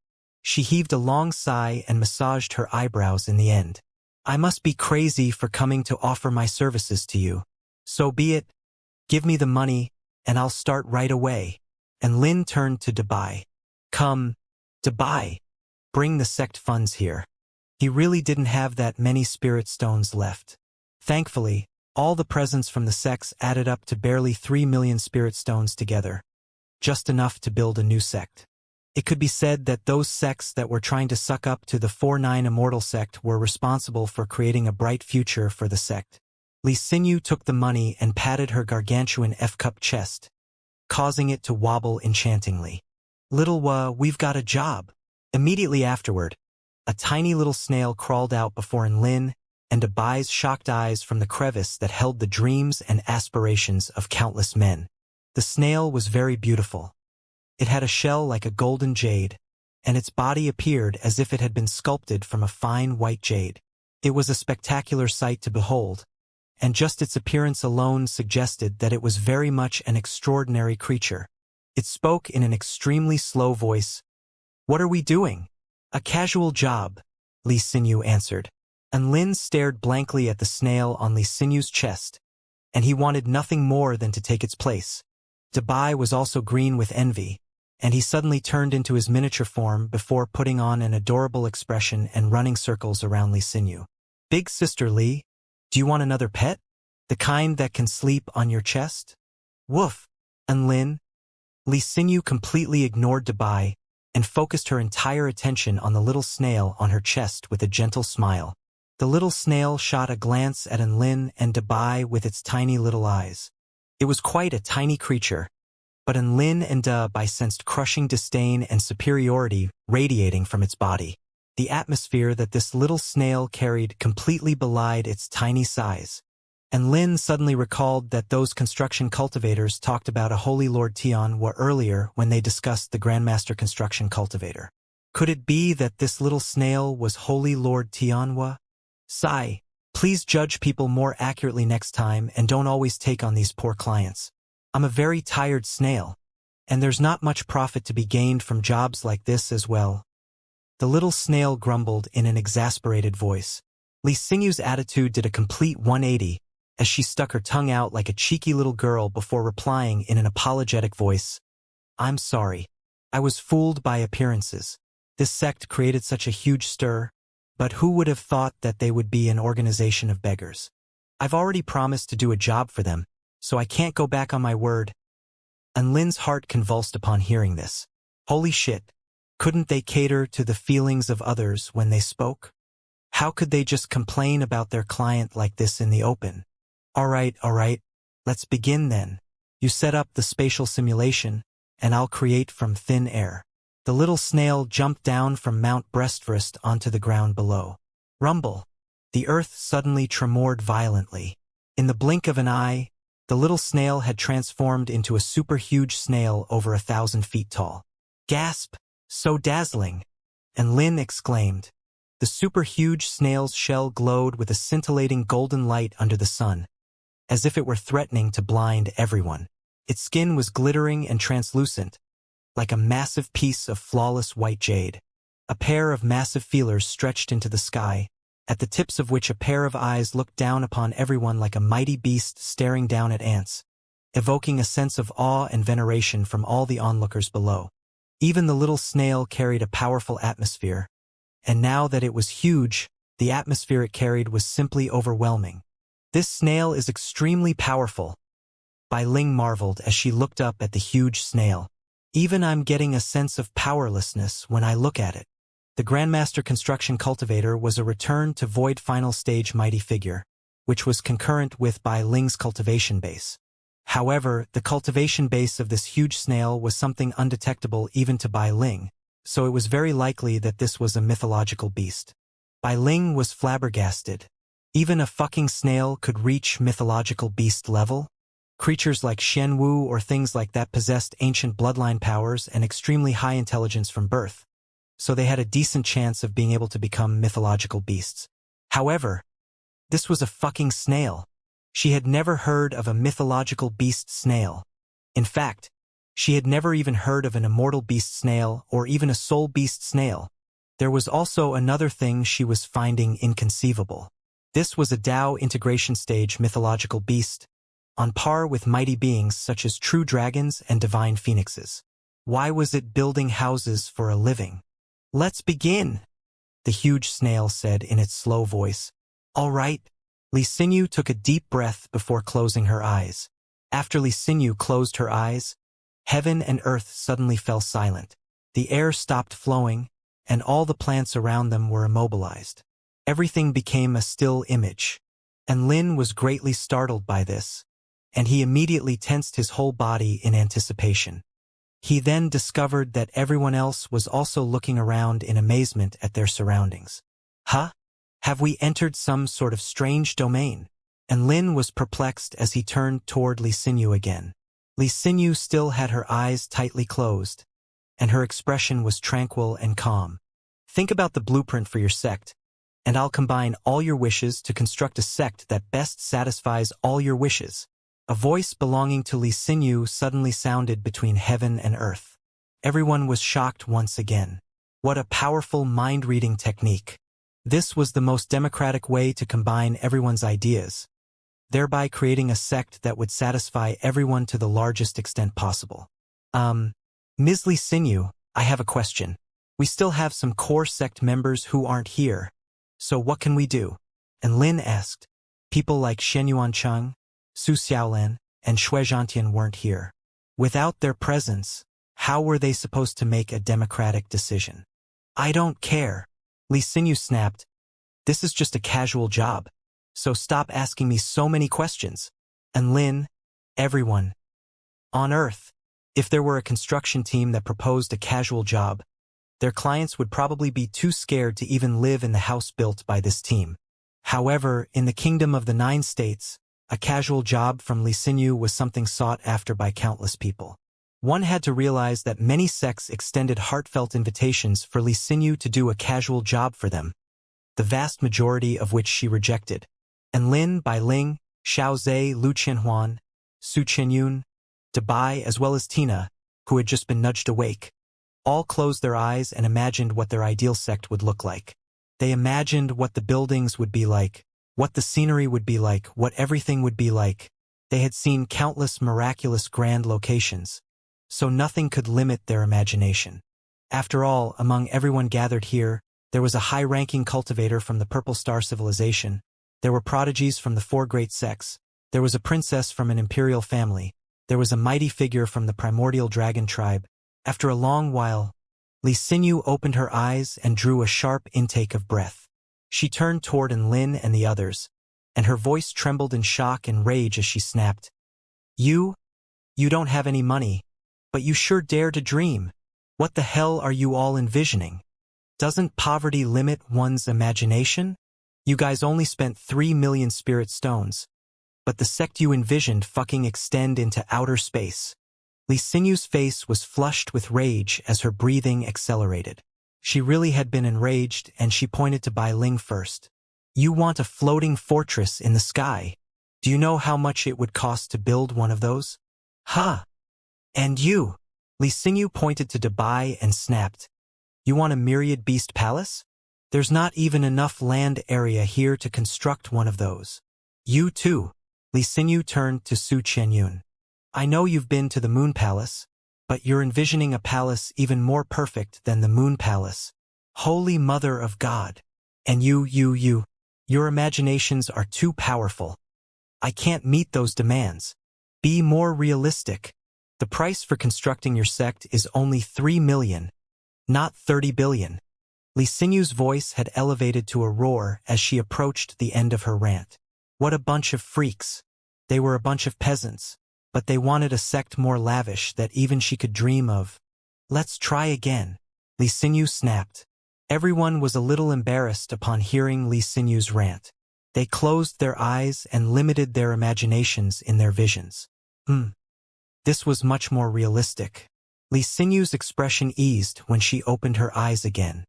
she heaved a long sigh and massaged her eyebrows in the end. "I must be crazy for coming to offer my services to you. So be it. Give me the money, and I'll start right away." And Lin turned to Dabai. "Come, Dabai. Bring the sect funds here." He really didn't have that many spirit stones left. Thankfully, all the presents from the sects added up to barely 3 million spirit stones together. Just enough to build a new sect. It could be said that those sects that were trying to suck up to the 4-9 Immortal sect were responsible for creating a bright future for the sect. Li Xinyu took the money and patted her gargantuan F-cup chest, causing it to wobble enchantingly. "Little we've got a job." Immediately afterward, a tiny little snail crawled out before Lin and Dabai's shocked eyes from the crevice that held the dreams and aspirations of countless men. The snail was very beautiful. It had a shell like a golden jade, and its body appeared as if it had been sculpted from a fine white jade. It was a spectacular sight to behold, and just its appearance alone suggested that it was very much an extraordinary creature. It spoke in an extremely slow voice. "What are we doing?" "A casual job," Li Xinyu answered. And Lin stared blankly at the snail on Li Xinyu's chest, and he wanted nothing more than to take its place. Dabai was also green with envy, and he suddenly turned into his miniature form before putting on an adorable expression and running circles around Li Xinyu. "Big sister Li, do you want another pet? The kind that can sleep on your chest?" "Woof." And Li Xinyu completely ignored Dabai and focused her entire attention on the little snail on her chest with a gentle smile. The little snail shot a glance at Enlin and Dabai with its tiny little eyes. It was quite a tiny creature, but Enlin and Dabai sensed crushing disdain and superiority radiating from its body. The atmosphere that this little snail carried completely belied its tiny size. And Lin suddenly recalled that those construction cultivators talked about a Holy Lord Tianhua earlier when they discussed the Grandmaster Construction Cultivator. Could it be that this little snail was Holy Lord Tianhua? Sigh, please judge people more accurately next time and don't always take on these poor clients. I'm a very tired snail, and there's not much profit to be gained from jobs like this as well. The little snail grumbled in an exasperated voice. Li Xingyu's attitude did a complete 180, as she stuck her tongue out like a cheeky little girl before replying in an apologetic voice. I'm sorry. I was fooled by appearances. This sect created such a huge stir, but who would have thought that they would be an organization of beggars? I've already promised to do a job for them, so I can't go back on my word. And Lin's heart convulsed upon hearing this. Holy shit. Couldn't they cater to the feelings of others when they spoke? How could they just complain about their client like this in the open? All right, let's begin then. You set up the spatial simulation, and I'll create from thin air. The little snail jumped down from Mount Breastfirst onto the ground below. Rumble. The earth suddenly tremored violently. In the blink of an eye, the little snail had transformed into a super-huge snail over 1,000 feet tall. Gasp! So dazzling! And Lin exclaimed. The super-huge snail's shell glowed with a scintillating golden light under the sun, as if it were threatening to blind everyone. Its skin was glittering and translucent, like a massive piece of flawless white jade. A pair of massive feelers stretched into the sky, at the tips of which a pair of eyes looked down upon everyone like a mighty beast staring down at ants, evoking a sense of awe and veneration from all the onlookers below. Even the little snail carried a powerful atmosphere, and now that it was huge, the atmosphere it carried was simply overwhelming. This snail is extremely powerful. Bai Ling marveled as she looked up at the huge snail. Even I'm getting a sense of powerlessness when I look at it. The Grandmaster Construction Cultivator was a return to Void Final Stage mighty figure, which was concurrent with Bai Ling's cultivation base. However, the cultivation base of this huge snail was something undetectable even to Bai Ling, so it was very likely that this was a mythological beast. Bai Ling was flabbergasted. Even a fucking snail could reach mythological beast level? Creatures like Shenwu or things like that possessed ancient bloodline powers and extremely high intelligence from birth, so they had a decent chance of being able to become mythological beasts. However, this was a fucking snail. She had never heard of a mythological beast snail. In fact, she had never even heard of an immortal beast snail or even a soul beast snail. There was also another thing she was finding inconceivable. This was a Dao integration stage mythological beast, on par with mighty beings such as true dragons and divine phoenixes. Why was it building houses for a living? Let's begin, the huge snail said in its slow voice. All right. Li Xinyu took a deep breath before closing her eyes. After Li Xinyu closed her eyes, heaven and earth suddenly fell silent. The air stopped flowing, and all the plants around them were immobilized. Everything became a still image. And Lin was greatly startled by this, and he immediately tensed his whole body in anticipation. He then discovered that everyone else was also looking around in amazement at their surroundings. Huh? Have we entered some sort of strange domain? And Lin was perplexed as he turned toward Li Xinyu again. Li Xinyu still had her eyes tightly closed, and her expression was tranquil and calm. Think about the blueprint for your sect, and I'll combine all your wishes to construct a sect that best satisfies all your wishes. A voice belonging to Li Xinyu suddenly sounded between heaven and earth. Everyone was shocked once again. What a powerful mind-reading technique. This was the most democratic way to combine everyone's ideas, thereby creating a sect that would satisfy everyone to the largest extent possible. Ms. Li Xinyu, I have a question. We still have some core sect members who aren't here, so what can we do? And Lin asked. People like Shen Yuancheng, Su Xiaolan, and Shui Zhantian weren't here. Without their presence, how were they supposed to make a democratic decision? I don't care. Li Xinyu snapped. This is just a casual job. So stop asking me so many questions. And Lin, everyone. On Earth, if there were a construction team that proposed a casual job, their clients would probably be too scared to even live in the house built by this team. However, in the Kingdom of the Nine States, a casual job from Xinyu was something sought after by countless people. One had to realize that many sects extended heartfelt invitations for Xinyu to do a casual job for them, the vast majority of which she rejected. And Lin, Bai Ling, Xiaozhe, Lu Qianhuan, Su Qianyun, Dabai, as well as Tina, who had just been nudged awake, all closed their eyes and imagined what their ideal sect would look like. They imagined what the buildings would be like, what the scenery would be like, what everything would be like. They had seen countless miraculous grand locations, so nothing could limit their imagination. After all, among everyone gathered here, there was a high-ranking cultivator from the Purple Star civilization, there were prodigies from the four great sects, there was a princess from an imperial family, there was a mighty figure from the primordial dragon tribe. After a long while, Xinyu opened her eyes and drew a sharp intake of breath. She turned toward Lin and the others, and her voice trembled in shock and rage as she snapped. You don't have any money, but you sure dare to dream. What the hell are you all envisioning? Doesn't poverty limit one's imagination? You guys only spent 3 million spirit stones, but the sect you envisioned fucking extend into outer space. Xinyu's face was flushed with rage as her breathing accelerated. She really had been enraged, and she pointed to Bai Ling first. You want a floating fortress in the sky? Do you know how much it would cost to build one of those? Ha! And you? Xinyu pointed to Dabai and snapped. You want a myriad beast palace? There's not even enough land area here to construct one of those. You too. Xinyu turned to Su Qianyun. I know you've been to the Moon Palace, but you're envisioning a palace even more perfect than the Moon Palace. Holy Mother of God. And your imaginations are too powerful. I can't meet those demands. Be more realistic. The price for constructing your sect is only 3 million, not 30 billion. Xinyu's voice had elevated to a roar as she approached the end of her rant. What a bunch of freaks. They were a bunch of peasants, but they wanted a sect more lavish that even she could dream of. Let's try again. Xinyu snapped. Everyone was a little embarrassed upon hearing Xinyu's rant. They closed their eyes and limited their imaginations in their visions. This was much more realistic. Xinyu's expression eased when she opened her eyes again.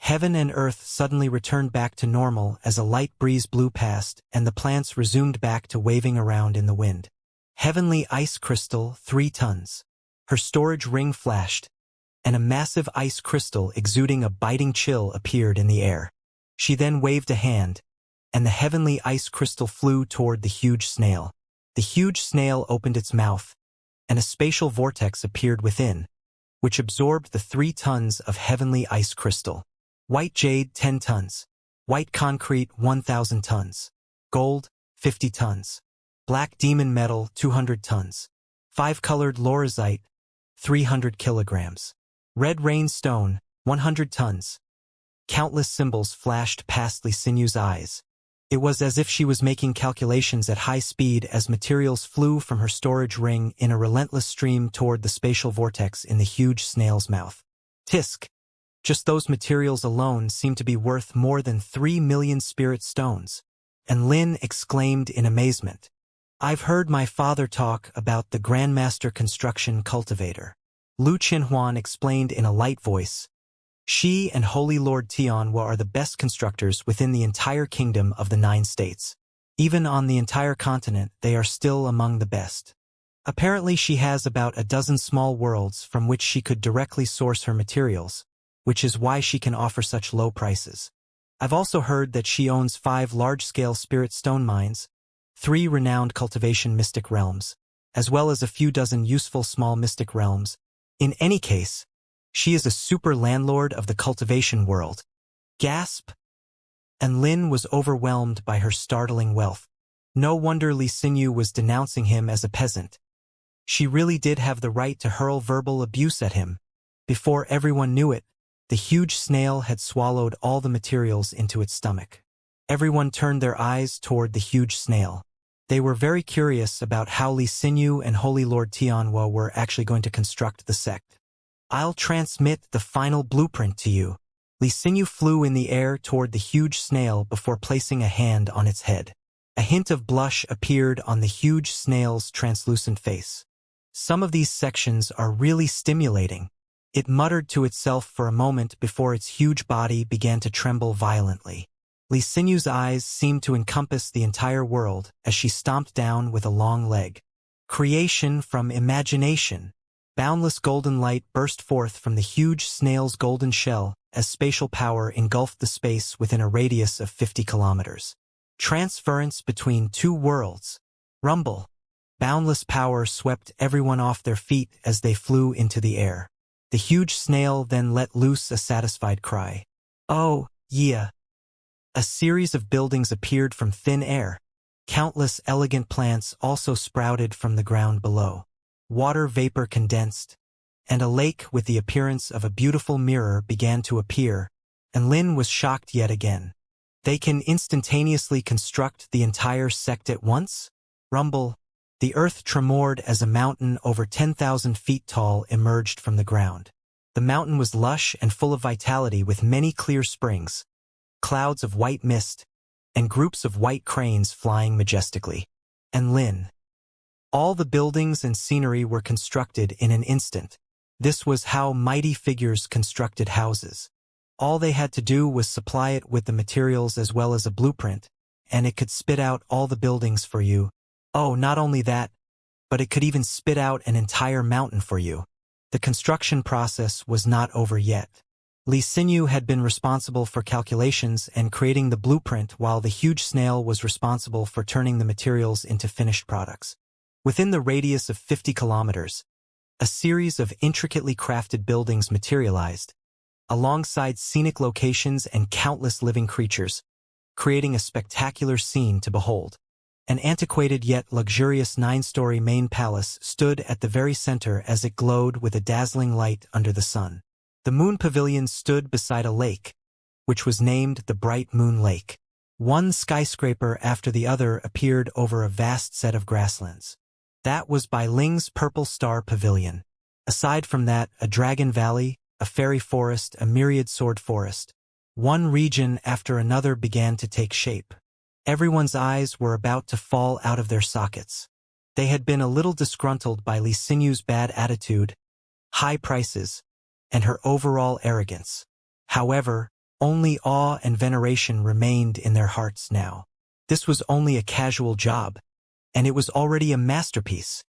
Heaven and earth suddenly returned back to normal as a light breeze blew past and the plants resumed back to waving around in the wind. Heavenly ice crystal, 3 tons. Her storage ring flashed, and a massive ice crystal exuding a biting chill appeared in the air. She then waved a hand, and the heavenly ice crystal flew toward the huge snail. The huge snail opened its mouth, and a spatial vortex appeared within, which absorbed the 3 tons of heavenly ice crystal. White jade, 10 tons. White concrete, 1,000 tons. Gold, 50 tons. Black demon metal, 200 tons. 5-colored laurizite, 300 kilograms. Red rain stone, 100 tons. Countless symbols flashed past Xinyu's eyes. It was as if she was making calculations at high speed as materials flew from her storage ring in a relentless stream toward the spatial vortex in the huge snail's mouth. Tisk! Just those materials alone seemed to be worth more than 3 million spirit stones. And Lin exclaimed in amazement. I've heard my father talk about the Grandmaster Construction Cultivator. Lu Qianhuan explained in a light voice. She and Holy Lord Tianhua are the best constructors within the entire kingdom of the 9 states. Even on the entire continent, they are still among the best. Apparently she has about a dozen small worlds from which she could directly source her materials, which is why she can offer such low prices. I've also heard that she owns 5 large-scale spirit stone mines, 3 renowned cultivation mystic realms, as well as a few dozen useful small mystic realms. In any case, she is a super landlord of the cultivation world. Gasp! And Lin was overwhelmed by her startling wealth. No wonder Xinyu was denouncing him as a peasant. She really did have the right to hurl verbal abuse at him. Before everyone knew it, the huge snail had swallowed all the materials into its stomach. Everyone turned their eyes toward the huge snail. They were very curious about how Li Xinyu and Holy Lord Tianhua were actually going to construct the sect. "I'll transmit the final blueprint to you." Li Xinyu flew in the air toward the huge snail before placing a hand on its head. A hint of blush appeared on the huge snail's translucent face. "Some of these sections are really stimulating." It muttered to itself for a moment before its huge body began to tremble violently. Li Xinyu's eyes seemed to encompass the entire world as she stomped down with a long leg. Creation from imagination. Boundless golden light burst forth from the huge snail's golden shell as spatial power engulfed the space within a radius of 50 kilometers. Transference between two worlds. Rumble. Boundless power swept everyone off their feet as they flew into the air. The huge snail then let loose a satisfied cry. "Oh, yeah." A series of buildings appeared from thin air. Countless elegant plants also sprouted from the ground below. Water vapor condensed, and a lake with the appearance of a beautiful mirror began to appear, and Lin was shocked yet again. They can instantaneously construct the entire sect at once? Rumble. The earth tremored as a mountain over 10,000 feet tall emerged from the ground. The mountain was lush and full of vitality with many clear springs, clouds of white mist, and groups of white cranes flying majestically. And Lin. All the buildings and scenery were constructed in an instant. This was how mighty figures constructed houses. All they had to do was supply it with the materials as well as a blueprint, and it could spit out all the buildings for you. Oh, not only that, but it could even spit out an entire mountain for you. The construction process was not over yet. Li Xinyu had been responsible for calculations and creating the blueprint while the huge snail was responsible for turning the materials into finished products. Within the radius of 50 kilometers, a series of intricately crafted buildings materialized, alongside scenic locations and countless living creatures, creating a spectacular scene to behold. An antiquated yet luxurious 9-story main palace stood at the very center as it glowed with a dazzling light under the sun. The moon pavilion stood beside a lake, which was named the Bright Moon Lake. One skyscraper after the other appeared over a vast set of grasslands. That was Bai Ling's Purple Star Pavilion. Aside from that, a dragon valley, a fairy forest, a myriad sword forest. One region after another began to take shape. Everyone's eyes were about to fall out of their sockets. They had been a little disgruntled by Li Xinyu's bad attitude, high prices, and her overall arrogance. However, only awe and veneration remained in their hearts now. This was only a casual job, and it was already a masterpiece,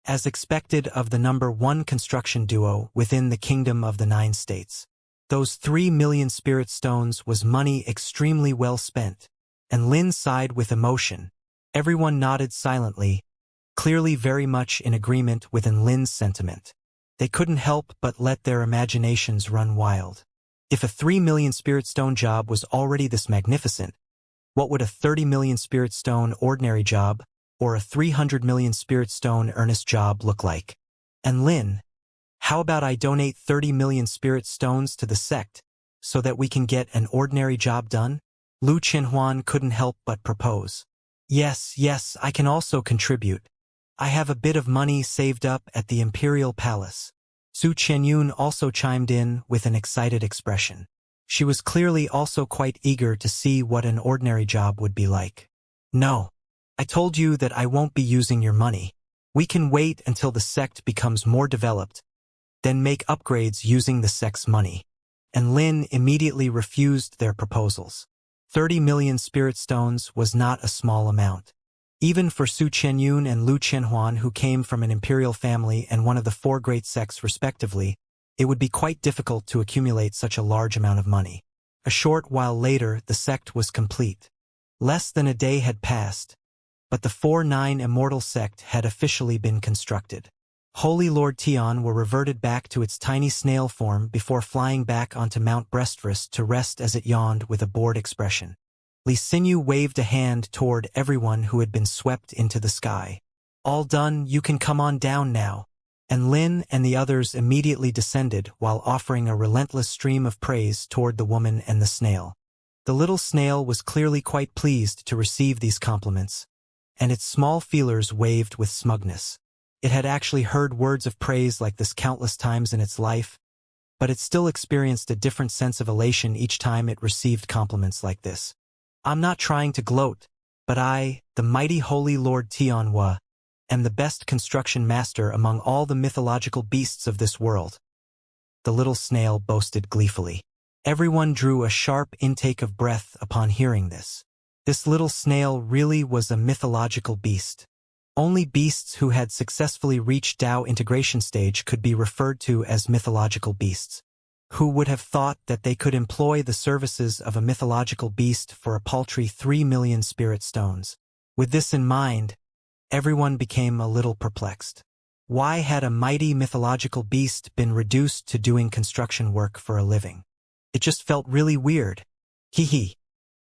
as expected of the #1 construction duo within the Kingdom of the 9 States. Those 3 million spirit stones was money extremely well spent, and Lin sighed with emotion. Everyone nodded silently, clearly very much in agreement with Lin's sentiment. They couldn't help but let their imaginations run wild. If a 3 million spirit stone job was already this magnificent, what would a 30 million spirit stone ordinary job or a 300 million spirit stone earnest job look like? And Lin, how about I donate 30 million spirit stones to the sect so that we can get an ordinary job done? Lu Qinhuan couldn't help but propose. Yes, I can also contribute. I have a bit of money saved up at the Imperial Palace. Su Qianyun also chimed in with an excited expression. She was clearly also quite eager to see what an ordinary job would be like. No, I told you that I won't be using your money. We can wait until the sect becomes more developed, then make upgrades using the sect's money. And Lin immediately refused their proposals. 30 million spirit stones was not a small amount. Even for Su Qianyun and Lu Qianhuan, who came from an imperial family and one of the 4 great sects respectively, it would be quite difficult to accumulate such a large amount of money. A short while later, the sect was complete. Less than a day had passed, but the 4-9 Immortal sect had officially been constructed. Holy Lord Tian were reverted back to its tiny snail form before flying back onto Mount Breastvest to rest as it yawned with a bored expression. Li Xinyu waved a hand toward everyone who had been swept into the sky. All done, you can come on down now. And Lin and the others immediately descended while offering a relentless stream of praise toward the woman and the snail. The little snail was clearly quite pleased to receive these compliments, and its small feelers waved with smugness. It had actually heard words of praise like this countless times in its life, but it still experienced a different sense of elation each time it received compliments like this. I'm not trying to gloat, but I, the mighty holy Lord Tianhua, am the best construction master among all the mythological beasts of this world. The little snail boasted gleefully. Everyone drew a sharp intake of breath upon hearing this. This little snail really was a mythological beast. Only beasts who had successfully reached Dao integration stage could be referred to as mythological beasts. Who would have thought that they could employ the services of a mythological beast for a paltry 3 million spirit stones? With this in mind, everyone became a little perplexed. Why had a mighty mythological beast been reduced to doing construction work for a living? It just felt really weird. Hee.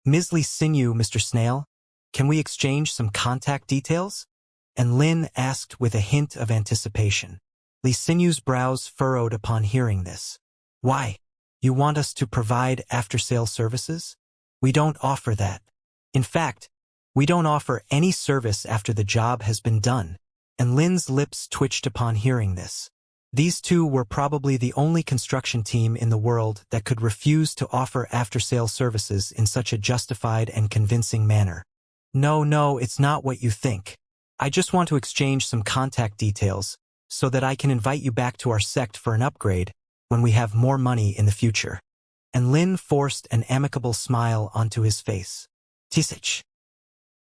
Misleading sinew, Mr. Snail. Can we exchange some contact details? And Lin asked with a hint of anticipation. Li Sinew's brows furrowed upon hearing this. Why? You want us to provide after-sale services? We don't offer that. In fact, we don't offer any service after the job has been done. And Lin's lips twitched upon hearing this. These two were probably the only construction team in the world that could refuse to offer after-sale services in such a justified and convincing manner. No, it's not what you think. I just want to exchange some contact details so that I can invite you back to our sect for an upgrade when we have more money in the future. And Lin forced an amicable smile onto his face. Tisich.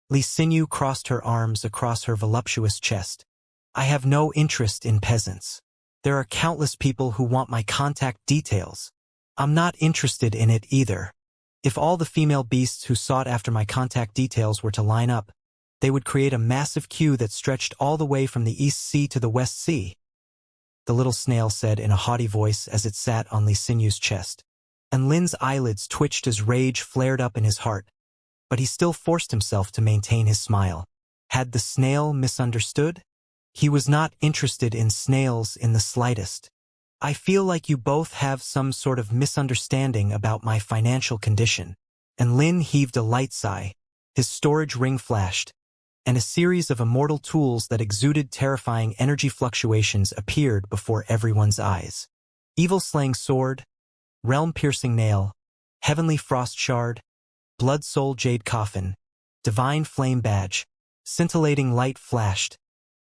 Li Sinew crossed her arms across her voluptuous chest. I have no interest in peasants. There are countless people who want my contact details. I'm not interested in it either. If all the female beasts who sought after my contact details were to line up, they would create a massive queue that stretched all the way from the East Sea to the West Sea. The little snail said in a haughty voice as it sat on Li Sinew's chest. And Lin's eyelids twitched as rage flared up in his heart, but he still forced himself to maintain his smile. Had the snail misunderstood? He was not interested in snails in the slightest. I feel like you both have some sort of misunderstanding about my financial condition. And Lin heaved a light sigh. His storage ring flashed, and a series of immortal tools that exuded terrifying energy fluctuations appeared before everyone's eyes. Evil-slaying sword, realm-piercing nail, heavenly frost shard, blood-soul jade coffin, divine flame badge, scintillating light flashed,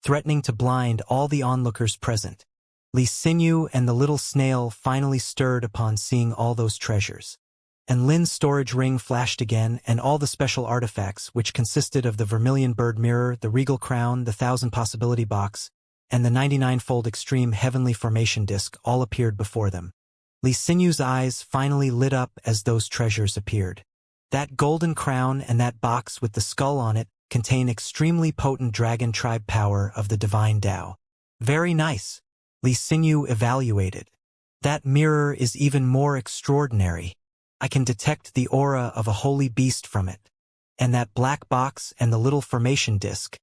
threatening to blind all the onlookers present. Li Sinew and the little snail finally stirred upon seeing all those treasures. And Lin's storage ring flashed again, and all the special artifacts, which consisted of the vermilion bird mirror, the regal crown, the 1000 possibility box, and the 99-fold extreme heavenly formation disc, all appeared before them. Li Sinew's eyes finally lit up as those treasures appeared. That golden crown and that box with the skull on it contain extremely potent dragon tribe power of the divine Tao. Very nice, Li Sinew evaluated. That mirror is even more extraordinary. I can detect the aura of a holy beast from it. And that black box and the little formation disc,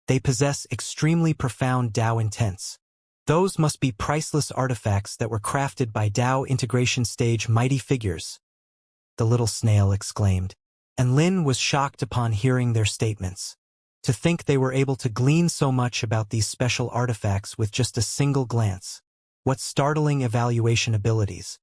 they possess extremely profound Tao intents. Those must be priceless artifacts that were crafted by Tao integration stage mighty figures, the little snail exclaimed. And Lin was shocked upon hearing their statements. To think they were able to glean so much about these special artifacts with just a single glance. What startling evaluation abilities.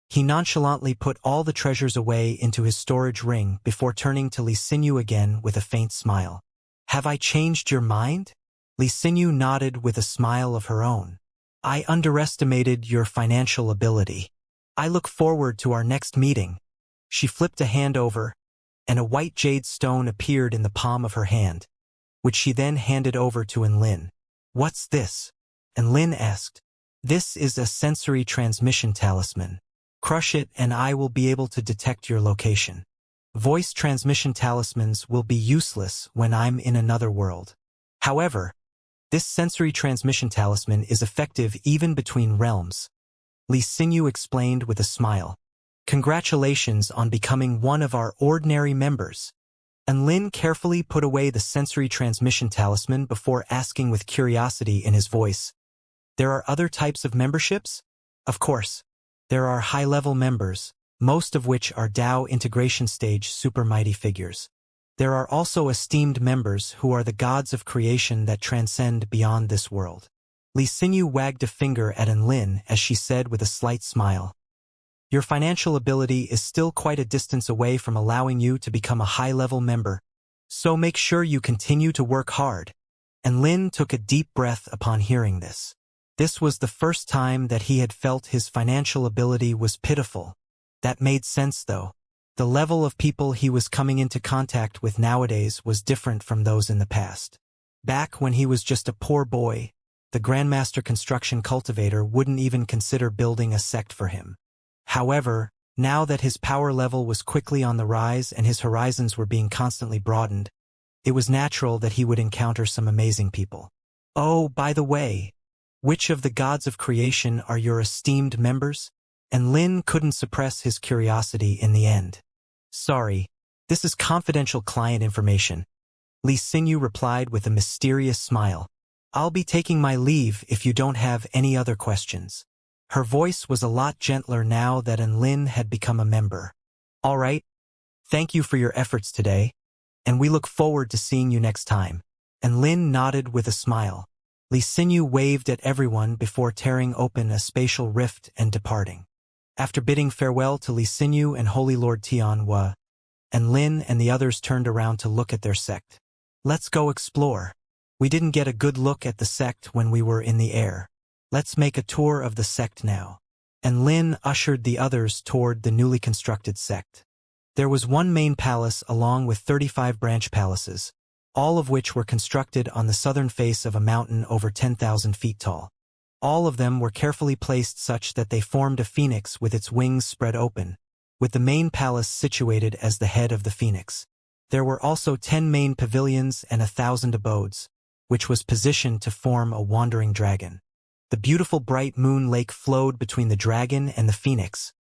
He nonchalantly put all the treasures away into his storage ring before turning to Li Sinew again with a faint smile. Have I changed your mind? Li Sinew nodded with a smile of her own. I underestimated your financial ability. I look forward to our next meeting. She flipped a hand over, and a white jade stone appeared in the palm of her hand, which she then handed over to Lin. What's this? And Lin asked. This is a sensory transmission talisman. Crush it and I will be able to detect your location. Voice transmission talismans will be useless when I'm in another world. However, this sensory transmission talisman is effective even between realms. Li Sinew explained with a smile. Congratulations on becoming one of our ordinary members. And Lin carefully put away the sensory transmission talisman before asking with curiosity in his voice. There are other types of memberships? Of course. There are high-level members, most of which are Dao integration stage super mighty figures. There are also esteemed members who are the gods of creation that transcend beyond this world. Li Xinyu wagged a finger at Enlin as she said with a slight smile, "Your financial ability is still quite a distance away from allowing you to become a high-level member, so make sure you continue to work hard." And Lin took a deep breath upon hearing this. This was the first time that he had felt his financial ability was pitiful. That made sense though. The level of people he was coming into contact with nowadays was different from those in the past. Back when he was just a poor boy, the Grandmaster Construction Cultivator wouldn't even consider building a sect for him. However, now that his power level was quickly on the rise and his horizons were being constantly broadened, it was natural that he would encounter some amazing people. "Oh, by the way, which of the gods of creation are your esteemed members?" And Lin couldn't suppress his curiosity in the end. "Sorry, this is confidential client information," Li Xinyu replied with a mysterious smile. "I'll be taking my leave if you don't have any other questions." Her voice was a lot gentler now that Enlin had become a member. "All right, thank you for your efforts today, and we look forward to seeing you next time." Enlin nodded with a smile. Li Xinyu waved at everyone before tearing open a spatial rift and departing. After bidding farewell to Li Xinyu and Holy Lord Tianhua, Enlin and the others turned around to look at their sect. "Let's go explore. We didn't get a good look at the sect when we were in the air. Let's make a tour of the sect now." And Lin ushered the others toward the newly constructed sect. There was one main palace along with 35 branch palaces, all of which were constructed on the southern face of a mountain over 10,000 feet tall. All of them were carefully placed such that they formed a phoenix with its wings spread open, with the main palace situated as the head of the phoenix. There were also 10 main pavilions and 1,000 abodes, which was positioned to form a wandering dragon. The beautiful bright moon lake flowed between the dragon and the phoenix,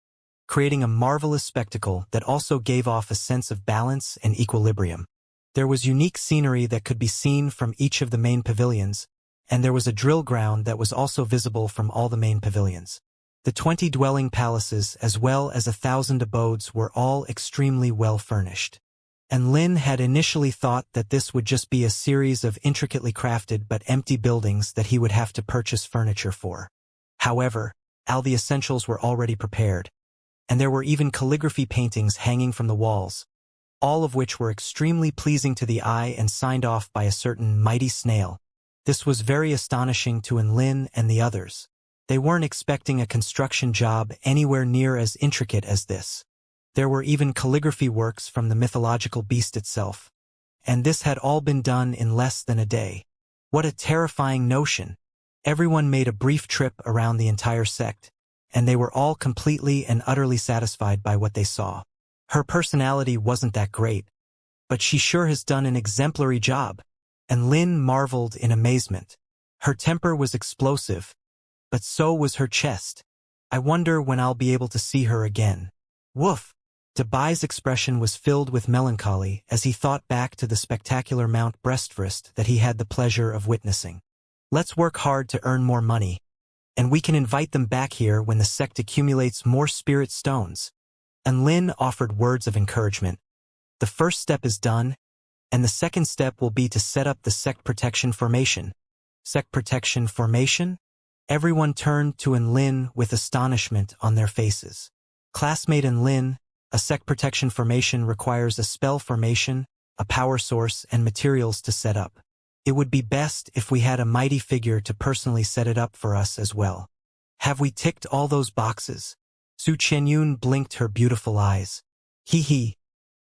creating a marvelous spectacle that also gave off a sense of balance and equilibrium. There was unique scenery that could be seen from each of the main pavilions, and there was a drill ground that was also visible from all the main pavilions. The 20 dwelling palaces as well as 1,000 abodes were all extremely well furnished. And Lin had initially thought that this would just be a series of intricately crafted but empty buildings that he would have to purchase furniture for. However, all the essentials were already prepared, and there were even calligraphy paintings hanging from the walls, all of which were extremely pleasing to the eye and signed off by a certain mighty snail. This was very astonishing to Enlin and the others. They weren't expecting a construction job anywhere near as intricate as this. There were even calligraphy works from the mythological beast itself, and this had all been done in less than a day. What a terrifying notion! Everyone made a brief trip around the entire sect, and they were all completely and utterly satisfied by what they saw. Her personality wasn't that great, but she sure has done an exemplary job, and Lin marveled in amazement. Her temper was explosive, but so was her chest. "I wonder when I'll be able to see her again." Woof! Debai's expression was filled with melancholy as he thought back to the spectacular Mount Breastfirst that he had the pleasure of witnessing. "Let's work hard to earn more money, and we can invite them back here when the sect accumulates more spirit stones." And Lin offered words of encouragement. "The first step is done, and the second step will be to set up the sect protection formation." Sect protection formation? Everyone turned to Enlin with astonishment on their faces. "Classmate Enlin, a sect protection formation requires a spell formation, a power source, and materials to set up. It would be best if we had a mighty figure to personally set it up for us as well. Have we ticked all those boxes?" Su Qianyun blinked her beautiful eyes. "Hee.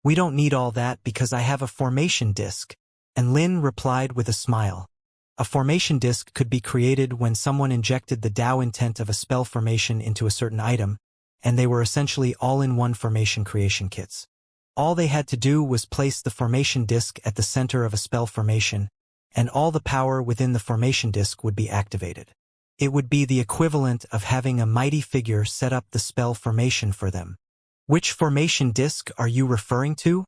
We don't need all that because I have a formation disc." And Lin replied with a smile. A formation disc could be created when someone injected the Dao intent of a spell formation into a certain item, and they were essentially all-in-one formation creation kits. All they had to do was place the formation disc at the center of a spell formation, and all the power within the formation disc would be activated. It would be the equivalent of having a mighty figure set up the spell formation for them. "Which formation disc are you referring to?"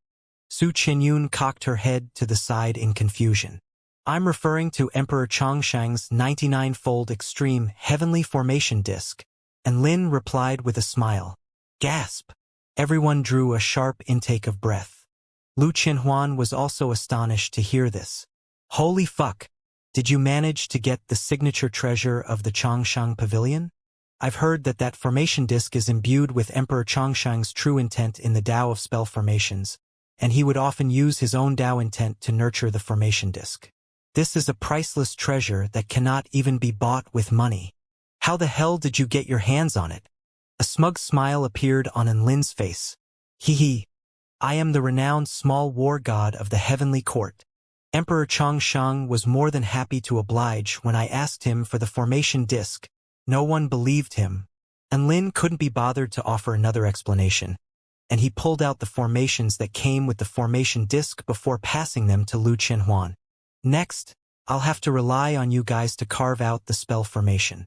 Su Qianyun cocked her head to the side in confusion. "I'm referring to Emperor Chongshang's 99-fold extreme heavenly formation disc." And Lin replied with a smile. Gasp! Everyone drew a sharp intake of breath. Lu Qianhuan was also astonished to hear this. Holy fuck! Did you manage to get the signature treasure of the Changshan Pavilion? I've heard that that formation disc is imbued with Emperor Chongshang's true intent in the Tao of spell formations, and he would often use his own Tao intent to nurture the formation disc. This is a priceless treasure that cannot even be bought with money. How the hell did you get your hands on it? A smug smile appeared on Enlin's face. Hee. I am the renowned small war god of the heavenly court. Emperor Chongshang was more than happy to oblige when I asked him for the formation disc. No one believed him. Enlin couldn't be bothered to offer another explanation, and he pulled out the formations that came with the formation disc before passing them to Lu Qianhuan. Next, I'll have to rely on you guys to carve out the spell formation.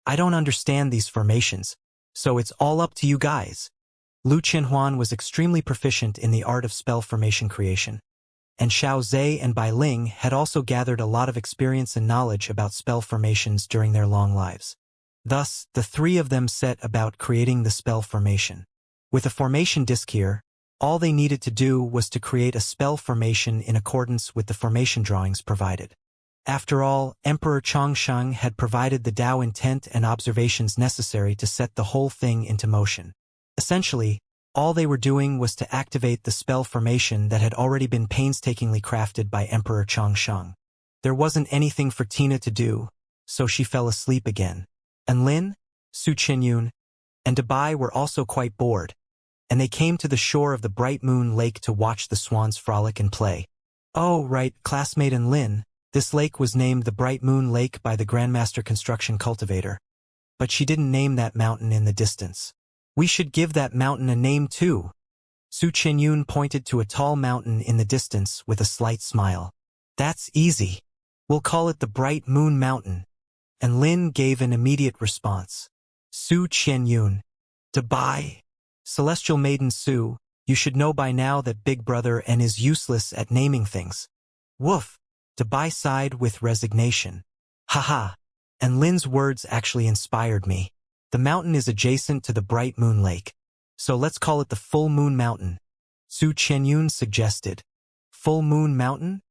I don't understand these formations, so it's all up to you guys. Lu Qianhuan was extremely proficient in the art of spell formation creation, and Xiao Zhe and Bai Ling had also gathered a lot of experience and knowledge about spell formations during their long lives. Thus, the three of them set about creating the spell formation. With a formation disc here, all they needed to do was to create a spell formation in accordance with the formation drawings provided. After all, Emperor Chongshang had provided the Tao intent and observations necessary to set the whole thing into motion. Essentially, all they were doing was to activate the spell formation that had already been painstakingly crafted by Emperor Chongshang. There wasn't anything for Tina to do, so she fell asleep again. And Lin, Su Qianyun, and Dabai were also quite bored, and they came to the shore of the Bright Moon Lake to watch the swans frolic and play. Oh, right, classmate Enlin, this lake was named the Bright Moon Lake by the Grandmaster Construction Cultivator. But she didn't name that mountain in the distance. We should give that mountain a name too. Su Qianyun pointed to a tall mountain in the distance with a slight smile. That's easy. We'll call it the Bright Moon Mountain. And Lin gave an immediate response. Su Qianyun. Dabai. Celestial Maiden Su, you should know by now that Big Brother N is useless at naming things. Woof. Dabai sighed with resignation. Haha. And Lin's words actually inspired me. The mountain is adjacent to the Bright Moon Lake, so let's call it the Full Moon Mountain. Su Qianyun suggested. Full Moon Mountain?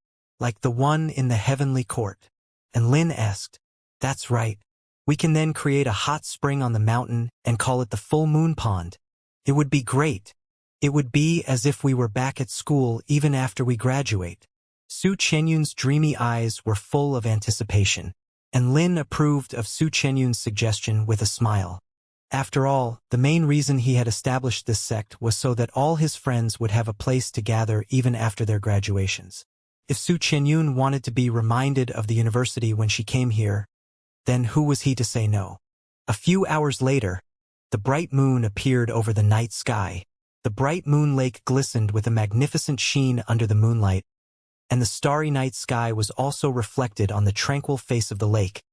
Like the one in the heavenly court. And Lin asked. That's right. We can then create a hot spring on the mountain and call it the Full Moon Pond. It would be great. It would be as if we were back at school even after we graduate. Su Qianyun's dreamy eyes were full of anticipation, and Lin approved of Su Qianyun's suggestion with a smile. After all, the main reason he had established this sect was so that all his friends would have a place to gather even after their graduations. If Su Qianyun wanted to be reminded of the university when she came here, then who was he to say no? A few hours later, the bright moon appeared over the night sky. The bright moon lake glistened with a magnificent sheen under the moonlight, and the starry night sky was also reflected on the tranquil face of the lake,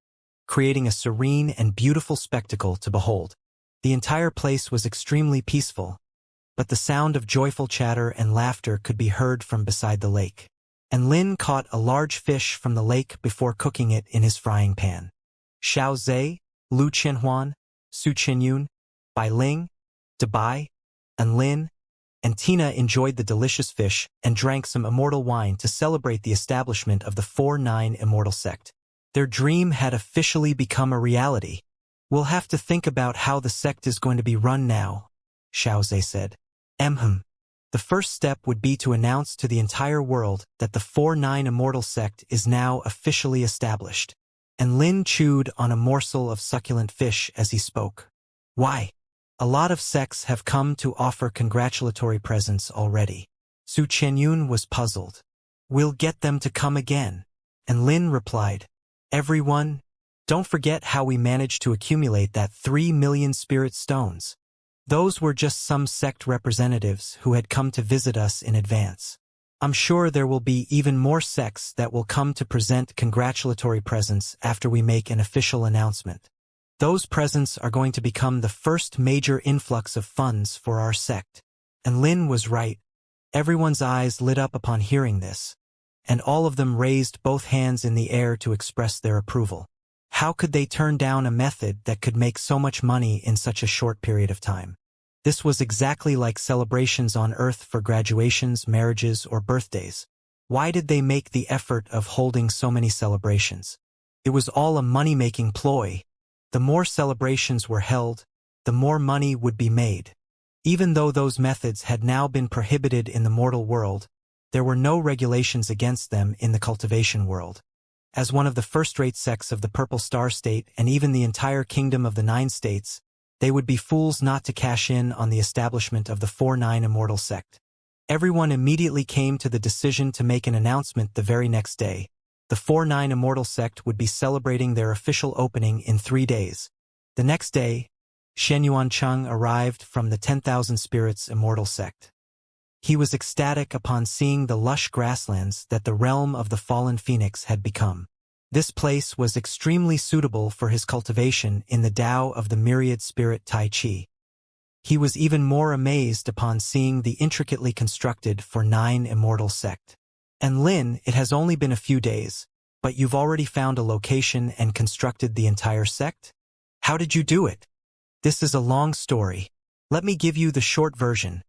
creating a serene and beautiful spectacle to behold. The entire place was extremely peaceful, but the sound of joyful chatter and laughter could be heard from beside the lake. And Lin caught a large fish from the lake before cooking it in his frying pan. Xiao Zhe, Lu Qianhuan, Su Qianyun, Bai Ling, Dabai, and Lin, and Tina enjoyed the delicious fish and drank some immortal wine to celebrate the establishment of the 4-9 Immortal sect. Their dream had officially become a reality. We'll have to think about how the sect is going to be run now, Xiao Zhe said. The first step would be to announce to the entire world that the 4-9 Immortal sect is now officially established. And Lin chewed on a morsel of succulent fish as he spoke. Why? A lot of sects have come to offer congratulatory presents already. Su Qianyun was puzzled. We'll get them to come again. And Lin replied, Everyone, don't forget how we managed to accumulate that 3 million spirit stones. Those were just some sect representatives who had come to visit us in advance. I'm sure there will be even more sects that will come to present congratulatory presents after we make an official announcement. Those presents are going to become the first major influx of funds for our sect. And Lin was right. Everyone's eyes lit up upon hearing this, and all of them raised both hands in the air to express their approval. How could they turn down a method that could make so much money in such a short period of time? This was exactly like celebrations on Earth for graduations, marriages, or birthdays. Why did they make the effort of holding so many celebrations? It was all a money-making ploy. The more celebrations were held, the more money would be made. Even though those methods had now been prohibited in the mortal world, there were no regulations against them in the cultivation world. As one of the first-rate sects of the Purple Star State and even the entire kingdom of the 9 states, they would be fools not to cash in on the establishment of the 4-9 Immortal sect. Everyone immediately came to the decision to make an announcement the very next day. The 4-9 Immortal sect would be celebrating their official opening in 3 days. The next day, Xianxia arrived from the 10,000 Spirits Immortal sect. He was ecstatic upon seeing the lush grasslands that the realm of the fallen phoenix had become. This place was extremely suitable for his cultivation in the Tao of the myriad spirit Tai Chi. He was even more amazed upon seeing the intricately constructed 4-9 Immortal sect. And Lin, it has only been a few days, but you've already found a location and constructed the entire sect? How did you do it? This is a long story. Let me give you the short version.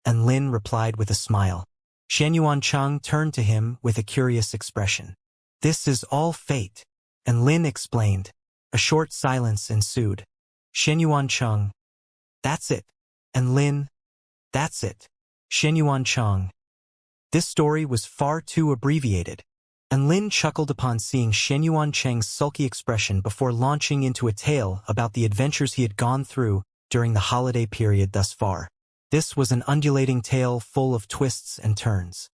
And Lin replied with a smile. Xianxia turned to him with a curious expression. This is all fate. And Lin explained. A short silence ensued. Xianxia. That's it. And Lin. That's it. Xianxia. This story was far too abbreviated. And Lin chuckled upon seeing Xianxia's sulky expression before launching into a tale about the adventures he had gone through during the holiday period thus far. This was an undulating tale full of twists and turns.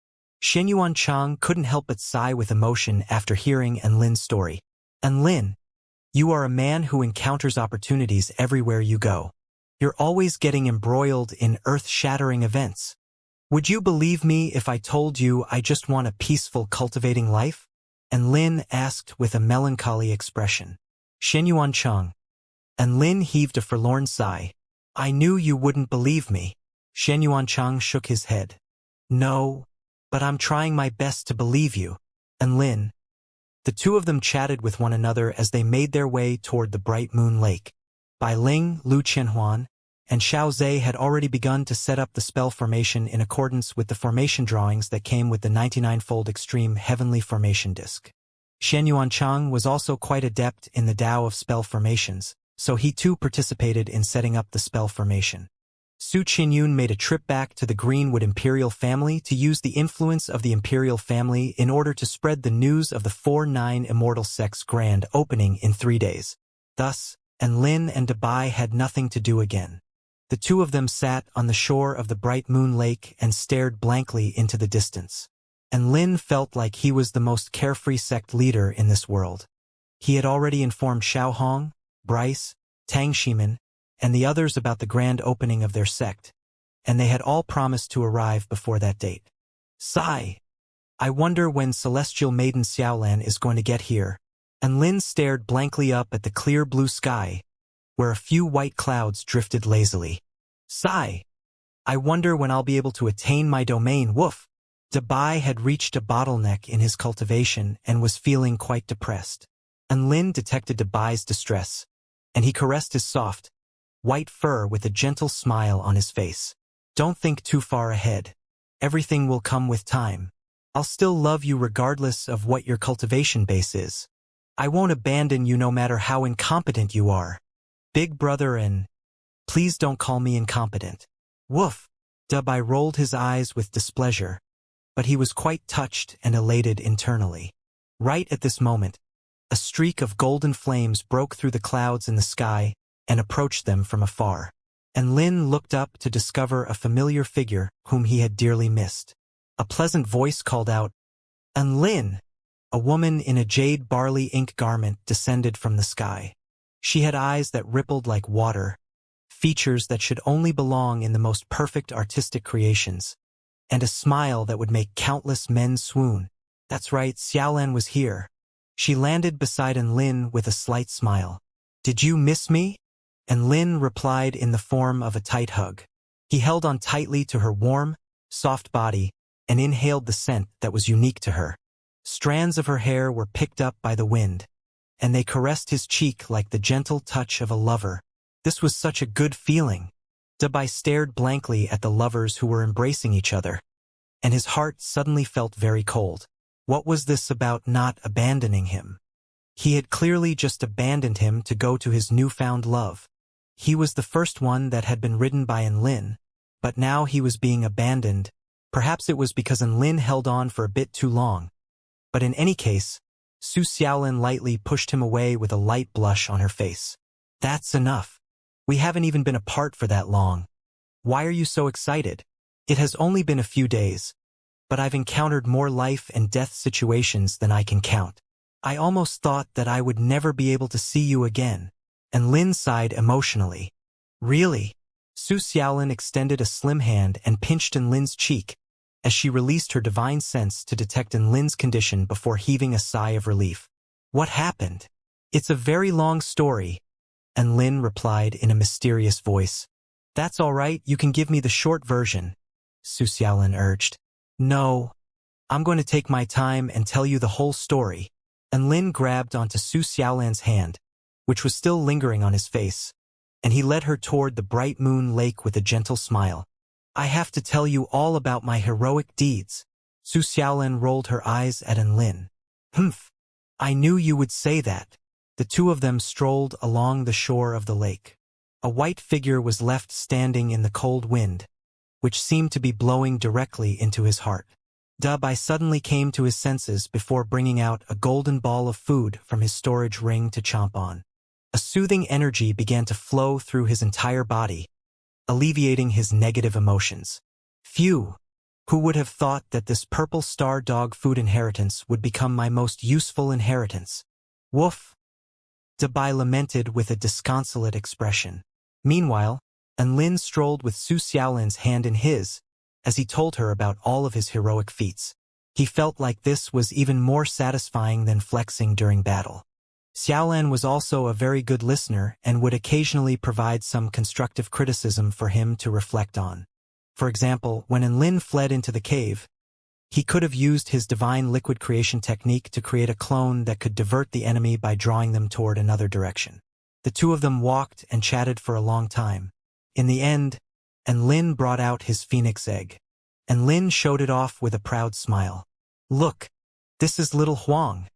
Xianxia couldn't help but sigh with emotion after hearing And Lin's story. And Lin, you are a man who encounters opportunities everywhere you go. You're always getting embroiled in earth-shattering events. Would you believe me if I told you I just want a peaceful cultivating life? And Lin asked with a melancholy expression. Xianxia. And Lin heaved a forlorn sigh. I knew you wouldn't believe me. Xianxia shook his head. No, but I'm trying my best to believe you. And Lin. The two of them chatted with one another as they made their way toward the bright moon lake. Bai Ling, Lu Qianhuan, and Xiao Zhe had already begun to set up the spell formation in accordance with the formation drawings that came with the 99-fold extreme heavenly formation disc. Xianxia was also quite adept in the Tao of spell formations, so he too participated in setting up the spell formation. Su Qinyun made a trip back to the Greenwood Imperial family to use the influence of the Imperial family in order to spread the news of the 4-9 Immortal sect's grand opening in 3 days. Thus, and Lin and Dabai had nothing to do again. The two of them sat on the shore of the bright moon lake and stared blankly into the distance. And Lin felt like he was the most carefree sect leader in this world. He had already informed Xiaohong, Bryce, Tang Shimin, and the others about the grand opening of their sect, and they had all promised to arrive before that date. Sigh. I wonder when Celestial Maiden Xiaolan is going to get here. And Lin stared blankly up at the clear blue sky, where a few white clouds drifted lazily. Sigh. I wonder when I'll be able to attain my domain. Woof. Dabai had reached a bottleneck in his cultivation and was feeling quite depressed. And Lin detected Dabai's distress, and he caressed his soft, white fur with a gentle smile on his face. Don't think too far ahead. Everything will come with time. I'll still love you regardless of what your cultivation base is. I won't abandon you no matter how incompetent you are. Big brother, and please don't call me incompetent. Woof. Dabai rolled his eyes with displeasure, but he was quite touched and elated internally. Right at this moment, a streak of golden flames broke through the clouds in the sky and approached them from afar. And Lin looked up to discover a familiar figure whom he had dearly missed. A pleasant voice called out, "And Lin!" A woman in a jade barley ink garment descended from the sky. She had eyes that rippled like water, features that should only belong in the most perfect artistic creations, and a smile that would make countless men swoon. That's right, Xiaolan was here. She landed beside An Lin with a slight smile. Did you miss me? And Lin replied in the form of a tight hug. He held on tightly to her warm, soft body and inhaled the scent that was unique to her. Strands of her hair were picked up by the wind, and they caressed his cheek like the gentle touch of a lover. This was such a good feeling. Dabai stared blankly at the lovers who were embracing each other, and his heart suddenly felt very cold. What was this about not abandoning him? He had clearly just abandoned him to go to his newfound love. He was the first one that had been ridden by Enlin, but now he was being abandoned. Perhaps it was because Enlin held on for a bit too long. But in any case, Su Xiaolin lightly pushed him away with a light blush on her face. That's enough. We haven't even been apart for that long. Why are you so excited? It has only been a few days, but I've encountered more life and death situations than I can count. I almost thought that I would never be able to see you again. And Lin sighed emotionally. Really? Su Xiaolin extended a slim hand and pinched Lin's cheek, as she released her divine sense to detect Lin's condition before heaving a sigh of relief. What happened? It's a very long story, Lin replied in a mysterious voice. That's all right, you can give me the short version, Su Xiaolin urged. No, I'm going to take my time and tell you the whole story. Lin grabbed onto Su Xiaolin's hand, which was still lingering on his face, and he led her toward the bright moon lake with a gentle smile. I have to tell you all about my heroic deeds. Su Xiaolin rolled her eyes at Lin. Humph, I knew you would say that. The two of them strolled along the shore of the lake. A white figure was left standing in the cold wind, which seemed to be blowing directly into his heart. Dabai suddenly came to his senses before bringing out a golden ball of food from his storage ring to chomp on. A soothing energy began to flow through his entire body, alleviating his negative emotions. Phew! Who would have thought that this purple star dog food inheritance would become my most useful inheritance? Woof! Dabai lamented with a disconsolate expression. Meanwhile, Lin strolled with Su Xiaolin's hand in his, as he told her about all of his heroic feats. He felt like this was even more satisfying than flexing during battle. Xiaolin was also a very good listener and would occasionally provide some constructive criticism for him to reflect on. For example, when Lin fled into the cave, he could have used his divine liquid creation technique to create a clone that could divert the enemy by drawing them toward another direction. The two of them walked and chatted for a long time. In the end, Lin brought out his phoenix egg. Lin showed it off with a proud smile. Look, this is little Huang.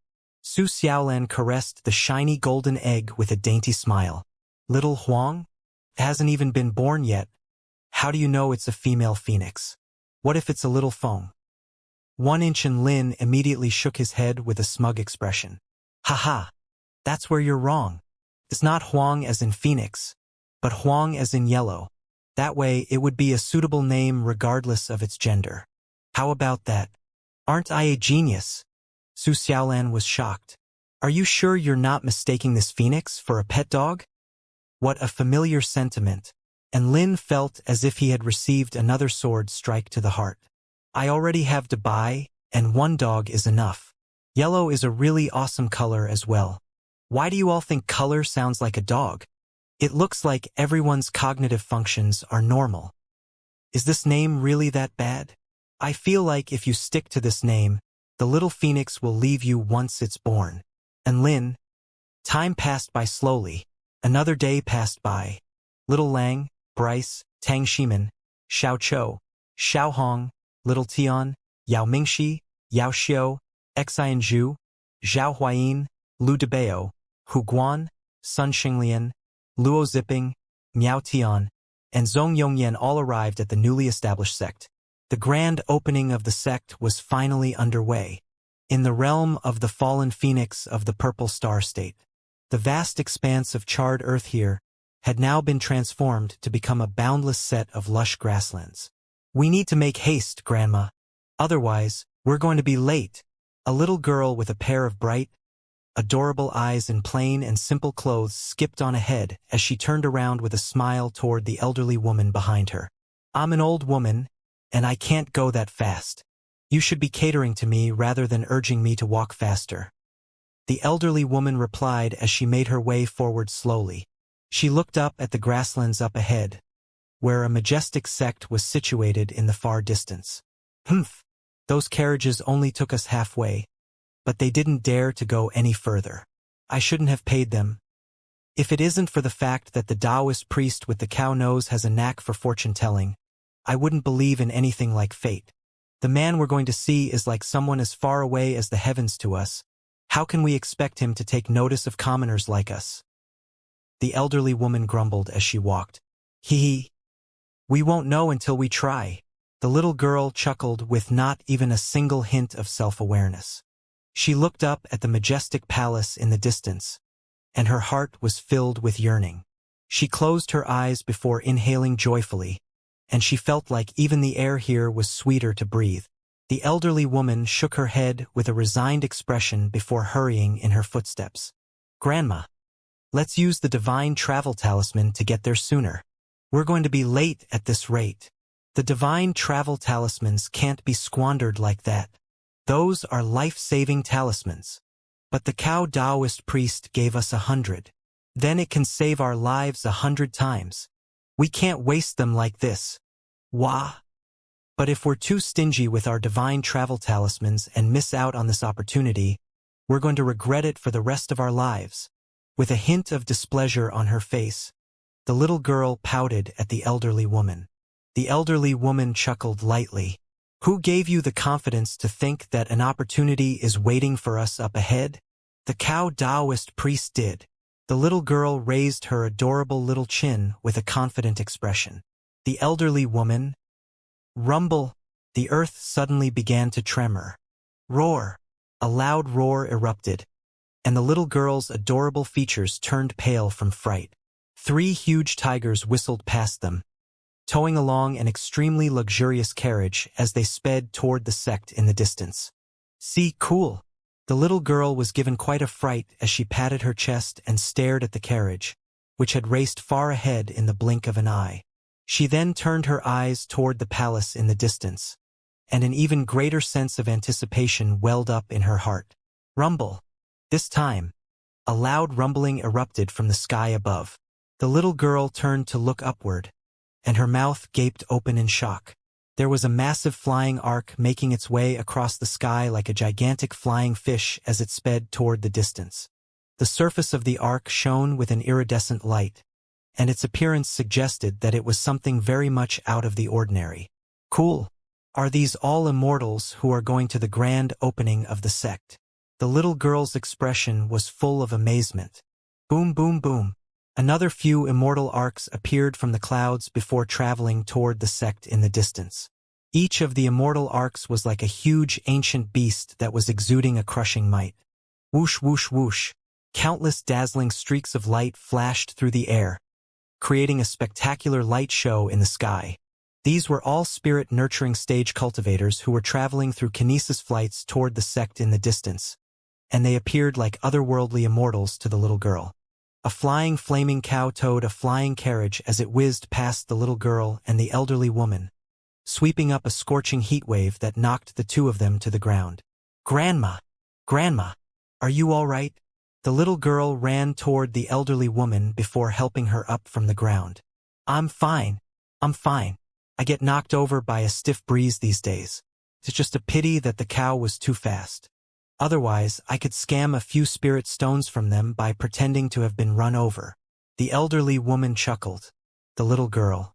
Su Xiaolin caressed the shiny golden egg with a dainty smile. Little Huang? It hasn't even been born yet. How do you know it's a female phoenix? What if it's a little Feng? 1-inch Lin immediately shook his head with a smug expression. Haha, that's where you're wrong. It's not Huang as in phoenix, but Huang as in yellow. That way it would be a suitable name regardless of its gender. How about that? Aren't I a genius? Su Xiaolin was shocked. Are you sure you're not mistaking this phoenix for a pet dog? What a familiar sentiment. Lin felt as if he had received another sword strike to the heart. I already have Dabai, and one dog is enough. Yellow is a really awesome color as well. Why do you all think color sounds like a dog? It looks like everyone's cognitive functions are normal. Is this name really that bad? I feel like if you stick to this name, the little phoenix will leave you once it's born. Lin, time passed by slowly. Another day passed by. Little Lang, Bryce, Tang Shimin, Xiao Chou, Xiao Hong, Little Tian, Yao Mingxi, Yao Xiao, Xian Zhu, Zhao Huayin, Lu Debao, Hu Guan, Sun Xinglian, Luo Ziping, Miao Tian, and Zhong Yongyan all arrived at the newly established sect. The grand opening of the sect was finally underway, in the realm of the fallen phoenix of the Purple Star State. The vast expanse of charred earth here had now been transformed to become a boundless set of lush grasslands. We need to make haste, Grandma. Otherwise, we're going to be late. A little girl with a pair of bright, adorable eyes in plain and simple clothes skipped on ahead as she turned around with a smile toward the elderly woman behind her. I'm an old woman, and I can't go that fast. You should be catering to me rather than urging me to walk faster. The elderly woman replied as she made her way forward slowly. She looked up at the grasslands up ahead, where a majestic sect was situated in the far distance. Humph, those carriages only took us halfway, but they didn't dare to go any further. I shouldn't have paid them. If it isn't for the fact that the Taoist priest with the cow nose has a knack for fortune-telling, I wouldn't believe in anything like fate. The man we're going to see is like someone as far away as the heavens to us. How can we expect him to take notice of commoners like us? The elderly woman grumbled as she walked. Hee. We won't know until we try. The little girl chuckled with not even a single hint of self-awareness. She looked up at the majestic palace in the distance, and her heart was filled with yearning. She closed her eyes before inhaling joyfully, and she felt like even the air here was sweeter to breathe. The elderly woman shook her head with a resigned expression before hurrying in her footsteps. Grandma, let's use the divine travel talisman to get there sooner. We're going to be late at this rate. The divine travel talismans can't be squandered like that. Those are life-saving talismans. But the cow Taoist priest gave us 100. Then it can save our lives 100 times. We can't waste them like this. Wah! But if we're too stingy with our divine travel talismans and miss out on this opportunity, we're going to regret it for the rest of our lives. With a hint of displeasure on her face, the little girl pouted at the elderly woman. The elderly woman chuckled lightly. Who gave you the confidence to think that an opportunity is waiting for us up ahead? The cow Taoist priest did. The little girl raised her adorable little chin with a confident expression. The elderly woman, rumble. The earth suddenly began to tremor. Roar. A loud roar erupted, and the little girl's adorable features turned pale from fright. 3 huge tigers whistled past them, towing along an extremely luxurious carriage as they sped toward the sect in the distance. See, cool. The little girl was given quite a fright as she patted her chest and stared at the carriage, which had raced far ahead in the blink of an eye. She then turned her eyes toward the palace in the distance, and an even greater sense of anticipation welled up in her heart. Rumble. This time, a loud rumbling erupted from the sky above. The little girl turned to look upward, and her mouth gaped open in shock. There was a massive flying arc making its way across the sky like a gigantic flying fish as it sped toward the distance. The surface of the arc shone with an iridescent light, and its appearance suggested that it was something very much out of the ordinary. Cool. Are these all immortals who are going to the grand opening of the sect? The little girl's expression was full of amazement. Boom, boom, boom. Another few immortal arcs appeared from the clouds before traveling toward the sect in the distance. Each of the immortal arcs was like a huge ancient beast that was exuding a crushing might. Whoosh, whoosh, whoosh. Countless dazzling streaks of light flashed through the air, creating a spectacular light show in the sky. These were all spirit-nurturing stage cultivators who were traveling through kinesis flights toward the sect in the distance, and they appeared like otherworldly immortals to the little girl. A flying flaming cow towed a flying carriage as it whizzed past the little girl and the elderly woman, sweeping up a scorching heat wave that knocked the 2 of them to the ground. Grandma! Grandma! Are you all right? The little girl ran toward the elderly woman before helping her up from the ground. I'm fine. I'm fine. I get knocked over by a stiff breeze these days. It's just a pity that the cow was too fast. Otherwise, I could scam a few spirit stones from them by pretending to have been run over. The elderly woman chuckled. The little girl.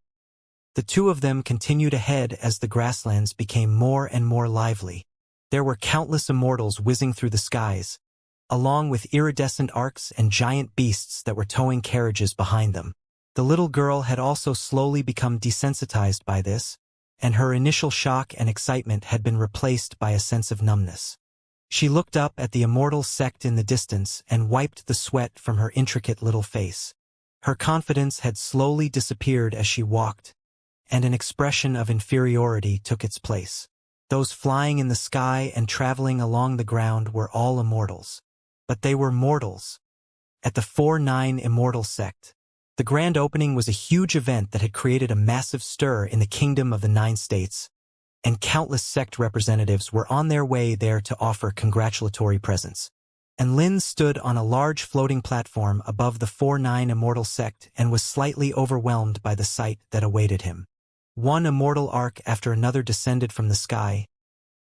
The 2 of them continued ahead as the grasslands became more and more lively. There were countless immortals whizzing through the skies, along with iridescent arcs and giant beasts that were towing carriages behind them. The little girl had also slowly become desensitized by this, and her initial shock and excitement had been replaced by a sense of numbness. She looked up at the immortal sect in the distance and wiped the sweat from her intricate little face. Her confidence had slowly disappeared as she walked, and an expression of inferiority took its place. Those flying in the sky and traveling along the ground were all immortals. But they were mortals. At the 4-9 Immortal sect, the grand opening was a huge event that had created a massive stir in the kingdom of the 9 states, and countless sect representatives were on their way there to offer congratulatory presents. And Lin stood on a large floating platform above the 4-9 Immortal sect and was slightly overwhelmed by the sight that awaited him. One immortal arc after another descended from the sky,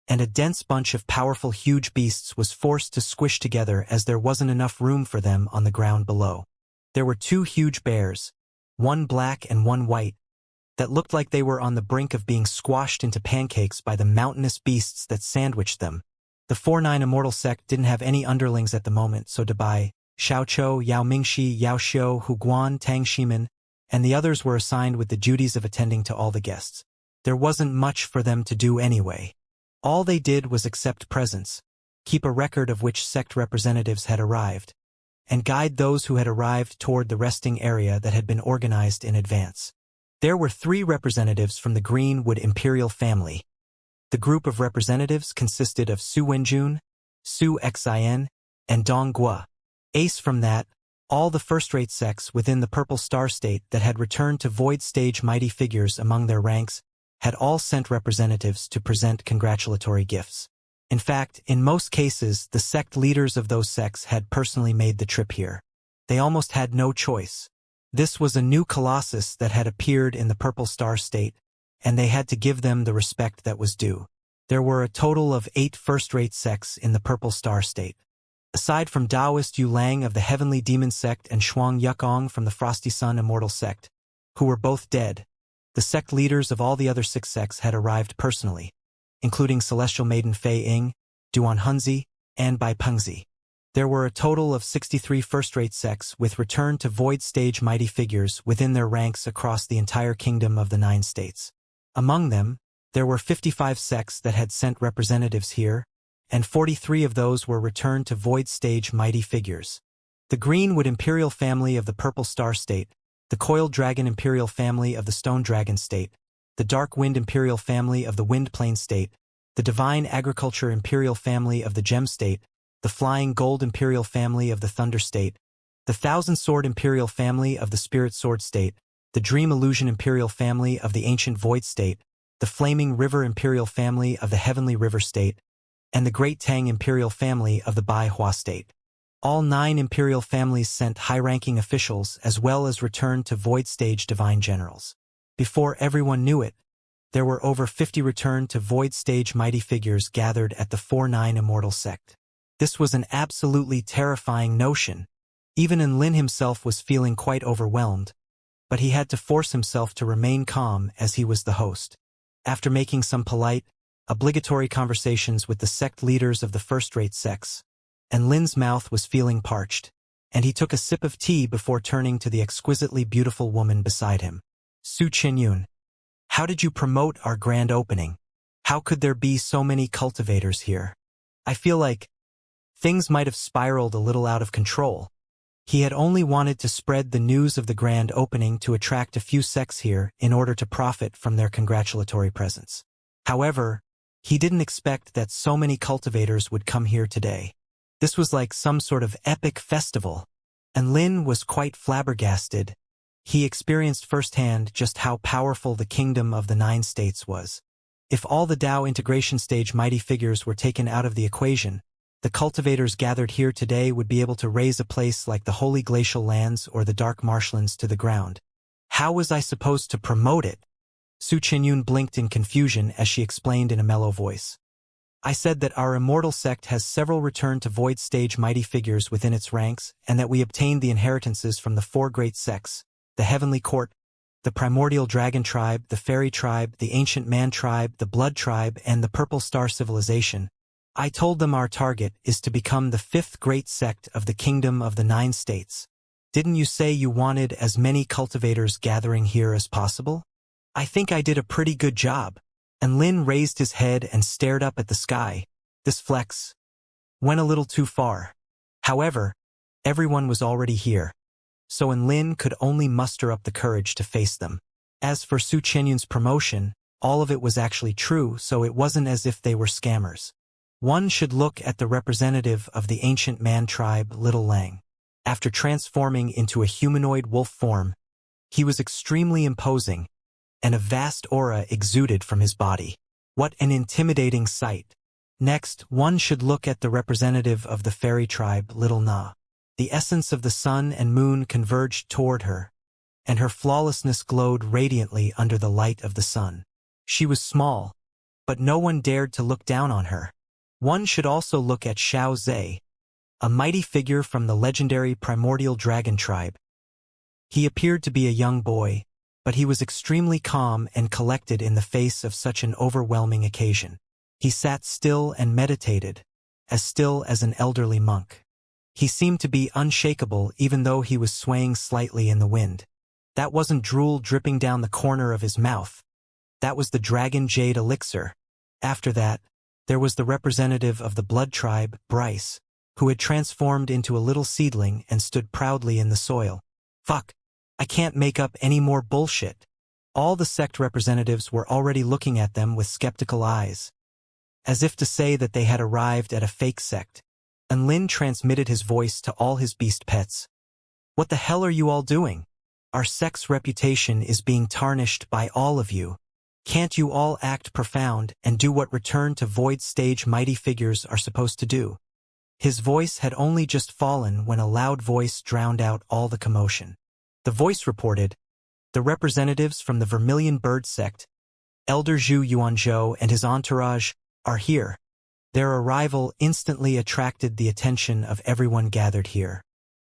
and a dense bunch of powerful huge beasts was forced to squish together as there wasn't enough room for them on the ground below. There were two huge bears, one black and one white, that looked like they were on the brink of being squashed into pancakes by the mountainous beasts that sandwiched them. The 4-9 Immortal sect didn't have any underlings at the moment, so Dabai, Xiaoqiu, Yao Mingxi, Yao Xiu, Hu Guan, Tang Shimin, and the others were assigned with the duties of attending to all the guests. There wasn't much for them to do anyway. All they did was accept presents, keep a record of which sect representatives had arrived, and guide those who had arrived toward the resting area that had been organized in advance. There were 3 representatives from the Greenwood Imperial family. The group of representatives consisted of Su Wenjun, Su Xin, and Dong Guo. Ace from that, all the first-rate sects within the Purple Star State that had returned to Void Stage mighty figures among their ranks had all sent representatives to present congratulatory gifts. In fact, in most cases, the sect leaders of those sects had personally made the trip here. They almost had no choice. This was a new colossus that had appeared in the Purple Star State, and they had to give them the respect that was due. There were a total of 8 first-rate sects in the Purple Star State. Aside from Taoist Yu Lang of the Heavenly Demon Sect and Shuang Yukong from the Frosty Sun Immortal Sect, who were both dead, the sect leaders of all the other 6 sects had arrived personally, including Celestial Maiden Fei Ying, Duan Hunzi, and Bai Pengzi. There were a total of 63 first-rate sects with return to Void Stage mighty figures within their ranks across the entire kingdom of the 9 states. Among them, there were 55 sects that had sent representatives here, and 43 of those were returned to Void Stage mighty figures. The Greenwood Imperial family of the Purple Star State, the Coiled Dragon Imperial family of the Stone Dragon State, the Dark Wind Imperial family of the Wind Plain State, the Divine Agriculture Imperial family of the Gem State, the Flying Gold Imperial family of the Thunder State, the Thousand Sword Imperial family of the Spirit Sword State, the Dream Illusion Imperial family of the Ancient Void State, the Flaming River Imperial family of the Heavenly River State, and the Great Tang Imperial family of the Bai Hua State. All 9 imperial families sent high-ranking officials as well as returned to Void Stage divine generals. Before everyone knew it, there were over 50 returned to Void Stage mighty figures gathered at the 4-9 Immortal sect. This was an absolutely terrifying notion. Even Lin himself was feeling quite overwhelmed, but he had to force himself to remain calm as he was the host. After making some polite, obligatory conversations with the sect leaders of the first-rate sects, and Lin's mouth was feeling parched, and he took a sip of tea before turning to the exquisitely beautiful woman beside him. Su Qinyun, how did you promote our grand opening? How could there be so many cultivators here? I feel like things might have spiraled a little out of control. He had only wanted to spread the news of the grand opening to attract a few sects here in order to profit from their congratulatory presence. However, he didn't expect that so many cultivators would come here today. This was like some sort of epic festival, and Lin was quite flabbergasted. He experienced firsthand just how powerful the kingdom of the 9 states was. If all the Dao integration stage mighty figures were taken out of the equation, the cultivators gathered here today would be able to raise a place like the Holy Glacial Lands or the Dark Marshlands to the ground. How was I supposed to promote it? Su Qinyun blinked in confusion as she explained in a mellow voice. I said that our Immortal sect has several return to Void Stage mighty figures within its ranks, and that we obtained the inheritances from the 4 great sects, the Heavenly Court, the Primordial Dragon Tribe, the Fairy Tribe, the Ancient Man Tribe, the Blood Tribe, and the Purple Star Civilization. I told them our target is to become the 5th great sect of the Kingdom of the 9 States. Didn't you say you wanted as many cultivators gathering here as possible? I think I did a pretty good job. And Lin raised his head and stared up at the sky. This flex went a little too far. However, everyone was already here, so Lin could only muster up the courage to face them. As for Su Qinyun's promotion, all of it was actually true, so it wasn't as if they were scammers. One should look at the representative of the Ancient Man tribe, Little Lang. After transforming into a humanoid wolf form, he was extremely imposing, and a vast aura exuded from his body. What an intimidating sight. Next, one should look at the representative of the fairy tribe, Little Na. The essence of the sun and moon converged toward her, and her flawlessness glowed radiantly under the light of the sun. She was small, but no one dared to look down on her. One should also look at Xiao Zhe, a mighty figure from the legendary primordial dragon tribe. He appeared to be a young boy, but he was extremely calm and collected in the face of such an overwhelming occasion. He sat still and meditated, as still as an elderly monk. He seemed to be unshakable even though he was swaying slightly in the wind. That wasn't drool dripping down the corner of his mouth. That was the dragon jade elixir. After that, there was the representative of the blood tribe, Bryce, who had transformed into a little seedling and stood proudly in the soil. Fuck. I can't make up any more bullshit. All the sect representatives were already looking at them with skeptical eyes, as if to say that they had arrived at a fake sect. And Lin transmitted his voice to all his beast pets. What the hell are you all doing? Our sect's reputation is being tarnished by all of you. Can't you all act profound and do what return to void stage mighty figures are supposed to do? His voice had only just fallen when a loud voice drowned out all the commotion. The voice reported, the representatives from the Vermilion Bird sect, Elder Zhu Yuanzhou and his entourage, are here. Their arrival instantly attracted the attention of everyone gathered here.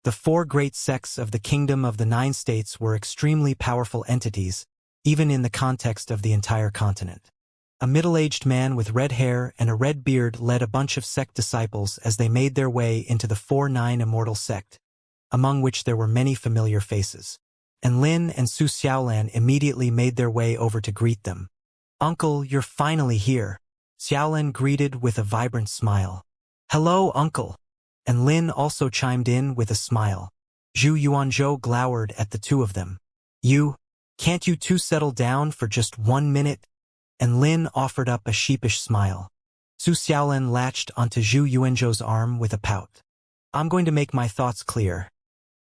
The four great sects of the Kingdom of the Nine States were extremely powerful entities, even in the context of the entire continent. A middle-aged man with red hair and a red beard led a bunch of sect disciples as they made their way into the 4-9 Immortal sect, among which there were many familiar faces. And Lin and Su Xiaolan immediately made their way over to greet them. "Uncle, you're finally here," Xiaolan greeted with a vibrant smile. "Hello, Uncle." And Lin also chimed in with a smile. Zhu Yuanzhou glowered at the two of them. Can't you two settle down for just 1 minute?" And Lin offered up a sheepish smile. Su Xiaolan latched onto Zhu Yuanzhou's arm with a pout. "I'm going to make my thoughts clear.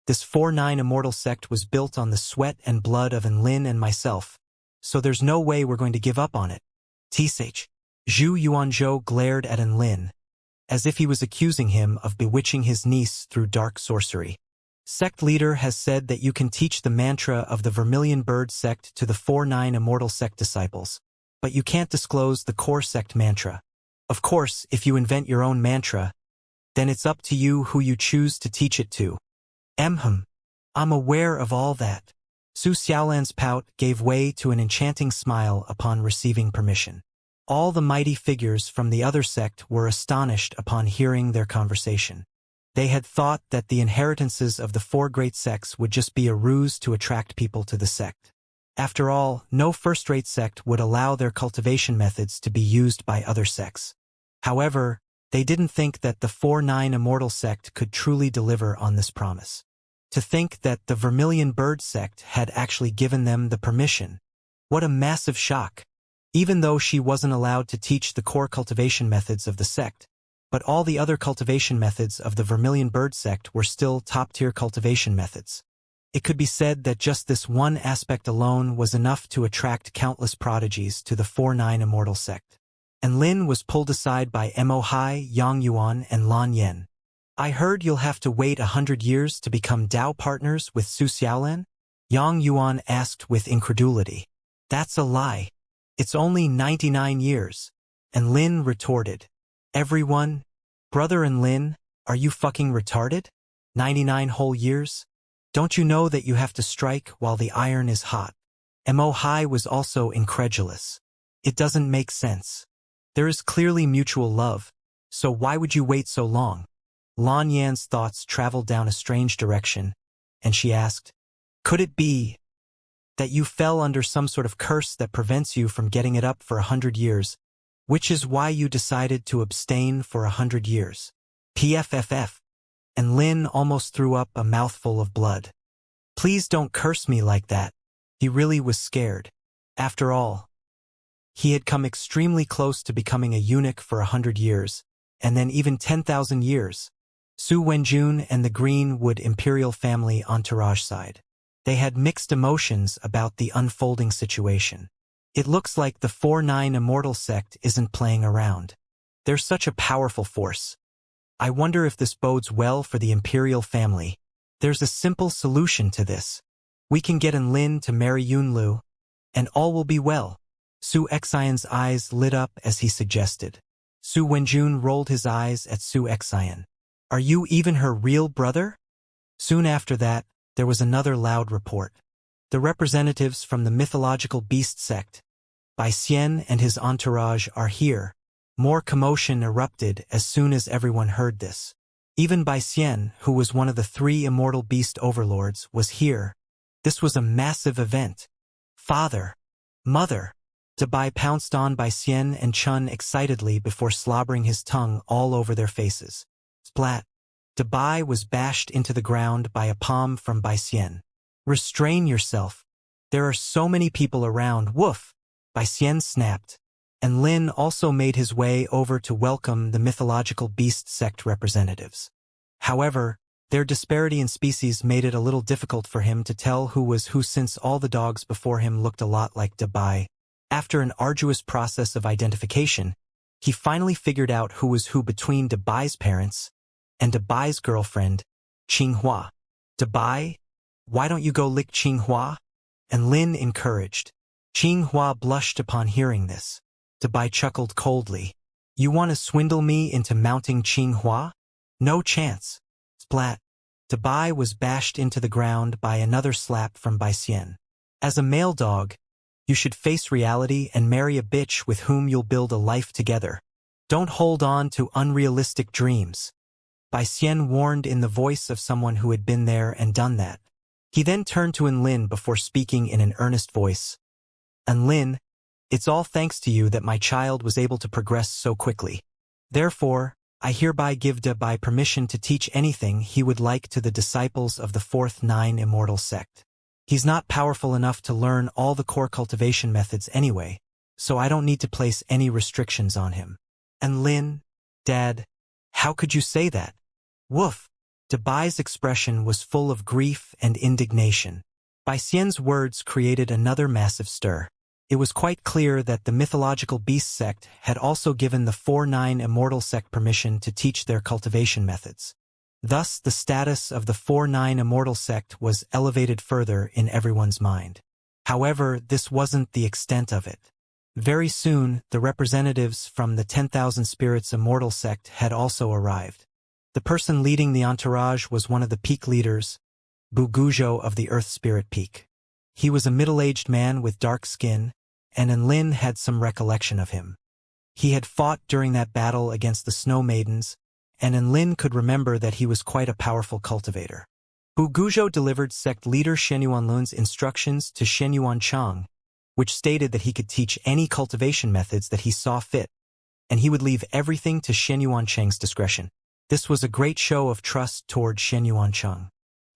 This 4-9 Immortal sect was built on the sweat and blood of Lin and myself, so there's no way we're going to give up on it. Tsage." Zhu Yuanzhou glared at Lin, as if he was accusing him of bewitching his niece through dark sorcery. "Sect leader has said that you can teach the mantra of the Vermilion Bird sect to the 4-9 Immortal sect disciples, but you can't disclose the core sect mantra. Of course, if you invent your own mantra, then it's up to you who you choose to teach it to." I'm aware of all that." Su Xiaolan's pout gave way to an enchanting smile upon receiving permission. All the mighty figures from the other sect were astonished upon hearing their conversation. They had thought that the inheritances of the four great sects would just be a ruse to attract people to the sect. After all, no first-rate sect would allow their cultivation methods to be used by other sects. However, they didn't think that the 4-9 Immortal sect could truly deliver on this promise. To think that the Vermilion Bird sect had actually given them the permission. What a massive shock. Even though she wasn't allowed to teach the core cultivation methods of the sect, but all the other cultivation methods of the Vermilion Bird sect were still top-tier cultivation methods. It could be said that just this one aspect alone was enough to attract countless prodigies to the 4-9 Immortal sect. And Lin was pulled aside by Mo Hai, Yang Yuan, and Lan Yen. "I heard you'll have to wait 100 years to become Dao partners with Su Xiaolan?" Yang Yuan asked with incredulity. "That's a lie. It's only 99 years. And Lin retorted. "Everyone? Brother and Lin, are you fucking retarded? 99 whole years? Don't you know that you have to strike while the iron is hot?" Mo Hai was also incredulous. "It doesn't make sense. There is clearly mutual love, so why would you wait so long?" Lan Yan's thoughts traveled down a strange direction, and she asked, "Could it be that you fell under some sort of curse that prevents you from getting it up for 100 years, which is why you decided to abstain for 100 years? PFFF. And Lin almost threw up a mouthful of blood. "Please don't curse me like that." He really was scared. After all, he had come extremely close to becoming a eunuch for 100 years, and then even 10,000 years. Su Wenjun and the Greenwood imperial family entourage side. They had mixed emotions about the unfolding situation. It looks like the 4-9 Immortal sect isn't playing around. They're such a powerful force. I wonder if this bodes well for the imperial family. There's a simple solution to this. We can get Lin to marry Yunlu, and all will be well. Su Xian's eyes lit up as he suggested. Su Wenjun rolled his eyes at Su Xian. "Are you even her real brother?" Soon after that, there was another loud report. The representatives from the mythological beast sect, Bai Xian and his entourage, are here. More commotion erupted as soon as everyone heard this. Even Bai Xian, who was one of the 3 immortal beast overlords, was here. This was a massive event. Father! Mother! Dabai pounced on Bai Xian and Chun excitedly before slobbering his tongue all over their faces. Splat! Dabai was bashed into the ground by a palm from Bai Xian. Restrain yourself. There are so many people around. Woof! Bai Xian snapped. And Lin also made his way over to welcome the mythological beast sect representatives. However, their disparity in species made it a little difficult for him to tell who was who, since all the dogs before him looked a lot like Dabai. After an arduous process of identification, he finally figured out who was who between Dabai's parents and Dabai's girlfriend, Qinghua. Dabai, why don't you go lick Qinghua? And Lin encouraged. Qinghua blushed upon hearing this. Dabai chuckled coldly. You want to swindle me into mounting Qinghua? No chance. Splat. Dabai was bashed into the ground by another slap from Bai Xian. As a male dog, you should face reality and marry a bitch with whom you'll build a life together. Don't hold on to unrealistic dreams. Bai Xian warned in the voice of someone who had been there and done that. He then turned to Enlin before speaking in an earnest voice. Enlin, it's all thanks to you that my child was able to progress so quickly. Therefore, I hereby give Dabai permission to teach anything he would like to the disciples of the 4th 9 Immortal sect. He's not powerful enough to learn all the core cultivation methods anyway, so I don't need to place any restrictions on him. And Lin, Dad, how could you say that? Woof! Dabai's expression was full of grief and indignation. Bai Xian's words created another massive stir. It was quite clear that the mythological beast sect had also given the 4-9 Immortal sect permission to teach their cultivation methods. Thus, the status of the 4-9 Immortal sect was elevated further in everyone's mind. However, this wasn't the extent of it. Very soon, the representatives from the 10,000 Spirits Immortal sect had also arrived. The person leading the entourage was one of the peak leaders, Bu Guizhou of the Earth Spirit Peak. He was a middle-aged man with dark skin, and Enlin had some recollection of him. He had fought during that battle against the Snow Maidens, and Enlin could remember that he was quite a powerful cultivator. Bu Guizhou delivered sect leader Shen Yuanlun's instructions to Shen Yuanchang, which stated that he could teach any cultivation methods that he saw fit, and he would leave everything to Shen Yuanchang's discretion. This was a great show of trust toward Shen Yuanchang.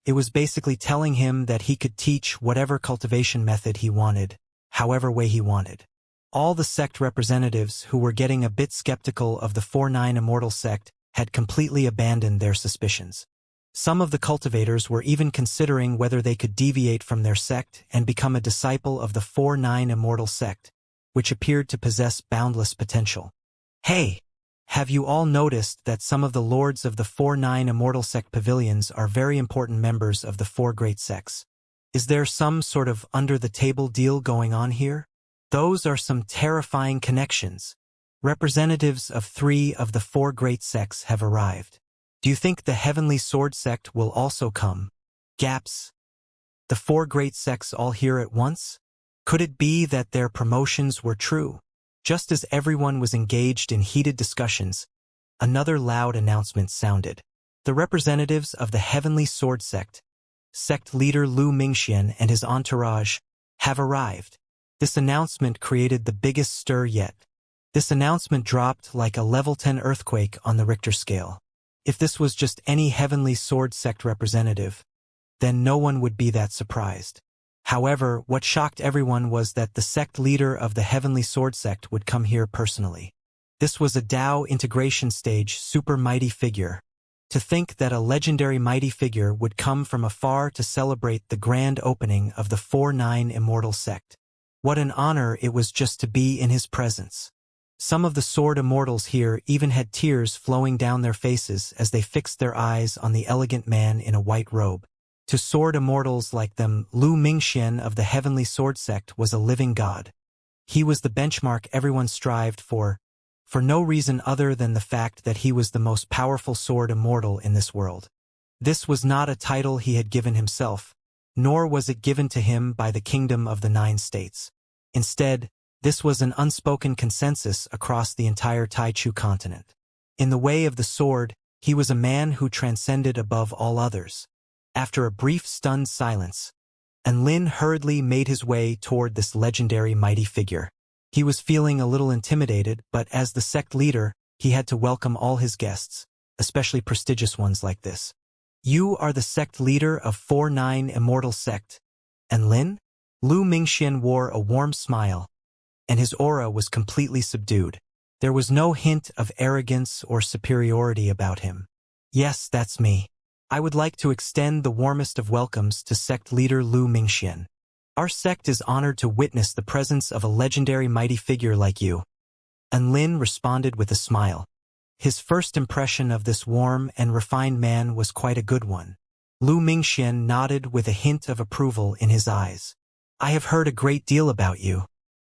It was basically telling him that he could teach whatever cultivation method he wanted, however way he wanted. All the sect representatives who were getting a bit skeptical of the 4-9 Immortal sect had completely abandoned their suspicions. Some of the cultivators were even considering whether they could deviate from their sect and become a disciple of the 4-9 Immortal sect, which appeared to possess boundless potential. Hey! Have you all noticed that some of the lords of the 4-9 Immortal sect pavilions are very important members of the 4 great sects? Is there some sort of under-the-table deal going on here? Those are some terrifying connections. Representatives of 3 of the 4 great sects have arrived. Do you think the Heavenly Sword sect will also come? Gaps. The 4 great sects all here at once? Could it be that their promotions were true? Just as everyone was engaged in heated discussions, another loud announcement sounded. The representatives of the Heavenly Sword sect, sect leader Lu Mingxian and his entourage, have arrived. This announcement created the biggest stir yet. This announcement dropped like a level 10 earthquake on the Richter scale. If this was just any Heavenly Sword sect representative, then no one would be that surprised. However, what shocked everyone was that the sect leader of the Heavenly Sword sect would come here personally. This was a Dao integration stage super mighty figure. To think that a legendary mighty figure would come from afar to celebrate the grand opening of the 4-9 Immortal sect. What an honor it was just to be in his presence. Some of the Sword Immortals here even had tears flowing down their faces as they fixed their eyes on the elegant man in a white robe. To Sword Immortals like them, Lu Mingxian of the Heavenly Sword sect was a living god. He was the benchmark everyone strived for no reason other than the fact that he was the most powerful Sword Immortal in this world. This was not a title he had given himself, nor was it given to him by the Kingdom of the Nine States. Instead, this was an unspoken consensus across the entire Taichu continent. In the way of the sword, he was a man who transcended above all others. After a brief stunned silence, Lin hurriedly made his way toward this legendary mighty figure. He was feeling a little intimidated, but as the sect leader, he had to welcome all his guests, especially prestigious ones like this. You are the sect leader of 49 Immortal sect. And Lin? Lu Mingxian wore a warm smile, and his aura was completely subdued. There was no hint of arrogance or superiority about him. Yes, that's me. I would like to extend the warmest of welcomes to sect leader Lu Mingxian. Our sect is honored to witness the presence of a legendary mighty figure like you. And Lin responded with a smile. His first impression of this warm and refined man was quite a good one. Lu Mingxian nodded with a hint of approval in his eyes. I have heard a great deal about you.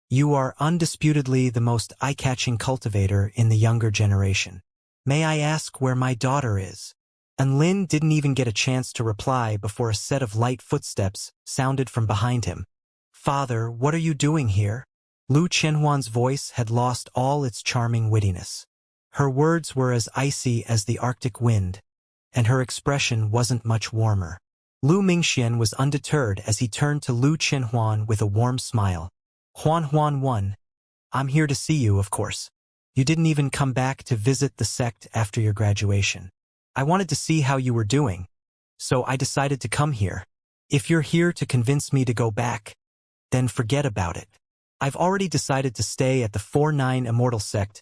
You are undisputedly the most eye-catching cultivator in the younger generation. May I ask where my daughter is? And Lin didn't even get a chance to reply before a set of light footsteps sounded from behind him. Father, what are you doing here? Lu Qianhuan's voice had lost all its charming wittiness. Her words were as icy as the Arctic wind, and her expression wasn't much warmer. Lu Mingxian was undeterred as he turned to Lu Qianhuan with a warm smile. Huan, I'm here to see you, of course. You didn't even come back to visit the sect after your graduation. I wanted to see how you were doing, so I decided to come here. If you're here to convince me to go back, then forget about it. I've already decided to stay at the 49 Immortal sect,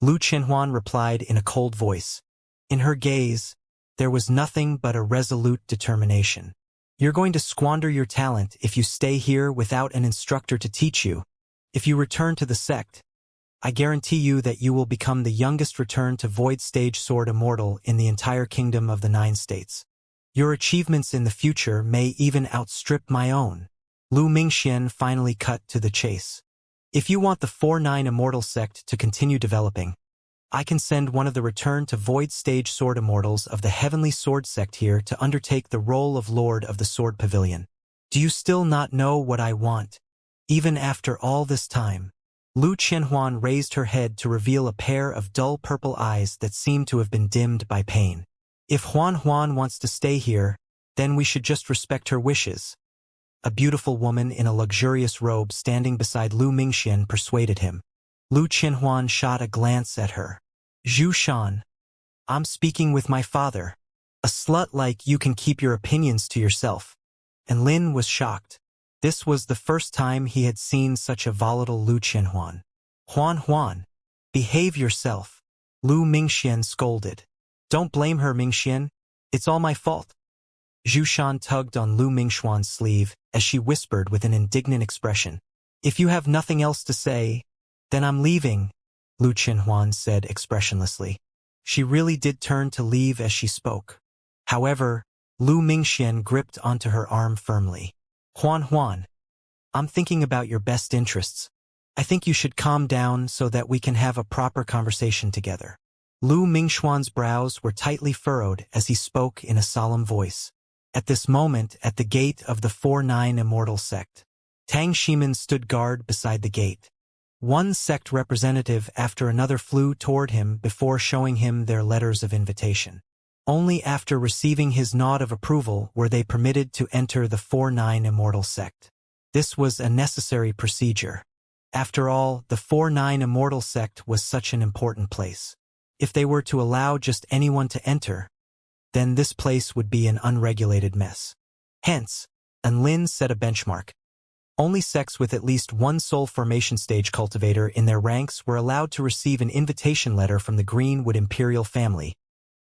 Lu Qianhuan replied in a cold voice. In her gaze, there was nothing but a resolute determination. You're going to squander your talent if you stay here without an instructor to teach you. If you return to the sect, I guarantee you that you will become the youngest return to Void Stage Sword Immortal in the entire Kingdom of the Nine States. Your achievements in the future may even outstrip my own. Lu Mingxian finally cut to the chase. If you want the 49 Immortal sect to continue developing, I can send one of the Return to Void Stage Sword Immortals of the Heavenly Sword sect here to undertake the role of Lord of the Sword Pavilion. Do you still not know what I want? Even after all this time? Lu Qianhuan raised her head to reveal a pair of dull purple eyes that seemed to have been dimmed by pain. If Huan wants to stay here, then we should just respect her wishes. A beautiful woman in a luxurious robe standing beside Lu Mingxian persuaded him. Lu Qianhuan shot a glance at her. Zhu Shan, I'm speaking with my father. A slut like you can keep your opinions to yourself. And Lin was shocked. This was the first time he had seen such a volatile Lu Qianhuan. Huan, behave yourself. Lu Mingxian scolded. Don't blame her, Mingxian. It's all my fault. Zhu Shan tugged on Lu Mingxuan's sleeve as she whispered with an indignant expression. If you have nothing else to say, then I'm leaving, Lu Qianhuan said expressionlessly. She really did turn to leave as she spoke. However, Lu Mingxian gripped onto her arm firmly. Huan, I'm thinking about your best interests. I think you should calm down so that we can have a proper conversation together. Lu Mingxuan's brows were tightly furrowed as he spoke in a solemn voice. At this moment, at the gate of the 49 Immortal sect, Tang Shimin stood guard beside the gate. One sect representative after another flew toward him before showing him their letters of invitation. Only after receiving his nod of approval were they permitted to enter the 49 Immortal sect. This was a necessary procedure. After all, the 49 Immortal sect was such an important place. If they were to allow just anyone to enter, then this place would be an unregulated mess. Hence, Lin set a benchmark. Only sects with at least one soul formation stage cultivator in their ranks were allowed to receive an invitation letter from the Greenwood Imperial family,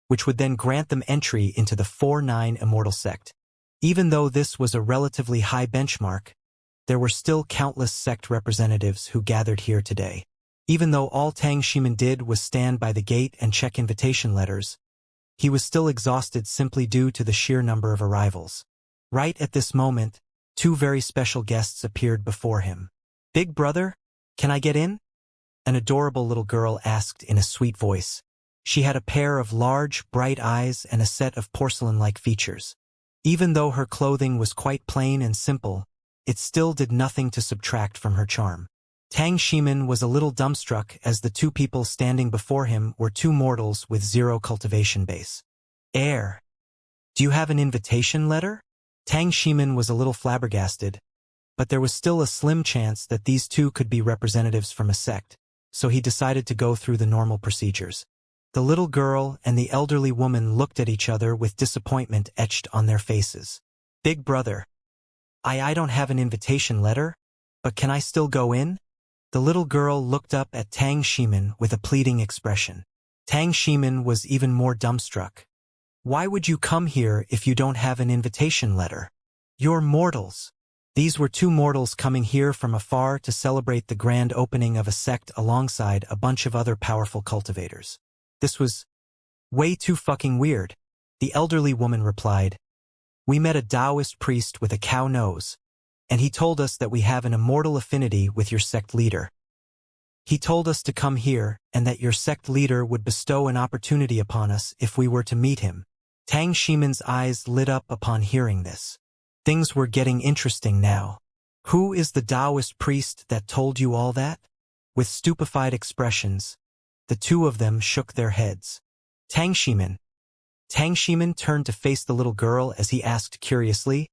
which would then grant them entry into the 49 Immortal sect. Even though this was a relatively high benchmark, there were still countless sect representatives who gathered here today. Even though all Tang Shimin did was stand by the gate and check invitation letters, he was still exhausted simply due to the sheer number of arrivals. Right at this moment, two very special guests appeared before him. Big brother, can I get in? An adorable little girl asked in a sweet voice. She had a pair of large, bright eyes and a set of porcelain-like features. Even though her clothing was quite plain and simple, it still did nothing to subtract from her charm. Tang Shimin was a little dumbstruck as the two people standing before him were two mortals with zero cultivation base. "Heir, do you have an invitation letter?" Tang Shimin was a little flabbergasted, but there was still a slim chance that these two could be representatives from a sect, so he decided to go through the normal procedures. The little girl and the elderly woman looked at each other with disappointment etched on their faces. "Big brother, I don't have an invitation letter, but can I still go in?" The little girl looked up at Tang Shimin with a pleading expression. Tang Shimin was even more dumbstruck. "Why would you come here if you don't have an invitation letter? You're mortals." These were two mortals coming here from afar to celebrate the grand opening of a sect alongside a bunch of other powerful cultivators. This was way too fucking weird. The elderly woman replied, "We met a Taoist priest with a cow nose, and he told us that we have an immortal affinity with your sect leader. He told us to come here and that your sect leader would bestow an opportunity upon us if we were to meet him." Tang Shimin's eyes lit up upon hearing this. Things were getting interesting now. "Who is the Taoist priest that told you all that?" With stupefied expressions, the two of them shook their heads. Tang Shimin turned to face the little girl as he asked curiously,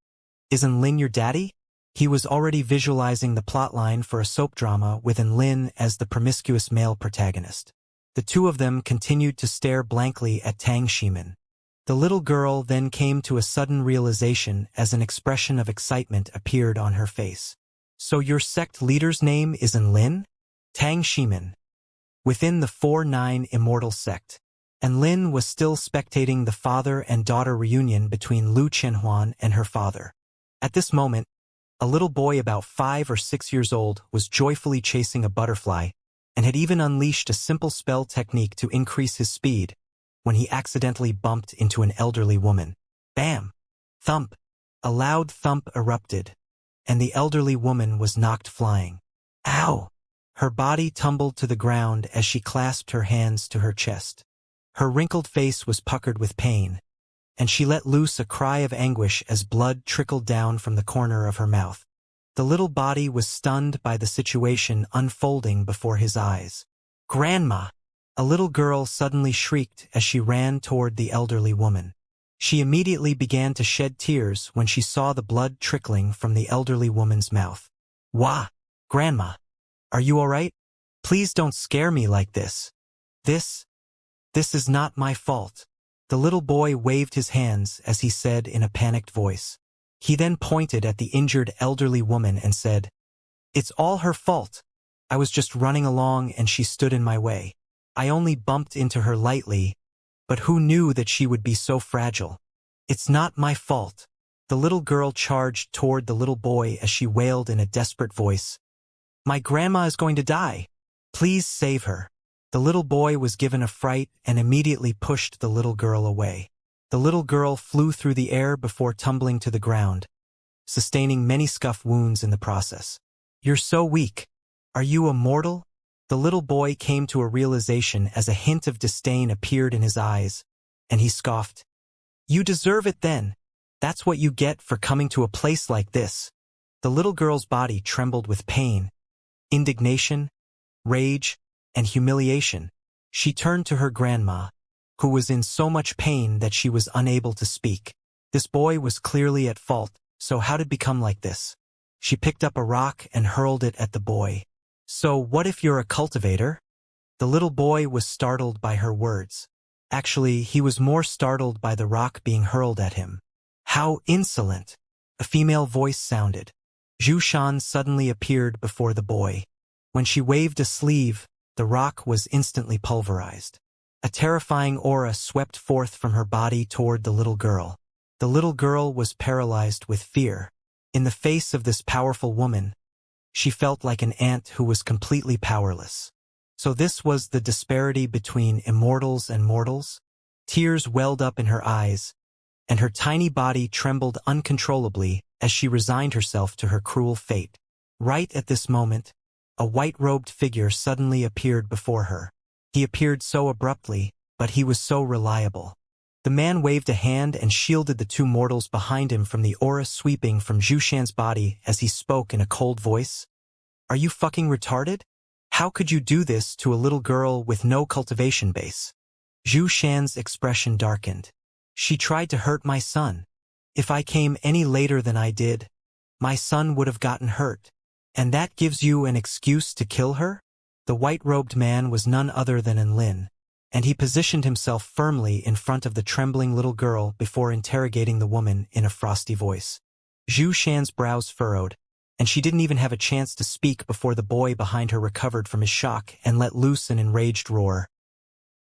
"Isn't Lin your daddy?" He was already visualizing the plotline for a soap drama with Lin as the promiscuous male protagonist. The two of them continued to stare blankly at Tang Shimin. The little girl then came to a sudden realization as an expression of excitement appeared on her face. "So your sect leader's name is Lin?" Tang Shimin. Within the 4-9 Immortal sect, Lin was still spectating the father and daughter reunion between Lu Qianhuan and her father. At this moment, a little boy about 5 or 6 years old was joyfully chasing a butterfly and had even unleashed a simple spell technique to increase his speed when he accidentally bumped into an elderly woman. Bam! Thump! A loud thump erupted, and the elderly woman was knocked flying. Ow! Her body tumbled to the ground as she clasped her hands to her chest. Her wrinkled face was puckered with pain, and she let loose a cry of anguish as blood trickled down from the corner of her mouth. The little body was stunned by the situation unfolding before his eyes. "Grandma!" A little girl suddenly shrieked as she ran toward the elderly woman. She immediately began to shed tears when she saw the blood trickling from the elderly woman's mouth. "Wah! Grandma! Are you all right? Please don't scare me like this. This is not my fault." The little boy waved his hands as he said in a panicked voice. He then pointed at the injured elderly woman and said, "It's all her fault. I was just running along and she stood in my way. I only bumped into her lightly, but who knew that she would be so fragile? It's not my fault." The little girl charged toward the little boy as she wailed in a desperate voice, "My grandma is going to die. Please save her." The little boy was given a fright and immediately pushed the little girl away. The little girl flew through the air before tumbling to the ground, sustaining many scuff wounds in the process. "You're so weak. Are you a mortal?" The little boy came to a realization as a hint of disdain appeared in his eyes, and he scoffed. "You deserve it then. That's what you get for coming to a place like this." The little girl's body trembled with pain, indignation, rage, and humiliation. She turned to her grandma, who was in so much pain that she was unable to speak. This boy was clearly at fault, so how did it become like this? She picked up a rock and hurled it at the boy. "So what if you're a cultivator?" The little boy was startled by her words. Actually, he was more startled by the rock being hurled at him. "How insolent!" A female voice sounded. Zhu Shan suddenly appeared before the boy. When she waved a sleeve, the rock was instantly pulverized. A terrifying aura swept forth from her body toward the little girl. The little girl was paralyzed with fear. In the face of this powerful woman, she felt like an ant who was completely powerless. So this was the disparity between immortals and mortals? Tears welled up in her eyes, and her tiny body trembled uncontrollably as she resigned herself to her cruel fate. Right at this moment, a white-robed figure suddenly appeared before her. He appeared so abruptly, but he was so reliable. The man waved a hand and shielded the two mortals behind him from the aura sweeping from Zhu Shan's body as he spoke in a cold voice. Are you fucking retarded? How could you do this to a little girl with no cultivation base? Zhu Shan's expression darkened. She tried to hurt my son. If I came any later than I did, my son would have gotten hurt. And that gives you an excuse to kill her? The white-robed man was none other than Enlin, and he positioned himself firmly in front of the trembling little girl before interrogating the woman in a frosty voice. Zhu Shan's brows furrowed, and she didn't even have a chance to speak before the boy behind her recovered from his shock and let loose an enraged roar.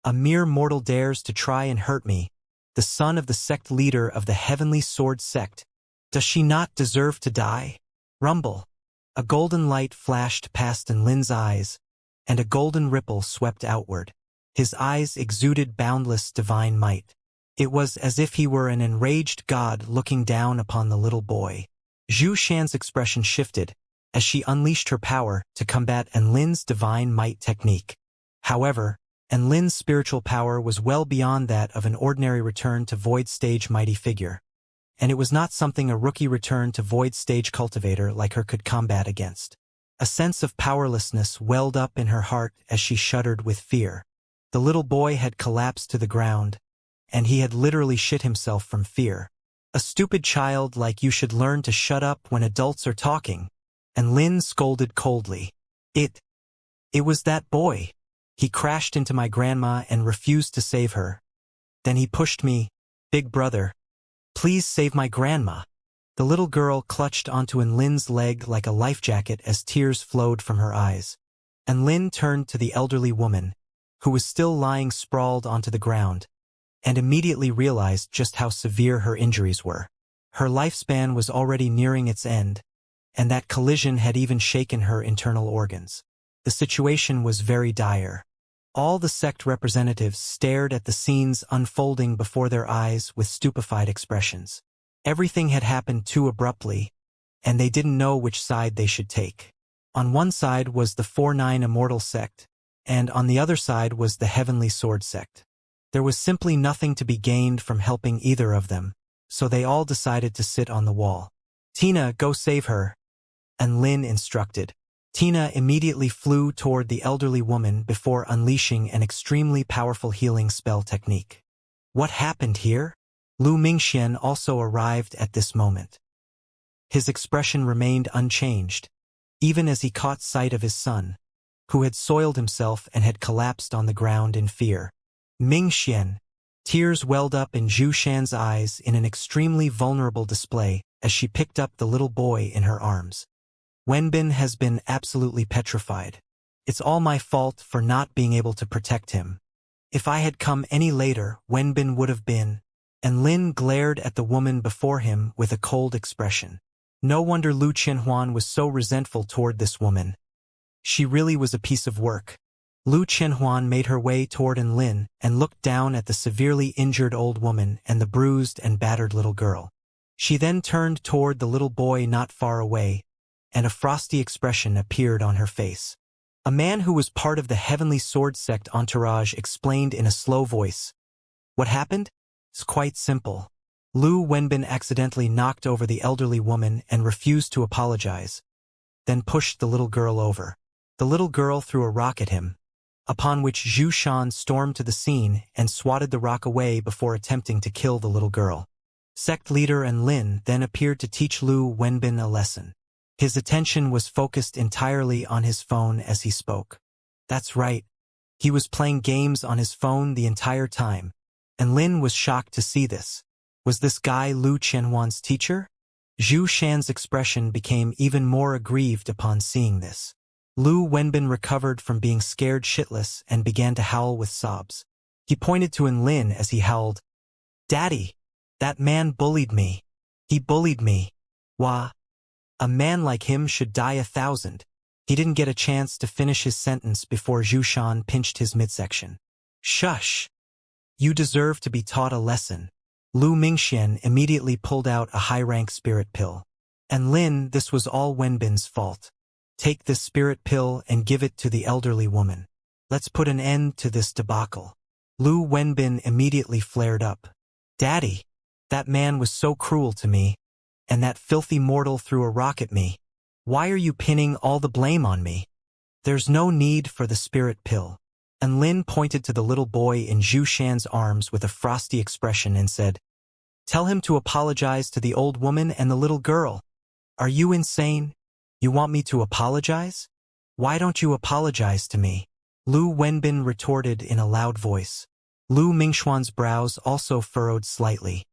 A mere mortal dares to try and hurt me, the son of the sect leader of the Heavenly Sword sect. Does she not deserve to die? Rumble. A golden light flashed past Enlin's eyes, and a golden ripple swept outward. His eyes exuded boundless divine might. It was as if he were an enraged god looking down upon the little boy. Zhu Shan's expression shifted as she unleashed her power to combat Enlin's divine might technique. However, Enlin's spiritual power was well beyond that of an ordinary return to void stage mighty figure, and it was not something a rookie return to void stage cultivator like her could combat against. A sense of powerlessness welled up in her heart as she shuddered with fear. The little boy had collapsed to the ground, and he had literally shit himself from fear. A stupid child like you should learn to shut up when adults are talking, and Lin scolded coldly. It was that boy. He crashed into my grandma and refused to save her. Then he pushed me. Big brother, please save my grandma. The little girl clutched onto Enlin's leg like a life jacket as tears flowed from her eyes. Enlin turned to the elderly woman, who was still lying sprawled onto the ground, and immediately realized just how severe her injuries were. Her lifespan was already nearing its end, and that collision had even shaken her internal organs. The situation was very dire. All the sect representatives stared at the scenes unfolding before their eyes with stupefied expressions. Everything had happened too abruptly, and they didn't know which side they should take. On one side was the 4-9 Immortal sect, and on the other side was the Heavenly Sword sect. There was simply nothing to be gained from helping either of them, so they all decided to sit on the wall. Tina, go save her, Enlin instructed. Tina immediately flew toward the elderly woman before unleashing an extremely powerful healing spell technique. What happened here? Lu Mingxian also arrived at this moment. His expression remained unchanged, even as he caught sight of his son, who had soiled himself and had collapsed on the ground in fear. Mingxian. Tears welled up in Zhu Shan's eyes in an extremely vulnerable display as she picked up the little boy in her arms. Wenbin has been absolutely petrified. It's all my fault for not being able to protect him. If I had come any later, Wenbin would have been. And Lin glared at the woman before him with a cold expression. No wonder Lu Qianhuan was so resentful toward this woman. She really was a piece of work. Lu Qianhuan made her way toward Enlin and looked down at the severely injured old woman and the bruised and battered little girl. She then turned toward the little boy not far away, and a frosty expression appeared on her face. A man who was part of the Heavenly Sword sect entourage explained in a slow voice. What happened? It's quite simple. Lu Wenbin accidentally knocked over the elderly woman and refused to apologize, then pushed the little girl over. The little girl threw a rock at him, upon which Zhu Shan stormed to the scene and swatted the rock away before attempting to kill the little girl. Sect leader Enlin then appeared to teach Lu Wenbin a lesson. His attention was focused entirely on his phone as he spoke. That's right. He was playing games on his phone the entire time, and Lin was shocked to see this. Was this guy Lu Qianhuan's teacher? Zhu Shan's expression became even more aggrieved upon seeing this. Lu Wenbin recovered from being scared shitless and began to howl with sobs. He pointed to Enlin as he howled, "Daddy, that man bullied me. He bullied me. Wah. A man like him should die 1,000. He didn't get a chance to finish his sentence before Zhu Shan pinched his midsection. Shush. You deserve to be taught a lesson. Lu Mingxian immediately pulled out a high-rank spirit pill. And Lin, this was all Wenbin's fault. Take this spirit pill and give it to the elderly woman. Let's put an end to this debacle. Lu Wenbin immediately flared up. Daddy, that man was so cruel to me, and that filthy mortal threw a rock at me. Why are you pinning all the blame on me? There's no need for the spirit pill. And Lin pointed to the little boy in Zhu Shan's arms with a frosty expression and said, Tell him to apologize to the old woman and the little girl. Are you insane? You want me to apologize? Why don't you apologize to me? Lu Wenbin retorted in a loud voice. Lu Mingxuan's brows also furrowed slightly.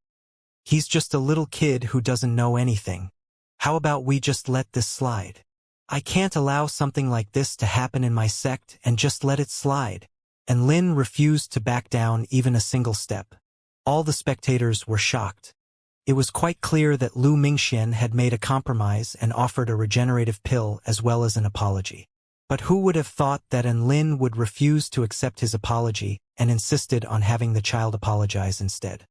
He's just a little kid who doesn't know anything. How about we just let this slide? I can't allow something like this to happen in my sect and just let it slide. And Lin refused to back down even a single step. All the spectators were shocked. It was quite clear that Lu Mingxian had made a compromise and offered a regenerative pill as well as an apology. But who would have thought that Lin would refuse to accept his apology and insisted on having the child apologize instead?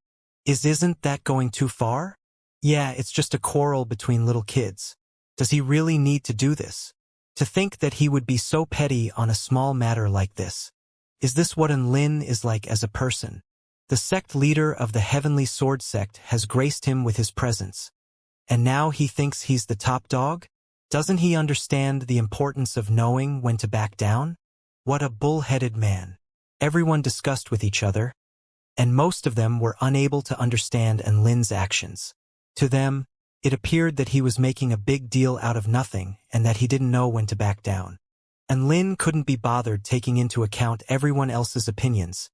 Isn't that going too far? Yeah, it's just a quarrel between little kids. Does he really need to do this? To think that he would be so petty on a small matter like this. Is this what Lin is like as a person? The sect leader of the Heavenly Sword sect has graced him with his presence. And now he thinks he's the top dog? Doesn't he understand the importance of knowing when to back down? What a bull-headed man. Everyone discussed with each other, and most of them were unable to understand Lin's actions. To them, it appeared that he was making a big deal out of nothing and that he didn't know when to back down. And Lin couldn't be bothered taking into account everyone else's opinions,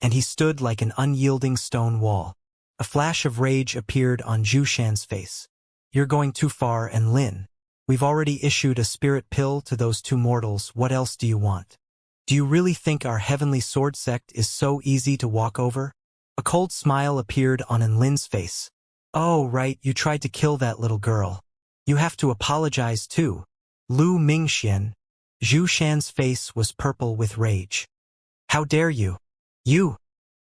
and he stood like an unyielding stone wall. A flash of rage appeared on Zhu Shan's face. You're going too far, Lin. We've already issued a spirit pill to those two mortals. What else do you want? Do you really think our Heavenly Sword sect is so easy to walk over? A cold smile appeared on Lin's face. Oh, right, you tried to kill that little girl. You have to apologize too. Lu Mingxian. Zhu Shan's face was purple with rage. How dare you? You!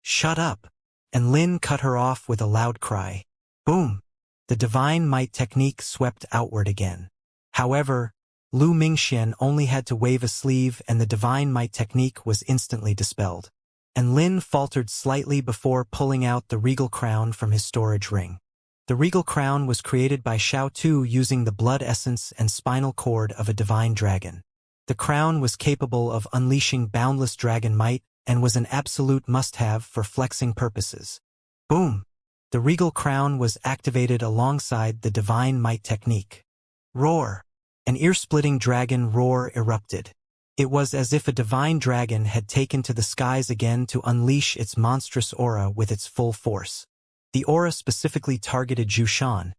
Shut up! And Lin cut her off with a loud cry. Boom! The divine might technique swept outward again. However, Lu Mingxian only had to wave a sleeve and the divine might technique was instantly dispelled. And Lin faltered slightly before pulling out the regal crown from his storage ring. The regal crown was created by Xiao Tu using the blood essence and spinal cord of a divine dragon. The crown was capable of unleashing boundless dragon might and was an absolute must-have for flexing purposes. Boom! The regal crown was activated alongside the divine might technique. Roar! An ear-splitting dragon roar erupted. It was as if a divine dragon had taken to the skies again to unleash its monstrous aura with its full force. The aura specifically targeted Zhu Shan,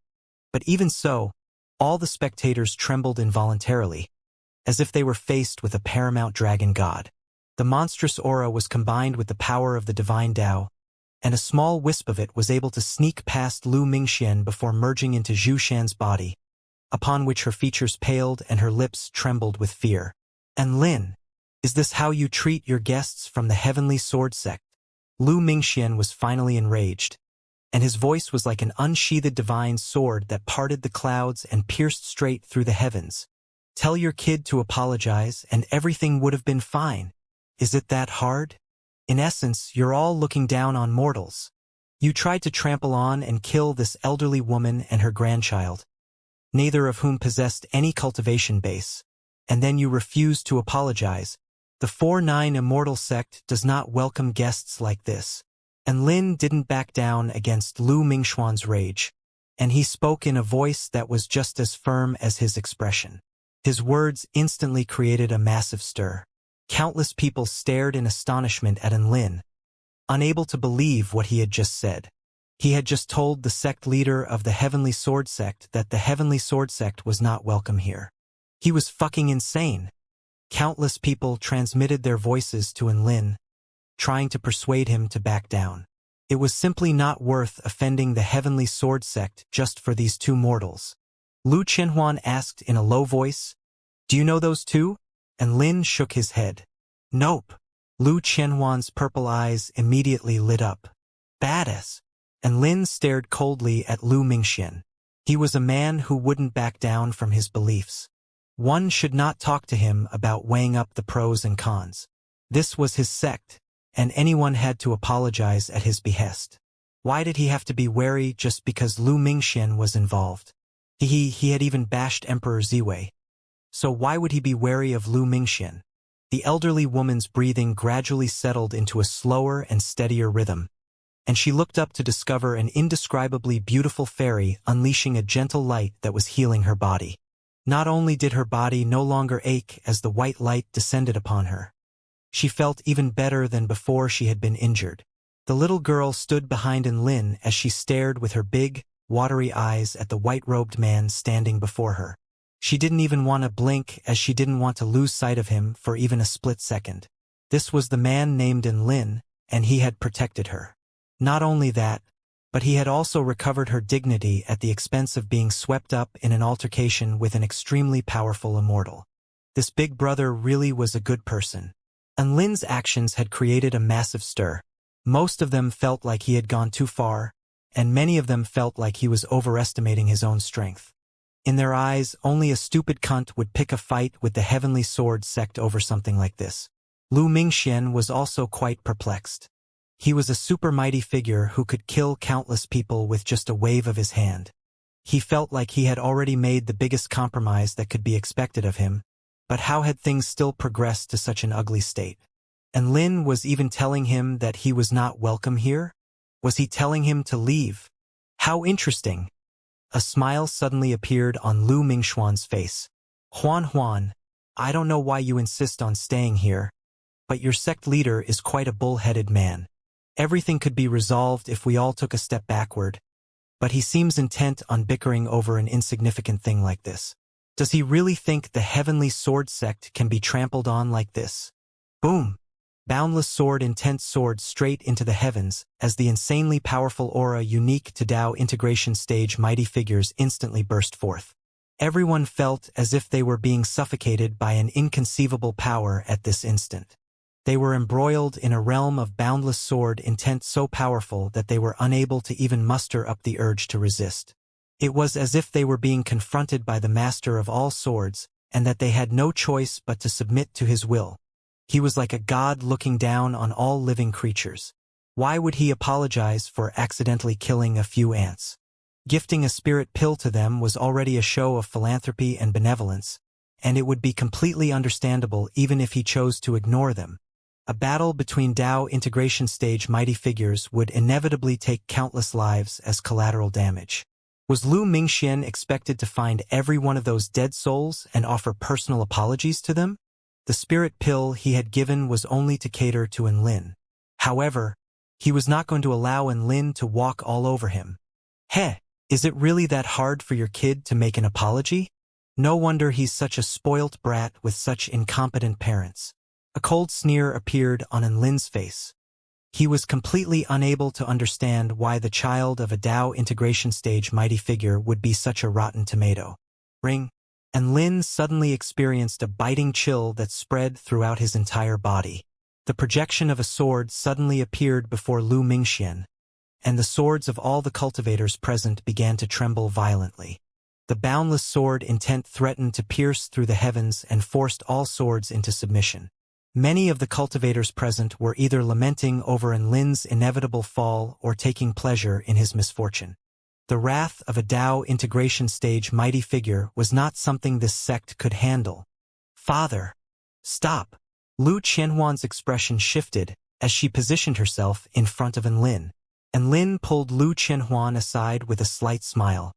but even so, all the spectators trembled involuntarily, as if they were faced with a paramount dragon god. The monstrous aura was combined with the power of the divine Tao, and a small wisp of it was able to sneak past Lu Mingxian before merging into Zhu Shan's body, upon which her features paled and her lips trembled with fear. And Lin, is this how you treat your guests from the Heavenly Sword sect? Lu Mingxian was finally enraged, and his voice was like an unsheathed divine sword that parted the clouds and pierced straight through the heavens. Tell your kid to apologize and everything would have been fine. Is it that hard? In essence, you're all looking down on mortals. You tried to trample on and kill this elderly woman and her grandchild, neither of whom possessed any cultivation base, and then you refused to apologize. The 4-9 Immortal sect does not welcome guests like this. And Lin didn't back down against Lu Mingxuan's rage, and he spoke in a voice that was just as firm as his expression. His words instantly created a massive stir. Countless people stared in astonishment at Lin, unable to believe what he had just said. He had just told the sect leader of the Heavenly Sword sect that the Heavenly Sword sect was not welcome here. He was fucking insane. Countless people transmitted their voices to Lin, trying to persuade him to back down. It was simply not worth offending the Heavenly Sword sect just for these two mortals. Lu Qianhuan asked in a low voice, "Do you know those two?" And Lin shook his head. "Nope." Lu Qianhuan's purple eyes immediately lit up. "Badass." And Lin stared coldly at Lu Mingxian. He was a man who wouldn't back down from his beliefs. One should not talk to him about weighing up the pros and cons. This was his sect, and anyone had to apologize at his behest. Why did he have to be wary just because Lu Mingxian was involved? He had even bashed Emperor Ziwei. So why would he be wary of Lu Mingxian? The elderly woman's breathing gradually settled into a slower and steadier rhythm, and she looked up to discover an indescribably beautiful fairy unleashing a gentle light that was healing her body. Not only did her body no longer ache as the white light descended upon her, she felt even better than before she had been injured. The little girl stood behind Enlin as she stared with her big, watery eyes at the white-robed man standing before her. She didn't even want to blink as she didn't want to lose sight of him for even a split second. This was the man named Enlin, and he had protected her. Not only that, but he had also recovered her dignity at the expense of being swept up in an altercation with an extremely powerful immortal. This big brother really was a good person. Enlin's actions had created a massive stir. Most of them felt like he had gone too far, and many of them felt like he was overestimating his own strength. In their eyes, only a stupid cunt would pick a fight with the Heavenly Sword sect over something like this. Lu Mingxian was also quite perplexed. He was a super mighty figure who could kill countless people with just a wave of his hand. He felt like he had already made the biggest compromise that could be expected of him, but how had things still progressed to such an ugly state? And Lin was even telling him that he was not welcome here? Was he telling him to leave? How interesting! A smile suddenly appeared on Lu Mingxuan's face. Huan, I don't know why you insist on staying here, but your sect leader is quite a bull-headed man. Everything could be resolved if we all took a step backward, but he seems intent on bickering over an insignificant thing like this. Does he really think the Heavenly Sword sect can be trampled on like this? Boom! Boundless sword intense sword straight into the heavens as the insanely powerful aura unique to Dao integration stage mighty figures instantly burst forth. Everyone felt as if they were being suffocated by an inconceivable power at this instant. They were embroiled in a realm of boundless sword intent so powerful that they were unable to even muster up the urge to resist. It was as if they were being confronted by the master of all swords and that they had no choice but to submit to his will. He was like a god looking down on all living creatures. Why would he apologize for accidentally killing a few ants? Gifting a spirit pill to them was already a show of philanthropy and benevolence, and it would be completely understandable even if he chose to ignore them. A battle between Dao integration stage mighty figures would inevitably take countless lives as collateral damage. Was Lu Mingxian expected to find every one of those dead souls and offer personal apologies to them? The spirit pill he had given was only to cater to Enlin. However, he was not going to allow Enlin to walk all over him. Heh, is it really that hard for your kid to make an apology? No wonder he's such a spoilt brat with such incompetent parents. A cold sneer appeared on Enlin's face. He was completely unable to understand why the child of a Dao integration stage mighty figure would be such a rotten tomato. Ring. And Lin suddenly experienced a biting chill that spread throughout his entire body. The projection of a sword suddenly appeared before Lu Mingxian, and the swords of all the cultivators present began to tremble violently. The boundless sword intent threatened to pierce through the heavens and forced all swords into submission. Many of the cultivators present were either lamenting over Enlin's inevitable fall or taking pleasure in his misfortune. The wrath of a Dao integration stage mighty figure was not something this sect could handle. Father! Stop! Lu Qianhuan's expression shifted as she positioned herself in front of Enlin. Enlin pulled Lu Qianhuan aside with a slight smile.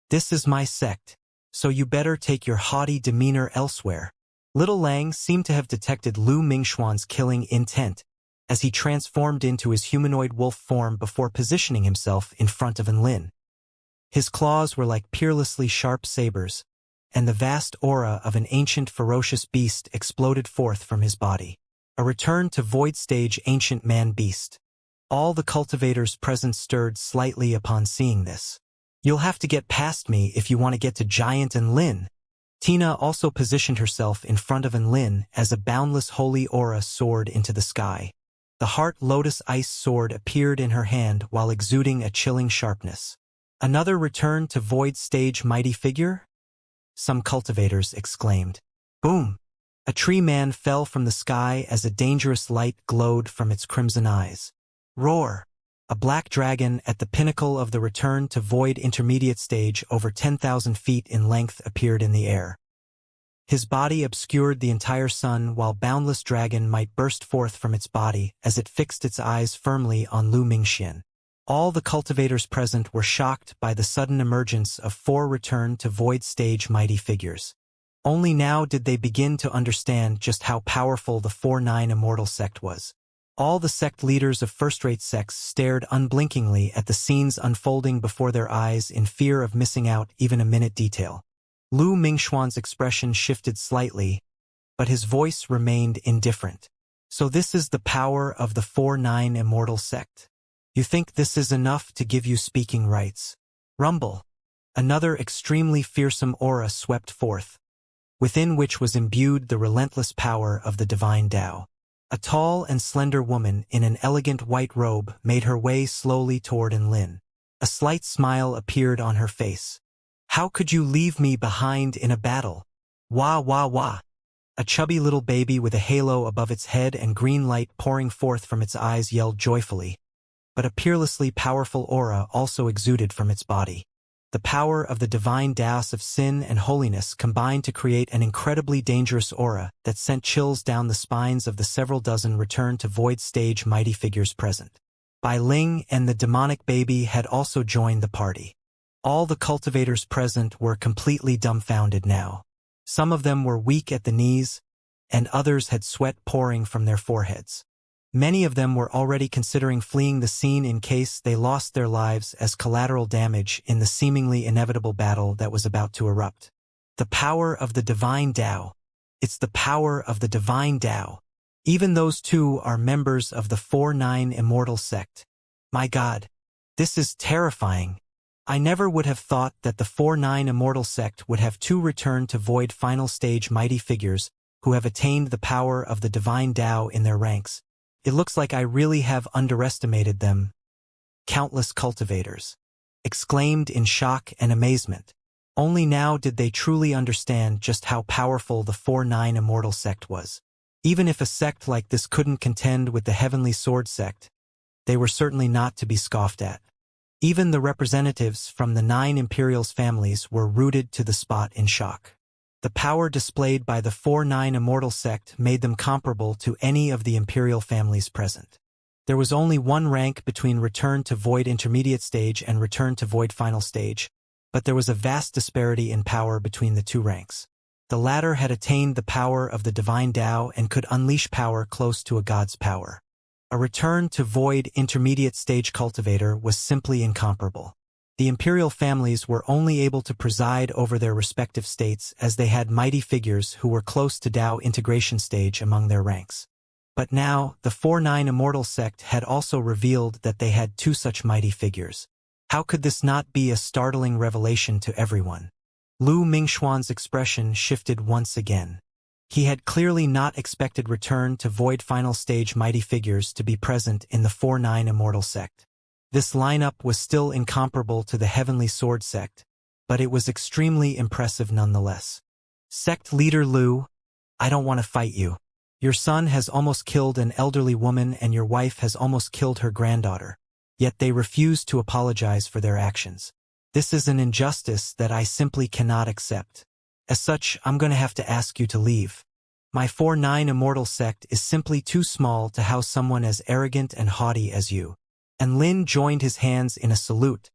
This is my sect, so you better take your haughty demeanor elsewhere. Little Lang seemed to have detected Lu Mingxuan's killing intent as he transformed into his humanoid wolf form before positioning himself in front of Enlin. His claws were like peerlessly sharp sabers, and the vast aura of an ancient ferocious beast exploded forth from his body. A return to void stage ancient man-beast. All the cultivators present stirred slightly upon seeing this. You'll have to get past me if you want to get to Giant Enlin. Tina also positioned herself in front of Enlin as a boundless holy aura soared into the sky. The Heart Lotus Ice Sword appeared in her hand while exuding a chilling sharpness. Another return to void stage mighty figure? Some cultivators exclaimed. Boom! A tree man fell from the sky as a dangerous light glowed from its crimson eyes. Roar! A black dragon at the pinnacle of the return to void intermediate stage over 10,000 feet in length appeared in the air. His body obscured the entire sun while boundless dragon might burst forth from its body as it fixed its eyes firmly on Lu Mingxian. All the cultivators present were shocked by the sudden emergence of 4 return to void stage mighty figures. Only now did they begin to understand just how powerful the 4-9 Immortal sect was. All the sect leaders of first-rate sects stared unblinkingly at the scenes unfolding before their eyes in fear of missing out even a minute detail. Lu Mingxuan's expression shifted slightly, but his voice remained indifferent. So this is the power of the 4-9 Immortal sect. You think this is enough to give you speaking rights? Rumble. Another extremely fearsome aura swept forth, within which was imbued the relentless power of the divine Tao. A tall and slender woman in an elegant white robe made her way slowly toward Enlin. A slight smile appeared on her face. How could you leave me behind in a battle? Wah wah wah. A chubby little baby with a halo above its head and green light pouring forth from its eyes yelled joyfully, but a peerlessly powerful aura also exuded from its body. The power of the divine Taos of sin and holiness combined to create an incredibly dangerous aura that sent chills down the spines of the several dozen return to void stage mighty figures present. Bai Ling and the demonic baby had also joined the party. All the cultivators present were completely dumbfounded now. Some of them were weak at the knees, and others had sweat pouring from their foreheads. Many of them were already considering fleeing the scene in case they lost their lives as collateral damage in the seemingly inevitable battle that was about to erupt. The power of the divine Tao. It's the power of the divine Tao. Even those two are members of the 4-9 Immortal sect. My God, this is terrifying. I never would have thought that the 4-9 Immortal sect would have 2 return to void final stage mighty figures who have attained the power of the divine Tao in their ranks. It looks like I really have underestimated them. Countless cultivators exclaimed in shock and amazement. Only now did they truly understand just how powerful the 4-9 Immortal sect was. Even if a sect like this couldn't contend with the Heavenly Sword sect, they were certainly not to be scoffed at. Even the representatives from the 9 Imperials families were rooted to the spot in shock. The power displayed by the 4-9 Immortal sect made them comparable to any of the Imperial families present. There was only one rank between Return to Void Intermediate Stage and Return to Void Final Stage, but there was a vast disparity in power between the 2 ranks. The latter had attained the power of the Divine Tao and could unleash power close to a god's power. A Return to Void Intermediate Stage cultivator was simply incomparable. The imperial families were only able to preside over their respective states as they had mighty figures who were close to Tao integration stage among their ranks. But now, the 4-9 Immortal sect had also revealed that they had 2 such mighty figures. How could this not be a startling revelation to everyone? Lu Mingxuan's expression shifted once again. He had clearly not expected Return to Void Final Stage mighty figures to be present in the 4-9 Immortal sect. This lineup was still incomparable to the Heavenly Sword sect, but it was extremely impressive nonetheless. Sect leader Lu, I don't want to fight you. Your son has almost killed an elderly woman and your wife has almost killed her granddaughter, yet they refuse to apologize for their actions. This is an injustice that I simply cannot accept. As such, I'm going to have to ask you to leave. My 4-9 Immortal sect is simply too small to house someone as arrogant and haughty as you. And Lin joined his hands in a salute,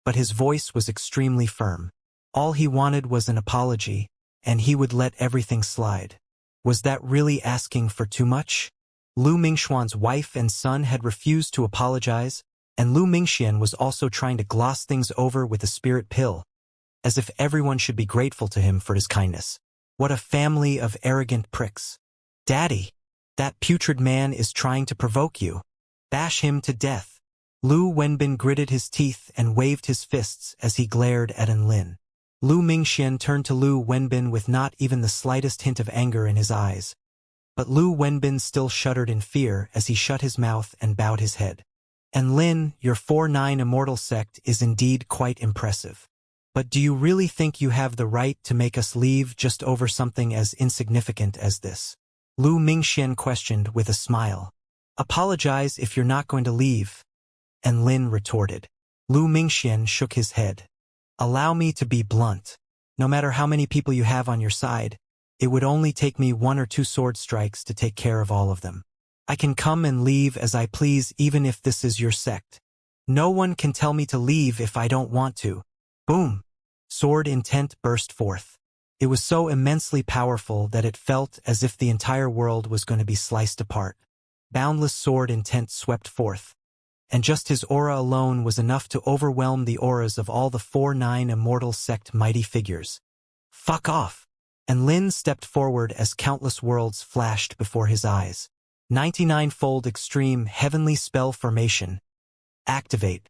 but his voice was extremely firm. All he wanted was an apology, and he would let everything slide. Was that really asking for too much? Lu Mingxuan's wife and son had refused to apologize, and Lu Mingxian was also trying to gloss things over with a spirit pill, as if everyone should be grateful to him for his kindness. What a family of arrogant pricks. Daddy, that putrid man is trying to provoke you. Bash him to death. Lu Wenbin gritted his teeth and waved his fists as he glared at Enlin. Lu Mingxian turned to Lu Wenbin with not even the slightest hint of anger in his eyes. But Lu Wenbin still shuddered in fear as he shut his mouth and bowed his head. Enlin, your 4-9 Immortal sect is indeed quite impressive. But do you really think you have the right to make us leave just over something as insignificant as this? Lu Mingxian questioned with a smile. Apologize if you're not going to leave. And Lin retorted. Lu Mingxian shook his head. Allow me to be blunt. No matter how many people you have on your side, it would only take me 1 or 2 sword strikes to take care of all of them. I can come and leave as I please even if this is your sect. No one can tell me to leave if I don't want to. Boom! Sword intent burst forth. It was so immensely powerful that it felt as if the entire world was going to be sliced apart. Boundless sword intent swept forth. And just his aura alone was enough to overwhelm the auras of all the 4-9 Immortal sect mighty figures. Fuck off! And Lin stepped forward as countless worlds flashed before his eyes. 99-fold extreme heavenly spell formation. Activate.